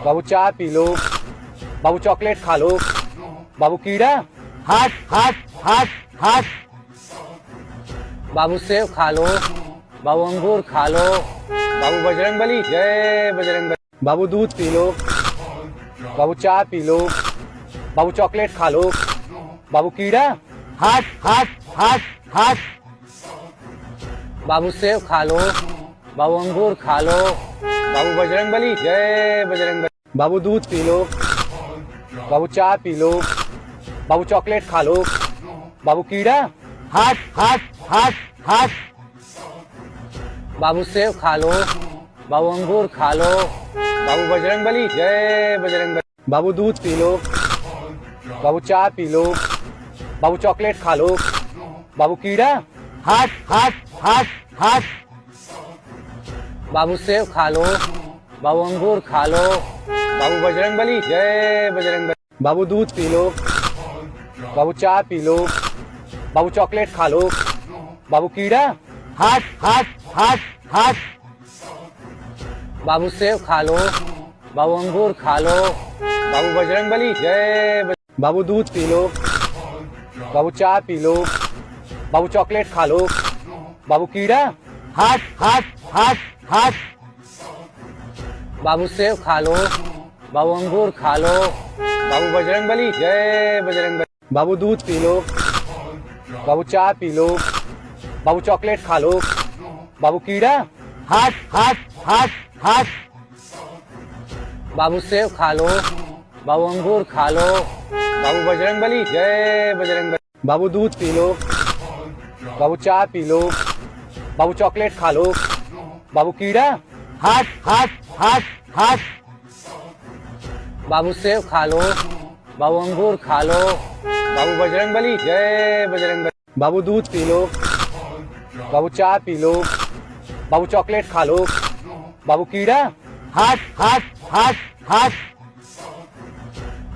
बाबू चाय पी लो। बाबू चॉकलेट खा लो। बाबू कीड़ा। हट हट हट हट बाबू सेब खा लो, बाबू अंगूर खा लो, बाबू बजरंगबली जय बजरंगबली। बाबू दूध पी लो, बाबू चाय पी लो, बाबू चॉकलेट खा लो, बाबू कीड़ा। हट हट हट हट। बाबू सेब खा लो, बाबू अंगूर खा लो, बाबू बजरंगबली जय बजरंगबली। बाबू दूध पी लो, बाबू चाय पी लो, बाबू चॉकलेट खा लो, बाबू कीड़ा। हट हट हट हट। बाबू सेब खा लो, बाबू अंगूर खा लो, बाबू बजरंगबली जय बजरंगबली। बाबू दूध पी लो, बाबू चाय पी लो, बाबू चॉकलेट खा लो, बाबू कीड़ा। हट हट हट हट। बाबू सेब खा लो, बाबू अंगूर खा लो, बाबू बजरंगबली जय बजरंगबली। बाबू दूध पी लो, बाबू चाय पी लो, बाबू चॉकलेट खा लो, बाबू कीड़ा। हट हट हट हट। बाबू सेब खा लो, बाबू अंगूर खा लो, बाबू बजरंगबली जय बाबू दूध पी लो, बाबू चाय पी लो, बाबू चॉकलेट खा लो, बाबू कीड़ा। हट हट हट हट। बाबू सेब खा लो, बाबू अंगूर खा लो, बाबू बजरंगबली जय बजरंगबली। बाबू दूध पी लो, बाबू चाय पी लो, बाबू चॉकलेट खा लो, बाबू कीड़ा। हट हट हट हट। बाबू सेब खा लो, बाबू अंगूर खा लो, बाबू बजरंगबली जय बजरंगबली। बाबू दूध पी लो, बाबू चाय पी लो, बाबू चॉकलेट खा लो, बाबू कीड़ा। हट हट हट हट। बाबू सेब खा लो, बाबू अंगूर खा लो, बाबू बजरंगबली जय बजरंगबली। बाबू दूध पी लो, बाबू चाय पी लो, बाबू चॉकलेट खा लो, बाबू कीड़ा। हट हट हट हट।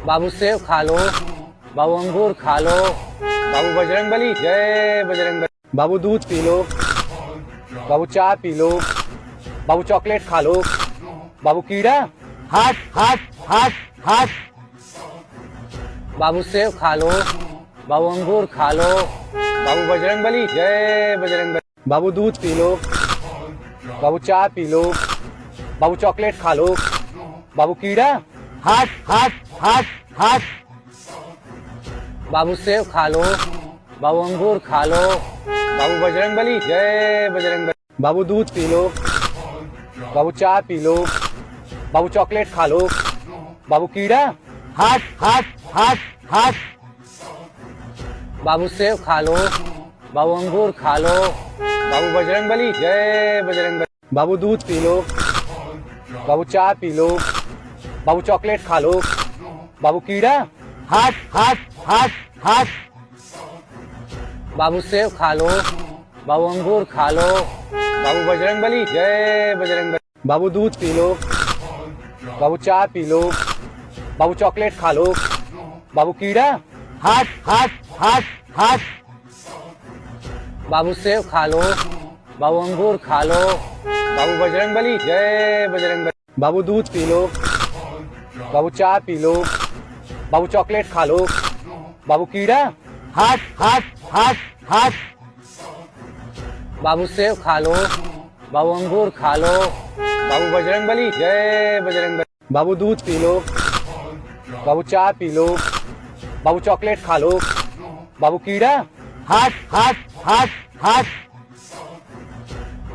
बाबू सेब खा लो, बाबू अंगूर खा लो, बाबू बजरंगबली जय बजरंगबली। बाबू दूध पी लो, बाबू चाय पी लो, बाबू चॉकलेट खा लो, बाबू कीड़ा। हट हट हट हट। बाबू सेब खा लो, बाबू अंगूर खा लो, बाबू बजरंगबली जय बजरंगबली। बाबू दूध पी लो, बाबू चाय पी लो, बाबू चॉकलेट खा लो, बाबू कीड़ा। हट हट हट हट। बाबू सेब खा लो, बाबू अंगूर खा लो, बाबू बजरंगबली जय बजरंगबली। बाबू दूध पी लो, बाबू चाय पी लो, बाबू चॉकलेट खा लो, बाबू कीड़ा। हट हट हट हट। बाबू सेब खा लो, बाबू अंगूर खा लो, बाबू बजरंगबली जय बजरंगबली। बाबू दूध पी लो, बाबू चाय पी लो, बाबू चॉकलेट खा लो, बाबू कीड़ा। हट हट हट हट। बाबू सेब खा लो, बाबू अंगूर खा लो, बाबू बजरंगबली जय बजरंगबली। बाबू दूध पी लो, बाबू चाय पी लो, बाबू चॉकलेट खा लो, बाबू कीड़ा। हट हट हट हट। बाबू सेब खा लो, बाबू अंगूर खा लो, बाबू बजरंगबली जय बजरंगबली। बाबू दूध पी लो, बाबू चाय पी लो, बाबू चॉकलेट खा लो, बाबू कीड़ा। हट हट हट हट। बाबू सेब खा लो, बाबू अंगूर खा लो, बाबू बजरंगबली जय बजरंगबली। बाबू दूध पी लो, बाबू चाय पी लो, बाबू चॉकलेट खा लो, बाबू कीड़ा। हट हट हट हट।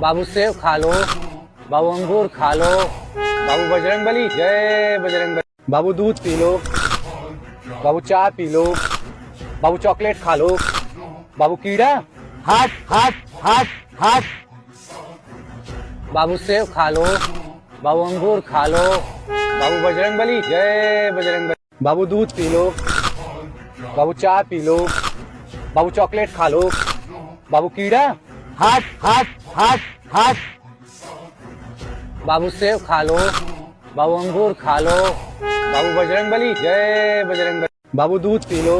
बाबू सेब खा लो, बाबू अंगूर खा लो, बाबू बजरंगबली जय बजरंगबली। बाबू दूध पी लो, बाबू चाय पी लो, बाबू चॉकलेट खा लो, बाबू कीड़ा। हट हट हट हट। बाबू सेब खा लो, बाबू अंगूर खा लो, बाबू बजरंगबली जय बजरंगबली। बाबू दूध पी लो, बाबू चाय पी लो, बाबू चॉकलेट खा लो, बाबू कीड़ा। हट हट हट हट। बाबू सेब खा लो, बाबू अंगूर खा लो, बाबू बजरंगबली जय बजरंगबली। बाबू दूध पी लो,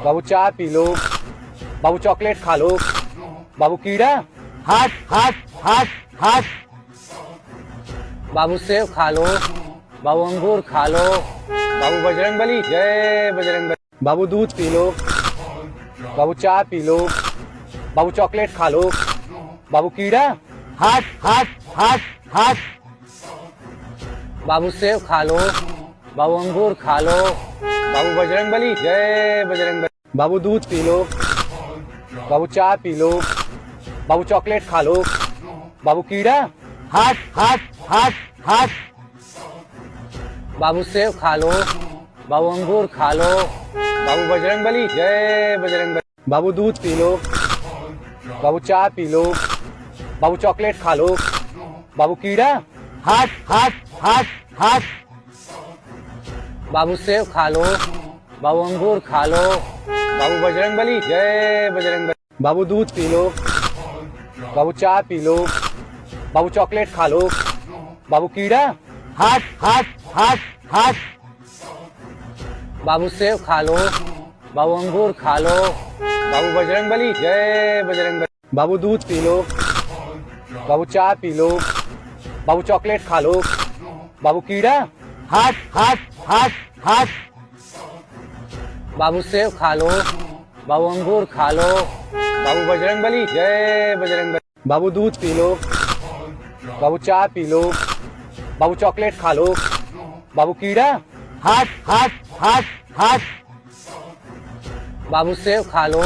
बाबू चाय पी लो, बाबू चॉकलेट खा लो, बाबू कीड़ा। हट हट हट हट। बाबू सेब खा लो, बाबू अंगूर खा लो, बाबू बजरंगबली जय बजरंगबली। बाबू दूध पी लो, बाबू चाय पी लो, बाबू चॉकलेट खा लो। बाबू कीड़ा। हट हट हट हट बाबू सेब खा लो। बाबू अंगूर खा लो। बाबू बजरंगबली जय बजरंगबली। बाबू दूध पी लो। बाबू चाय पी लो। बाबू चॉकलेट खा लो। बाबू कीड़ा। हट हट हट हट बाबू सेब खा लो। बाबू अंगूर खा लो। बाबू बजरंगबली जय बजरंगबली। बाबू दूध पी लो। बाबू चाय पी लो। बाबू चॉकलेट खा लो। बाबू कीड़ा। हट हट हट हट बाबू सेब खा लो। बाबू अंगूर खा लो। बाबू बजरंगबली जय बजरंगबली। बाबू दूध पी लो। बाबू चाय पी लो। बाबू चॉकलेट खा लो। बाबू कीड़ा। हट हट हट हट बाबू सेब खा लो। बाबू अंगूर खा लो। बाबू बजरंगबली जय बजरंगबली। बाबू दूध पी लो। बाबू चाय पी लो। बाबू चॉकलेट खा लो। बाबू कीड़ा। हट हट हट हट बाबू सेब खा लो। बाबू अंगूर खा लो। बाबू बजरंगबली जय बजरंगबली। बाबू दूध पी लो। बाबू चाय पी लो। बाबू चॉकलेट खा लो। बाबू कीड़ा। हट हट हट हट बाबू सेब खा लो।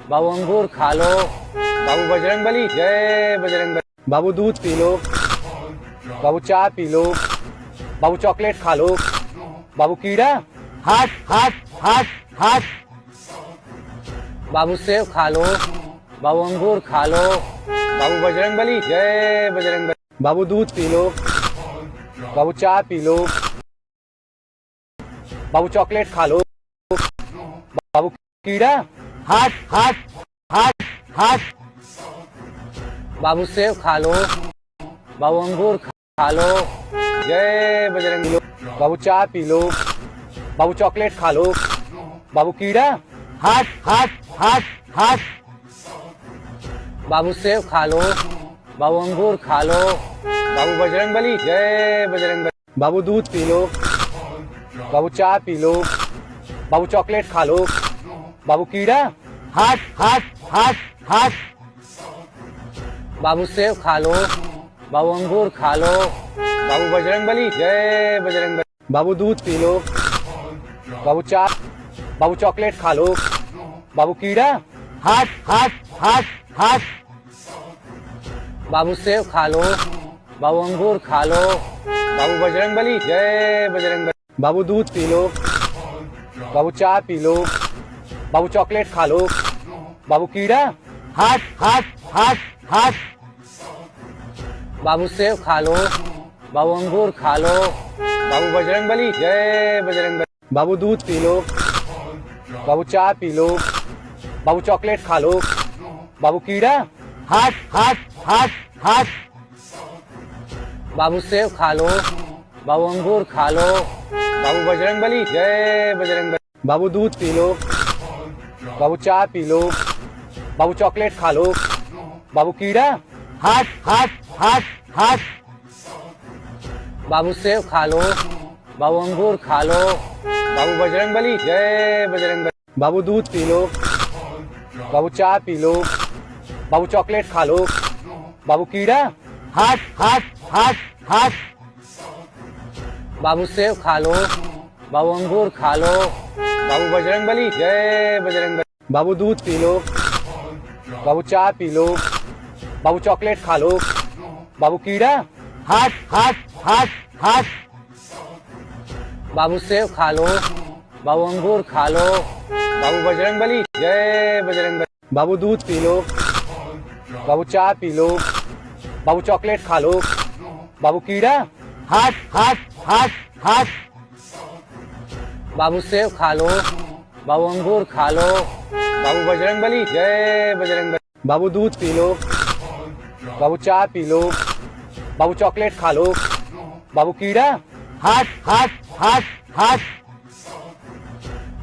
बाबू अंगूर खा लो। बाबू बजरंगबली जय बजरंगबली। बाबू दूध पी लो। बाबू चाय पी लो। बाबू चॉकलेट खा लो। बाबू कीड़ा। हट हट हट हट बाबू सेब खा लो। बाबू अंगूर खा लो। बाबू बजरंगबली जय बजरंगबली। बाबू दूध पी लो। बाबू चाय पी लो। बाबू चॉकलेट खा लो। बाबू कीड़ा। हट हट हट हट बाबू सेब खा लो। बाबू अंगूर खा लो। जय बजरंगबली। बाबू चाय पी लो। बाबू चॉकलेट खा लो। बाबू कीड़ा। हट हट हट हट बाबू सेब खा लो। बाबू अंगूर खा लो। बाबू बजरंगबली जय बजरंगबली। बाबू दूध पी लो। बाबू चाय पी लो। बाबू चॉकलेट खा लो। बाबू कीड़ा। हट हट हट हट बाबू सेब खा लो। बाबू अंगूर खा लो। बाबू बजरंगबली जय बजरंगबली। बाबू दूध पी लो। बाबू चाय। बाबू चॉकलेट खा लो। बाबू कीड़ा। हट हट हट हट बाबू सेब खा लो। बाबू अंगूर खा लो। बाबू बजरंगबली जय बजरंगबली। बाबू दूध पी लो। बाबू चाय पी लो। बाबू चॉकलेट खा लो। बाबू कीड़ा। हट हट हट हट बाबू सेब खा लो। बाबू अंगूर खा लो। बाबू बजरंगबली जय बजरंगबली। बाबू दूध पी लो। बाबू चाय पी लो। बाबू चॉकलेट खा लो। बाबू कीड़ा। हट हट हट हट बाबू सेब खा लो। बाबू अंगूर खा लो। बाबू बजरंगबली जय बजरंगबली। बाबू दूध पी लो। बाबू चाय पी लो। बाबू चॉकलेट खा लो। बाबू कीड़ा। हट हट हट हट बाबू सेब खा लो। बाबू अंगूर खा लो। बाबू बजरंगबली जय बजरंगबली। बाबू दूध पी लो। बाबू चाय पी लो। बाबू चॉकलेट खा लो। बाबू कीड़ा। हट हट हट हट बाबू सेब खा लो। बाबू अंगूर खा लो। बाबू बजरंगबली जय बजरंगबली। बाबू दूध पी लो। बाबू चाय पी लो। बाबू चॉकलेट खा लो। बाबू कीड़ा। हट हट हट हट बाबू सेब खा लो। बाबू अंगूर खा लो। बाबू बजरंगबली जय बजरंगबली। बाबू दूध पी लो। बाबू चाय पी लो। बाबू चॉकलेट खा लो। बाबू कीड़ा। हट हट हट हट बाबू सेब खा लो। बाबू अंगूर खा लो। बाबू बजरंगबली जय बजरंगबली। बाबू दूध पी लो। बाबू चाय पी लो। बाबू चॉकलेट खा लो। बाबू कीड़ा। हट हट हट हट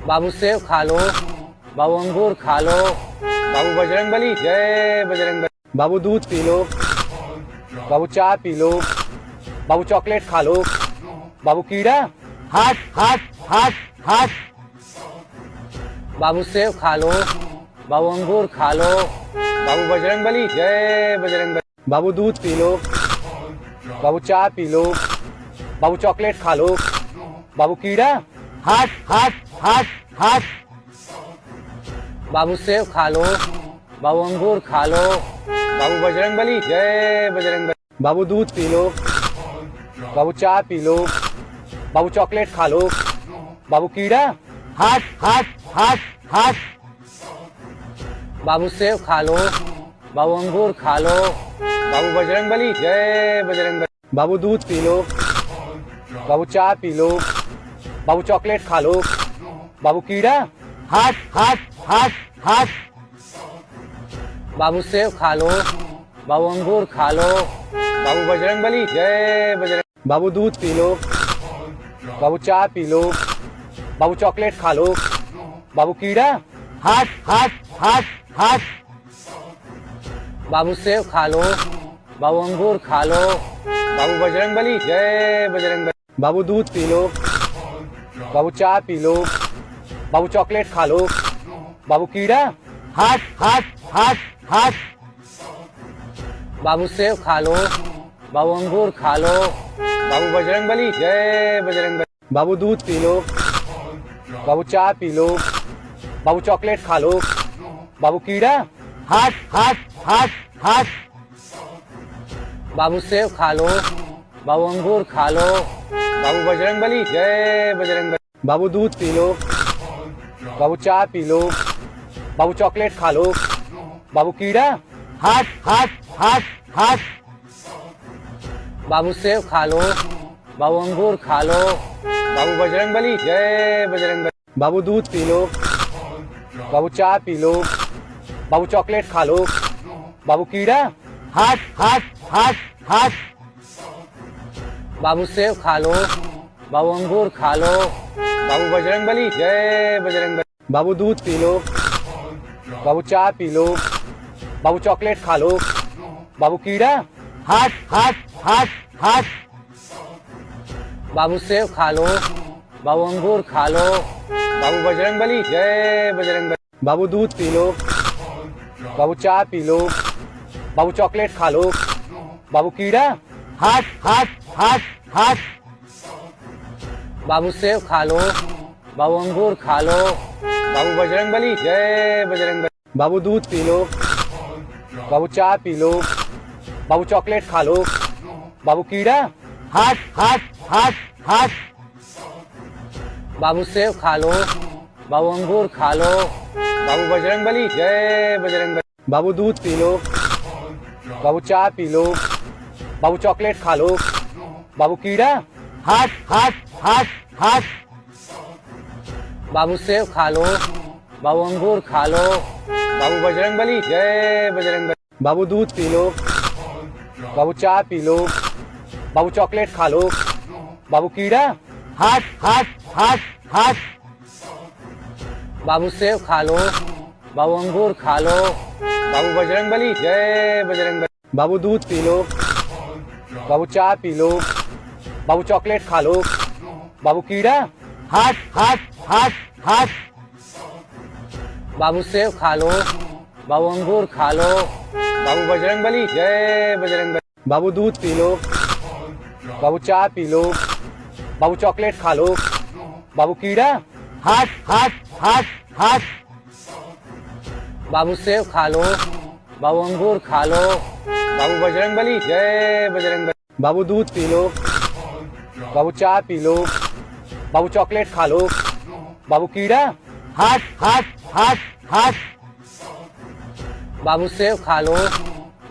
बाबू सेब खा लो। बाबू अंगूर खा लो। बाबू बजरंगबली जय बजरंगबली। बाबू दूध पी लो। बाबू चाय पी लो। बाबू चॉकलेट खा लो। बाबू कीड़ा। हट हट हट हट बाबू सेब खा लो। बाबू अंगूर खा लो। बाबू बजरंग बली, जय बजरंग बली। बाबू दूध पी लो, बाबू चाय पी लो, बाबू चॉकलेट खा लो, बाबू कीड़ा, हट हट हट हट बाबू सेब खा लो, बाबू अंगूर खा लो, बाबू बजरंग बली, जय बजरंग बली। बाबू दूध पी लो, बाबू चाय पी लो, बाबू चॉकलेट खा लो, बाबू कीड़ा, हट हट हट हट बाबू सेब खा लो, बाबू अंगूर खा लो, बाबू बजरंग बली, जय बजरंग बली। बाबू दूध पी लो, बाबू चाय पी लो, बाबू चॉकलेट खा लो, बाबू कीड़ा, हट हट हट हट बाबू सेब खा लो, बाबू अंगूर खा लो, बाबू बजरंग बली, जय बजरंग। बाबू दूध पी लो, बाबू चाय पी लो, बाबू चॉकलेट खा लो, बाबू कीड़ा, हट हट हट हट बाबू सेब खा लो, बाबू अंगूर खा लो, बाबू बजरंग बली, जय बजरंग बली। बाबू दूध पी लो, बाबू चाय पी लो, बाबू चॉकलेट खा लो, बाबू कीड़ा, हट हट हट हट बाबू सेब खा लो, बाबू अंगूर खा लो, बाबू बजरंग बली, जय बजरंग बली। बाबू दूध पी लो, बाबू चाय पी लो, बाबू चॉकलेट खा लो, बाबू कीड़ा, हट हट हट हट बाबू सेब खा लो, बाबू अंगूर खा लो, बाबू बजरंग बली, जय बजरंग बली। बाबू दूध पी लो, बाबू चाय पी लो, बाबू चॉकलेट खा लो, बाबू कीड़ा, हट हट हट हट बाबू सेब खा लो, बाबू अंगूर खा लो, बाबू बजरंग बली, जय बजरंग बली। बाबू दूध पी लो, बाबू चाय पी लो, बाबू चॉकलेट खा लो, बाबू कीड़ा, हट हट हट हट बाबू सेब खा लो, बाबू अंगूर खा लो, बाबू बजरंग बली, जय बजरंग बली। बाबू दूध पी लो, बाबू चाय पी लो, बाबू चॉकलेट खा लो, बाबू कीड़ा, हट हट हट हट बाबू सेब खा लो, बाबू अंगूर खा लो, बाबू बजरंग बली, जय बजरंग बली। बाबू दूध पी लो, बाबू चाय पी लो, बाबू चॉकलेट खा लो, बाबू कीड़ा, हट हट हट हट बाबू सेब खा लो, बाबू अंगूर खा लो, बाबू बजरंग बली, जय बजरंग बली। बाबू दूध पी लो, बाबू चाय पी लो, बाबू चॉकलेट खा लो, बाबू कीड़ा, हट हट हट हट बाबू सेब खा लो, बाबू अंगूर खा लो, बाबू बजरंग बली, जय बजरंग बली। बाबू दूध पी लो, बाबू चाय पी लो, बाबू चॉकलेट खा लो, बाबू कीड़ा, हट हट हट हट बाबू सेब खा लो, बाबू अंगूर खा लो, बाबू बजरंग बली, जय बजरंग बली। बाबू दूध पी लो, बाबू चाय पी लो, बाबू चॉकलेट खा लो, बाबू कीड़ा, हट हट हट हट बाबू सेब खा लो, बाबू अंगूर खा लो, बाबू बजरंग बली, जय बजरंग बली। बाबू दूध पी लो, बाबू चाय पी लो, बाबू चॉकलेट खा लो, बाबू कीड़ा, हट हट हट हट बाबू सेब खा लो, बाबू अंगूर खा लो, बाबू बजरंग बली, जय बजरंग बली। बाबू दूध पी लो, बाबू चाय पी लो, बाबू चॉकलेट खा लो, बाबू कीड़ा, हट हट हट हट बाबू सेब खा लो, बाबू अंगूर खा लो, बाबू बजरंग बली, जय बजरंग बली। बाबू दूध पी लो, बाबू चाय पी लो, बाबू चॉकलेट खा लो, बाबू कीड़ा, हट हट हट हट बाबू सेब खा लो,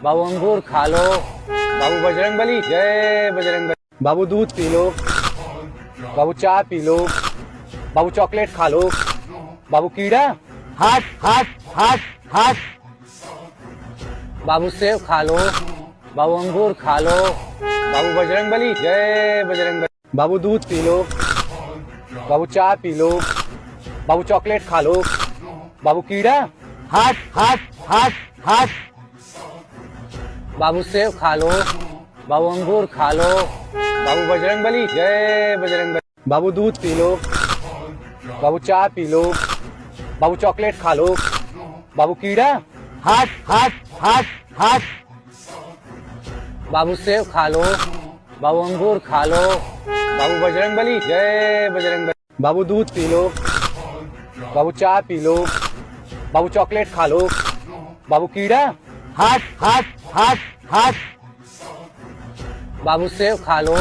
बाबू अंगूर खा लो, बाबू बजरंग बली, जय बजरंग बली। बाबू दूध पी लो, बाबू चाय पी लो, बाबू चॉकलेट खा लो, बाबू कीड़ा, हट हट हट हट बाबू सेब खा लो, बाबू अंगूर खा लो, बाबू बजरंग बली, जय बजरंग बली। बाबू दूध पी लो, बाबू चाय पी लो, बाबू चॉकलेट खा लो, बाबू कीड़ा, हट हट हट हट बाबू सेब खा लो, बाबू अंगूर खा लो, बाबू बजरंग बली, जय बजरंग बली। बाबू दूध पी लो, बाबू चाय पी लो, बाबू चॉकलेट खा लो, बाबू कीड़ा, हट हट हट हट बाबू सेब खा लो, बाबू अंगूर खा लो, बाबू बजरंगबली जय बजरंगबली। बाबू दूध पी लो, बाबू चाय पी लो, बाबू चॉकलेट खा लो, बाबू कीड़ा। हट हट हट हट बाबू सेब खा लो,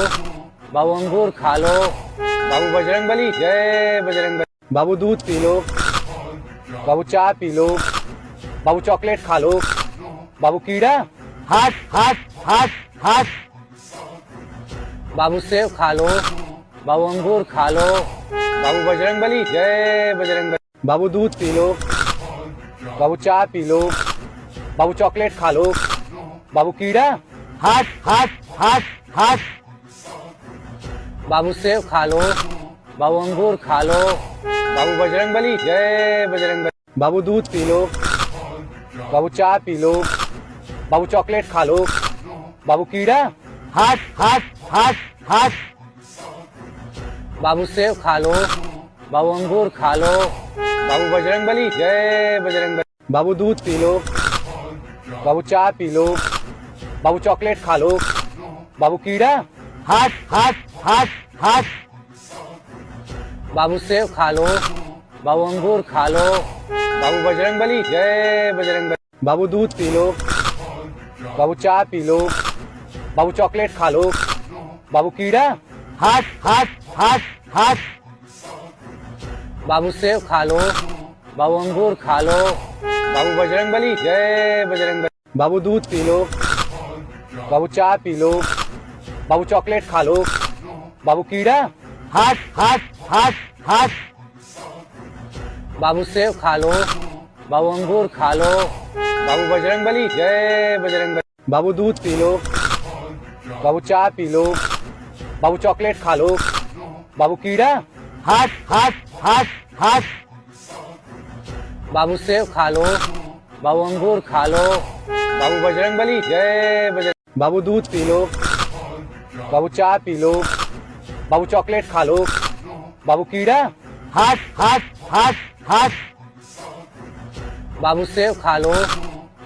बाबू अंगूर खा लो, बाबू बजरंगबली जय बजरंगबली। बाबू दूध पी लो, बाबू चाय पी लो, बाबू चॉकलेट खा लो, बाबू कीड़ा। हट हट हट हट बाबू सेब खा लो, बाबू अंगूर खा लो, बाबू बजरंगबली जय बजरंगबली। बाबू दूध पी लो, बाबू चाय पी लो, बाबू चॉकलेट खा लो, बाबू कीड़ा। हट हट हट हट बाबू सेब खा लो, बाबू अंगूर खा लो, बाबू बजरंगबली जय बजरंगबली। बाबू दूध पी लो, बाबू चाय पी लो, बाबू चॉकलेट खा लो, बाबू कीड़ा। हट हट हट हट बाबू सेब खा लो, बाबू अंगूर खा लो, बाबू बजरंगबली जय बजरंगबली। बाबू दूध पी लो, बाबू चाय पी लो, बाबू चॉकलेट खा लो, बाबू कीड़ा। हट हट हट हट बाबू सेब खा लो, बाबू अंगूर खा लो, बाबू बजरंगबली जय बजरंगबली। बाबू दूध पी लो, बाबू चाय पी लो, बाबू चॉकलेट खा लो, बाबू कीड़ा। हट हट हट हट बाबू सेब खा लो, बाबू अंगूर खा लो, बाबू बजरंगबली जय बजरंगबली। बाबू दूध पी लो, बाबू चाय पी लो, बाबू चॉकलेट खा लो, बाबू कीड़ा। हट हट हट हट बाबू सेब खा लो, बाबू अंगूर खा लो, बाबू बजरंगबली जय बजरंगबली। बाबू दूध पी लो, बाबू चाय पी लो, बाबू चॉकलेट खा लो, बाबू कीड़ा। हट हट हट हट बाबू सेब खा लो, बाबू अंगूर खा लो, बाबू बजरंगबली जय बजरंग। बाबू दूध पी लो, बाबू चाय पी लो, बाबू चॉकलेट खा लो, बाबू कीड़ा। हट हट हट हट बाबू सेब खा लो,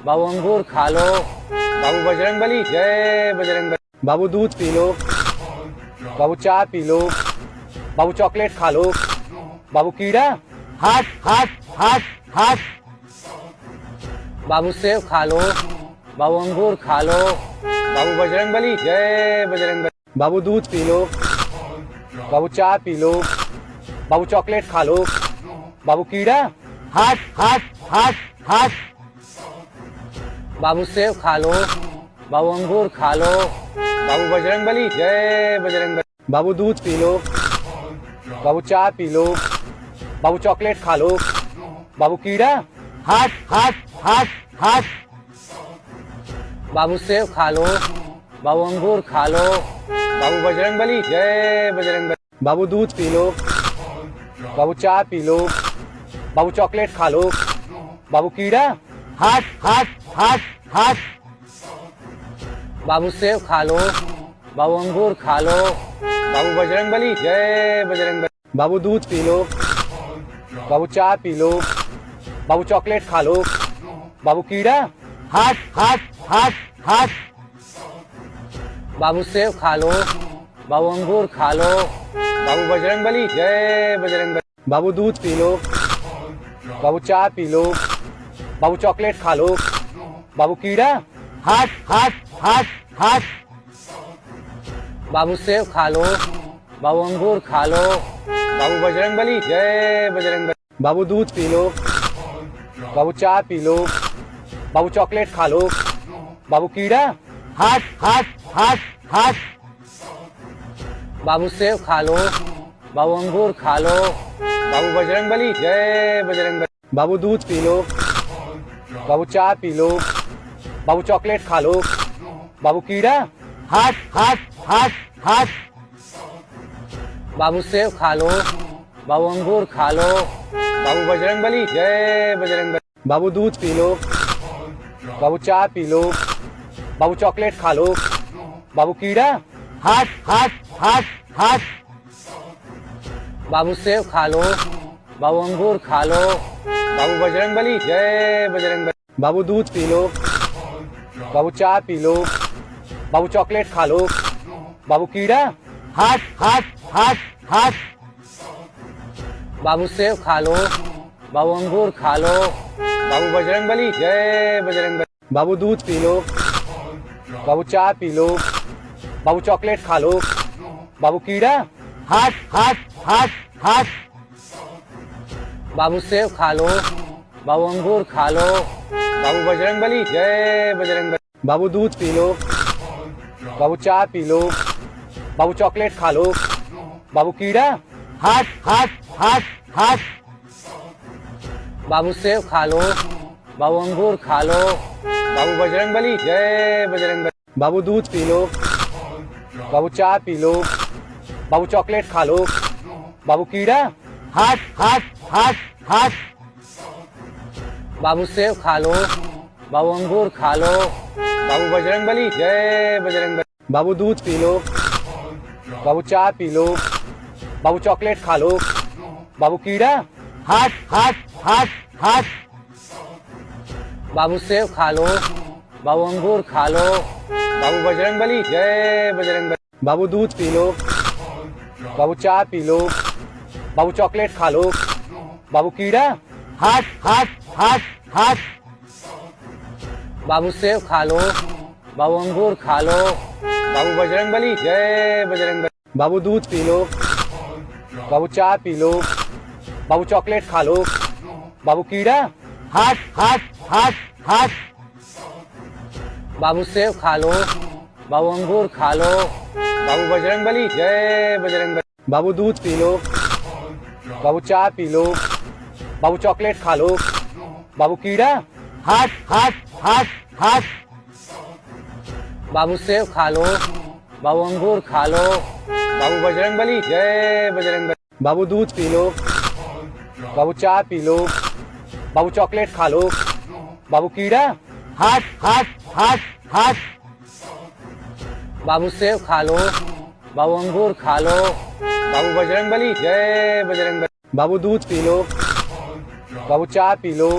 बाबू अंगूर खा लो, बाबू बजरंगबली जय बजरंगबली। बाबू दूध पी लो, बाबू चाय पी लो, बाबू चॉकलेट खा लो, बाबू कीड़ा। हट हट हट हट बाबू सेब खा लो, बाबू अंगूर खा लो, बाबू बजरंगबली जय बजरंगबली। बाबू दूध पी लो, बाबू चाय पी लो, बाबू चॉकलेट खा लो, बाबू कीड़ा। हट हट हट हट बाबू सेब खा लो, बाबू अंगूर खा लो, बाबू बजरंगबली जय बजरंगबली। बाबू दूध पी लो, बाबू चाय पी लो, बाबू चॉकलेट खा लो, बाबू कीड़ा। हट हट हट हट बाबू सेब खा लो, बाबू अंगूर खा लो, बाबू बजरंगबली जय बजरंगबली। बाबू दूध पी लो, बाबू चाय पी लो, बाबू चॉकलेट खा लो, बाबू कीड़ा। हट हट हट हट बाबू सेब खा लो, बाबू अंगूर खा लो, बाबू बजरंगबली जय बजरंगबली। बाबू दूध पी लो, बाबू चाय पी लो, बाबू चॉकलेट खा लो, बाबू कीड़ा। हट हट हट हट बाबू सेब खा लो, बाबू अंगूर खा लो, बाबू बजरंगबली जय बजरंगबली। बाबू दूध पी लो, बाबू चाय पी लो, बाबू चॉकलेट खा लो, बाबू कीड़ा। हट हट हट हट बाबू सेब खा लो, बाबू अंगूर खा लो, बाबू बजरंगबली जय बजरंगबली। बाबू दूध पी लो, बाबू चाय पी लो, बाबू चॉकलेट खा लो, बाबू कीड़ा। हट हट हट हट बाबू सेब खा लो, बाबू अंगूर खा लो, बाबू बजरंगबली जय बजरंगबली। बाबू दूध पी लो, बाबू चाय पी लो, बाबू चॉकलेट खा लो, बाबू कीड़ा। हट हट हट हट बाबू सेब खा लो, बाबू अंगूर खा लो, बाबू बजरंगबली जय बजरंगबली। बाबू दूध पी लो, बाबू चाय पी लो, बाबू चॉकलेट खा लो, बाबू कीड़ा। हट हट हट हट बाबू सेब खा लो, बाबू अंगूर खा लो, बाबू बजरंगबली जय बजरंगबली। बाबू दूध पी लो, बाबू चाय पी लो। बाबू चॉकलेट खा लो। बाबू कीड़ा। हट हट हट हट बाबू सेब खा लो। बाबू अंगूर खा लो। बाबू बजरंगबली जय बजरंगबली। बाबू दूध पी लो। बाबू चाय पी लो। बाबू चॉकलेट खा लो। बाबू कीड़ा। हट हट हट हट बाबू सेब खा लो। बाबू अंगूर खा लो। बाबू बजरंगबली जय बजरंगबली। बाबू दूध पी लो। बाबू चाय पी लो। बाबू चॉकलेट खा लो। बाबू कीड़ा। हट हट हट हट बाबू सेब खा लो। बाबू अंगूर खा लो। बाबू बजरंगबली जय बजरंगबली। बाबू दूध पी लो। बाबू चाय पी लो। बाबू चॉकलेट खा लो। बाबू कीड़ा। हट हट हट हट बाबू सेब खा लो। बाबू अंगूर खा लो। बाबू बजरंगबली जय बजरंगबली। बाबू दूध पी लो। बाबू चाय पी लो। बाबू चॉकलेट खा लो। बाबू कीड़ा। हट हट हट हट बाबू सेब खा लो। बाबू अंगूर खा लो। बाबू बजरंगबली जय बजरंगबली। बाबू दूध पी लो। बाबू चाय पी लो। बाबू चॉकलेट खा लो। बाबू कीड़ा। हट हट हट हट बाबू सेब खा लो। बाबू अंगूर खा लो। बाबू बजरंगबली जय बजरंगबली। बाबू दूध पी लो। बाबू चाय पी लो। बाबू चॉकलेट खा लो। बाबू कीड़ा। हट हट हट हट बाबू सेब खा लो। बाबू अंगूर खा लो। बाबू बजरंगबली जय बजरंगबली। बाबू दूध पी लो। बाबू चाय पी लो। बाबू चॉकलेट खा लो। बाबू कीड़ा। हट हट हट हट बाबू सेब खा लो। बाबू अंगूर खा लो। बाबू बजरंगबली जय बजरंगबली। बाबू दूध पी लो। बाबू चाय पी लो। बाबू चॉकलेट खा लो। बाबू कीड़ा। हट हट हट हट बाबू सेब खा लो। बाबू अंगूर खा लो। बाबू बजरंगबली जय बजरंगबली। बाबू दूध पी लो। बाबू चाय पी लो।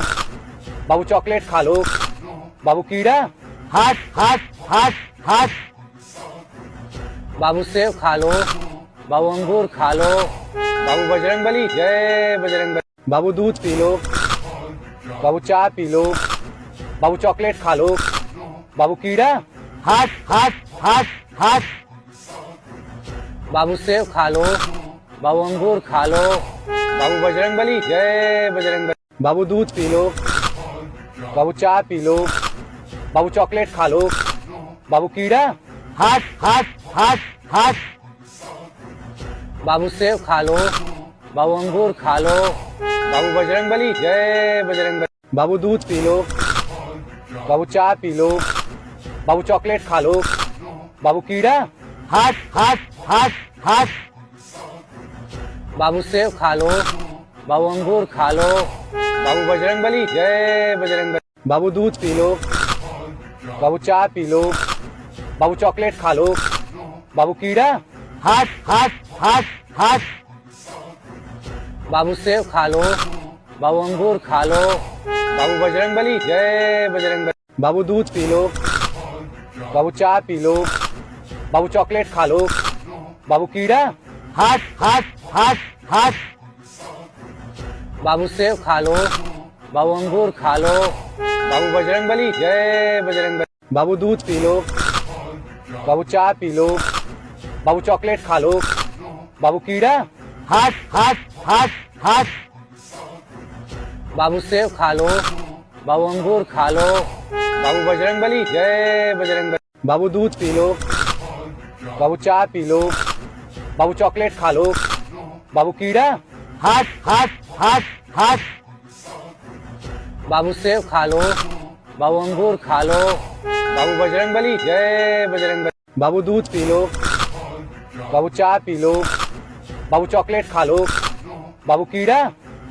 बाबू चॉकलेट खा लो। बाबू कीड़ा। हट हट हट हट बाबू सेब खा लो। बाबू अंगूर खा लो। बाबू बजरंगबली जय बजरंगबली। बाबू दूध पी लो। बाबू चाय पी लो। बाबू चॉकलेट खा लो। बाबू कीड़ा। हट हट हट हट बाबू सेब खा लो। बाबू अंगूर खा लो। बाबू बजरंगबली जय बजरंगबली। बाबू दूध पी लो। बाबू चाय पी लो। बाबू चॉकलेट खा लो। बाबू कीड़ा। हट हट हट हट बाबू सेब खा लो। बाबू अंगूर खा लो। बाबू बजरंगबली जय बजरंगबली। बाबू दूध पी लो। बाबू चाय पी लो। बाबू चॉकलेट खा लो। बाबू कीड़ा। हट हट हट हट बाबू सेब खा लो। बाबू अंगूर खा लो। बाबू बजरंगबली जय बजरंगबली। बाबू दूध पी लो। बाबू चाय पी लो। बाबू चॉकलेट खा लो। बाबू कीड़ा। हट हट हट हट बाबू सेब खा लो। बाबू अंगूर खा लो। बाबू बजरंगबली जय बजरंगबली। बाबू दूध पी लो। बाबू चाय पी लो। बाबू चॉकलेट खा लो। बाबू कीड़ा। हट हट हट हट बाबू सेब खा लो। बाबू अंगूर खा लो। बाबू बजरंगबली जय बजरंगबली। बाबू दूध पी लो। बाबू चाय पी लो। बाबू चॉकलेट खा लो। बाबू कीड़ा। हट हट हट हट बाबू सेब खा लो। बाबू अंगूर खा लो। बाबू बजरंगबली जय बजरंगबली। बाबू दूध पी लो। बाबू चाय पी लो। बाबू चॉकलेट खा लो। बाबू कीड़ा। हट हट हट हट बाबू सेब खा लो। बाबू अंगूर खा लो। बाबू बजरंगबली जय बजरंगबली। बाबू दूध पी लो। बाबू चाय पी लो। बाबू चॉकलेट खा लो। बाबू कीड़ा।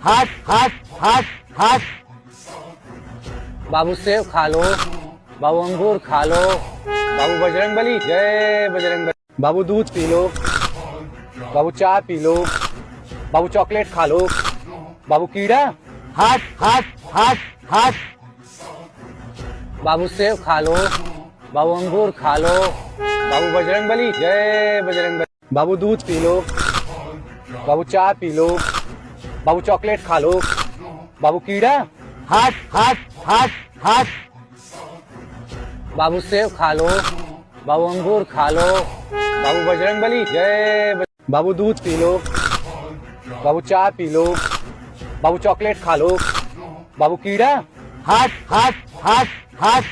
हट हट हट हट बाबू सेब खा लो। बाबू अंगूर खा लो। बाबू बजरंगबली जय बजरंगबली। बाबू दूध पी लो। बाबू चाय पी लो। बाबू चॉकलेट खा लो। बाबू कीड़ा। हट हट हट हट बाबू सेब खा लो, बाबू अंगूर खा लो, बाबू बजरंगबली जय बजरंगबली। बाबू दूध पी लो, बाबू चाय पी लो, बाबू चॉकलेट खा लो, बाबू कीड़ा। हट हट हट हट। बाबू सेब खा लो, बाबू अंगूर खा लो, बाबू बजरंगबली जय बाबू दूध पी लो, बाबू चाय पी लो, बाबू चॉकलेट खा लो, बाबू कीड़ा। हट हट हट हट।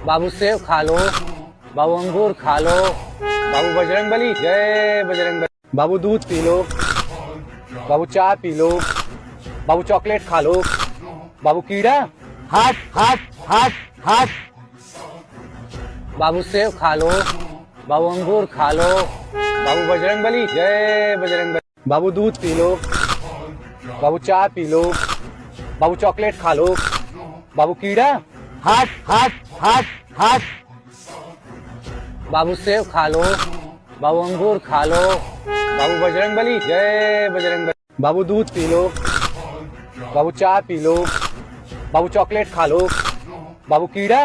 बाबू सेब खा लो, बाबू अंगूर खा लो, बाबू बजरंगबली जय बजरंगबली। बाबू दूध पी लो, बाबू चाय पी लो, बाबू चॉकलेट खा लो, बाबू कीड़ा। हट हट हट हट। बाबू सेब खा लो, बाबू अंगूर खा लो, बाबू बजरंगबली जय बजरंगबली। बाबू दूध पी लो, बाबू चाय पी लो, बाबू चॉकलेट खा लो, बाबू कीड़ा। हट हट हट हट। बाबू सेब खा लो, बाबू अंगूर खा लो, बाबू बजरंगबली जय बजरंगबली। बाबू दूध पी लो, बाबू चाय पी लो, बाबू चॉकलेट खा लो, बाबू कीड़ा।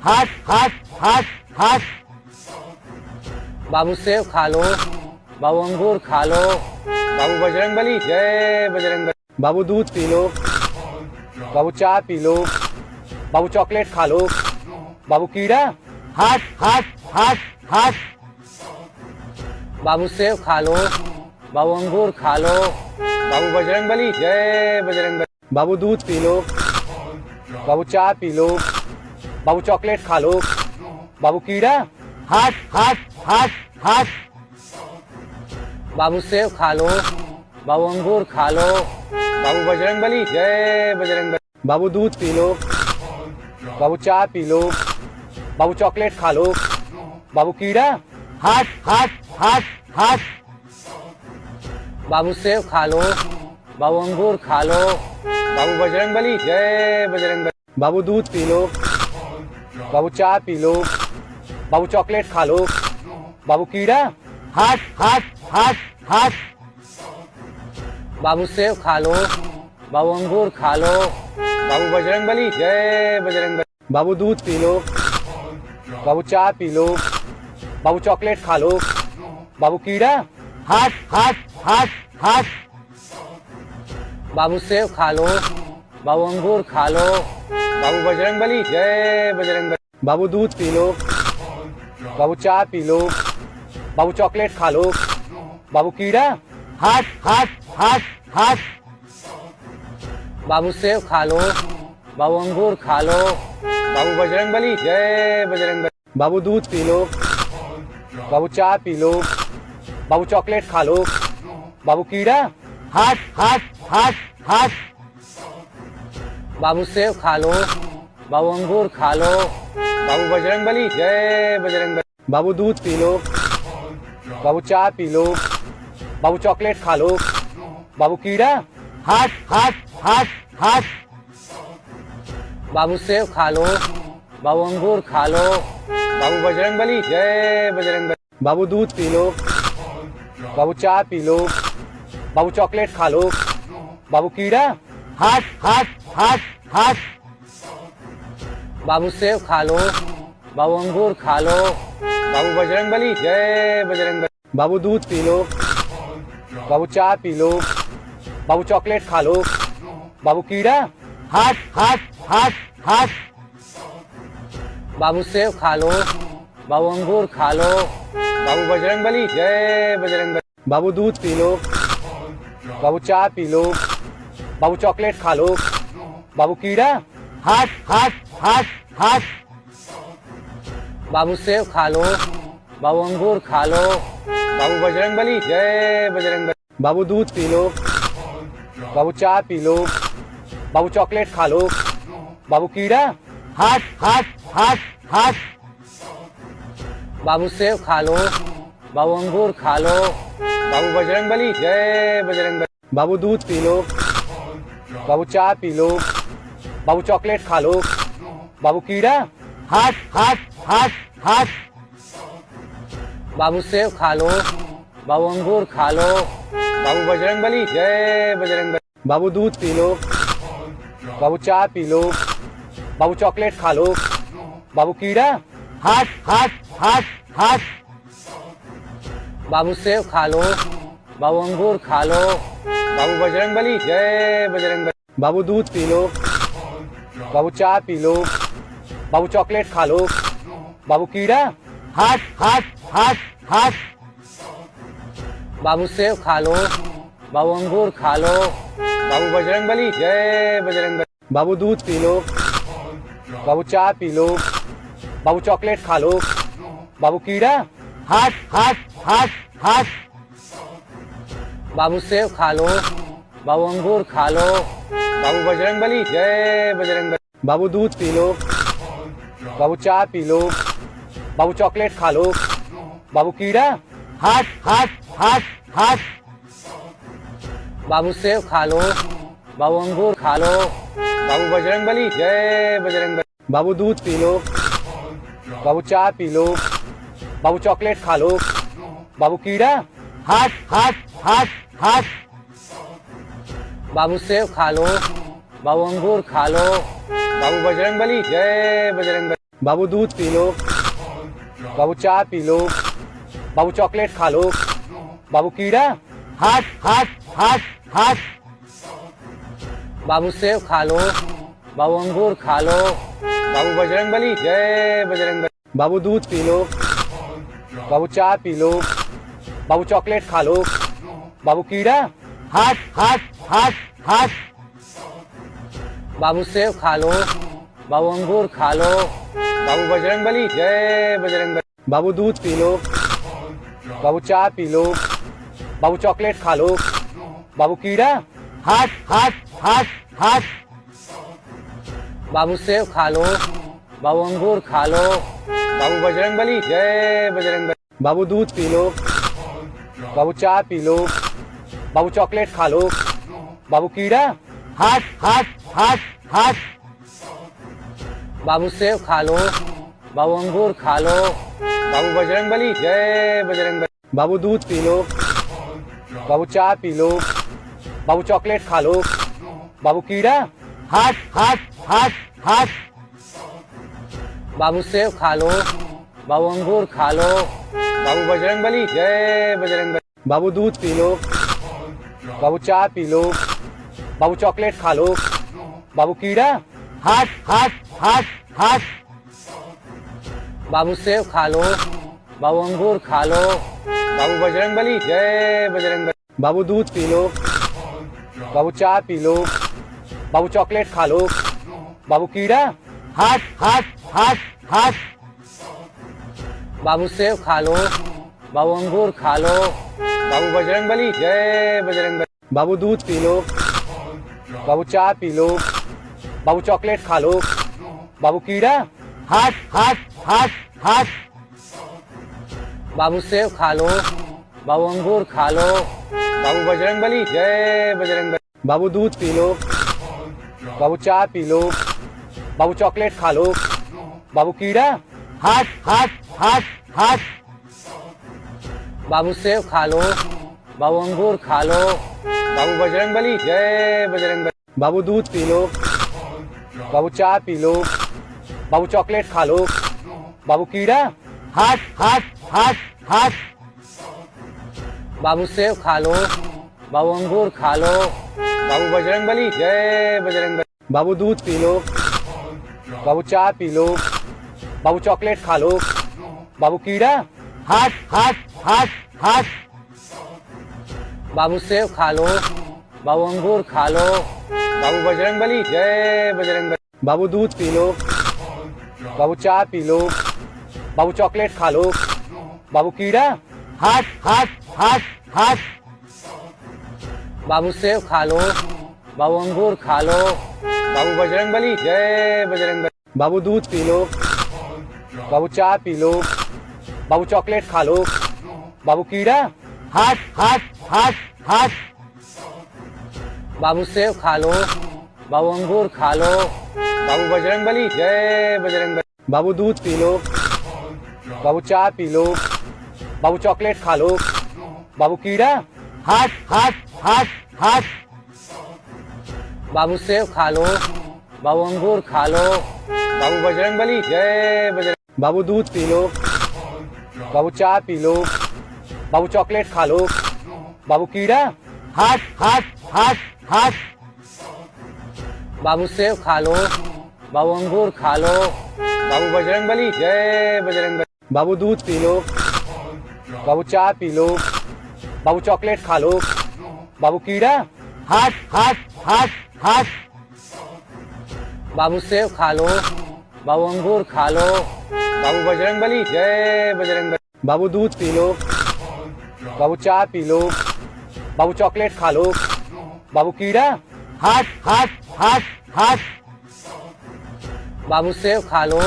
हट हट हट हट। बाबू सेब खा लो, बाबू अंगूर खा लो, बाबू बजरंगबली जय बजरंगबली। बाबू दूध पी लो, बाबू चाय पी लो, बाबू चॉकलेट खा लो, बाबू कीड़ा। हट हट हट हट। बाबू सेब खा लो, बाबू अंगूर खा लो, बाबू बजरंगबली जय बजरंगबली। बाबू दूध पी लो, बाबू चाय पी लो, बाबू चॉकलेट खा लो, बाबू कीड़ा। हट हट हट हट। बाबू सेब खा लो, बाबू अंगूर खा लो, बाबू बजरंगबली जय बजरंगबली। बाबू दूध पी लो, बाबू चाय पी लो, बाबू चॉकलेट खा लो, बाबू कीड़ा। हट हट हट हट। बाबू सेब खा लो, बाबू अंगूर खा लो, बाबू बजरंगबली जय बजरंगबली। बाबू दूध पी लो, बाबू चाय पी लो, बाबू चॉकलेट खा लो, बाबू कीड़ा। हट हट हट हट। बाबू सेब खा लो, बाबू अंगूर खा लो, बाबू बजरंगबली जय बजरंगबली। बाबू दूध पी लो, बाबू चाय पी लो, बाबू चॉकलेट खा लो, बाबू कीड़ा। हट हट हट हट। बाबू सेब खा लो, बाबू अंगूर खा लो, बाबू बजरंगबली जय बजरंगबली। बाबू दूध पी लो, बाबू चाय पी लो, बाबू चॉकलेट खा लो, बाबू कीड़ा। हट हट हट हट। बाबू सेब खा लो, बाबू अंगूर खा लो, बाबू बजरंगबली जय बजरंगबली। बाबू दूध पी लो, बाबू चाय पी लो, बाबू चॉकलेट खा लो, बाबू कीड़ा। हट हट हट हट। बाबू सेब खा लो, बाबू अंगूर खा लो, बाबू बजरंगबली जय बजरंगबली। बाबू दूध पी लो, बाबू चाय पी लो, बाबू चॉकलेट खा लो, बाबू कीड़ा। हट हट हट हट। बाबू सेब खा लो, बाबू अंगूर खा लो, बाबू बजरंगबली जय बजरंगबली। बाबू दूध पी लो, बाबू चाय पी लो, बाबू चॉकलेट खा लो, बाबू कीड़ा। हट हट हट हट। बाबू सेब खा लो, बाबू अंगूर खा लो, बाबू बजरंगबली जय बजरंगबली। बाबू दूध पी लो, बाबू चाय पी लो, बाबू चॉकलेट खा लो, बाबू कीड़ा। हट हट हट हट। बाबू सेब खा लो, बाबू अंगूर खा लो, बाबू बजरंगबली जय बजरंगबली। बाबू दूध पी लो, बाबू चाय पी लो, बाबू चॉकलेट खा लो, बाबू कीड़ा। हट हट हट हट। बाबू सेब खा लो, बाबू अंगूर खा लो, बाबू बजरंगबली जय बजरंगबली। बाबू दूध पी लो, बाबू चाय पी लो, बाबू चॉकलेट खा लो, बाबू कीड़ा। हट हट हट हट। बाबू सेब खा लो, बाबू अंगूर खा लो, बाबू बजरंगबली जय बजरंगबली। बाबू दूध पी लो, बाबू चाय पी लो, बाबू चॉकलेट खा लो, बाबू कीड़ा। हट हट हट हट। बाबू सेब खा लो, बाबू अंगूर खा लो, बाबू बजरंगबली जय बजरंगबली। बाबू दूध पी लो, बाबू चाय पी लो, बाबू चॉकलेट खा लो। बाबू कीड़ा। हट हट हट हट बाबू सेब खा लो। बाबू अंगूर खा लो। बाबू बजरंगबली जय बजरंगबली। बाबू दूध पी लो। बाबू चाय पी लो। बाबू चॉकलेट खा लो। बाबू कीड़ा। हट हट हट हट बाबू सेब खा लो। बाबू अंगूर खा लो। बाबू बजरंगबली जय बजरंगबली। बाबू दूध पी लो। बाबू चाय पी लो। बाबू चॉकलेट खा लो। बाबू कीड़ा। हट हट हट हट बाबू सेब खा लो। बाबू अंगूर खा लो। बाबू बजरंगबली जय बजरंगबली। बाबू दूध पी लो। बाबू चाय पी लो। बाबू चॉकलेट खा लो। बाबू कीड़ा। हट हट हट हट बाबू सेब खा लो। बाबू अंगूर खा लो। बाबू बजरंगबली जय बजरंगबली। बाबू दूध पी लो। बाबू चाय पी लो। बाबू चॉकलेट खा लो। बाबू कीड़ा। हट हट हट हट बाबू सेब खा लो। बाबू अंगूर खा लो। बाबू बजरंगबली जय बजरंगबली। बाबू दूध पी लो। बाबू चाय पी लो। बाबू चॉकलेट खा लो। बाबू कीड़ा। हट हट हट हट बाबू सेब खा लो। बाबू अंगूर खा लो। बाबू बजरंगबली जय बजरंगबली। बाबू दूध पी लो। बाबू चाय पी लो। बाबू चॉकलेट खा लो। बाबू कीड़ा। हट हट हट हट बाबू सेब खा लो। बाबू अंगूर खा लो। बाबू बजरंगबली जय बजरंगबली। बाबू दूध पी लो। बाबू चाय पी लो। बाबू चॉकलेट खा लो। बाबू कीड़ा। हट हट हट हट बाबू सेब खा लो। बाबू अंगूर खा लो। बाबू बजरंगबली जय बजरंगबली। बाबू दूध पी लो। बाबू चाय पी लो। बाबू चॉकलेट खा लो। बाबू कीड़ा। हट हट हट हट बाबू सेब खा लो। बाबू अंगूर खा लो। बाबू बजरंगबली जय बजरंगबली। बाबू दूध पी लो। बाबू चाय पी लो। बाबू चॉकलेट खा लो। बाबू कीड़ा। हट हट हट हट बाबू सेब खा लो। बाबू अंगूर खा लो। बाबू बजरंगबली जय बजरंगबली। बाबू दूध पी लो। बाबू चाय पी लो। बाबू चॉकलेट खा लो। बाबू कीड़ा। हट हट हट हट बाबू सेब खा लो। बाबू अंगूर खा लो। बाबू बजरंगबली जय बजरंगबली। बाबू दूध पी लो। बाबू चाय पी लो। बाबू चॉकलेट खा लो। बाबू कीड़ा। हट हट हट हट बाबू सेब खा लो। बाबू अंगूर खा लो। बाबू बजरंगबली जय बजरंगबली। बाबू दूध पी लो। बाबू चाय पी लो। बाबू चॉकलेट खा लो। बाबू कीड़ा। हट हट हट हट बाबू सेब खा लो। बाबू अंगूर खा लो। बाबू बजरंगबली जय बजरंगबली। बाबू दूध पी लो। बाबू चाय पी लो। बाबू चॉकलेट खा लो। बाबू कीड़ा। हट हट हट हट बाबू सेब खा लो। बाबू अंगूर खा लो। बाबू बजरंगबली जय बजरंगबली। बाबू दूध पी लो। बाबू चाय पी लो। बाबू चॉकलेट खा लो। बाबू कीड़ा। हट हट हट हट बाबू सेब खा लो। बाबू अंगूर खा लो। बाबू बजरंगबली जय बजरंगबली। बाबू दूध पी लो। बाबू चाय पी लो। बाबू चॉकलेट खा लो। बाबू कीड़ा। हट हट हट हट बाबू सेब खा लो। बाबू अंगूर खा लो। बाबू बजरंगबली जय बजरंगबली। बाबू दूध पी लो। बाबू चाय पी लो। बाबू चॉकलेट खा लो। बाबू कीड़ा। हट हट हट हट बाबू सेब खा लो। बाबू अंगूर खा लो। बाबू बजरंगबली जय बजरंगबली। बाबू दूध पी लो। बाबू चाय पी लो। बाबू चॉकलेट खा लो। बाबू कीड़ा। हट हट हट हट बाबू सेब खा लो। बाबू अंगूर खा लो। बाबू बजरंगबली जय बजरंगबली। बाबू दूध पी लो। बाबू चाय पी लो। बाबू चॉकलेट खा लो। बाबू कीड़ा। हट हट हट हट बाबू सेब खा लो। बाबू अंगूर खा लो। बाबू बजरंगबली जय बजरंग। बाबू दूध पी लो। बाबू चाय पी लो। बाबू चॉकलेट खा लो। बाबू कीड़ा। हट हट हट हट बाबू सेब खा लो। बाबू अंगूर खा लो। बाबू बजरंगबली जय बजरंग। बाबू दूध पी लो। बाबू चाय पी लो। बाबू चॉकलेट खा लो। बाबू कीड़ा। हट हट हट हट बाबू सेब खा लो। बाबू अंगूर खा लो। बाबू बजरंगबली जय बजरंग। बाबू दूध पी लो। बाबू चाय पी लो। बाबू चॉकलेट खा लो। बाबू कीड़ा। हट हट हट हट बाबू सेब खा लो।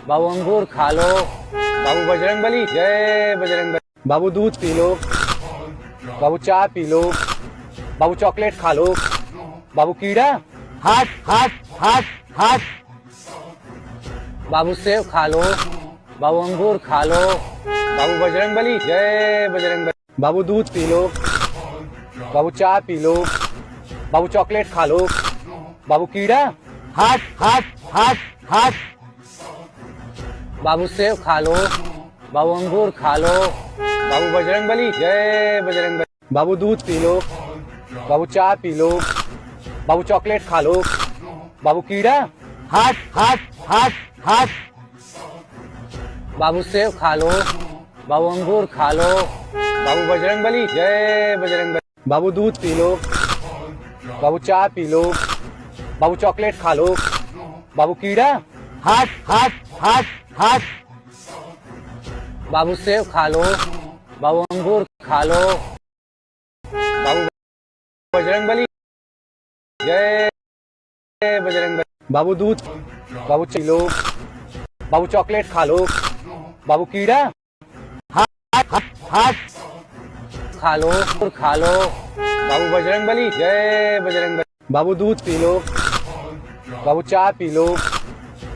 बाबू अंगूर खा लो। बाबू बजरंगबली जय बजरंग। बाबू दूध पी लो। बाबू चाय पी लो। बाबू चॉकलेट खा लो। बाबू कीड़ा। हट हट हट हट बाबू सेब खा लो। बाबू अंगूर खा लो। बाबू बजरंगबली जय बजरंग। बाबू दूध पी लो। बाबू चाय पी लो। बाबू चॉकलेट खा लो। बाबू कीड़ा। हट हट हट हट बाबू सेब खा लो। बाबू अंगूर खा लो। बाबू बजरंगबली जय बजरंग। बाबू दूध पी लो। बाबू चाय पी लो। बाबू चॉकलेट खा लो। बाबू कीड़ा। हट हट हट हट बाबू सेब खा लो। बाबू अंगूर खा लो। बाबू बजरंगबली जय बजरंग। बाबू दूध पी लो। बाबू चाय पी लो। बाबू चॉकलेट खा लो। बाबू कीड़ा। हट हट हट हट बाबू सेब खा लो। बाबू अंगूर खा लो। बाबू बजरंगबली जय बजरंग। बाबू दूध। बाबू पी लो। बाबू चॉकलेट खा लो। बाबू कीड़ा। हट हट खा लो खा लो। बाबू बजरंगबली जय बजरंग। बाबू दूध पी लो। बाबू चाय पी लो।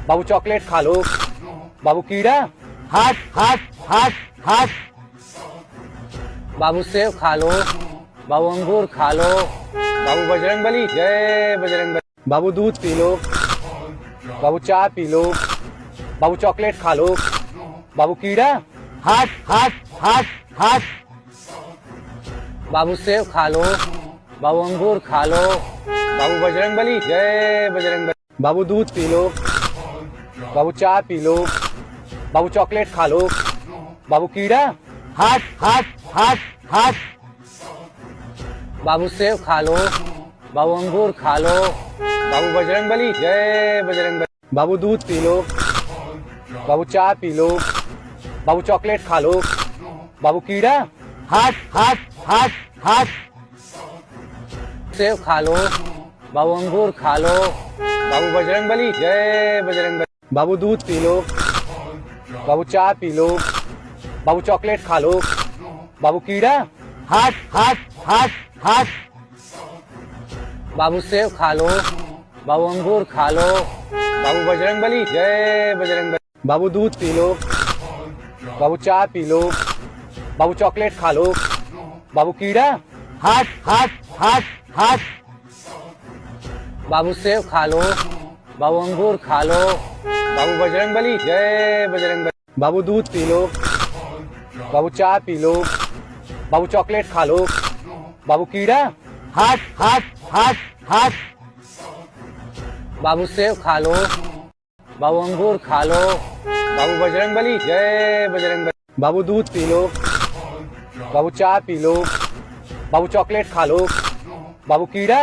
बाबू चॉकलेट खा लो। बाबू कीड़ा। हट हट हट हट बाबू सेब खा लो। बाबू अंगूर खा लो। बाबू बजरंगबली जय बजरंग। बाबू दूध पी लो। बाबू चाय पी लो। बाबू चॉकलेट खा लो। बाबू कीड़ा। हट हट हट हट बाबू सेब खा लो। बाबू अंगूर खा लो। बाबू बजरंगबली जय बजरंग। बाबू दूध पी लो। बाबू चाय पी लो। बाबू चॉकलेट खा लो। बाबू कीड़ा। हट हट हट हट बाबू सेब खा लो। बाबू अंगूर खा लो। बाबू बजरंगबली जय बजरंग। बाबू दूध पी लो। बाबू चाय पी लो। बाबू चॉकलेट खा लो। बाबू कीड़ा। हट हट हट हट सेब खा लो। बाबू अंगूर खा लो। बाबू बजरंगबली जय बजरंग। बाबू दूध पी लो। बाबू चाय पी लो। बाबू चॉकलेट खा लो। बाबू कीड़ा। हट हट हट हट बाबू सेब खा लो। बाबू अंगूर खा लो। बाबू बजरंगबली जय बजरंग। बाबू दूध पी लो। बाबू चाय पी लो। बाबू चॉकलेट खा लो। बाबू कीड़ा। हट हट हट हट बाबू सेब खा लो। बाबू अंगूर खा लो। बाबू बजरंगबली जय बजरंग। बाबू दूध पी लो। बाबू चाय पी लो। बाबू चॉकलेट खा लो। बाबू कीड़ा। हट हट हट हट बाबू सेब खा लो। बाबू अंगूर खा लो। बाबू बजरंगबली जय बजरंग। बाबू दूध पी लो। बाबू चाय पी लो। बाबू चॉकलेट खा लो। बाबू कीड़ा।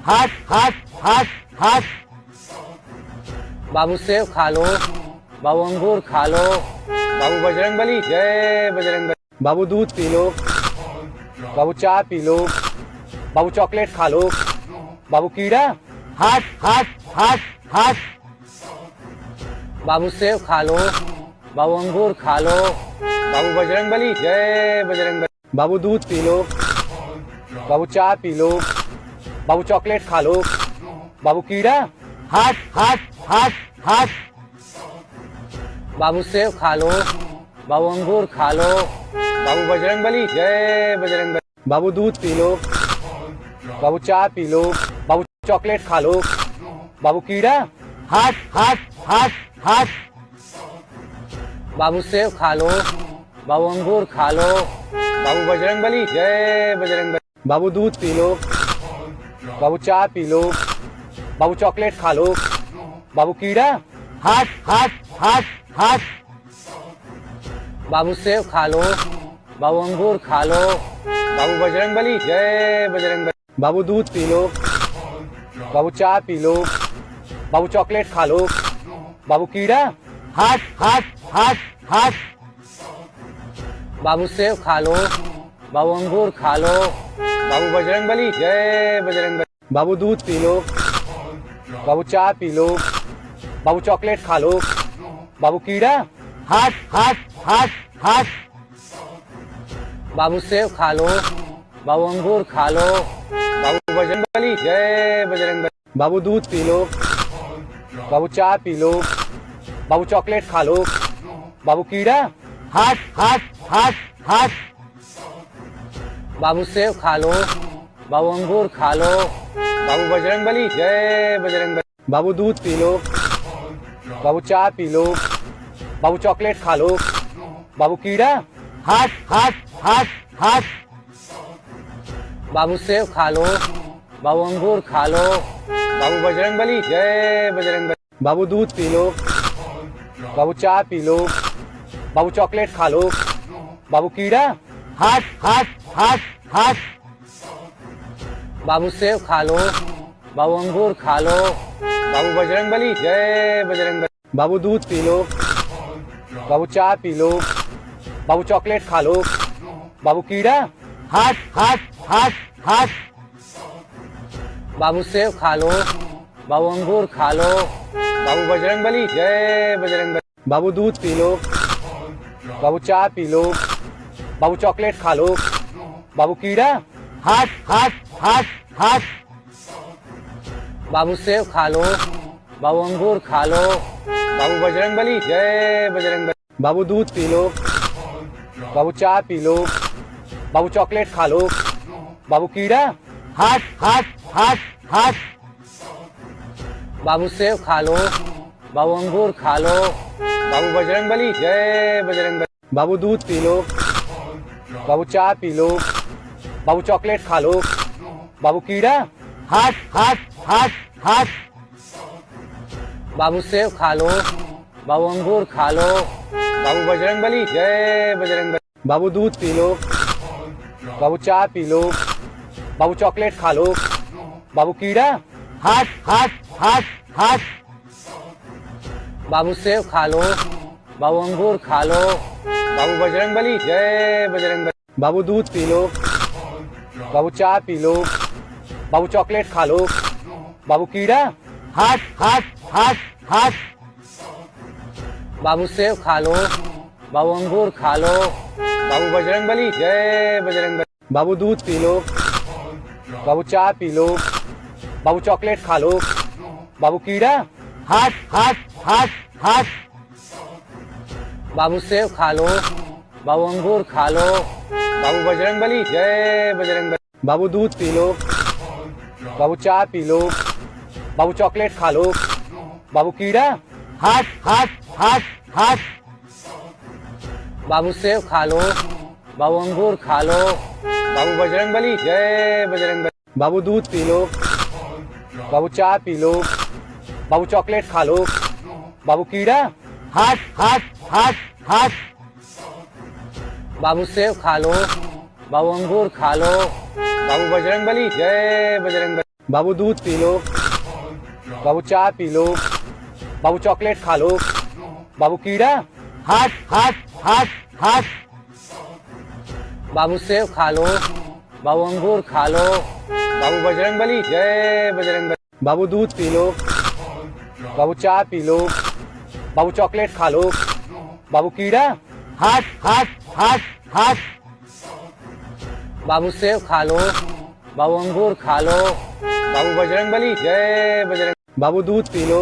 हट हट हट हट बाबू सेब खा लो। बाबू अंगूर खा लो। बाबू बजरंगबली जय बजरंग। बाबू दूध पी लो। बाबू चाय पी लो। बाबू चॉकलेट खा लो। बाबू कीड़ा। हट हट हट हट बाबू सेब खा लो। बाबू अंगूर खा लो। बाबू बजरंगबली जय बजरंग। बाबू दूध पी लो। बाबू चाय पी लो। बाबू चॉकलेट खा लो। बाबू कीड़ा। हट हट हट हट बाबू सेब खा लो। बाबू अंगूर खा लो। बाबू बजरंगबली जय बजरंग। बाबू दूध पी लो। बाबू चाय पी लो। बाबू चॉकलेट खा लो। बाबू कीड़ा, हट हट हट हट बाबू सेब खा लो, बाबू अंगूर खा लो, बाबू बजरंगबली जय बजरंगबली। बाबू दूध पी लो, बाबू चाय पी लो, बाबू चॉकलेट खा लो, बाबू कीड़ा, हट हट हट हट बाबू सेब खा लो, बाबू अंगूर खा लो, बाबू बजरंगबली जय बजरंगबली। बाबू दूध पी लो, बाबू चाय पी लो, बाबू चॉकलेट खा लो, बाबू कीड़ा, हट हट हट हट बाबू सेब खा लो, बाबू अंगूर खा लो, बाबू बजरंगबली जय बजरंगबली। बाबू दूध पी लो, बाबू चाय पी लो, बाबू चॉकलेट खा लो, बाबू कीड़ा, हट हट हट हट बाबू सेब खा लो, बाबू अंगूर खा लो, बाबू बजरंगबली जय बजरंगबली। बाबू दूध पी लो, बाबू चाय पी लो, बाबू चॉकलेट खा लो, बाबू कीड़ा, हट हट हट हट बाबू सेब खा लो, बाबू अंगूर खा लो, बाबू बजरंगबली जय बजरंगबली। बाबू दूध पी लो, बाबू चाय पी लो, बाबू चॉकलेट खा लो, बाबू कीड़ा, हट हट हट हट बाबू सेब खा लो, बाबू अंगूर खा लो, बाबू बजरंगबली जय बजरंगबली। बाबू दूध पी लो, बाबू चाय पी लो, बाबू चॉकलेट खा लो, बाबू कीड़ा, हट हट हट हट बाबू सेब खा लो, बाबू अंगूर खा लो, बाबू बजरंगबली जय बजरंगबली। बाबू दूध पी लो, बाबू चाय पी लो, बाबू चॉकलेट खा लो, बाबू कीड़ा, हट हट हट हट बाबू सेब खा लो, बाबू अंगूर खा लो, बाबू बजरंगबली जय बजरंगबली। बाबू दूध पी लो, बाबू चाय पी लो, बाबू चॉकलेट खा लो, बाबू कीड़ा, हट हट हट हट बाबू सेब खा लो, बाबू अंगूर खा लो, बाबू बजरंगबली जय बजरंगबली। बाबू दूध पी लो, बाबू चाय पी लो, बाबू चॉकलेट खा लो, बाबू कीड़ा, हट हट हट हट बाबू सेब खा लो, बाबू अंगूर खा लो, बाबू बजरंगबली जय बजरंगबली। बाबू दूध पी लो, बाबू चाय पी लो, बाबू चॉकलेट खा लो, बाबू कीड़ा, हट हट हट हट बाबू सेब खा लो, बाबू अंगूर खा लो, बाबू बजरंगबली जय बजरंगबली। बाबू दूध पी लो, बाबू चाय पी लो, बाबू चॉकलेट खा लो, बाबू कीड़ा, हट हट हट हट बाबू सेब खा लो, बाबू अंगूर खा लो, बाबू बजरंगबली जय बजरंगबली। बाबू दूध पी लो, बाबू चाय पी लो, बाबू चॉकलेट खा लो, बाबू कीड़ा, हट हट हट हट बाबू सेब खा लो, बाबू अंगूर खा लो, बाबू बजरंगबली जय बजरंगबली। बाबू दूध पी लो, बाबू चाय पी लो, बाबू चॉकलेट खा लो, बाबू कीड़ा, हट हट हट हट बाबू सेब खा लो, बाबू अंगूर खा लो, बाबू बजरंगबली जय बजरंगबली। बाबू दूध पी लो, बाबू चाय पी लो, बाबू चॉकलेट खा लो, बाबू कीड़ा, हट हट हट हट बाबू सेब खा लो, बाबू अंगूर खा लो, बाबू बजरंगबली जय बजरंगबली। बाबू दूध पी लो, बाबू चाय पी लो, बाबू चॉकलेट खा लो, बाबू कीड़ा, हट हट हट हट बाबू सेब खा लो, बाबू अंगूर खा लो, बाबू बजरंगबली जय बजरंगबली। बाबू दूध पी लो, बाबू चाय पी लो, बाबू चॉकलेट खा लो, बाबू कीड़ा, हट हट हट हट बाबू सेब खा लो, बाबू अंगूर खा लो, बाबू बजरंगबली जय बजरंगबली। बाबू दूध पी लो, बाबू चाय पी लो, बाबू चॉकलेट खा लो, बाबू कीड़ा, हट हट हट हट बाबू सेब खा लो, बाबू अंगूर खा लो, बाबू बजरंगबली जय बजरंग। बाबू दूध पी लो,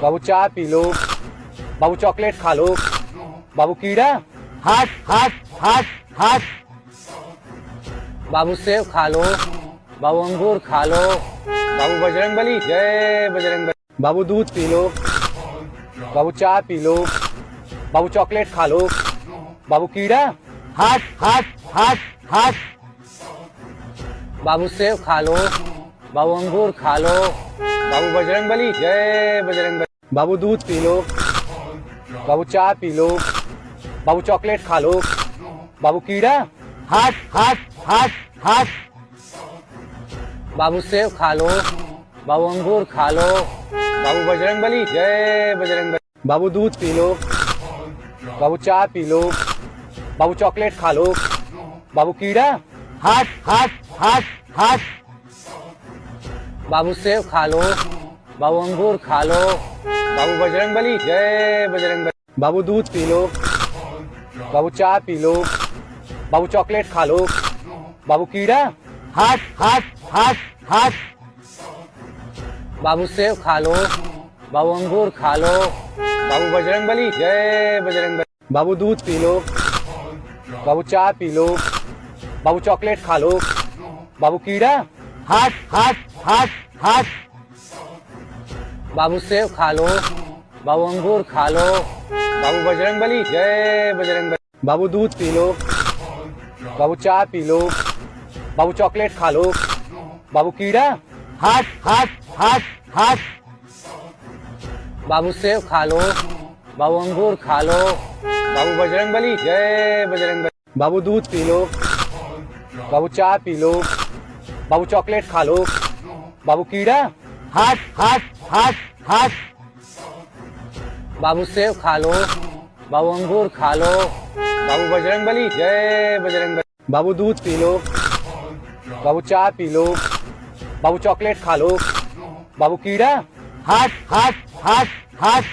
बाबू चाय पी लो, बाबू चॉकलेट खा लो, बाबू कीड़ा, हट हट हट हट बाबू सेब खा लो, बाबू अंगूर खा लो, बाबू बजरंगबली, जय बजरंगबली। बाबू दूध पी लो, बाबू चाय पी लो, बाबू चॉकलेट खा लो, बाबू कीड़ा, हट हट हट हट बाबू सेब खा लो, बाबू अंगूर खा लो, बाबू बजरंगबली, जय बजरंगबली। बाबू दूध पी लो, बाबू चाय पी लो, बाबू चॉकलेट खा लो, बाबू कीड़ा, हट हट हट हट बाबू सेब खा लो, बाबू अंगूर खा लो, बाबू बजरंगबली, जय बजरंगबली। बाबू दूध पी लो, बाबू चाय पी लो, बाबू चॉकलेट खा लो, बाबू कीड़ा, हट हट हट हट बाबू सेब खा लो, बाबू अंगूर खा लो, बाबू बजरंगबली, जय बजरंगबली। बाबू दूध पी लो, बाबू चाय पी लो, बाबू चॉकलेट खा लो, बाबू कीड़ा, हट हट हट हट बाबू सेब खा लो, बाबू अंगूर खा लो, बाबू बजरंगबली, जय बजरंगबली। बाबू दूध पी लो, बाबू चाय पी लो, बाबू चॉकलेट खा लो, बाबू कीड़ा, हट हट हट हट बाबू सेब खा लो, बाबू अंगूर खा लो, बाबू बजरंगबली, जय बजरंगबली। बाबू दूध पी लो, बाबू चाय पी लो, बाबू चॉकलेट खा लो, बाबू कीड़ा, हट हट हट हट बाबू सेब खा लो, बाबू अंगूर खा लो, बाबू बजरंगबली, जय बजरंगबली। बाबू दूध पी लो, बाबू चाय पी लो, बाबू चॉकलेट खा लो, बाबू कीड़ा, हट हट हट हट बाबू सेब खा लो, बाबू अंगूर खा लो, बाबू बजरंगबली, जय बजरंगबली। बाबू दूध पी लो, बाबू चाय पी लो, बाबू चॉकलेट खा लो, बाबू कीड़ा, हट हट हट हट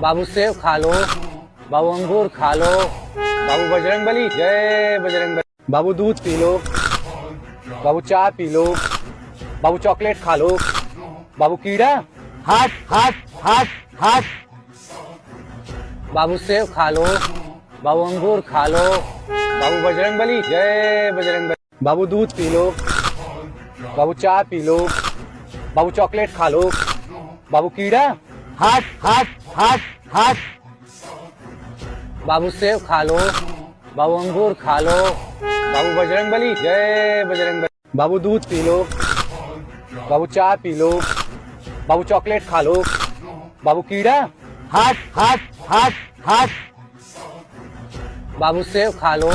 बाबू सेब खा लो, बाबू अंगूर खा लो, बाबू बजरंगबली, जय बजरंगबली। बाबू दूध पी लो, बाबू चाय पी लो, बाबू चॉकलेट खा लो, बाबू कीड़ा, हट हट हट हट बाबू सेब खा लो, बाबू अंगूर खा लो, बाबू बजरंगबली, जय बजरंगबली। बाबू दूध पी लो, बाबू चाय पी लो, बाबू चॉकलेट खा लो, बाबू कीड़ा, हट हट हट हट बाबू सेब खा लो, बाबू अंगूर खा लो, बाबू बजरंगबली, जय बजरंगबली। बाबू दूध पी लो, बाबू चाय पी लो, बाबू चॉकलेट खा लो, बाबू कीड़ा, हट हट हट हट बाबू सेब खा लो,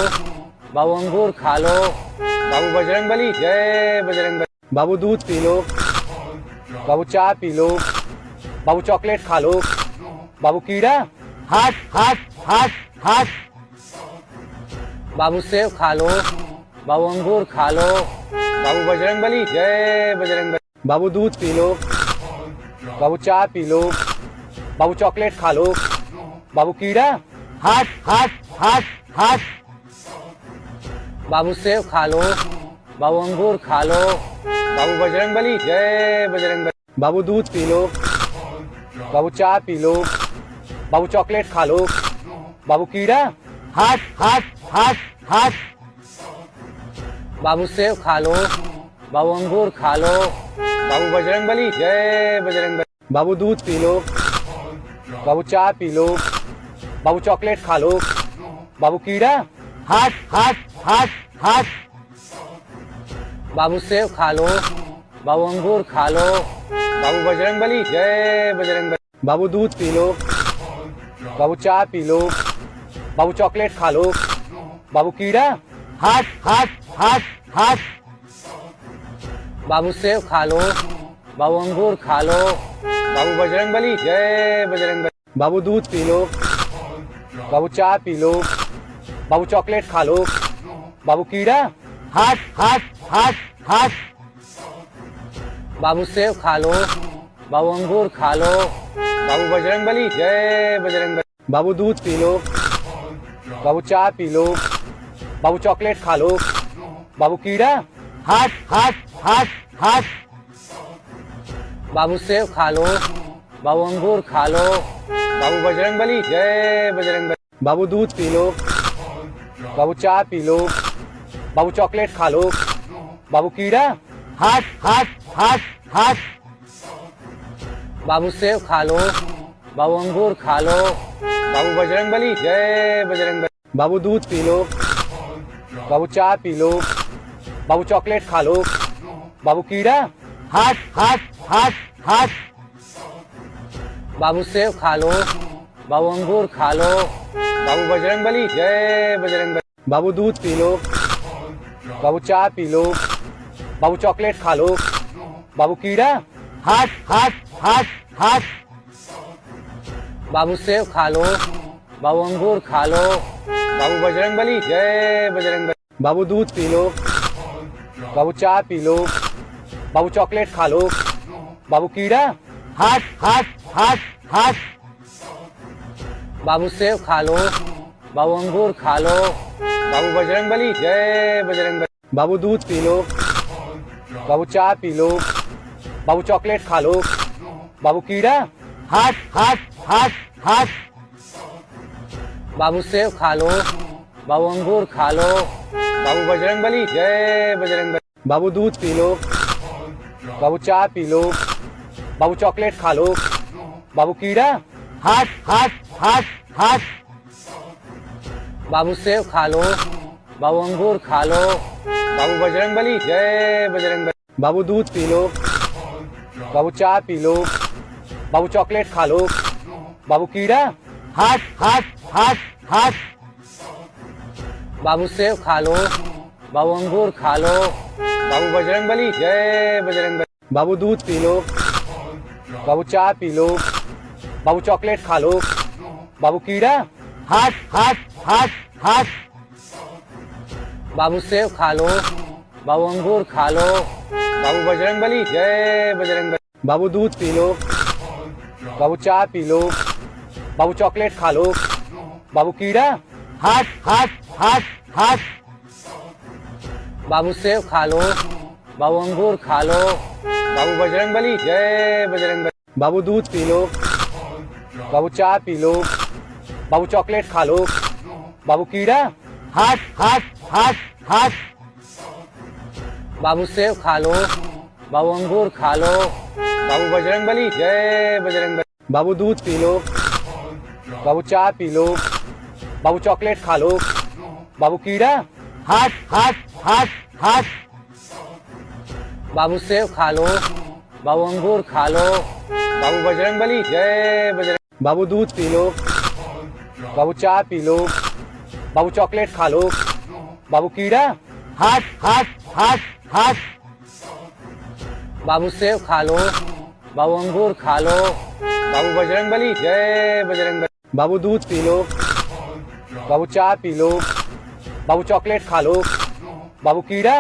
बाबू अंगूर खा लो, बाबू बजरंगबली, जय बजरंगबली। बाबू दूध पी लो, बाबू चाय पी लो, बाबू चॉकलेट खा लो, बाबू कीड़ा, हट हट हट हट बाबू सेब खा लो, बाबू अंगूर खा लो, बाबू बजरंगबली, जय बजरंगबली। बाबू दूध पी लो, बाबू चाय पी लो, बाबू चॉकलेट खा लो, बाबू कीड़ा, हट हट हट हट बाबू सेब खा लो, बाबू अंगूर खा लो, बाबू बजरंगबली, जय बजरंगबली। बाबू दूध पी लो, बाबू चाय पी लो, बाबू चॉकलेट खा लो, बाबू कीड़ा, हट हट हट हट बाबू सेब खा लो, बाबू अंगूर खा लो, बाबू बजरंगबली, जय बजरंगबली। बाबू दूध पी लो, बाबू चाय पी लो, बाबू चॉकलेट खा लो, बाबू कीड़ा, हट हट हट हट बाबू सेब खा लो, बाबू अंगूर खा लो, बाबू बजरंगबली, जय बजरंगबली। बाबू दूध पी लो, बाबू चाय पी लो, बाबू चॉकलेट खा लो, बाबू कीड़ा, हट हट हट हट बाबू सेब खा लो, बाबू अंगूर खा लो, बाबू बजरंगबली, जय बजरंगबली। बाबू दूध पी लो, बाबू चाय पी लो, बाबू चॉकलेट खा लो, बाबू कीड़ा, हट हट हट हट बाबू सेब खा लो, बाबू अंगूर खा लो, बाबू बजरंगबली, जय बजरंगबली। बाबू दूध पी लो, बाबू चाय पी लो, बाबू चॉकलेट खा लो, बाबू कीड़ा, हट हट हट हट बाबू सेब खा लो, बाबू अंगूर खा लो, बाबू बजरंगबली, जय बजरंगबली। बाबू दूध पी लो, बाबू चाय पी लो, बाबू चॉकलेट खा लो, बाबू कीड़ा, हट हट हट हट बाबू सेब खा लो, बाबू अंगूर खा लो, बाबू बजरंगबली जय बजरंगबली। बाबू दूध पी लो, बाबू चाय पी लो, बाबू चॉकलेट खा लो, बाबू कीड़ा। हट हट हट हट बाबू सेब खा लो, बाबू अंगूर खा लो, बाबू बजरंगबली जय बजरंगबली। बाबू दूध पी लो, बाबू चाय पी लो, बाबू चॉकलेट खा लो, बाबू कीड़ा। हट हट हट हट बाबू सेब खा लो, बाबू अंगूर खा लो, बाबू बजरंगबली जय बजरंगबली। बाबू दूध पी लो, बाबू चाय पी लो, बाबू चॉकलेट खा लो, बाबू कीड़ा। हट हट हट हट बाबू सेब खा लो, बाबू अंगूर खा लो, बाबू बजरंगबली जय बजरंगबली। बाबू दूध पी लो, बाबू चाय पी लो, बाबू चॉकलेट खा लो, बाबू कीड़ा। हट हट हट हट बाबू सेब खा लो, बाबू अंगूर खा लो, बाबू बजरंगबली जय बजरंगबली। बाबू दूध पी लो, बाबू चाय पी लो, बाबू चॉकलेट खा लो, बाबू कीड़ा। हट हट हट हट बाबू सेब खा लो, बाबू अंगूर खा लो, बाबू बजरंगबली जय बजरंगबली। बाबू दूध पी लो, बाबू चाय पी लो, बाबू चॉकलेट खा लो, बाबू कीड़ा। हट हट हट हट बाबू सेब खा लो, बाबू अंगूर खा लो, बाबू बजरंगबली जय बजरंगबली। बाबू दूध पी लो, बाबू चाय पी लो, बाबू चॉकलेट खा लो, बाबू कीड़ा। हट हट हट हट बाबू सेब खा लो, बाबू अंगूर खा लो, बाबू बजरंगबली जय बजरंगबली। बाबू दूध पी लो, बाबू चाय पी लो, बाबू चॉकलेट खा लो, बाबू कीड़ा। हट हट हट हट बाबू सेब खा लो, बाबू अंगूर खा लो, बाबू बजरंगबली जय बजरंगबली। बाबू दूध पी लो, बाबू चाय पी लो, बाबू चॉकलेट खा लो, बाबू कीड़ा। हट हट हट हट बाबू सेब खा लो, बाबू अंगूर खा लो, बाबू बजरंगबली जय बजरंगबली। बाबू दूध पी लो, बाबू चाय पी लो, बाबू चॉकलेट खा लो, बाबू कीड़ा। हट हट हट हट बाबू सेब खा लो, बाबू अंगूर खा लो, बाबू बजरंगबली जय बजरंग। बाबू दूध पी लो, बाबू चाय पी लो, बाबू चॉकलेट खा लो, बाबू कीड़ा। हट हट हट हट बाबू सेब खा लो, बाबू अंगूर खा लो, बाबू बजरंगबली जय बजरंगबली। बाबू दूध पी लो, बाबू चाय पी लो, बाबू चॉकलेट खा लो, बाबू कीड़ा।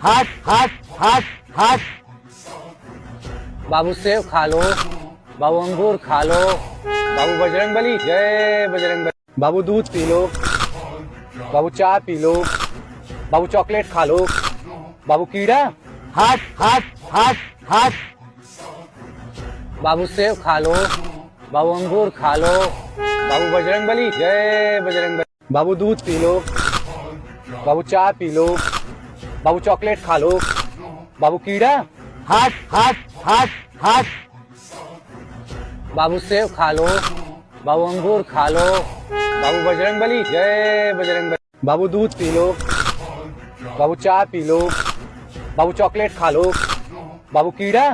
हट हट हट हट बाबू सेब खा लो, बाबू अंगूर खा लो, बाबू बजरंगबली जय बजरंगबली। बाबू दूध पी लो, बाबू चाय पी लो, बाबू चॉकलेट खा लो, बाबू कीड़ा। हट हट हट हट बाबू सेब खा लो, बाबू अंगूर खा लो, बाबू बजरंगबली जय बजरंगबली। बाबू दूध पी लो, बाबू चाय पी लो, बाबू चॉकलेट खा लो, बाबू कीड़ा। हट हट हट हट बाबू सेब खा लो, बाबू अंगूर खा लो, बाबू बजरंगबली जय बजरंगबली। बाबू दूध पी लो, बाबू चाय पी लो, बाबू चॉकलेट खा लो, बाबू कीड़ा।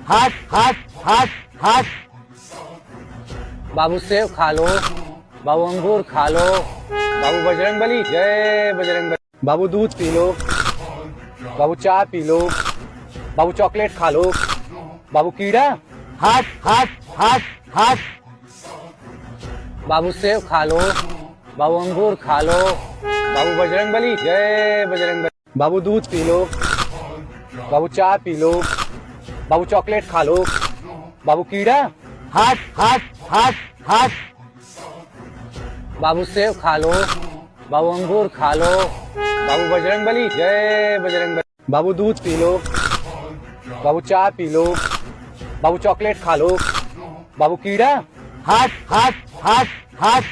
हट हट हट हट बाबू सेब खा लो, बाबू अंगूर खा लो, बाबू बजरंगबली जय बजरंगबली। बाबू दूध पी लो, बाबू चाय पी लो, बाबू चॉकलेट खा लो, बाबू कीड़ा। हट हट हट हट बाबू सेब खा लो, बाबू अंगूर खा लो, बाबू बजरंगबली जय बजरंगबली। बाबू दूध पी लो, बाबू चाय पी लो, बाबू चॉकलेट खा लो, बाबू कीड़ा। हट हट हट हट बाबू सेब खा लो, बाबू अंगूर खा लो, बाबू बजरंगबली जय बजरंगबली। बाबू दूध पी लो, बाबू चाय पी लो, बाबू चॉकलेट खा लो, बाबू कीड़ा। हट हट हट हट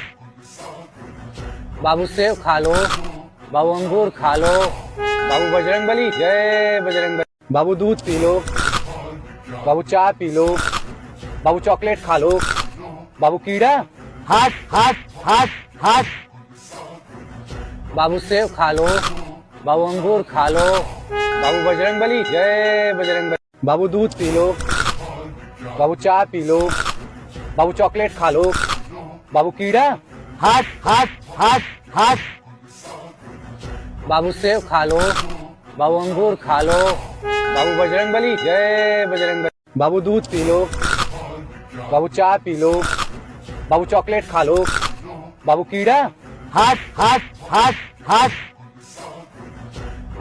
बाबू सेब खा लो, बाबू अंगूर खा लो, बाबू बजरंगबली जय बजरंगबली। बाबू दूध पी लो। बाबू चाय पी लो। बाबू चॉकलेट खा लो। बाबू कीड़ा। हट हट हट हट बाबू सेब खा लो। बाबू अंगूर खा लो। बाबू बजरंगबली जय बजरंगबली। बाबू दूध पी लो। बाबू चाय पी लो। बाबू चॉकलेट खा लो। बाबू कीड़ा। हट हट हट हट बाबू सेब खा लो। बाबू अंगूर खा लो। बाबू बजरंगबली जय बजरंगबली। बाबू दूध पी लो। बाबू चाय पी लो। बाबू चॉकलेट खा लो। बाबू कीड़ा। हट हट हट हट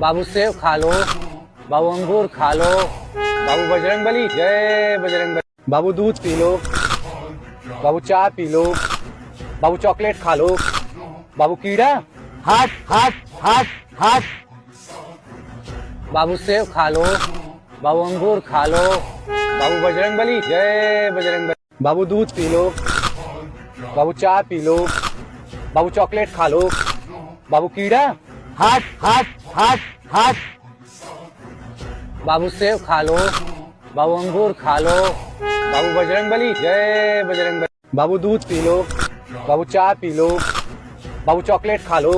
बाबू सेब खा लो। बाबू अंगूर खा लो। बाबू बजरंगबली जय बजरंगबली। बाबू दूध पी लो। बाबू चाय पी लो। बाबू चॉकलेट खा लो। बाबू कीड़ा। हट हट हट हट बाबू सेब खा लो। बाबू अंगूर खा लो। बाबू बजरंगबली जय बजरंगबली। बाबू दूध पी लो। बाबू चाय पी लो। बाबू चॉकलेट खा लो। बाबू कीड़ा। हट हट हट हट बाबू सेब खा लो। बाबू अंगूर खा लो। बाबू बजरंगबली जय बजरंगबली। बाबू दूध पी लो। बाबू चाय पी लो। बाबू चॉकलेट खा लो।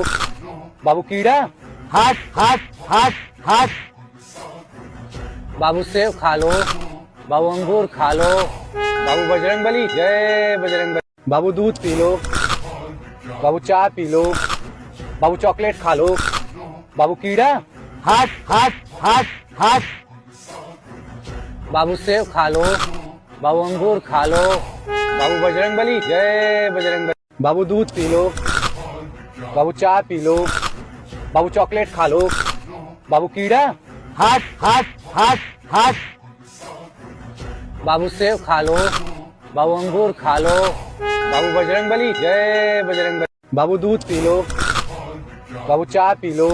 बाबू कीड़ा। हट हट हट हट बाबू सेब खा लो। बाबू अंगूर खा लो। बाबू बजरंगबली जय बजरंगबली। बाबू दूध पी लो। बाबू चाय पी लो। बाबू चॉकलेट खा लो। बाबू कीड़ा। हट हट हट हट बाबू सेब खा लो। बाबू अंगूर खा लो। बाबू बजरंगबली जय बजरंगबली। बाबू दूध पी लो। बाबू चाय पी लो। बाबू चॉकलेट खा लो। बाबू कीड़ा। हट हट हट हट बाबू सेब खा लो। बाबू अंगूर खा लो। बाबू बजरंगबली जय बजरंगबली। बाबू दूध पी लो। बाबू चाय पी लो।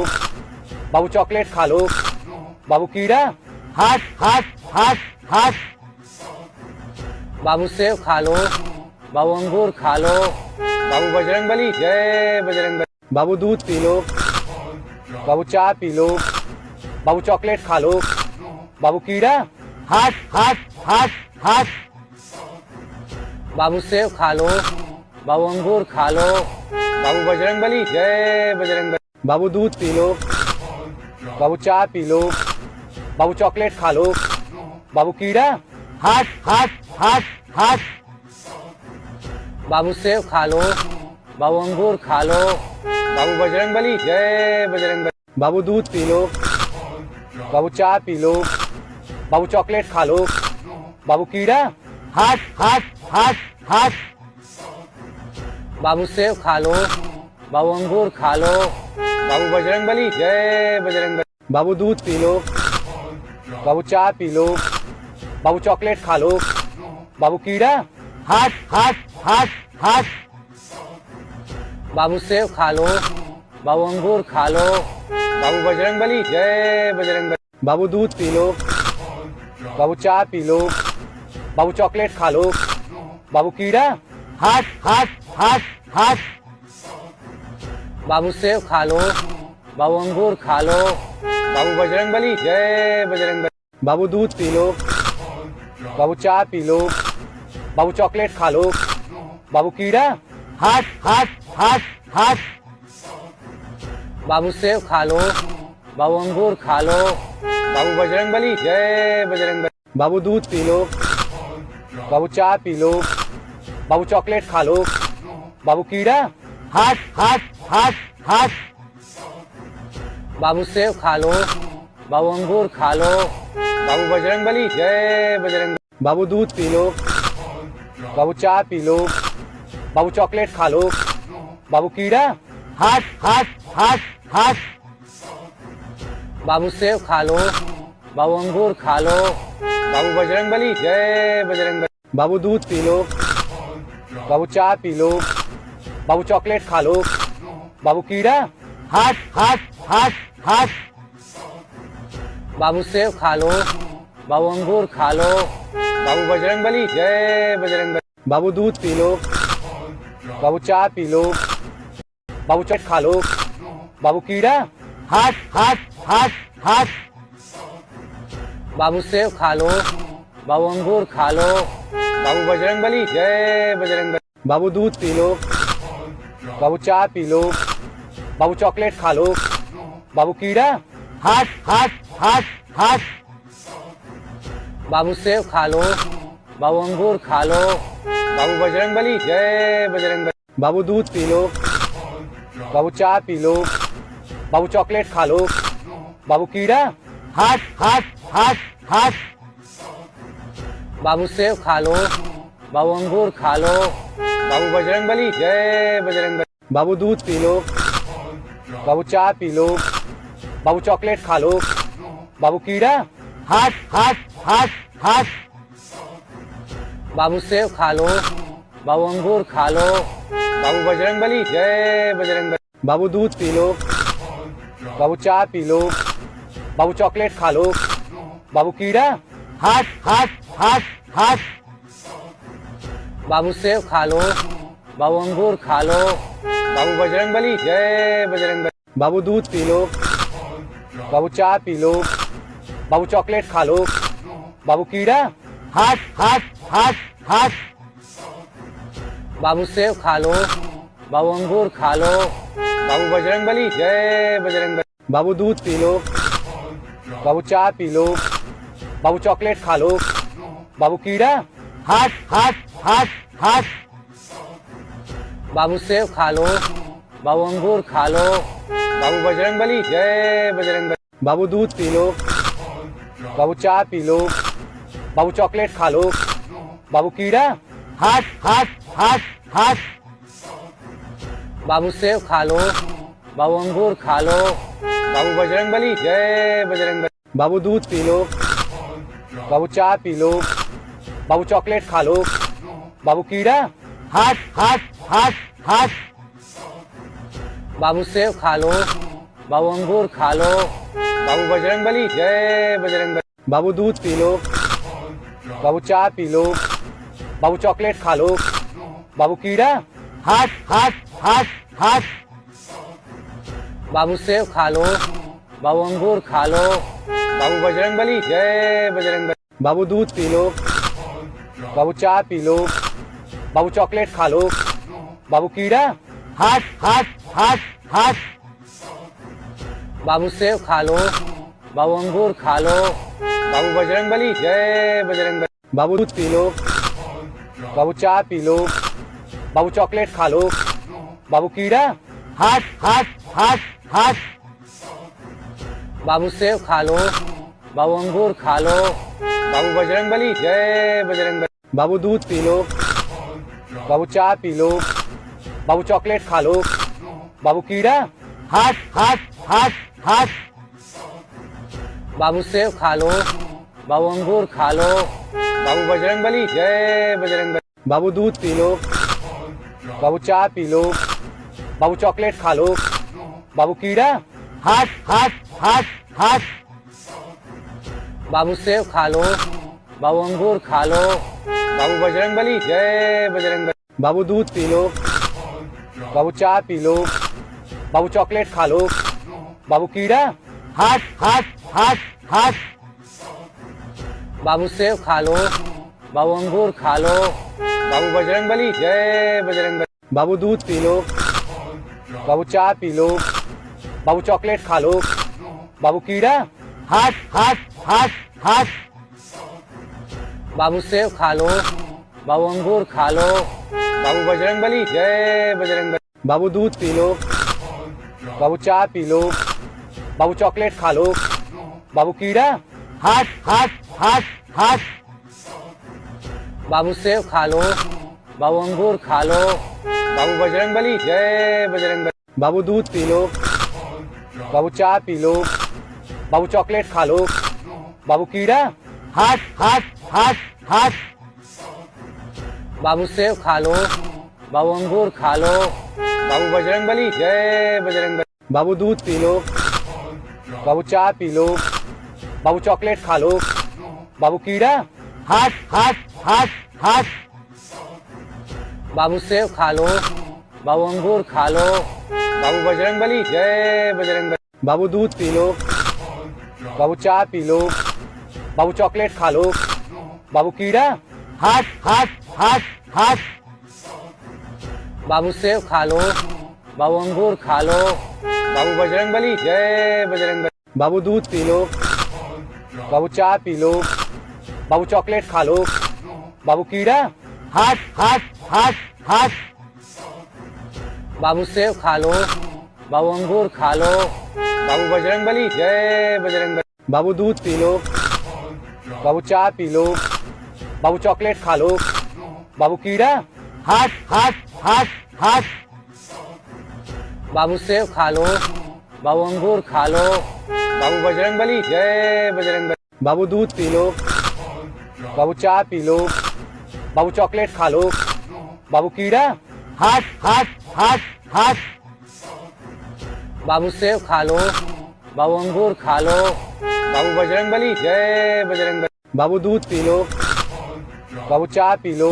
बाबू चॉकलेट खा लो। बाबू कीड़ा। हट हट हट हट बाबू सेब खा लो। बाबू अंगूर खा लो। बाबू बजरंगबली जय बजरंगबली। बाबू दूध पी लो। बाबू चाय पी लो। बाबू चॉकलेट खा लो। बाबू कीड़ा। हट हट हट हट बाबू सेब खा लो। बाबू अंगूर खा लो। बाबू बजरंगबली जय बजरंगबली। बाबू दूध पी लो। बाबू चाय पी लो। बाबू चॉकलेट खा लो। बाबू कीड़ा। हट हट हट हट बाबू सेब खा लो। बाबू अंगूर खा लो। बाबू बजरंगबली जय बजरंगबली। बाबू दूध पी लो। बाबू चाय पी लो। बाबू चॉकलेट खा लो। बाबू कीड़ा। हट हट हट हट बाबू सेब खा लो। बाबू अंगूर खा लो। बाबू बजरंगबली जय बजरंगबली। बाबू दूध पी लो। बाबू चाय पी लो। बाबू चॉकलेट खा लो। बाबू कीड़ा। हट हट हट हट बाबू सेब खा लो। बाबू अंगूर खा लो। बाबू बजरंगबली जय बजरंगबली। बाबू दूध पी लो। बाबू चाय पी लो। बाबू चॉकलेट खा लो। बाबू कीड़ा। हट हट हट हट बाबू सेब खा लो। बाबू अंगूर खा लो। बाबू बजरंगबली जय बजरंगबली। बाबू दूध पी लो। बाबू चाय पी लो। बाबू चॉकलेट खा लो। बाबू कीड़ा। हट हट हट हट बाबू सेब खा लो। बाबू अंगूर खा लो। बाबू बजरंगबली जय बजरंगबली। बाबू दूध पी लो। बाबू चाय पी लो। बाबू चॉकलेट खा लो। बाबू कीड़ा। हट हट हट हट बाबू सेब खा लो। बाबू अंगूर खा लो। बाबू बजरंगबली जय बजरंगबली। बाबू दूध पी लो। बाबू चाय पी लो। बाबू चॉकलेट खा लो। बाबू कीड़ा। हट हट हट हट बाबू सेब खा लो। बाबू अंगूर खा लो। बाबू बजरंगबली जय बजरंगबली। बाबू दूध पी लो। बाबू चाय पी लो। बाबू चॉकलेट खा लो। बाबू कीड़ा। हट हट हट हट बाबू सेब खा लो। बाबू अंगूर खा लो। बाबू बजरंगबली जय बजरंगबली। बाबू दूध पी लो। बाबू चाय पी लो। बाबू चॉकलेट खा लो। बाबू कीड़ा। हट हट हट हट बाबू सेब खा लो, बाबू अंगूर खा लो, बाबू बजरंगबली जय बजरंगबली। बाबू दूध पी लो, बाबू चाय पी लो, बाबू चॉकलेट खा लो, बाबू कीड़ा। हट हट हट हट। बाबू सेब खा लो, बाबू अंगूर खा लो, बाबू बजरंगबली जय बजरंगबली। बाबू दूध पी लो, बाबू चाय पी लो, बाबू चॉकलेट खा लो, बाबू कीड़ा। हट हट हट हट। बाबू सेब खा लो, बाबू अंगूर खा लो, बाबू बजरंगबली जय बजरंगबली। बाबू दूध पी लो, बाबू चाय पी लो, बाबू चॉकलेट खा लो, बाबू कीड़ा। हट हट हट हट। बाबू सेब खा लो, बाबू अंगूर खा लो, बाबू बजरंगबली जय बजरंगबली। बाबू दूध पी लो, बाबू चाय पी लो, बाबू चॉकलेट खा लो, बाबू कीड़ा। हट हट हट हट। बाबू सेब खा लो, बाबू अंगूर खा लो, बाबू बजरंगबली जय बजरंगबली। बाबू दूध पी लो, बाबू चाय पी लो, बाबू चॉकलेट खा लो, बाबू कीड़ा। हट हट हट हट। बाबू सेब खा लो, बाबू अंगूर खा लो, बाबू बजरंगबली जय बजरंगबली। बाबू दूध पी लो, बाबू चाय पी लो, बाबू चॉकलेट खा लो, बाबू कीड़ा। हट हट हट हट। बाबू सेब खा लो, बाबू अंगूर खा लो, बाबू बजरंगबली जय बजरंगबली। बाबू दूध पी लो, बाबू चाय पी लो, बाबू चॉकलेट खा लो, बाबू कीड़ा। हट हट हट हट। बाबू सेब खा लो, बाबू अंगूर खा लो, बाबू बजरंगबली जय बजरंगबली। बाबू दूध पी लो, बाबू चाय पी लो, बाबू चॉकलेट खा लो, बाबू कीड़ा। हट हट हट हट। बाबू सेब खा लो, बाबू अंगूर खा लो, बाबू बजरंगबली जय बजरंगबली। बाबू दूध पी लो, बाबू चाय पी लो, बाबू चॉकलेट खा लो, बाबू कीड़ा। हट हट हट हट। बाबू सेब खा लो, बाबू अंगूर खा लो, बाबू बजरंगबली जय बजरंगबली। बाबू दूध पी लो, बाबू चाय पी लो, बाबू चॉकलेट खा लो, बाबू कीड़ा। हट हट हट हट। बाबू सेब खा लो, बाबू अंगूर खा लो, बाबू बजरंगबली जय बजरंगबली। बाबू दूध पी लो, बाबू चाय पी लो, बाबू चॉकलेट खा लो, बाबू कीड़ा। हट हट हट हट। बाबू सेब खा लो, बाबू अंगूर खा लो, बाबू बजरंगबली जय बजरंगबली। बाबू दूध पी लो, बाबू चाय पी लो, बाबू चॉकलेट खा लो, बाबू कीड़ा। हट हट हट हट। बाबू सेब खा लो, बाबू अंगूर खा लो, बाबू बजरंगबली जय बजरंगबली। बाबू दूध पी लो, बाबू चाय पी लो, बाबू चॉकलेट खा लो, बाबू कीड़ा। हट हट हट हट। बाबू सेब खा लो, बाबू अंगूर खा लो, बाबू बजरंगबली जय बजरंगबली। बाबू दूध पी लो, बाबू चाय पी लो, बाबू चॉकलेट खा लो, बाबू कीड़ा। हट हट हट हट। बाबू सेब खा लो, बाबू अंगूर खा लो, बाबू बजरंगबली जय बजरंगबली। बाबू दूध पी लो, बाबू चाय पी लो, बाबू चॉकलेट खा लो, बाबू कीड़ा। हट हट हट हट। बाबू सेब खा लो, बाबू अंगूर खा लो, बाबू बजरंगबली जय बजरंगबली। बाबू दूध पी लो, बाबू चाय पी लो, बाबू चॉकलेट खा लो, बाबू कीड़ा। हट हट हट हट। बाबू सेब खा लो, बाबू अंगूर खा लो, बाबू बजरंगबली जय बजरंगबली। बाबू दूध पी लो, बाबू चाय पी लो, बाबू चॉकलेट खा लो, बाबू कीड़ा। हट हट हट हट। बाबू सेब खा लो, बाबू अंगूर खा लो, बाबू बजरंगबली जय बजरंगबली। बाबू दूध पी लो, बाबू चाय पी लो, बाबू चॉकलेट खा लो, बाबू कीड़ा। हट हट हट हट। बाबू सेब खा लो, बाबू अंगूर खा लो, बाबू बजरंगबली जय बजरंगबली। बाबू दूध पी लो, बाबू चाय पी लो, बाबू चॉकलेट खा लो। बाबू कीड़ा। हट हट हट हट बाबू सेब खा लो। बाबू अंगूर खा लो। बाबू बजरंगबली जय बजरंगबली। बाबू दूध पी लो। बाबू चाय पी लो। बाबू चॉकलेट खा लो। बाबू कीड़ा। हट हट हट हट बाबू सेब खा लो। बाबू अंगूर खा लो। बाबू बजरंगबली जय बजरंगबली। बाबू दूध पी लो। बाबू चाय पी लो। बाबू चॉकलेट खा लो। बाबू कीड़ा। हट हट हट हट बाबू सेब खा लो। बाबू अंगूर खा लो। बाबू बजरंगबली जय बजरंगबली। बाबू दूध पी लो। बाबू चाय पी लो। बाबू चॉकलेट खा लो। बाबू कीड़ा। हट हट हट हट बाबू सेब खा लो। बाबू अंगूर खा लो। बाबू बजरंगबली जय बजरंगबली। बाबू दूध पी लो। बाबू चाय पी लो।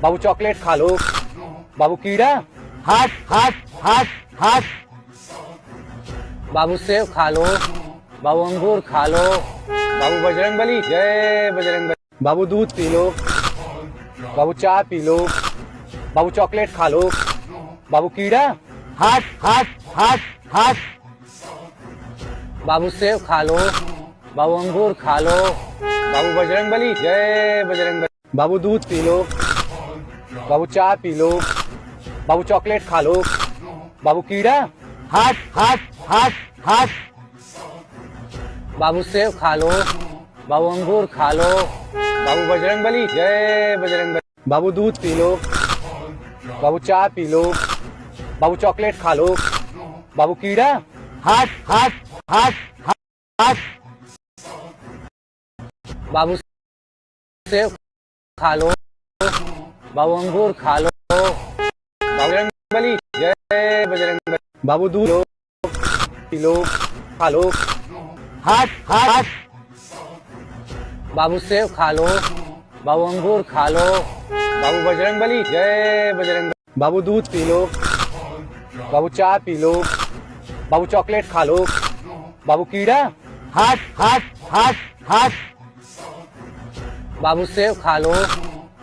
बाबू चॉकलेट खा लो। बाबू कीड़ा। हट हट हट हट बाबू सेब खा लो। बाबू अंगूर खा लो। बाबू बजरंगबली जय बजरंगबली। बाबू दूध पी लो। बाबू चाय पी लो। बाबू चॉकलेट खा लो। बाबू कीड़ा। हट हट हट हट बाबू सेब खा लो। बाबू अंगूर खा लो। बाबू बजरंगबली जय बजरंगबली। बाबू दूध पी लो। बाबू चाय पी लो। बाबू चॉकलेट खा लो। बाबू कीड़ा। हट हट हट हट बाबू सेब खा लो। बाबू अंगूर खा लो। बाबू बजरंगबली जय बजरंगबली। बाबू दूध पी लो। बाबू चाय पी लो। बाबू चॉकलेट खा लो। बाबू कीड़ा। हट हट हट हट बाबू सेब खा लो। बाबू अंगूर खा लो। बजरंगबली जय बजरंगबली। बाबू दूध लो पी लो खा लो। हट हट बाबू सेब खा लो। बाबू अंगूर खा लो। बाबू बजरंगबली जय बजरंगबली। बाबू दूध पी लो। बाबू चाय पी लो। बाबू चॉकलेट खा लो। बाबू कीड़ा। हट हट हट हट बाबू सेब खा लो।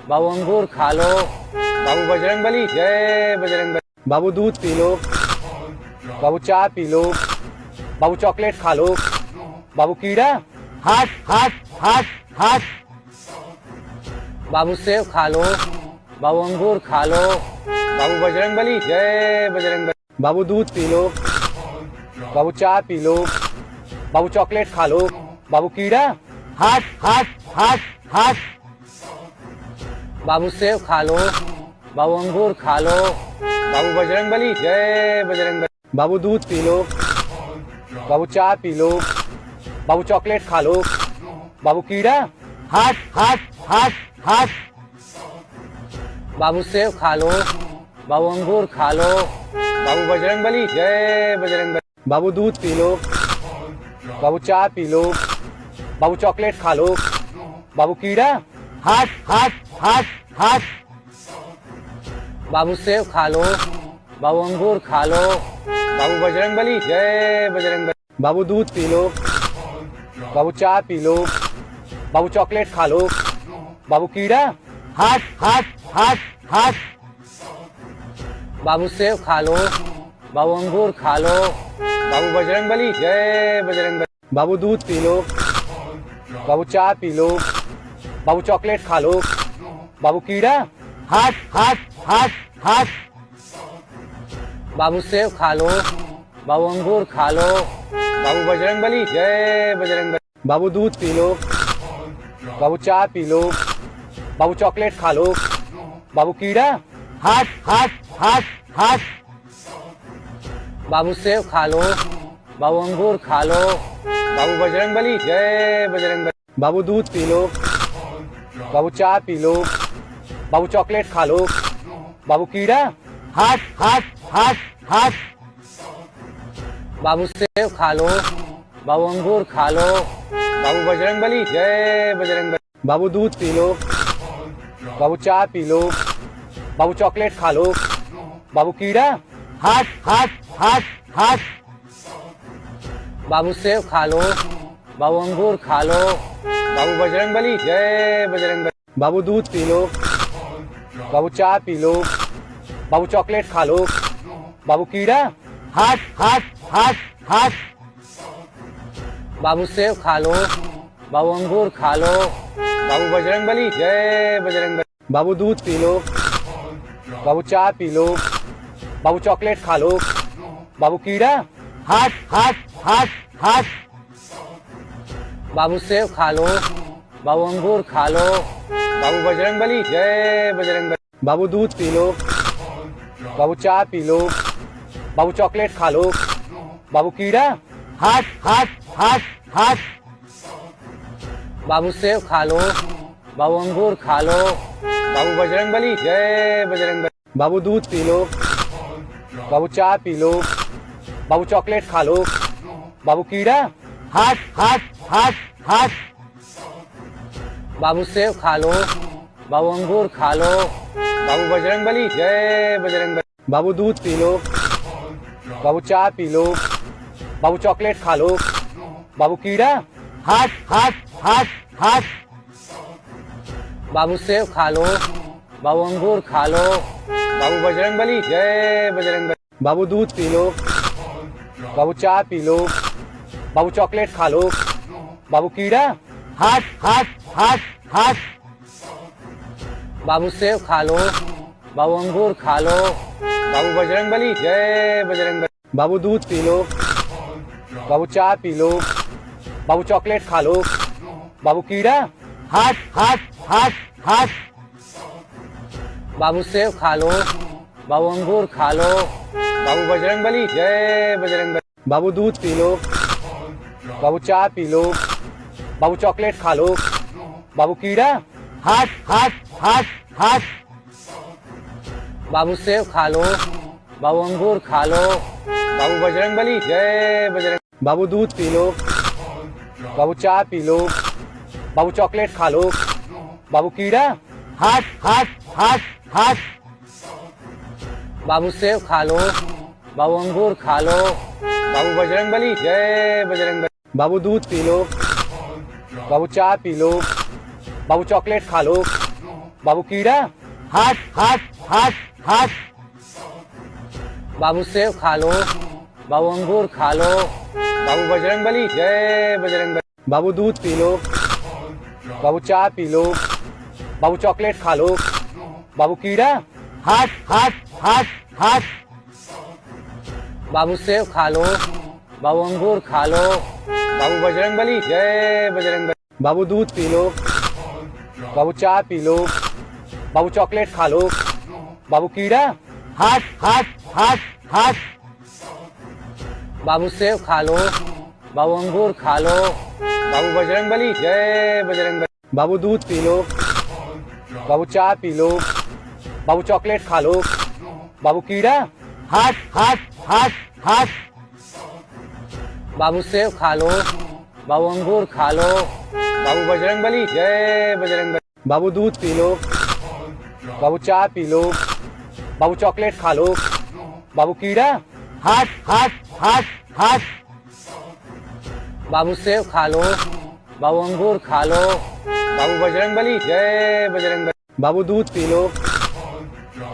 बाबू अंगूर खा लो। बाबू बजरंगबली जय बजरंगबली। बाबू दूध पी लो। बाबू चाय पी लो। बाबू चॉकलेट खा लो। बाबू कीड़ा। हट हट हट हट बाबू सेब खा लो। बाबू अंगूर खा लो। बाबू बजरंगबली जय बजरंगबली। बाबू दूध पी लो। बाबू चाय पी लो। बाबू चॉकलेट खा लो। बाबू कीड़ा। हट हट हट हट बाबू सेब खा लो। बाबू अंगूर खा लो। बाबू बजरंगबली जय बजरंगबली। बाबू दूध पी लो। बाबू चाय पी लो। बाबू चॉकलेट खा लो। बाबू कीड़ा। हट हट हट हट बाबू सेब खा लो। बाबू अंगूर खा लो। बाबू बजरंगबली जय बजरंगबली। बाबू दूध पी लो। बाबू चाय पी लो। बाबू चॉकलेट खा लो। बाबू कीड़ा। हट हट हट हट बाबू सेब खा लो। बाबू अंगूर खा लो। बाबू बजरंगबली जय बजरंगबली। बाबू दूध पी लो। बाबू चाय पी लो। बाबू चॉकलेट खा लो। बाबू कीड़ा। हट हट हट हट बाबू सेब खा लो। बाबू अंगूर खा लो। बाबू बजरंगबली जय बजरंगबली। बाबू दूध पी लो। बाबू चाय पी लो। बाबू चॉकलेट खा लो। बाबू कीड़ा। हट हट हट हट बाबू सेब खा लो। बाबू अंगूर खा लो। बाबू बजरंगबली जय बजरंगबली। बाबू दूध पी लो। बाबू चाय पी लो। बाबू चॉकलेट खा लो। बाबू कीड़ा। हट हट हट हट बाबू सेब खा लो। बाबू अंगूर खा लो। बाबू बजरंगबली जय बजरंगबली। बाबू दूध पी लो। बाबू चाय पी लो। बाबू चॉकलेट खा लो। बाबू कीड़ा। हट हट हट हट बाबू सेब खा लो। बाबू अंगूर खा लो। बाबू बजरंगबली जय बजरंगबली। बाबू दूध पी लो। बाबू चाय पी लो। बाबू चॉकलेट खा लो। बाबू कीड़ा। हट हट हट हट बाबू सेब खा लो। बाबू अंगूर खा लो। बाबू बजरंग बली, जय बजरंग बली। बाबू दूध पी लो, बाबू चाय पी लो, बाबू चॉकलेट खा लो, बाबू कीड़ा, हट हट हट हट बाबू सेब खा लो, बाबू अंगूर खा लो, बाबू बजरंग बली, जय बजरंग बली। बाबू दूध पी लो, बाबू चाय पी लो, बाबू चॉकलेट खा लो, बाबू कीड़ा, हट हट हट हट बाबू सेब खा लो, बाबू अंगूर खा लो, बाबू बजरंग बली, जय बजरंग बली। बाबू दूध पी लो, बाबू चाय पी लो, बाबू चॉकलेट खा लो, बाबू कीड़ा, हट हट हट हट बाबू सेब खा लो, बाबू अंगूर खा लो, बाबू बजरंग बली, जय बजरंग बली। बाबू दूध पी लो, बाबू चाय पी लो, बाबू चॉकलेट खा लो, बाबू कीड़ा, हट हट हट हट बाबू सेब खा लो, बाबू अंगूर खा लो, बाबू बजरंग बली, जय बजरंग बली। बाबू दूध पी लो, बाबू चाय पी लो, बाबू चॉकलेट खा लो, बाबू कीड़ा, हट हट हट हट बाबू सेब खा लो, बाबू अंगूर खा लो, बाबू बजरंग बली, जय बजरंग बली। बाबू दूध पी लो, बाबू चाय पी लो, बाबू चॉकलेट खा लो, बाबू कीड़ा, हट हट हट हट बाबू सेब खा लो, बाबू अंगूर खा लो, बाबू बजरंग बली, जय बजरंग बली। बाबू दूध पी लो, बाबू चाय पी लो, बाबू चॉकलेट खा लो, बाबू कीड़ा, हट हट हट हट बाबू सेब खा लो, बाबू अंगूर खा लो, बाबू बजरंग बली, जय बजरंग बली। बाबू दूध पी लो, बाबू चाय पी लो, बाबू चॉकलेट खा लो, बाबू कीड़ा, हट हट हट हट बाबू सेब खा लो, बाबू अंगूर खा लो, बाबू बजरंग बली, जय बजरंग। बाबू दूध पी लो, बाबू चाय पी लो, बाबू चॉकलेट खा लो, बाबू कीड़ा, हट हट हट हट बाबू सेब खा लो, बाबू अंगूर खा लो, बाबू बजरंग बली, जय बजरंग बली। बाबू दूध पी लो, बाबू चाय पी लो, बाबू चॉकलेट खा लो, बाबू कीड़ा, हट हट हट हट बाबू सेब खा लो, बाबू अंगूर खा लो, बाबू बजरंग बली, जय बजरंग बली। बाबू दूध पी लो, बाबू चाय पी लो, बाबू चॉकलेट खा लो, बाबू कीड़ा, हट हट हट हट बाबू सेब खा लो, बाबू अंगूर खा लो, बाबू बजरंग बली, जय बजरंग बली। बाबू दूध पी लो, बाबू चाय पी लो, बाबू चॉकलेट खा लो, बाबू कीड़ा, हट हट हट हट बाबू सेब खा लो, बाबू अंगूर खा लो, बाबू बजरंग बली, जय बजरंग बली। बाबू दूध पी लो, बाबू चाय पी लो, बाबू चॉकलेट खा लो, बाबू कीड़ा, हट हट हट हट बाबू सेब खा लो, बाबू अंगूर खा लो, बाबू बजरंग बली, जय बजरंग बली। बाबू दूध पी लो, बाबू चाय पी लो, बाबू चॉकलेट खा लो, बाबू कीड़ा, हट हट हट हट बाबू सेब खा लो, बाबू अंगूर खा लो, बाबू बजरंग बली, जय बजरंग बली। बाबू दूध पी लो,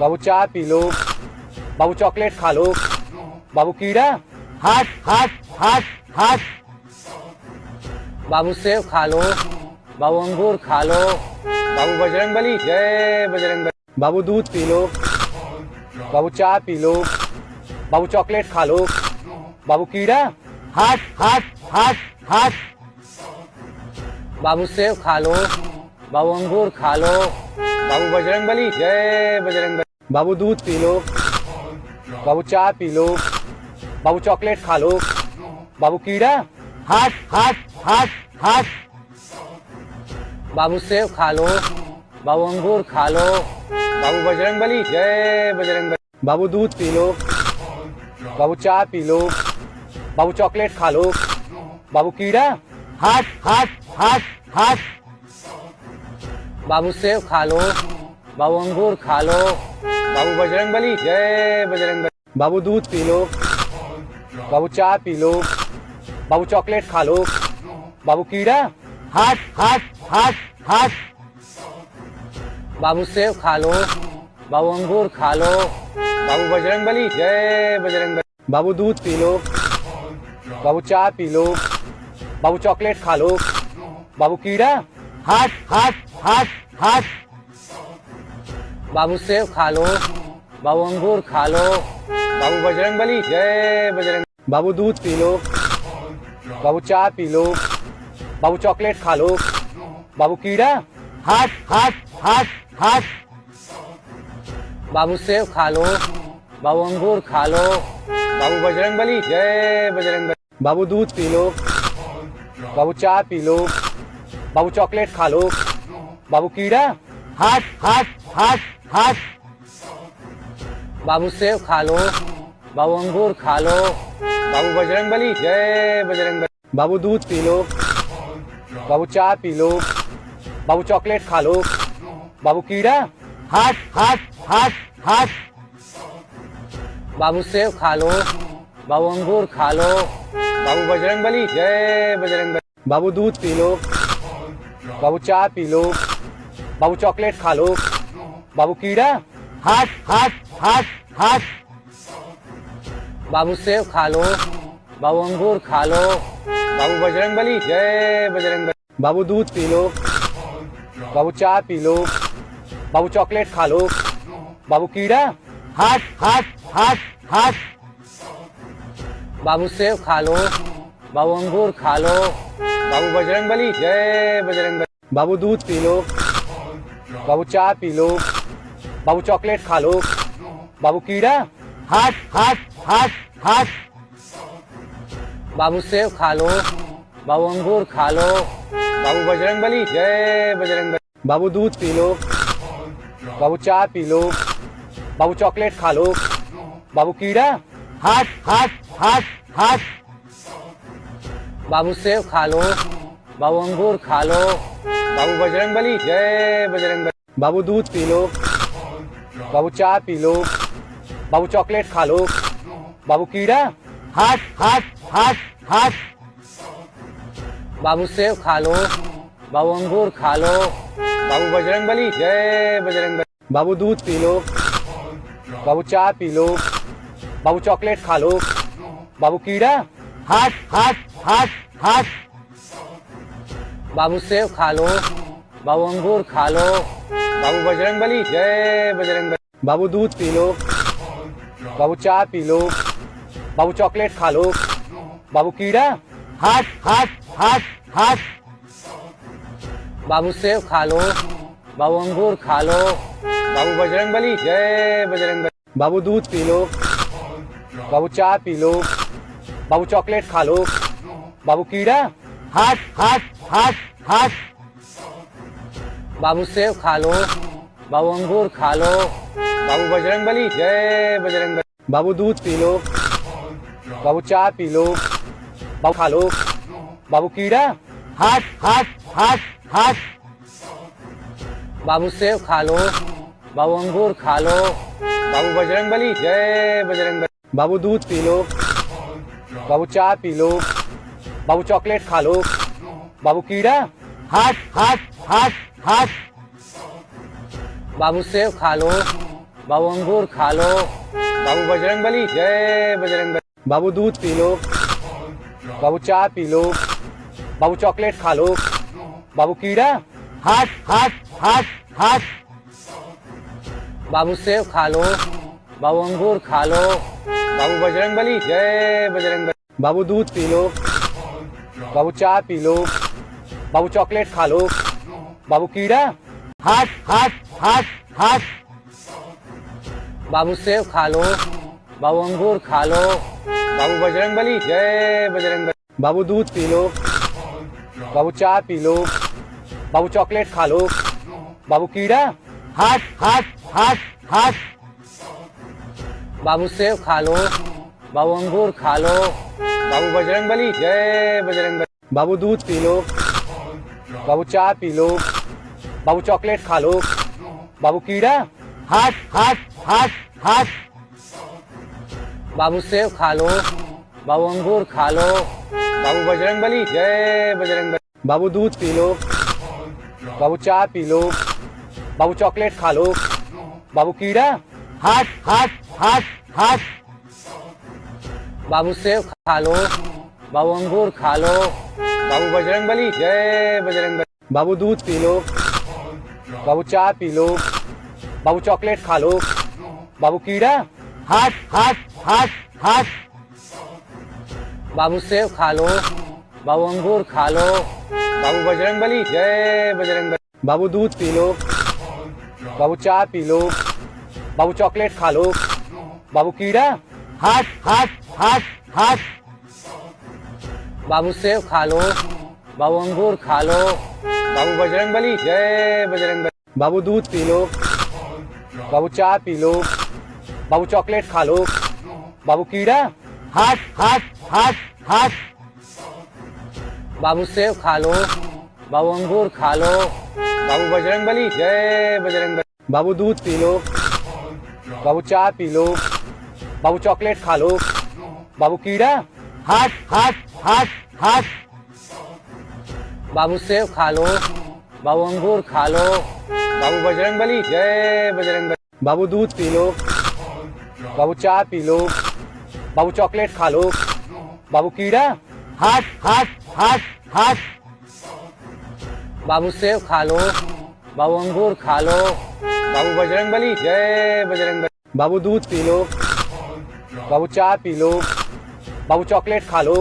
बाबू चाय पी लो, बाबू चॉकलेट खा लो, बाबू कीड़ा, हट हट हट हट बाबू सेब खा लो, बाबू अंगूर खा लो, बाबू बजरंग बली, जय बजरंग बली। बाबू दूध पी लो, बाबू चाय पी लो, बाबू चॉकलेट खा लो, बाबू कीड़ा, हट हट हट हट बाबू सेब खा लो, बाबू अंगूर खा लो, बाबू बजरंग बली, जय बजरंग बली। बाबू दूध पी लो, बाबू चाय पी लो, बाबू चॉकलेट खा लो, बाबू कीड़ा, हट हट हट हट बाबू सेब खा लो, बाबू अंगूर खा लो, बाबू बजरंग बली, जय बजरंग बली। बाबू दूध पी लो, बाबू चाय पी लो, बाबू चॉकलेट खा लो, बाबू कीड़ा, हट हट हट हट बाबू सेब खा लो, बाबू अंगूर खा लो, बाबू बजरंग बली, जय बजरंग बली। बाबू दूध पी लो, बाबू चाय पी लो, बाबू चॉकलेट खा लो, बाबू कीड़ा, हट हट हट हट बाबू सेब खा लो, बाबू अंगूर खा लो, बाबू बजरंगबली जय बजरंगबली। बाबू दूध पी लो, बाबू चाय पी लो, बाबू चॉकलेट खा लो, बाबू कीड़ा। हट हट हट हट बाबू सेब खा लो, बाबू अंगूर खा लो, बाबू बजरंगबली जय बजरंग। बाबू दूध पी लो, बाबू चाय पी लो, बाबू चॉकलेट खा लो, बाबू कीड़ा। हट हट हट हट बाबू सेब खा लो, बाबू अंगूर खा लो, बाबू बजरंगबली जय बजरंगबली। बाबू दूध पी लो, बाबू चाय पी लो, बाबू चॉकलेट खा लो, बाबू कीड़ा। हट हट हट हट बाबू सेब खा लो, बाबू अंगूर खा लो, बाबू बजरंगबली जय बजरंगबली। बाबू दूध पी लो, बाबू चाय पी लो, बाबू चॉकलेट खा लो, बाबू कीड़ा। हट हट हट हट बाबू सेब खा लो, बाबू अंगूर खा लो, बाबू बजरंगबली जय बजरंगबली। बाबू दूध पी लो, बाबू चाय पी लो, बाबू चॉकलेट खा लो, बाबू कीड़ा। हट हट हट हट बाबू सेब खा लो, बाबू अंगूर खा लो, बाबू बजरंगबली जय बजरंगबली। बाबू दूध पी लो, बाबू चाय पी लो, बाबू चॉकलेट खा लो, बाबू कीड़ा। हट हट हट हट बाबू सेब खा लो, बाबू अंगूर खा लो, बाबू बजरंगबली जय बजरंगबली। बाबू दूध पी लो, बाबू चाय पी लो, बाबू चॉकलेट खा लो, बाबू कीड़ा। हट हट हट हट बाबू सेब खा लो, बाबू अंगूर खा लो, बाबू बजरंगबली जय बजरंगबली। बाबू दूध पी लो, बाबू चाय पी लो, बाबू चॉकलेट खा लो, बाबू कीड़ा। हट हट हट हट बाबू सेब खा लो, बाबू अंगूर खा लो, बाबू बजरंगबली जय बजरंगबली। बाबू दूध पी लो, बाबू चाय पी लो, बाबू चॉकलेट खा लो, बाबू कीड़ा। हट हट हट हट बाबू सेब खा लो, बाबू अंगूर खा लो, बाबू बजरंगबली जय बजरंगबली। बाबू दूध पी लो, बाबू चाय पी लो, बाबू चॉकलेट खा लो, बाबू कीड़ा। हट हट हट हट बाबू सेब खा लो, बाबू अंगूर खा लो, बाबू बजरंगबली जय बजरंगबली। बाबू दूध पी लो, बाबू चाय पी लो, बाबू चॉकलेट खा लो, बाबू कीड़ा। हट हट हट हट बाबू सेब खा लो, बाबू अंगूर खा लो, बाबू बजरंगबली जय बजरंगबली। बाबू दूध पी लो, बाबू चाय पी लो, बाबू चॉकलेट खा लो, बाबू कीड़ा। हट हट हट हट बाबू सेब खा लो, बाबू अंगूर खा लो, बाबू बजरंगबली जय बजरंगबली। बाबू दूध पी लो, बाबू चाय पी लो, बाबू खा लो, बाबू कीड़ा। हट हट हट हट बाबू सेब खा लो, बाबू अंगूर खा लो, बाबू बजरंगबली जय बजरंगबली। बाबू दूध पी लो, बाबू चाय पी लो, बाबू चॉकलेट खा लो, बाबू कीड़ा। हट हट हट हट बाबू सेब खा लो, बाबू अंगूर खा लो, बाबू बजरंगबली जय बजरंगबली। बाबू दूध पी लो, बाबू चाय पी लो, बाबू चॉकलेट खा लो, बाबू कीड़ा। हट हट हट हट बाबू सेब खा लो, बाबू अंगूर खा लो, बाबू बजरंगबली जय बजरंगबली। बाबू दूध पी लो, बाबू चाय पी लो, बाबू चॉकलेट खा लो, बाबू कीड़ा। हट हट हट हट बाबू सेब खा लो, बाबू अंगूर खा लो, बाबू बजरंगबली जय बजरंगबली। बाबू दूध पी लो, बाबू चाय पी लो, बाबू चॉकलेट खा लो, बाबू कीड़ा। हट हट हट हट बाबू सेब खा लो, बाबू अंगूर खा लो, बाबू बजरंगबली जय बजरंगबली। बाबू दूध पी लो, बाबू चाय पी लो, बाबू चॉकलेट खा लो, बाबू कीड़ा। हट हट हट हट बाबू सेब खा लो, बाबू अंगूर खा लो, बाबू बजरंगबली जय बजरंगबली। बाबू दूध पी लो। बाबू चाय पी लो। बाबू चॉकलेट खा लो। बाबू कीड़ा। हट हट हट हट बाबू सेब खा लो। बाबू अंगूर खा लो। बाबू बजरंगबली जय बजरंगबली। बाबू दूध पी लो। बाबू चाय पी लो। बाबू चॉकलेट खा लो। बाबू कीड़ा। हट हट हट हट बाबू सेब खा लो। बाबू अंगूर खा लो। बाबू बजरंगबली जय बजरंगबली। बाबू दूध पी लो। बाबू चाय पी लो। बाबू चॉकलेट खा लो। बाबू कीड़ा। हट हट हट हट बाबू सेब खा लो। बाबू अंगूर खा लो। बाबू बजरंगबली जय बजरंगबली। बाबू दूध पी लो। बाबू चाय पी लो। बाबू चॉकलेट खा लो। बाबू कीड़ा। हट हट हट हट बाबू सेब खा लो। बाबू अंगूर खा लो। बाबू बजरंगबली जय बजरंगबली। बाबू दूध पी लो। बाबू चाय पी लो। बाबू चॉकलेट खा लो। बाबू कीड़ा। हट हट हट हट बाबू सेब खा लो। बाबू अंगूर खा लो। बाबू बजरंगबली जय बजरंगबली। बाबू दूध पी लो। बाबू चाय पी लो। बाबू चॉकलेट खा लो। बाबू कीड़ा। हट हट हट हट बाबू सेब खा लो। बाबू अंगूर खा लो। बाबू बजरंगबली जय बजरंगबली। बाबू दूध पी लो। बाबू चाय पी लो। बाबू चॉकलेट खा लो।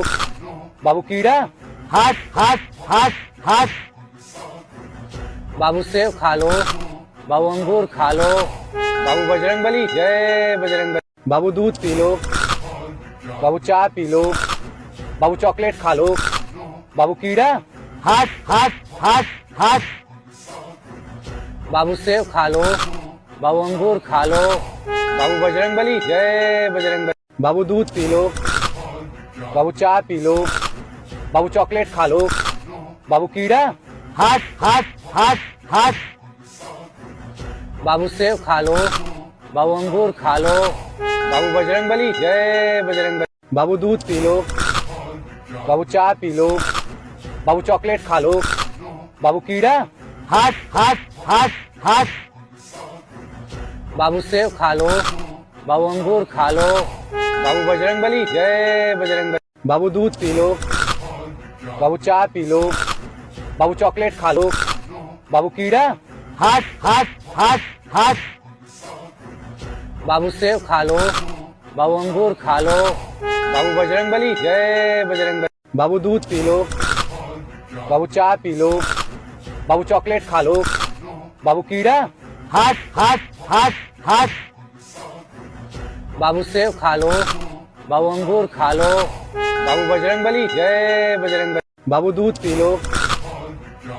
बाबू कीड़ा। हट हट हट हट बाबू सेब खा लो। बाबू अंगूर खा लो। बाबू बजरंगबली जय बजरंगबली। बाबू दूध पी लो। बाबू चाय पी लो। बाबू चॉकलेट खा लो। बाबू कीड़ा। हट हट हट हट बाबू सेब खा लो। बाबू अंगूर खा लो। बाबू बजरंगबली जय बजरंगबली। बाबू दूध पी लो। बाबू चाय पी लो। बाबू चॉकलेट खा लो। बाबू कीड़ा। हट हट हट हट बाबू सेब खा लो। बाबू अंगूर खा लो। बाबू बजरंगबली जय बजरंगबली। बाबू दूध पी लो। बाबू चाय पी लो। बाबू चॉकलेट खा लो। बाबू कीड़ा। हट हट हट हट बाबू सेब खा लो। बाबू अंगूर खा लो। बाबू बजरंगबली जय बजरंगबली। बाबू दूध पी लो। बाबू चाय पी लो। बाबू चॉकलेट खा लो। बाबू कीड़ा। हट हट हट हट बाबू सेब खा लो। बाबू अंगूर खा लो। बाबू बजरंगबली जय बजरंगबली। बाबू दूध पी लो। बाबू चाय पी लो। बाबू चॉकलेट खा लो। बाबू कीड़ा। हट हट हट हट बाबू सेब खा लो। बाबू अंगूर खा लो। बाबू बजरंगबली जय बजरंगबली। बाबू दूध पी लो।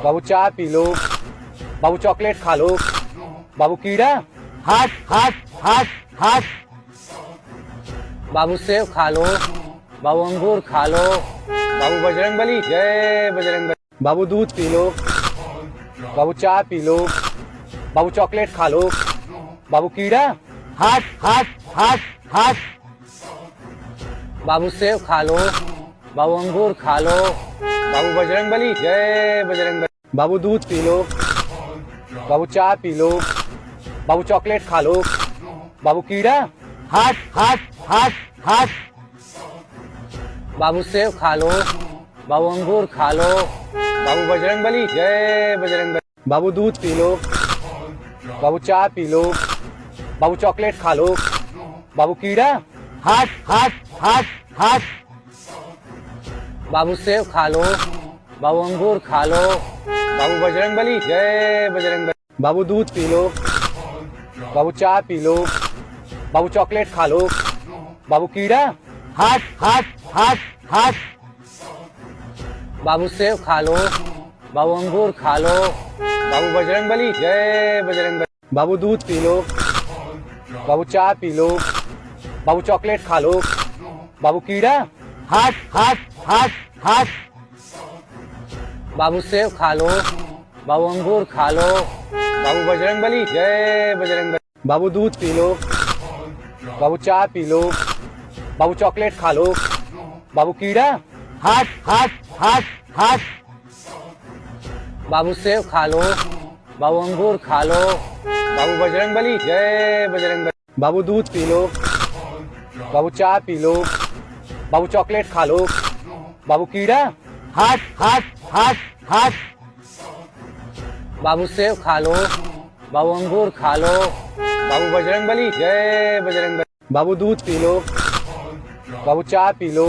बाबू चाय पी लो। बाबू चॉकलेट खा लो। बाबू कीड़ा। हट हट हट हट बाबू सेब खा लो। बाबू अंगूर खा लो। बाबू बजरंगबली जय बजरंगबली। बाबू दूध पी लो। बाबू चाय पी लो। बाबू चॉकलेट खा लो। बाबू कीड़ा। हट हट हट हट बाबू सेब खा लो। बाबू अंगूर खा लो। बाबू बजरंगबली जय बजरंगबली। बाबू दूध पी लो। बाबू चाय पी लो। बाबू चॉकलेट खा लो। बाबू कीड़ा। हट हट हट हट बाबू सेब खा लो। बाबू अंगूर खा लो। बाबू बजरंगबली जय बजरंगबली। बाबू दूध पी लो। बाबू चाय पी लो। बाबू चॉकलेट खा लो। बाबू कीड़ा। हट हट हट हट बाबू सेब खा लो। बाबू अंगूर खा लो। बाबू बजरंगबली जय बजरंगबली। बाबू दूध पी लो। बाबू चाय पी लो। बाबू चॉकलेट खा लो। बाबू कीड़ा। हट हट हट हट बाबू सेब खा लो। बाबू अंगूर खा लो। बाबू बजरंगबली जय बजरंगबली। बाबू दूध पी लो। बाबू चाय पी लो। बाबू चॉकलेट खा लो। बाबू कीड़ा। हट हट हट हट बाबू सेब खा लो। बाबू अंगूर खा लो। बाबू बजरंगबली जय बजरंगबली। बाबू दूध पी लो। बाबू चाय पी लो। बाबू चॉकलेट खा लो। बाबू कीड़ा। हट हट हट हट बाबू सेब खा लो, बाबू अंगूर खा लो, बाबू बजरंगबली जय बजरंगबली। बाबू दूध पी लो, बाबू चाय पी लो, बाबू चॉकलेट खा लो, बाबू कीड़ा। हट हट हट हट। बाबू सेब खा लो, बाबू अंगूर खा लो, बाबू बजरंगबली जय बजरंगबली। बाबू दूध पी लो, बाबू चाय पी लो,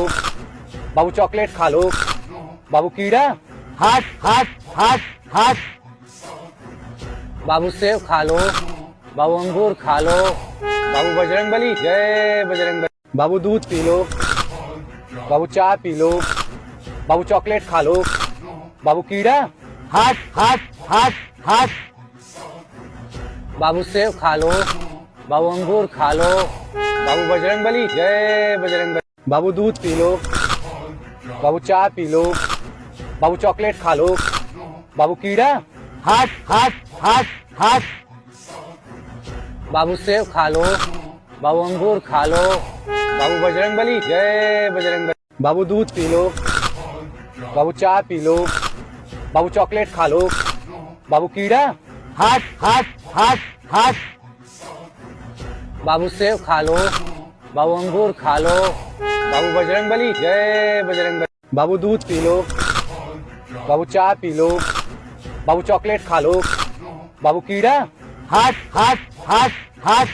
बाबू चॉकलेट खा लो, बाबू कीड़ा। हट हट हट हट। बाबू सेब खा लो, बाबू अंगूर खा लो, बाबू बजरंगबली जय बजरंगबली। बाबू दूध पी लो, बाबू चाय पी लो, बाबू चॉकलेट खा लो, बाबू कीड़ा। हट हट हट हट। बाबू सेब खा लो, बाबू अंगूर खा लो, बाबू बजरंगबली जय बजरंगबली। बाबू दूध पी लो, बाबू चाय पी लो, बाबू चॉकलेट खा लो, बाबू कीड़ा। हट हट हट हट। बाबू सेब खा लो, बाबू अंगूर खा लो, बाबू बजरंगबली जय बजरंगबली। बाबू दूध पी लो, बाबू चाय पी लो, बाबू चॉकलेट खा लो, बाबू कीड़ा। हट हट हट हट। बाबू सेब खा लो, बाबू अंगूर खा लो, बाबू बजरंगबली जय बजरंगबली। बाबू दूध पी लो, बाबू चाय पी लो, बाबू चॉकलेट खा लो, बाबू कीड़ा। हट हट हट हट।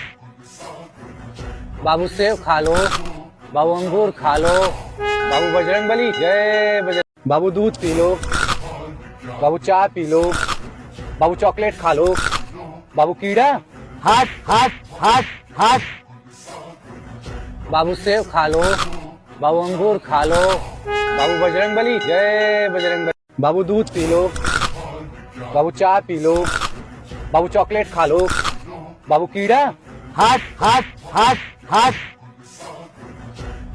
बाबू सेब खा लो, बाबू अंगूर खा लो, बाबू बजरंगबली जय बजरंग। बाबू दूध पी लो, बाबू चाय पी लो, बाबू चॉकलेट खा लो, बाबू कीड़ा। हट हट हट हट। बाबू सेब खा लो, बाबू अंगूर खा लो, बाबू बजरंगबली जय बजरंगबली। बाबू दूध पी लो, बाबू चाय पी लो, बाबू चॉकलेट खा लो, बाबू कीड़ा। हट हट हट हट।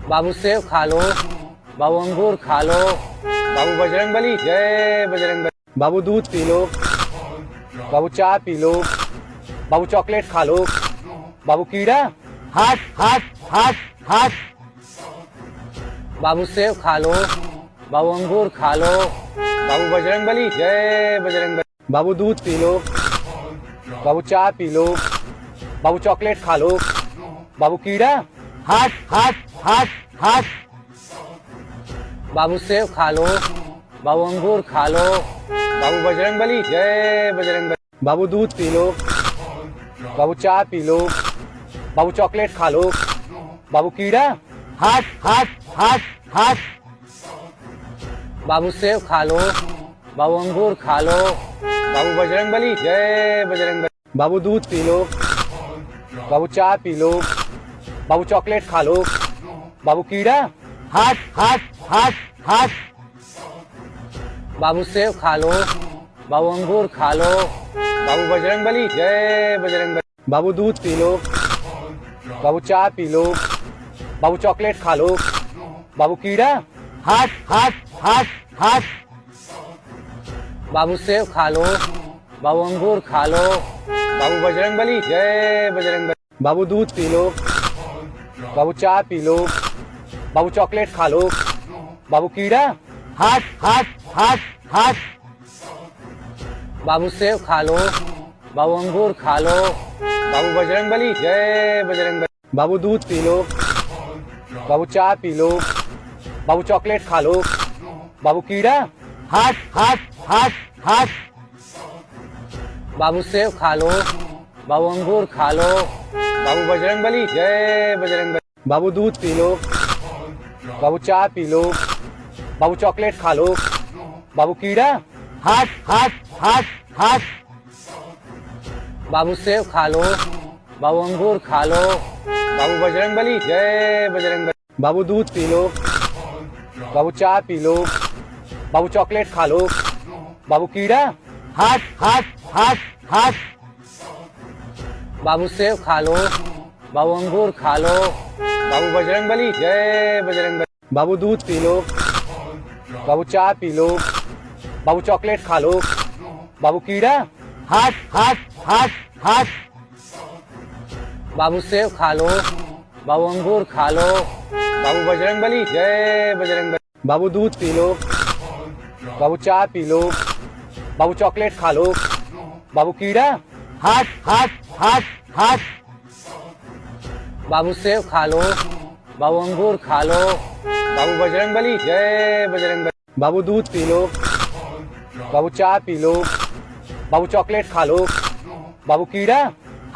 बाबू सेब खा लो, बाबू अंगूर खा लो, बाबू बजरंगबली जय बजरंगबली। बाबू दूध पी लो, बाबू चाय पी लो, बाबू चॉकलेट खा लो, बाबू कीड़ा। हट हट हट हट। बाबू सेब खा लो, बाबू अंगूर खा लो, बाबू बजरंगबली जय बजरंगबली। बाबू दूध पी लो, बाबू चाय पी लो, बाबू चॉकलेट खा लो, बाबू कीड़ा। हट हट हट हट। बाबू सेब खा लो, बाबू अंगूर खा लो, बाबू बजरंगबली जय बजरंगबली। बाबू दूध पी लो, बाबू चाय पी लो, बाबू चॉकलेट खा लो, बाबू कीड़ा। हट हट हट हट। बाबू सेब खा लो, बाबू अंगूर खा लो, बाबू बजरंगबली जय बजरंगबली। बाबू दूध पी लो, बाबू चाय पी लो, बाबू चॉकलेट खा लो, बाबू कीड़ा। हट हट हट हट। बाबू सेब खा लो, बाबू अंगूर खा लो, बाबू बजरंगबली जय बजरंगबली। बाबू दूध पी लो, बाबू चाय पी लो, बाबू चॉकलेट खा लो, बाबू कीड़ा। हट हट हट हट। बाबू सेब खा लो, बाबू अंगूर खा लो, बाबू बजरंगबली जय बजरंगबली। बाबू दूध पी लो, बाबू चाय पी लो, बाबू चॉकलेट खा लो, बाबू कीड़ा। हट हट हट हट। बाबू सेब खा लो, बाबू अंगूर खा लो, बाबू बजरंगबली जय बजरंगबली। बाबू दूध पी लो, बाबू चाय पी लो, बाबू चॉकलेट खा लो, बाबू कीड़ा। हट हट हट हट। बाबू सेब खा लो, बाबू अंगूर खा लो, बाबू बजरंगबली जय बजरंगबली। बाबू दूध पी लो, बाबू चाय पी लो, बाबू चॉकलेट खा लो, बाबू कीड़ा। हट हट हट हट। बाबू सेब खा लो, बाबू अंगूर खा लो, बाबू बजरंगबली जय बजरंगबली। बाबू दूध पी लो, बाबू चाय पी लो, बाबू चॉकलेट खा लो, बाबू कीड़ा। हट हट हट हट। बाबू सेब खा लो, बाबू अंगूर खा लो, बाबू बजरंगबली जय बजरंगबली। बाबू दूध पी लो, बाबू चाय पी लो, बाबू चॉकलेट खा लो, बाबू कीड़ा। हट हट हट हट। बाबू सेब खा लो, बाबू अंगूर खा लो, बाबू बजरंगबली जय बजरंगबली। बाबू दूध पी लो, बाबू चाय पी लो, बाबू चॉकलेट खा लो। बाबू कीड़ा। हट हट हट हट बाबू सेब खा लो। बाबू अंगूर खा लो। बाबू बजरंगबली जय बजरंगबली। बाबू दूध पी लो। बाबू चाय पी लो। बाबू चॉकलेट खा लो। बाबू कीड़ा।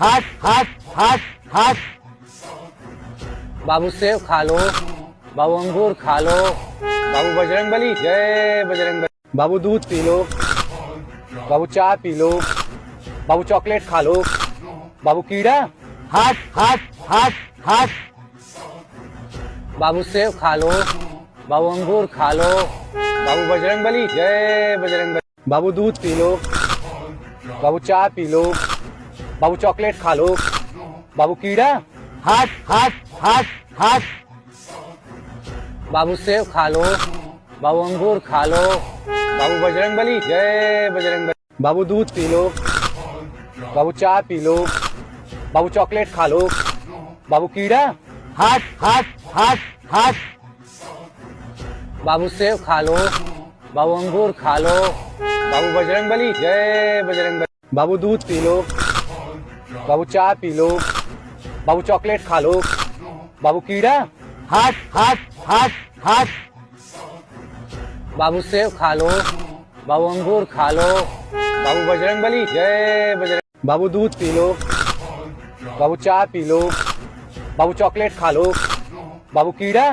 हट हट हट हट बाबू सेब खा लो। बाबू अंगूर खा लो। बाबू बजरंगबली जय बजरंगबली। बाबू दूध पी लो। बाबू चाय पी लो। बाबू चॉकलेट खा लो। बाबू कीड़ा। हट हट हट हट बाबू सेब खा लो। बाबू अंगूर खा लो। बाबू बजरंगबली जय बजरंगबली। बाबू दूध पी लो। बाबू चाय पी लो। बाबू चॉकलेट खा लो। बाबू कीड़ा। हट हट हट हट बाबू सेब खा लो। बाबू अंगूर खा लो। बाबू बजरंगबली जय बजरंगबली। बाबू दूध पी लो। बाबू चाय पी लो। बाबू चॉकलेट खा लो। बाबू कीड़ा। हट हट हट हट बाबू सेब खा लो। बाबू अंगूर खा लो। बाबू बजरंगबली जय बजरंगबली। बाबू दूध पी लो। बाबू चाय पी लो। बाबू चॉकलेट खा लो। बाबू कीड़ा। हट हट हट हट बाबू सेब खा लो। बाबू अंगूर खा लो। बाबू बजरंगबली जय बजरंग। बाबू दूध पी लो। बाबू चाय पी लो। बाबू चॉकलेट खा लो। बाबू कीड़ा।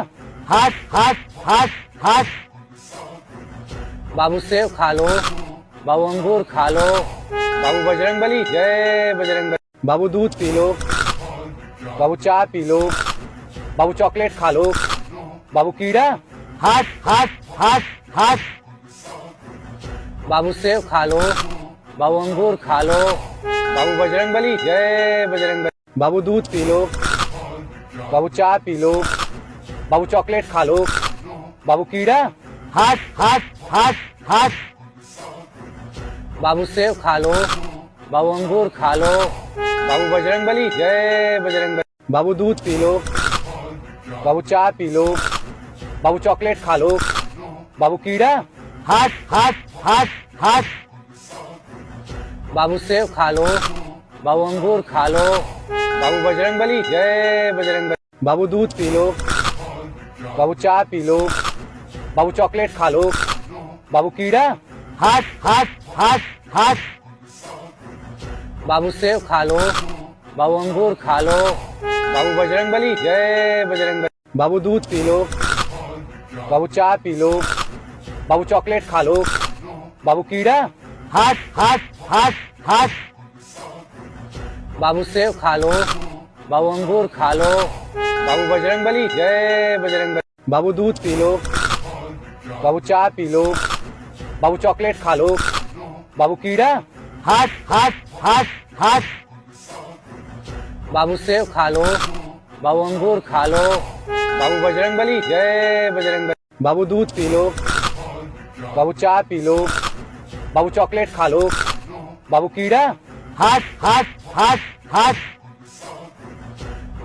हट हट हट हट बाबू सेब खा लो। बाबू अंगूर खा लो। बाबू बजरंगबली जय बजरंगबली। बाबू दूध पी लो। बाबू चाय पी लो। बाबू चॉकलेट खा लो। बाबू कीड़ा। हट हट हट हट बाबू सेब खा लो। बाबू अंगूर खा लो। बाबू बजरंगबली जय बजरंगबली। बाबू दूध पी लो। बाबू चाय पी लो। बाबू चॉकलेट खा लो। बाबू कीड़ा। हट हट हट हट बाबू सेब खा लो। बाबू अंगूर खा लो। बाबू बजरंगबली जय बजरंगबली। बाबू दूध पी लो। बाबू चाय पी लो। बाबू चॉकलेट खा लो। बाबू कीड़ा। हट हट हट हट बाबू सेब खा लो। बाबू अंगूर खा लो। बाबू बजरंगबली जय बजरंगबली। बाबू दूध पी लो। बाबू चाय पी लो। बाबू चॉकलेट खा लो। बाबू कीड़ा। हट हट हट हट बाबू सेब खा लो। बाबू अंगूर खा लो। बाबू बजरंगबली जय बजरंगबली। बाबू दूध पी लो। बाबू चाय पी लो। बाबू चॉकलेट खा लो। बाबू कीड़ा। हट हट हट हट बाबू सेब खा लो। बाबू अंगूर खा लो। बाबू बजरंगबली जय बजरंगबली। बाबू दूध पी लो। बाबू चाय पी लो। बाबू चॉकलेट खा लो। बाबू कीड़ा। हट हट हट हट बाबू सेब खा लो। बाबू अंगूर खा लो। बाबू बजरंगबली जय बजरंगबली। बाबू दूध पी लो। बाबू चाय पी लो। बाबू चॉकलेट खा लो। बाबू कीड़ा। हट हट हट हट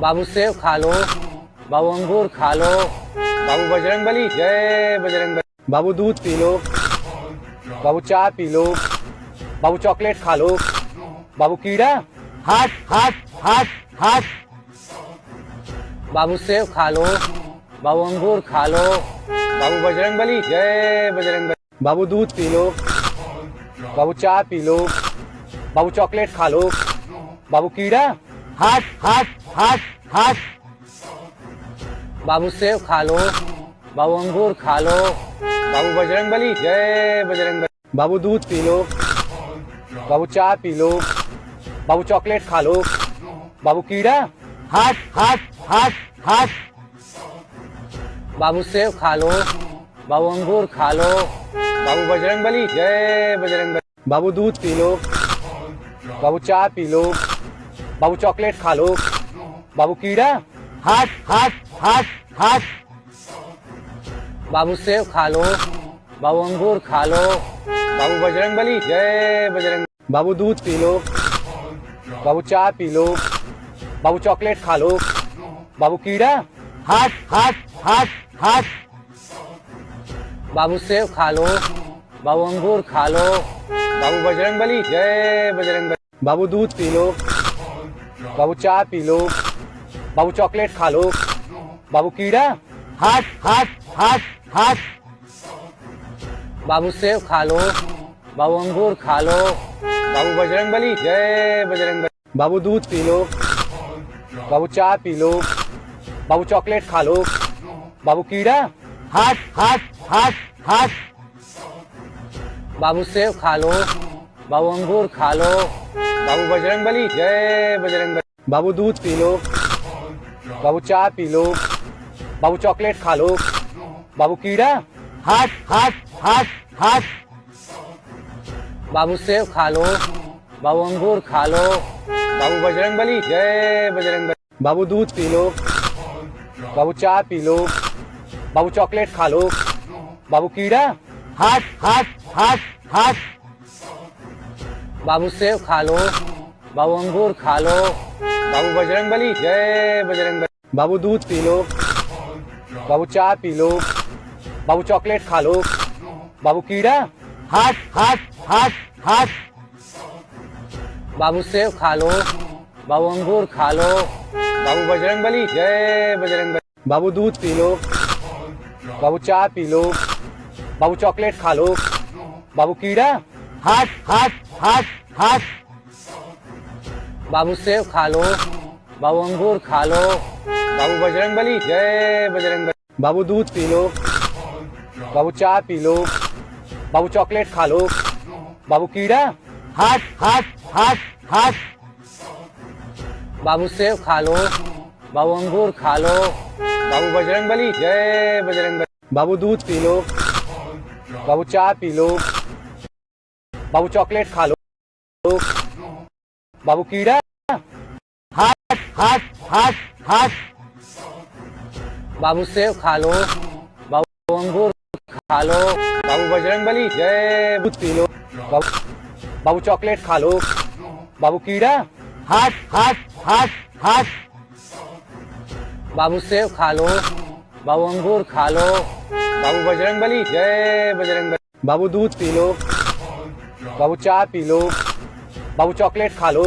बाबू सेब खा लो। बाबू अंगूर खा लो। बाबू बजरंगबली जय बजरंगबली। बाबू दूध पी लो। बाबू चाय पी लो। बाबू चॉकलेट खा लो। बाबू कीड़ा। हट हट हट हट बाबू सेब खा लो। बाबू अंगूर खा लो। बाबू बजरंगबली जय बजरंगबली। बाबू दूध पी लो। बाबू चाय पी लो। बाबू चॉकलेट खा लो। बाबू कीड़ा। हट हट हट हट बाबू सेब खा लो। बाबू अंगूर खा लो। बाबू बजरंगबली जय बजरंगबली। बाबू दूध पी लो। बाबू चाय पी लो। बाबू चॉकलेट खा लो। बाबू कीड़ा। हट हट हट हट बाबू सेब खा लो। बाबू अंगूर खा लो। बाबू बजरंगबली जय बजरंगबली। बाबू दूध पी लो। बाबू चाय पी लो। बाबू चॉकलेट खा लो। बाबू कीड़ा। हट हट हट हट बाबू सेब खा लो। बाबू अंगूर खा लो। बाबू बजरंगबली जय बजरंगबली। बाबू दूध पी लो। बाबू चाय पी लो। बाबू चॉकलेट खा लो। बाबू कीड़ा। हट हट हट हट बाबू सेब खा लो। बाबू अंगूर खा लो। बाबू बजरंग बली, जय बजरंग बली। बाबू दूध पी लो, बाबू चाय पी लो, बाबू चॉकलेट खा लो, बाबू कीड़ा, हट हट हट हट बाबू सेब खा लो, बाबू अंगूर खा लो, बाबू बजरंग बली, जय बजरंग बली। बाबू दूध पी लो, बाबू चाय पी लो, बाबू चॉकलेट खा लो, बाबू कीड़ा, हट हट हट हट बाबू सेब खा लो, बाबू अंगूर खा लो, बाबू बजरंग बली, जय बजरंग बली। बाबू दूध पी लो, बाबू चाय पी लो, बाबू चॉकलेट खा लो, बाबू कीड़ा, हट हट हट हट बाबू सेब खा लो, बाबू अंगूर खा लो, बाबू बजरंग बली, जय बजरंग बली। बाबू दूध पी लो, बाबू चाय पी लो, बाबू चॉकलेट खा लो, बाबू कीड़ा, हट हट हट हट बाबू सेब खा लो, बाबू अंगूर खा लो, बाबू बजरंग बली, जय बजरंग बली। बाबू दूध पी लो, बाबू चाय पी लो, बाबू चॉकलेट खा लो, बाबू कीड़ा, हट हट हट हट बाबू सेब खा लो, बाबू अंगूर खा लो, बाबू बजरंग बली, जय बजरंग बली। बाबू दूध पी लो, बाबू चाय पी लो, बाबू चॉकलेट खा लो, बाबू कीड़ा, हट हट हट हट बाबू सेब खा लो, बाबू अंगूर खा लो, बाबू बजरंग बली, जय बजरंग बली। बाबू दूध पी लो, बाबू चाय पी लो, बाबू चॉकलेट खा लो, बाबू कीड़ा, हट हट हट हट बाबू सेब खा लो, बाबू अंगूर खा लो, बाबू बजरंग बली, जय बजरंग बली। बाबू दूध पी लो, बाबू चाय पी लो, बाबू चॉकलेट खा लो, बाबू कीड़ा, हट हट हट हट बाबू सेब खा लो, बाबू अंगूर खा लो, बाबू बजरंग बली, जय दूध पी लो, बाबू चॉकलेट खा लो, बाबू कीड़ा, हट हट हट हट बाबू सेब खा लो, बाबू अंगूर खा लो, बाबू बजरंग बली, जय बजरंग बली। बाबू दूध पी लो, बाबू चाय पी लो, बाबू चॉकलेट खा लो,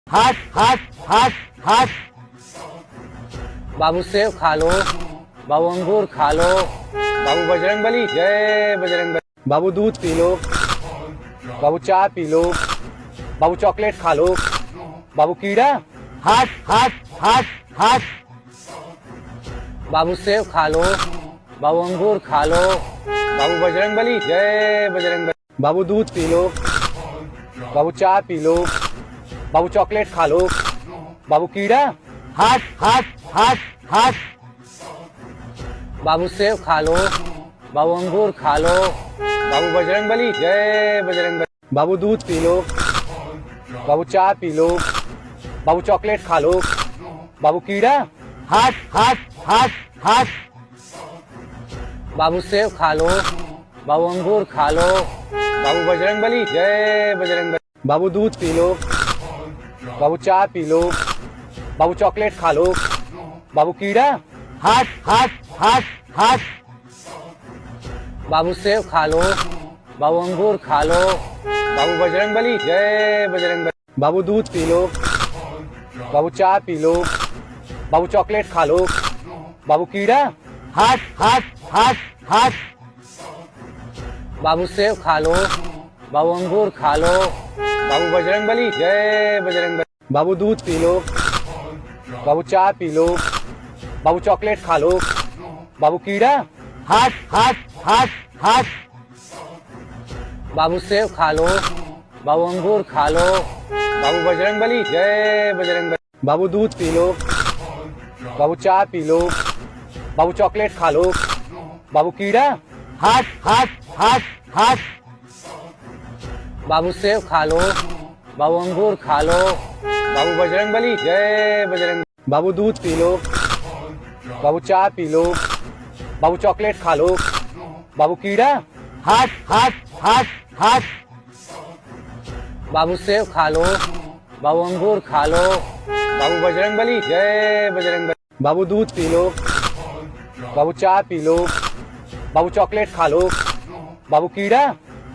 हट हट हट हट बाबू सेब खा लो, बाबू अंगूर खा लो, बाबू बजरंग बली, जय बजरंग बली। बाबू दूध पी लो, बाबू चाय पी लो, बाबू चॉकलेट खा लो, बाबू कीड़ा, हट हट हट हट बाबू सेब खा लो, बाबू अंगूर खा लो, बाबू बजरंग बली, जय बजरंग बली। बाबू दूध पी लो, बाबू चाय पी लो, बाबू चॉकलेट खा लो, बाबू कीड़ा, हट हट हट हट बाबू सेब खा लो, बाबू अंगूर खा लो, बाबू बजरंग बली, जय बजरंग बली। बाबू दूध पी लो, बाबू चाय पी लो, बाबू चॉकलेट खा लो, बाबू कीड़ा, हट हट हट हट बाबू सेब खा लो, बाबू अंगूर खा लो, बाबू बजरंग बली, जय बजरंग बली। बाबू दूध पी लो, बाबू चाय पी लो, बाबू चॉकलेट खा लो, बाबू कीड़ा, हट हट हट हट बाबू सेब खा लो, बाबू अंगूर खा लो, बाबू बजरंग बली, जय बजरंग बली। बाबू दूध पी लो, बाबू चाय पी लो, बाबू चॉकलेट खा लो, बाबू कीड़ा, हट हट हट हट बाबू सेब खा लो, बाबू अंगूर खा लो, बाबू बजरंग बली, जय बजरंग बली। बाबू दूध पी लो, बाबू चाय पी लो, बाबू चॉकलेट खा लो, बाबू कीड़ा, हट हट हट हट बाबू सेब खा लो, बाबू अंगूर खा लो, बाबू बजरंग बली, जय बजरंग बली। बाबू दूध पी लो, बाबू चाय पी लो, बाबू चॉकलेट खा लो, बाबू कीड़ा, हट हट हट हट बाबू सेब खा लो, बाबू अंगूर खा लो, बाबू बजरंग बली, जय बजरंग बली। बाबू दूध पी लो, बाबू चाय पी लो, बाबू चॉकलेट खा लो, बाबू कीड़ा, हट हट हट हट बाबू सेब खा लो, बाबू अंगूर खा लो, बाबू बजरंग बली, जय बजरंग बली। बाबू दूध पी लो, बाबू चाय पी लो, बाबू चॉकलेट खा लो, बाबू कीड़ा,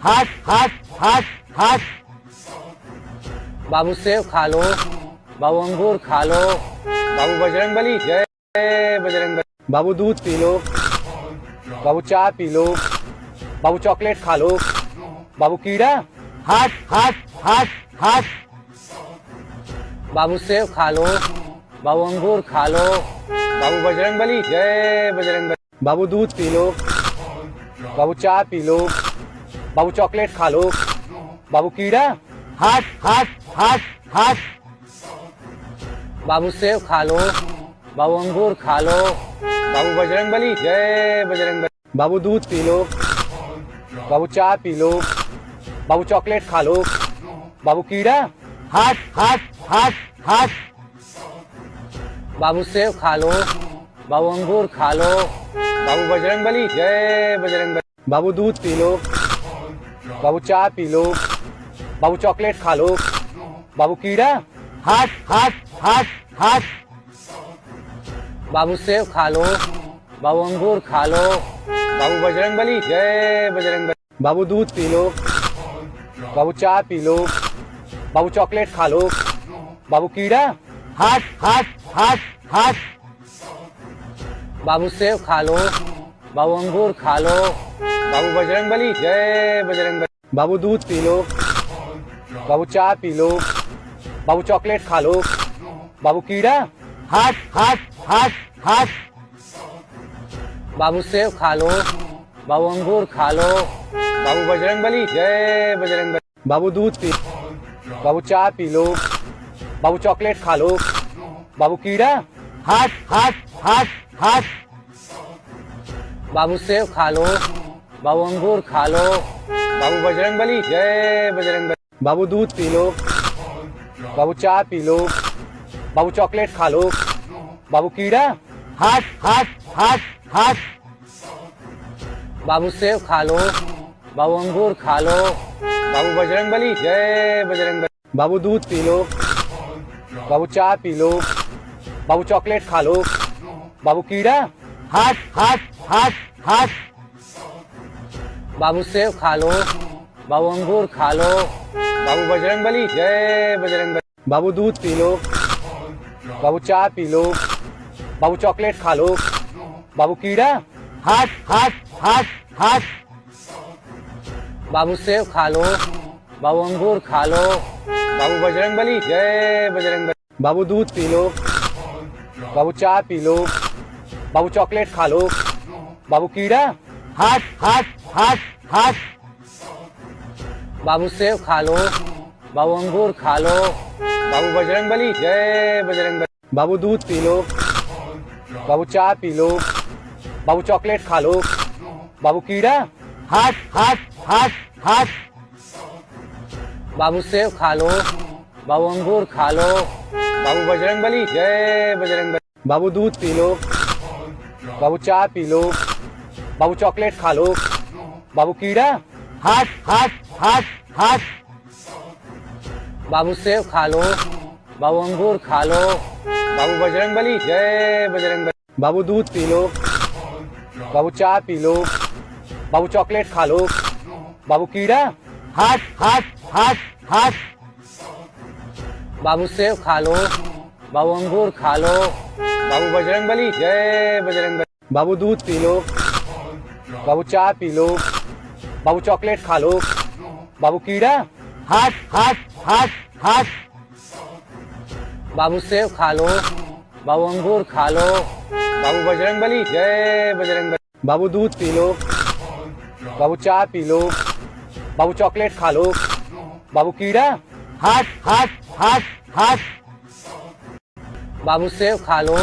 हट हट हट हट बाबू सेब खा लो, बाबू अंगूर खा लो, बाबू बजरंगबली जय बजरंगबली। बाबू दूध पी लो, बाबू चाय पी लो, बाबू चॉकलेट खा लो, बाबू कीड़ा। हट हट हट हट बाबू सेब खा लो, बाबू अंगूर खा लो, बाबू बजरंगबली जय बजरंगबली। बाबू दूध पी लो, बाबू चाय पी लो, बाबू चॉकलेट खा लो, बाबू कीड़ा। हट हट हट हट बाबू सेब खा लो, बाबू अंगूर खा लो, बाबू बजरंगबली जय बजरंगबली। बाबू दूध पी लो, बाबू चाय पी लो, बाबू चॉकलेट खा लो, बाबू कीड़ा। हट हट हट हट बाबू सेब खा लो, बाबू अंगूर खा लो, बाबू बजरंगबली जय बजरंगबली। बाबू दूध पी लो, बाबू चाय पी लो, बाबू चॉकलेट खा लो, बाबू कीड़ा। हट हट हट हट बाबू सेब खा लो, बाबू अंगूर खा लो, बाबू बजरंगबली जय बजरंगबली। बाबू दूध पी लो, बाबू चाय पी लो, बाबू चॉकलेट खा लो, बाबू कीड़ा। हट हट हट हट बाबू सेब खा लो, बाबू अंगूर खा लो, बाबू बजरंगबली जय बजरंगबली। बाबू दूध पी लो, बाबू चाय पी लो, बाबू चॉकलेट खा लो, बाबू कीड़ा। हट हट हट हट बाबू सेब खा लो, बाबू अंगूर खा लो, बाबू बजरंगबली जय बजरंगबली। बाबू दूध पी, बाबू चाय पी लो, बाबू चॉकलेट खा लो, बाबू कीड़ा। हट हट हट हट बाबू सेब खा लो, बाबू अंगूर खा लो, बाबू बजरंगबली जय बजरंगबली। बाबू दूध पी लो, बाबू चाय पी लो, बाबू चॉकलेट खा लो, बाबू कीड़ा। हट हट हट हट बाबू सेब खा लो, बाबू अंगूर खा लो, बाबू बजरंगबली जय बजरंगबली। बाबू दूध पी लो, बाबू चाय पी लो, बाबू चॉकलेट खा लो, बाबू कीड़ा। हट हट हट हट बाबू सेब खा लो, बाबू अंगूर खा लो, बाबू बजरंगबली जय बजरंगबली। बाबू दूध पी लो, बाबू चाय पी लो, बाबू चॉकलेट खा लो, बाबू कीड़ा। हट हट हट हट बाबू सेब खा लो, बाबू अंगूर खा लो, बाबू बजरंगबली जय बजरंगबली। बाबू दूध पी लो, बाबू चाय पी लो, बाबू चॉकलेट खा लो, बाबू कीड़ा। हट हट हट हट बाबू सेब खा लो, बाबू अंगूर खा लो, बाबू बजरंगबली जय बजरंगबली। बाबू दूध पी लो, बाबू चाय पी लो, बाबू चॉकलेट खा लो, बाबू कीड़ा। हट हट हट हट बाबू सेब खा लो, बाबू अंगूर खा लो, बाबू बजरंगबली जय बजरंगबली। बाबू दूध पी लो, बाबू चाय पी लो, बाबू चॉकलेट खा लो, बाबू कीड़ा। हट हट हट हट बाबू सेब खा लो, बाबू अंगूर खा लो, बाबू बजरंगबली जय बजरंगबली। बाबू दूध पी लो, बाबू चाय पी लो, बाबू चॉकलेट खा लो, बाबू कीड़ा। हट हट हट हट बाबू सेब खा लो, बाबू अंगूर खा लो, बाबू बजरंगबली जय बजरंगबली। बाबू दूध पी लो, बाबू चाय पी लो, बाबू चॉकलेट खा लो, बाबू कीड़ा। हट हट हट हट बाबू सेब खा लो, बाबू अंगूर खा लो, बाबू बजरंगबली जय बजरंगबली। बाबू दूध पी लो, बाबू चाय पी लो, बाबू चॉकलेट खा लो, बाबू कीड़ा। हट हट हट हट बाबू सेब खा लो,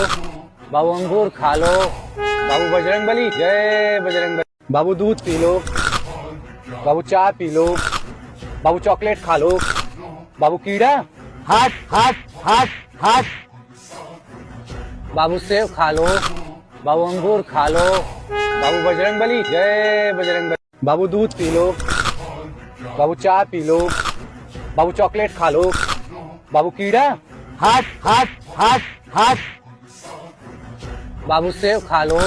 बाबू अंगूर खा लो, बाबू बजरंगबली जय बजरंगबली। बाबू दूध पी लो, बाबू चाय पी लो, बाबू चॉकलेट खा लो, बाबू कीड़ा। हट हट हट हट बाबू सेब खा लो, बाबू अंगूर खा लो, बाबू बजरंगबली जय बजरंगबली। बाबू दूध पी लो, बाबू चाय पी लो, बाबू चॉकलेट खा लो, बाबू कीड़ा। हट हट हट हट बाबू सेब खा लो,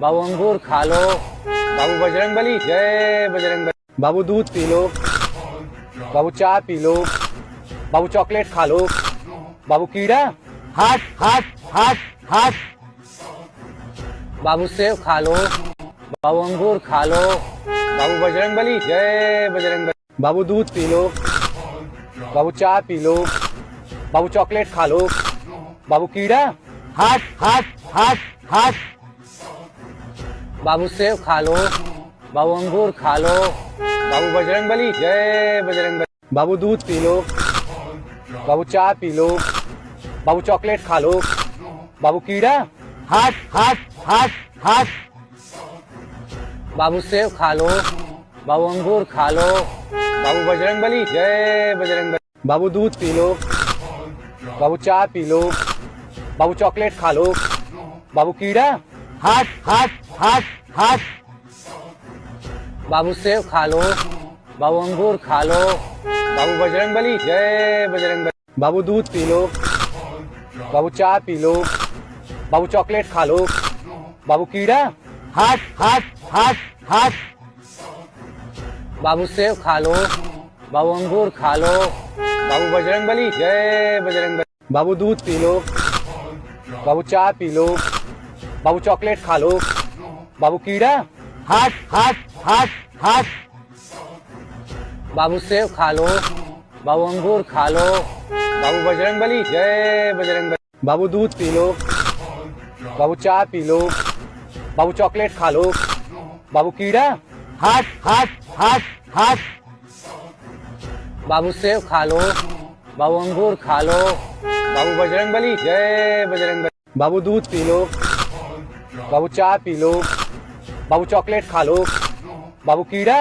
बाबू अंगूर खा लो, बाबू बजरंगबली जय बजरंगबली। बाबू दूध पी लो, बाबू चाय पी लो। बाबू चॉकलेट खा लो। बाबू कीड़ा। हट हट हट हट बाबू सेब खा लो। बाबू अंगूर खा लो। बाबू बजरंगबली जय बजरंगबली। बाबू दूध पी लो। बाबू चाय पी लो। बाबू चॉकलेट खा लो। बाबू कीड़ा। हट हट हट हट बाबू सेब खा लो। बाबू अंगूर खा लो। बाबू बजरंगबली जय बजरंगबली। बाबू दूध पी लो। बाबू चाय पी लो। बाबू चॉकलेट खा लो। बाबू कीड़ा। हट हट हट हट बाबू सेब खा लो। बाबू अंगूर खा लो। बाबू बजरंगबली जय बजरंगबली। बाबू दूध पी लो। बाबू चाय पी लो। बाबू चॉकलेट खा लो। बाबू कीड़ा। हट हट हट हट बाबू सेब खा लो। बाबू अंगूर खा लो। बाबू बजरंगबली जय बजरंगबली। बाबू दूध पी लो। बाबू चाय पी लो। बाबू चॉकलेट खा लो। बाबू कीड़ा। हट हट हट हट बाबू सेब खा लो। बाबू अंगूर खा लो। बाबू बजरंगबली जय बजरंगबली। बाबू दूध पी लो। बाबू चाय पी लो। बाबू चॉकलेट खा लो। बाबू कीड़ा। हट हट हट हट बाबू सेब खा लो। बाबू अंगूर खा लो। बाबू बजरंगबली जय बजरंगबली। बाबू दूध पी लो। बाबू चाय पी लो। बाबू चॉकलेट खा लो। बाबू कीड़ा। हट हट हट हट बाबू सेब खा लो। बाबू अंगूर खा लो। बाबू बजरंगबली जय बजरंगबली। बाबू दूध पी लो। बाबू चाय पी लो। बाबू चॉकलेट खा लो। बाबू कीड़ा।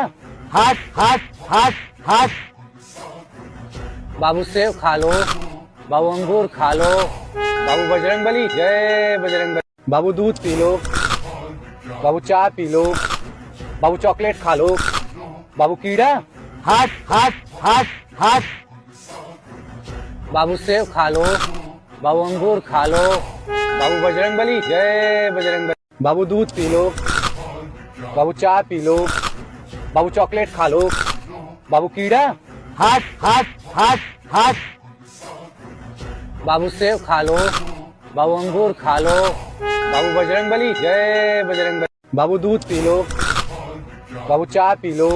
हट हट हट हट बाबू सेब खा लो। बाबू अंगूर खा लो। बाबू बजरंगबली जय बजरंगबली। बाबू दूध पी लो। बाबू चाय पी लो। बाबू चॉकलेट खा लो। बाबू कीड़ा। हट हट हट हट बाबू सेब खा लो। बाबू अंगूर खा लो। बाबू बजरंगबली जय बजरंगबली। बाबू दूध पी लो। बाबू चाय पी लो। बाबू चॉकलेट खा लो। बाबू कीड़ा। हट हट हट हट बाबू सेब खा लो। बाबू अंगूर खा लो। बाबू बजरंगबली जय बजरंगबली। बाबू दूध पी लो। बाबू चाय पी लो।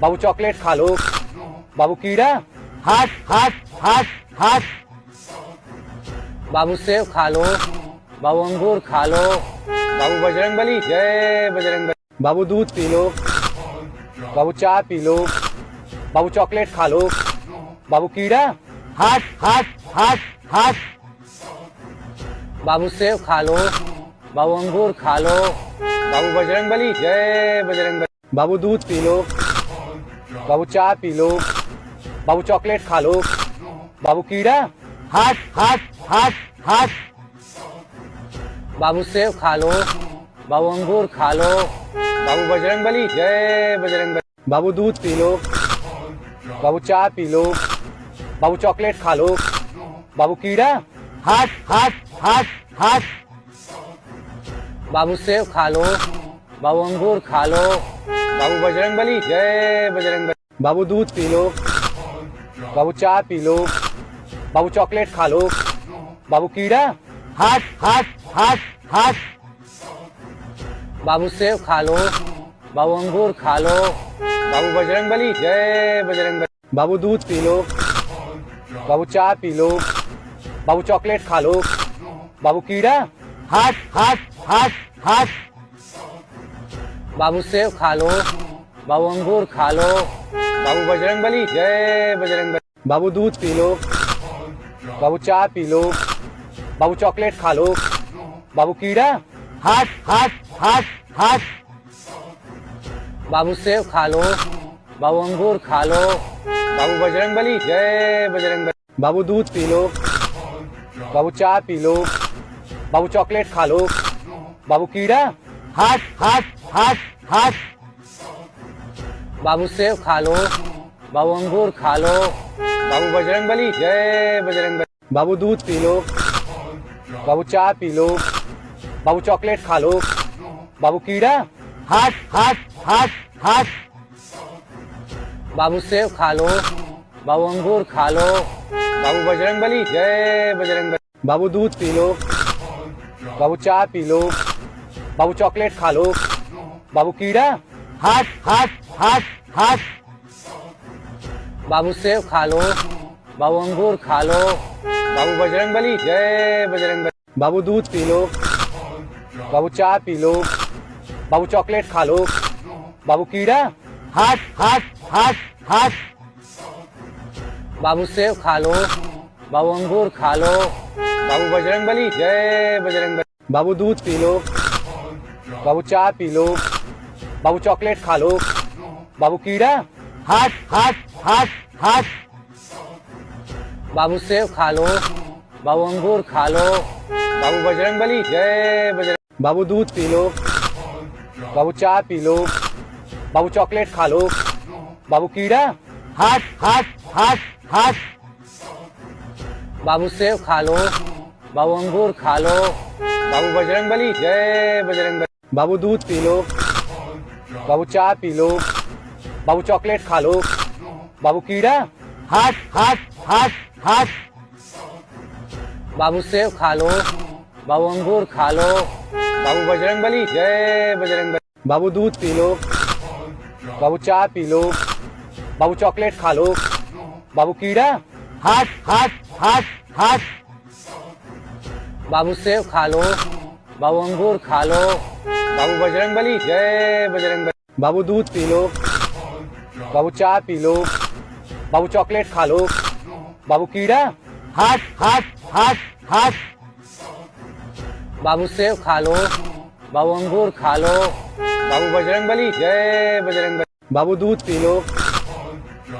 बाबू चॉकलेट खा लो। बाबू कीड़ा। हट हट हट हट बाबू सेब खा लो। बाबू अंगूर खा लो। बाबू बजरंगबली जय बजरंगबली। बाबू दूध पी लो। बाबू चाय पी लो। बाबू चॉकलेट खा लो। बाबू कीड़ा। हट हट हट हट बाबू सेब खा लो। बाबू अंगूर खा लो। बाबू बजरंगबली जय बजरंगबली। बाबू दूध पी लो। बाबू चाय पी लो। बाबू चॉकलेट खा लो। बाबू कीड़ा। हट हट हट हट बाबू सेब खा लो। बाबू अंगूर खा लो। बाबू बजरंगबली जय बजरंगबली। बाबू दूध पी लो। बाबू चाय पी लो। बाबू चॉकलेट खा लो। बाबू कीड़ा। हट हट हट हट बाबू सेब खा लो। बाबू अंगूर खा लो। बाबू बजरंगबली जय बजरंगबली। बाबू दूध पी लो। बाबू चाय पी लो। बाबू चॉकलेट खा लो। बाबू कीड़ा। हट हट हट हट बाबू सेब खा लो। बाबू अंगूर खा लो। बाबू बजरंगबली जय बजरंगबली। बाबू दूध पी लो। बाबू चाय पी लो। बाबू चॉकलेट खा लो। बाबू कीड़ा। हट हट हट हट बाबू सेब खा लो। बाबू अंगूर खा लो। बाबू बजरंगबली जय बजरंगबली। बाबू दूध पी लो। बाबू चाय पी लो। बाबू चॉकलेट खा लो। बाबू कीड़ा। हट हट हट हट बाबू सेब खा लो। बाबू अंगूर खा लो। बाबू बजरंगबली जय बजरंगबली। बाबू दूध पी लो। बाबू चाय पी लो। बाबू चॉकलेट खा लो। बाबू कीड़ा। हट हट हट हट बाबू सेब खा लो। बाबू अंगूर खा लो। बाबू बजरंगबली जय बजरंगबली। बाबू दूध पी लो। बाबू चाय पी लो। बाबू चॉकलेट खा लो। बाबू कीड़ा। हट हट हट हट बाबू सेब खा लो, बाबू अंगूर खा लो, बाबू बजरंगबली जय बजरंगबली। बाबू दूध पी लो, बाबू चाय पी लो, बाबू चॉकलेट खा लो, बाबू कीड़ा। हट हट हट हट। बाबू सेब खा लो, बाबू अंगूर खा लो, बाबू बजरंगबली जय बजरंगबली। बाबू दूध पी लो, बाबू चाय पी लो, बाबू चॉकलेट खा लो, बाबू कीड़ा। हट हट हट हट। बाबू सेब खा लो, बाबू अंगूर खा लो, बाबू बजरंगबली जय बजरंगबली। बाबू दूध पी लो, बाबू चाय पी लो, बाबू चॉकलेट खा लो, बाबू कीड़ा। हट हट हट हट। बाबू सेब खा लो, बाबू अंगूर खा लो, बाबू बजरंगबली जय बजरंग। बाबू दूध पी लो, बाबू चाय पी लो, बाबू चॉकलेट खा लो, बाबू कीड़ा। हट हट हट हट। बाबू सेब खा लो, बाबू अंगूर खा लो, बाबू बजरंगबली जय बजरंगबली। बाबू दूध पी लो, बाबू चाय पी लो, बाबू चॉकलेट खा लो, बाबू कीड़ा। हट हट हट हट। बाबू सेब खा लो, बाबू अंगूर खा लो, बाबू बजरंगबली जय बजरंगबली। बाबू दूध पी लो, बाबू चाय पी लो, बाबू चॉकलेट खा लो, बाबू कीड़ा। हट हट हट हट। बाबू सेब खा लो, बाबू अंगूर खा लो, बाबू बजरंगबली जय बजरंगबली। बाबू दूध पी लो, बाबू चाय पी लो, बाबू चॉकलेट खा लो, बाबू कीड़ा। हट हट हट हट। बाबू सेब खा लो, बाबू अंगूर खा लो, बाबू बजरंगबली जय बजरंगबली। बाबू दूध पी लो,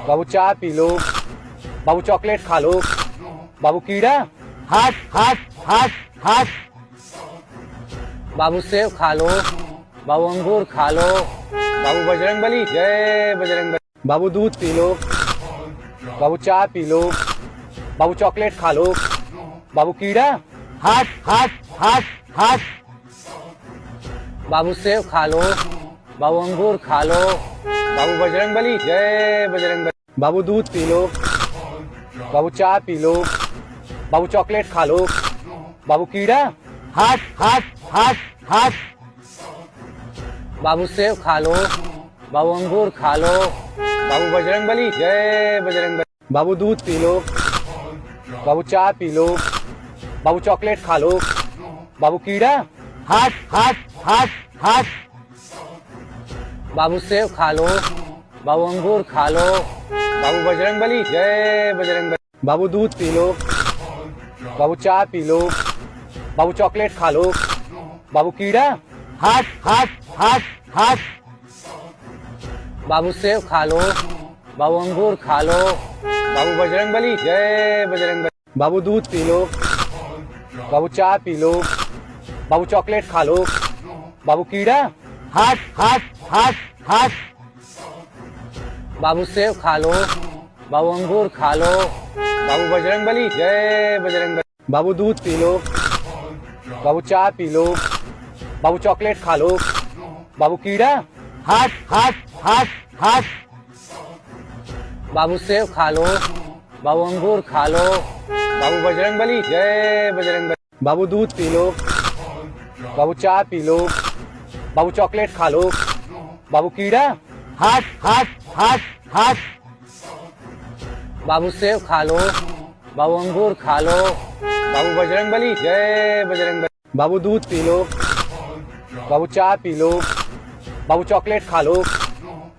बाबू चाय पी लो, बाबू चॉकलेट खा लो, बाबू कीड़ा। हट हट हट हट। बाबू सेब खा लो, बाबू अंगूर खा लो, बाबू बजरंगबली जय बजरंगबली। बाबू दूध पी लो, बाबू चाय पी लो, बाबू चॉकलेट खा लो, बाबू कीड़ा। हट हट हट हट। बाबू सेब खा लो, बाबू अंगूर खा लो, बाबू बजरंगबली जय बजरंगबली। बाबू दूध पी लो, बाबू चाय पी लो, बाबू चॉकलेट खा लो, बाबू कीड़ा। हट हट हट हट। बाबू सेब खा लो, बाबू अंगूर खा लो, बाबू बजरंगबली जय बजरंगबली। बाबू दूध पी लो, बाबू चाय पी लो, बाबू चॉकलेट खा लो, बाबू कीड़ा। हट हट हट हट। बाबू सेब खा लो, बाबू अंगूर खा लो, बाबू बजरंगबली जय बजरंगबली। बाबू दूध पी लो, बाबू चाय पी लो, बाबू चॉकलेट खा लो, बाबू कीड़ा। हट हट हट हट। बाबू सेब खा लो, बाबू अंगूर खा लो, बाबू बजरंगबली जय बजरंगबली। बाबू दूध पी लो, बाबू चाय पी लो, बाबू चॉकलेट खा लो, बाबू कीड़ा। हट हट हट हट। बाबू सेब खा लो, बाबू अंगूर खा लो, बाबू बजरंगबली जय बजरंगबली। बाबू दूध पी लो, बाबू चाय पी लो, बाबू चॉकलेट खा लो, बाबू कीड़ा। हट हट हट हट। बाबू सेब खा लो, बाबू अंगूर खा लो, बाबू बजरंगबली जय बजरंगबली। बाबू दूध पी लो, बाबू चाय पी लो, बाबू चॉकलेट खा लो, बाबू कीड़ा। हट हट हट हट। बाबू सेब खा लो, बाबू अंगूर खा लो, बाबू बजरंगबली जय बजरंगबली। बाबू दूध पी लो, बाबू चाय पी लो, बाबू चॉकलेट खा लो,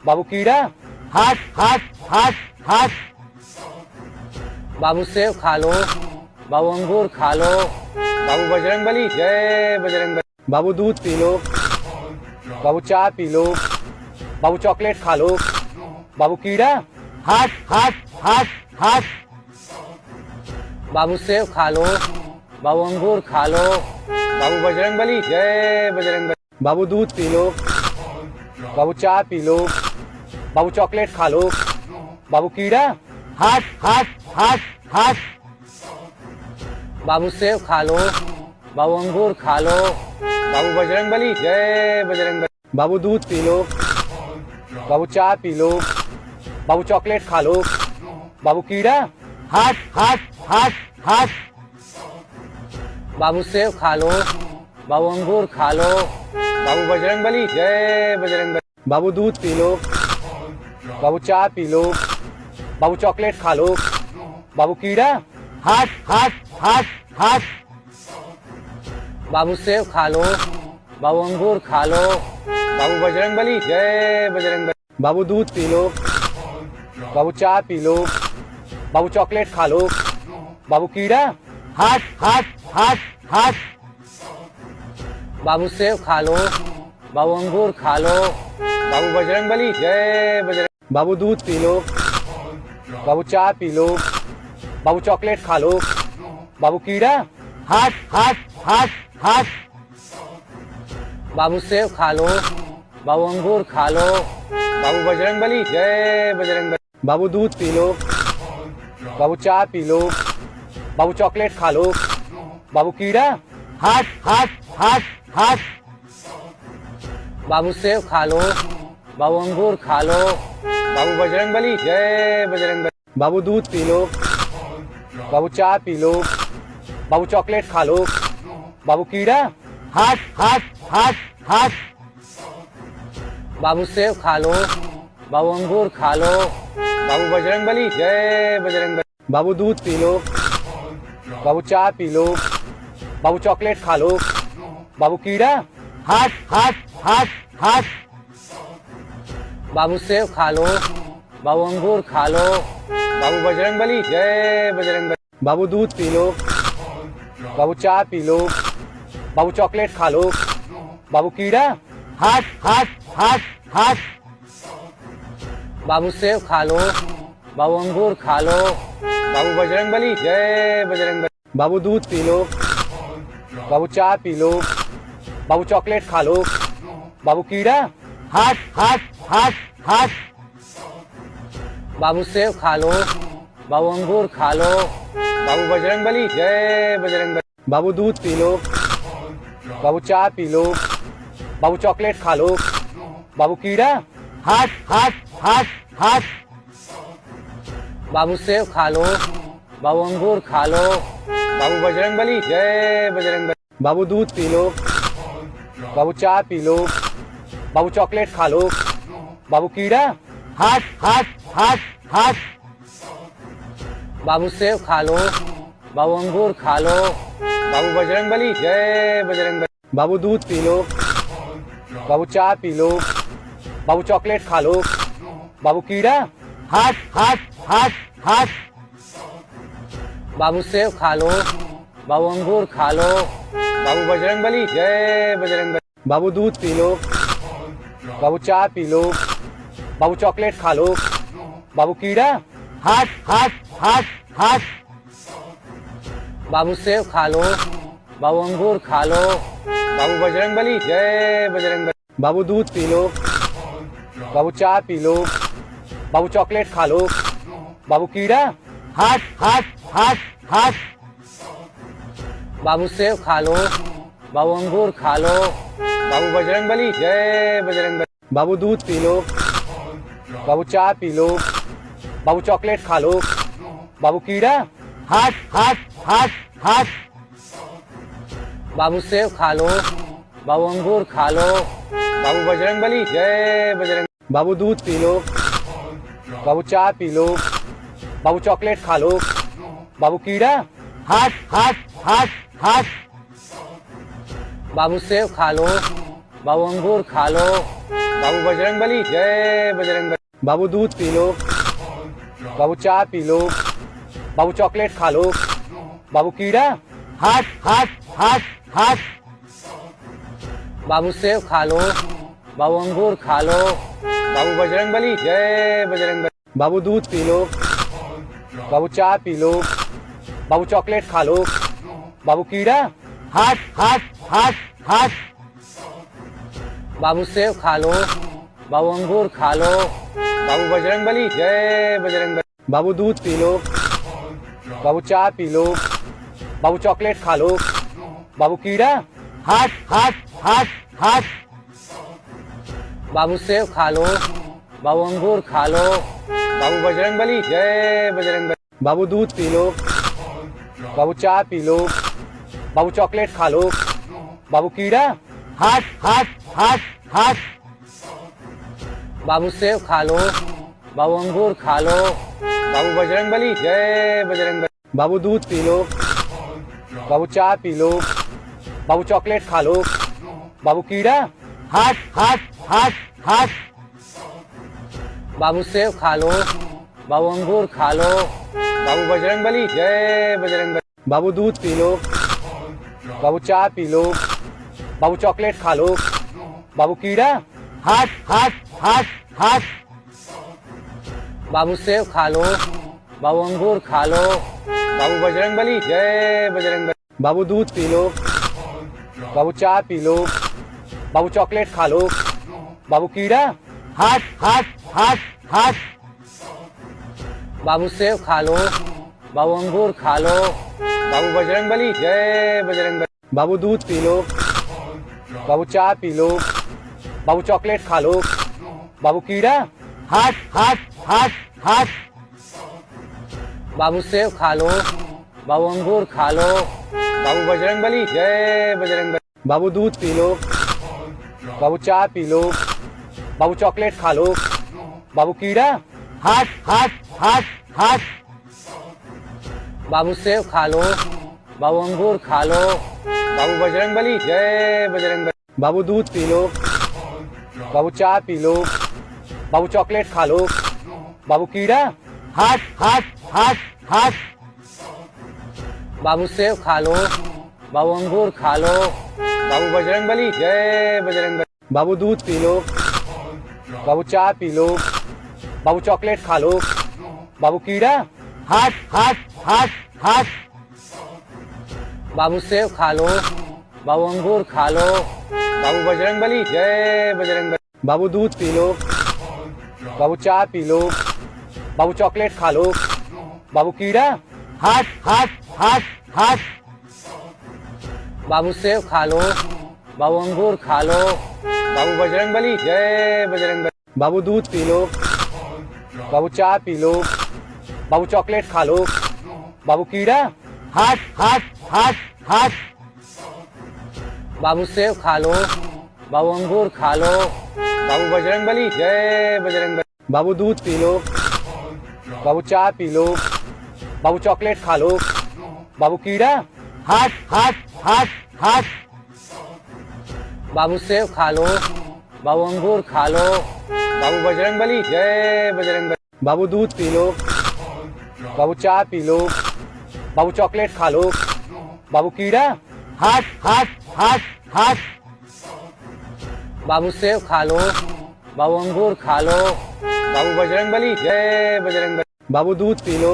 बाबू कीड़ा। हट हट हट हट। बाबू सेब खा लो, बाबू अंगूर खा लो, बाबू बजरंगबली जय बजरंगबली। बाबू दूध पी लो, बाबू चाय पी लो, बाबू चॉकलेट खा लो, बाबू कीड़ा। हट हट हट हट। बाबू सेब खा लो, बाबू अंगूर खा लो, बाबू बजरंगबली जय बजरंगबली। बाबू दूध पी लो, बाबू चाय पी लो, बाबू चॉकलेट खा लो, बाबू कीड़ा। हट हट हट हट। बाबू सेब खा लो, बाबू अंगूर खा लो, बाबू बजरंगबली जय बजरंगबली। बाबू दूध पी लो, बाबू चाय पी लो, बाबू चॉकलेट खा लो। बाबू कीड़ा। हट हट हट हट बाबू सेब खा लो। बाबू अंगूर खा लो। बाबू बजरंगबली जय बजरंगबली। बाबू दूध पी लो। बाबू चाय पी लो। बाबू चॉकलेट खा लो। बाबू कीड़ा। हट हट हट हट बाबू सेब खा लो। बाबू अंगूर खा लो। बाबू बजरंगबली जय बजरंगबली। बाबू दूध पी लो। बाबू चाय पी लो। बाबू चॉकलेट खा लो। बाबू कीड़ा। हट हट हट हट बाबू सेब खा लो। बाबू अंगूर खा लो। बाबू बजरंगबली जय बजरंग। बाबू दूध पी लो। बाबू चाय पी लो। बाबू चॉकलेट खा लो। बाबू कीड़ा। हट हट हट हट बाबू सेब खा लो। बाबू अंगूर खा लो। बाबू बजरंगबली जय बजरंगबली। बाबू दूध पी लो। बाबू चाय पी लो। बाबू चॉकलेट खा लो। बाबू कीड़ा। हट हट हट हट बाबू सेब खा लो। बाबू अंगूर खा लो। बाबू बजरंगबली जय बजरंगबली। बाबू दूध पी लो। बाबू चाय पी लो। बाबू चॉकलेट खा लो। बाबू कीड़ा। हट हट हट हट बाबू सेब खा लो। बाबू अंगूर खा लो। बाबू बजरंगबली जय बजरंगबली। बाबू दूध पी लो। बाबू चाय पी लो। बाबू चॉकलेट खा लो। बाबू कीड़ा। हट हट हट हट बाबू सेब खा लो। बाबू अंगूर खा लो। बाबू बजरंगबली जय बजरंगबली। बाबू दूध पी लो। बाबू चाय पी लो। बाबू चॉकलेट खा लो। बाबू कीड़ा। हट हट हट हट बाबू सेब खा लो। बाबू अंगूर खा लो। बाबू बजरंगबली जय बजरंगबली। बाबू दूध पी लो। बाबू चाय पी लो। बाबू चॉकलेट खा लो। बाबू कीड़ा। हट हट हट हट बाबू सेब खा लो। बाबू अंगूर खा लो। बाबू बजरंगबली जय बजरंगबली। बाबू दूध पी लो। बाबू चाय पी लो। बाबू चॉकलेट खा लो। बाबू कीड़ा। हट हट हट हट बाबू सेब खा लो। बाबू अंगूर खा लो। बाबू बजरंगबली जय बजरंगबली। बाबू दूध पी लो। बाबू चाय पी लो। बाबू चॉकलेट खा लो। बाबू कीड़ा। हट हट हट हट बाबू सेब खा लो। बाबू अंगूर खा लो। बाबू बजरंगबली जय बजरंगबली। बाबू दूध पी लो। बाबू चाय पी लो। बाबू चॉकलेट खा लो। बाबू कीड़ा। हट हट हट हट बाबू सेब खा लो। बाबू अंगूर खा लो। बाबू बजरंगबली जय बजरंगबली। बाबू दूध पी लो। बाबू चाय पी लो। बाबू चॉकलेट खा लो। बाबू कीड़ा। हट हट हट हट बाबू सेब खा लो। बाबू अंगूर खा लो। बाबू बजरंगबली जय बजरंगबली। बाबू दूध पी लो। बाबू चाय पी लो। बाबू चॉकलेट खा लो। बाबू कीड़ा। हट हट हट हट बाबू सेब खा लो। बाबू अंगूर खा लो। बाबू बजरंगबली जय बजरंगबली। बाबू दूध पी लो। बाबू चाय पी लो। बाबू चॉकलेट खा लो। बाबू कीड़ा। हट हट हट हट बाबू सेब खा लो। बाबू अंगूर खा लो। बाबू बजरंगबली जय बजरंग। बाबू दूध पी लो। बाबू चाय पी लो। बाबू चॉकलेट खा लो। बाबू कीड़ा। हट हट हट हट बाबू सेब खा लो। बाबू अंगूर खा लो। बाबू बजरंगबली जय बजरंगबली। बाबू दूध पी लो। बाबू चाय पी लो। बाबू चॉकलेट खा लो। बाबू कीड़ा। हट हट हट हट बाबू सेब खा लो। बाबू अंगूर खा लो। बाबू बजरंगबली जय बजरंगबली। बाबू दूध पी लो। बाबू चाय पी लो। बाबू चॉकलेट खा लो। बाबू कीड़ा। हट हट हट हट बाबू सेब खा लो। बाबू अंगूर खा लो। बाबू बजरंगबली जय बजरंगबली। बाबू दूध पी लो। बाबू चाय पी लो। बाबू चॉकलेट खा लो। बाबू कीड़ा। हट हट हट हट बाबू सेब खा लो। बाबू अंगूर खा लो। बाबू बजरंग बली, जय बजरंग बली। बाबू दूध पी लो, बाबू चाय पी लो, बाबू चॉकलेट खा लो, बाबू कीड़ा, हट हट हट हट बाबू सेब खा लो, बाबू अंगूर खा लो, बाबू बजरंग बली, जय बजरंग बली। बाबू दूध पी लो, बाबू चाय पी लो, बाबू चॉकलेट खा लो, बाबू कीड़ा, हट हट हट हट बाबू सेब खा लो, बाबू अंगूर खा लो, बाबू बजरंग बली, जय बजरंग बली। बाबू दूध पी लो, बाबू चाय पी लो, बाबू चॉकलेट खा लो, बाबू कीड़ा, हट हट हट हट बाबू सेब खा लो, बाबू अंगूर खा लो, बाबू बजरंग बली, जय बजरंग बली। बाबू दूध पी लो, बाबू चाय पी लो, बाबू चॉकलेट खा लो, बाबू कीड़ा, हट हट हट हट बाबू सेब खा लो, बाबू अंगूर खा लो, बाबू बजरंग बली, जय बजरंग बली। बाबू दूध पी लो, बाबू चाय पी लो, बाबू चॉकलेट खा लो, बाबू कीड़ा, हट हट हट हट बाबू सेब खा लो, बाबू अंगूर खा लो, बाबू बजरंग बली, जय बजरंग बली। बाबू दूध पी लो, बाबू चाय पी लो, बाबू चॉकलेट खा लो, बाबू कीड़ा, हट हट हट हट बाबू सेब खा लो, बाबू अंगूर खा लो, बाबू बजरंग बली, जय बजरंग बली। बाबू दूध पी लो, बाबू चाय पी लो, बाबू चॉकलेट खा लो, बाबू कीड़ा, हट हट हट हट बाबू सेब खा लो, बाबू अंगूर खा लो, बाबू बजरंग बली, जय बजरंग बली। बाबू दूध पी लो, बाबू चाय पी लो, बाबू चॉकलेट खा लो, बाबू कीड़ा, हट हट हट हट बाबू सेब खा लो, बाबू अंगूर खा लो, बाबू बजरंग बली, जय बजरंग बली। बाबू दूध पी लो, बाबू चाय पी लो, बाबू चॉकलेट खा लो, बाबू कीड़ा, हट हट हट हट बाबू सेब खा लो, बाबू अंगूर खा लो, बाबू बजरंग बली, जय बजरंग बली। बाबू दूध पी लो, बाबू चाय पी लो, बाबू चॉकलेट खा लो, बाबू कीड़ा, हट हट हट हट बाबू सेब खा लो, बाबू अंगूर खा लो, बाबू बजरंग बली, जय बजरंग बली। बाबू दूध पी लो, बाबू चाय पी लो, बाबू चॉकलेट खा लो, बाबू कीड़ा, हट हट हट हट बाबू सेब खा लो, बाबू अंगूर खा लो, बाबू बजरंग बली, जय बजरंग बली। बाबू दूध पी लो, बाबू चाय पी लो, बाबू चॉकलेट खा लो, बाबू कीड़ा, हट हट हट हट बाबू सेब खा लो, बाबू अंगूर खा लो, बाबू बजरंग बली, जय बजरंग बली। बाबू दूध पी लो,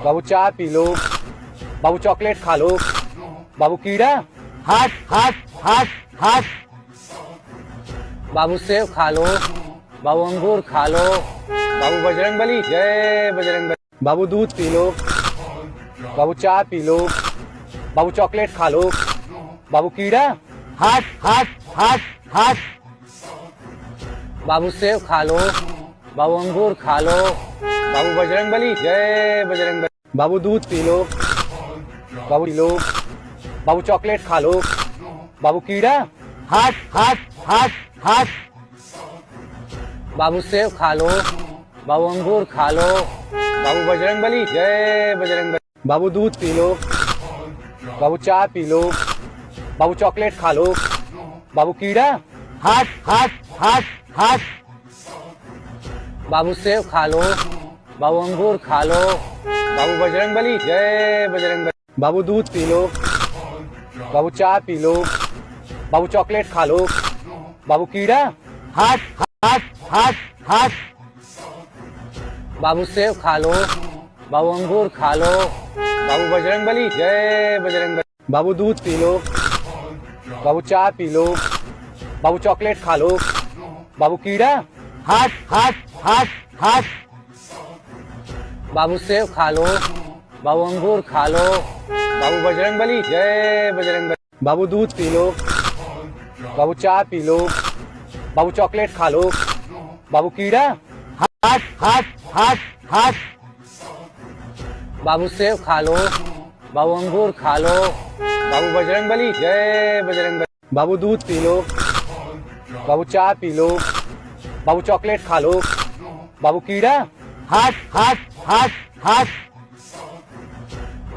बाबू चाय पी लो, बाबू चॉकलेट खा लो, बाबू कीड़ा, हट हट हट हट बाबू सेब खा लो, बाबू अंगूर खा लो, बाबू बजरंग बली, जय बजरंग बली। बाबू दूध पी लो, बाबू चाय पी लो, बाबू चॉकलेट खा लो, बाबू कीड़ा, हट हट हट हट बाबू सेब खा लो, बाबू अंगूर खा लो, बाबू बजरंग बली, जय बजरंग बली। बाबू दूध पी लो, बाबू पी लो, बाबू चॉकलेट खा लो, बाबू कीड़ा, हट हट हट हट बाबू सेब खा लो, बाबू अंगूर खा लो, बाबू बजरंग बली, जय बजरंग बली। बाबू दूध पी लो, बाबू चाय पी लो, बाबू चॉकलेट खा लो, बाबू कीड़ा, हट हट हट हट बाबू सेब खा लो, बाबू अंगूर खा लो, बाबू बजरंग बली, जय बजरंग बली। बाबू दूध पी लो, बाबू चाय पी लो, बाबू चॉकलेट खा लो, बाबू कीड़ा, हट हट हट हट बाबू सेब खा लो, बाबू अंगूर खा लो, बाबू बजरंग बली, जय बजरंग बली। बाबू दूध पी लो, बाबू चाय पी लो, बाबू चॉकलेट खा लो, बाबू कीड़ा, हट हट हट हट बाबू सेब खा लो, बाबू अंगूर खा लो, बाबू बजरंग बली, जय बजरंग बली। बाबू दूध पी लो, बाबू चाय पी लो, बाबू चॉकलेट खा लो, बाबू कीड़ा, हट हट हट हट बाबू सेब खा लो, बाबू अंगूर खा लो, बाबू बजरंगबली जय बजरंगबली। बाबू दूध पी लो, बाबू चाय पी लो, बाबू चॉकलेट खा लो, बाबू कीड़ा। हट हट हट हट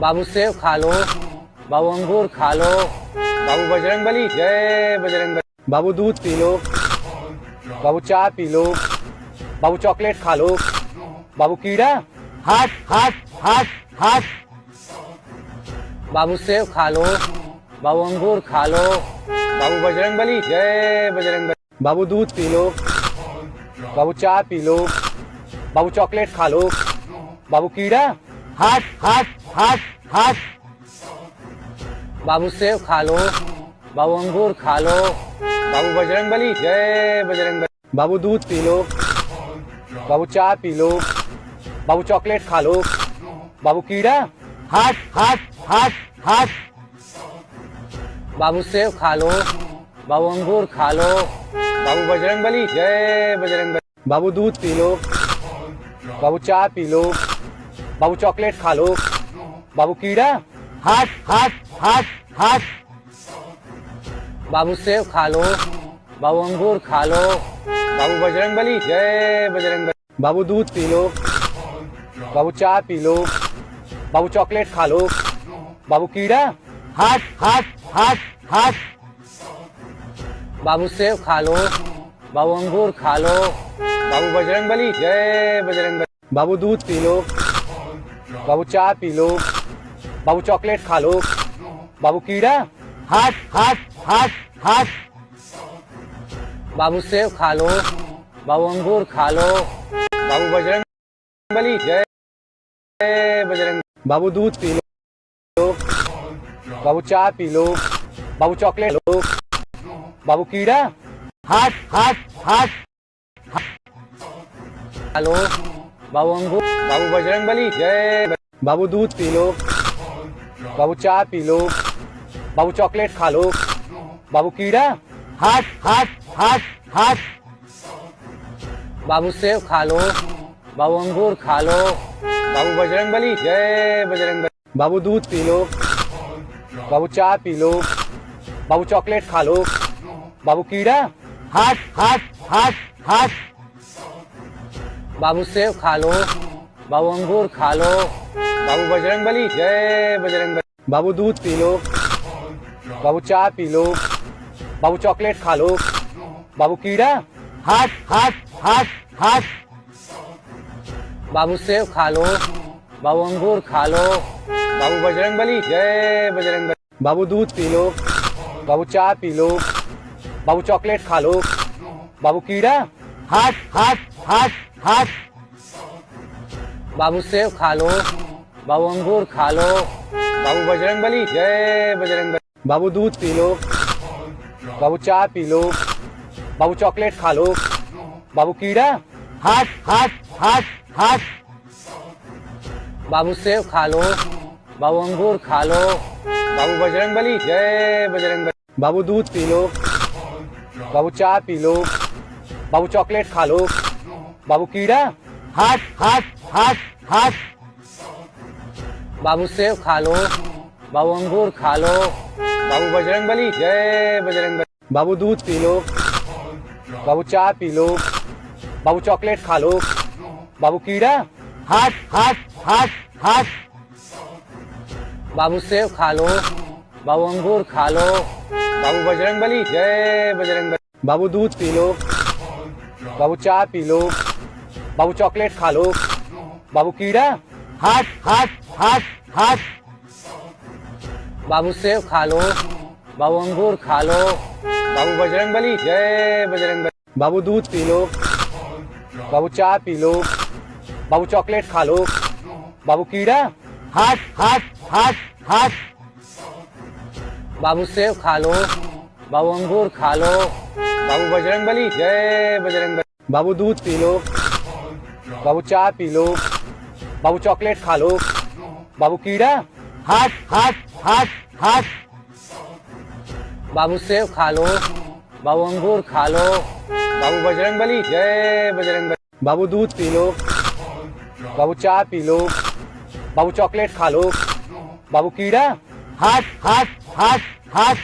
बाबू सेब खा लो, बाबू अंगूर खा लो, बाबू बजरंगबली जय बजरंगबली। बाबू दूध पी लो, बाबू चाय पी लो, बाबू चॉकलेट खा लो, बाबू कीड़ा। हट हट हट हट बाबू सेब खा लो, बाबू अंगूर खा लो, बाबू बजरंगबली जय बजरंगबली। बाबू दूध पी लो, बाबू चाय पी लो, बाबू चॉकलेट खा लो, बाबू कीड़ा। हट हट हट हट बाबू सेब खा लो, बाबू अंगूर खा लो, बाबू बजरंगबली जय बजरंगबली। बाबू दूध पी लो, बाबू चाय पी लो, बाबू चॉकलेट खा लो, बाबू कीड़ा। हट हट हट हट बाबू सेब खा लो, बाबू अंगूर खा लो, बाबू बजरंगबली जय बजरंगबली। बाबू दूध पी लो, बाबू चाय पी लो, बाबू चॉकलेट खा लो, बाबू कीड़ा। हट हट हट हट बाबू सेब खा लो, बाबू अंगूर खा लो, बाबू बजरंगबली जय बजरंगबली। बाबू दूध पी लो, बाबू चाय पी लो, बाबू चॉकलेट खा लो, बाबू कीड़ा। हट हट हट हट बाबू सेब खा लो, बाबू अंगूर खा लो, बाबू बजरंगबली जय बजरंगबली। बाबू दूध पी लो, बाबू चाय पी लो, बाबू चॉकलेट खा लो, बाबू कीड़ा। हट हट हट हट बाबू सेब खा लो, बाबू अंगूर खा लो, बाबू बजरंगबली जय बजरंग। बाबू दूध पी लो, बाबू चाय पी लो, बाबू चॉकलेट लो, बाबू कीड़ा। हट हट हट खा लो, बाबू अंगूर, बाबू बजरंगबली जय। बाबू दूध पी लो, बाबू चाय पी लो, बाबू चॉकलेट खा लो, बाबू कीड़ा। हट हट हट हट बाबू सेब खा लो, बाबू अंगूर खा लो, बाबू बजरंगबली जय बजरंगबली। बाबू दूध पी लो, बाबू चाय पी लो, बाबू चॉकलेट खा लो, बाबू कीड़ा। हट हट हट हट बाबू सेब खा लो, बाबू अंगूर खा लो, बाबू बजरंगबली जय बजरंगबली। बाबू दूध पी लो, बाबू चाय पी लो, बाबू चॉकलेट खा लो, बाबू कीड़ा। हट हट हट हट बाबू सेब खा लो, बाबू अंगूर खा लो, बाबू बजरंगबली जय बजरंगबली। बाबू दूध पी लो, बाबू चाय पी लो, बाबू चॉकलेट खा लो, बाबू कीड़ा। हट हट हट हट बाबू सेब खा लो, बाबू अंगूर खा लो, बाबू बजरंगबली जय बजरंगबली। बाबू दूध पी लो, बाबू चाय पी लो, बाबू चॉकलेट खा लो, बाबू कीड़ा। हट हट हट हट बाबू सेब खा लो, बाबू अंगूर खा लो, बाबू बजरंगबली जय बजरंगबली। बाबू दूध पी लो, बाबू चाय पी लो, बाबू चॉकलेट खा लो, बाबू कीड़ा। हट हट हट हट बाबू सेब खा लो, बाबू अंगूर खा लो, बाबू बजरंगबली जय बजरंगबली। बाबू दूध पी लो, बाबू चाय पी लो, बाबू चॉकलेट खा लो, बाबू कीड़ा। हट हट हट हट बाबू सेब खा लो, बाबू अंगूर खा लो, बाबू बजरंगबली जय बजरंगबली। बाबू दूध पी लो, बाबू चाय पी लो, बाबू चॉकलेट खा लो, बाबू कीड़ा। हट हट हट हट बाबू सेब खा लो, बाबू अंगूर खा लो, बाबू बजरंगबली जय बजरंगबली। बाबू दूध पी लो, बाबू चाय पी लो, बाबू चॉकलेट खा लो, बाबू कीड़ा। हट हट हट हट बाबू सेब खा लो, बाबू अंगूर खा लो, बाबू बजरंगबली जय बजरंगबली। बाबू दूध पी लो, बाबू चाय पी लो, बाबू चॉकलेट खा लो, बाबू कीड़ा। हट हट हट हट बाबू सेब खा लो, बाबू अंगूर खा लो, बाबू बजरंगबली जय बजरंगबली। बाबू दूध पी लो। बाबू चाय पी लो। बाबू चॉकलेट खा लो। बाबू कीड़ा। हट हट हट हट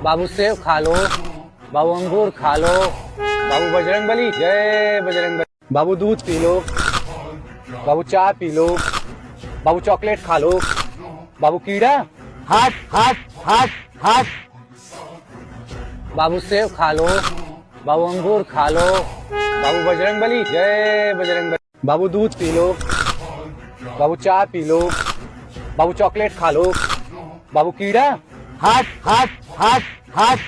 बाबू सेब खा लो। बाबू अंगूर खा लो। बाबू बजरंगबली जय बजरंगबली। बाबू दूध पी लो। बाबू चाय पी लो। बाबू चॉकलेट खा लो। बाबू कीड़ा। हट हट हट हट बाबू सेब खा लो। बाबू अंगूर खा लो। बाबू बजरंगबली जय बजरंगबली। बाबू दूध पी लो। बाबू चाय पी लो। बाबू चॉकलेट खा लो। बाबू कीड़ा। हट हट हट हट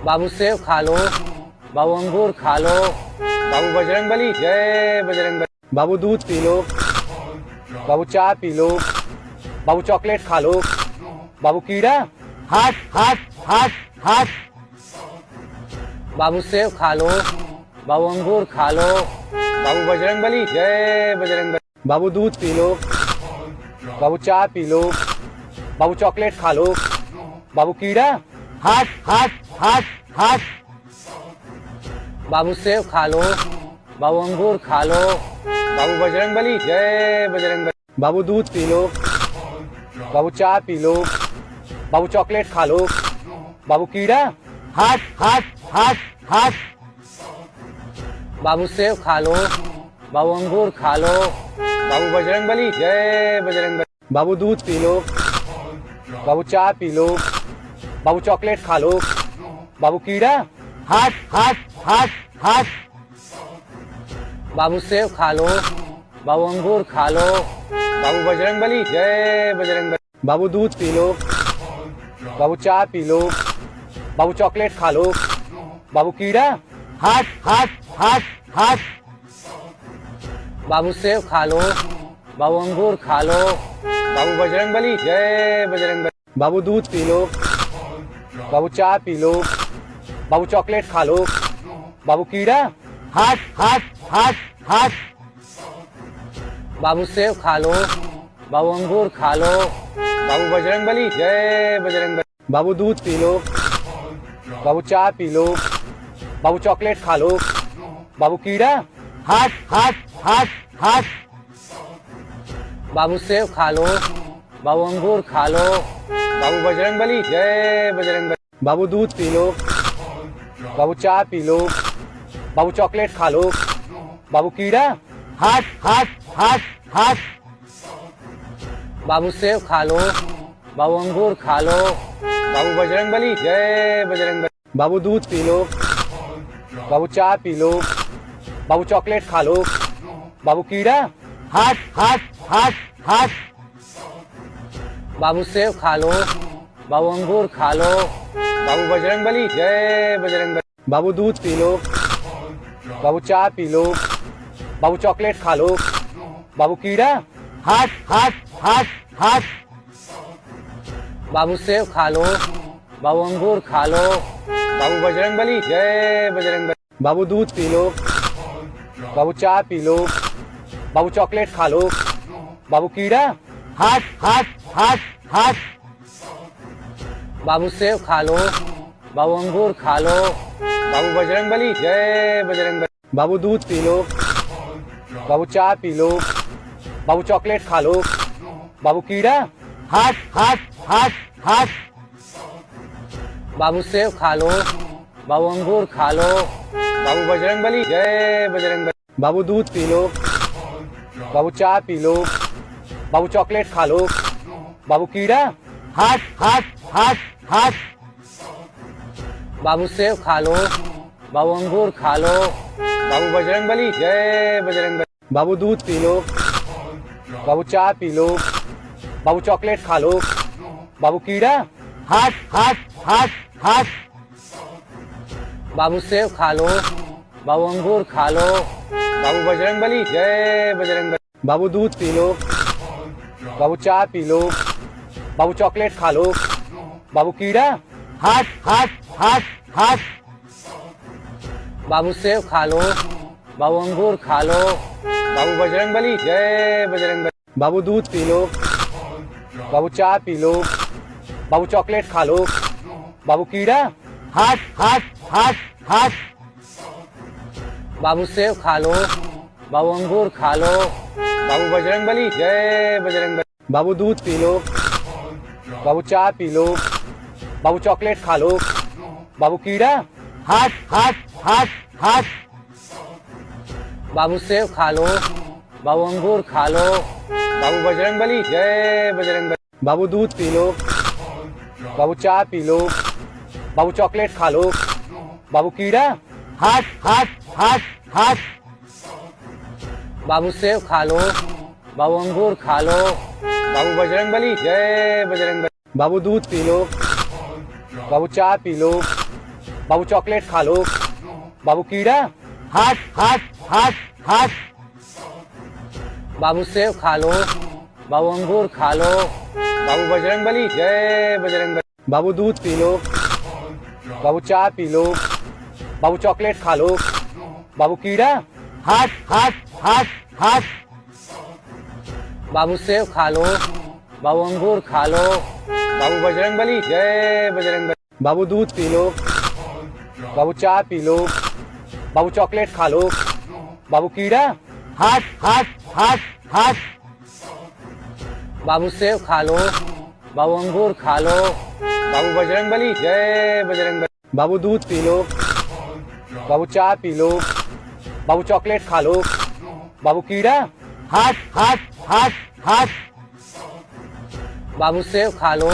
बाबू सेब खा लो। बाबू अंगूर खा लो। बाबू बजरंगबली जय बजरंगबली। बाबू दूध पी लो। बाबू चाय पी लो। बाबू चॉकलेट खा लो। बाबू कीड़ा। हट हट हट हट बाबू सेब खा लो। बाबू अंगूर खा लो। बाबू बजरंगबली जय बजरंगबली। बाबू दूध पी लो। बाबू चाय पी लो। बाबू चॉकलेट खा लो। बाबू कीड़ा। हट हट हट हट बाबू सेब खा लो। बाबू अंगूर खा लो। बाबू बजरंगबली जय बजरंगबली। बाबू दूध पी लो। बाबू चाय पी लो। बाबू चॉकलेट खा लो। बाबू कीड़ा। हट हट हट हट बाबू सेब खा लो। बाबू अंगूर खा लो। बाबू बजरंगबली जय बजरंगबली। बाबू दूध पी लो। बाबू चाय पी लो। बाबू चॉकलेट खा लो। बाबू कीड़ा। हट हट हट हट बाबू सेब खा लो। बाबू अंगूर खा लो। बाबू बजरंगबली जय बजरंगबली। बाबू दूध पी लो। बाबू चाय पी लो। बाबू चॉकलेट खा लो। बाबू कीड़ा। हट हट हट हट बाबू सेब खा लो। बाबू अंगूर खा लो। बाबू बजरंगबली जय बजरंगबली। बाबू दूध पी लो। बाबू चाय पी लो। बाबू चॉकलेट खा लो। बाबू कीड़ा। हट हट हट हट बाबू सेब खा लो। बाबू अंगूर खा लो। बाबू बजरंगबली जय बजरंगबली। बाबू दूध पी लो। बाबू चाय पी लो। बाबू चॉकलेट खा लो। बाबू कीड़ा। हट हट हट हट बाबू सेब खा लो। बाबू अंगूर खा लो। बाबू बजरंगबली जय बजरंगबली। बाबू दूध पी लो। बाबू चाय पी लो। बाबू चॉकलेट खा लो। बाबू कीड़ा। हट हट हट हट बाबू सेब खा लो। बाबू अंगूर खा लो। बाबू बजरंगबली जय बजरंगबली। बाबू दूध पी लो। बाबू चाय पी लो। बाबू चॉकलेट खा लो। बाबू कीड़ा। हट हट हट हट बाबू सेब खा लो। बाबू अंगूर खा लो। बाबू बजरंगबली जय बजरंगबली। बाबू दूध पी लो। बाबू चाय पी लो। बाबू चॉकलेट खा लो। बाबू कीड़ा। हट हट हट हट बाबू सेब खा लो। बाबू अंगूर खा लो। बाबू बजरंगबली जय बजरंगबली। बाबू दूध पी लो। बाबू चाय पी लो। बाबू चॉकलेट खा लो। बाबू कीड़ा। हट हट हट हट बाबू सेब खा लो। बाबू अंगूर खा लो। बाबू बजरंगबली जय बजरंगबली। बाबू दूध पी लो। बाबू चाय पी लो। बाबू चॉकलेट खा लो। बाबू कीड़ा। हट हट हट हट बाबू सेब खा लो। बाबू अंगूर खा लो। बाबू बजरंगबली जय बजरंगबली। बाबू दूध पी लो। बाबू चाय पी लो। बाबू चॉकलेट खा लो। बाबू कीड़ा। हट हट हट हट बाबू सेब खा लो। बाबू अंगूर खा लो। बाबू बजरंगबली जय बजरंगबली। बाबू दूध पी लो। बाबू चाय पी लो। बाबू चॉकलेट खा लो। बाबू कीड़ा। हट हट हट हट बाबू सेब खा लो। बाबू अंगूर खा लो। बाबू बजरंगबली जय बजरंगबली। बाबू दूध पी लो। बाबू चाय पी लो। बाबू चॉकलेट खा लो। बाबू कीड़ा। हट हट हट हट बाबू सेब खा लो। बाबू अंगूर खा लो। बाबू बजरंगबली जय बजरंगबली। बाबू दूध पी लो। बाबू चाय पी लो। बाबू चॉकलेट खा लो। बाबू कीड़ा। हट हट हट हट बाबू सेब खा लो, बाबू अंगूर खा लो, बाबू बजरंगबली जय बजरंगबली। बाबू दूध पी लो, बाबू चाय पी लो, बाबू चॉकलेट खा लो, बाबू कीड़ा। हट हट हट हट। बाबू सेब खा लो, बाबू अंगूर खा लो, बाबू बजरंगबली जय बजरंगबली। बाबू दूध पी लो, बाबू चाय पी लो, बाबू चॉकलेट खा लो, बाबू कीड़ा। हट हट हट हट। बाबू सेब खा लो, बाबू अंगूर खा लो, बाबू बजरंगबली जय बजरंगबली। बाबू दूध पी लो, बाबू चाय पी लो, बाबू चॉकलेट खा लो, बाबू कीड़ा। हट हट हट हट। बाबू सेब खा लो, बाबू अंगूर खा लो, बाबू बजरंगबली जय बजरंगबली। बाबू दूध पी लो, बाबू चाय पी लो, बाबू चॉकलेट खा लो, बाबू कीड़ा। हट हट हट हट। बाबू सेब खा लो, बाबू अंगूर खा लो, बाबू बजरंगबली जय बजरंगबली। बाबू दूध पी लो, बाबू चाय पी लो, बाबू चॉकलेट खा लो, बाबू कीड़ा। हट हट हट हट। बाबू सेब खा लो, बाबू अंगूर खा लो, बाबू बजरंगबली जय बजरंगबली। बाबू दूध पी लो, बाबू चाय पी लो, बाबू चॉकलेट खा लो, बाबू कीड़ा। हट हट हट हट। बाबू सेब खा लो,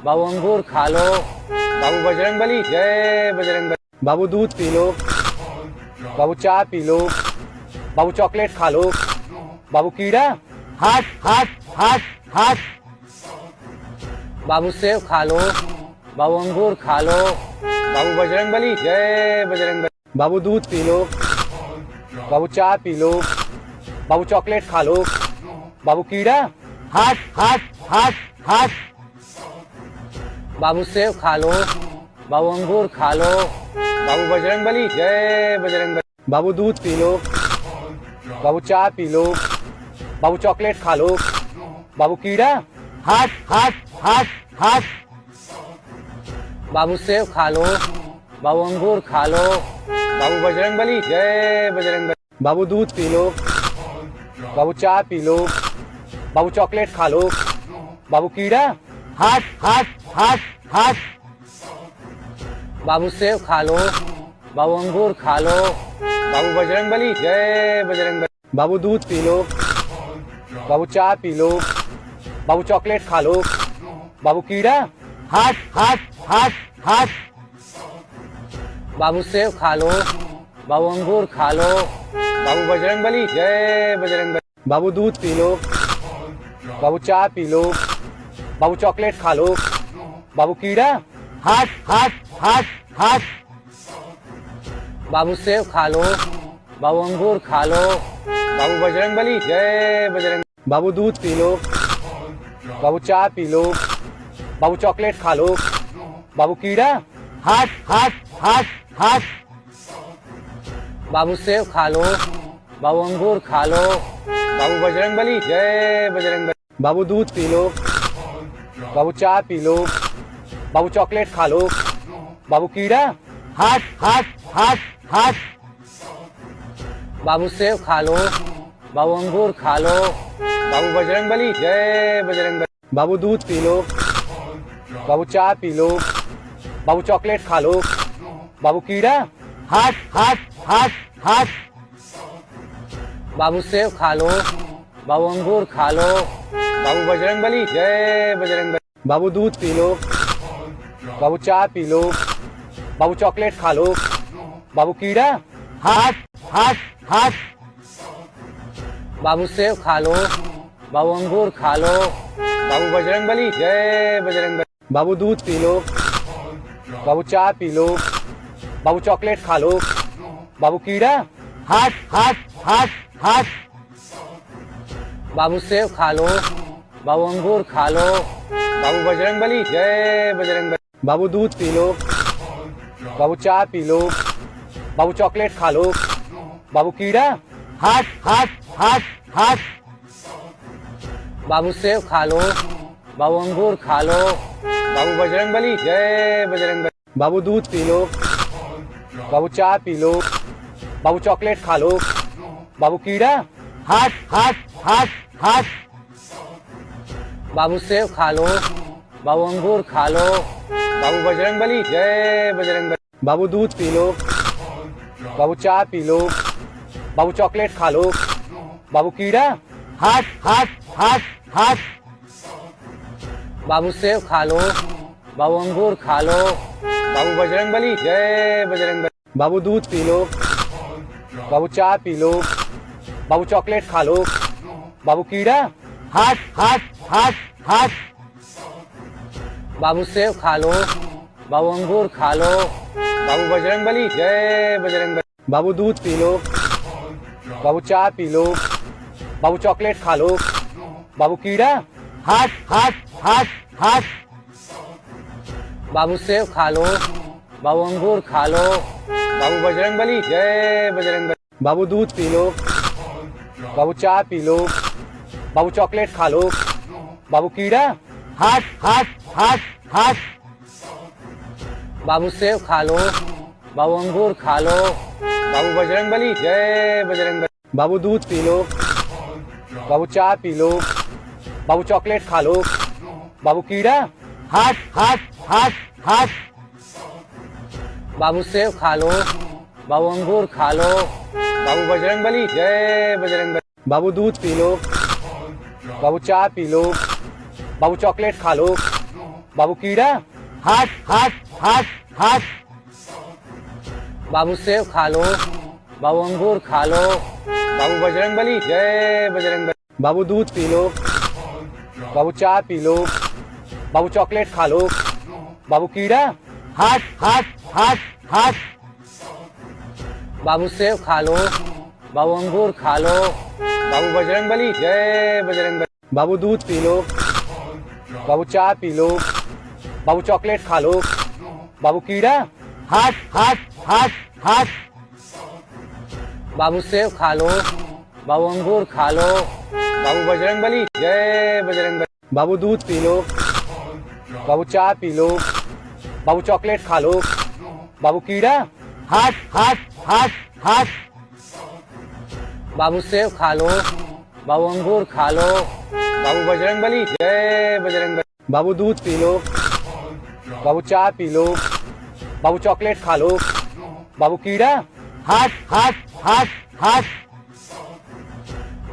बाबू अंगूर खा लो, बाबू बजरंगबली जय बजरंगबली। बाबू दूध पी लो, बाबू चाय पी लो, बाबू चॉकलेट खा लो, बाबू कीड़ा। हट हट हट हट। बाबू सेब खा लो, बाबू अंगूर खा लो, बाबू बजरंगबली जय बजरंगबली। बाबू दूध पी लो, बाबू चाय पी लो, बाबू चॉकलेट खा लो, बाबू कीड़ा। हट हट हट हट। बाबू सेब खा लो, बाबू अंगूर खा लो, बाबू बजरंगबली जय बजरंगबली। बाबू दूध पी लो, बाबू चाय पी लो, बाबू चॉकलेट खा लो, बाबू कीड़ा। हट हट हट हट। बाबू सेब खा लो, बाबू अंगूर खा लो, बाबू बजरंगबली जय बजरंगबली। बाबू दूध पी लो, बाबू चाय पी लो, बाबू चॉकलेट खा लो, बाबू कीड़ा। हट हट हट हट। बाबू सेब खा लो, बाबू अंगूर खा लो, बाबू बजरंगबली जय बजरंगबली। बाबू दूध पी लो, बाबू चाय पी लो, बाबू चॉकलेट खा लो, बाबू कीड़ा। हट हट हट हट। बाबू सेब खा लो, बाबू अंगूर खा लो, बाबू बजरंगबली जय बजरंगबली। बाबू दूध पी लो, बाबू चाय पी लो, बाबू चॉकलेट खा लो, बाबू कीड़ा। हट हट हट हट। बाबू सेब खा लो, बाबू अंगूर खा लो, बाबू बजरंगबली जय बजरंगबली। बाबू दूध पी लो, बाबू चाय पी लो, बाबू चॉकलेट खा लो, बाबू कीड़ा। हट हट हट हट। बाबू सेब खा लो, बाबू अंगूर खा लो, बाबू बजरंगबली जय बजरंगबली। बाबू दूध पी लो, बाबू चाय पी लो, बाबू चॉकलेट खा लो, बाबू कीड़ा। हट हट हट हट। बाबू सेब खा लो, बाबू अंगूर खा लो, बाबू बजरंगबली जय बजरंगबली। बाबू दूध पी लो, बाबू चाय पी लो, बाबू चॉकलेट खा लो, बाबू कीड़ा। हट हट हट हट। बाबू सेब खा लो, बाबू अंगूर खा लो, बाबू बजरंगबली जय बजरंगबली। बाबू दूध पी लो, बाबू चाय पी लो, बाबू चॉकलेट खा लो, बाबू कीड़ा। हट हट हट। बाबू सेब खा लो, बाबू अंगूर खा लो, बाबू बजरंगबली जय बजरंगबली। बाबू दूध पी लो, बाबू चाय पी लो, बाबू चॉकलेट खा लो, बाबू कीड़ा। हट हट हट हट। बाबू सेब खा लो, बाबू अंगूर खा लो, बाबू बजरंगबली जय बजरंगबली। बाबू दूध पी लो, बाबू चाय पी लो, बाबू चॉकलेट खा लो, बाबू कीड़ा। हट हट हट हट। बाबू सेब खा लो, बाबू अंगूर खा लो, बाबू बजरंगबली जय बजरंगबली। बाबू दूध पी लो, बाबू चाय पी लो, बाबू चॉकलेट खा लो। बाबू कीड़ा। हट हट हट हट बाबू सेब खा लो। बाबू अंगूर खा लो। बाबू बजरंगबली जय बजरंगबली। बाबू दूध पी लो। बाबू चाय पी लो। बाबू चॉकलेट खा लो। बाबू कीड़ा। हट हट हट हट बाबू सेब खा लो। बाबू अंगूर खा लो। बाबू बजरंगबली जय बजरंगबली। बाबू दूध पी लो। बाबू चाय पी लो। बाबू चॉकलेट खा लो। बाबू कीड़ा। हट हट हट हट बाबू सेब खा लो। बाबू अंगूर खा लो। बाबू बजरंगबली जय बजरंगबली। बाबू दूध पी लो। बाबू चाय पी लो। बाबू चॉकलेट खा लो। बाबू कीड़ा। हट हट हट हट बाबू सेब खा लो। बाबू अंगूर खा लो। बाबू बजरंगबली जय बजरंगबली। बाबू दूध पी लो। बाबू चाय पी लो। बाबू चॉकलेट खा लो। बाबू कीड़ा। हट हट हट हट बाबू सेब खा लो। बाबू अंगूर खा लो। बाबू बजरंगबली जय बजरंगबली। बाबू दूध पी लो। बाबू चाय पी लो। बाबू चॉकलेट खा लो। बाबू कीड़ा। हट हट हट हट बाबू सेब खा लो। बाबू अंगूर खा लो। बाबू बजरंगबली जय बजरंगबली। बाबू दूध पी लो। बाबू चाय पी लो। बाबू चॉकलेट खा लो। बाबू कीड़ा। हट हट हट हट बाबू सेब खा लो। बाबू अंगूर खा लो। बाबू बजरंगबली जय बजरंगबली। बाबू दूध पी लो। बाबू चाय पी लो। बाबू चॉकलेट खा लो। बाबू कीड़ा। हट हट हट हट बाबू सेब खा लो। बाबू अंगूर खा लो। बाबू बजरंगबली जय बजरंगबली। बाबू दूध पी लो। बाबू चाय पी लो। बाबू चॉकलेट खा लो। बाबू कीड़ा। हट हट हट हट बाबू सेब खा लो। बाबू अंगूर खा लो। बाबू बजरंगबली जय बजरंगबली। बाबू दूध पी लो। बाबू चाय पी लो। बाबू चॉकलेट खा लो। बाबू कीड़ा। हट हट हट हट बाबू सेब खा लो। बाबू अंगूर खा लो। बाबू बजरंगबली जय बजरंगबली। बाबू दूध पी लो। बाबू चाय पी लो। बाबू चॉकलेट खा लो। बाबू कीड़ा। हट हट हट हट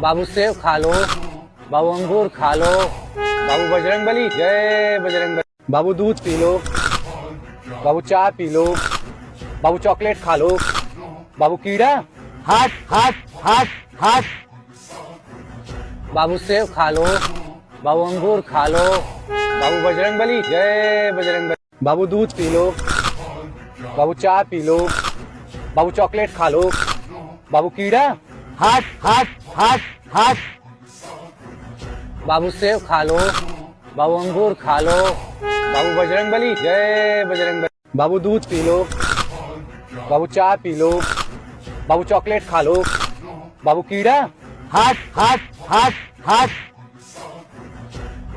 बाबू सेब खा लो। बाबू अंगूर खा लो। बाबू बजरंगबली जय बजरंगबली। बाबू दूध पी लो। बाबू चाय पी लो। बाबू चॉकलेट खा लो। बाबू कीड़ा। हट हट हट हट बाबू सेब खा लो। बाबू अंगूर खा लो। बाबू बजरंगबली जय बजरंगबली। बाबू दूध पी लो। बाबू चाय पी लो। बाबू चॉकलेट खा लो। बाबू कीड़ा। हट हट हट हट बाबू सेब खा लो। बाबू अंगूर खा लो। बाबू बजरंगबली जय बजरंगबली। बाबू दूध पी लो। बाबू चाय पी लो। बाबू चॉकलेट खा लो। बाबू कीड़ा। हट हट हट हट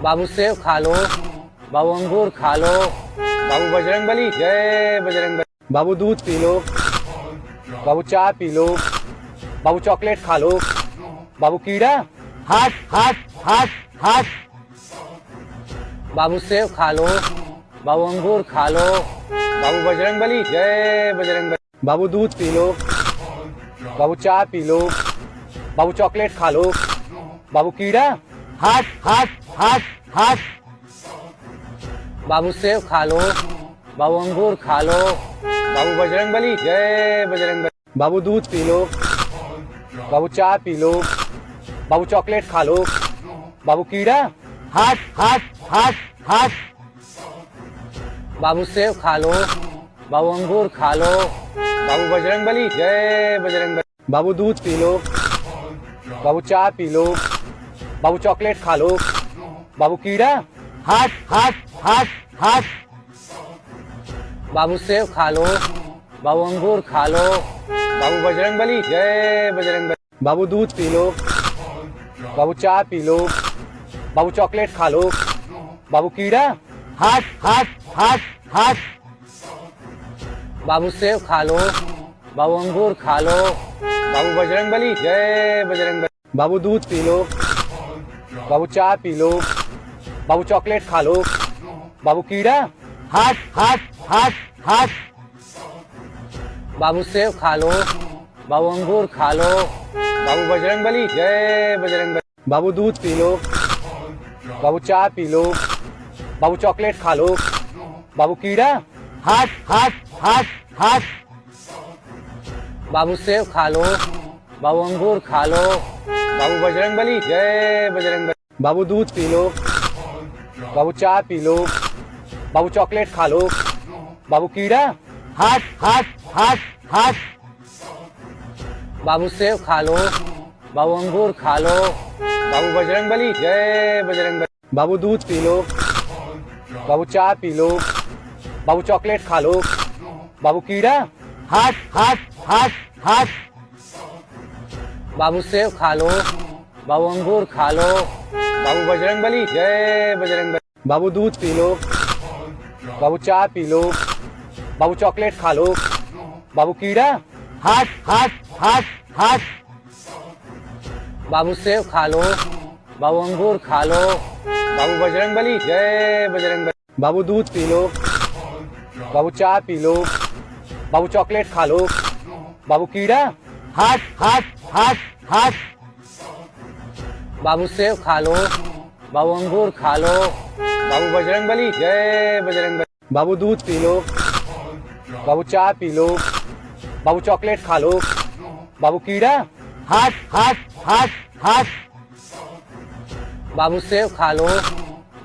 बाबू सेब खा लो। बाबू अंगूर खा लो। बाबू बजरंगबली जय बजरंगबली। बाबू दूध पी लो। बाबू चाय पी लो। बाबू चॉकलेट खा लो। बाबू कीड़ा। हट हट हट हट बाबू सेब खा लो। बाबू अंगूर खा लो। बाबू बजरंगबली जय बजरंगबली। बाबू दूध पी लो। बाबू चाय पी लो। बाबू चॉकलेट खा लो। बाबू कीड़ा। हट हट हट हट बाबू सेब खा लो। बाबू अंगूर खा लो। बाबू बजरंगबली जय बजरंगबली। बाबू दूध पी लो। बाबू चाय पी लो। बाबू चॉकलेट खा लो। बाबू कीड़ा। हट हट हट हट बाबू सेब खा लो। बाबू अंगूर खा लो। बाबू बजरंगबली जय बजरंगबली। बाबू दूध पी लो। बाबू चाय पी लो। बाबू चॉकलेट खा लो। बाबू कीड़ा। हट हट हट हट बाबू सेब खा लो। बाबू अंगूर खा लो। बाबू बजरंगबली जय बजरंगबली। बाबू दूध पी लो। बाबू चाय पी लो। बाबू चॉकलेट खा लो। बाबू कीड़ा। हट हट हट हट बाबू सेब खा लो। बाबू अंगूर खा लो। बाबू बजरंगबली जय बजरंगबली। बाबू दूध पी लो। बाबू चाय पी लो। बाबू चॉकलेट खा लो। बाबू कीड़ा। हट हट हट हट। बाबू सेब खा लो। बाबू अंगूर खा लो। बाबू बजरंगबली जय बजरंगबली। बाबू दूध पी लो। बाबू चाय पी लो। बाबू चॉकलेट खा लो। बाबू कीड़ा। हट हट हट हट। बाबू सेब खा लो। बाबू अंगूर खा लो। बाबू बजरंगबली जय बजरंगबली। बाबू दूध पी लो। बाबू चाय पी लो। बाबू चॉकलेट खा लो। बाबू कीड़ा। हट हट हट हट। बाबू सेब खा लो। बाबू अंगूर खा लो। बाबू बजरंगबली जय बजरंगबली। बाबू दूध पी लो। बाबू चाय पी लो। बाबू चॉकलेट खा लो। बाबू कीड़ा। हट हट हट हट। बाबू सेब खा लो। बाबू अंगूर खा लो। बाबू बजरंगबली जय बजरंगबली। बाबू दूध पी लो। बाबू चाय पी लो। बाबू चॉकलेट खा लो। बाबू कीड़ा। हट हट हट हट। बाबू सेब खा लो। बाबू अंगूर खा लो। बाबू बजरंगबली जय बजरंगबली। बाबू दूध पी लो। बाबू चाय पी लो। बाबू चॉकलेट खा लो। बाबू कीड़ा। हट हट हट हट। बाबू सेब खा लो। बाबू अंगूर खा लो। बाबू बजरंगबली जय बजरंगबली। बाबू दूध पी लो। बाबू चाय पी लो। बाबू चॉकलेट खा लो। बाबू कीड़ा। हट हट हट हट। बाबू सेब खा लो।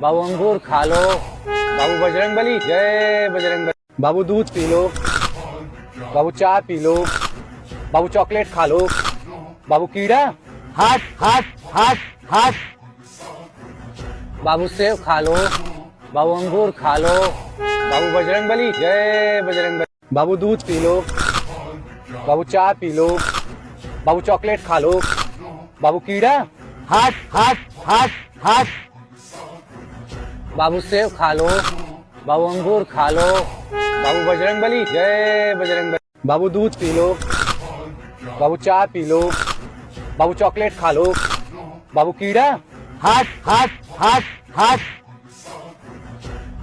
बाबू अंगूर खा लो। बाबू बजरंगबली जय बजरंगबली। बाबू दूध पी लो। बाबू चाय पी लो। बाबू चॉकलेट खा लो। बाबू कीड़ा। हट हट हट हट। बाबू सेब खा लो। बाबू अंगूर खा लो। बाबू बजरंगबली जय बजरंगबली। बाबू दूध पी लो। बाबू चाय पी लो। बाबू चॉकलेट खा लो। बाबू कीड़ा। हट हट हट हट। बाबू सेब खा लो। बाबू अंगूर खा लो। बाबू बजरंगबली जय बजरंगबली। बाबू दूध पी लो। बाबू चाय पी लो। बाबू चॉकलेट खा लो। बाबू कीड़ा। हट हट हट हट।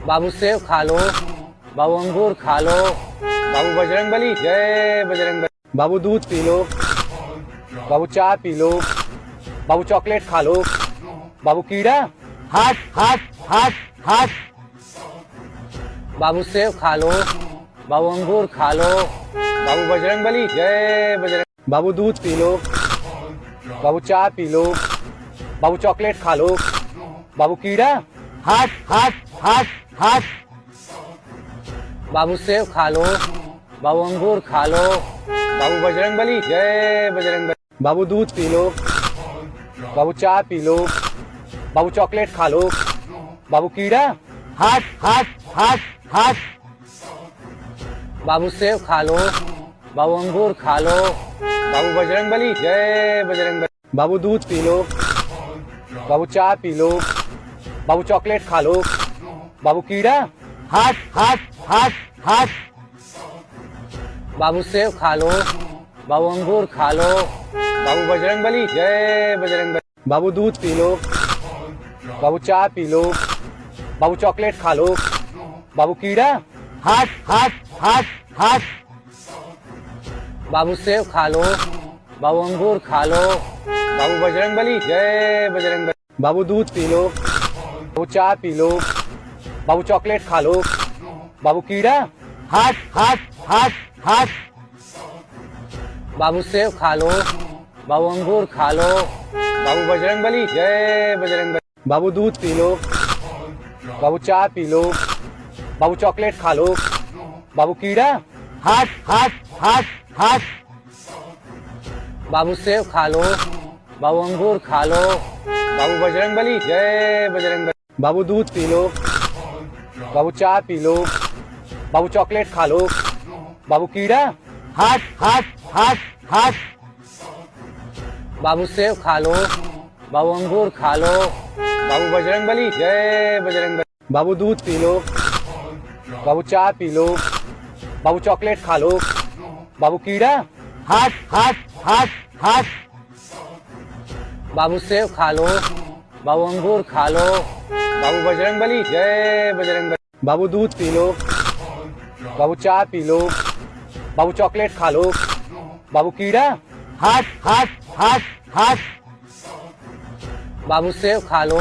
बाबू सेब खा लो। बाबू अंगूर खा लो। बाबू बजरंगबली जय बजरंगबली। बाबू दूध पी लो। बाबू चाय पी लो। बाबू चॉकलेट खा लो। बाबू कीड़ा। हट हट हट हट। बाबू सेब खा लो। बाबू अंगूर खा लो। बाबू बजरंगबली जय बजरंग। बाबू दूध पी लो। बाबू चाय पी लो। बाबू चॉकलेट खा लो। बाबू कीड़ा। हट हट हट हट। बाबू सेब खा लो। बाबू अंगूर खा लो। बाबू बजरंगबली जय बजरंगबली। बाबू दूध पी लो। बाबू चाय पी लो। बाबू चॉकलेट खा लो। बाबू कीड़ा। हट हट हट हट। बाबू सेब खा लो। बाबू अंगूर खा लो। बाबू बजरंगबली जय बजरंगबली। बाबू दूध पी लो। बाबू चाय पी लो। बाबू चॉकलेट खा लो। बाबू कीड़ा। हट हट हट हट। बाबू सेब खा लो। बाबू अंगूर खा लो। बाबू बजरंगबली जय बजरंगबली। बाबू दूध पी लो। बाबू चाय पी लो। बाबू चॉकलेट खा लो। बाबू कीड़ा। हट हट हट हट। बाबू सेब खा लो। बाबू अंगूर खा लो। बाबू बजरंगबली जय बजरंगबली। बाबू दूध पी लो। बाबू चाय पी लो। बाबू चॉकलेट खा लो। बाबू कीड़ा। हट हट हट हट। बाबू सेब खा लो। बाबू अंगूर खा लो। बाबू बजरंगबली जय बजरंगबली। बाबू दूध पी लो। बाबू चाय पी लो। बाबू चॉकलेट खा लो। बाबू कीड़ा। हट हट हट हट। बाबू सेब खा लो। बाबू अंगूर खा लो। बाबू बजरंगबली जय बजरंगबली। बाबू दूध पी लो। बाबू चाय पी लो। बाबू चॉकलेट खा लो। बाबू कीड़ा। हट हट हट हट। बाबू सेब खा लो। बाबू अंगूर खा लो। बाबू बजरंगबली जय बजरंगबली। बाबू दूध पी लो। बाबू चाय पी लो। बाबू चॉकलेट खा लो। बाबू कीड़ा, हट हट हट हट बाबू सेब खा लो, बाबू अंगूर खा लो, बाबू बजरंगबली जय बजरंगबली। बाबू दूध पी लो, बाबू चाय पी लो, बाबू चॉकलेट खा लो, बाबू कीड़ा, हट हट हट हट बाबू सेब खा लो,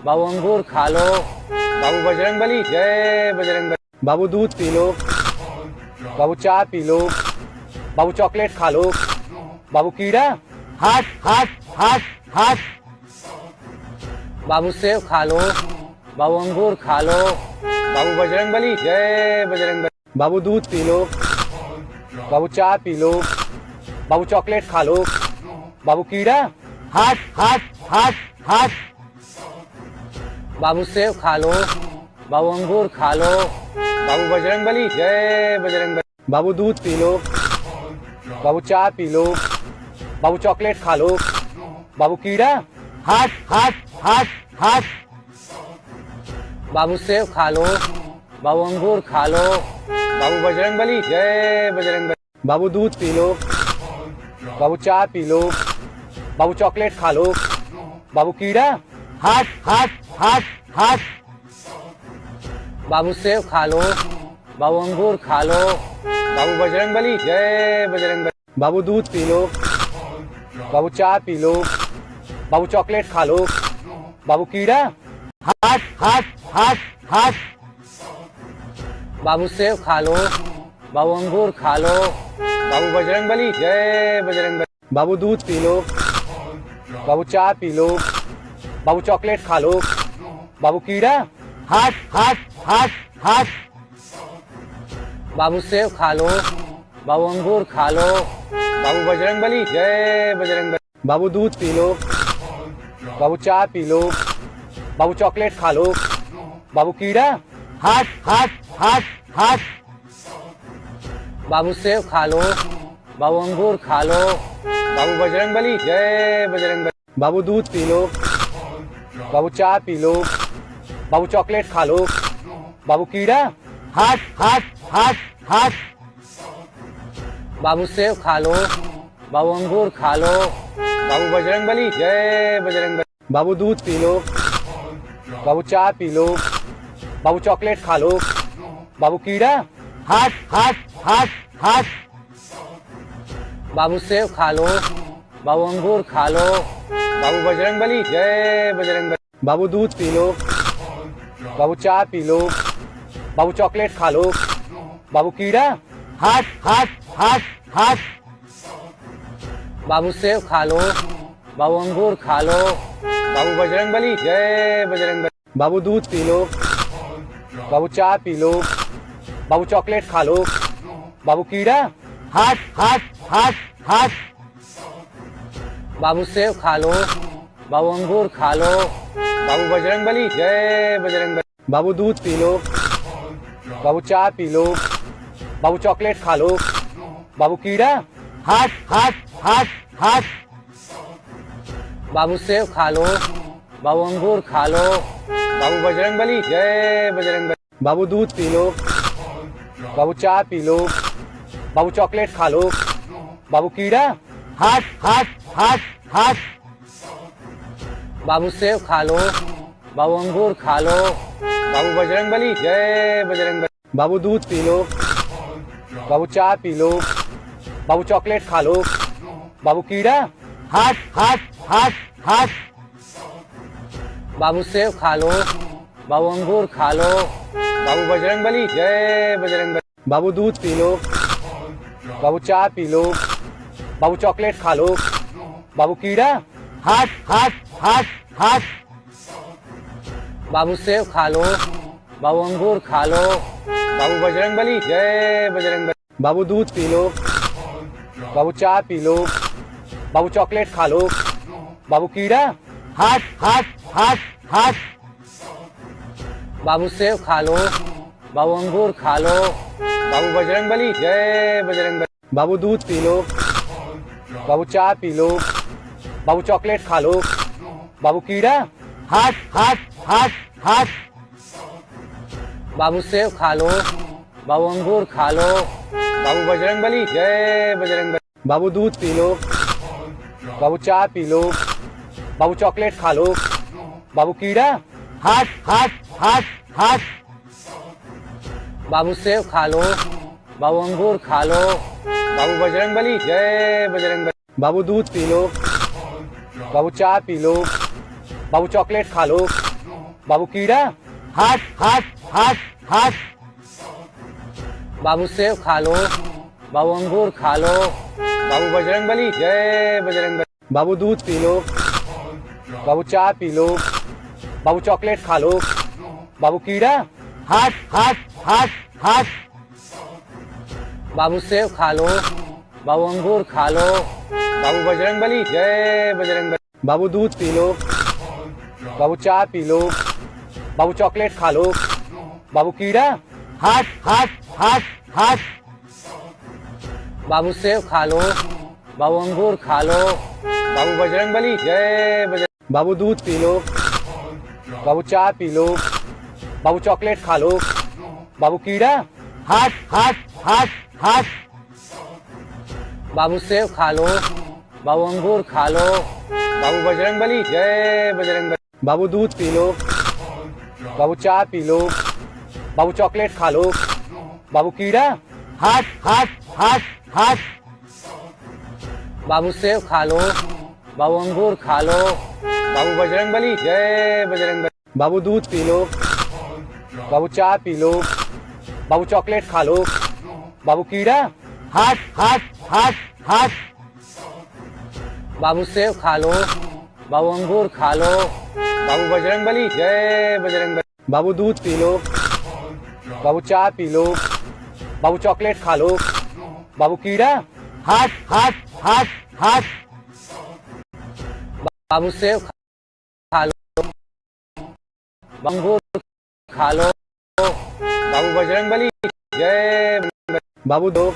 बाबू अंगूर खा लो, बाबू बजरंगबली जय बजरंगबली। बाबू दूध पी लो, बाबू चाय पी लो, बाबू चॉकलेट खा लो, बाबू कीड़ा, हट हट हट हट बाबू सेब खा लो, बाबू अंगूर खा लो, बाबू बजरंगबली जय बजरंगबली। बाबू दूध पी लो, बाबू चाय पी लो, बाबू चॉकलेट खा लो, बाबू कीड़ा, हट हट हट हट बाबू सेब खा लो, बाबू अंगूर खा लो, बाबू बजरंगबली जय बजरंगबली। बाबू दूध पी लो, बाबू चाय पी लो, बाबू चॉकलेट खा लो, बाबू कीड़ा, हट हट हट हट बाबू सेब खा लो, बाबू अंगूर खा लो, बाबू बजरंगबली जय बजरंगबली। बाबू दूध पी लो, बाबू चाय पी लो, बाबू चॉकलेट खा लो, बाबू कीड़ा, हट हट हट हट बाबू सेब खा लो, बाबू अंगूर खा लो, बाबू बजरंगबली जय बजरंगबली। बाबू दूध पी लो, बाबू चाय पी लो, बाबू चॉकलेट खा लो, बाबू कीड़ा, हट हट हट हट बाबू सेब खा लो, बाबू अंगूर खा लो, बाबू बजरंगबली जय बजरंगबली। बाबू दूध पी लो, बाबू चाय पी लो, बाबू चॉकलेट खा लो, बाबू कीड़ा, हट हट हट हट बाबू सेब खा लो, बाबू अंगूर खा लो, बाबू बजरंगबली जय बजरंगबली। बाबू दूध पी लो, बाबू चाय पी लो, बाबू चॉकलेट खा लो, बाबू कीड़ा, हट हट हट हट बाबू सेब खा लो, बाबू अंगूर खा लो, बाबू बजरंगबली जय बजरंगबली। बाबू दूध पी लो, बाबू चाय पी लो, बाबू चॉकलेट खा लो, बाबू कीड़ा, हट हट हट हट बाबू सेब खा लो, बाबू अंगूर खा लो, बाबू बजरंगबली जय बजरंगबली। बाबू दूध पी लो, बाबू चाय पी लो, बाबू चॉकलेट खा लो, बाबू कीड़ा, हट हट हट हट बाबू सेब खा लो, बाबू अंगूर खा लो, बाबू बजरंगबली जय बजरंगबली। बाबू दूध पी लो, बाबू चाय पी लो, बाबू चॉकलेट खा लो, बाबू कीड़ा, हट हट हट हट बाबू सेब खा लो, बाबू अंगूर खा लो, बाबू बजरंगबली जय बजरंगबली। बाबू दूध पी लो, बाबू चाय पी लो, बाबू चॉकलेट खा लो, बाबू कीड़ा, हट हट हट हट बाबू सेब खा लो, बाबू अंगूर खा लो, बाबू बजरंगबली जय बजरंगबली। बाबू दूध पी लो, बाबू चाय पी लो, बाबू चॉकलेट खा लो, बाबू कीड़ा, हट हट हट हट बाबू सेब खा लो, बाबू अंगूर खा लो, बाबू बजरंगबली जय बजरंगबली। बाबू दूध पी लो, बाबू चाय पी लो, बाबू चॉकलेट खा लो, बाबू कीड़ा, हट हट हट हट बाबू सेब खा लो, बाबू अंगूर खा लो, बाबू बजरंगबली जय बजरंगबली। बाबू दूध पी लो, बाबू चाय पी लो, बाबू चॉकलेट खा लो, बाबू कीड़ा, हट हट हट हट बाबू सेब खा लो, बाबू अंगूर खा लो, बाबू बजरंगबली जय बजरंगबली। बाबू दूध पी लो, बाबू चाय पी लो, बाबू चॉकलेट खा लो, बाबू कीड़ा, हट हट हट हट बाबू सेब खा लो, बाबू अंगूर खा लो, बाबू बजरंगबली जय बजरंगबली। बाबू दूध पी लो, बाबू चाय पी लो, बाबू चॉकलेट खा लो, बाबू कीड़ा, हट हट हट हट बाबू सेब खा लो, बाबू अंगूर खा लो, बाबू बजरंगबली जय बजरंगबली। बाबू दूध पी लो, बाबू चाय पी लो, बाबू चॉकलेट खा लो, बाबू कीड़ा, हट हट हट हट बाबू सेब खा लो, बाबू अंगूर खा लो, बाबू बजरंगबली, जय बजरंगबली। बाबू दूध पी लो, बाबू चाय पी लो, बाबू चॉकलेट खा लो, बाबू कीड़ा, हट हट हट हट बाबू सेब खा लो, बाबू अंगूर खा लो, बाबू बजरंगबली, जय बजरंगबली। बाबू दूध पी लो, बाबू चाय पी लो, बाबू चॉकलेट खा लो, बाबू कीड़ा, हट हट हट हट बाबू सेब खा लो, बाबू अंगूर खा लो, बाबू बजरंगबली, जय बजरंगबली। बाबू दूध पी लो, बाबू चाय पी लो, बाबू चॉकलेट खा लो, बाबू कीड़ा, हट हट हट हट बाबू सेब खा लो, बाबू अंगूर खा लो, बाबू बजरंगबली, जय बजरंगबली। बाबू दूध पी लो, बाबू चाय पी लो, बाबू चॉकलेट खा लो, बाबू कीड़ा, हट हट हट हट बाबू सेब खा लो, बाबू अंगूर खा लो, बाबू बजरंगबली, जय बजरंग। बाबू दूध पी लो, बाबू चाय पी लो, बाबू चॉकलेट खा लो, बाबू कीड़ा, हट हट हट हट बाबू सेब खा लो, बाबू अंगूर खा लो, बाबू बजरंगबली, जय बजरंगबली। बाबू दूध पी लो, बाबू चाय पी लो, बाबू चॉकलेट खा लो, बाबू कीड़ा, हट हट हट हट बाबू सेब खा लो, बाबू अंगूर खा लो, बाबू बजरंगबली, जय बजरंगबली। बाबू दूध पी लो, बाबू चाय पी लो, बाबू चॉकलेट खा लो, बाबू कीड़ा, हट हट हट हट बाबू सेब खा लो, बाबू अंगूर खा लो, बाबू बजरंगबली, जय बजरंगबली। बाबू दूध पी लो, बाबू चाय पी लो, बाबू चॉकलेट खा लो, बाबू कीड़ा, हट हट हट हट बाबू सेब खा लो, अंगूर खा लो, बाबू बजरंगबली, जय बजरंगबली। बाबू दो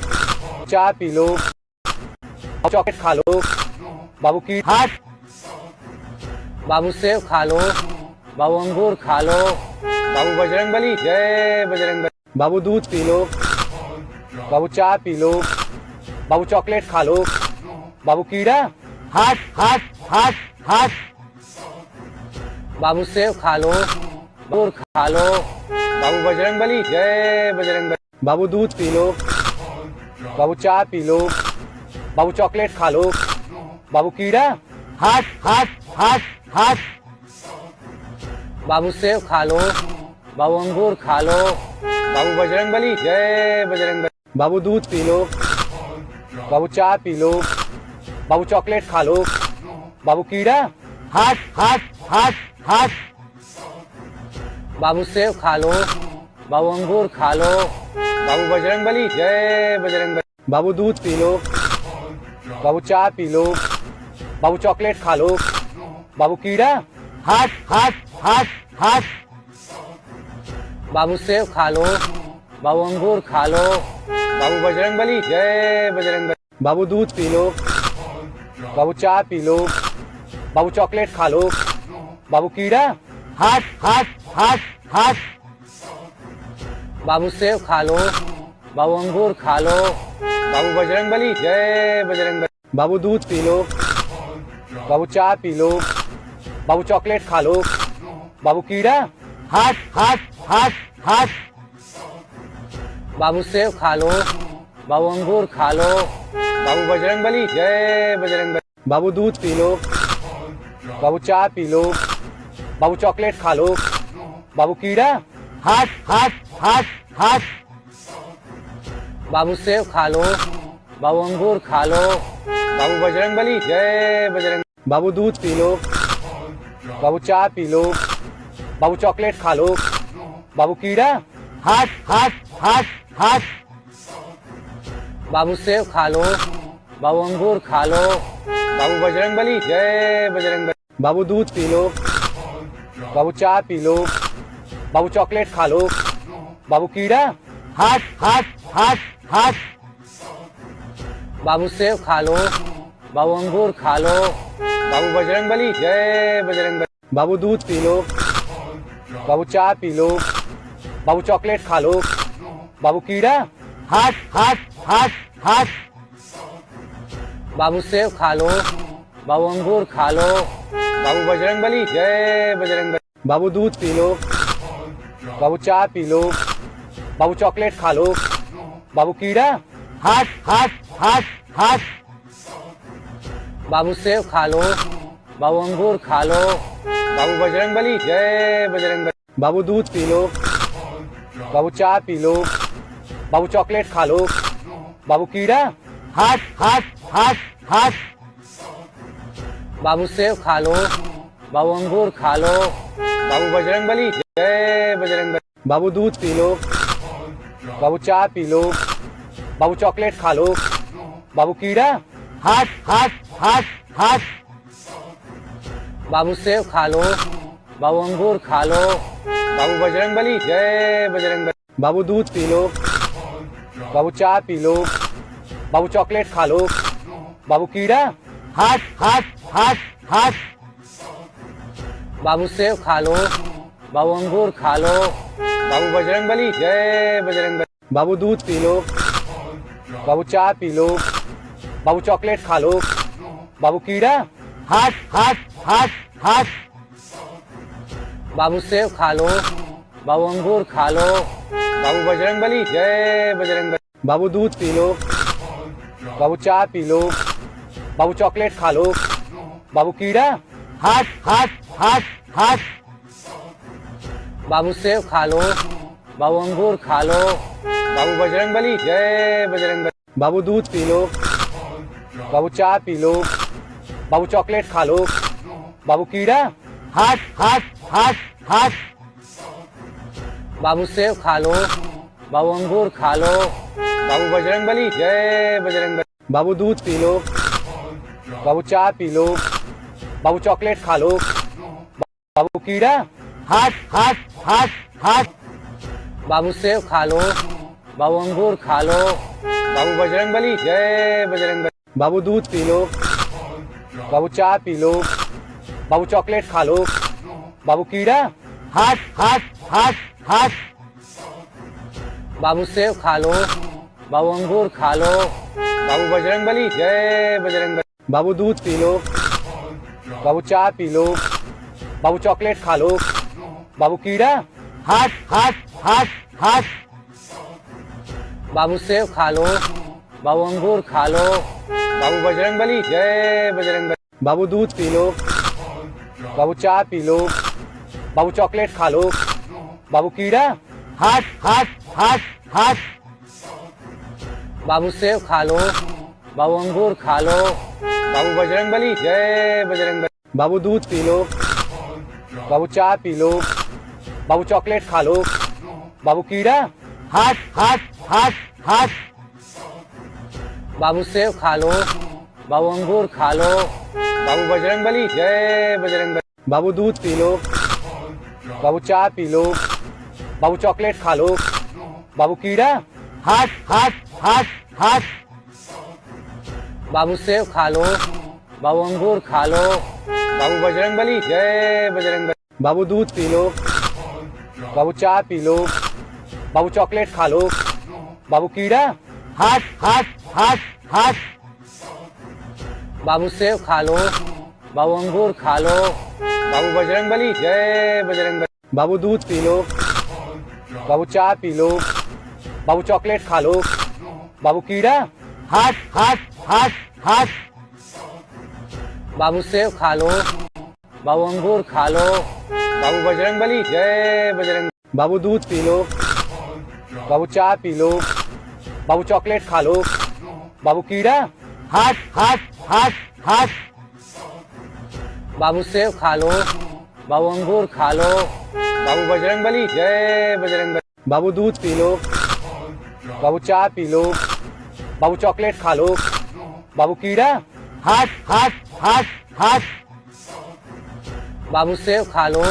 चाय पी लो, चॉकलेट खा लो, बाबू की हट बाबू सेब खा लो, बाबू अंगूर खा लो, बाबू बजरंगबली, जय बजरंगबली। बाबू दूध पी लो, बाबू चाय पी लो, बाबू चॉकलेट खा लो, बाबू कीड़ा, हट हट हट हट बाबू सेब खा लो, अंगूर खा लो, बाबू बजरंगबली, जय बजरंगबली। बाबू दूध पी लो, बाबू चाय पी लो, बाबू चॉकलेट खा लो, बाबू कीड़ा, हट हट हट हट बाबू सेब खा लो, बाबू अंगूर खा लो, बाबू बजरंगबली, जय बजरंगबली। बाबू दूध पी लो, बाबू चाय पी लो, बाबू चॉकलेट खा लो, बाबू कीड़ा, हट हट हट हट बाबू सेब खा लो, बाबू अंगूर खा लो, बाबू बजरंगबली, जय बजरंगबली। बाबू दूध पी लो, बाबू चाय पी लो, बाबू चॉकलेट खा लो, बाबू कीड़ा, हट हट हट हट बाबू सेब खा लो, बाबू अंगूर खा लो, बाबू बजरंगबली, जय बजरंगबली। बाबू दूध पी लो, बाबू चाय पी लो, बाबू चॉकलेट खा लो, बाबू कीड़ा, हट हट हट हट बाबू सेब खा लो, बाबू अंगूर खा लो, बाबू बजरंगबली, जय बजरंगबली। बाबू दूध पी लो, बाबू चाय पी लो, बाबू चॉकलेट खा लो, बाबू कीड़ा, हट हट हट हट बाबू सेब खा लो, बाबू अंगूर खा लो, बाबू बजरंगबली, जय बजरंगबली। बाबू दूध पी लो, बाबू चाय पी लो, बाबू चॉकलेट खा लो, बाबू कीड़ा, हट हट हट हट बाबू सेब खा लो, बाबू अंगूर खा लो, बाबू बजरंगबली, जय बजरंगबली। बाबू दूध पी लो, बाबू चाय पी लो, बाबू चॉकलेट खा लो, बाबू कीड़ा, हट हट हट हट बाबू सेब खा लो, बाबू अंगूर खा लो, बाबू बजरंगबली, जय बजरंगबली। बाबू दूध पी लो, बाबू चाय पी लो, बाबू चॉकलेट खा लो, बाबू कीड़ा, हट हट हट हट बाबू सेब खा लो, बाबू अंगूर खा लो, बाबू बजरंगबली, जय बजरंगबली। बाबू दूध पी लो, बाबू चाय पी लो, बाबू चॉकलेट खा लो, बाबू कीड़ा, हट हट हट हट बाबू सेब खा लो, बाबू अंगूर खा लो, बाबू बजरंगबली जय बजरंगबली। बाबू दूध पी लो, बाबू चाय पी लो, बाबू चॉकलेट खा लो, बाबू कीड़ा। हट हट हट हट बाबू सेब खा लो, बाबू अंगूर खा लो, बाबू बजरंगबली जय बजरंगबली। बाबू दूध पी लो, बाबू चाय पी लो, बाबू चॉकलेट खा लो, बाबू कीड़ा। हट हट हट हट बाबू सेब खा लो, बाबू अंगूर खा लो, बाबू बजरंगबली जय बजरंगबली। बाबू दूध पी लो, बाबू चाय पी लो, बाबू चॉकलेट खा लो, बाबू कीड़ा। हट हट हट हट बाबू सेब खा लो, बाबू अंगूर खा लो, बाबू बजरंगबली जय बजरंगबली। बाबू दूध पी लो, बाबू चाय पी लो, बाबू चॉकलेट खा लो, बाबू कीड़ा। हट हट हट हट बाबू सेब खा लो, बाबू अंगूर खा लो, बाबू बजरंगबली जय बजरंगबली। बाबू दूध पी लो, बाबू चाय पी लो, बाबू चॉकलेट खा लो, बाबू कीड़ा। हट हट हट हट बाबू सेब खा लो, बाबू अंगूर खा लो, बाबू बजरंगबली जय बजरंगबली। बाबू दूध पी लो, बाबू चाय पी लो, बाबू चॉकलेट खा लो, बाबू कीड़ा। हट हट हट हट बाबू सेब खा लो, बाबू अंगूर खा लो, बाबू बजरंगबली जय बजरंगबली। बाबू दूध पी लो, बाबू चाय पी लो, बाबू चॉकलेट खा लो, बाबू कीड़ा। हट हट हट हट बाबू सेब खा लो, बाबू अंगूर खा लो, बाबू बजरंगबली जय बजरंगबली। बाबू दूध पी लो, बाबू चाय पी लो, बाबू चॉकलेट खा लो, बाबू कीड़ा। हट हट हट हट बाबू सेब खा लो, बाबू अंगूर खा लो, बाबू बजरंगबली जय बजरंगबली। बाबू दूध पी लो, बाबू चाय पी लो, बाबू चॉकलेट खा लो, बाबू कीड़ा। हट हट हट हट बाबू सेब खा लो, बाबू अंगूर खा लो, बाबू बजरंगबली जय बजरंगबली। बाबू दूध पी लो, बाबू चाय पी लो, बाबू चॉकलेट खा लो, बाबू कीड़ा। हट हट हट हट बाबू सेब खा लो, बाबू अंगूर खा लो, बाबू बजरंगबली जय बजरंगबली। बाबू दूध पी लो, बाबू चाय पी लो, बाबू चॉकलेट खा लो, बाबू कीड़ा। हट हट हट हट बाबू सेब खा लो, बाबू अंगूर खा लो, बाबू बजरंगबली जय बजरंगबली। बाबू दूध पी लो, बाबू चाय पी लो, बाबू चॉकलेट खा लो, बाबू कीड़ा। हट हट हट हट बाबू सेब खा लो, बाबू अंगूर खा लो, बाबू बजरंगबली जय बजरंगबली। बाबू दूध पी लो, बाबू चाय पी लो, बाबू चॉकलेट खा लो, बाबू कीड़ा। हट हट हट हट बाबू सेब खा लो, बाबू अंगूर खा लो, बाबू बजरंगबली जय बजरंगबली। बाबू दूध पी लो, बाबू चाय पी लो, बाबू चॉकलेट खा लो, बाबू कीड़ा। हट हट हट हट बाबू सेब खा लो, बाबू अंगूर खा लो, बाबू बजरंगबली जय बजरंगबली। बाबू दूध पी लो, बाबू चाय पी लो, बाबू चॉकलेट खा लो, बाबू कीड़ा। हट हट हट हट बाबू सेब खा लो, बाबू अंगूर खा लो, बाबू बजरंगबली जय बजरंगबली। बाबू दूध पी लो, बाबू चाय पी लो, बाबू चॉकलेट खा लो, बाबू कीड़ा। हट हट हट हट बाबू सेब खा लो, बाबू अंगूर खा लो, बाबू बजरंगबली जय बजरंगबली। बाबू दूध पी लो, बाबू चाय पी लो, बाबू चॉकलेट खा लो, बाबू कीड़ा। हट हट हट हट बाबू सेब खा लो,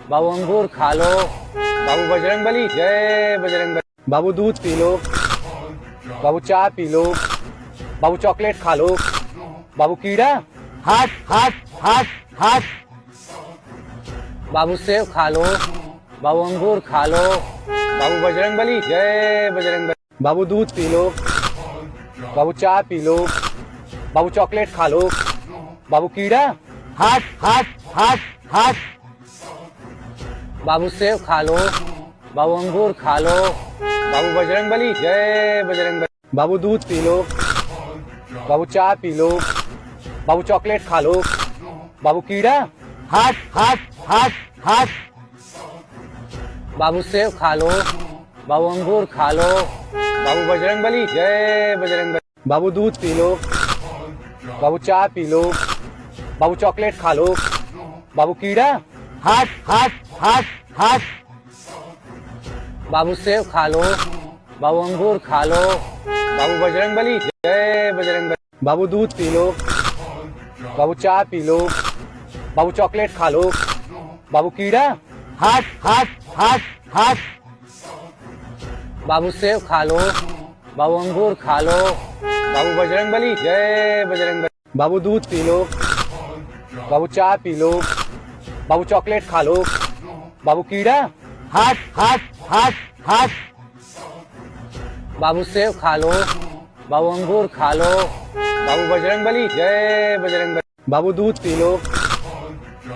बाबू अंगूर खा लो, बाबू बजरंगबली जय बजरंगबली। बाबू दूध पी लो, बाबू चाय पी लो, बाबू चॉकलेट खा लो, बाबू कीड़ा। हट हट हट हट बाबू सेब खा लो, बाबू अंगूर खा लो, बाबू बजरंगबली जय बजरंगबली। बाबू दूध पी लो, बाबू चाय पी लो। बाबू चॉकलेट खा लो। बाबू कीड़ा। हट हट हट हट बाबू सेब खा लो। बाबू अंगूर खा लो। बाबू बजरंगबली जय बजरंगबली। बाबू दूध पी लो। बाबू चाय पी लो। बाबू चॉकलेट खा लो। बाबू कीड़ा। हट हट हट हट बाबू सेब खा लो। बाबू अंगूर खा लो। बाबू बजरंगबली जय बजरंगबली। बाबू दूध पी लो। बाबू चाय पी लो। बाबू चॉकलेट खा लो। बाबू कीड़ा। हट हट हट हट बाबू सेब खा लो। बाबू अंगूर खा लो। बाबू बजरंगबली जय बजरंगबली। बाबू दूध पी लो। बाबू चाय पी लो। बाबू चॉकलेट खा लो। बाबू कीड़ा। हट हट हट हट बाबू सेब खा लो। बाबू अंगूर खा लो। बाबू बजरंगबली जय बजरंगबली। बाबू दूध पी लो। बाबू चाय पी लो। बाबू चॉकलेट खा लो। बाबू कीड़ा। हट हट हट हट बाबू सेब खा लो। बाबू अंगूर खा लो। बाबू बजरंगबली जय बजरंगबली। बाबू दूध पी लो।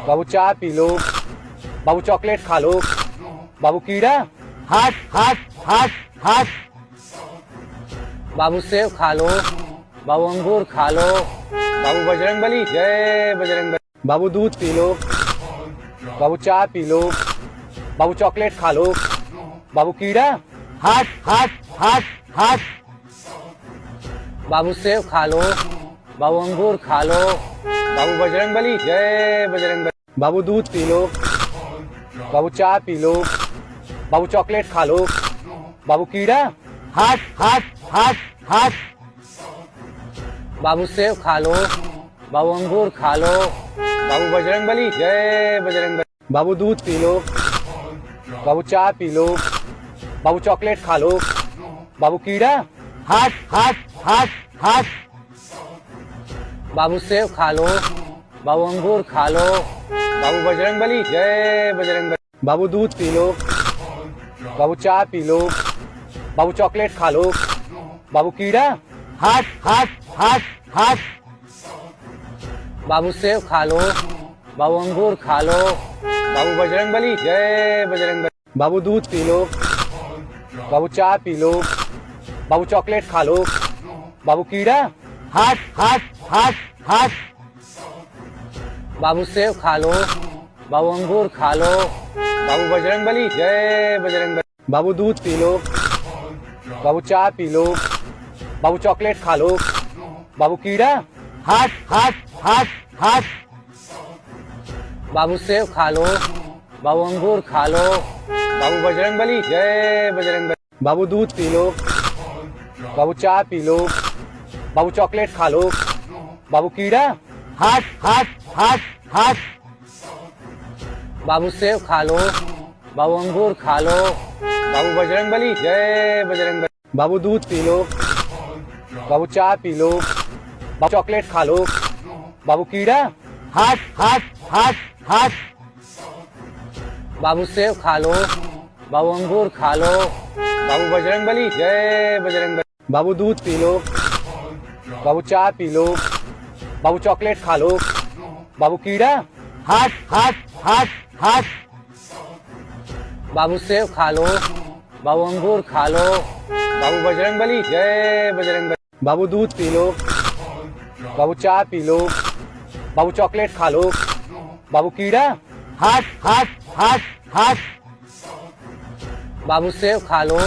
बाबू चाय पी लो। बाबू चॉकलेट खा लो। बाबू कीड़ा। हट हट हट हट बाबू सेब खा लो। बाबू अंगूर खा लो। बाबू बजरंगबली जय बजरंगबली। बाबू दूध पी लो। बाबू चाय पी लो। बाबू चॉकलेट खा लो। बाबू कीड़ा। हट हट हट हट बाबू सेब खा लो। बाबू अंगूर खा लो। बाबू बजरंगबली जय बजरंगबली। बाबू दूध पी लो। बाबू चाय पी लो। बाबू चॉकलेट खा लो। बाबू कीड़ा। हट हट हट हट बाबू सेब खा लो। बाबू अंगूर खा लो। बाबू बजरंगबली जय बजरंगबली। बाबू दूध पी लो। बाबू चाय पी लो। बाबू चॉकलेट खा लो। बाबू कीड़ा। हट हट हट हट बाबू सेब खा लो। बाबू अंगूर खा लो। बाबू बजरंगबली जय बजरंगबली। बाबू दूध पी लो। बाबू चाय पी लो। बाबू चॉकलेट खा लो। बाबू कीड़ा। हट हट हट हट बाबू सेब खा लो। बाबू अंगूर खा लो। बाबू बजरंगबली जय बजरंगबली। बाबू दूध पी लो। बाबू चाय पी लो। बाबू चॉकलेट खा लो। बाबू कीड़ा। हट हट हट हट बाबू सेब खा लो। बाबू अंगूर खा लो। बाबू बजरंगबली जय बजरंगबली। बाबू दूध पी लो। बाबू चाय पी लो। बाबू चॉकलेट खा लो। बाबू कीड़ा। हट हट हट हट बाबू सेब खा लो। बाबू अंगूर खा लो। बाबू बजरंगबली जय बजरंगबली। बाबू दूध पी लो। बाबू चाय पी लो। बाबू चॉकलेट खा लो। बाबू कीड़ा। हट हट हट हट बाबू सेब खा लो। बाबू अंगूर खा लो। बाबू बजरंगबली जय बजरंगबली। बाबू दूध पी लो। बाबू चाय पी लो। बाबू चॉकलेट खा लो। बाबू कीड़ा। हट हट हट हट बाबू सेब खा लो। बाबू अंगूर खा लो। बाबू बजरंगबली जय बजरंगबली। बाबू दूध पी लो। बाबू चाय पी लो। बाबू चॉकलेट खा लो। बाबू कीड़ा। हट हट हट हट बाबू सेब खा लो। बाबू अंगूर खा लो। बाबू बजरंगबली जय बजरंगबली। बाबू दूध पी लो। बाबू चाय पी लो। बाबू चॉकलेट खा लो। बाबू कीड़ा। हट हट हट हट बाबू सेब खा लो।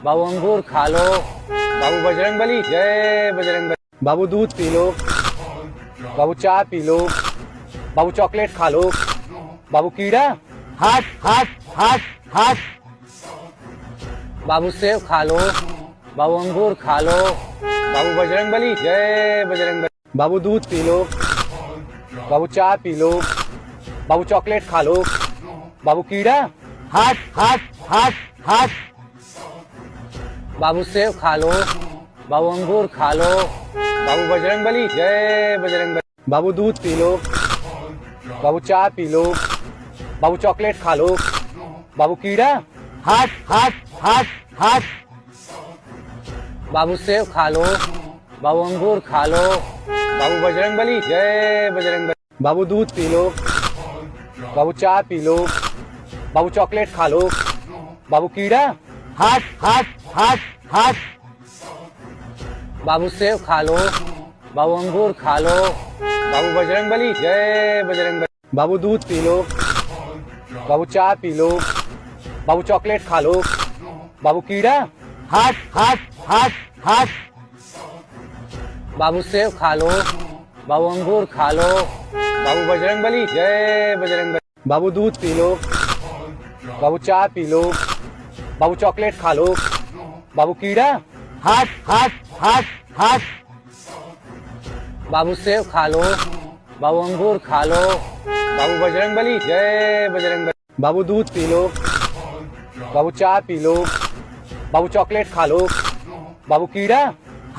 बाबू अंगूर खा लो। बाबू बजरंगबली जय बजरंगबली। बाबू दूध पी लो। बाबू चाय पी लो। बाबू चॉकलेट खा लो। बाबू कीड़ा। हट हट हट हट बाबू सेब खा लो। बाबू अंगूर खा लो। बाबू बजरंगबली जय बजरंगबली। बाबू दूध पी लो। बाबू चाय पी लो। बाबू चॉकलेट खा लो। बाबू कीड़ा। हट हट हट हट बाबू सेब खा लो। बाबू अंगूर खा लो। बाबू बजरंगबली जय बजरंगबली। बाबू दूध पी लो। बाबू चाय पी लो। बाबू चॉकलेट खा लो। बाबू कीड़ा। हट हट हट हट बाबू सेब खा लो। बाबू अंगूर खा लो। बाबू बजरंगबली जय बजरंगबली। बाबू दूध पी लो। बाबू चाय पी लो। बाबू चॉकलेट खा लो। बाबू कीड़ा। हट हट हट हट। बाबू सेब खा लो। बाबू अंगूर खा लो। बाबू बजरंगबली जय बजरंगबली। बाबू दूध पी लो। बाबू चाय पी लो। बाबू चॉकलेट खा लो। बाबू कीड़ा। हट हट हट हट। बाबू सेब खा लो। बाबू अंगूर खा लो। बाबू बजरंगबली जय बजरंगबली। बाबू दूध पी लो। बाबू चाय पी लो। बाबू चॉकलेट खा लो। बाबू कीड़ा। हट हट हट हट। बाबू सेब खा लो। बाबू अंगूर खा लो। बाबू बजरंगबली जय बजरंगबली। बाबू दूध पी लो। बाबू चाय पी लो। बाबू चॉकलेट खा लो। बाबू कीड़ा।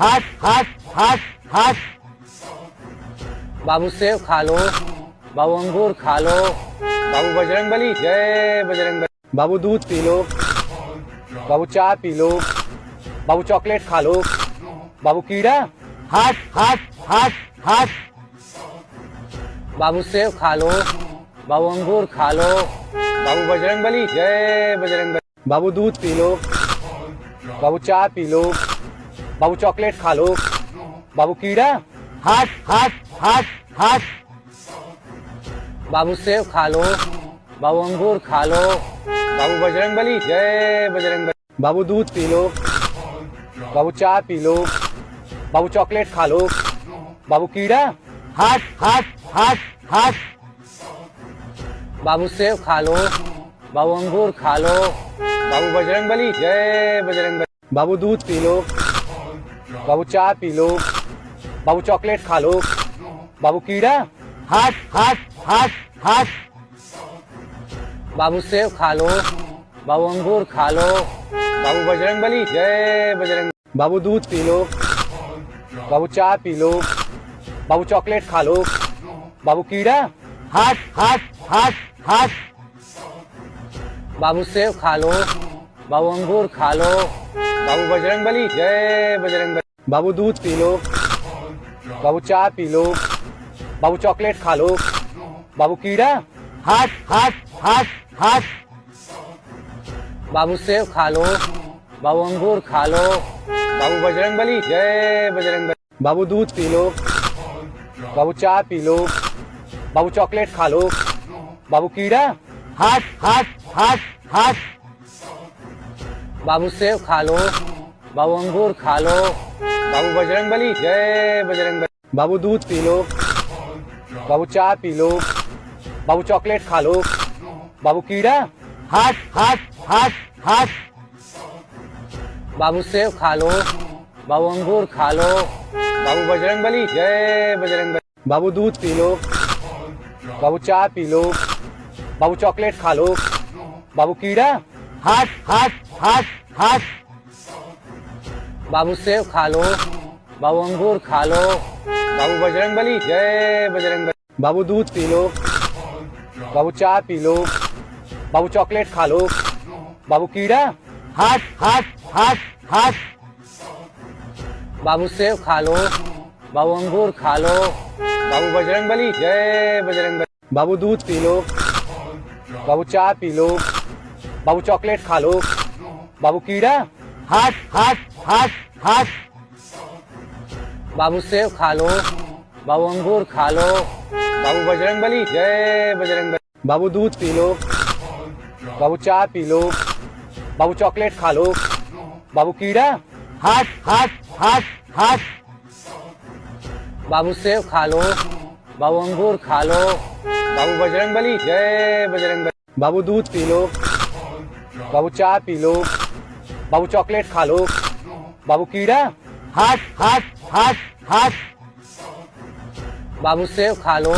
हट हट हट हट। बाबू सेब खा लो। बाबू अंगूर खा लो। बाबू बजरंगबली जय बजरंगबली। बाबू दूध पी लो। बाबू चाय पी लो। बाबू चॉकलेट खा लो। बाबू कीड़ा। हट हट हट हट। बाबू सेब खा लो। बाबू अंगूर खा लो। बाबू बजरंगबली जय बजरंगबली। बाबू दूध पी लो। बाबू चाय पी लो। बाबू चॉकलेट खा लो। बाबू कीड़ा। हट हट हट हट। बाबू सेब खा लो। बाबू अंगूर खा लो। बाबू बजरंगबली जय बजरंगबली। बाबू दूध पी लो। बाबू चाय पी लो। बाबू चॉकलेट खा लो। बाबू कीड़ा। हट हट हट हट। बाबू सेब खा लो। बाबू अंगूर खा लो। बाबू बजरंगबली जय बजरंगबली। बाबू दूध पी लो। बाबू चाय पी लो। बाबू चॉकलेट खा लो। बाबू कीड़ा। हट हट हट हट। बाबू सेब खा लो। बाबू अंगूर खा लो। बाबू बजरंगबली जय बजरंगबली। बाबू दूध पी लो। बाबू चाय पी लो। बाबू चॉकलेट खा लो। बाबू कीड़ा। हट हट हट हट। बाबू सेब खा लो। बाबू अंगूर खा लो। बाबू बजरंगबली जय बजरंगबली। बाबू दूध पी लो। बाबू चाय पी लो। बाबू चॉकलेट खा लो। बाबू कीड़ा। हट हट हट हट। बाबू सेब खा लो। बाबू अंगूर खा लो। बाबू बजरंगबली जय बजरंगबली। बाबू दूध पी लो। बाबू चाय पी लो। बाबू चॉकलेट खा लो। बाबू कीड़ा। हट हट हट हट। बाबू सेब खा लो। बाबू अंगूर खा लो। बाबू बजरंगबली जय बजरंगबली। बाबू दूध पी लो। बाबू चाय पी लो। बाबू चॉकलेट खा लो। बाबू कीड़ा। हट हट हट हट। बाबू सेब खा लो। बाबू अंगूर खा लो। बाबू बजरंगबली जय बजरंगबली। बाबू दूध पी लो। बाबू चाय पी लो। बाबू चॉकलेट खा लो। बाबू कीड़ा। हट हट हट हट। बाबू सेब खा लो। बाबू अंगूर खा लो। बाबू बजरंगबली जय बजरंगबली। बाबू दूध पी लो। बाबू चाय पी लो। बाबू चॉकलेट खा लो। बाबू कीड़ा। हट हट हट हट। बाबू सेब खा लो। बाबू अंगूर खा लो। बाबू बजरंगबली जय बजरंगबली। बाबू दूध पी लो। बाबू चाय पी लो। बाबू चॉकलेट खा लो। बाबू कीड़ा। हट हट हट हट। बाबू सेब खा लो। बाबू अंगूर खा लो। बाबू बजरंगबली जय बजरंगबली। बाबू दूध पी लो। बाबू चाय पी लो। बाबू चॉकलेट खा लो। बाबू कीड़ा। हट हट हट हट। बाबू सेब खा लो। बाबू अंगूर खा लो। बाबू बजरंगबली जय बजरंगबली। बाबू दूध पी लो। बाबू चाय पी लो। बाबू चॉकलेट खा लो। बाबू कीड़ा। हट हट हट हट। बाबू सेब खा लो।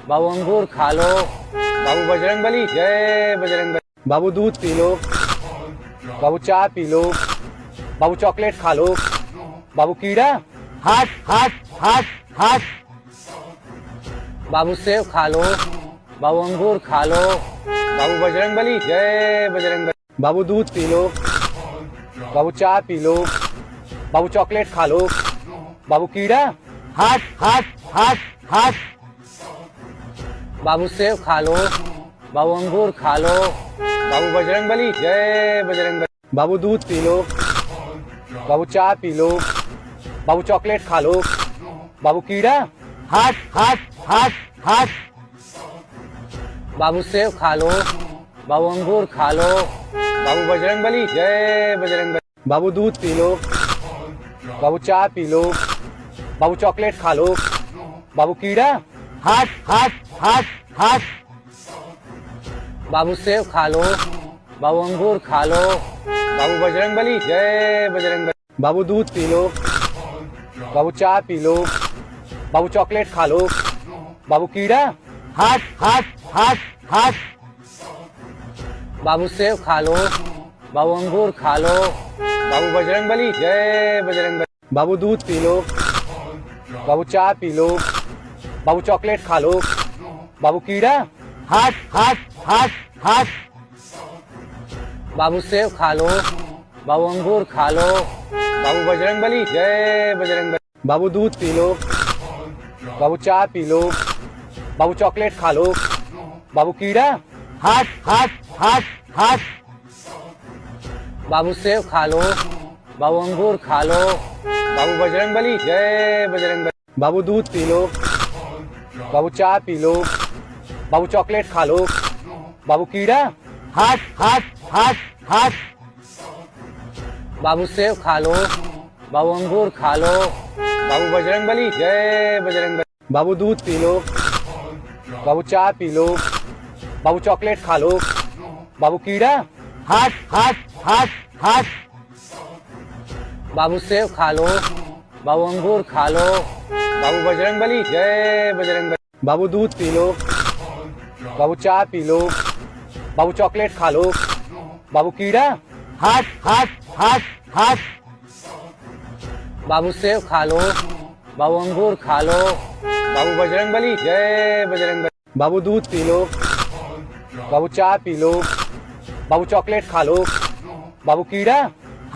बाबू अंगूर खा लो। बाबू बजरंगबली जय बजरंगबली। बाबू दूध पी लो। बाबू चाय पी लो। बाबू चॉकलेट खा लो। बाबू कीड़ा। हट हट हट हट। बाबू सेब खा लो। बाबू अंगूर खा लो। बाबू बजरंगबली जय बजरंगबली। बाबू दूध पी लो। बाबू चाय पी लो। बाबू चॉकलेट खा लो। बाबू कीड़ा, हट हट हट हट बाबू सेब खा लो, बाबू अंगूर खा लो, बाबू बजरंगबली जय बजरंगबली। बाबू दूध पी लो, बाबू चाय पी लो, बाबू चॉकलेट खा लो, बाबू कीड़ा, हट हट हट हट बाबू सेब खा लो, बाबू अंगूर खा लो, बाबू बजरंगबली जय बजरंगबली। बाबू दूध पी लो, बाबू चाय पी लो, बाबू चॉकलेट खा लो, बाबू कीड़ा, हट हट हट हट बाबू सेब खा लो, बाबू अंगूर खा लो, बाबू बजरंगबली जय बजरंगबली। बाबू दूध पी लो, बाबू चाय पी लो, बाबू चॉकलेट खा लो, बाबू कीड़ा, हट हट हट हट बाबू सेब खा लो, बाबू अंगूर खा लो, बाबू बजरंगबली जय बजरंगबली। बाबू दूध पी लो, बाबू चाय पी लो, बाबू चॉकलेट खा लो, बाबू कीड़ा, हट हट हट हट बाबू सेब खा लो, बाबू अंगूर खा लो, बाबू बजरंगबली जय बजरंगबली। बाबू दूध पी लो, बाबू चाय पी लो, बाबू चॉकलेट खा लो, बाबू कीड़ा, हट हट हट हट बाबू सेब खा लो, बाबू अंगूर खा लो, बाबू बजरंगबली जय बजरंगबली। बाबू दूध पी लो, बाबू चाय पी लो, बाबू चॉकलेट खा लो, बाबू कीड़ा, हट हट हट हट बाबू सेब खा लो, बाबू अंगूर खा लो, बाबू बजरंगबली जय बजरंगबली। बाबू दूध पी लो, बाबू चाय पी लो, बाबू चॉकलेट खा लो, बाबू कीड़ा, हट हट हट हट बाबू सेब खा लो, बाबू अंगूर खा लो, बाबू बजरंगबली जय बजरंगबली। बाबू दूध पी लो, बाबू चाय पी लो, बाबू चॉकलेट खा लो, बाबू कीड़ा, हट हट हट हट बाबू सेब खा लो, बाबू अंगूर खा लो, बाबू बजरंगबली जय बजरंगबली। बाबू दूध पी लो, बाबू चाय पी लो, बाबू चॉकलेट खा लो, बाबू कीड़ा,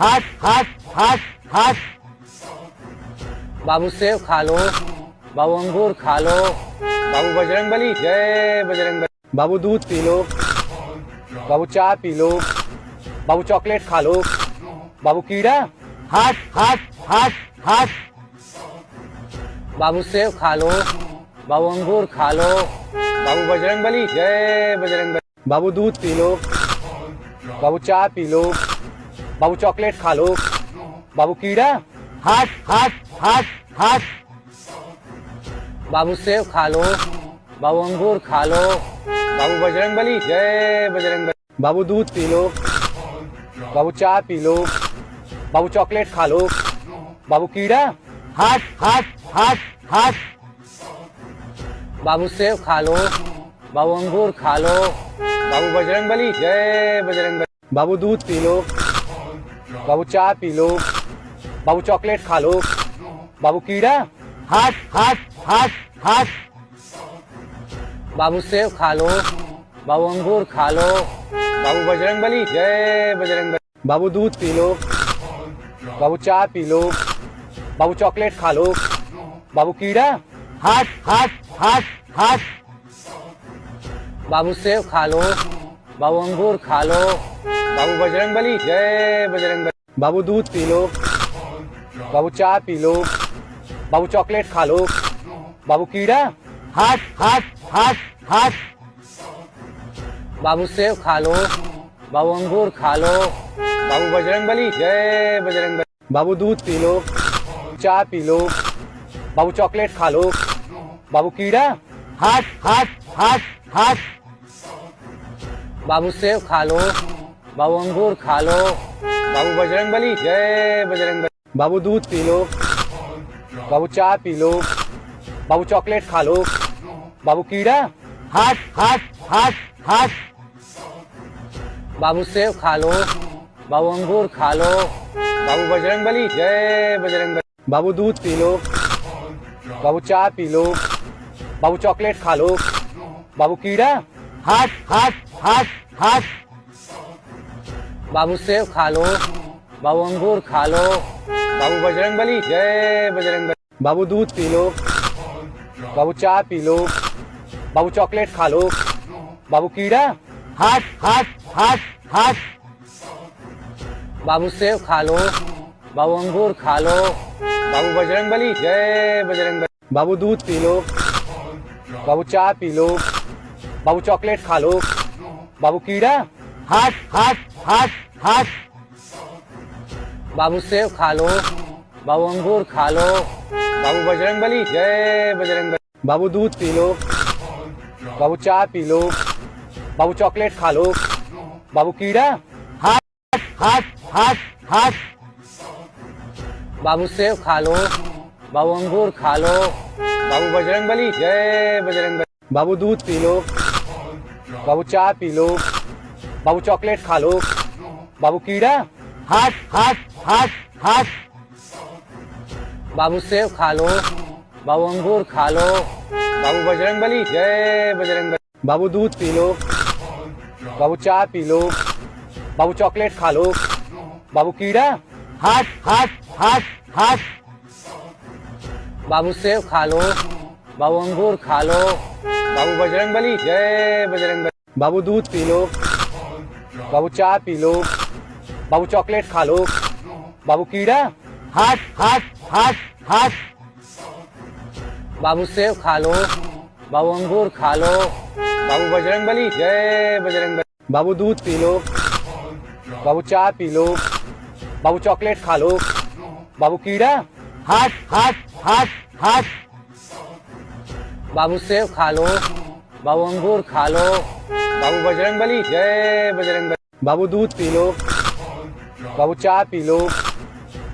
हट हट हट हट बाबू सेब खा लो, बाबू अंगूर खा लो, बाबू बजरंगबली जय बजरंगबली। बाबू दूध पी लो, बाबू चाय पी लो, बाबू चॉकलेट खा लो, बाबू कीड़ा, हट हट हट हट बाबू सेब खा लो, बाबू अंगूर खा लो, बाबू बजरंगबली जय बजरंगबली। बाबू दूध पी लो, बाबू चाय पी लो, बाबू चॉकलेट खा लो, बाबू कीड़ा, हट हट हट हट बाबू सेब खा लो, बाबू अंगूर खा लो, बाबू बजरंगबली जय बजरंगबली। बाबू दूध पी लो, बाबू चाय पी लो, बाबू चॉकलेट खा लो, बाबू कीड़ा, हट हट हट हट बाबू सेब खा लो, बाबू अंगूर खा लो, बाबू बजरंगबली जय बजरंगबली। बाबू दूध पी लो, बाबू चाय पी लो, बाबू चॉकलेट खा लो, बाबू कीड़ा, हट हट हट हट बाबू सेब खा लो, बाबू अंगूर खा लो, बाबू बजरंगबली जय बजरंगबली। बाबू दूध पी लो, बाबू चाय पी लो, बाबू चॉकलेट खा लो, बाबू कीड़ा, हट हट हट हट बाबू सेब खा लो, बाबू अंगूर खा लो, बाबू बजरंगबली जय बजरंगबली। बाबू दूध पी लो, बाबू चाय पी लो, बाबू चॉकलेट खा लो, बाबू कीड़ा, हट हट हट हट बाबू सेब खा लो, बाबू अंगूर खा लो, बाबू बजरंगबली जय बजरंगबली। बाबू दूध पी लो, चाय पी लो, बाबू चॉकलेट खा लो, बाबू कीड़ा, हट हट हट हट बाबू सेब खा लो, बाबू अंगूर खा लो, बाबू बजरंगबली जय बजरंगबली। बाबू दूध पी लो, बाबू चाय पी लो, बाबू चॉकलेट खा लो, बाबू कीड़ा, हट हट हट हट बाबू सेब खा लो, बाबू अंगूर खा लो, बाबू बजरंगबली जय बजरंगबली। बाबू दूध पी लो, बाबू चाय पी लो, बाबू चॉकलेट खा लो, बाबू कीड़ा, हट हट हट हट बाबू सेब खा लो, बाबू अंगूर खा लो, बाबू बजरंगबली जय बजरंगबली। बाबू दूध पी लो। बाबू चाय पी लो। बाबू चॉकलेट खा लो। बाबू कीड़ा। हट हट हट हट बाबू सेब खा लो। बाबू अंगूर खा लो। बाबू बजरंगबली जय बजरंगबली। बाबू दूध पी लो। बाबू चाय पी लो। बाबू चॉकलेट खा लो। बाबू कीड़ा। हट हट हट हट बाबू सेब खा लो। बाबू अंगूर खा लो। बाबू बजरंगबली जय बजरंगबली। बाबू दूध पी लो। बाबू चाय पी लो। बाबू चॉकलेट खा लो। बाबू कीड़ा। हट हट हट हट बाबू सेब खा लो। बाबू अंगूर खा लो। बाबू बजरंगबली जय बजरंगबली। बाबू दूध पी लो। बाबू चाय पी लो। बाबू चॉकलेट खा लो। बाबू कीड़ा। हट हट हट हट बाबू सेब खा लो। बाबू अंगूर खा लो। बाबू बजरंगबली जय बजरंगबली। बाबू दूध पी लो। बाबू चाय पी लो। बाबू चॉकलेट खा लो। बाबू कीड़ा। हट हट हट हट बाबू सेब खा लो। बाबू अंगूर खा लो। बाबू बजरंगबली जय बजरंगबली। बाबू दूध पी लो। बाबू चाय पी लो। बाबू चॉकलेट खा लो। बाबू कीड़ा। हट हट हट हट बाबू सेब खा लो। बाबू अंगूर खा लो। बाबू बजरंगबली जय बजरंगबली। बाबू दूध पी लो। बाबू चाय पी लो। बाबू चॉकलेट खा लो। बाबू कीड़ा। हट हट हट हट बाबू सेब खा लो। बाबू अंगूर खा लो। बाबू बजरंगबली जय बजरंगबली। बाबू दूध पी लो। बाबू चाय पी लो।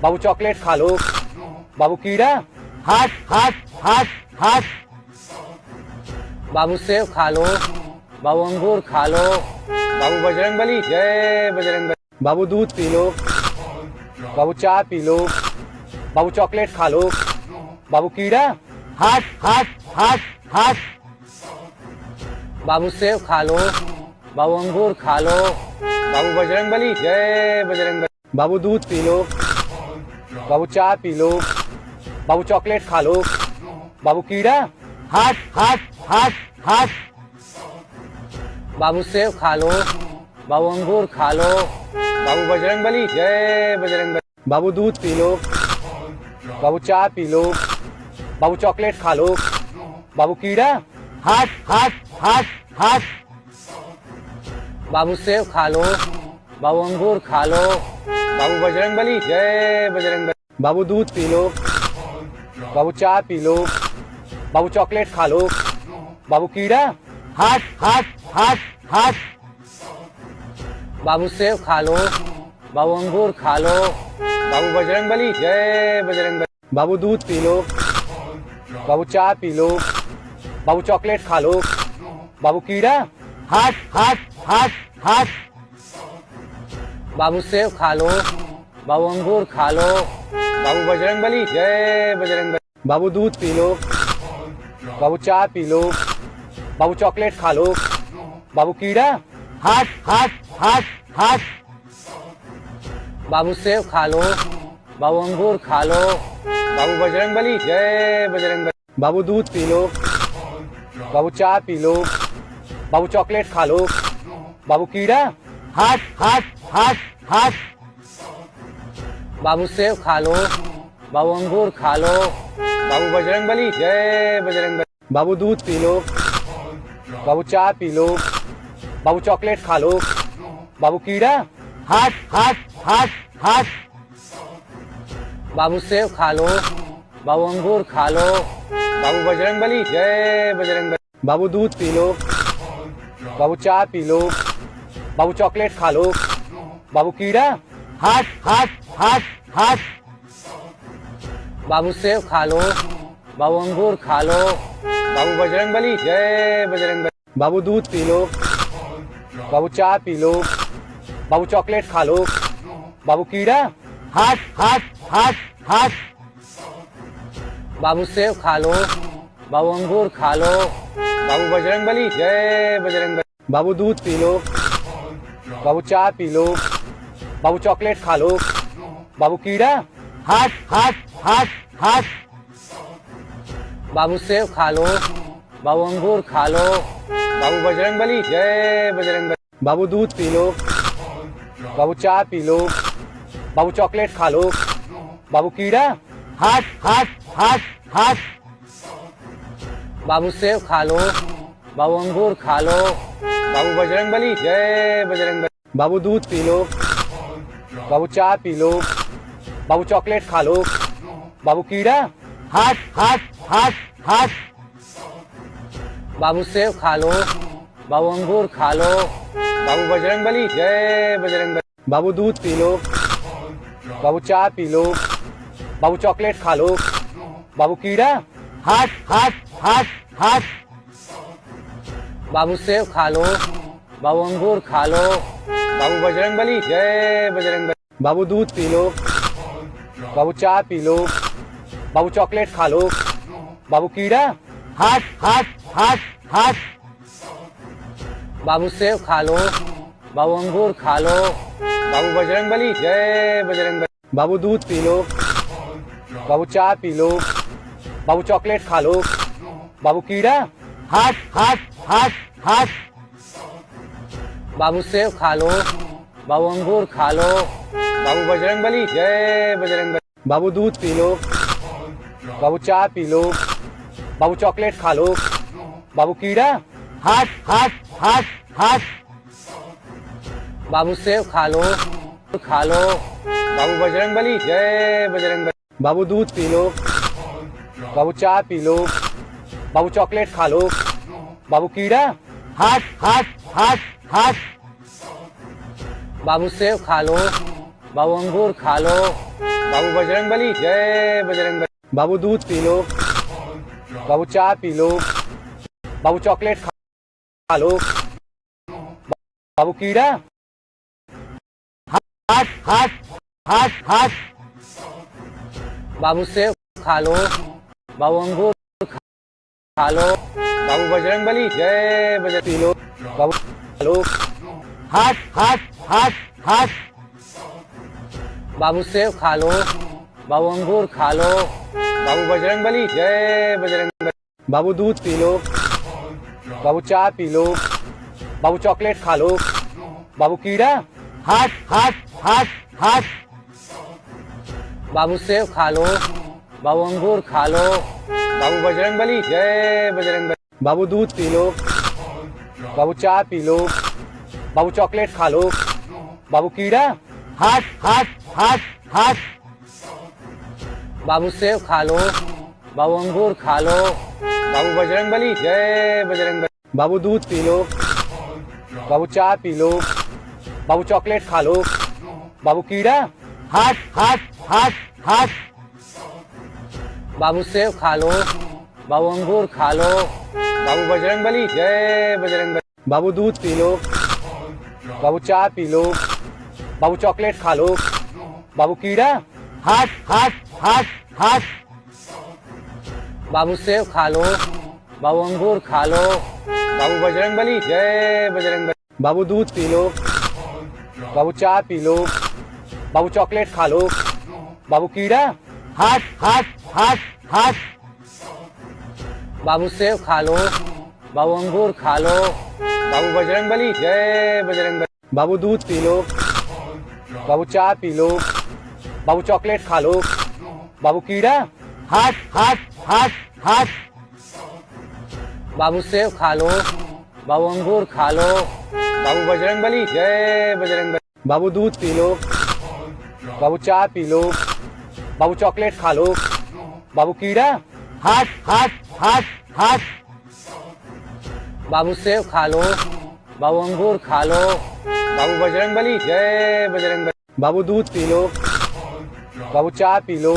बाबू चॉकलेट खा लो। बाबू कीड़ा। हट हट हट हट बाबू सेब खा लो। बाबू अंगूर खा लो। बाबू बजरंगबली जय बजरंगबली। बाबू दूध पी लो। बाबू चाय पी लो। बाबू चॉकलेट खा लो। बाबू कीड़ा। हट हट हट हट बाबू सेब खा लो। बाबू अंगूर खा लो। बाबू बजरंगबली जय बजरंगबली। बाबू दूध पी लो। बाबू चाय पी लो। बाबू चॉकलेट खा लो। बाबू कीड़ा। हट हट हट हट बाबू सेब खा लो। बाबू अंगूर खा लो। बाबू बजरंगबली जय बजरंगबली। बाबू दूध पी लो। बाबू चाय पी लो। बाबू चॉकलेट खा लो। बाबू कीड़ा। हट हट हट हट बाबू सेब खा लो। बाबू अंगूर खा लो। बाबू बजरंगबली जय बजरंगबली। बाबू दूध पी लो। बाबू चाय पी लो। बाबू चॉकलेट खा लो। बाबू कीड़ा। हट हट हट हट बाबू सेब खा लो। बाबू अंगूर खा लो। बाबू बजरंगबली जय बजरंगबली। बाबू दूध पी लो। बाबू चाय पी लो। बाबू चॉकलेट खा लो। बाबू कीड़ा। हट हट हट हट बाबू सेब खा लो। बाबू अंगूर खा लो। बाबू बजरंगबली जय बजरंगबली। बाबू दूध पी लो। बाबू चाय पी लो। बाबू चॉकलेट खा लो। बाबू कीड़ा। हट हट हट हट बाबू सेब खा लो। बाबू अंगूर खा लो। बाबू बजरंगबली जय बजरंगबली। बाबू दूध पी लो। बाबू चाय पी लो। बाबू चॉकलेट खा लो। बाबू कीड़ा। हट हट हट हट बाबू सेब खा लो। बाबू अंगूर खा लो। बाबू बजरंगबली जय बजरंगबली। बाबू दूध पी लो। बाबू चाय पी लो। बाबू चॉकलेट खा लो। बाबू कीड़ा। हट हट हट हट बाबू सेब खा लो। बाबू अंगूर खा लो। बाबू बजरंगबली जय बजरंगबली। बाबू दूध पी लो। बाबू चाय पी लो। बाबू चॉकलेट खा लो। बाबू कीड़ा। हट हट हट हट बाबू सेब खा लो। बाबू अंगूर खा लो। बाबू बजरंगबली जय बजरंगबली। बाबू दूध पी लो। बाबू चाय पी लो। बाबू चॉकलेट खा लो। बाबू कीड़ा। हट हट हट हट बाबू सेब खा लो। बाबू अंगूर खा लो। बाबू बजरंगबली जय बजरंगबली। बाबू दूध पी लो। बाबू चाय पी लो। बाबू चॉकलेट खा लो। बाबू कीड़ा। हट हट हट हट बाबू सेब खा लो, बाबू अंगूर खा लो, बाबू बजरंगबली जय बजरंगबली। बाबू दूध पी लो, बाबू चाय पी लो, बाबू चॉकलेट खा लो, बाबू कीड़ा, हट हट हट हट बाबू सेब खा लो, बाबू अंगूर खा लो, बाबू बजरंगबली जय बजरंगबली। बाबू दूध पी लो, बाबू चाय पी लो, बाबू चॉकलेट खा लो, बाबू कीड़ा, हट हट हट हट बाबू सेब खा लो, बाबू अंगूर खा लो, बाबू बजरंगबली जय बजरंगबली। बाबू दूध पी लो, बाबू चाय पी लो, बाबू चॉकलेट खा लो, बाबू कीड़ा, हट हट हट हट बाबू सेब खा लो, बाबू अंगूर खा लो, बाबू बजरंगबली जय बजरंगबली। बाबू दूध पी लो, बाबू चाय पी लो, बाबू चॉकलेट खा लो, बाबू कीड़ा, हट हट हट हट बाबू सेब खा लो, बाबू अंगूर खा लो, बाबू बजरंगबली जय बजरंगबली। बाबू दूध पी लो, बाबू चाय पी लो, बाबू चॉकलेट खा लो, बाबू कीड़ा, हट हट हट हट बाबू सेब खा लो, बाबू अंगूर खा लो, बाबू बजरंगबली जय बजरंगबली। बाबू दूध पी लो, बाबू चाय पी लो, बाबू चॉकलेट खा लो, बाबू कीड़ा, हट हट हट हट बाबू सेब खा लो, बाबू बजरंगबली जय बजरंगबली। बाबू दूध पी लो, बाबू चाय पी लो, बाबू चॉकलेट खा लो, बाबू कीड़ा, हट हट हट हट बाबू सेब खा लो, बाबू अंगूर खा लो, बाबू बजरंगबली जय बजरंगबली। बाबू दूध पी लो, बाबू चाय पी लो, बाबू चॉकलेट खा लो, बाबू कीड़ा, हट हट हट हट बाबू सेब खा लो, बाबू अंगूर खा लो, बाबू बजरंगबली जय बजरंगबली। पी लो, बाबू खा लो, हट हट हट हट बाबू सेब खा लो, बाबू अंगूर खा लो, बाबू बजरंगबली जय बजरंगबली। बाबू दूध पी लो, बाबू चाय पी लो, बाबू चॉकलेट खा लो, बाबू कीड़ा, हट हट हट हट बाबू सेब खा लो, बाबू अंगूर खा लो, बाबू बजरंगबली जय बजरंगबली। बाबू दूध पी लो, बाबू चाय पी लो, बाबू चॉकलेट खा लो, बाबू कीड़ा, हट हट हट हट बाबू सेब खा लो, बाबू अंगूर खा लो, बाबू बजरंगबली जय बजरंगबली। बाबू दूध पी लो, बाबू चाय पी लो, बाबू चॉकलेट खा लो, बाबू कीड़ा, हट हट हट हट बाबू सेब खा लो, बाबू अंगूर खा लो, बाबू बजरंगबली जय बजरंगबली। बाबू दूध पी लो, बाबू चाय पी लो, बाबू चॉकलेट खा लो, बाबू कीड़ा, हट हट हट हट बाबू सेब खा लो, बाबू अंगूर खा लो, बाबू बजरंगबली जय बजरंगबली। बाबू दूध पी लो, बाबू चाय पी लो, बाबू चॉकलेट खा लो, बाबू कीड़ा, हट हट हट हट बाबू सेब खा लो, बाबू अंगूर खा लो, बाबू बजरंगबली जय बजरंगबली। बाबू दूध पी लो, बाबू चाय पी लो, बाबू चॉकलेट खा लो, बाबू कीड़ा, हट हट हट हट बाबू सेब खा लो, बाबू अंगूर खा लो, बाबू बजरंगबली जय बजरंगबली। बाबू दूध पी लो, बाबू चाय पी लो, बाबू चॉकलेट खा लो, बाबू कीड़ा, हट हट हट हट बाबू सेब खा लो, बाबू अंगूर खा लो, बाबू बजरंगबली जय बजरंगबली। बाबू दूध पी लो, बाबू चाय पी लो,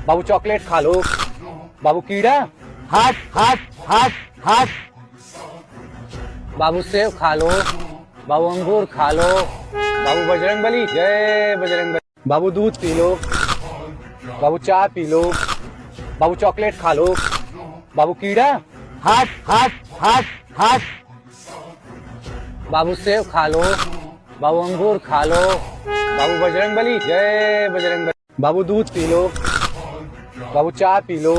बाबू चॉकलेट खा लो, बाबू कीड़ा, हट हट हट हट बाबू सेब खा लो, बाबू अंगूर खा लो, बाबू बजरंगबली जय बजरंगबली। बाबू दूध पी लो, बाबू चाय पी लो, बाबू चॉकलेट खा लो, बाबू कीड़ा, हट हट हट हट बाबू सेब खा लो, बाबू अंगूर खा लो, बाबू बजरंगबली जय बजरंगबली। बाबू दूध पी लो, बाबू चाय पी लो,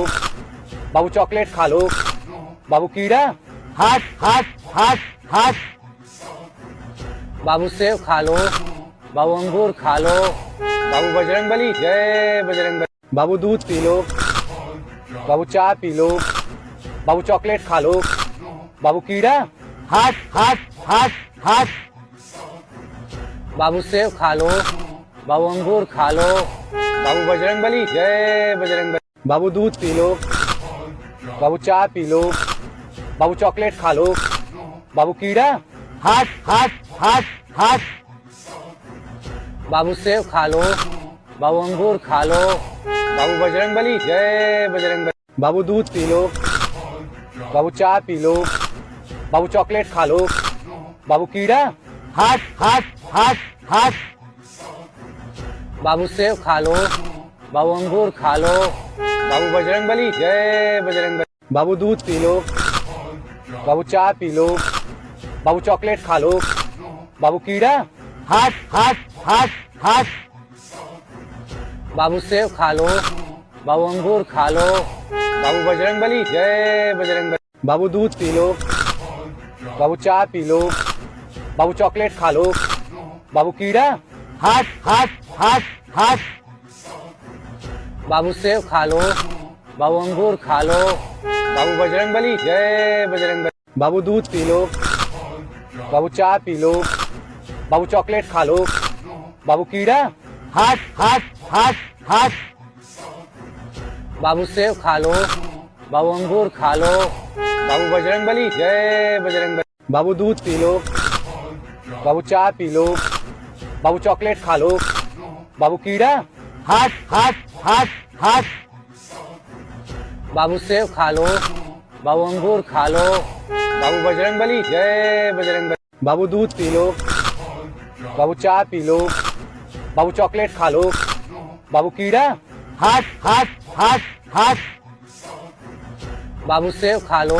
बाबू चॉकलेट खा लो। बाबू कीड़ा। हट हट हट हट बाबू सेब खा लो। बाबू अंगूर खा लो। बाबू बजरंगबली जय बजरंगबली। बाबू दूध पी लो। बाबू चाय पी लो। बाबू चॉकलेट खा लो। बाबू कीड़ा। हट हट हट हट बाबू सेब खा लो। बाबू अंगूर खा लो। बाबू बजरंगबली जय बजरंगबली। बाबू दूध पी लो। बाबू चाय पी लो। बाबू चॉकलेट खा लो। बाबू कीड़ा। हट हट हट हट बाबू सेब खा लो। बाबू अंगूर खा लो। बाबू बजरंगबली जय बजरंगबली। बाबू दूध पी लो। बाबू चाय पी लो। बाबू चॉकलेट खा लो। बाबू कीड़ा। हट हट हट हट बाबू सेब खा लो। बाबू अंगूर खा लो। बाबू बजरंगबली जय बजरंगबली। बाबू दूध पी लो। बाबू चाय पी लो। बाबू चॉकलेट खा लो। बाबू कीड़ा। हट हट हट हट बाबू सेब खा लो। बाबू अंगूर खा लो। बाबू बजरंगबली जय बजरंगबली। बाबू दूध पी लो। बाबू चाय पी लो। बाबू चॉकलेट खा लो। बाबू कीड़ा। हट हट हट हट बाबू सेब खा लो। बाबू अंगूर खा लो। बाबू बजरंगबली जय बजरंगबली। बाबू दूध पी लो। बाबू चाय पी लो। बाबू चॉकलेट खा लो। बाबू कीड़ा। हट हट हट हट बाबू सेब खा लो। बाबू अंगूर खा लो। बाबू बजरंगबली जय बजरंगबली। बाबू दूध पी लो। बाबू चाय पी लो। बाबू चॉकलेट खा लो। बाबू कीड़ा। हट हट हट हट बाबू सेब खा लो। बाबू अंगूर खा लो। बाबू बजरंगबली जय बजरंगबली। बाबू दूध पी लो। बाबू चाय पी लो। बाबू चॉकलेट खा लो। बाबू कीड़ा। हट हट हट हट बाबू सेब खा लो।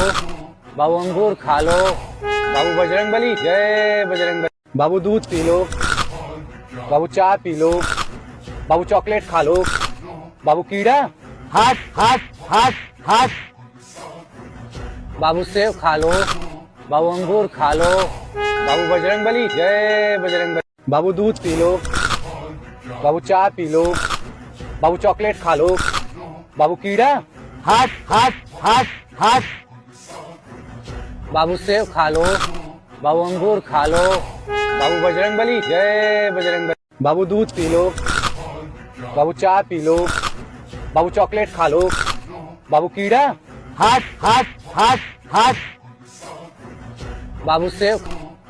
बाबू अंगूर खा लो। बाबू बजरंगबली जय बजरंगबली। बाबू दूध पी लो। बाबू चाय पी लो। बाबू चॉकलेट खा लो। बाबू कीड़ा। हट हट हट हट बाबू सेब खा लो। बाबू अंगूर खा लो। बाबू बजरंगबली जय बजरंगबली। बाबू दूध पी लो। बाबू चाय पी लो। बाबू चॉकलेट खा लो। बाबू कीड़ा। हट हट हट हट बाबू सेब खा लो। बाबू अंगूर खा लो। बाबू बजरंगबली जय बजरंगबली। बाबू दूध पी लो। बाबू चाय पी लो। बाबू चॉकलेट खा लो। बाबू कीड़ा। हट हट हट हट बाबू सेब।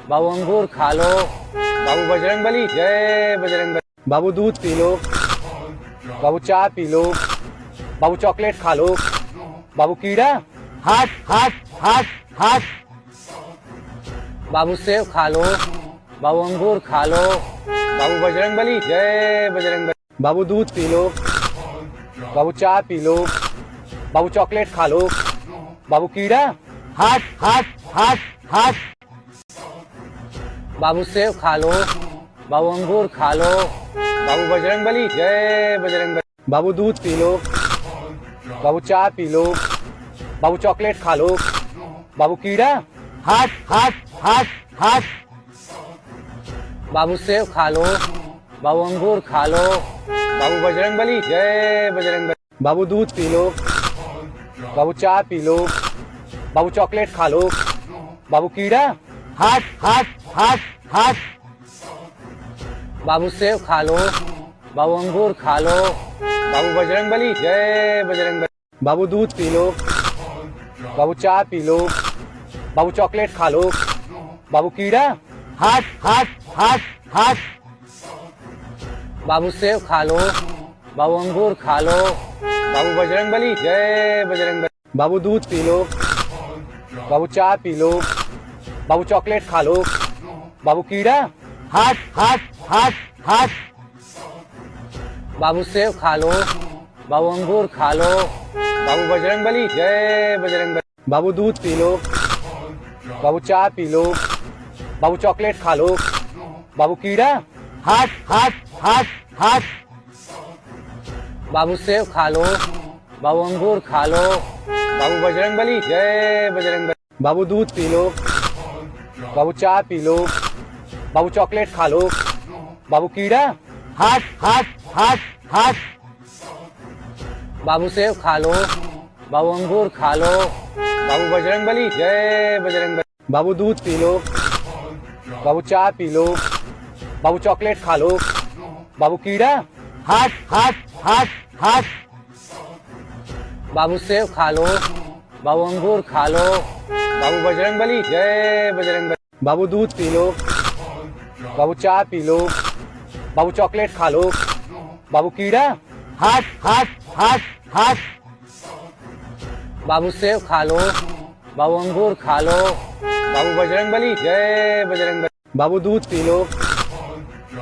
बाबू अंगूर खा लो। बाबू बजरंगबली जय बजरंगबली। बाबू दूध पी लो। बाबू चाय पी लो। बाबू चॉकलेट खा लो। बाबू कीड़ा। हट हट हट हट बाबू सेब खा लो। बाबू अंगूर खा लो। बाबू बजरंगबली जय बजरंगबली। बाबू दूध पी लो। बाबू चाय पी लो। बाबू चॉकलेट खा लो। बाबू कीड़ा। हट हट हट हट बाबू सेब खा लो। बाबू अंगूर खा लो। बाबू बजरंगबली जय बजरंगबली। बाबू दूध पी लो। बाबू चाय पी लो। बाबू चॉकलेट खा लो। बाबू कीड़ा। हट हट हट हट बाबू सेब खा लो। बाबू अंगूर खा लो। बाबू बजरंगबली जय बजरंगबली। बाबू दूध पी लो। बाबू चाय पी लो। बाबू चॉकलेट खा लो। बाबू कीड़ा। हट हट हट हट बाबू सेब खा लो। बाबू अंगूर खा लो। बाबू बजरंगबली जय बजरंगबली। बाबू दूध पी लो। बाबू चाय पी लो। बाबू चॉकलेट खा लो। बाबू कीड़ा। हट हट हट हट बाबू सेब खा लो। बाबू अंगूर खा लो। बाबू बजरंगबली जय बजरंगबली। बाबू दूध पी लो। बाबू चाय पी लो। बाबू चॉकलेट खा लो। बाबू कीड़ा। हट हट हट हट बाबू सेब खा लो। बाबू अंगूर खा लो। बाबू बजरंगबली जय बजरंगबली। बाबू दूध पी लो। बाबू चाय पी लो। बाबू चॉकलेट खा लो। बाबू कीड़ा। हट हट हट हट बाबू सेब खा लो। बाबू अंगूर खा लो। बाबू बजरंग बली, जय बजरंग बली। बाबू दूध पी लो, बाबू चाय पी लो, बाबू चॉकलेट खा लो, बाबू कीड़ा, हट हट हट हट बाबू सेब खा लो, बाबू अंगूर खा लो, बाबू बजरंग बली, जय बजरंग बली। बाबू दूध पी लो, बाबू चाय पी लो, बाबू चॉकलेट खा लो, बाबू कीड़ा, हट हट हट हट बाबू सेब खा लो, बाबू अंगूर खा लो, बाबू बजरंग बली, जय बजरंग बली। बाबू दूध पी लो, बाबू चाय पी लो, बाबू चॉकलेट खा लो, बाबू कीड़ा, हट हट हट हट बाबू सेब खा लो, बाबू अंगूर खा लो, बाबू बजरंग बली, जय बजरंग बली। बाबू दूध पी लो,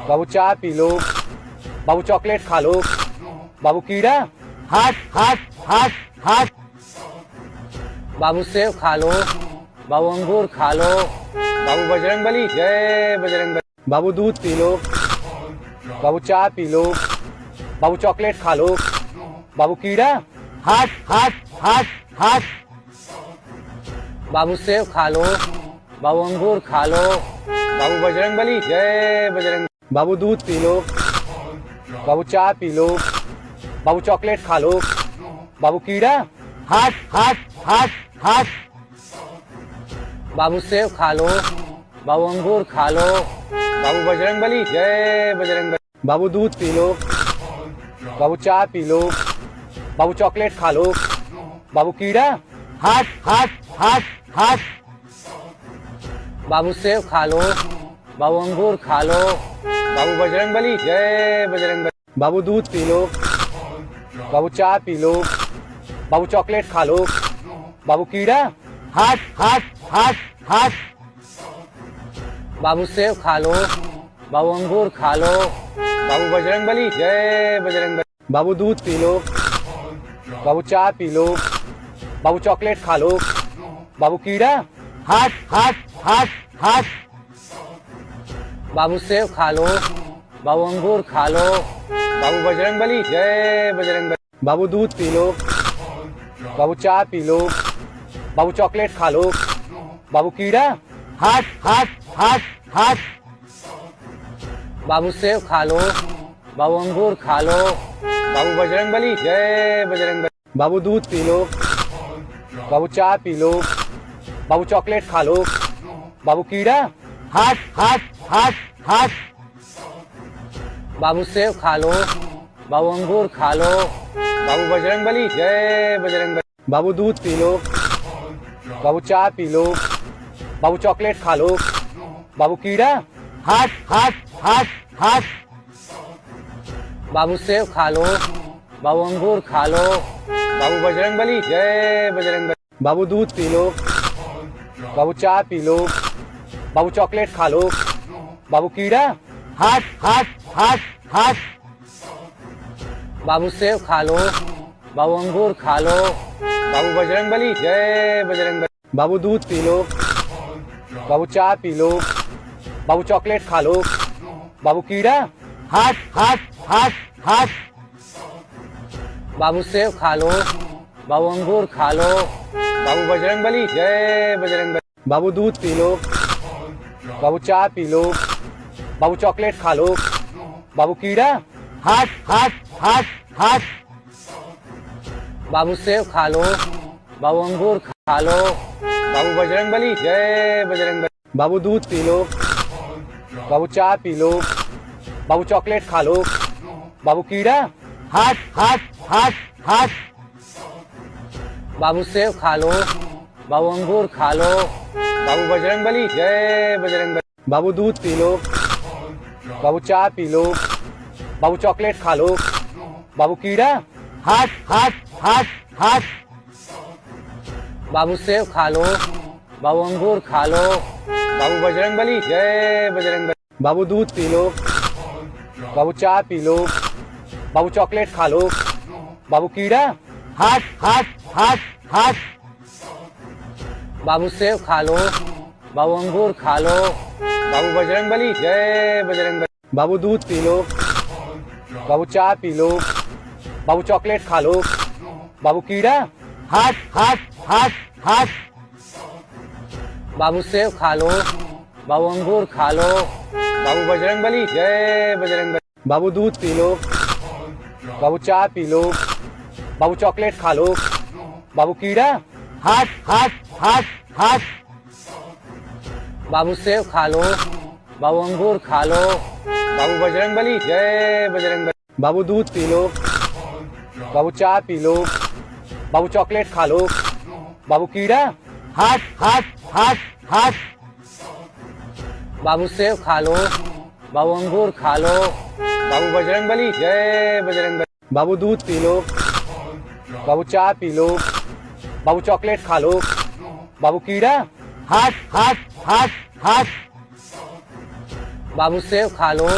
बाबू चाय पी लो, बाबू चॉकलेट खा लो, बाबू कीड़ा, हट हट हट हट बाबू सेब खा लो, बाबू अंगूर खा लो, बाबू बजरंग बली, जय बजरंग बली। बाबू दूध पी लो, बाबू चाय पी लो, बाबू चॉकलेट खा लो, बाबू कीड़ा, हट हट हट हट बाबू सेब खा लो, बाबू अंगूर खा लो, बाबू बजरंग बली, जय बजरंग बली। बाबू दूध पी लो, बाबू चाय पी लो, बाबू चॉकलेट खा लो, बाबू कीड़ा, हट हट हट हट बाबू सेब खा लो, बाबू अंगूर खा लो, बाबू बजरंग बली, जय बजरंग बली। बाबू दूध पी लो, बाबू चाय पी लो, बाबू चॉकलेट खा लो, बाबू कीड़ा, हट हट हट हट बाबू सेब खा लो, बाबू अंगूर खा लो, बाबू बजरंग बली, जय बजरंग बली। बाबू दूध पी लो, बाबू चाय पी लो, बाबू चॉकलेट खा लो, बाबू कीड़ा, हट हट हट हट बाबू सेब खा लो, बाबू अंगूर खा लो, बाबू बजरंग बली, जय बजरंग बली। बाबू दूध पी लो, बाबू चाय पी लो, बाबू चॉकलेट खा लो, बाबू कीड़ा, हट हट हट हट बाबू सेब खा लो, बाबू अंगूर खा लो, बाबू बजरंग बली, जय बजरंग बली। बाबू दूध पी लो, बाबू चाय पी लो, बाबू चॉकलेट खा लो, बाबू कीड़ा, हट हट हट हट बाबू सेब खा लो, बाबू अंगूर खा लो, बाबू बजरंग बली, जय बजरंग बली। बाबू दूध पी लो, बाबू चाय पी लो, बाबू चॉकलेट खा लो, बाबू कीड़ा, हट हट हट हट बाबू सेब खा लो, बाबू अंगूर खा लो, बाबू बजरंग बली, जय बजरंग बली। बाबू दूध पी लो, बाबू चाय पी लो, बाबू चॉकलेट खा लो, बाबू कीड़ा, हट हट हट हट बाबू सेब खा लो, बाबू अंगूर खा लो, बाबू बजरंग बली, जय बजरंग बली। बाबू दूध पी लो, बाबू चाय पी लो, बाबू चॉकलेट खा लो, बाबू कीड़ा, हट हट हट हट बाबू सेब खा लो, बाबू अंगूर खा लो, बाबू बजरंग बली, जय बजरंग बली। बाबू दूध पी लो, बाबू चाय पी लो, बाबू चॉकलेट खा लो, बाबू कीड़ा, हट हट हट हट बाबू सेब खा लो, बाबू अंगूर खा लो, बाबू बजरंग बली, जय बजरंग बली। बाबू दूध पी लो, बाबू चाय पी लो, बाबू चॉकलेट खा लो, बाबू कीड़ा, हट हट हट हट बाबू सेब खा लो, बाबू अंगूर खा लो, बाबू बजरंग बली, जय बजरंग बली। बाबू दूध पी लो, बाबू चाय पी लो, बाबू चॉकलेट खा लो, बाबू कीड़ा, हट हट हट हट बाबू सेब खा लो, बाबू अंगूर खा लो, बाबू बजरंग बली, जय बजरंग बली। बाबू दूध पी लो, बाबू चाय पी लो, बाबू चॉकलेट खा लो, बाबू कीड़ा, हट हट हट हट बाबू सेब खा लो, बाबू अंगूर खा लो, बाबू बजरंग बली, जय बजरंग बली। बाबू दूध पी लो, बाबू चाय पी लो, बाबू चॉकलेट खा लो, बाबू कीड़ा, हट हट हट हट बाबू सेब खा लो, बाबू अंगूर खा लो, बाबू बजरंग बली, जय बजरंग बली। बाबू दूध पी लो, बाबू चाय पी लो, बाबू चॉकलेट खा लो, बाबू कीड़ा, हट हट हट हट बाबू सेब खा लो, बाबू अंगूर खा लो, बाबू बजरंगबली जय बजरंगबली। बाबू दूध पी लो, बाबू चाय पी लो, बाबू चॉकलेट खा लो, बाबू कीड़ा, हट हट हट हट बाबू सेब खा लो, बाबू अंगूर खा लो, बाबू बजरंगबली जय बजरंगबली। बाबू दूध पी लो, बाबू चाय पी लो, बाबू चॉकलेट खा लो, बाबू कीड़ा, हट हट हट हट बाबू सेब खा लो, बाबू अंगूर खा लो, बाबू बजरंगबली जय बजरंगबली। बाबू दूध पी लो, बाबू चाय पी लो, बाबू चॉकलेट खा लो, बाबू कीड़ा, हट हट हट हट बाबू सेब खा लो,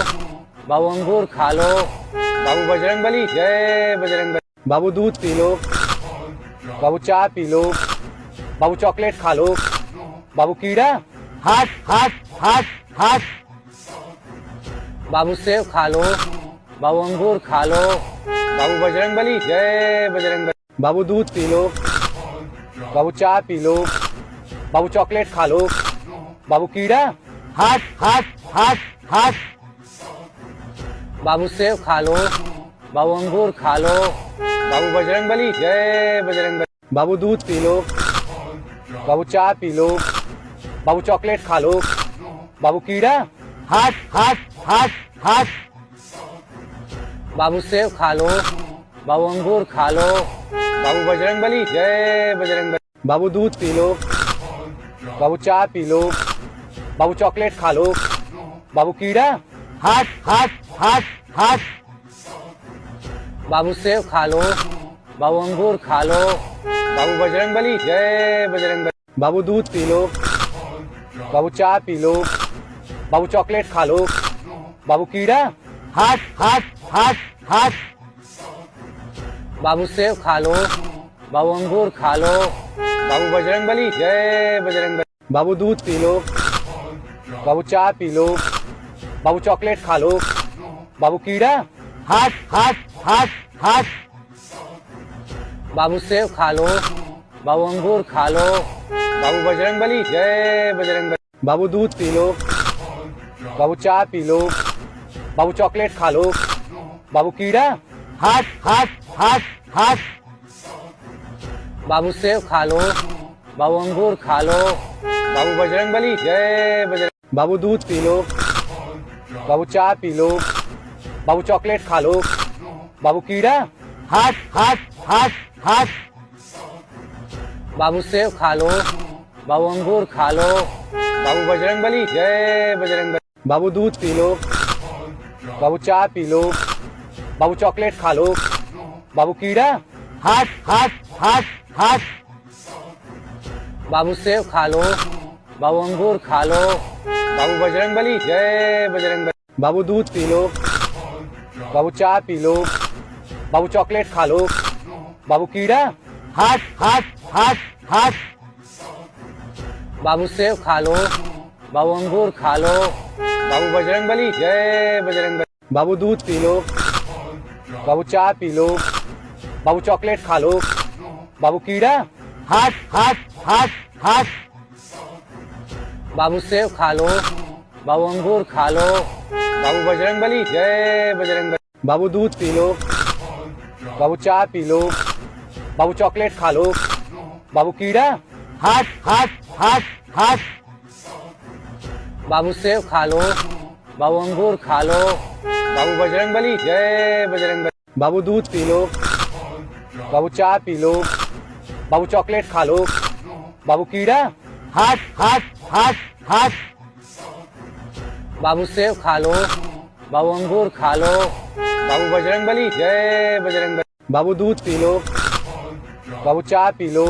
बाबू अंगूर खा लो, बाबू बजरंगबली जय बजरंगबली। बाबू दूध पी लो, बाबू चाय पी लो, बाबू चॉकलेट खा लो, बाबू कीड़ा, हट हट हट हट बाबू सेब खा लो, बाबू अंगूर खा लो, बाबू बजरंगबली जय बजरंगबली। बाबू दूध पी लो, बाबू चाय पी लो, बाबू चॉकलेट खा लो, बाबू कीड़ा, हट हट हट हट बाबू सेब खा लो, बाबू अंगूर खा लो, बाबू बजरंगबली जय बजरंगबली। बाबू दूध पी लो, बाबू चाय पी लो, बाबू चॉकलेट खा लो, बाबू कीड़ा, हट हट हट हट बाबू सेब खा लो, बाबू अंगूर खा लो, बाबू बजरंगबली जय बजरंगबली। बाबू दूध पी लो, बाबू चाय पी लो, बाबू चॉकलेट खा लो, बाबू कीड़ा, हट हट हट हट बाबू सेब खा लो, बाबू अंगूर खा लो, बाबू बजरंगबली जय बजरंगबली। बाबू दूध पी लो, बाबू चाय पी लो, बाबू चॉकलेट खा लो, बाबू कीड़ा, हट हट हट हट बाबू सेब खा लो, बाबू अंगूर खा लो, बाबू बजरंगबली जय बजरंगबली। बाबू दूध पी लो, बाबू चाय पी लो, बाबू चॉकलेट खा लो, बाबू कीड़ा, हट हट हट हट बाबू सेब खा लो, बाबू अंगूर खा लो, बाबू बजरंगबली जय बजरंगबली। बाबू दूध पी लो, बाबू चाय पी लो, बाबू चॉकलेट खा लो, बाबू कीड़ा, हट हट हट हट बाबू सेब खा लो, बाबू अंगूर खा लो, बाबू बजरंगबली जय बजरंग। बाबू दूध पी लो, बाबू चाय पी लो, बाबू चॉकलेट खा लो, बाबू कीड़ा, हट हट हट हट बाबू सेब खा लो, बाबू अंगूर खा लो, बाबू बजरंगबली जय बजरंगबली। बाबू दूध पी लो, बाबू चाय पी लो, बाबू चॉकलेट खा लो, बाबू कीड़ा, हट हट हट हट बाबू सेब खा लो, बाबू अंगूर खा लो, बाबू बजरंगबली जय बजरंगबली। बाबू दूध पी लो, बाबू चाय पी लो, बाबू चॉकलेट खा लो, बाबू कीड़ा, हट हट हट हट बाबू सेब खा लो, बाबू अंगूर खा लो, बाबू बजरंगबली जय बजरंगबली। बाबू दूध पी लो, बाबू चाय पी लो, बाबू चॉकलेट खा लो, बाबू कीड़ा, हट हट हट हट बाबू सेब खा लो, बाबू अंगूर खा लो, बाबू बजरंगबली जय बजरंगबली। बाबू दूध पी लो, बाबू चाय पी लो, बाबू चॉकलेट खा लो, बाबू कीड़ा, हट हट हट हट बाबू सेब खा लो, बाबू अंगूर खा लो, बाबू बजरंगबली जय बजरंगबली। बाबू दूध पी लो, बाबू चाय पी लो, बाबू चॉकलेट खा लो, बाबू कीड़ा, हट हट हट हट बाबू सेब खा लो, बाबू अंगूर खा लो, बाबू बजरंगबली जय बजरंगबली। बाबू दूध पी लो, बाबू चाय पी लो,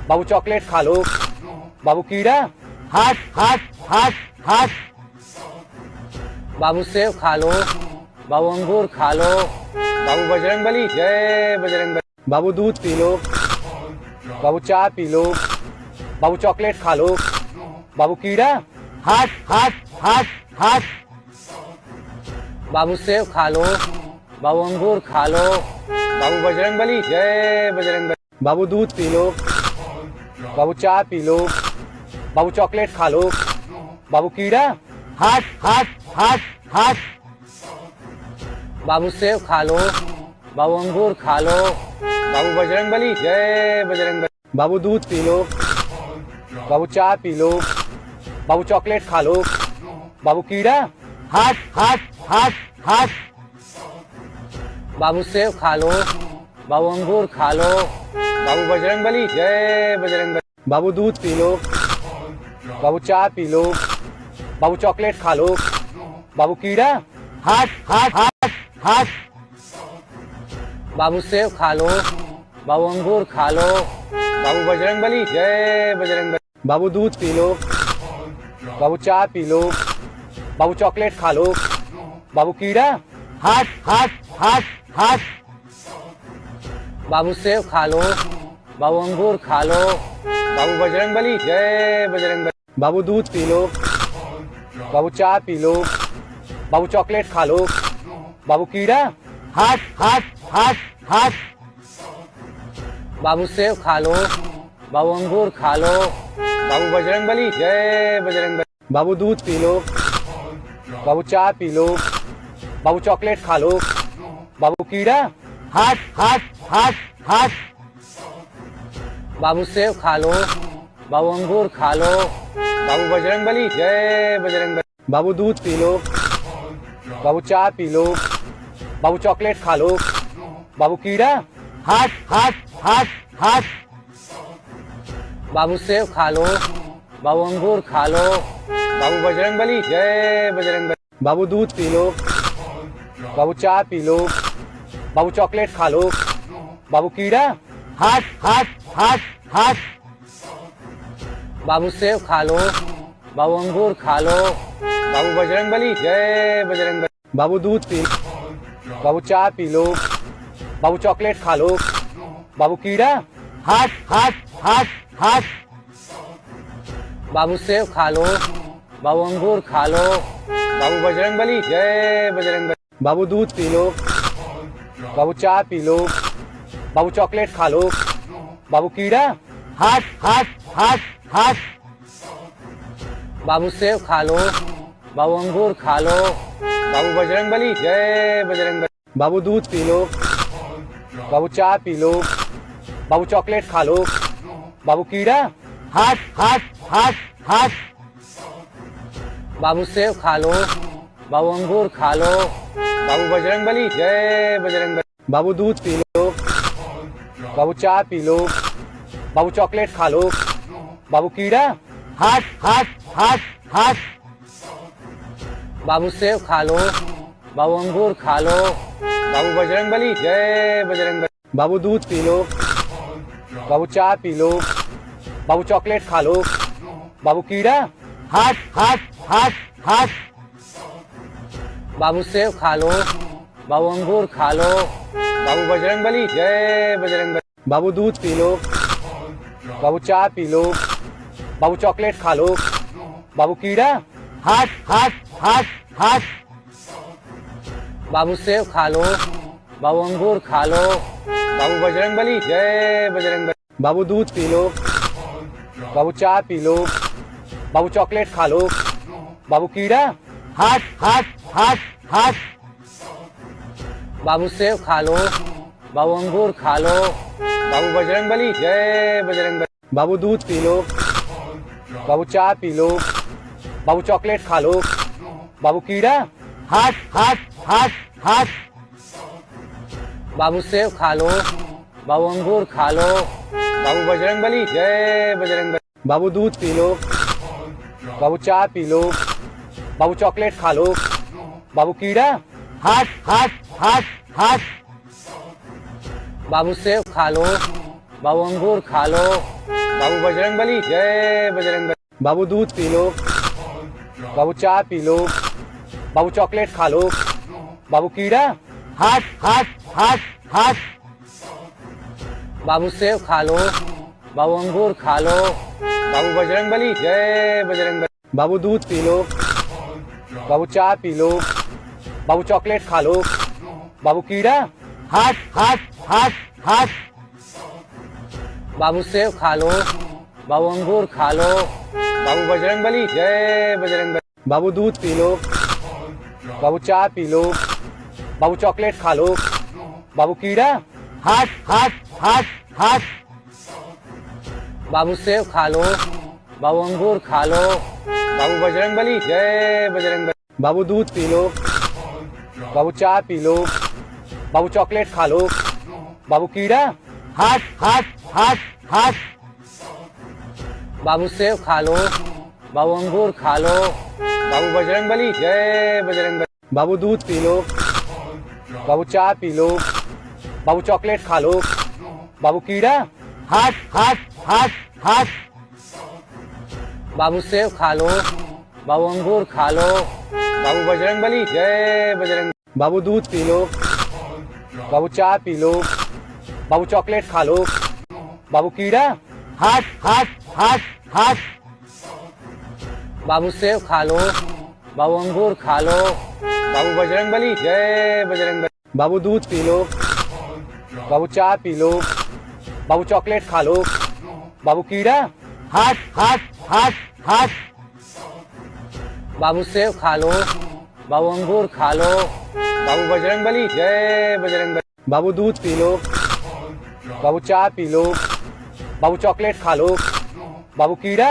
बाबू चॉकलेट खा लो, बाबू कीड़ा, हट हट हट हट बाबू सेब खा लो, बाबू अंगूर खा लो, बाबू बजरंगबली जय बजरंगबली। बाबू दूध पी लो, बाबू चाय पी लो, बाबू चॉकलेट खा लो, बाबू कीड़ा, हट हट हट हट बाबू सेब खा लो, बाबू अंगूर खा लो, बाबू बजरंगबली जय बजरंगबली। बाबू दूध पी लो, बाबू चाय पी लो। बाबू चॉकलेट खा लो। बाबू कीड़ा। हट हट हट हट बाबू सेब खा लो। बाबू अंगूर खा लो। बाबू बजरंगबली जय बजरंगबली। बाबू दूध पी लो। बाबू चाय पी लो। बाबू चॉकलेट खा लो। बाबू कीड़ा। हट हट हट हट बाबू सेब खा लो। बाबू अंगूर खा लो। बाबू बजरंगबली जय बजरंगबली। बाबू दूध पी लो। बाबू चाय पी लो। बाबू चॉकलेट खा लो। बाबू कीड़ा। हट हट हट हट बाबू सेब खा लो। बाबू अंगूर खा लो। बाबू बजरंगबली जय बजरंगबली। बाबू दूध पी लो। बाबू चाय पी लो। बाबू चॉकलेट खा लो। बाबू कीड़ा। हट हट हट हट बाबू सेब खा लो। बाबू अंगूर खा लो। बाबू बजरंगबली जय बजरंगबली। बाबू दूध पी लो। बाबू चाय पी लो। बाबू चॉकलेट खा लो। बाबू कीड़ा। हट हट हट हट बाबू सेब खा लो। बाबू अंगूर खा लो। बाबू बजरंगबली जय बजरंगबली। बाबू दूध पी लो। बाबू चाय पी लो। बाबू चॉकलेट खा लो। बाबू कीड़ा। हट हट हट हट बाबू सेब खा लो। बाबू अंगूर खा लो। बाबू बजरंगबली जय बजरंगबली। बाबू दूध पी लो। बाबू चाय पी लो। बाबू चॉकलेट खा लो। बाबू कीड़ा। हट हट हट हट बाबू सेब खा लो। बाबू अंगूर खा लो। बाबू बजरंगबली जय बजरंगबली। बाबू दूध पी लो। बाबू चाय पी लो। बाबू चॉकलेट खा लो। बाबू कीड़ा। हट हट हट हट बाबू सेब खा लो। बाबू अंगूर खा लो। बाबू बजरंगबली जय बजरंगबली। बाबू दूध पी लो। बाबू चाय पी लो। बाबू चॉकलेट खा लो। बाबू कीड़ा। हट हट हट हट बाबू सेब खा लो। बाबू अंगूर खा लो। बाबू बजरंगबली जय बजरंगबली। बाबू दूध पी लो। बाबू चाय पी लो। बाबू चॉकलेट खा लो। बाबू कीड़ा। हट हट हट हट बाबू सेब खा लो। बाबू अंगूर खा लो। बाबू बजरंगबली जय बजरंगबली। बाबू दूध पी लो। बाबू चाय पी लो। बाबू चॉकलेट खा लो। बाबू कीड़ा। हट हट हट हट बाबू सेब खा लो। बाबू अंगूर खा लो। बाबू बजरंगबली जय बजरंगबली। बाबू दूध पी लो। बाबू चाय पी लो। बाबू चॉकलेट खा लो। बाबू कीड़ा। हट हट हट हट बाबू सेब खा लो। बाबू अंगूर खा लो। बाबू बजरंगबली जय बजरंगबली। बाबू दूध पी लो। बाबू चाय पी लो। बाबू चॉकलेट खा लो। बाबू कीड़ा। हट हट हट हट बाबू सेब खा लो। बाबू अंगूर खा लो। बाबू बजरंगबली जय बजरंगबली। बाबू दूध पी लो। बाबू चाय पी लो। बाबू चॉकलेट खा लो। बाबू कीड़ा। हट हट हट हट बाबू सेब खा लो। बाबू अंगूर खा लो। बाबू बजरंगबली जय बजरंगबली। बाबू दूध पी लो। बाबू चाय पी लो। बाबू चॉकलेट खा लो। बाबू कीड़ा। हट हट हट हट बाबू सेब खा लो। बाबू अंगूर खा लो। बाबू बजरंगबली जय बजरंगबली। बाबू दूध पी लो। बाबू चाय पी लो। बाबू चॉकलेट खा लो। बाबू कीड़ा। हट हट हट हट बाबू सेब खा लो। बाबू अंगूर खा लो। बाबू बजरंगबली जय बजरंगबली। बाबू दूध पी लो। बाबू चाय पी लो। बाबू चॉकलेट खा लो। बाबू कीड़ा। हट हट हट हट बाबू सेब खा लो। बाबू अंगूर खा लो। बाबू बजरंगबली जय बजरंगबली। बाबू दूध पी लो। बाबू चाय पी लो। बाबू चॉकलेट खा लो। बाबू कीड़ा। हट हट हट हट बाबू सेब खा लो। बाबू अंगूर खा लो। बाबू बजरंगबली जय बजरंगबली। बाबू दूध पी लो। बाबू चाय पी लो। बाबू चॉकलेट खा लो। बाबू कीड़ा। हट हट हट हट बाबू सेब खा लो। बाबू अंगूर खा लो। बाबू बजरंगबली जय बजरंगबली। बाबू दूध पी लो। बाबू चाय पी लो। बाबू चॉकलेट खा लो। बाबू कीड़ा। हट हट हट हट। बाबू सेब खा लो। बाबू अंगूर खा लो। बाबू बजरंगबली जय बजरंगबली। बाबू दूध पी लो। बाबू चाय पी लो। बाबू चॉकलेट खा लो। बाबू कीड़ा। हट हट हट हट। बाबू सेब खा लो। बाबू अंगूर खा लो। बाबू बजरंगबली जय बजरंगबली। बाबू दूध पी लो। बाबू चाय पी लो। बाबू चॉकलेट खा लो। बाबू कीड़ा। हट हट हट हट। बाबू सेब खा लो। बाबू अंगूर खा लो। बाबू बजरंगबली जय बजरंग। बाबू दूध पी लो। बाबू चाय पी लो। बाबू चॉकलेट खा लो। बाबू कीड़ा। हट हट हट हट। बाबू सेब खा लो। बाबू अंगूर खा लो। बाबू बजरंगबली जय बजरंगबली। बाबू दूध पी लो। बाबू चाय पी लो। बाबू चॉकलेट खा लो। बाबू कीड़ा। हट हट हट हट। बाबू सेब खा लो। बाबू अंगूर खा लो। बाबू बजरंगबली जय बजरंगबली। बाबू दूध पी लो। बाबू चाय पी लो। बाबू चॉकलेट खा लो। बाबू कीड़ा।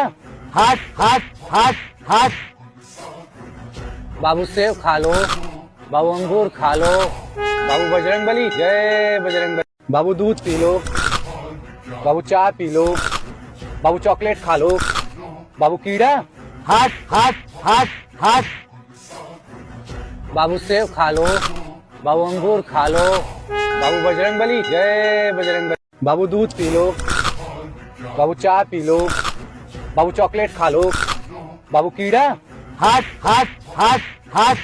हट हट हट हट। बाबू सेब खा लो। बाबू अंगूर खा लो। बाबू बजरंगबली जय बजरंगबली। बाबू दूध पी लो। बाबू चाय पी लो। बाबू चॉकलेट खा लो। बाबू कीड़ा। हट हट हट हट। बाबू सेब खा लो। बाबू अंगूर खा लो। बाबू बजरंगबली जय बजरंगबली। बाबू दूध पी लो। बाबू चाय पी लो। बाबू चॉकलेट खा लो। बाबू कीड़ा। हट हट हट हट।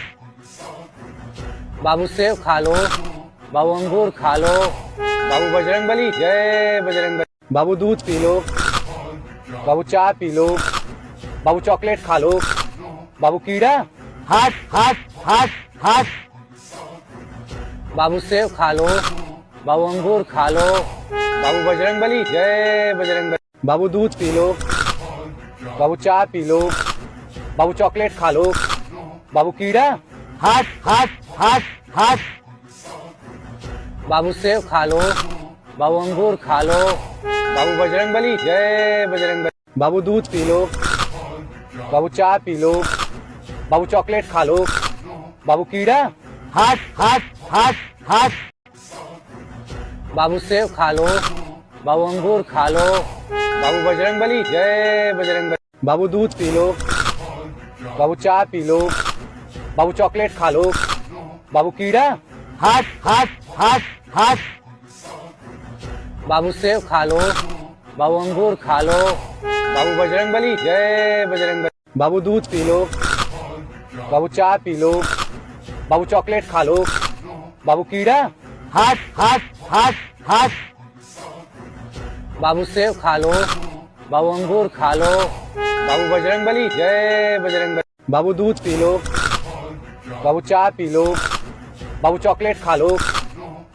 बाबू सेब खा लो। बाबू अंगूर खा लो। बाबू बजरंगबली जय बजरंगबली। बाबू दूध पी लो। बाबू चाय पी लो। बाबू चॉकलेट खा लो। बाबू कीड़ा। हट हट हट हट। बाबू सेब खा लो। बाबू अंगूर खा लो। बाबू बजरंगबली जय बजरंगबली। बाबू दूध पी लो। बाबू चाय पी लो। बाबू चॉकलेट खा लो। बाबू कीड़ा। हट हट हट हट। बाबू सेब खा लो। बाबू अंगूर खा लो। बाबू बजरंगबली जय बजरंगबली। बाबू दूध पी लो। बाबू चाय पी लो। बाबू चॉकलेट खा लो। बाबू कीड़ा। हट हट हट हट। बाबू सेब खा लो। बाबू अंगूर खा लो। बाबू बजरंगबली जय बजरंगबली। बाबू दूध पी लो। बाबू चाय पी लो। बाबू चॉकलेट खा लो। बाबू कीड़ा। हट हट हट हट। बाबू सेब खा लो। बाबू अंगूर खा लो। बाबू बजरंगबली जय बजरंगबली। बाबू दूध पी लो। बाबू चाय पी लो। बाबू चॉकलेट खा लो। बाबू कीड़ा। हट हट हट हट। बाबू सेब खा लो। बाबू अंगूर खा लो। बाबू बजरंगबली जय बजरंगबली। बाबू दूध पी लो। बाबू चाय पी लो। बाबू चॉकलेट खा लो।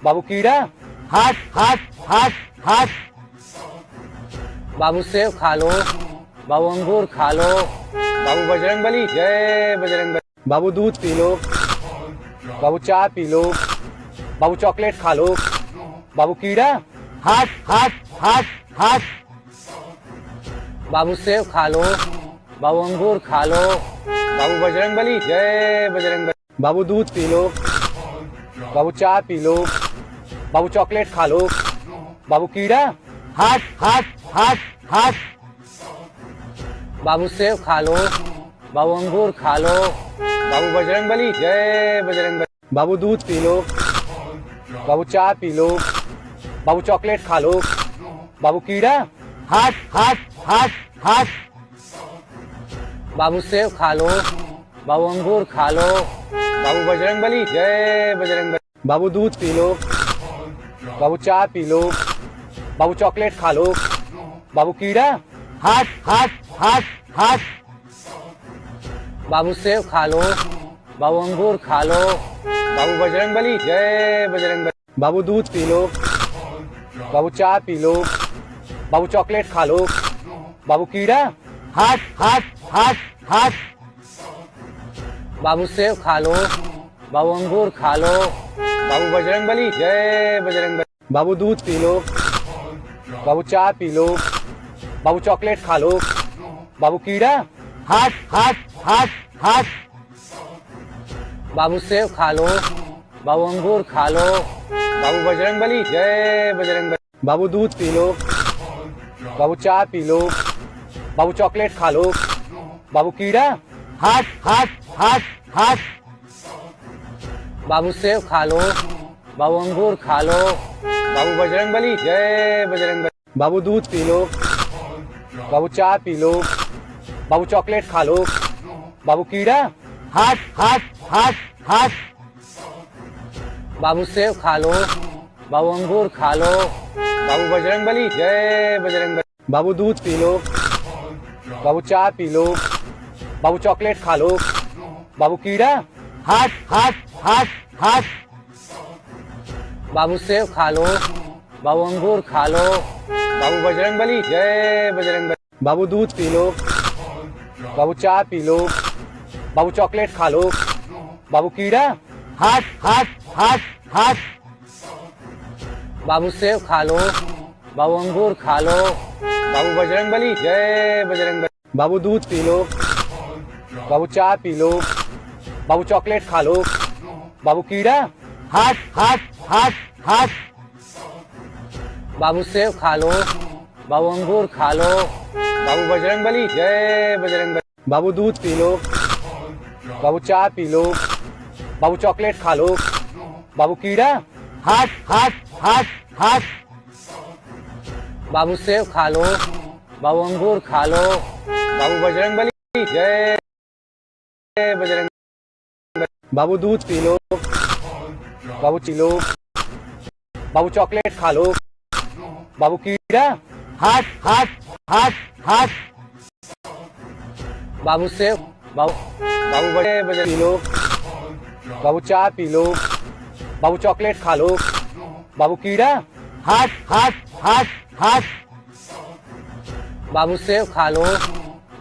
बाबू कीड़ा। हट हट हट हट। बाबू सेब खा लो। बाबू अंगूर खा लो। बाबू बजरंगबली जय बजरंगबली। बाबू दूध पी लो। बाबू चाय पी लो। बाबू चॉकलेट खा लो। बाबू कीड़ा। हट हट हट हट। बाबू सेब खा लो। बाबू अंगूर खा लो। बाबू बजरंगबली जय बजरंगबली। बाबू दूध पी लो। बाबू चाय पी लो। बाबू चॉकलेट खा लो। बाबू कीड़ा। हट हट हट हट। बाबू सेब खा लो। बाबू अंगूर खा लो। बाबू बजरंगबली जय बजरंगबली। बाबू दूध पी लो। बाबू चाय पी लो। बाबू चॉकलेट खा लो। बाबू कीड़ा। हट हट हट हट। बाबू सेब खा लो। बाबू अंगूर खा लो। बाबू बजरंगबली जय बजरंगबली। बाबू दूध पी लो। बाबू चाय पी लो। बाबू चॉकलेट खा लो। बाबू कीड़ा। हट हट हट हट। बाबू सेब खा लो। बाबू अंगूर खा लो। बाबू बजरंगबली जय बजरंगबली। बाबू दूध पी लो। बाबू चाय पी लो। बाबू चॉकलेट खा लो। बाबू कीड़ा, हट हट हट हट बाबू सेब खा लो, बाबू अंगूर खा लो, बाबू बजरंगबली जय बजरंगबली। बाबू दूध पी लो, बाबू चाय पी लो, बाबू चॉकलेट खा लो, बाबू कीड़ा, हट हट हट हट बाबू सेब खा लो, बाबू अंगूर खा लो, बाबू बजरंगबली जय बजरंगबली। बाबू दूध पी लो, बाबू चाय पी लो, बाबू चॉकलेट खा लो, बाबू कीड़ा, हट हट हट हट बाबू सेब खा लो, बाबू अंगूर खा लो, बाबू बजरंगबली जय बजरंगबली। बाबू दूध पी लो, बाबू चाय पी लो, बाबू चॉकलेट खा लो, बाबू कीड़ा, हट हट हट हट बाबू सेब खा लो, बाबू अंगूर खा लो, बाबू बजरंगबली जय बजरंगबली। बाबू दूध पी लो, बाबू चाय पी लो, बाबू चॉकलेट खा लो, बाबू कीड़ा, हट हट हट हट बाबू सेब खा लो, बाबू अंगूर खा लो, बाबू बजरंगबली जय बजरंगबली। बाबू दूध पी लो, बाबू चाय पी लो, बाबू चॉकलेट खा लो, बाबू कीड़ा, हट हट हट हट बाबू सेब खा लो, बाबू अंगूर खा लो, बाबू बजरंगबली जय बजरंगबली। बाबू दूध पी लो, बाबू चाय पी लो, बाबू चॉकलेट खा लो, बाबू कीड़ा, हट हट हट हट बाबू सेब खा लो, बाबू अंगूर खा लो, बाबू बजरंगबली जय बजरंगबली। बाबू दूध पी लो, बाबू चाय पी लो, बाबू चॉकलेट खा लो, बाबू कीड़ा, हट हट हट हट बाबू सेब खा लो, बाबू अंगूर खा लो, बाबू बजरंगबली जय बजरंगबली। बाबू दूध पी लो, बाबू पी लो, बाबू चॉकलेट खा लो, बाबू कीड़ा, हट हट हट हट बाबू सेब बाबू बाबू बड़े बजरंग पी लो, बाबू चाय पी लो, बाबू चॉकलेट खा लो, बाबू कीड़ा, हट हट हट हट बाबू सेब खा लो,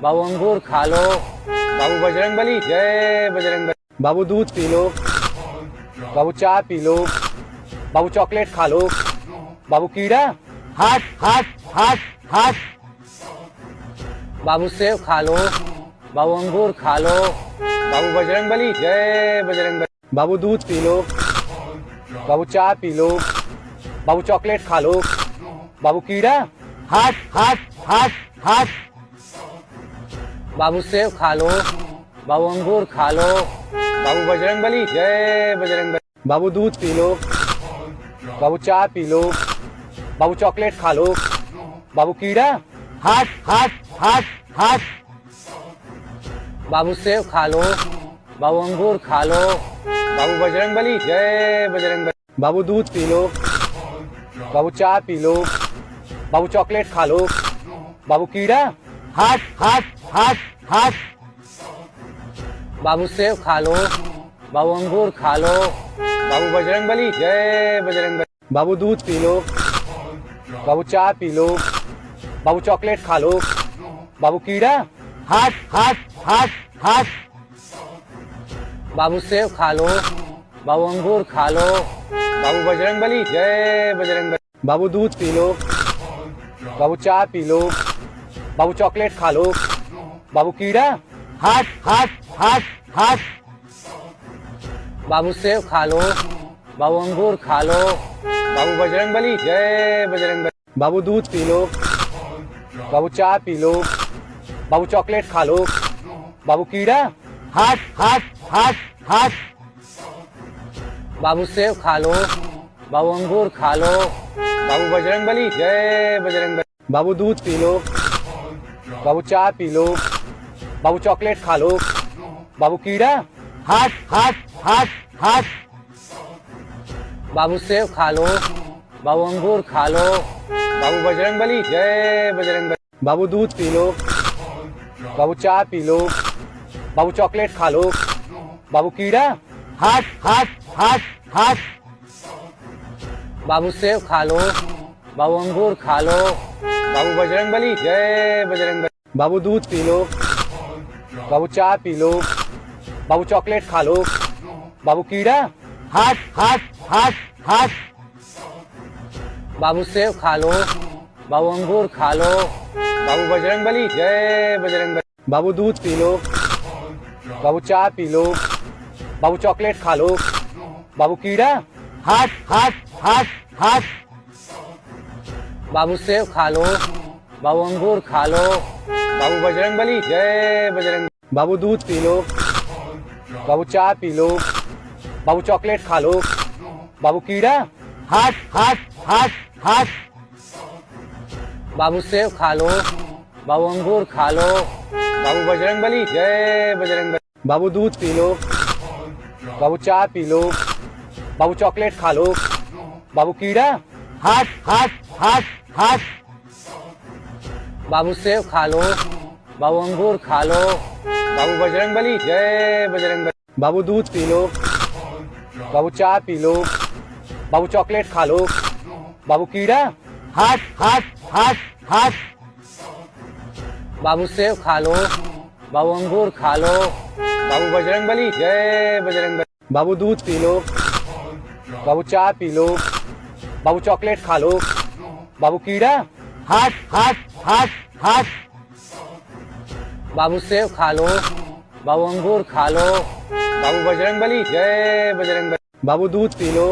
बाबू अंगूर खा लो, बाबू बजरंगबली जय बजरंगबली। बाबू दूध पी लो, बाबू चाय पी लो, बाबू चॉकलेट खा लो, बाबू कीड़ा, हट हट हट हट बाबू सेब खा लो, बाबू अंगूर खा लो, बाबू बजरंगबली जय बजरंगबली। बाबू दूध पी लो, बाबू चाय पी लो, बाबू चॉकलेट खा लो, बाबू कीड़ा, हट हट हट हट बाबू सेब खा लो, बाबू अंगूर खा लो, बाबू बजरंगबली जय बजरंगबली। बाबू दूध पी लो, बाबू चाय पी लो, बाबू चॉकलेट खा लो, बाबू कीड़ा, हट हट हट हट बाबू सेब खा लो, बाबू अंगूर खा लो, बाबू बजरंगबली जय बजरंगबली। बाबू दूध पी लो, बाबू चाय पी लो, बाबू चॉकलेट खा लो, बाबू कीड़ा, हट हट हट हट बाबू सेब खा लो, बाबू अंगूर खा लो, बाबू बजरंगबली जय बजरंगबली। बाबू दूध पी लो, बाबू चाय पी लो, बाबू चॉकलेट खा लो, बाबू कीड़ा, हट हट हट हट बाबू सेब खा लो, बाबू अंगूर खा लो, बाबू बजरंगबली जय बजरंगबली। बाबू दूध पी लो, बाबू चाय पी लो, बाबू चॉकलेट खा लो, बाबू कीड़ा, हट हट हट हट बाबू सेब खा लो, बाबू अंगूर खा लो, बाबू बजरंगबली जय बजरंगबली। बाबू दूध पी लो, बाबू चाय पी लो, बाबू चॉकलेट खा लो, बाबू कीड़ा, हट हट हट हट बाबू सेब खा लो, बाबू अंगूर खा लो, बाबू बजरंगबली जय बजरंगबली। बाबू दूध पी लो, बाबू चाय पी लो, बाबू चॉकलेट खा लो, बाबू कीड़ा, हट हट हट हट बाबू सेब खा लो, बाबू अंगूर खा लो, बाबू बजरंगबली जय बजरंगबली। बाबू दूध पी लो, बाबू चाय पी लो, बाबू चॉकलेट खा लो, बाबू कीड़ा, हट हट हट हट बाबू सेब खा लो, बाबू अंगूर खा लो, बाबू बजरंग बली जय बजरंग बली। बाबू दूध पी लो, बाबू चाय पी लो, बाबू चॉकलेट खा लो, बाबू कीड़ा, हट हट हट हट बाबू सेब खा लो, बाबू अंगूर खा लो, बाबू बजरंग बली जय बजरंग बली। बाबू दूध पी लो, बाबू चाय पी लो, बाबू चॉकलेट खा लो, बाबू कीड़ा, हट हट हट हट बाबू सेब खा लो, बाबू अंगूर खा लो, बाबू बजरंग बली जय बजरंग बली। बाबू दूध पी लो, बाबू चाय पी लो, बाबू चॉकलेट खा लो, बाबू कीड़ा, हट हट हट हट बाबू सेब खा लो, बाबू अंगूर खा लो, बाबू बजरंग बली जय बजरंग बली। बाबू दूध पी लो, बाबू चाय पी लो, बाबू चॉकलेट खा लो, बाबू कीड़ा, हट हट हट हट बाबू सेब खा लो, बाबू अंगूर खा लो, बाबू बजरंग बली जय बजरंग बली। बाबू दूध पी लो, बाबू चाय पी लो, बाबू चॉकलेट खा लो, बाबू कीड़ा, हट हट हट हट बाबू सेब खा लो, बाबू अंगूर खा लो, बाबू बजरंग बली जय बजरंग बली। बाबू दूध पी लो, बाबू चाय पी लो, बाबू चॉकलेट खा लो, बाबू कीड़ा, हट हट हट हट बाबू सेब खा लो, बाबू अंगूर खा लो, बाबू बजरंग बली जय बजरंग बली। बाबू दूध पी लो,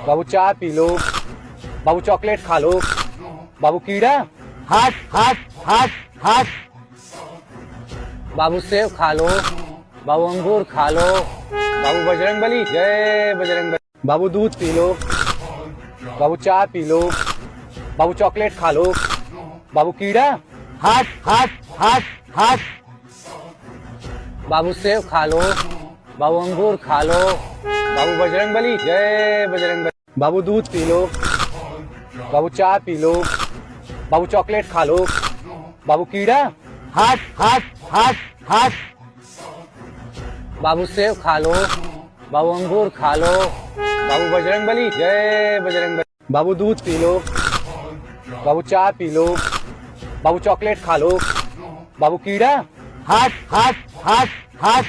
बाबू चाय पी लो, बाबू चॉकलेट खा लो, बाबू कीड़ा, हट हट हट हट बाबू सेब खा लो, बाबू अंगूर खा लो, बाबू बजरंग बली जय बजरंग बली। बाबू दूध पी लो, बाबू चाय पी लो, बाबू चॉकलेट खा लो, बाबू कीड़ा, हट हट हट हट बाबू सेब खा लो, बाबू अंगूर खा लो, बाबू बजरंग बली जय बजरंग बली। बाबू दूध पी लो, बाबू चाय पी लो, बाबू चॉकलेट खा लो, बाबू कीड़ा, हट हट हट हट बाबू सेब खा लो, बाबू अंगूर खा लो, बाबू बजरंग बली जय बजरंग बली। बाबू दूध पी लो, बाबू चाय पी लो, बाबू चॉकलेट खा लो, बाबू कीड़ा, हट हट हट हट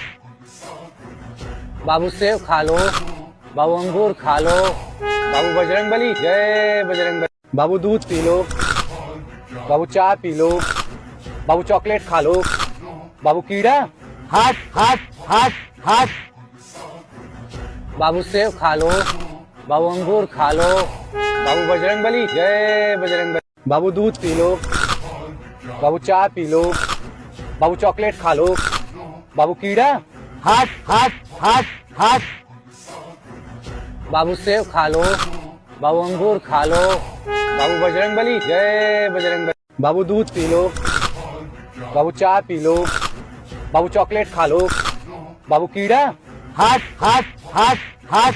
बाबू सेब खा लो, बाबू अंगूर खा लो, बाबू बजरंग बली जय बजरंग बली। बाबू दूध पी लो, बाबू चाय पी लो, बाबू चॉकलेट खा लो, बाबू कीड़ा, हट हट हट हट बाबू सेब खा लो, बाबू अंगूर खा लो, बाबू बजरंग बली जय बजरंग बली। बाबू दूध पी लो, बाबू चाय पी लो, बाबू चॉकलेट खा लो, बाबू कीड़ा, हट हट हट हट बाबू सेब खा लो, बाबू अंगूर खा लो, बाबू बजरंग बली जय बजरंग बली। बाबू दूध पी लो, बाबू चाय पी लो, बाबू चॉकलेट खा लो, बाबू कीड़ा, हट हट हट हट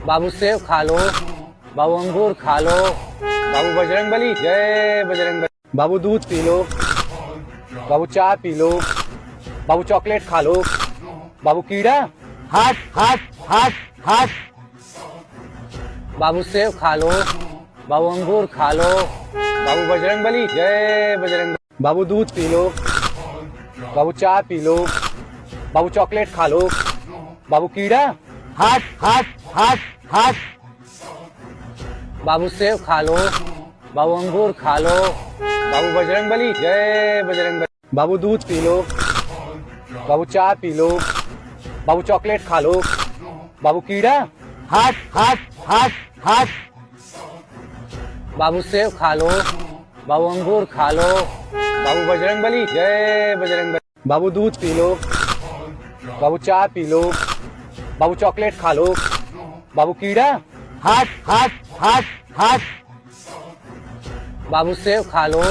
बाबू सेब खा लो, बाबू अंगूर खा लो, बाबू बजरंग बली जय बजरंग बली। बाबू दूध पी लो, बाबू चाय पी लो, बाबू चॉकलेट खा लो, बाबू कीड़ा, हट हट हट हट बाबू सेब खा लो, बाबू अंगूर खा लो, बाबू बजरंग बली जय बजरंग बली। बाबू दूध पी लो, बाबू चाय पी लो, बाबू चॉकलेट खा लो, बाबू कीड़ा, हट हट हट हट बाबू सेब खा लो, बाबू अंगूर खा लो, बाबू बजरंग बली जय बजरंग बली। बाबू दूध पी लो, बाबू चाय पी लो, बाबू चॉकलेट खा लो, बाबू कीड़ा, हट हट हट हट बाबू सेब खा लो, बाबू अंगूर खा लो, बाबू बजरंग बली जय बजरंग बली। बाबू दूध पी लो, बाबू चाय पी लो, बाबू चॉकलेट खा लो, बाबू कीड़ा, हट हट हट हट बाबू सेब खा लो,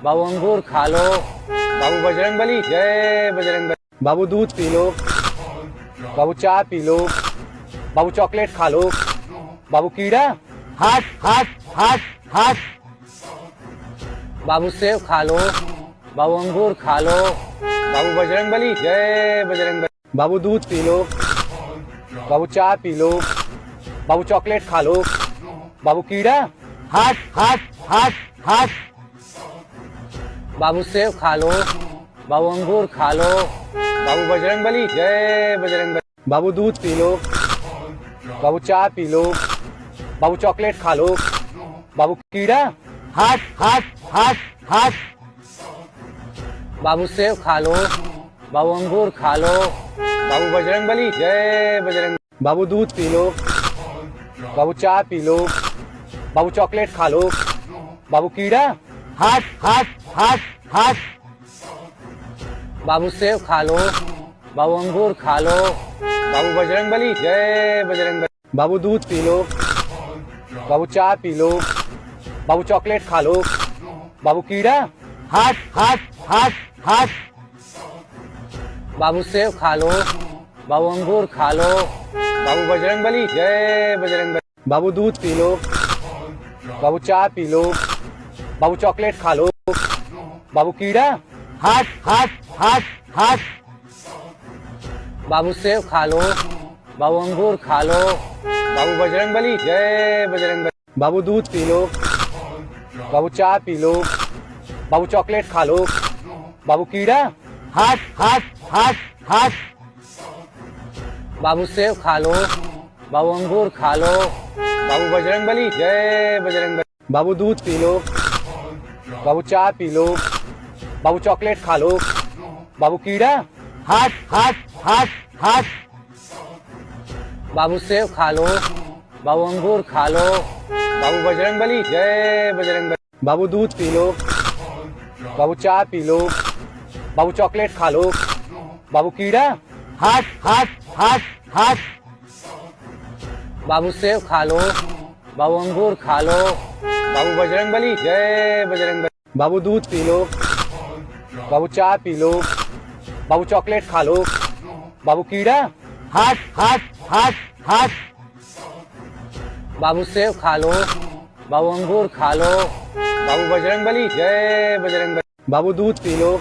बाबू अंगूर खा लो, बाबू बजरंग बली जय बजरंग बली। बाबू दूध पी लो, बाबू चाय पी लो, बाबू चॉकलेट खा लो, बाबू कीड़ा, हट हट हट हट बाबू सेब खा लो, बाबू अंगूर खा लो, बाबू बजरंग बली जय बजरंग बली। बाबू दूध पी लो, बाबू चाय पी लो, बाबू चॉकलेट खा लो, बाबू कीड़ा, हट हट हट हट बाबू सेब खा लो, बाबू अंगूर खा लो, बाबू बजरंगबली जय बजरंगबली। बाबू दूध पी लो, बाबू चाय पी लो, बाबू चॉकलेट खा लो, बाबू कीड़ा, हट हट हट हट बाबू सेब खा लो, बाबू अंगूर खा लो, बाबू बजरंगबली जय बजरंग। बाबू दूध पी लो, बाबू चाय पी लो, बाबू चॉकलेट खा लो, बाबू कीड़ा, हट हट हट हट बाबू सेब खा लो, बाबू अंगूर खा लो, बाबू बजरंगबली जय बजरंग। बाबू दूध पी लो, बाबू चाय पी लो, बाबू चॉकलेट खा लो, बाबू कीड़ा, हट हट हट हट बाबू सेब खा लो, बाबू अंगूर खा लो, बाबू बजरंगबली जय बजरंग। बाबू दूध पी लो, बाबू चाय पी लो, बाबू चॉकलेट खा लो, बाबू कीड़ा, हट हट हट हट बाबू सेब खा लो, बाबू अंगूर खा लो, बाबू बजरंगबली जय बजरंग। बाबू दूध पी लो, बाबू चाय पी लो, बाबू चॉकलेट खा लो, बाबू कीड़ा, हट हट हट हट बाबू सेब खा लो, बाबू अंगूर खा लो, बाबू बजरंगबली जय बजरंग। बाबू दूध पी लो, बाबू चाय पी लो, बाबू चॉकलेट खा लो, बाबू कीड़ा, हट हट हट हट बाबू सेब खा लो, बाबू अंगूर खा लो, बाबू बजरंगबली जय बजरंग। बाबू दूध पी लो, बाबू चाय पी लो, बाबू चॉकलेट खा लो, बाबू कीड़ा, हट हट हट हट बाबू सेब खा लो, बाबू अंगूर खा लो, बाबू बजरंगबली जय बजरंग। बाबू दूध पी लो, बाबू चाय पी लो, बाबू चॉकलेट खा लो, बाबू कीड़ा, हट हट हट हट बाबू सेब खा लो, बाबू अंगूर खा लो, बाबू बजरंगबली जय बजरंग। बाबू दूध पी लो,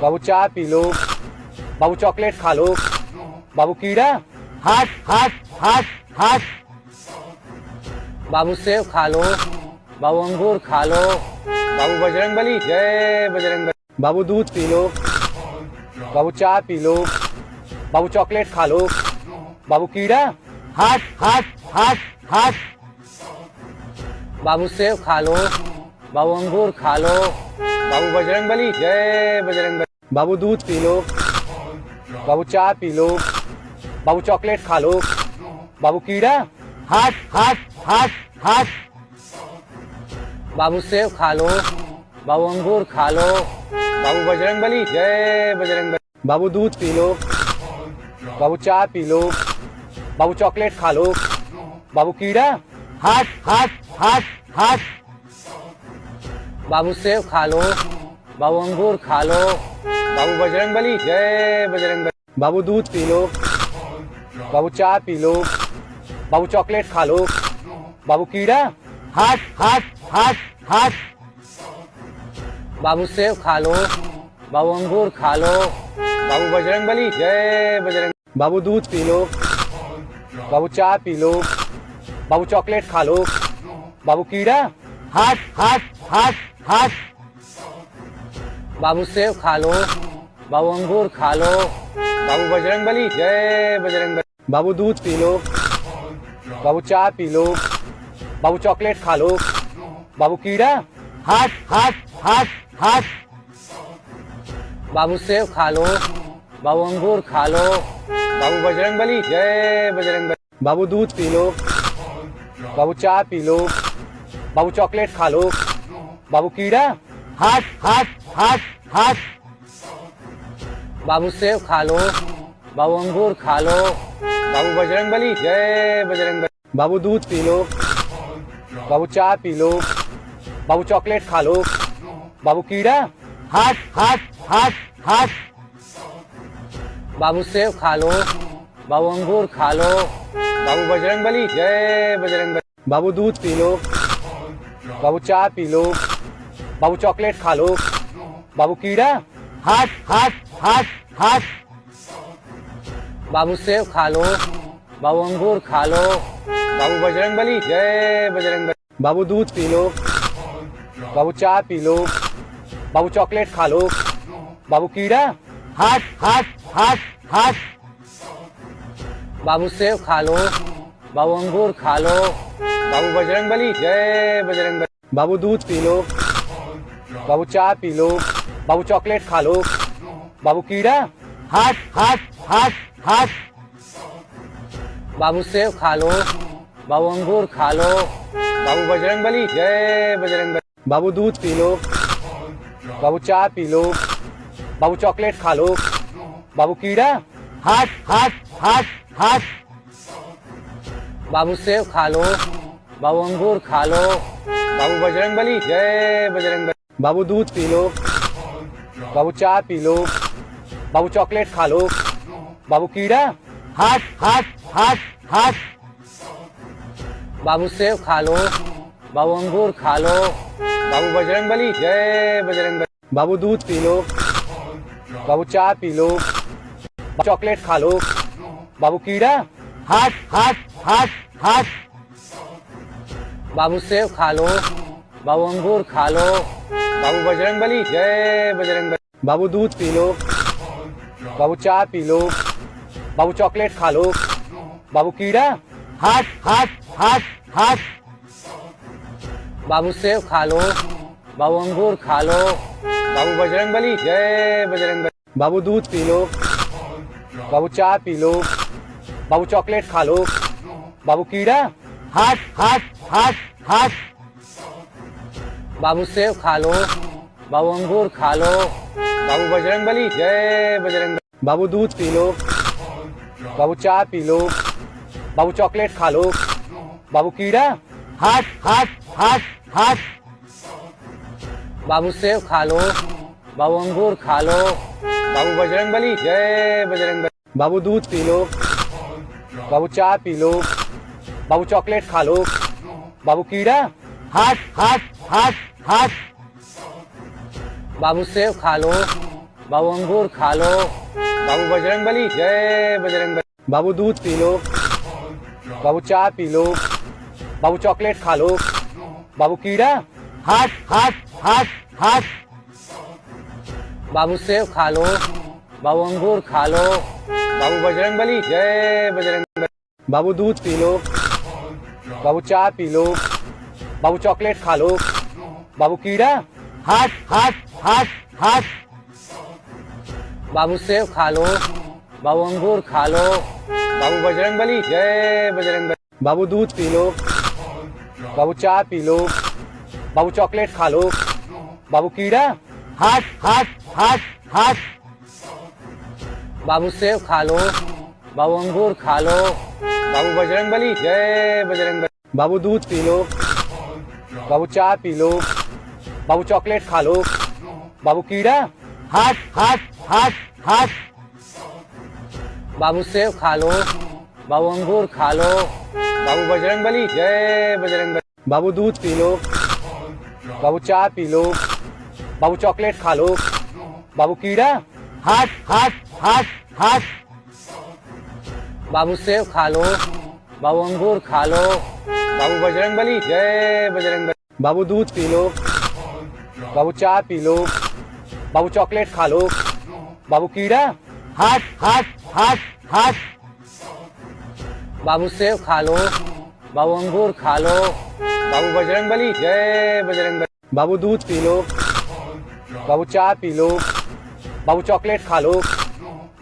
बाबू चाय पी लो, बाबू चॉकलेट खा लो, बाबू कीड़ा, हट हट हट हट बाबू सेब खा लो, बाबू अंगूर खा लो, बाबू बजरंगबली जय बजरंग। बाबू दूध पी लो, बाबू चाय पी लो, बाबू चॉकलेट खा लो, बाबू कीड़ा, हट हट हट हट बाबू सेब खा लो, बाबू अंगूर खा लो, बाबू बजरंगबली जय बजरंग। बाबू दूध पी लो, बाबू चाय पी लो, बाबू चॉकलेट खा लो, बाबू कीड़ा, हट हट हट हट बाबू सेब खा लो, बाबू अंगूर खा लो, बाबू बजरंगबली जय बजरंग। बाबू दूध पी लो, बाबू चाय पी लो, बाबू चॉकलेट खा लो, बाबू कीड़ा, हट हट हट हट बाबू सेब खा लो, बाबू अंगूर खा लो, बाबू बजरंगबली जय बजरंग। बाबू दूध पी लो, बाबू चाय पी लो, बाबू चॉकलेट खा लो, बाबू कीड़ा, हट हट हट हट बाबू सेब खा लो, बाबू अंगूर खा लो, बाबू बजरंगबली जय बजरंग। बाबू दूध पी लो, बाबू चाय पी लो, बाबू चॉकलेट खा लो, बाबू कीड़ा, हट हट हट हट बाबू सेब खा लो, बाबू अंगूर खा लो, बाबू बजरंगबली जय बजरंग। बाबू दूध पी लो, बाबू चाय पी लो, बाबू चॉकलेट खा लो, बाबू कीड़ा, हट हट हट हट बाबू सेब खा लो, बाबू अंगूर खा लो, बाबू बजरंगबली जय बजरंग। बाबू दूध पी लो, बाबू चाय पी लो, बाबू चॉकलेट खा लो, बाबू कीड़ा, हट हट हट हट बाबू सेब खा लो, बाबू अंगूर खा लो, बाबू बजरंगबली जय बजरंग। बाबू दूध पी लो, बाबू चाय पी लो, बाबू चॉकलेट खा लो, बाबू कीड़ा, हट हट हट हट बाबू सेब खा लो, बाबू अंगूर खा लो, बाबू बजरंगबली जय बजरंग। बाबू दूध पी लो, बाबू चाय पी लो, बाबू चॉकलेट खा लो, बाबू कीड़ा, हट हट हट हट बाबू सेब खा लो, बाबू अंगूर खा लो, बाबू बजरंगबली जय बजरंग। बाबू दूध पी लो। बाबू चाय पी लो। बाबू चॉकलेट खा लो। बाबू कीड़ा। हट हट हट हट। बाबू सेब खा लो। बाबू अंगूर खा लो। बाबू बजरंगबली जय बजरंगबली। बाबू दूध पी लो। बाबू चाय पी लो। बाबू चॉकलेट खा लो। बाबू कीड़ा। हट हट हट हट। बाबू सेब खा लो। बाबू अंगूर खा लो। बाबू बजरंगबली जय बजरंगबली। बाबू दूध पी लो। बाबू चाय पी लो। बाबू चॉकलेट खा लो। बाबू कीड़ा। हट हट हट हट। बाबू सेब खा लो। बाबू अंगूर खा लो। बाबू बजरंगबली जय बजरंगबली। बाबू दूध पी लो। बाबू चाय पी लो। बाबू चॉकलेट खा लो। बाबू कीड़ा। हट हट हट हट। बाबू सेब खा लो। बाबू अंगूर खा लो। बाबू बजरंगबली जय बजरंगबली। बाबू दूध पी लो। बाबू चाय पी लो। बाबू चॉकलेट खा लो। बाबू कीड़ा। हट हट हट हट। बाबू सेब खा लो। बाबू अंगूर खा लो। बाबू बजरंगबली जय बजरंगबली। बाबू दूध पी लो। बाबू चाय पी लो। बाबू चॉकलेट खा लो। बाबू कीड़ा। हट हट हट हट। बाबू सेब खा लो। बाबू अंगूर खा लो। बाबू बजरंगबली जय बजरंगबली। बाबू दूध पी लो। बाबू चाय पी लो। बाबू चॉकलेट खा लो। बाबू कीड़ा। हट हट हट हट। बाबू सेब खा लो। बाबू अंगूर खा लो। बाबू बजरंगबली जय बजरंगबली। बाबू दूध पी लो। बाबू चाय पी लो। बाबू चॉकलेट खा लो। बाबू कीड़ा। हट हट हट हट। बाबू सेब खा लो। बाबू अंगूर खा लो। बाबू बजरंगबली जय बजरंगबली। बाबू दूध पी लो। बाबू चाय पी लो। बाबू चॉकलेट खा लो। बाबू कीड़ा। हट हट हट हट। बाबू सेब खा लो। बाबू अंगूर खा लो। बाबू बजरंगबली जय बजरंगबली। बाबू दूध पी लो। बाबू चाय पी लो। बाबू चॉकलेट खा लो। बाबू कीड़ा। हट हट हट हट। बाबू सेब खा लो। बाबू अंगूर खा लो। बाबू बजरंगबली जय बजरंगबली। बाबू दूध पी लो। बाबू चाय पी लो। बाबू चॉकलेट खा लो। बाबू कीड़ा। हट हट हट हट। बाबू सेब खा लो। बाबू अंगूर खा लो। बाबू बजरंगबली जय बजरंगबली। बाबू दूध पी लो। बाबू चाय पी लो। बाबू चॉकलेट खा लो। बाबू कीड़ा। हट हट हट हट। बाबू सेब खा लो। बाबू अंगूर खा लो। बाबू बजरंगबली जय बजरंगबली। बाबू दूध पी लो। बाबू चाय पी लो। बाबू चॉकलेट खा लो। बाबू कीड़ा। हट हट हट हट। बाबू सेब खा लो। बाबू अंगूर खा लो। बाबू बजरंगबली जय बजरंगबली। बाबू दूध पी लो। बाबू चाय पी लो। बाबू चॉकलेट खा लो। बाबू कीड़ा। हट हट हट हट। बाबू सेब खा लो। बाबू अंगूर खा लो। बाबू बजरंगबली जय बजरंगबली। बाबू दूध पी लो। बाबू चाय पी लो। बाबू चॉकलेट खा लो। बाबू कीड़ा। हट हट हट हट। बाबू सेब खा लो। बाबू अंगूर खा लो। बाबू बजरंगबली जय बजरंगबली। बाबू दूध पी लो। बाबू चाय पी लो। बाबू चॉकलेट खा लो।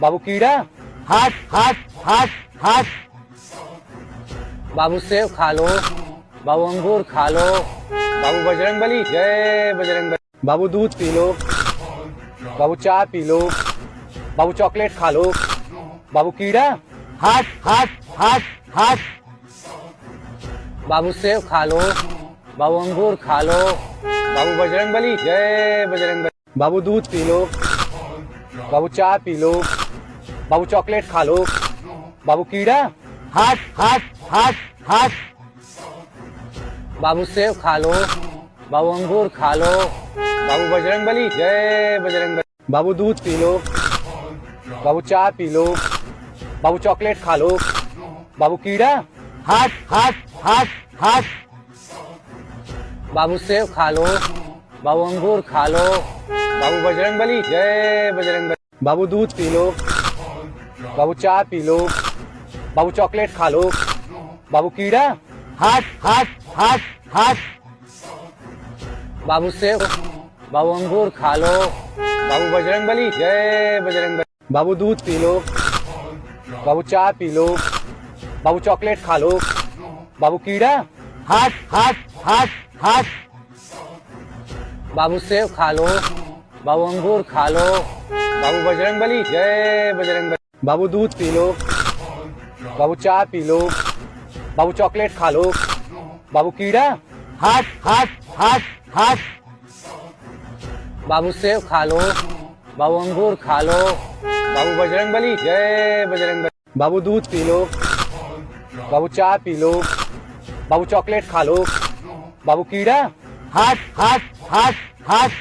बाबू कीड़ा। हट हट हट हट। बाबू सेब खा लो। बाबू अंगूर खा लो। बाबू बजरंगबली जय बजरंगबली। बाबू दूध पी लो। बाबू चाय पी लो। बाबू चॉकलेट खा लो। बाबू कीड़ा। हट हट हट हट। बाबू सेब खा लो। बाबू अंगूर खा लो। बाबू बजरंगबली जय बजरंगबली। बाबू दूध पी लो। बाबू चाय पी लो। बाबू चॉकलेट खा लो। बाबू कीड़ा। हट हट हट हट। बाबू सेब खा लो। बाबू अंगूर खा लो। बाबू बजरंगबली जय बजरंगबली। बाबू दूध पी लो। बाबू चाय पी लो। बाबू चॉकलेट खा लो। बाबू कीड़ा। हट हट हट हट। बाबू सेब खा लो, बाबू अंगूर खा लो, बाबू बजरंगबली जय बजरंगबली। बाबू दूध पी लो, बाबू चाय पी लो, बाबू चॉकलेट खा लो, बाबू कीड़ा। हट हट हट हट। बाबू सेब, बाबू अंगूर खा लो, बाबू बजरंगबली जय बजरंगबली। बाबू दूध पी लो, बाबू चाय पी लो, बाबू चॉकलेट खा लो, बाबू कीड़ा। हट हट हट हट। बाबू सेब खा लो, बाबू अंगूर खा लो, बाबू बजरंगबली जय बजरंगबली। बाबू दूध पी लो, बाबू चाय पी लो, बाबू चॉकलेट खा लो, बाबू कीड़ा। हट हट हट हट। बाबू सेब खा लो, बाबू अंगूर खा लो, बाबू बजरंगबली जय बजरंगबली। बाबू दूध पी लो, बाबू चाय पी लो, बाबू चॉकलेट खा लो, बाबू कीड़ा। हट हट हट हट।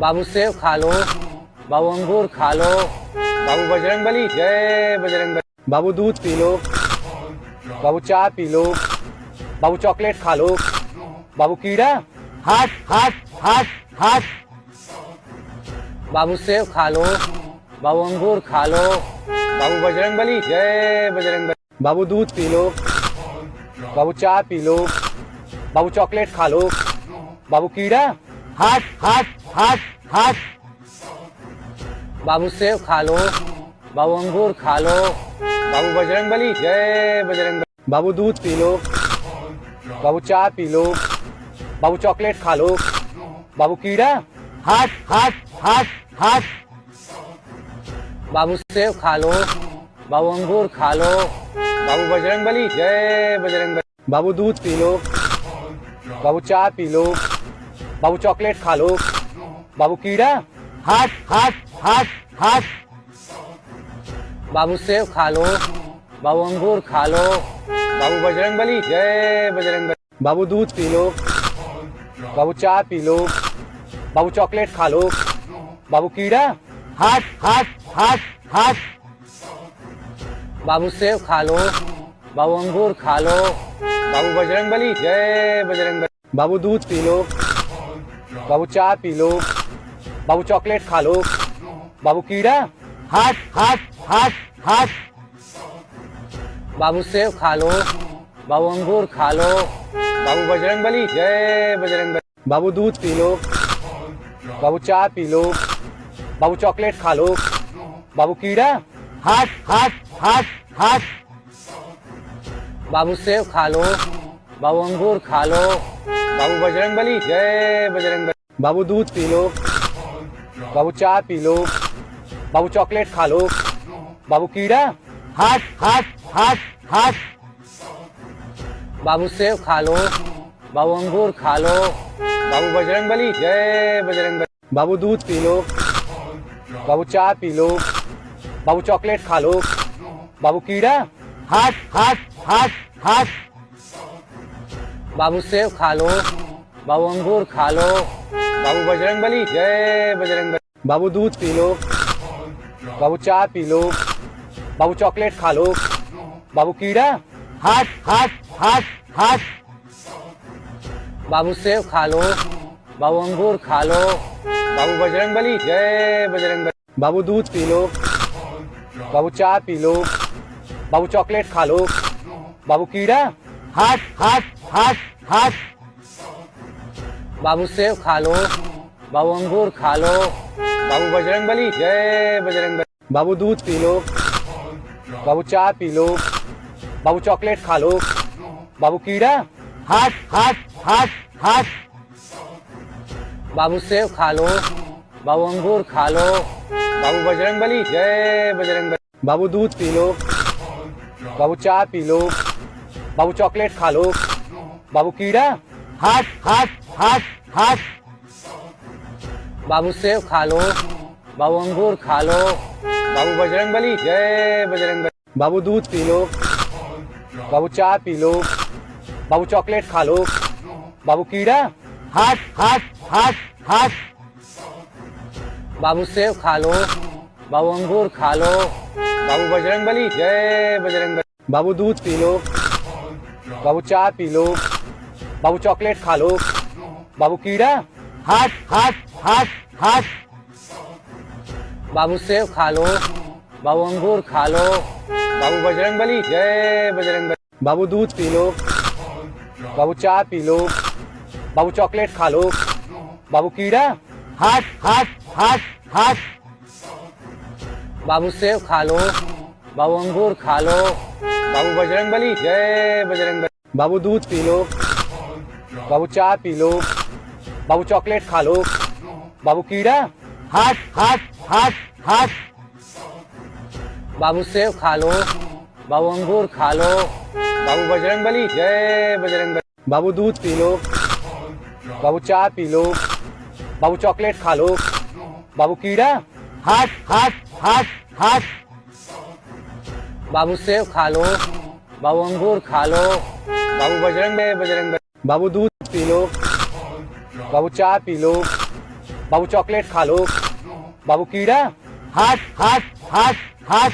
बाबू सेब खा लो, बाबू अंगूर खा लो, बाबू बजरंगबली जय बजरंगबली। बाबू दूध पी लो, बाबू चाय पी लो, बाबू चॉकलेट खा लो, बाबू कीड़ा। हट हट हट हट। बाबू सेब खा लो, बाबू अंगूर खा लो, बाबू बजरंगबली जय बजरंगबली। बाबू दूध पी लो, बाबू चाय पी लो, बाबू चॉकलेट खा लो, बाबू कीड़ा। हट हट हट हट। बाबू सेब खा लो, बाबू अंगूर खा लो, बाबू बजरंगबली जय बजरंगबली। बाबू दूध पी लो, बाबू चाय पी लो, बाबू चॉकलेट खा लो, बाबू कीड़ा। हट हट हट हट। बाबू सेब खा लो, बाबू अंगूर खा लो, बाबू बजरंगबली जय बजरंगबली। बाबू दूध पी लो, बाबू चाय पी लो, बाबू चॉकलेट खा लो, बाबू कीड़ा। हट हट हट हट। बाबू सेब खा लो, बाबू अंगूर खा लो, बाबू बजरंगबली जय बजरंगबली। बाबू दूध पी लो, बाबू चाय पी लो, बाबू चॉकलेट खा लो, बाबू कीड़ा। हट हट हट हट। बाबू सेब खा लो, बाबू अंगूर खा लो, बाबू बजरंगबली जय बजरंगबली। बाबू दूध पी लो, बाबू चाय पी लो, बाबू चॉकलेट खा लो, बाबू कीड़ा। हट हट हट हट। बाबू सेब खा लो, बाबू अंगूर खा लो, बाबू बजरंगबली जय बजरंगबली। बाबू दूध पी लो, बाबू चाय पी लो, बाबू चॉकलेट खा लो, बाबू कीड़ा। हट हट हट हट। बाबू सेब खा लो, बाबू अंगूर खा लो, बाबू बजरंगबली जय बजरंगबली। बाबू दूध पी लो, बाबू चाय पी लो, बाबू चॉकलेट खा लो, बाबू कीड़ा। हट हट हट हट। बाबू सेब खा लो, बाबू अंगूर खा लो, बाबू बजरंगबली जय बजरंगबली। बाबू दूध पी लो, बाबू चाय पी लो, बाबू चॉकलेट खा लो, बाबू कीड़ा। हट हट हट हट। बाबू सेब खा लो, बाबू अंगूर खा लो, बाबू बजरंगबली जय बजरंगबली। बाबू दूध पी लो, बाबू चाय पी लो, बाबू चॉकलेट खा लो, बाबू कीड़ा। हट हट हट हट। बाबू सेब खा लो, बाबू अंगूर खा लो, बाबू बजरंगबली जय बजरंगबली। बाबू दूध पी लो, बाबू चाय पी लो, बाबू चॉकलेट खा लो, बाबू कीड़ा। हट हट हट हट। बाबू सेब खा लो, बाबू अंगूर खा लो, बाबू बजरंगबली जय बजरंगबली। बाबू दूध पी लो, बाबू चाय पी लो, बाबू चॉकलेट खा लो, बाबू कीड़ा। हट हट हट हट। बाबू सेब खा लो, बाबू अंगूर खा लो, बाबू बजरंगबली जय बजरंगबली। बाबू दूध पी लो, बाबू चाय पी लो, बाबू चॉकलेट खा लो, बाबू कीड़ा। हट हट हट हट। बाबू सेब खा लो, बाबू अंगूर खा लो, बाबू बजरंगबली जय बजरंगबली। बाबू दूध पी लो, बाबू चाय पी लो, बाबू चॉकलेट खा लो, बाबू कीड़ा। हट हट हट हट। बाबू सेब खा लो, बाबू अंगूर खा लो, बाबू बजरंगबली जय बजरंगबली। बाबू दूध पी लो, बाबू चाय पी लो, बाबू चॉकलेट खा लो। बाबू कीड़ा। हट हट हट हट बाबू सेब खा लो। बाबू अंगूर खा लो। बाबू बजरंगबली जय बजरंगबली। बाबू दूध पी लो। बाबू चाय पी लो। बाबू चॉकलेट खा लो। बाबू कीड़ा। हट हट हट हट बाबू सेब खा लो। बाबू अंगूर खा लो। बाबू बजरंगबली जय बजरंगबली। बाबू दूध पी लो। बाबू चाय पी लो। बाबू चॉकलेट खा लो। बाबू कीड़ा। हट हट हट हट बाबू सेब खा लो। बाबू अंगूर खा लो। बाबू बजरंगबली जय बजरंगबली। बाबू दूध पी लो। बाबू चाय पी लो। बाबू चॉकलेट खा लो। बाबू कीड़ा। हट हट हट हट बाबू सेब खा लो। बाबू अंगूर खा लो। बाबू बजरंगबली। बाबू दूध पी लो। बाबू चाय पी लो। बाबू चॉकलेट खा लो। बाबू कीड़ा। हट हट हट हट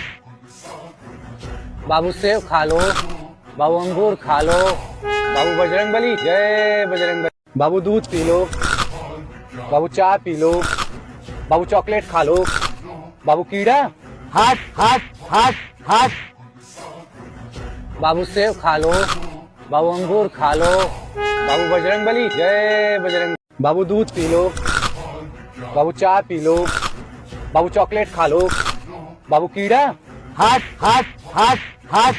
बाबू सेब खा लो। बाबू अंगूर खा लो। बाबू बजरंगबली जय बजरंगबली। बाबू दूध पी लो। बाबू चाय पी लो। बाबू चॉकलेट खा लो। बाबू कीड़ा। हट हट हट हट बाबू सेब खा लो। बाबू अंगूर खा लो। बाबू बजरंगबली जय बजरंगबली। बाबू दूध पी लो। बाबू चाय पी लो। बाबू चॉकलेट खा लो। बाबू कीड़ा। हट हट हट हट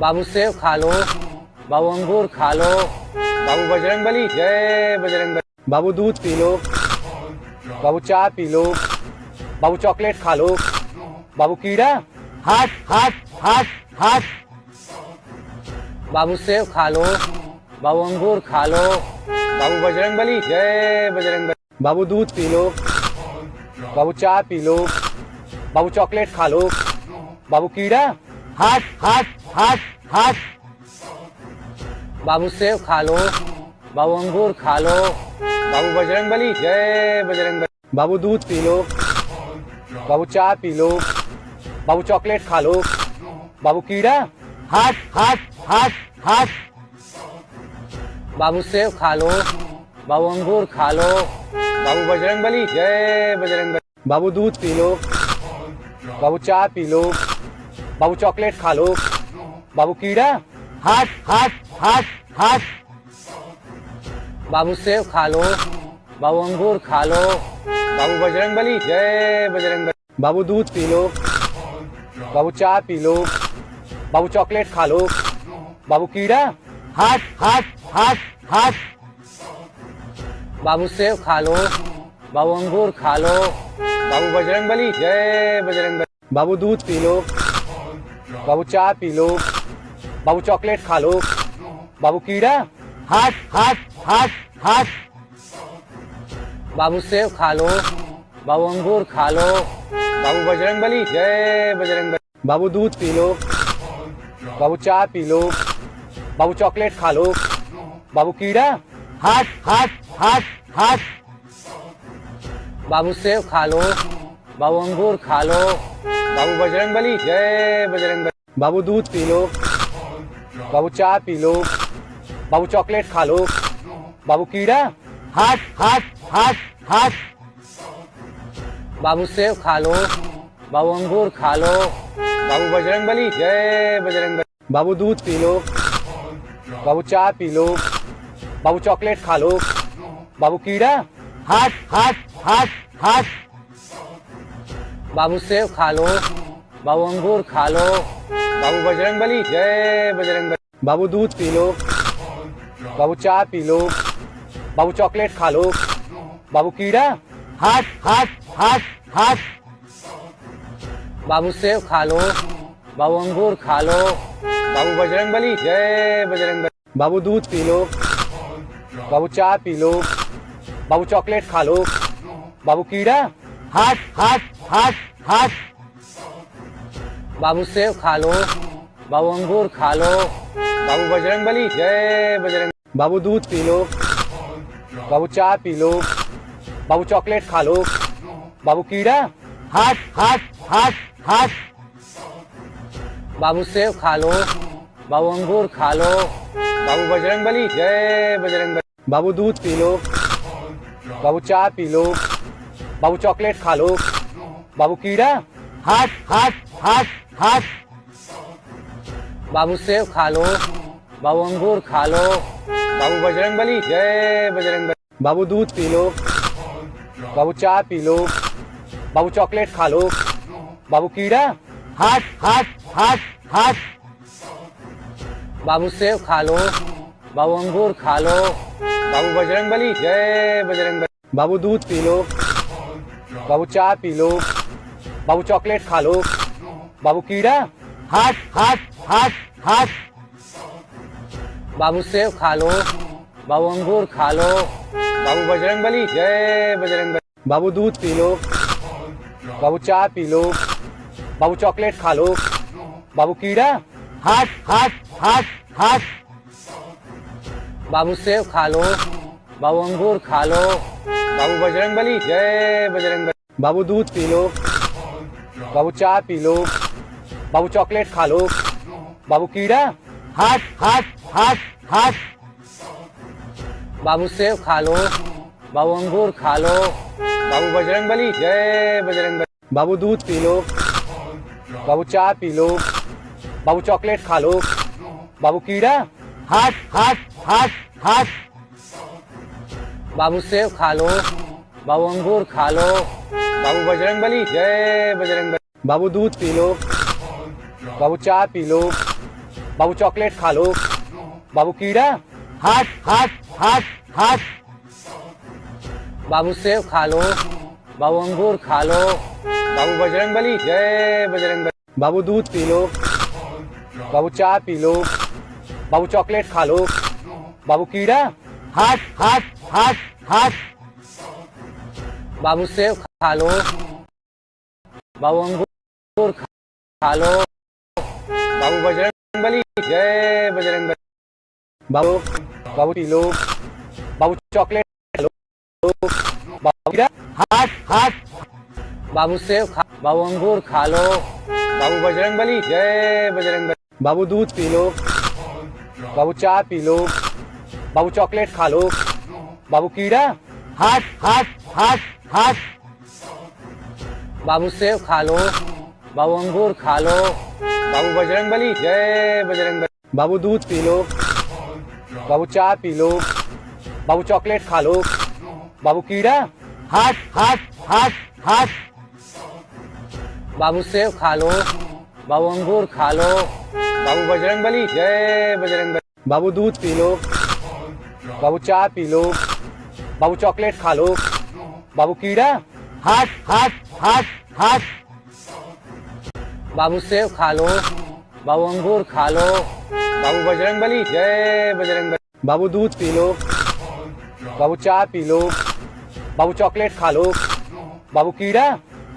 बाबू सेब खा लो। बाबू अंगूर खा लो। बाबू बजरंगबली जय बजरंगबली। बाबू दूध पी लो। बाबू चाय पी लो। बाबू चॉकलेट खा लो। बाबू कीड़ा। हट हट हट हट बाबू सेब खा लो। बाबू अंगूर खा लो। बाबू बजरंगबली जय बजरंगबली। बाबू दूध पी लो। बाबू चाय पी लो। बाबू चॉकलेट खा लो। बाबू कीड़ा। हट हट हट हट बाबू सेब खा लो। बाबू अंगूर खा लो। बाबू बजरंगबली जय बजरंगबली। बाबू दूध पी लो। बाबू चाय पी लो। बाबू चॉकलेट खा लो। बाबू कीड़ा। हट हट हट हट बाबू सेब खा लो। बाबू अंगूर खा लो। बाबू बजरंगबली जय बजरंगबली। बाबू दूध पी लो। बाबू चाय पी लो। बाबू चॉकलेट खा लो। बाबू कीड़ा। हट हट हट हट बाबू सेब खा लो। बाबू अंगूर खा लो। बाबू बजरंगबली जय बजरंगबली। बाबू दूध पी लो। बाबू चाय पी लो। बाबू चॉकलेट खा लो। बाबू कीड़ा। हट हट हट हट बाबू सेब खा लो। बाबू अंगूर खा लो। बाबू बजरंगबली जय बजरंगबली। बाबू दूध पी लो। बाबू चाय पी लो। बाबू चॉकलेट खा लो। बाबू कीड़ा। हट हट हट हट बाबू सेब खा लो। बाबू अंगूर खा लो। बाबू बजरंगबली जय बजरंगबली। बाबू दूध पी लो। बाबू चाय पी लो। बाबू चॉकलेट खा लो। बाबू कीड़ा। हट हट हट हट बाबू सेब खा लो। बाबू अंगूर खा लो। बाबू बजरंगबली जय बजरंगबली। बाबू दूध पी लो। बाबू चाय पी लो। बाबू चॉकलेट खा लो। बाबू कीड़ा। हट हट हट हट बाबू सेब खा लो। बाबू अंगूर खा लो। बाबू बजरंगबली जय बजरंगबली। बाबू दूध पी लो। बाबू चाय पी लो। बाबू चॉकलेट खा लो। बाबू कीड़ा। हट हट हट हट बाबू सेब खा लो। बाबू अंगूर खा लो। बाबू बजरंगबली जय बजरंगबली। बाबू दूध पी लो। बाबू चाय पी लो। बाबू चॉकलेट खा लो। बाबू कीड़ा। हट हट हट हट बाबू सेब खा लो। बाबू अंगूर खा लो। बाबू बजरंगबली जय बजरंगबली। बाबू दूध पी लो। बाबू चाय पी लो। बाबू चॉकलेट खा लो। बाबू कीड़ा। हट हट हट हट बाबू सेब खा लो। बाबू अंगूर खा लो। बाबू बजरंगबली जय बजरंगबली। बाबू दूध पी लो। बाबू चाय पी लो। बाबू चॉकलेट खा लो। बाबू कीड़ा। हट हट हट हट बाबू सेब खा लो। बाबू अंगूर खा लो। बाबू बजरंगबली जय बजरंगबली। बाबू दूध पी लो, बाबू चाय पी लो, बाबू चॉकलेट खा लो, बाबू कीड़ा, हट हट हट हट बाबू सेब खा लो, बाबू अंगूर खा लो, बाबू बजरंगबली जय बजरंगबली। बाबू दूध पी लो, बाबू चाय पी लो, बाबू चॉकलेट खा लो, बाबू कीड़ा, हट हट हट हट बाबू सेब खा लो, बाबू अंगूर खा लो, बाबू बजरंगबली जय बजरंगबली। बाबू दूध पी लो, बाबू चाय पी लो, बाबू चॉकलेट खा लो, बाबू कीड़ा, हट हट हट हट बाबू सेब खा लो, बाबू अंगूर खा लो, बाबू बजरंगबली जय बजरंगबली। बाबू दूध पी लो, बाबू चाय पी लो, बाबू चॉकलेट खा लो, बाबू कीड़ा, हट हट हट हट बाबू सेब खा लो, बाबू अंगूर खा लो, बाबू बजरंगबली जय बजरंगबली। बाबू दूध पी लो, बाबू चाय पी लो, बाबू चॉकलेट खा लो, बाबू कीड़ा, हट हट हट हट बाबू सेब खा लो, बाबू अंगूर खा लो, बाबू बजरंगबली जय बजरंगबली। बाबू दूध पी लो, बाबू चाय पी लो, बाबू चॉकलेट खा लो, बाबू कीड़ा, हट हट हट हट बाबू सेब खा लो, बाबू अंगूर खा लो, बाबू बजरंगबली जय बजरंगबली। बाबू दूध पी लो, बाबू चाय पी लो, बाबू चॉकलेट खा लो, बाबू कीड़ा, हट हट हट हट बाबू सेब खा लो, बाबू अंगूर खा लो, बाबू बजरंगबली जय बजरंगबली। बाबू दूध पी लो, बाबू चाय पी लो, बाबू चॉकलेट खा लो, बाबू कीड़ा, हट हट हट हट बाबू सेब खा लो, बाबू अंगूर खा लो, बाबू बजरंगबली जय बजरंगबली। बाबू बाबू पी लो, बाबू चॉकलेट खा लो, बाबू कीड़ा, हट हट बाबू सेब खा, बाबू अंगूर खा लो, बाबू बजरंगबली जय बजरंगबली। बाबू दूध पी लो, बाबू चाय पी लो, बाबू चॉकलेट खा लो, बाबू कीड़ा, हट हट हट हट बाबू सेब खा लो, बाबू अंगूर खा लो, बाबू बजरंगबली जय बजरंगबली। बाबू दूध पी लो, बाबू चाय पी लो, बाबू चॉकलेट खा लो, बाबू कीड़ा, हट हट हट हट बाबू सेब खा लो, बाबू अंगूर खा लो, बाबू बजरंगबली जय बजरंगबली। बाबू दूध पी लो, बाबू चाय पी लो, बाबू चॉकलेट खा लो, बाबू कीड़ा, हट हट हट हट बाबू सेब खा लो, बाबू अंगूर खा लो, बाबू बजरंगबली जय बजरंगबली। बाबू दूध पी लो, बाबू चाय पी लो, बाबू चॉकलेट खा लो, बाबू कीड़ा,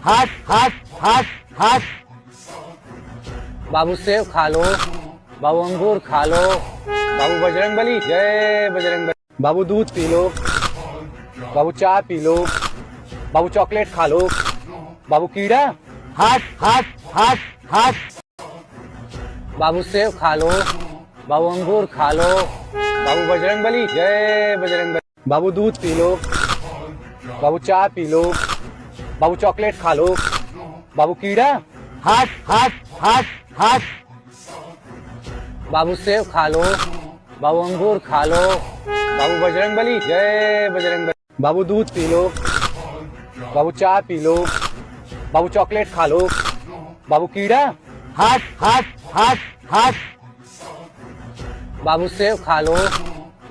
हट हट हट हट बाबू सेब खा लो, बाबू अंगूर खा लो, बाबू बजरंगबली जय बजरंगबली। बाबू दूध पी लो, बाबू चाय पी लो, बाबू चॉकलेट खा लो, बाबू कीड़ा, हट हट हट हट बाबू सेब खा लो, बाबू अंगूर खा लो, बाबू बजरंगबली जय बजरंगबली। बाबू दूध पी लो, बाबू चाय पी लो, बाबू चॉकलेट खा लो, बाबू कीड़ा, हट हट हट हट बाबू सेब खा लो, बाबू अंगूर खा लो, बाबू बजरंगबली जय बजरंगबली। बाबू दूध पी लो, बाबू चाय पी लो, बाबू चॉकलेट खा लो, बाबू कीड़ा, हट हट हट हट बाबू सेब खा लो,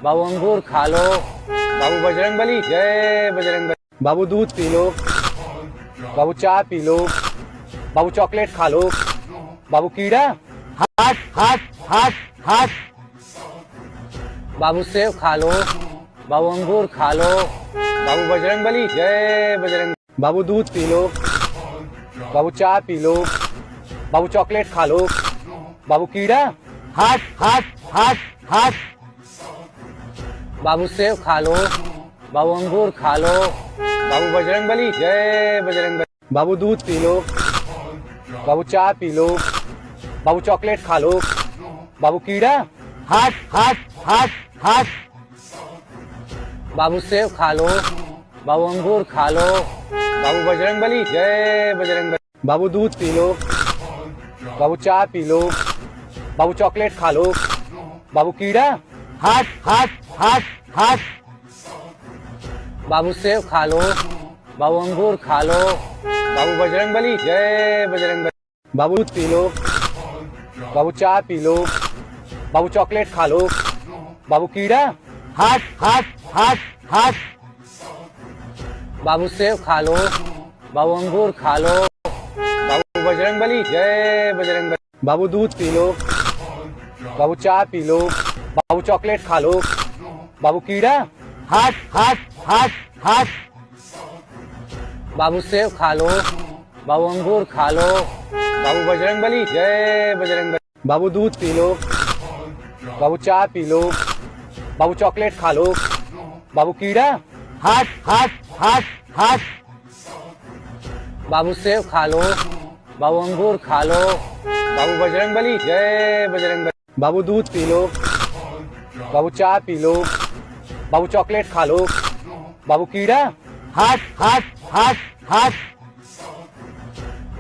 बाबू अंगूर खा लो, बाबू बजरंगबली जय बजरंगबली। बाबू दूध पी लो, बाबू चाय पी लो, बाबू चॉकलेट खा लो, बाबू कीड़ा, हट हट हट हट बाबू सेब खा लो, बाबू अंगूर खा लो, बाबू बजरंगबली जय बजरंगबली। बाबू दूध पी लो, बाबू चाय पी लो, बाबू चॉकलेट खा लो, बाबू कीड़ा, हट हट हट हट बाबू सेब खा लो, बाबू अंगूर खा लो, बाबू बजरंगबली जय बजरंगबली। बाबू दूध पी लो, बाबू चाय पी लो, बाबू चॉकलेट खा लो, बाबू कीड़ा, हट हट हट हट बाबू सेब खा लो, बाबू अंगूर खा लो, बाबू बजरंगबली जय बजरंगबली। बाबू दूध पी लो, बाबू चाय पी लो, बाबू चॉकलेट खा लो, बाबू कीड़ा, हट हट हट हट बाबू सेब खा लो, बाबू अंगूर खा लो, बाबू बजरंगबली जय बजरंगबली। बाबू दूध पी लो, बाबू चाय पी लो, बाबू चॉकलेट खा लो, बाबू कीड़ा, हट हट हट हट बाबू सेब खा लो, बाबू अंगूर खा लो, बाबू बजरंगबली जय बजरंगबली। बाबू दूध पी लो, बाबू चाय पी लो, बाबू चॉकलेट खा लो, बाबू कीड़ा, हट हट हट हट बाबू सेब खा लो, बाबू अंगूर खा लो, बाबू बजरंगबली जय बजरंगबली। बाबू दूध पी लो, बाबू चाय पी लो, बाबू चॉकलेट खा लो, बाबू कीड़ा, हट हट हट हट बाबू सेब खा लो, बाबू अंगूर खा लो, बाबू बजरंगबली जय बजरंगबली। बाबू दूध पी लो, बाबू चाय पी लो, बाबू चॉकलेट खा लो, बाबू कीड़ा, हट हट हट हट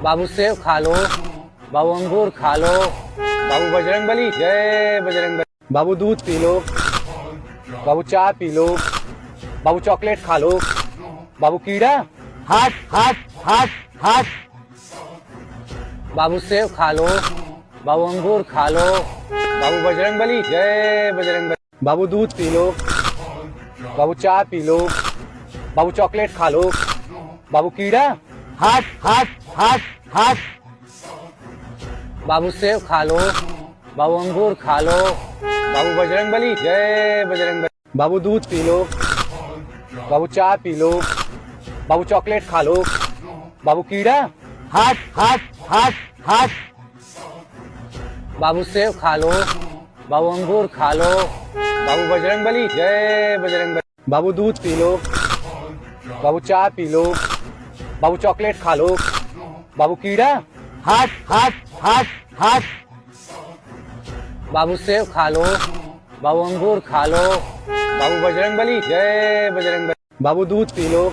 बाबू सेब खा लो, बाबू अंगूर खा लो, बाबू बजरंगबली जय बजरंगबली। बाबू दूध पी लो, बाबू चाय पी लो, बाबू चॉकलेट खा लो, बाबू कीड़ा, हट हट हट हट बाबू सेब खा लो, बाबू अंगूर खा लो, बाबू बजरंगबली जय बजरंगबली। बाबू दूध पी लो, बाबू चाय पी लो, बाबू चॉकलेट खा लो, बाबू कीड़ा, हट हट हट हट बाबू सेब खा लो, बाबू अंगूर खा लो, बाबू बजरंगबली जय बजरंगबली। बाबू दूध पी लो, बाबू चाय पी लो, बाबू चॉकलेट खा लो, बाबू कीड़ा, हट हट हट हट बाबू सेब खा लो, बाबू अंगूर खा लो, बाबू बजरंगबली जय बजरंगबली। बाबू दूध पी लो, बाबू चाय पी लो, बाबू चॉकलेट खा लो, बाबू कीड़ा, हट हट हट हट बाबू सेब खा लो, बाबू अंगूर खा लो, बाबू बजरंगबली जय बजरंगबली। बाबू दूध पी लो,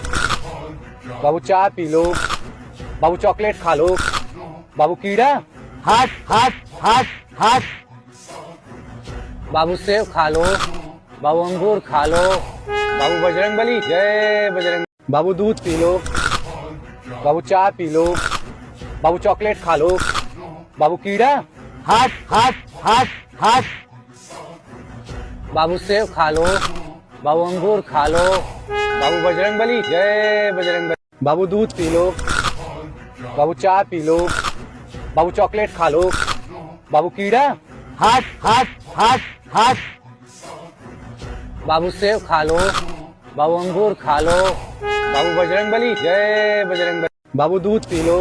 बाबू चाय पी लो, बाबू चॉकलेट खा लो, बाबू कीड़ा, हट हट हट हट बाबू सेब खा लो, बाबू अंगूर खा लो, बाबू बजरंगबली जय बजरंगबली। बाबू दूध पी लो, बाबू चाय पी लो, बाबू चॉकलेट खा लो, बाबू कीड़ा, हट हट हट हट बाबू सेब खा लो, बाबू अंगूर खा लो, बाबू बजरंगबली जय बजरंगबली। बाबू दूध पी लो, बाबू चाय पी लो, बाबू चॉकलेट खा लो, बाबू कीड़ा, हट हट हट हट बाबू सेब खा लो, बाबू अंगूर खा लो, बाबू बजरंगबली जय बजरंगबली। बाबू दूध पी लो,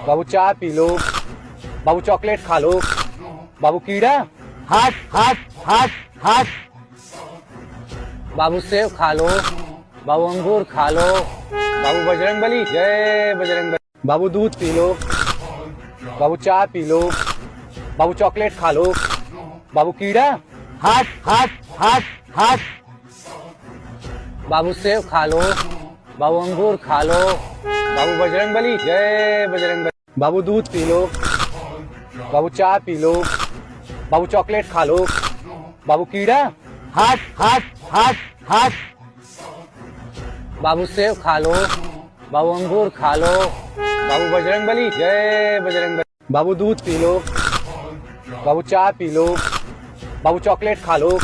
बाबू चाय पी लो, बाबू चॉकलेट खा लो, बाबू कीड़ा, हट हट हट हट बाबू सेब खा लो, बाबू अंगूर खा लो, बाबू बजरंगबली जय बजरंगबली। बाबू दूध पी लो, बाबू चाय पी लो, बाबू चॉकलेट खा लो, बाबू कीड़ा, हट हट हट हट बाबू सेब खा लो, बाबू अंगूर खा लो, बाबू बजरंगबली जय बजरंगबली। बाबू दूध पी लो, बाबू चाय पी लो, बाबू चॉकलेट खा लो, बाबू कीड़ा, हट हट हट हट बाबू सेब खा लो, बाबू अंगूर खा लो, बाबू बजरंगबली जय बजरंगबली। बाबू दूध पी लो, बाबू चाय पी लो, बाबू चॉकलेट खा लो,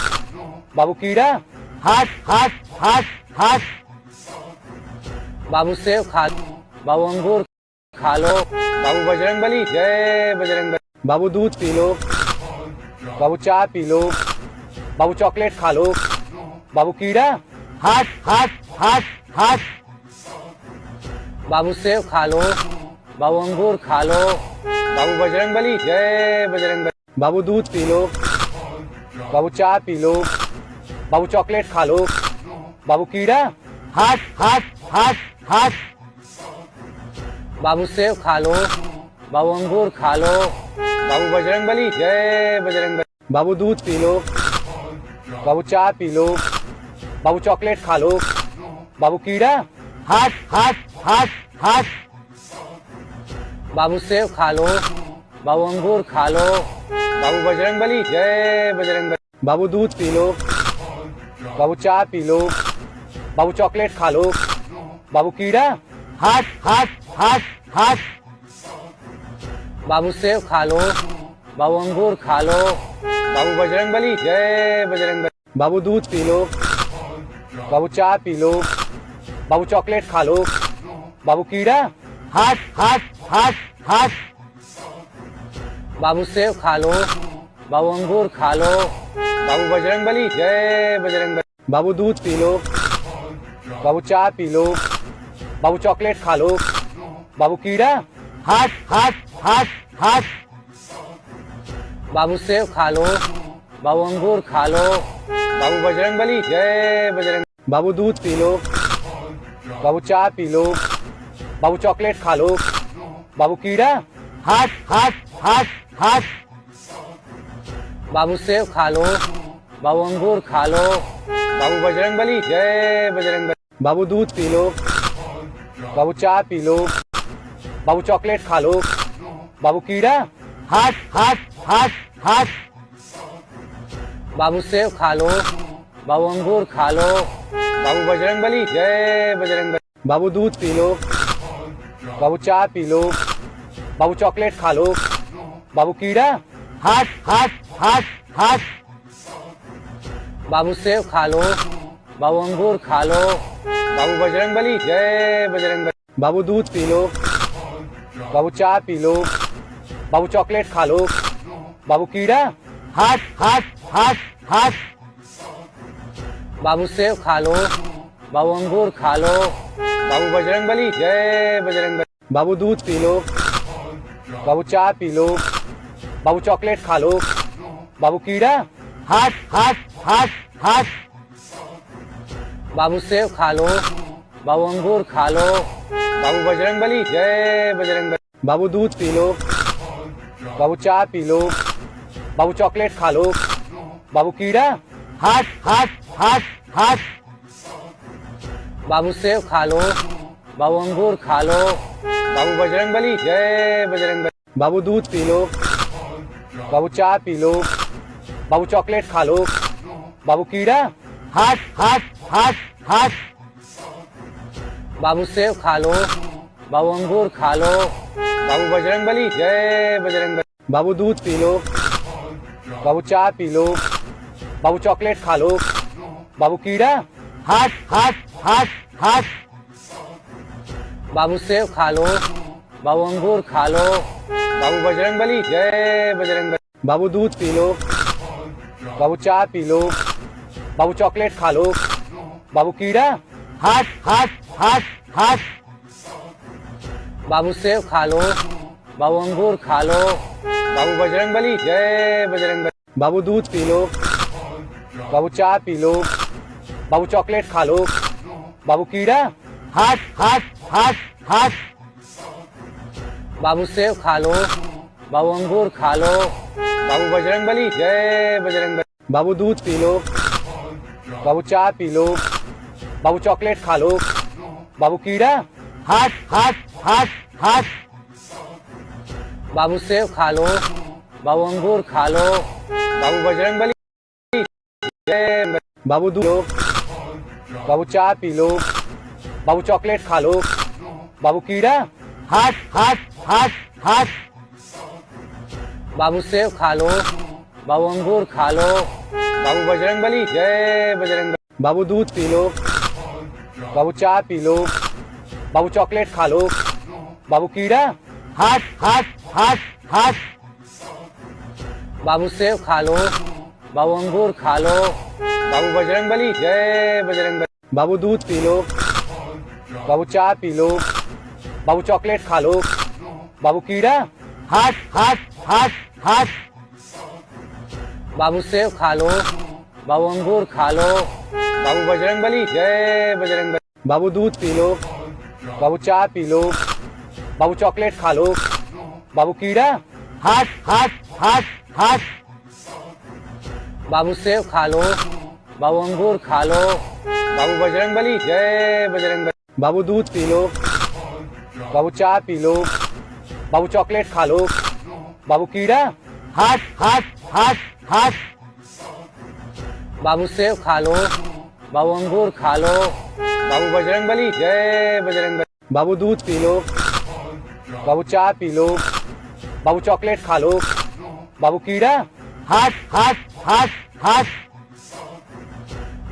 बाबू कीड़ा, हट हट हट हट बाबू सेब खा लो, बाबू अंगूर खा लो, बाबू बजरंगबली जय बजरंगबली। बाबू दूध पी लो, बाबू चाय पी लो, बाबू चॉकलेट खा लो, बाबू कीड़ा, हट हट हट हट बाबू सेब खा लो, बाबू अंगूर खा लो, बाबू बजरंगबली जय बजरंगबली। बाबू दूध पी लो, बाबू चाय पी लो, बाबू चॉकलेट खा लो, बाबू कीड़ा, हट हट हट हट बाबू सेब खा लो, बाबू अंगूर खा लो, बाबू बजरंगबली जय बजरंगबली। बाबू दूध पी लो, बाबू चाय पी लो। बाबू चॉकलेट खा लो। बाबू कीड़ा। हट हट हट हट बाबू सेब खा लो। बाबू अंगूर खा लो। बाबू बजरंगबली जय बजरंगबली। बाबू दूध पी लो। बाबू चाय पी लो। बाबू चॉकलेट खा लो। बाबू कीड़ा। हट हट हट हट बाबू सेब खा लो। बाबू अंगूर खा लो। बाबू बजरंगबली जय बजरंगबली। बाबू दूध पी लो। बाबू चाय पी लो। बाबू चॉकलेट खा लो। बाबू कीड़ा। हट हट हट हट बाबू सेब खा लो। बाबू अंगूर खा लो। बाबू बजरंगबली जय बजरंगबली। बाबू दूध पी लो। बाबू चाय पी लो। बाबू चॉकलेट खा लो। बाबू कीड़ा। हट हट हट हट बाबू सेब खा लो। बाबू अंगूर खा लो। बाबू बजरंगबली जय बजरंग। बाबू दूध पी लो। बाबू चाय पी लो। बाबू चॉकलेट खा लो। बाबू कीड़ा। हट हट हट हट बाबू सेब खा लो। बाबू अंगूर खा लो। बाबू बजरंगबली जय बजरंगबली। बाबू दूध पी लो। बाबू चाय पी लो। बाबू चॉकलेट खा लो। बाबू कीड़ा। हट हट हट हट बाबू सेब खा लो। बाबू अंगूर खा लो। बाबू बजरंगबली जय बजरंगबली। बाबू दूध पी लो। बाबू चाय पी लो। बाबू चॉकलेट खा लो। बाबू कीड़ा। हट हट हट हट बाबू सेब खा लो। बाबू अंगूर खा लो। बाबू बजरंगबली जय बजरंगबली। बाबू दूध पी लो। बाबू चाय पी लो। बाबू चॉकलेट खा लो। बाबू कीड़ा। हट हट हट हट बाबू सेब खा लो। बाबू अंगूर खा लो। बाबू बजरंगबली जय बजरंगबली। बाबू दूध पी लो। बाबू चाय पी लो। बाबू चॉकलेट खा लो। बाबू कीड़ा। हट हट हट हट बाबू सेब खा लो। बाबू अंगूर खा लो। बाबू बजरंगबली जय बजरंगबली। बाबू दूध पी लो। बाबू चाय पी लो। बाबू चॉकलेट खा लो। बाबू कीड़ा। हट हट हट हट बाबू सेब खा लो। बाबू अंगूर खा लो। बाबू बजरंगबली जय बजरंगबली। बाबू दूध पी लो। बाबू चाय पी लो। बाबू चॉकलेट खा लो। बाबू कीड़ा। हट हट हट हट बाबू सेब खा लो। बाबू अंगूर खा लो। बाबू बजरंगबली जय बजरंगबली। बाबू दूध पी लो। बाबू चाय पी लो। बाबू चॉकलेट खा लो। बाबू कीड़ा। हट हट हट हट बाबू सेब खा लो। बाबू अंगूर खा लो। बाबू बजरंगबली जय बजरंगबली। बाबू दूध पी लो। बाबू चाय पी लो। बाबू चॉकलेट खा लो। बाबू कीड़ा। हट हट हट हट बाबू सेब खा लो। बाबू अंगूर खा लो। बाबू बजरंगबली जय बजरंगबली। बाबू दूध पी लो। बाबू चाय पी लो। बाबू चॉकलेट खा लो। बाबू कीड़ा। हट हट हट हट बाबू सेब खा लो। बाबू अंगूर खा लो। बाबू बजरंगबली जय बजरंगबली। बाबू दूध पी लो। बाबू चाय पी लो। बाबू चॉकलेट खा लो। बाबू कीड़ा। हट हट हट हट बाबू सेब खा लो। बाबू अंगूर खा लो। बाबू बजरंगबली जय बजरंगबली। बाबू दूध लो। बाबू चाय पी लो। बाबू चॉकलेट खा लो। बाबू कीड़ा। हट हट हट हट बाबू सेब खा लो। बाबू अंगूर खा लो। बाबू बजरंगबली जय बजरंगबली। बाबू दूध पी लो। बाबू चाय पी लो। बाबू चॉकलेट खा लो। बाबू कीड़ा। हट हट हट हट बाबू सेब खा लो। बाबू अंगूर खा लो। बाबू बजरंगबली जय बजरंगबली। बाबू दूध पी लो। बाबू चाय पी लो। बाबू चॉकलेट खा लो। बाबू कीड़ा। हट हट हट हट बाबू सेब खा लो। बाबू अंगूर खा लो। बाबू बजरंगबली जय बजरंगबली। बाबू दूध पी लो। बाबू चाय पी लो। बाबू चॉकलेट खा लो। बाबू कीड़ा। हट हट हट हट बाबू सेब खा लो, बाबू अंगूर खा लो, बाबू बजरंगबली जय बजरंगबली। बाबू दूध पी लो, बाबू चाय पी लो, बाबू चॉकलेट खा लो, बाबू कीड़ा। हट हट हट हट। बाबू सेब खा लो, बाबू अंगूर खा लो, बाबू बजरंगबली जय बजरंगबली। बाबू दूध पी लो, बाबू चाय पी लो, बाबू चॉकलेट खा लो, बाबू कीड़ा। हट हट हट हट।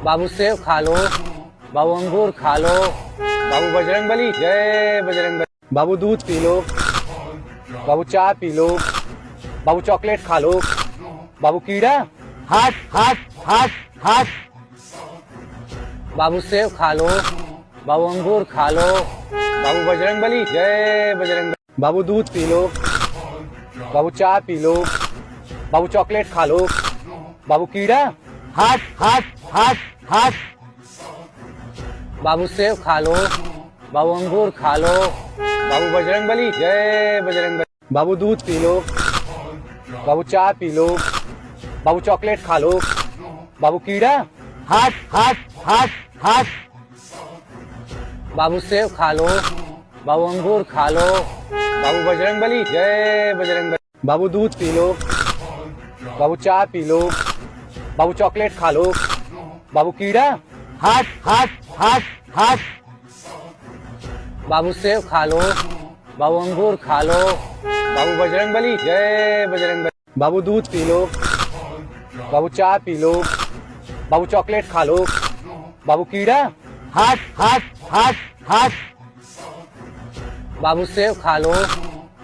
बाबू सेब खा लो, बाबू अंगूर खा लो, बाबू बजरंगबली जय बजरंगबली। बाबू दूध पी लो, बाबू चाय पी लो, बाबू चॉकलेट खा लो, बाबू कीड़ा। हट हट हट हट। बाबू सेब खा लो, बाबू अंगूर खा लो, बाबू बजरंगबली जय बजरंगबली। बाबू दूध पी लो, बाबू चाय पी लो, बाबू चॉकलेट खा लो, बाबू कीड़ा। हट हट हट हट। बाबू सेब खा लो, बाबू अंगूर खा लो, बाबू बजरंगबली जय बजरंगबली। बाबू दूध पी लो, बाबू चाय पी लो, बाबू चॉकलेट खा लो, बाबू कीड़ा। हट हट हट हट। बाबू सेब खा लो, बाबू अंगूर खा लो, बाबू बजरंगबली जय बजरंगबली। बाबू दूध पी लो, बाबू चाय पी लो, बाबू चॉकलेट खा लो, बाबू कीड़ा। हट हट हट हट। बाबू सेब खा लो, बाबू अंगूर खा लो, बाबू बजरंगबली जय बजरंगबली। बाबू दूध पी लो, बाबू चाय पी लो, बाबू चॉकलेट खा लो, बाबू कीड़ा। हट हट हट हट। बाबू सेब खा लो,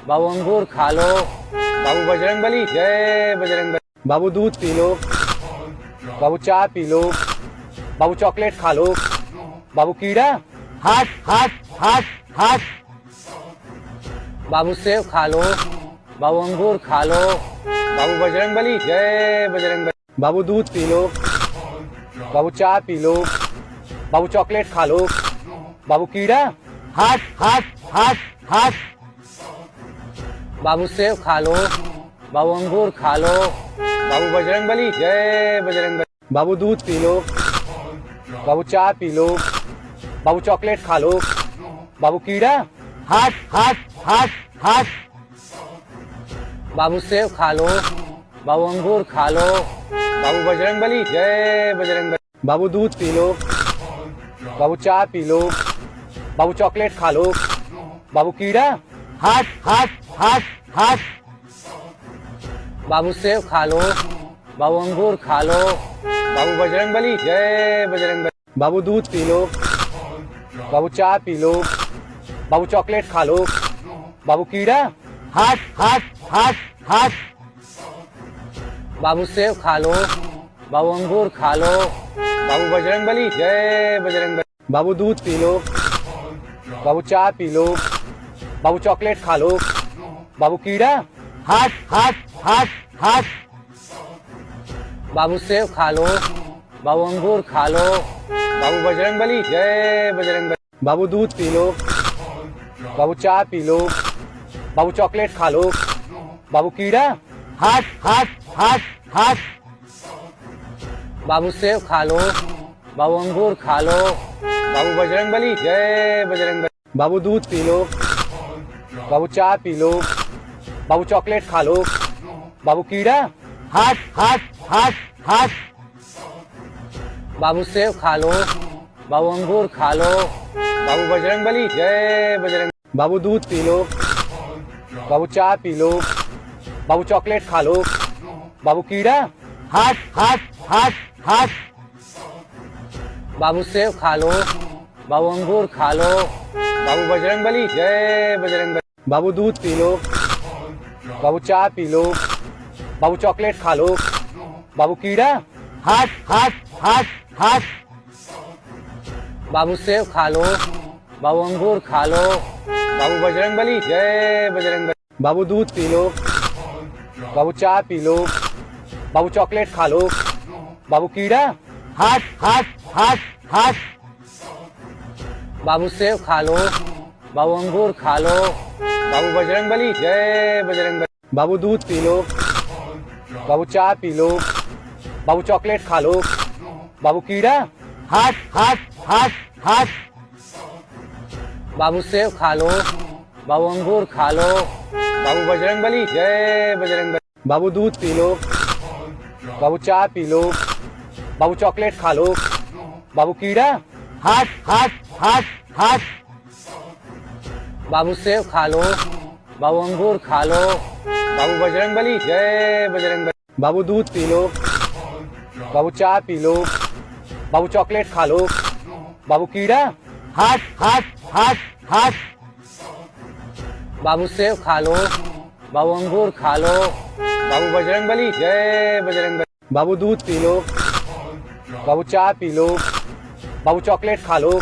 बाबू अंगूर खा लो, बाबू बजरंगबली जय बजरंगबली। बाबू दूध पी लो, बाबू चाय पी लो, बाबू चॉकलेट खा लो, बाबू कीड़ा। हट हट हट हट। बाबू सेब खा लो, बाबू अंगूर खा लो, बाबू बजरंगबली जय बजरंगबली। बाबू दूध पी लो, बाबू चाय पी लो, बाबू चॉकलेट खा लो, बाबू कीड़ा। हट हट हट हट। बाबू सेब खा लो, बाबू अंगूर खा लो, बाबू बजरंगबली जय बजरंगबली। बाबू दूध पी लो, बाबू चाय पी लो, बाबू चॉकलेट खा लो, बाबू कीड़ा। हट हट हट हट। बाबू सेब खा लो, बाबू अंगूर खा लो, बाबू बजरंगबली जय बजरंगबली। बाबू दूध पी लो, बाबू चाय पी लो, बाबू चॉकलेट खा लो, बाबू कीड़ा। हट हट हट हट। बाबू सेब खा लो, बाबू अंगूर खा लो, बाबू बजरंगबली जय बजरंगबली। बाबू दूध पी लो, बाबू चाय पी लो, बाबू चॉकलेट खा लो, बाबू कीड़ा। हट हट हट हट। बाबू सेब खा लो, बाबू अंगूर खा लो, बाबू बजरंगबली जय बजरंगबली। बाबू दूध पी लो, बाबू चाय पी लो, बाबू चॉकलेट खा लो, बाबू कीड़ा। हट हट हट हट। बाबू सेब खा लो, बाबू अंगूर खा लो, बाबू बजरंगबली जय बजरंगबली। बाबू दूध पी लो, बाबू चाय पी लो, बाबू चॉकलेट खा लो, बाबू कीड़ा। हट हट हट हट। बाबू सेब खा लो, बाबू अंगूर खा लो, बाबू बजरंगबली जय बजरंगबली। बाबू दूध पी लो, बाबू चाय पी लो, बाबू चॉकलेट खा लो, बाबू कीड़ा। हट हट हट हट। बाबू सेब खा लो, बाबू अंगूर खा लो, बाबू बजरंगबली जय बजरंगबली। बाबू दूध पी लो, बाबू चाय पी लो, बाबू चॉकलेट खा लो, बाबू कीड़ा। हट हट हट हट। बाबू सेब खा लो, बाबू अंगूर खा लो, बाबू बजरंगबली जय बजरंगबली। बाबू दूध पी लो, बाबू चाय पी लो, बाबू चॉकलेट खा लो, बाबू कीड़ा। हट हट हट हट। बाबू सेब खा लो, बाबू अंगूर खा लो, बाबू बजरंगबली जय बजरंगबली। बाबू दूध पी लो, बाबू चाय पी लो, बाबू चॉकलेट खा लो, बाबू कीड़ा। हट हट हट हट। बाबू सेब खा लो, बाबू अंगूर खा लो, बाबू बजरंगबली जय बजरंगबली। बाबू दूध पी लो, बाबू चाय पी लो, बाबू चॉकलेट खा लो। बाबू कीड़ा। हट हट हट हट बाबू सेब खा लो। बाबू अंगूर खा लो। बाबू बजरंगबली जय बजरंगबली। बाबू दूध पी लो। बाबू चाय पी लो। बाबू चॉकलेट खा लो। बाबू कीड़ा। हट हट हट हट बाबू सेब खा लो। बाबू अंगूर खा लो। बाबू बजरंगबली जय बजरंगबली। बाबू दूध पी लो। बाबू चाय पी लो। बाबू चॉकलेट खा लो। बाबू कीड़ा। हट हट हट हट बाबू सेब खा लो। बाबू अंगूर खा लो। बाबू बजरंगबली जय बजरंगबली। बाबू दूध पी लो। बाबू चाय पी लो। बाबू चॉकलेट खा लो।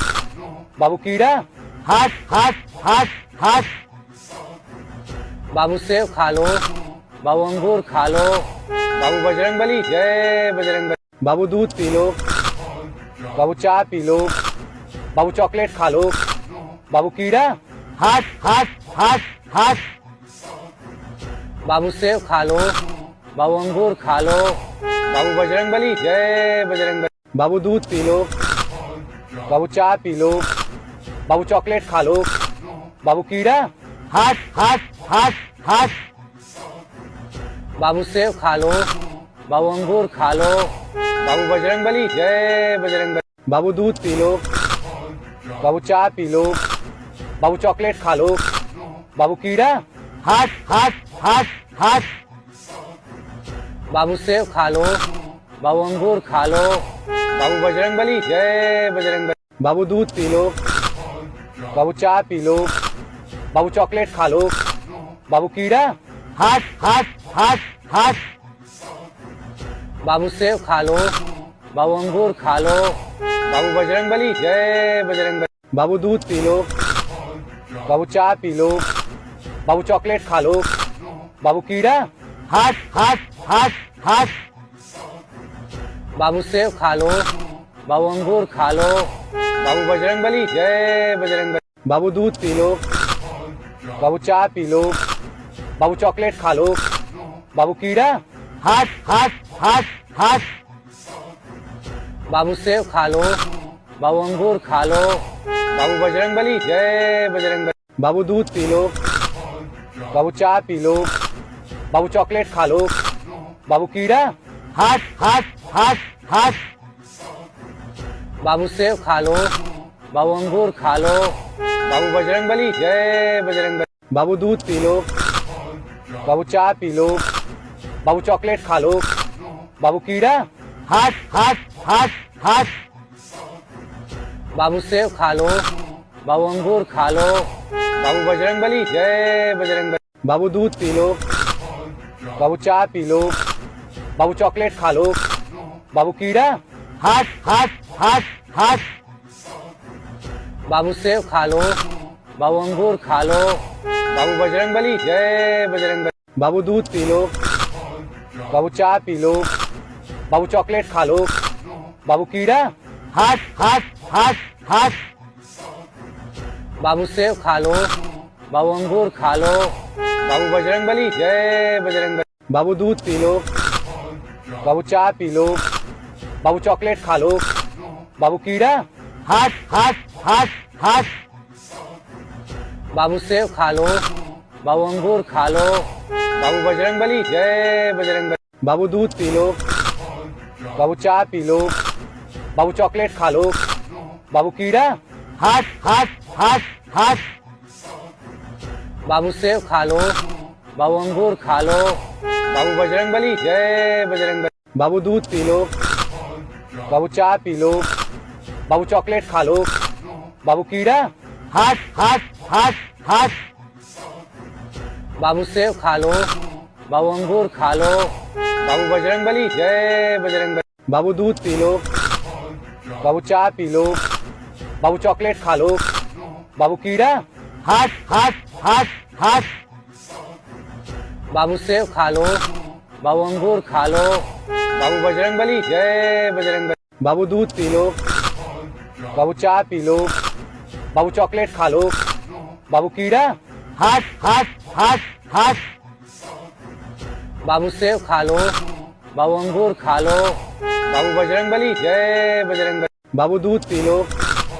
बाबू कीड़ा। हट हट हट हट बाबू सेब खा लो। बाबू अंगूर खा लो। बाबू बजरंगबली जय बजरंगबली। बाबू दूध पी लो। बाबू चाय पी लो। बाबू चॉकलेट खा लो। बाबू कीड़ा। हट हट हट हट बाबू सेब खा लो। बाबू अंगूर खा लो। बाबू बजरंगबली जय बजरंगबली। बाबू दूध पी लो। बाबू चाय पी लो। बाबू चॉकलेट खा लो। बाबू कीड़ा। हट हट हट हट बाबू सेब खा लो। बाबू अंगूर खा लो। बाबू बजरंगबली जय बजरंगबली। बाबू दूध पी लो। बाबू चाय पी लो। बाबू चॉकलेट खा लो। बाबू कीड़ा। हट हट हट हट बाबू सेब खा लो। बाबू अंगूर खा लो। बाबू बजरंगबली जय बजरंगबली। बाबू दूध पी लो। बाबू चाय पी लो। बाबू चॉकलेट खा लो। बाबू कीड़ा। हट हट हट हट बाबू सेब खा लो। बाबू अंगूर खा लो। बाबू बजरंगबली जय बजरंगबली। बाबू दूध पी लो। बाबू चाय पी लो। बाबू चॉकलेट खा लो। बाबू कीड़ा। हट हट हट हट बाबू सेब खा लो। बाबू अंगूर खा लो। बाबू बजरंगबली जय बजरंगबली। बाबू दूध पी लो। बाबू चाय पी लो। बाबू चॉकलेट खा लो। बाबू कीड़ा। हट हट हट हट बाबू सेब खा लो। बाबू अंगूर खा लो। बाबू बजरंगबली जय बजरंगबली। बाबू दूध पी लो। बाबू चाय पी लो। बाबू चॉकलेट खा लो। बाबू कीड़ा। हट हट हट हट बाबू सेब खा लो। बाबू अंगूर खा लो। बाबू बजरंगबली जय बजरंगबली। बाबू दूध पी लो। बाबू चाय पी लो। बाबू चॉकलेट खा लो। बाबू कीड़ा। हट हट हट हट बाबू सेब खा लो। बाबू अंगूर खा लो। बाबू बजरंगबली जय बजरंगबली। बाबू दूध पी लो। बाबू चाय पी लो। बाबू चॉकलेट खा लो। बाबू कीड़ा। हट हट हट हट बाबू सेब खा लो। बाबू अंगूर खा लो। बाबू बजरंगबली जय बजरंगबली। बाबू दूध पी लो। बाबू चाय पी लो। बाबू चॉकलेट खा लो। बाबू कीड़ा। हट हट हट हट बाबू सेब खा लो। बाबू अंगूर खा लो। बाबू बजरंगबली जय बजरंगबली। बाबू दूध पी लो। बाबू चाय पी लो। बाबू चॉकलेट खा लो। बाबू कीड़ा। हट हट हट हट बाबू सेब खा लो। बाबू अंगूर खा लो। बाबू बजरंगबली जय बजरंगबली। बाबू दूध पी लो। बाबू चाय पी लो। बाबू चॉकलेट खा लो। बाबू कीड़ा। हट हट हट हट बाबू सेब खा लो। बाबू अंगूर खा लो। बाबू बजरंगबली जय बजरंगबली। बाबू दूध पी लो। बाबू चाय पी लो। बाबू चॉकलेट खा लो। बाबू कीड़ा। हट हट हट हट बाबू सेब खा लो। बाबू अंगूर खा लो। बाबू बजरंगबली जय बजरंगबली। बाबू दूध पी लो। बाबू चाय पी लो। बाबू चॉकलेट खा लो। बाबू कीड़ा। हट हट हट हट बाबू सेब खा लो। बाबू अंगूर खा लो। बाबू बजरंगबली जय बजरंगबली। बाबू दूध पी लो। बाबू चाय पी लो। बाबू चॉकलेट खा लो। बाबू कीड़ा। हट हट हट हट बाबू सेब खा लो। बाबू अंगूर खा लो। बाबू बजरंगबली जय बजरंगबली। बाबू दूध पी लो।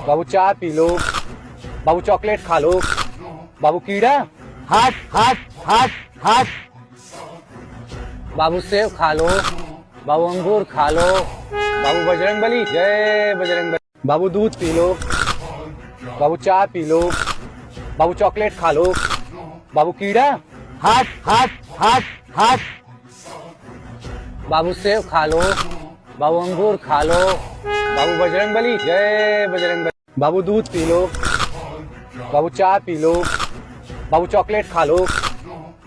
बाबू चाय पी लो। बाबू चॉकलेट खा लो। बाबू कीड़ा। हट हट हट हट। बाबू सेब खा लो। बाबू अंगूर खा लो। बाबू बजरंगबली जय बजरंगबली। बाबू दूध पी लो। बाबू चाय पी लो। बाबू चॉकलेट खा लो। बाबू कीड़ा। हट हट हट हट। बाबू सेब खा लो। बाबू अंगूर खा लो। बाबू बजरंगबली जय बजरंगबली। बाबू दूध पी लो। बाबू चाय पी लो। बाबू चॉकलेट खा लो।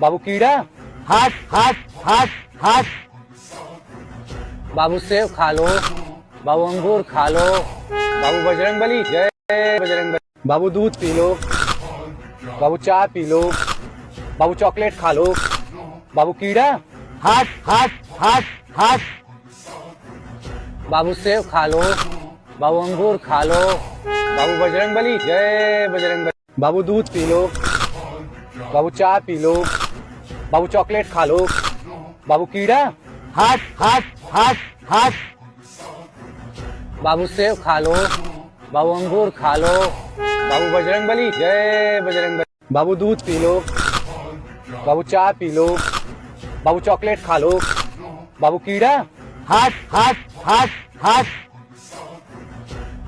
बाबू कीड़ा। हट हट हट हट। बाबू सेब खा लो। बाबू अंगूर खा लो। बाबू बजरंगबली जय बजरंगबली। बाबू दूध पी लो। बाबू चाय पी लो। बाबू चॉकलेट खा लो। बाबू कीड़ा। हट हट हट हट। बाबू सेब खा लो। बाबू अंगूर खा लो। बाबू बजरंगबली जय बजरंगबली। बाबू दूध पी लो। बाबू चाय पी लो। बाबू चॉकलेट खा लो। बाबू कीड़ा। हट हट हट हट। बाबू सेब खा लो। बाबू अंगूर खा लो। बाबू बजरंगबली जय बजरंगबली। बाबू दूध पी लो। बाबू चाय पी लो। बाबू चॉकलेट खा लो। बाबू कीड़ा। हट हट हट हट।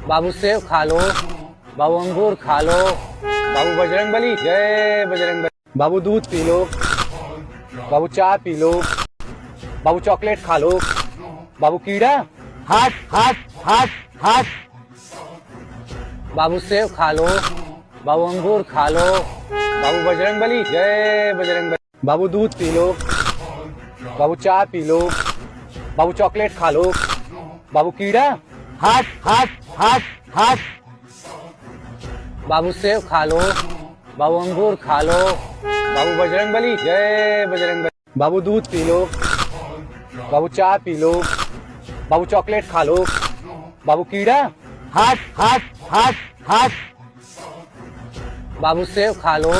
बाबू सेब खा लो। बाबू अंगूर खा लो। बाबू बजरंगबली जय बजरंगबली। बाबू दूध पी लो। बाबू चाय पी लो। बाबू चॉकलेट खा लो। बाबू कीड़ा। हट हट हट हट। बाबू सेब खा लो। बाबू अंगूर खा लो। बाबू बजरंगबली जय बजरंगबली। बाबू दूध पी लो। बाबू चाय पी लो। बाबू चॉकलेट खा लो। बाबू कीड़ा। हट हट हट हट। बाबू सेब खा लो। बाबू अंगूर खा लो। बाबू बजरंगबली जय बजरंगबली। बाबू दूध पी लो। बाबू चाय पी लो। बाबू चॉकलेट खा लो। बाबू कीड़ा। हट हट हट हट। बाबू सेब खा लो।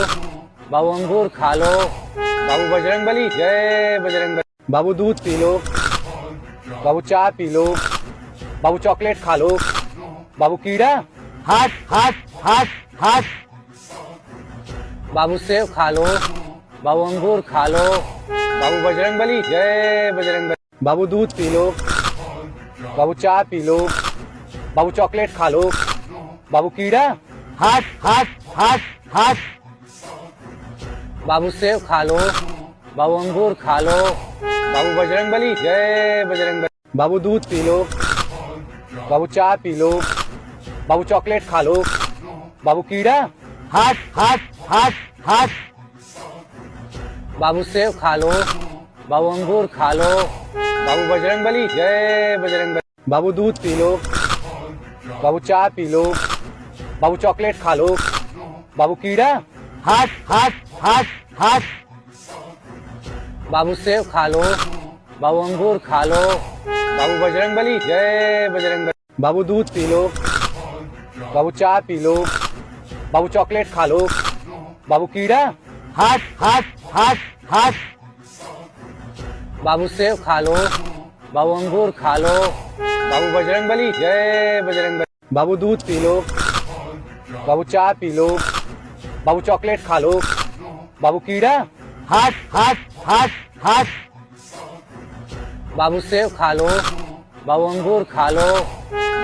बाबू अंगूर खा लो। बाबू बजरंगबली जय बजरंगबली। बाबू दूध पी लो। बाबू चाय पी लो। बाबू चॉकलेट खा लो। बाबू कीड़ा। हट हट हट हट। बाबू सेब खा लो। बाबू अंगूर खा लो। बाबू बजरंगबली जय बजरंगबली। बाबू दूध पी लो। बाबू चाय पी लो। बाबू चॉकलेट खा लो। बाबू कीड़ा। हट हट हट हट। बाबू सेब खा लो। बाबू अंगूर खा लो। बाबू बजरंगबली जय बजरंगबली। बाबू दूध पी लो। बाबू चाय पी लो। बाबू चॉकलेट खा लो। बाबू कीड़ा। हट हट हट हट। बाबू सेब खा लो। बाबू अंगूर खा लो। बाबू बजरंगबली जय बजरंगबली। बाबू दूध पी लो। बाबू चाय पी लो। बाबू चॉकलेट खा लो। बाबू कीड़ा। हट हट हट हट। बाबू सेब खा लो। बाबू अंगूर खा लो। बाबू बजरंगबली जय बजरंगबली। बाबू दूध पी लो। बाबू चाय पी लो। बाबू चॉकलेट खा लो। बाबू कीड़ा। हट हट हट हट। बाबू सेब खा लो। बाबू अंगूर खा लो। बाबू बजरंगबली जय बजरंगबली। बाबू दूध पी लो। बाबू चाय पी लो। बाबू चॉकलेट खा लो। बाबू कीड़ा। हट हट हट हट। बाबू सेब खा लो। बाबू अंगूर खा लो।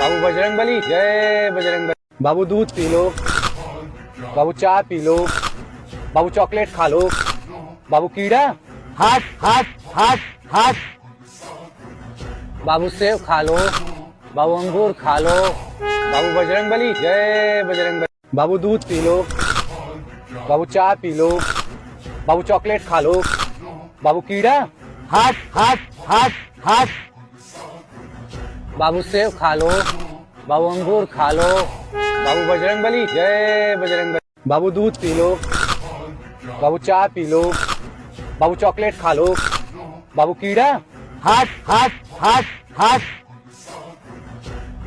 बाबू बजरंगबली जय बजरंगबली। बाबू दूध पी लो। बाबू चाय पी लो। बाबू चॉकलेट खा लो। बाबू कीड़ा। हट हट हट हट। बाबू सेब खा लो। बाबू अंगूर खा लो। बाबू बजरंगबली जय बजरंगबली। बाबू दूध पी लो। बाबू चाय पी लो। बाबू चॉकलेट खा लो। बाबू कीड़ा। हट हट हट हट। बाबू सेब खा लो। बाबू अंगूर खा लो। बाबू बजरंगबली जय बजरंगबली। बाबू दूध पी लो। बाबू चाय पी लो। बाबू चॉकलेट खा लो। बाबू कीड़ा। हट हट हट हट।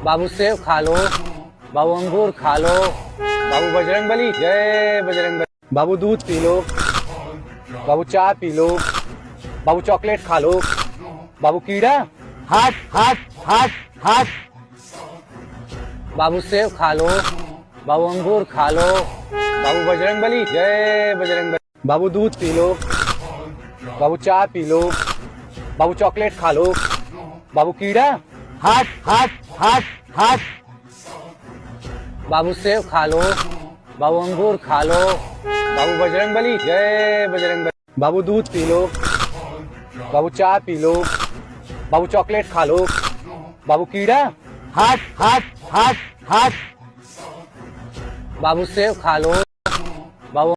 बाबू सेब खा लो। बाबू अंगूर खा लो। बाबू बजरंगबली जय बजरंगबली। बाबू दूध पी लो। बाबू चाय पी लो। बाबू चॉकलेट खा लो। बाबू कीड़ा, हट हट हट हट बाबू सेब खा लो, बाबू अंगूर खा लो, बाबू बजरंगबली जय बजरंगबली। बाबू दूध पी लो, बाबू चाय पी लो, बाबू चॉकलेट खा लो, बाबू कीड़ा, हट हट हट हट बाबू सेब खा लो, बाबू अंगूर खा लो, बाबू बजरंगबली जय बजरंगबली। बाबू दूध पी लो, बाबू चाय पी लो, बाबू चॉकलेट खा लो, बाबू कीड़ा, हट हट हट हट बाबू सेब खा लो,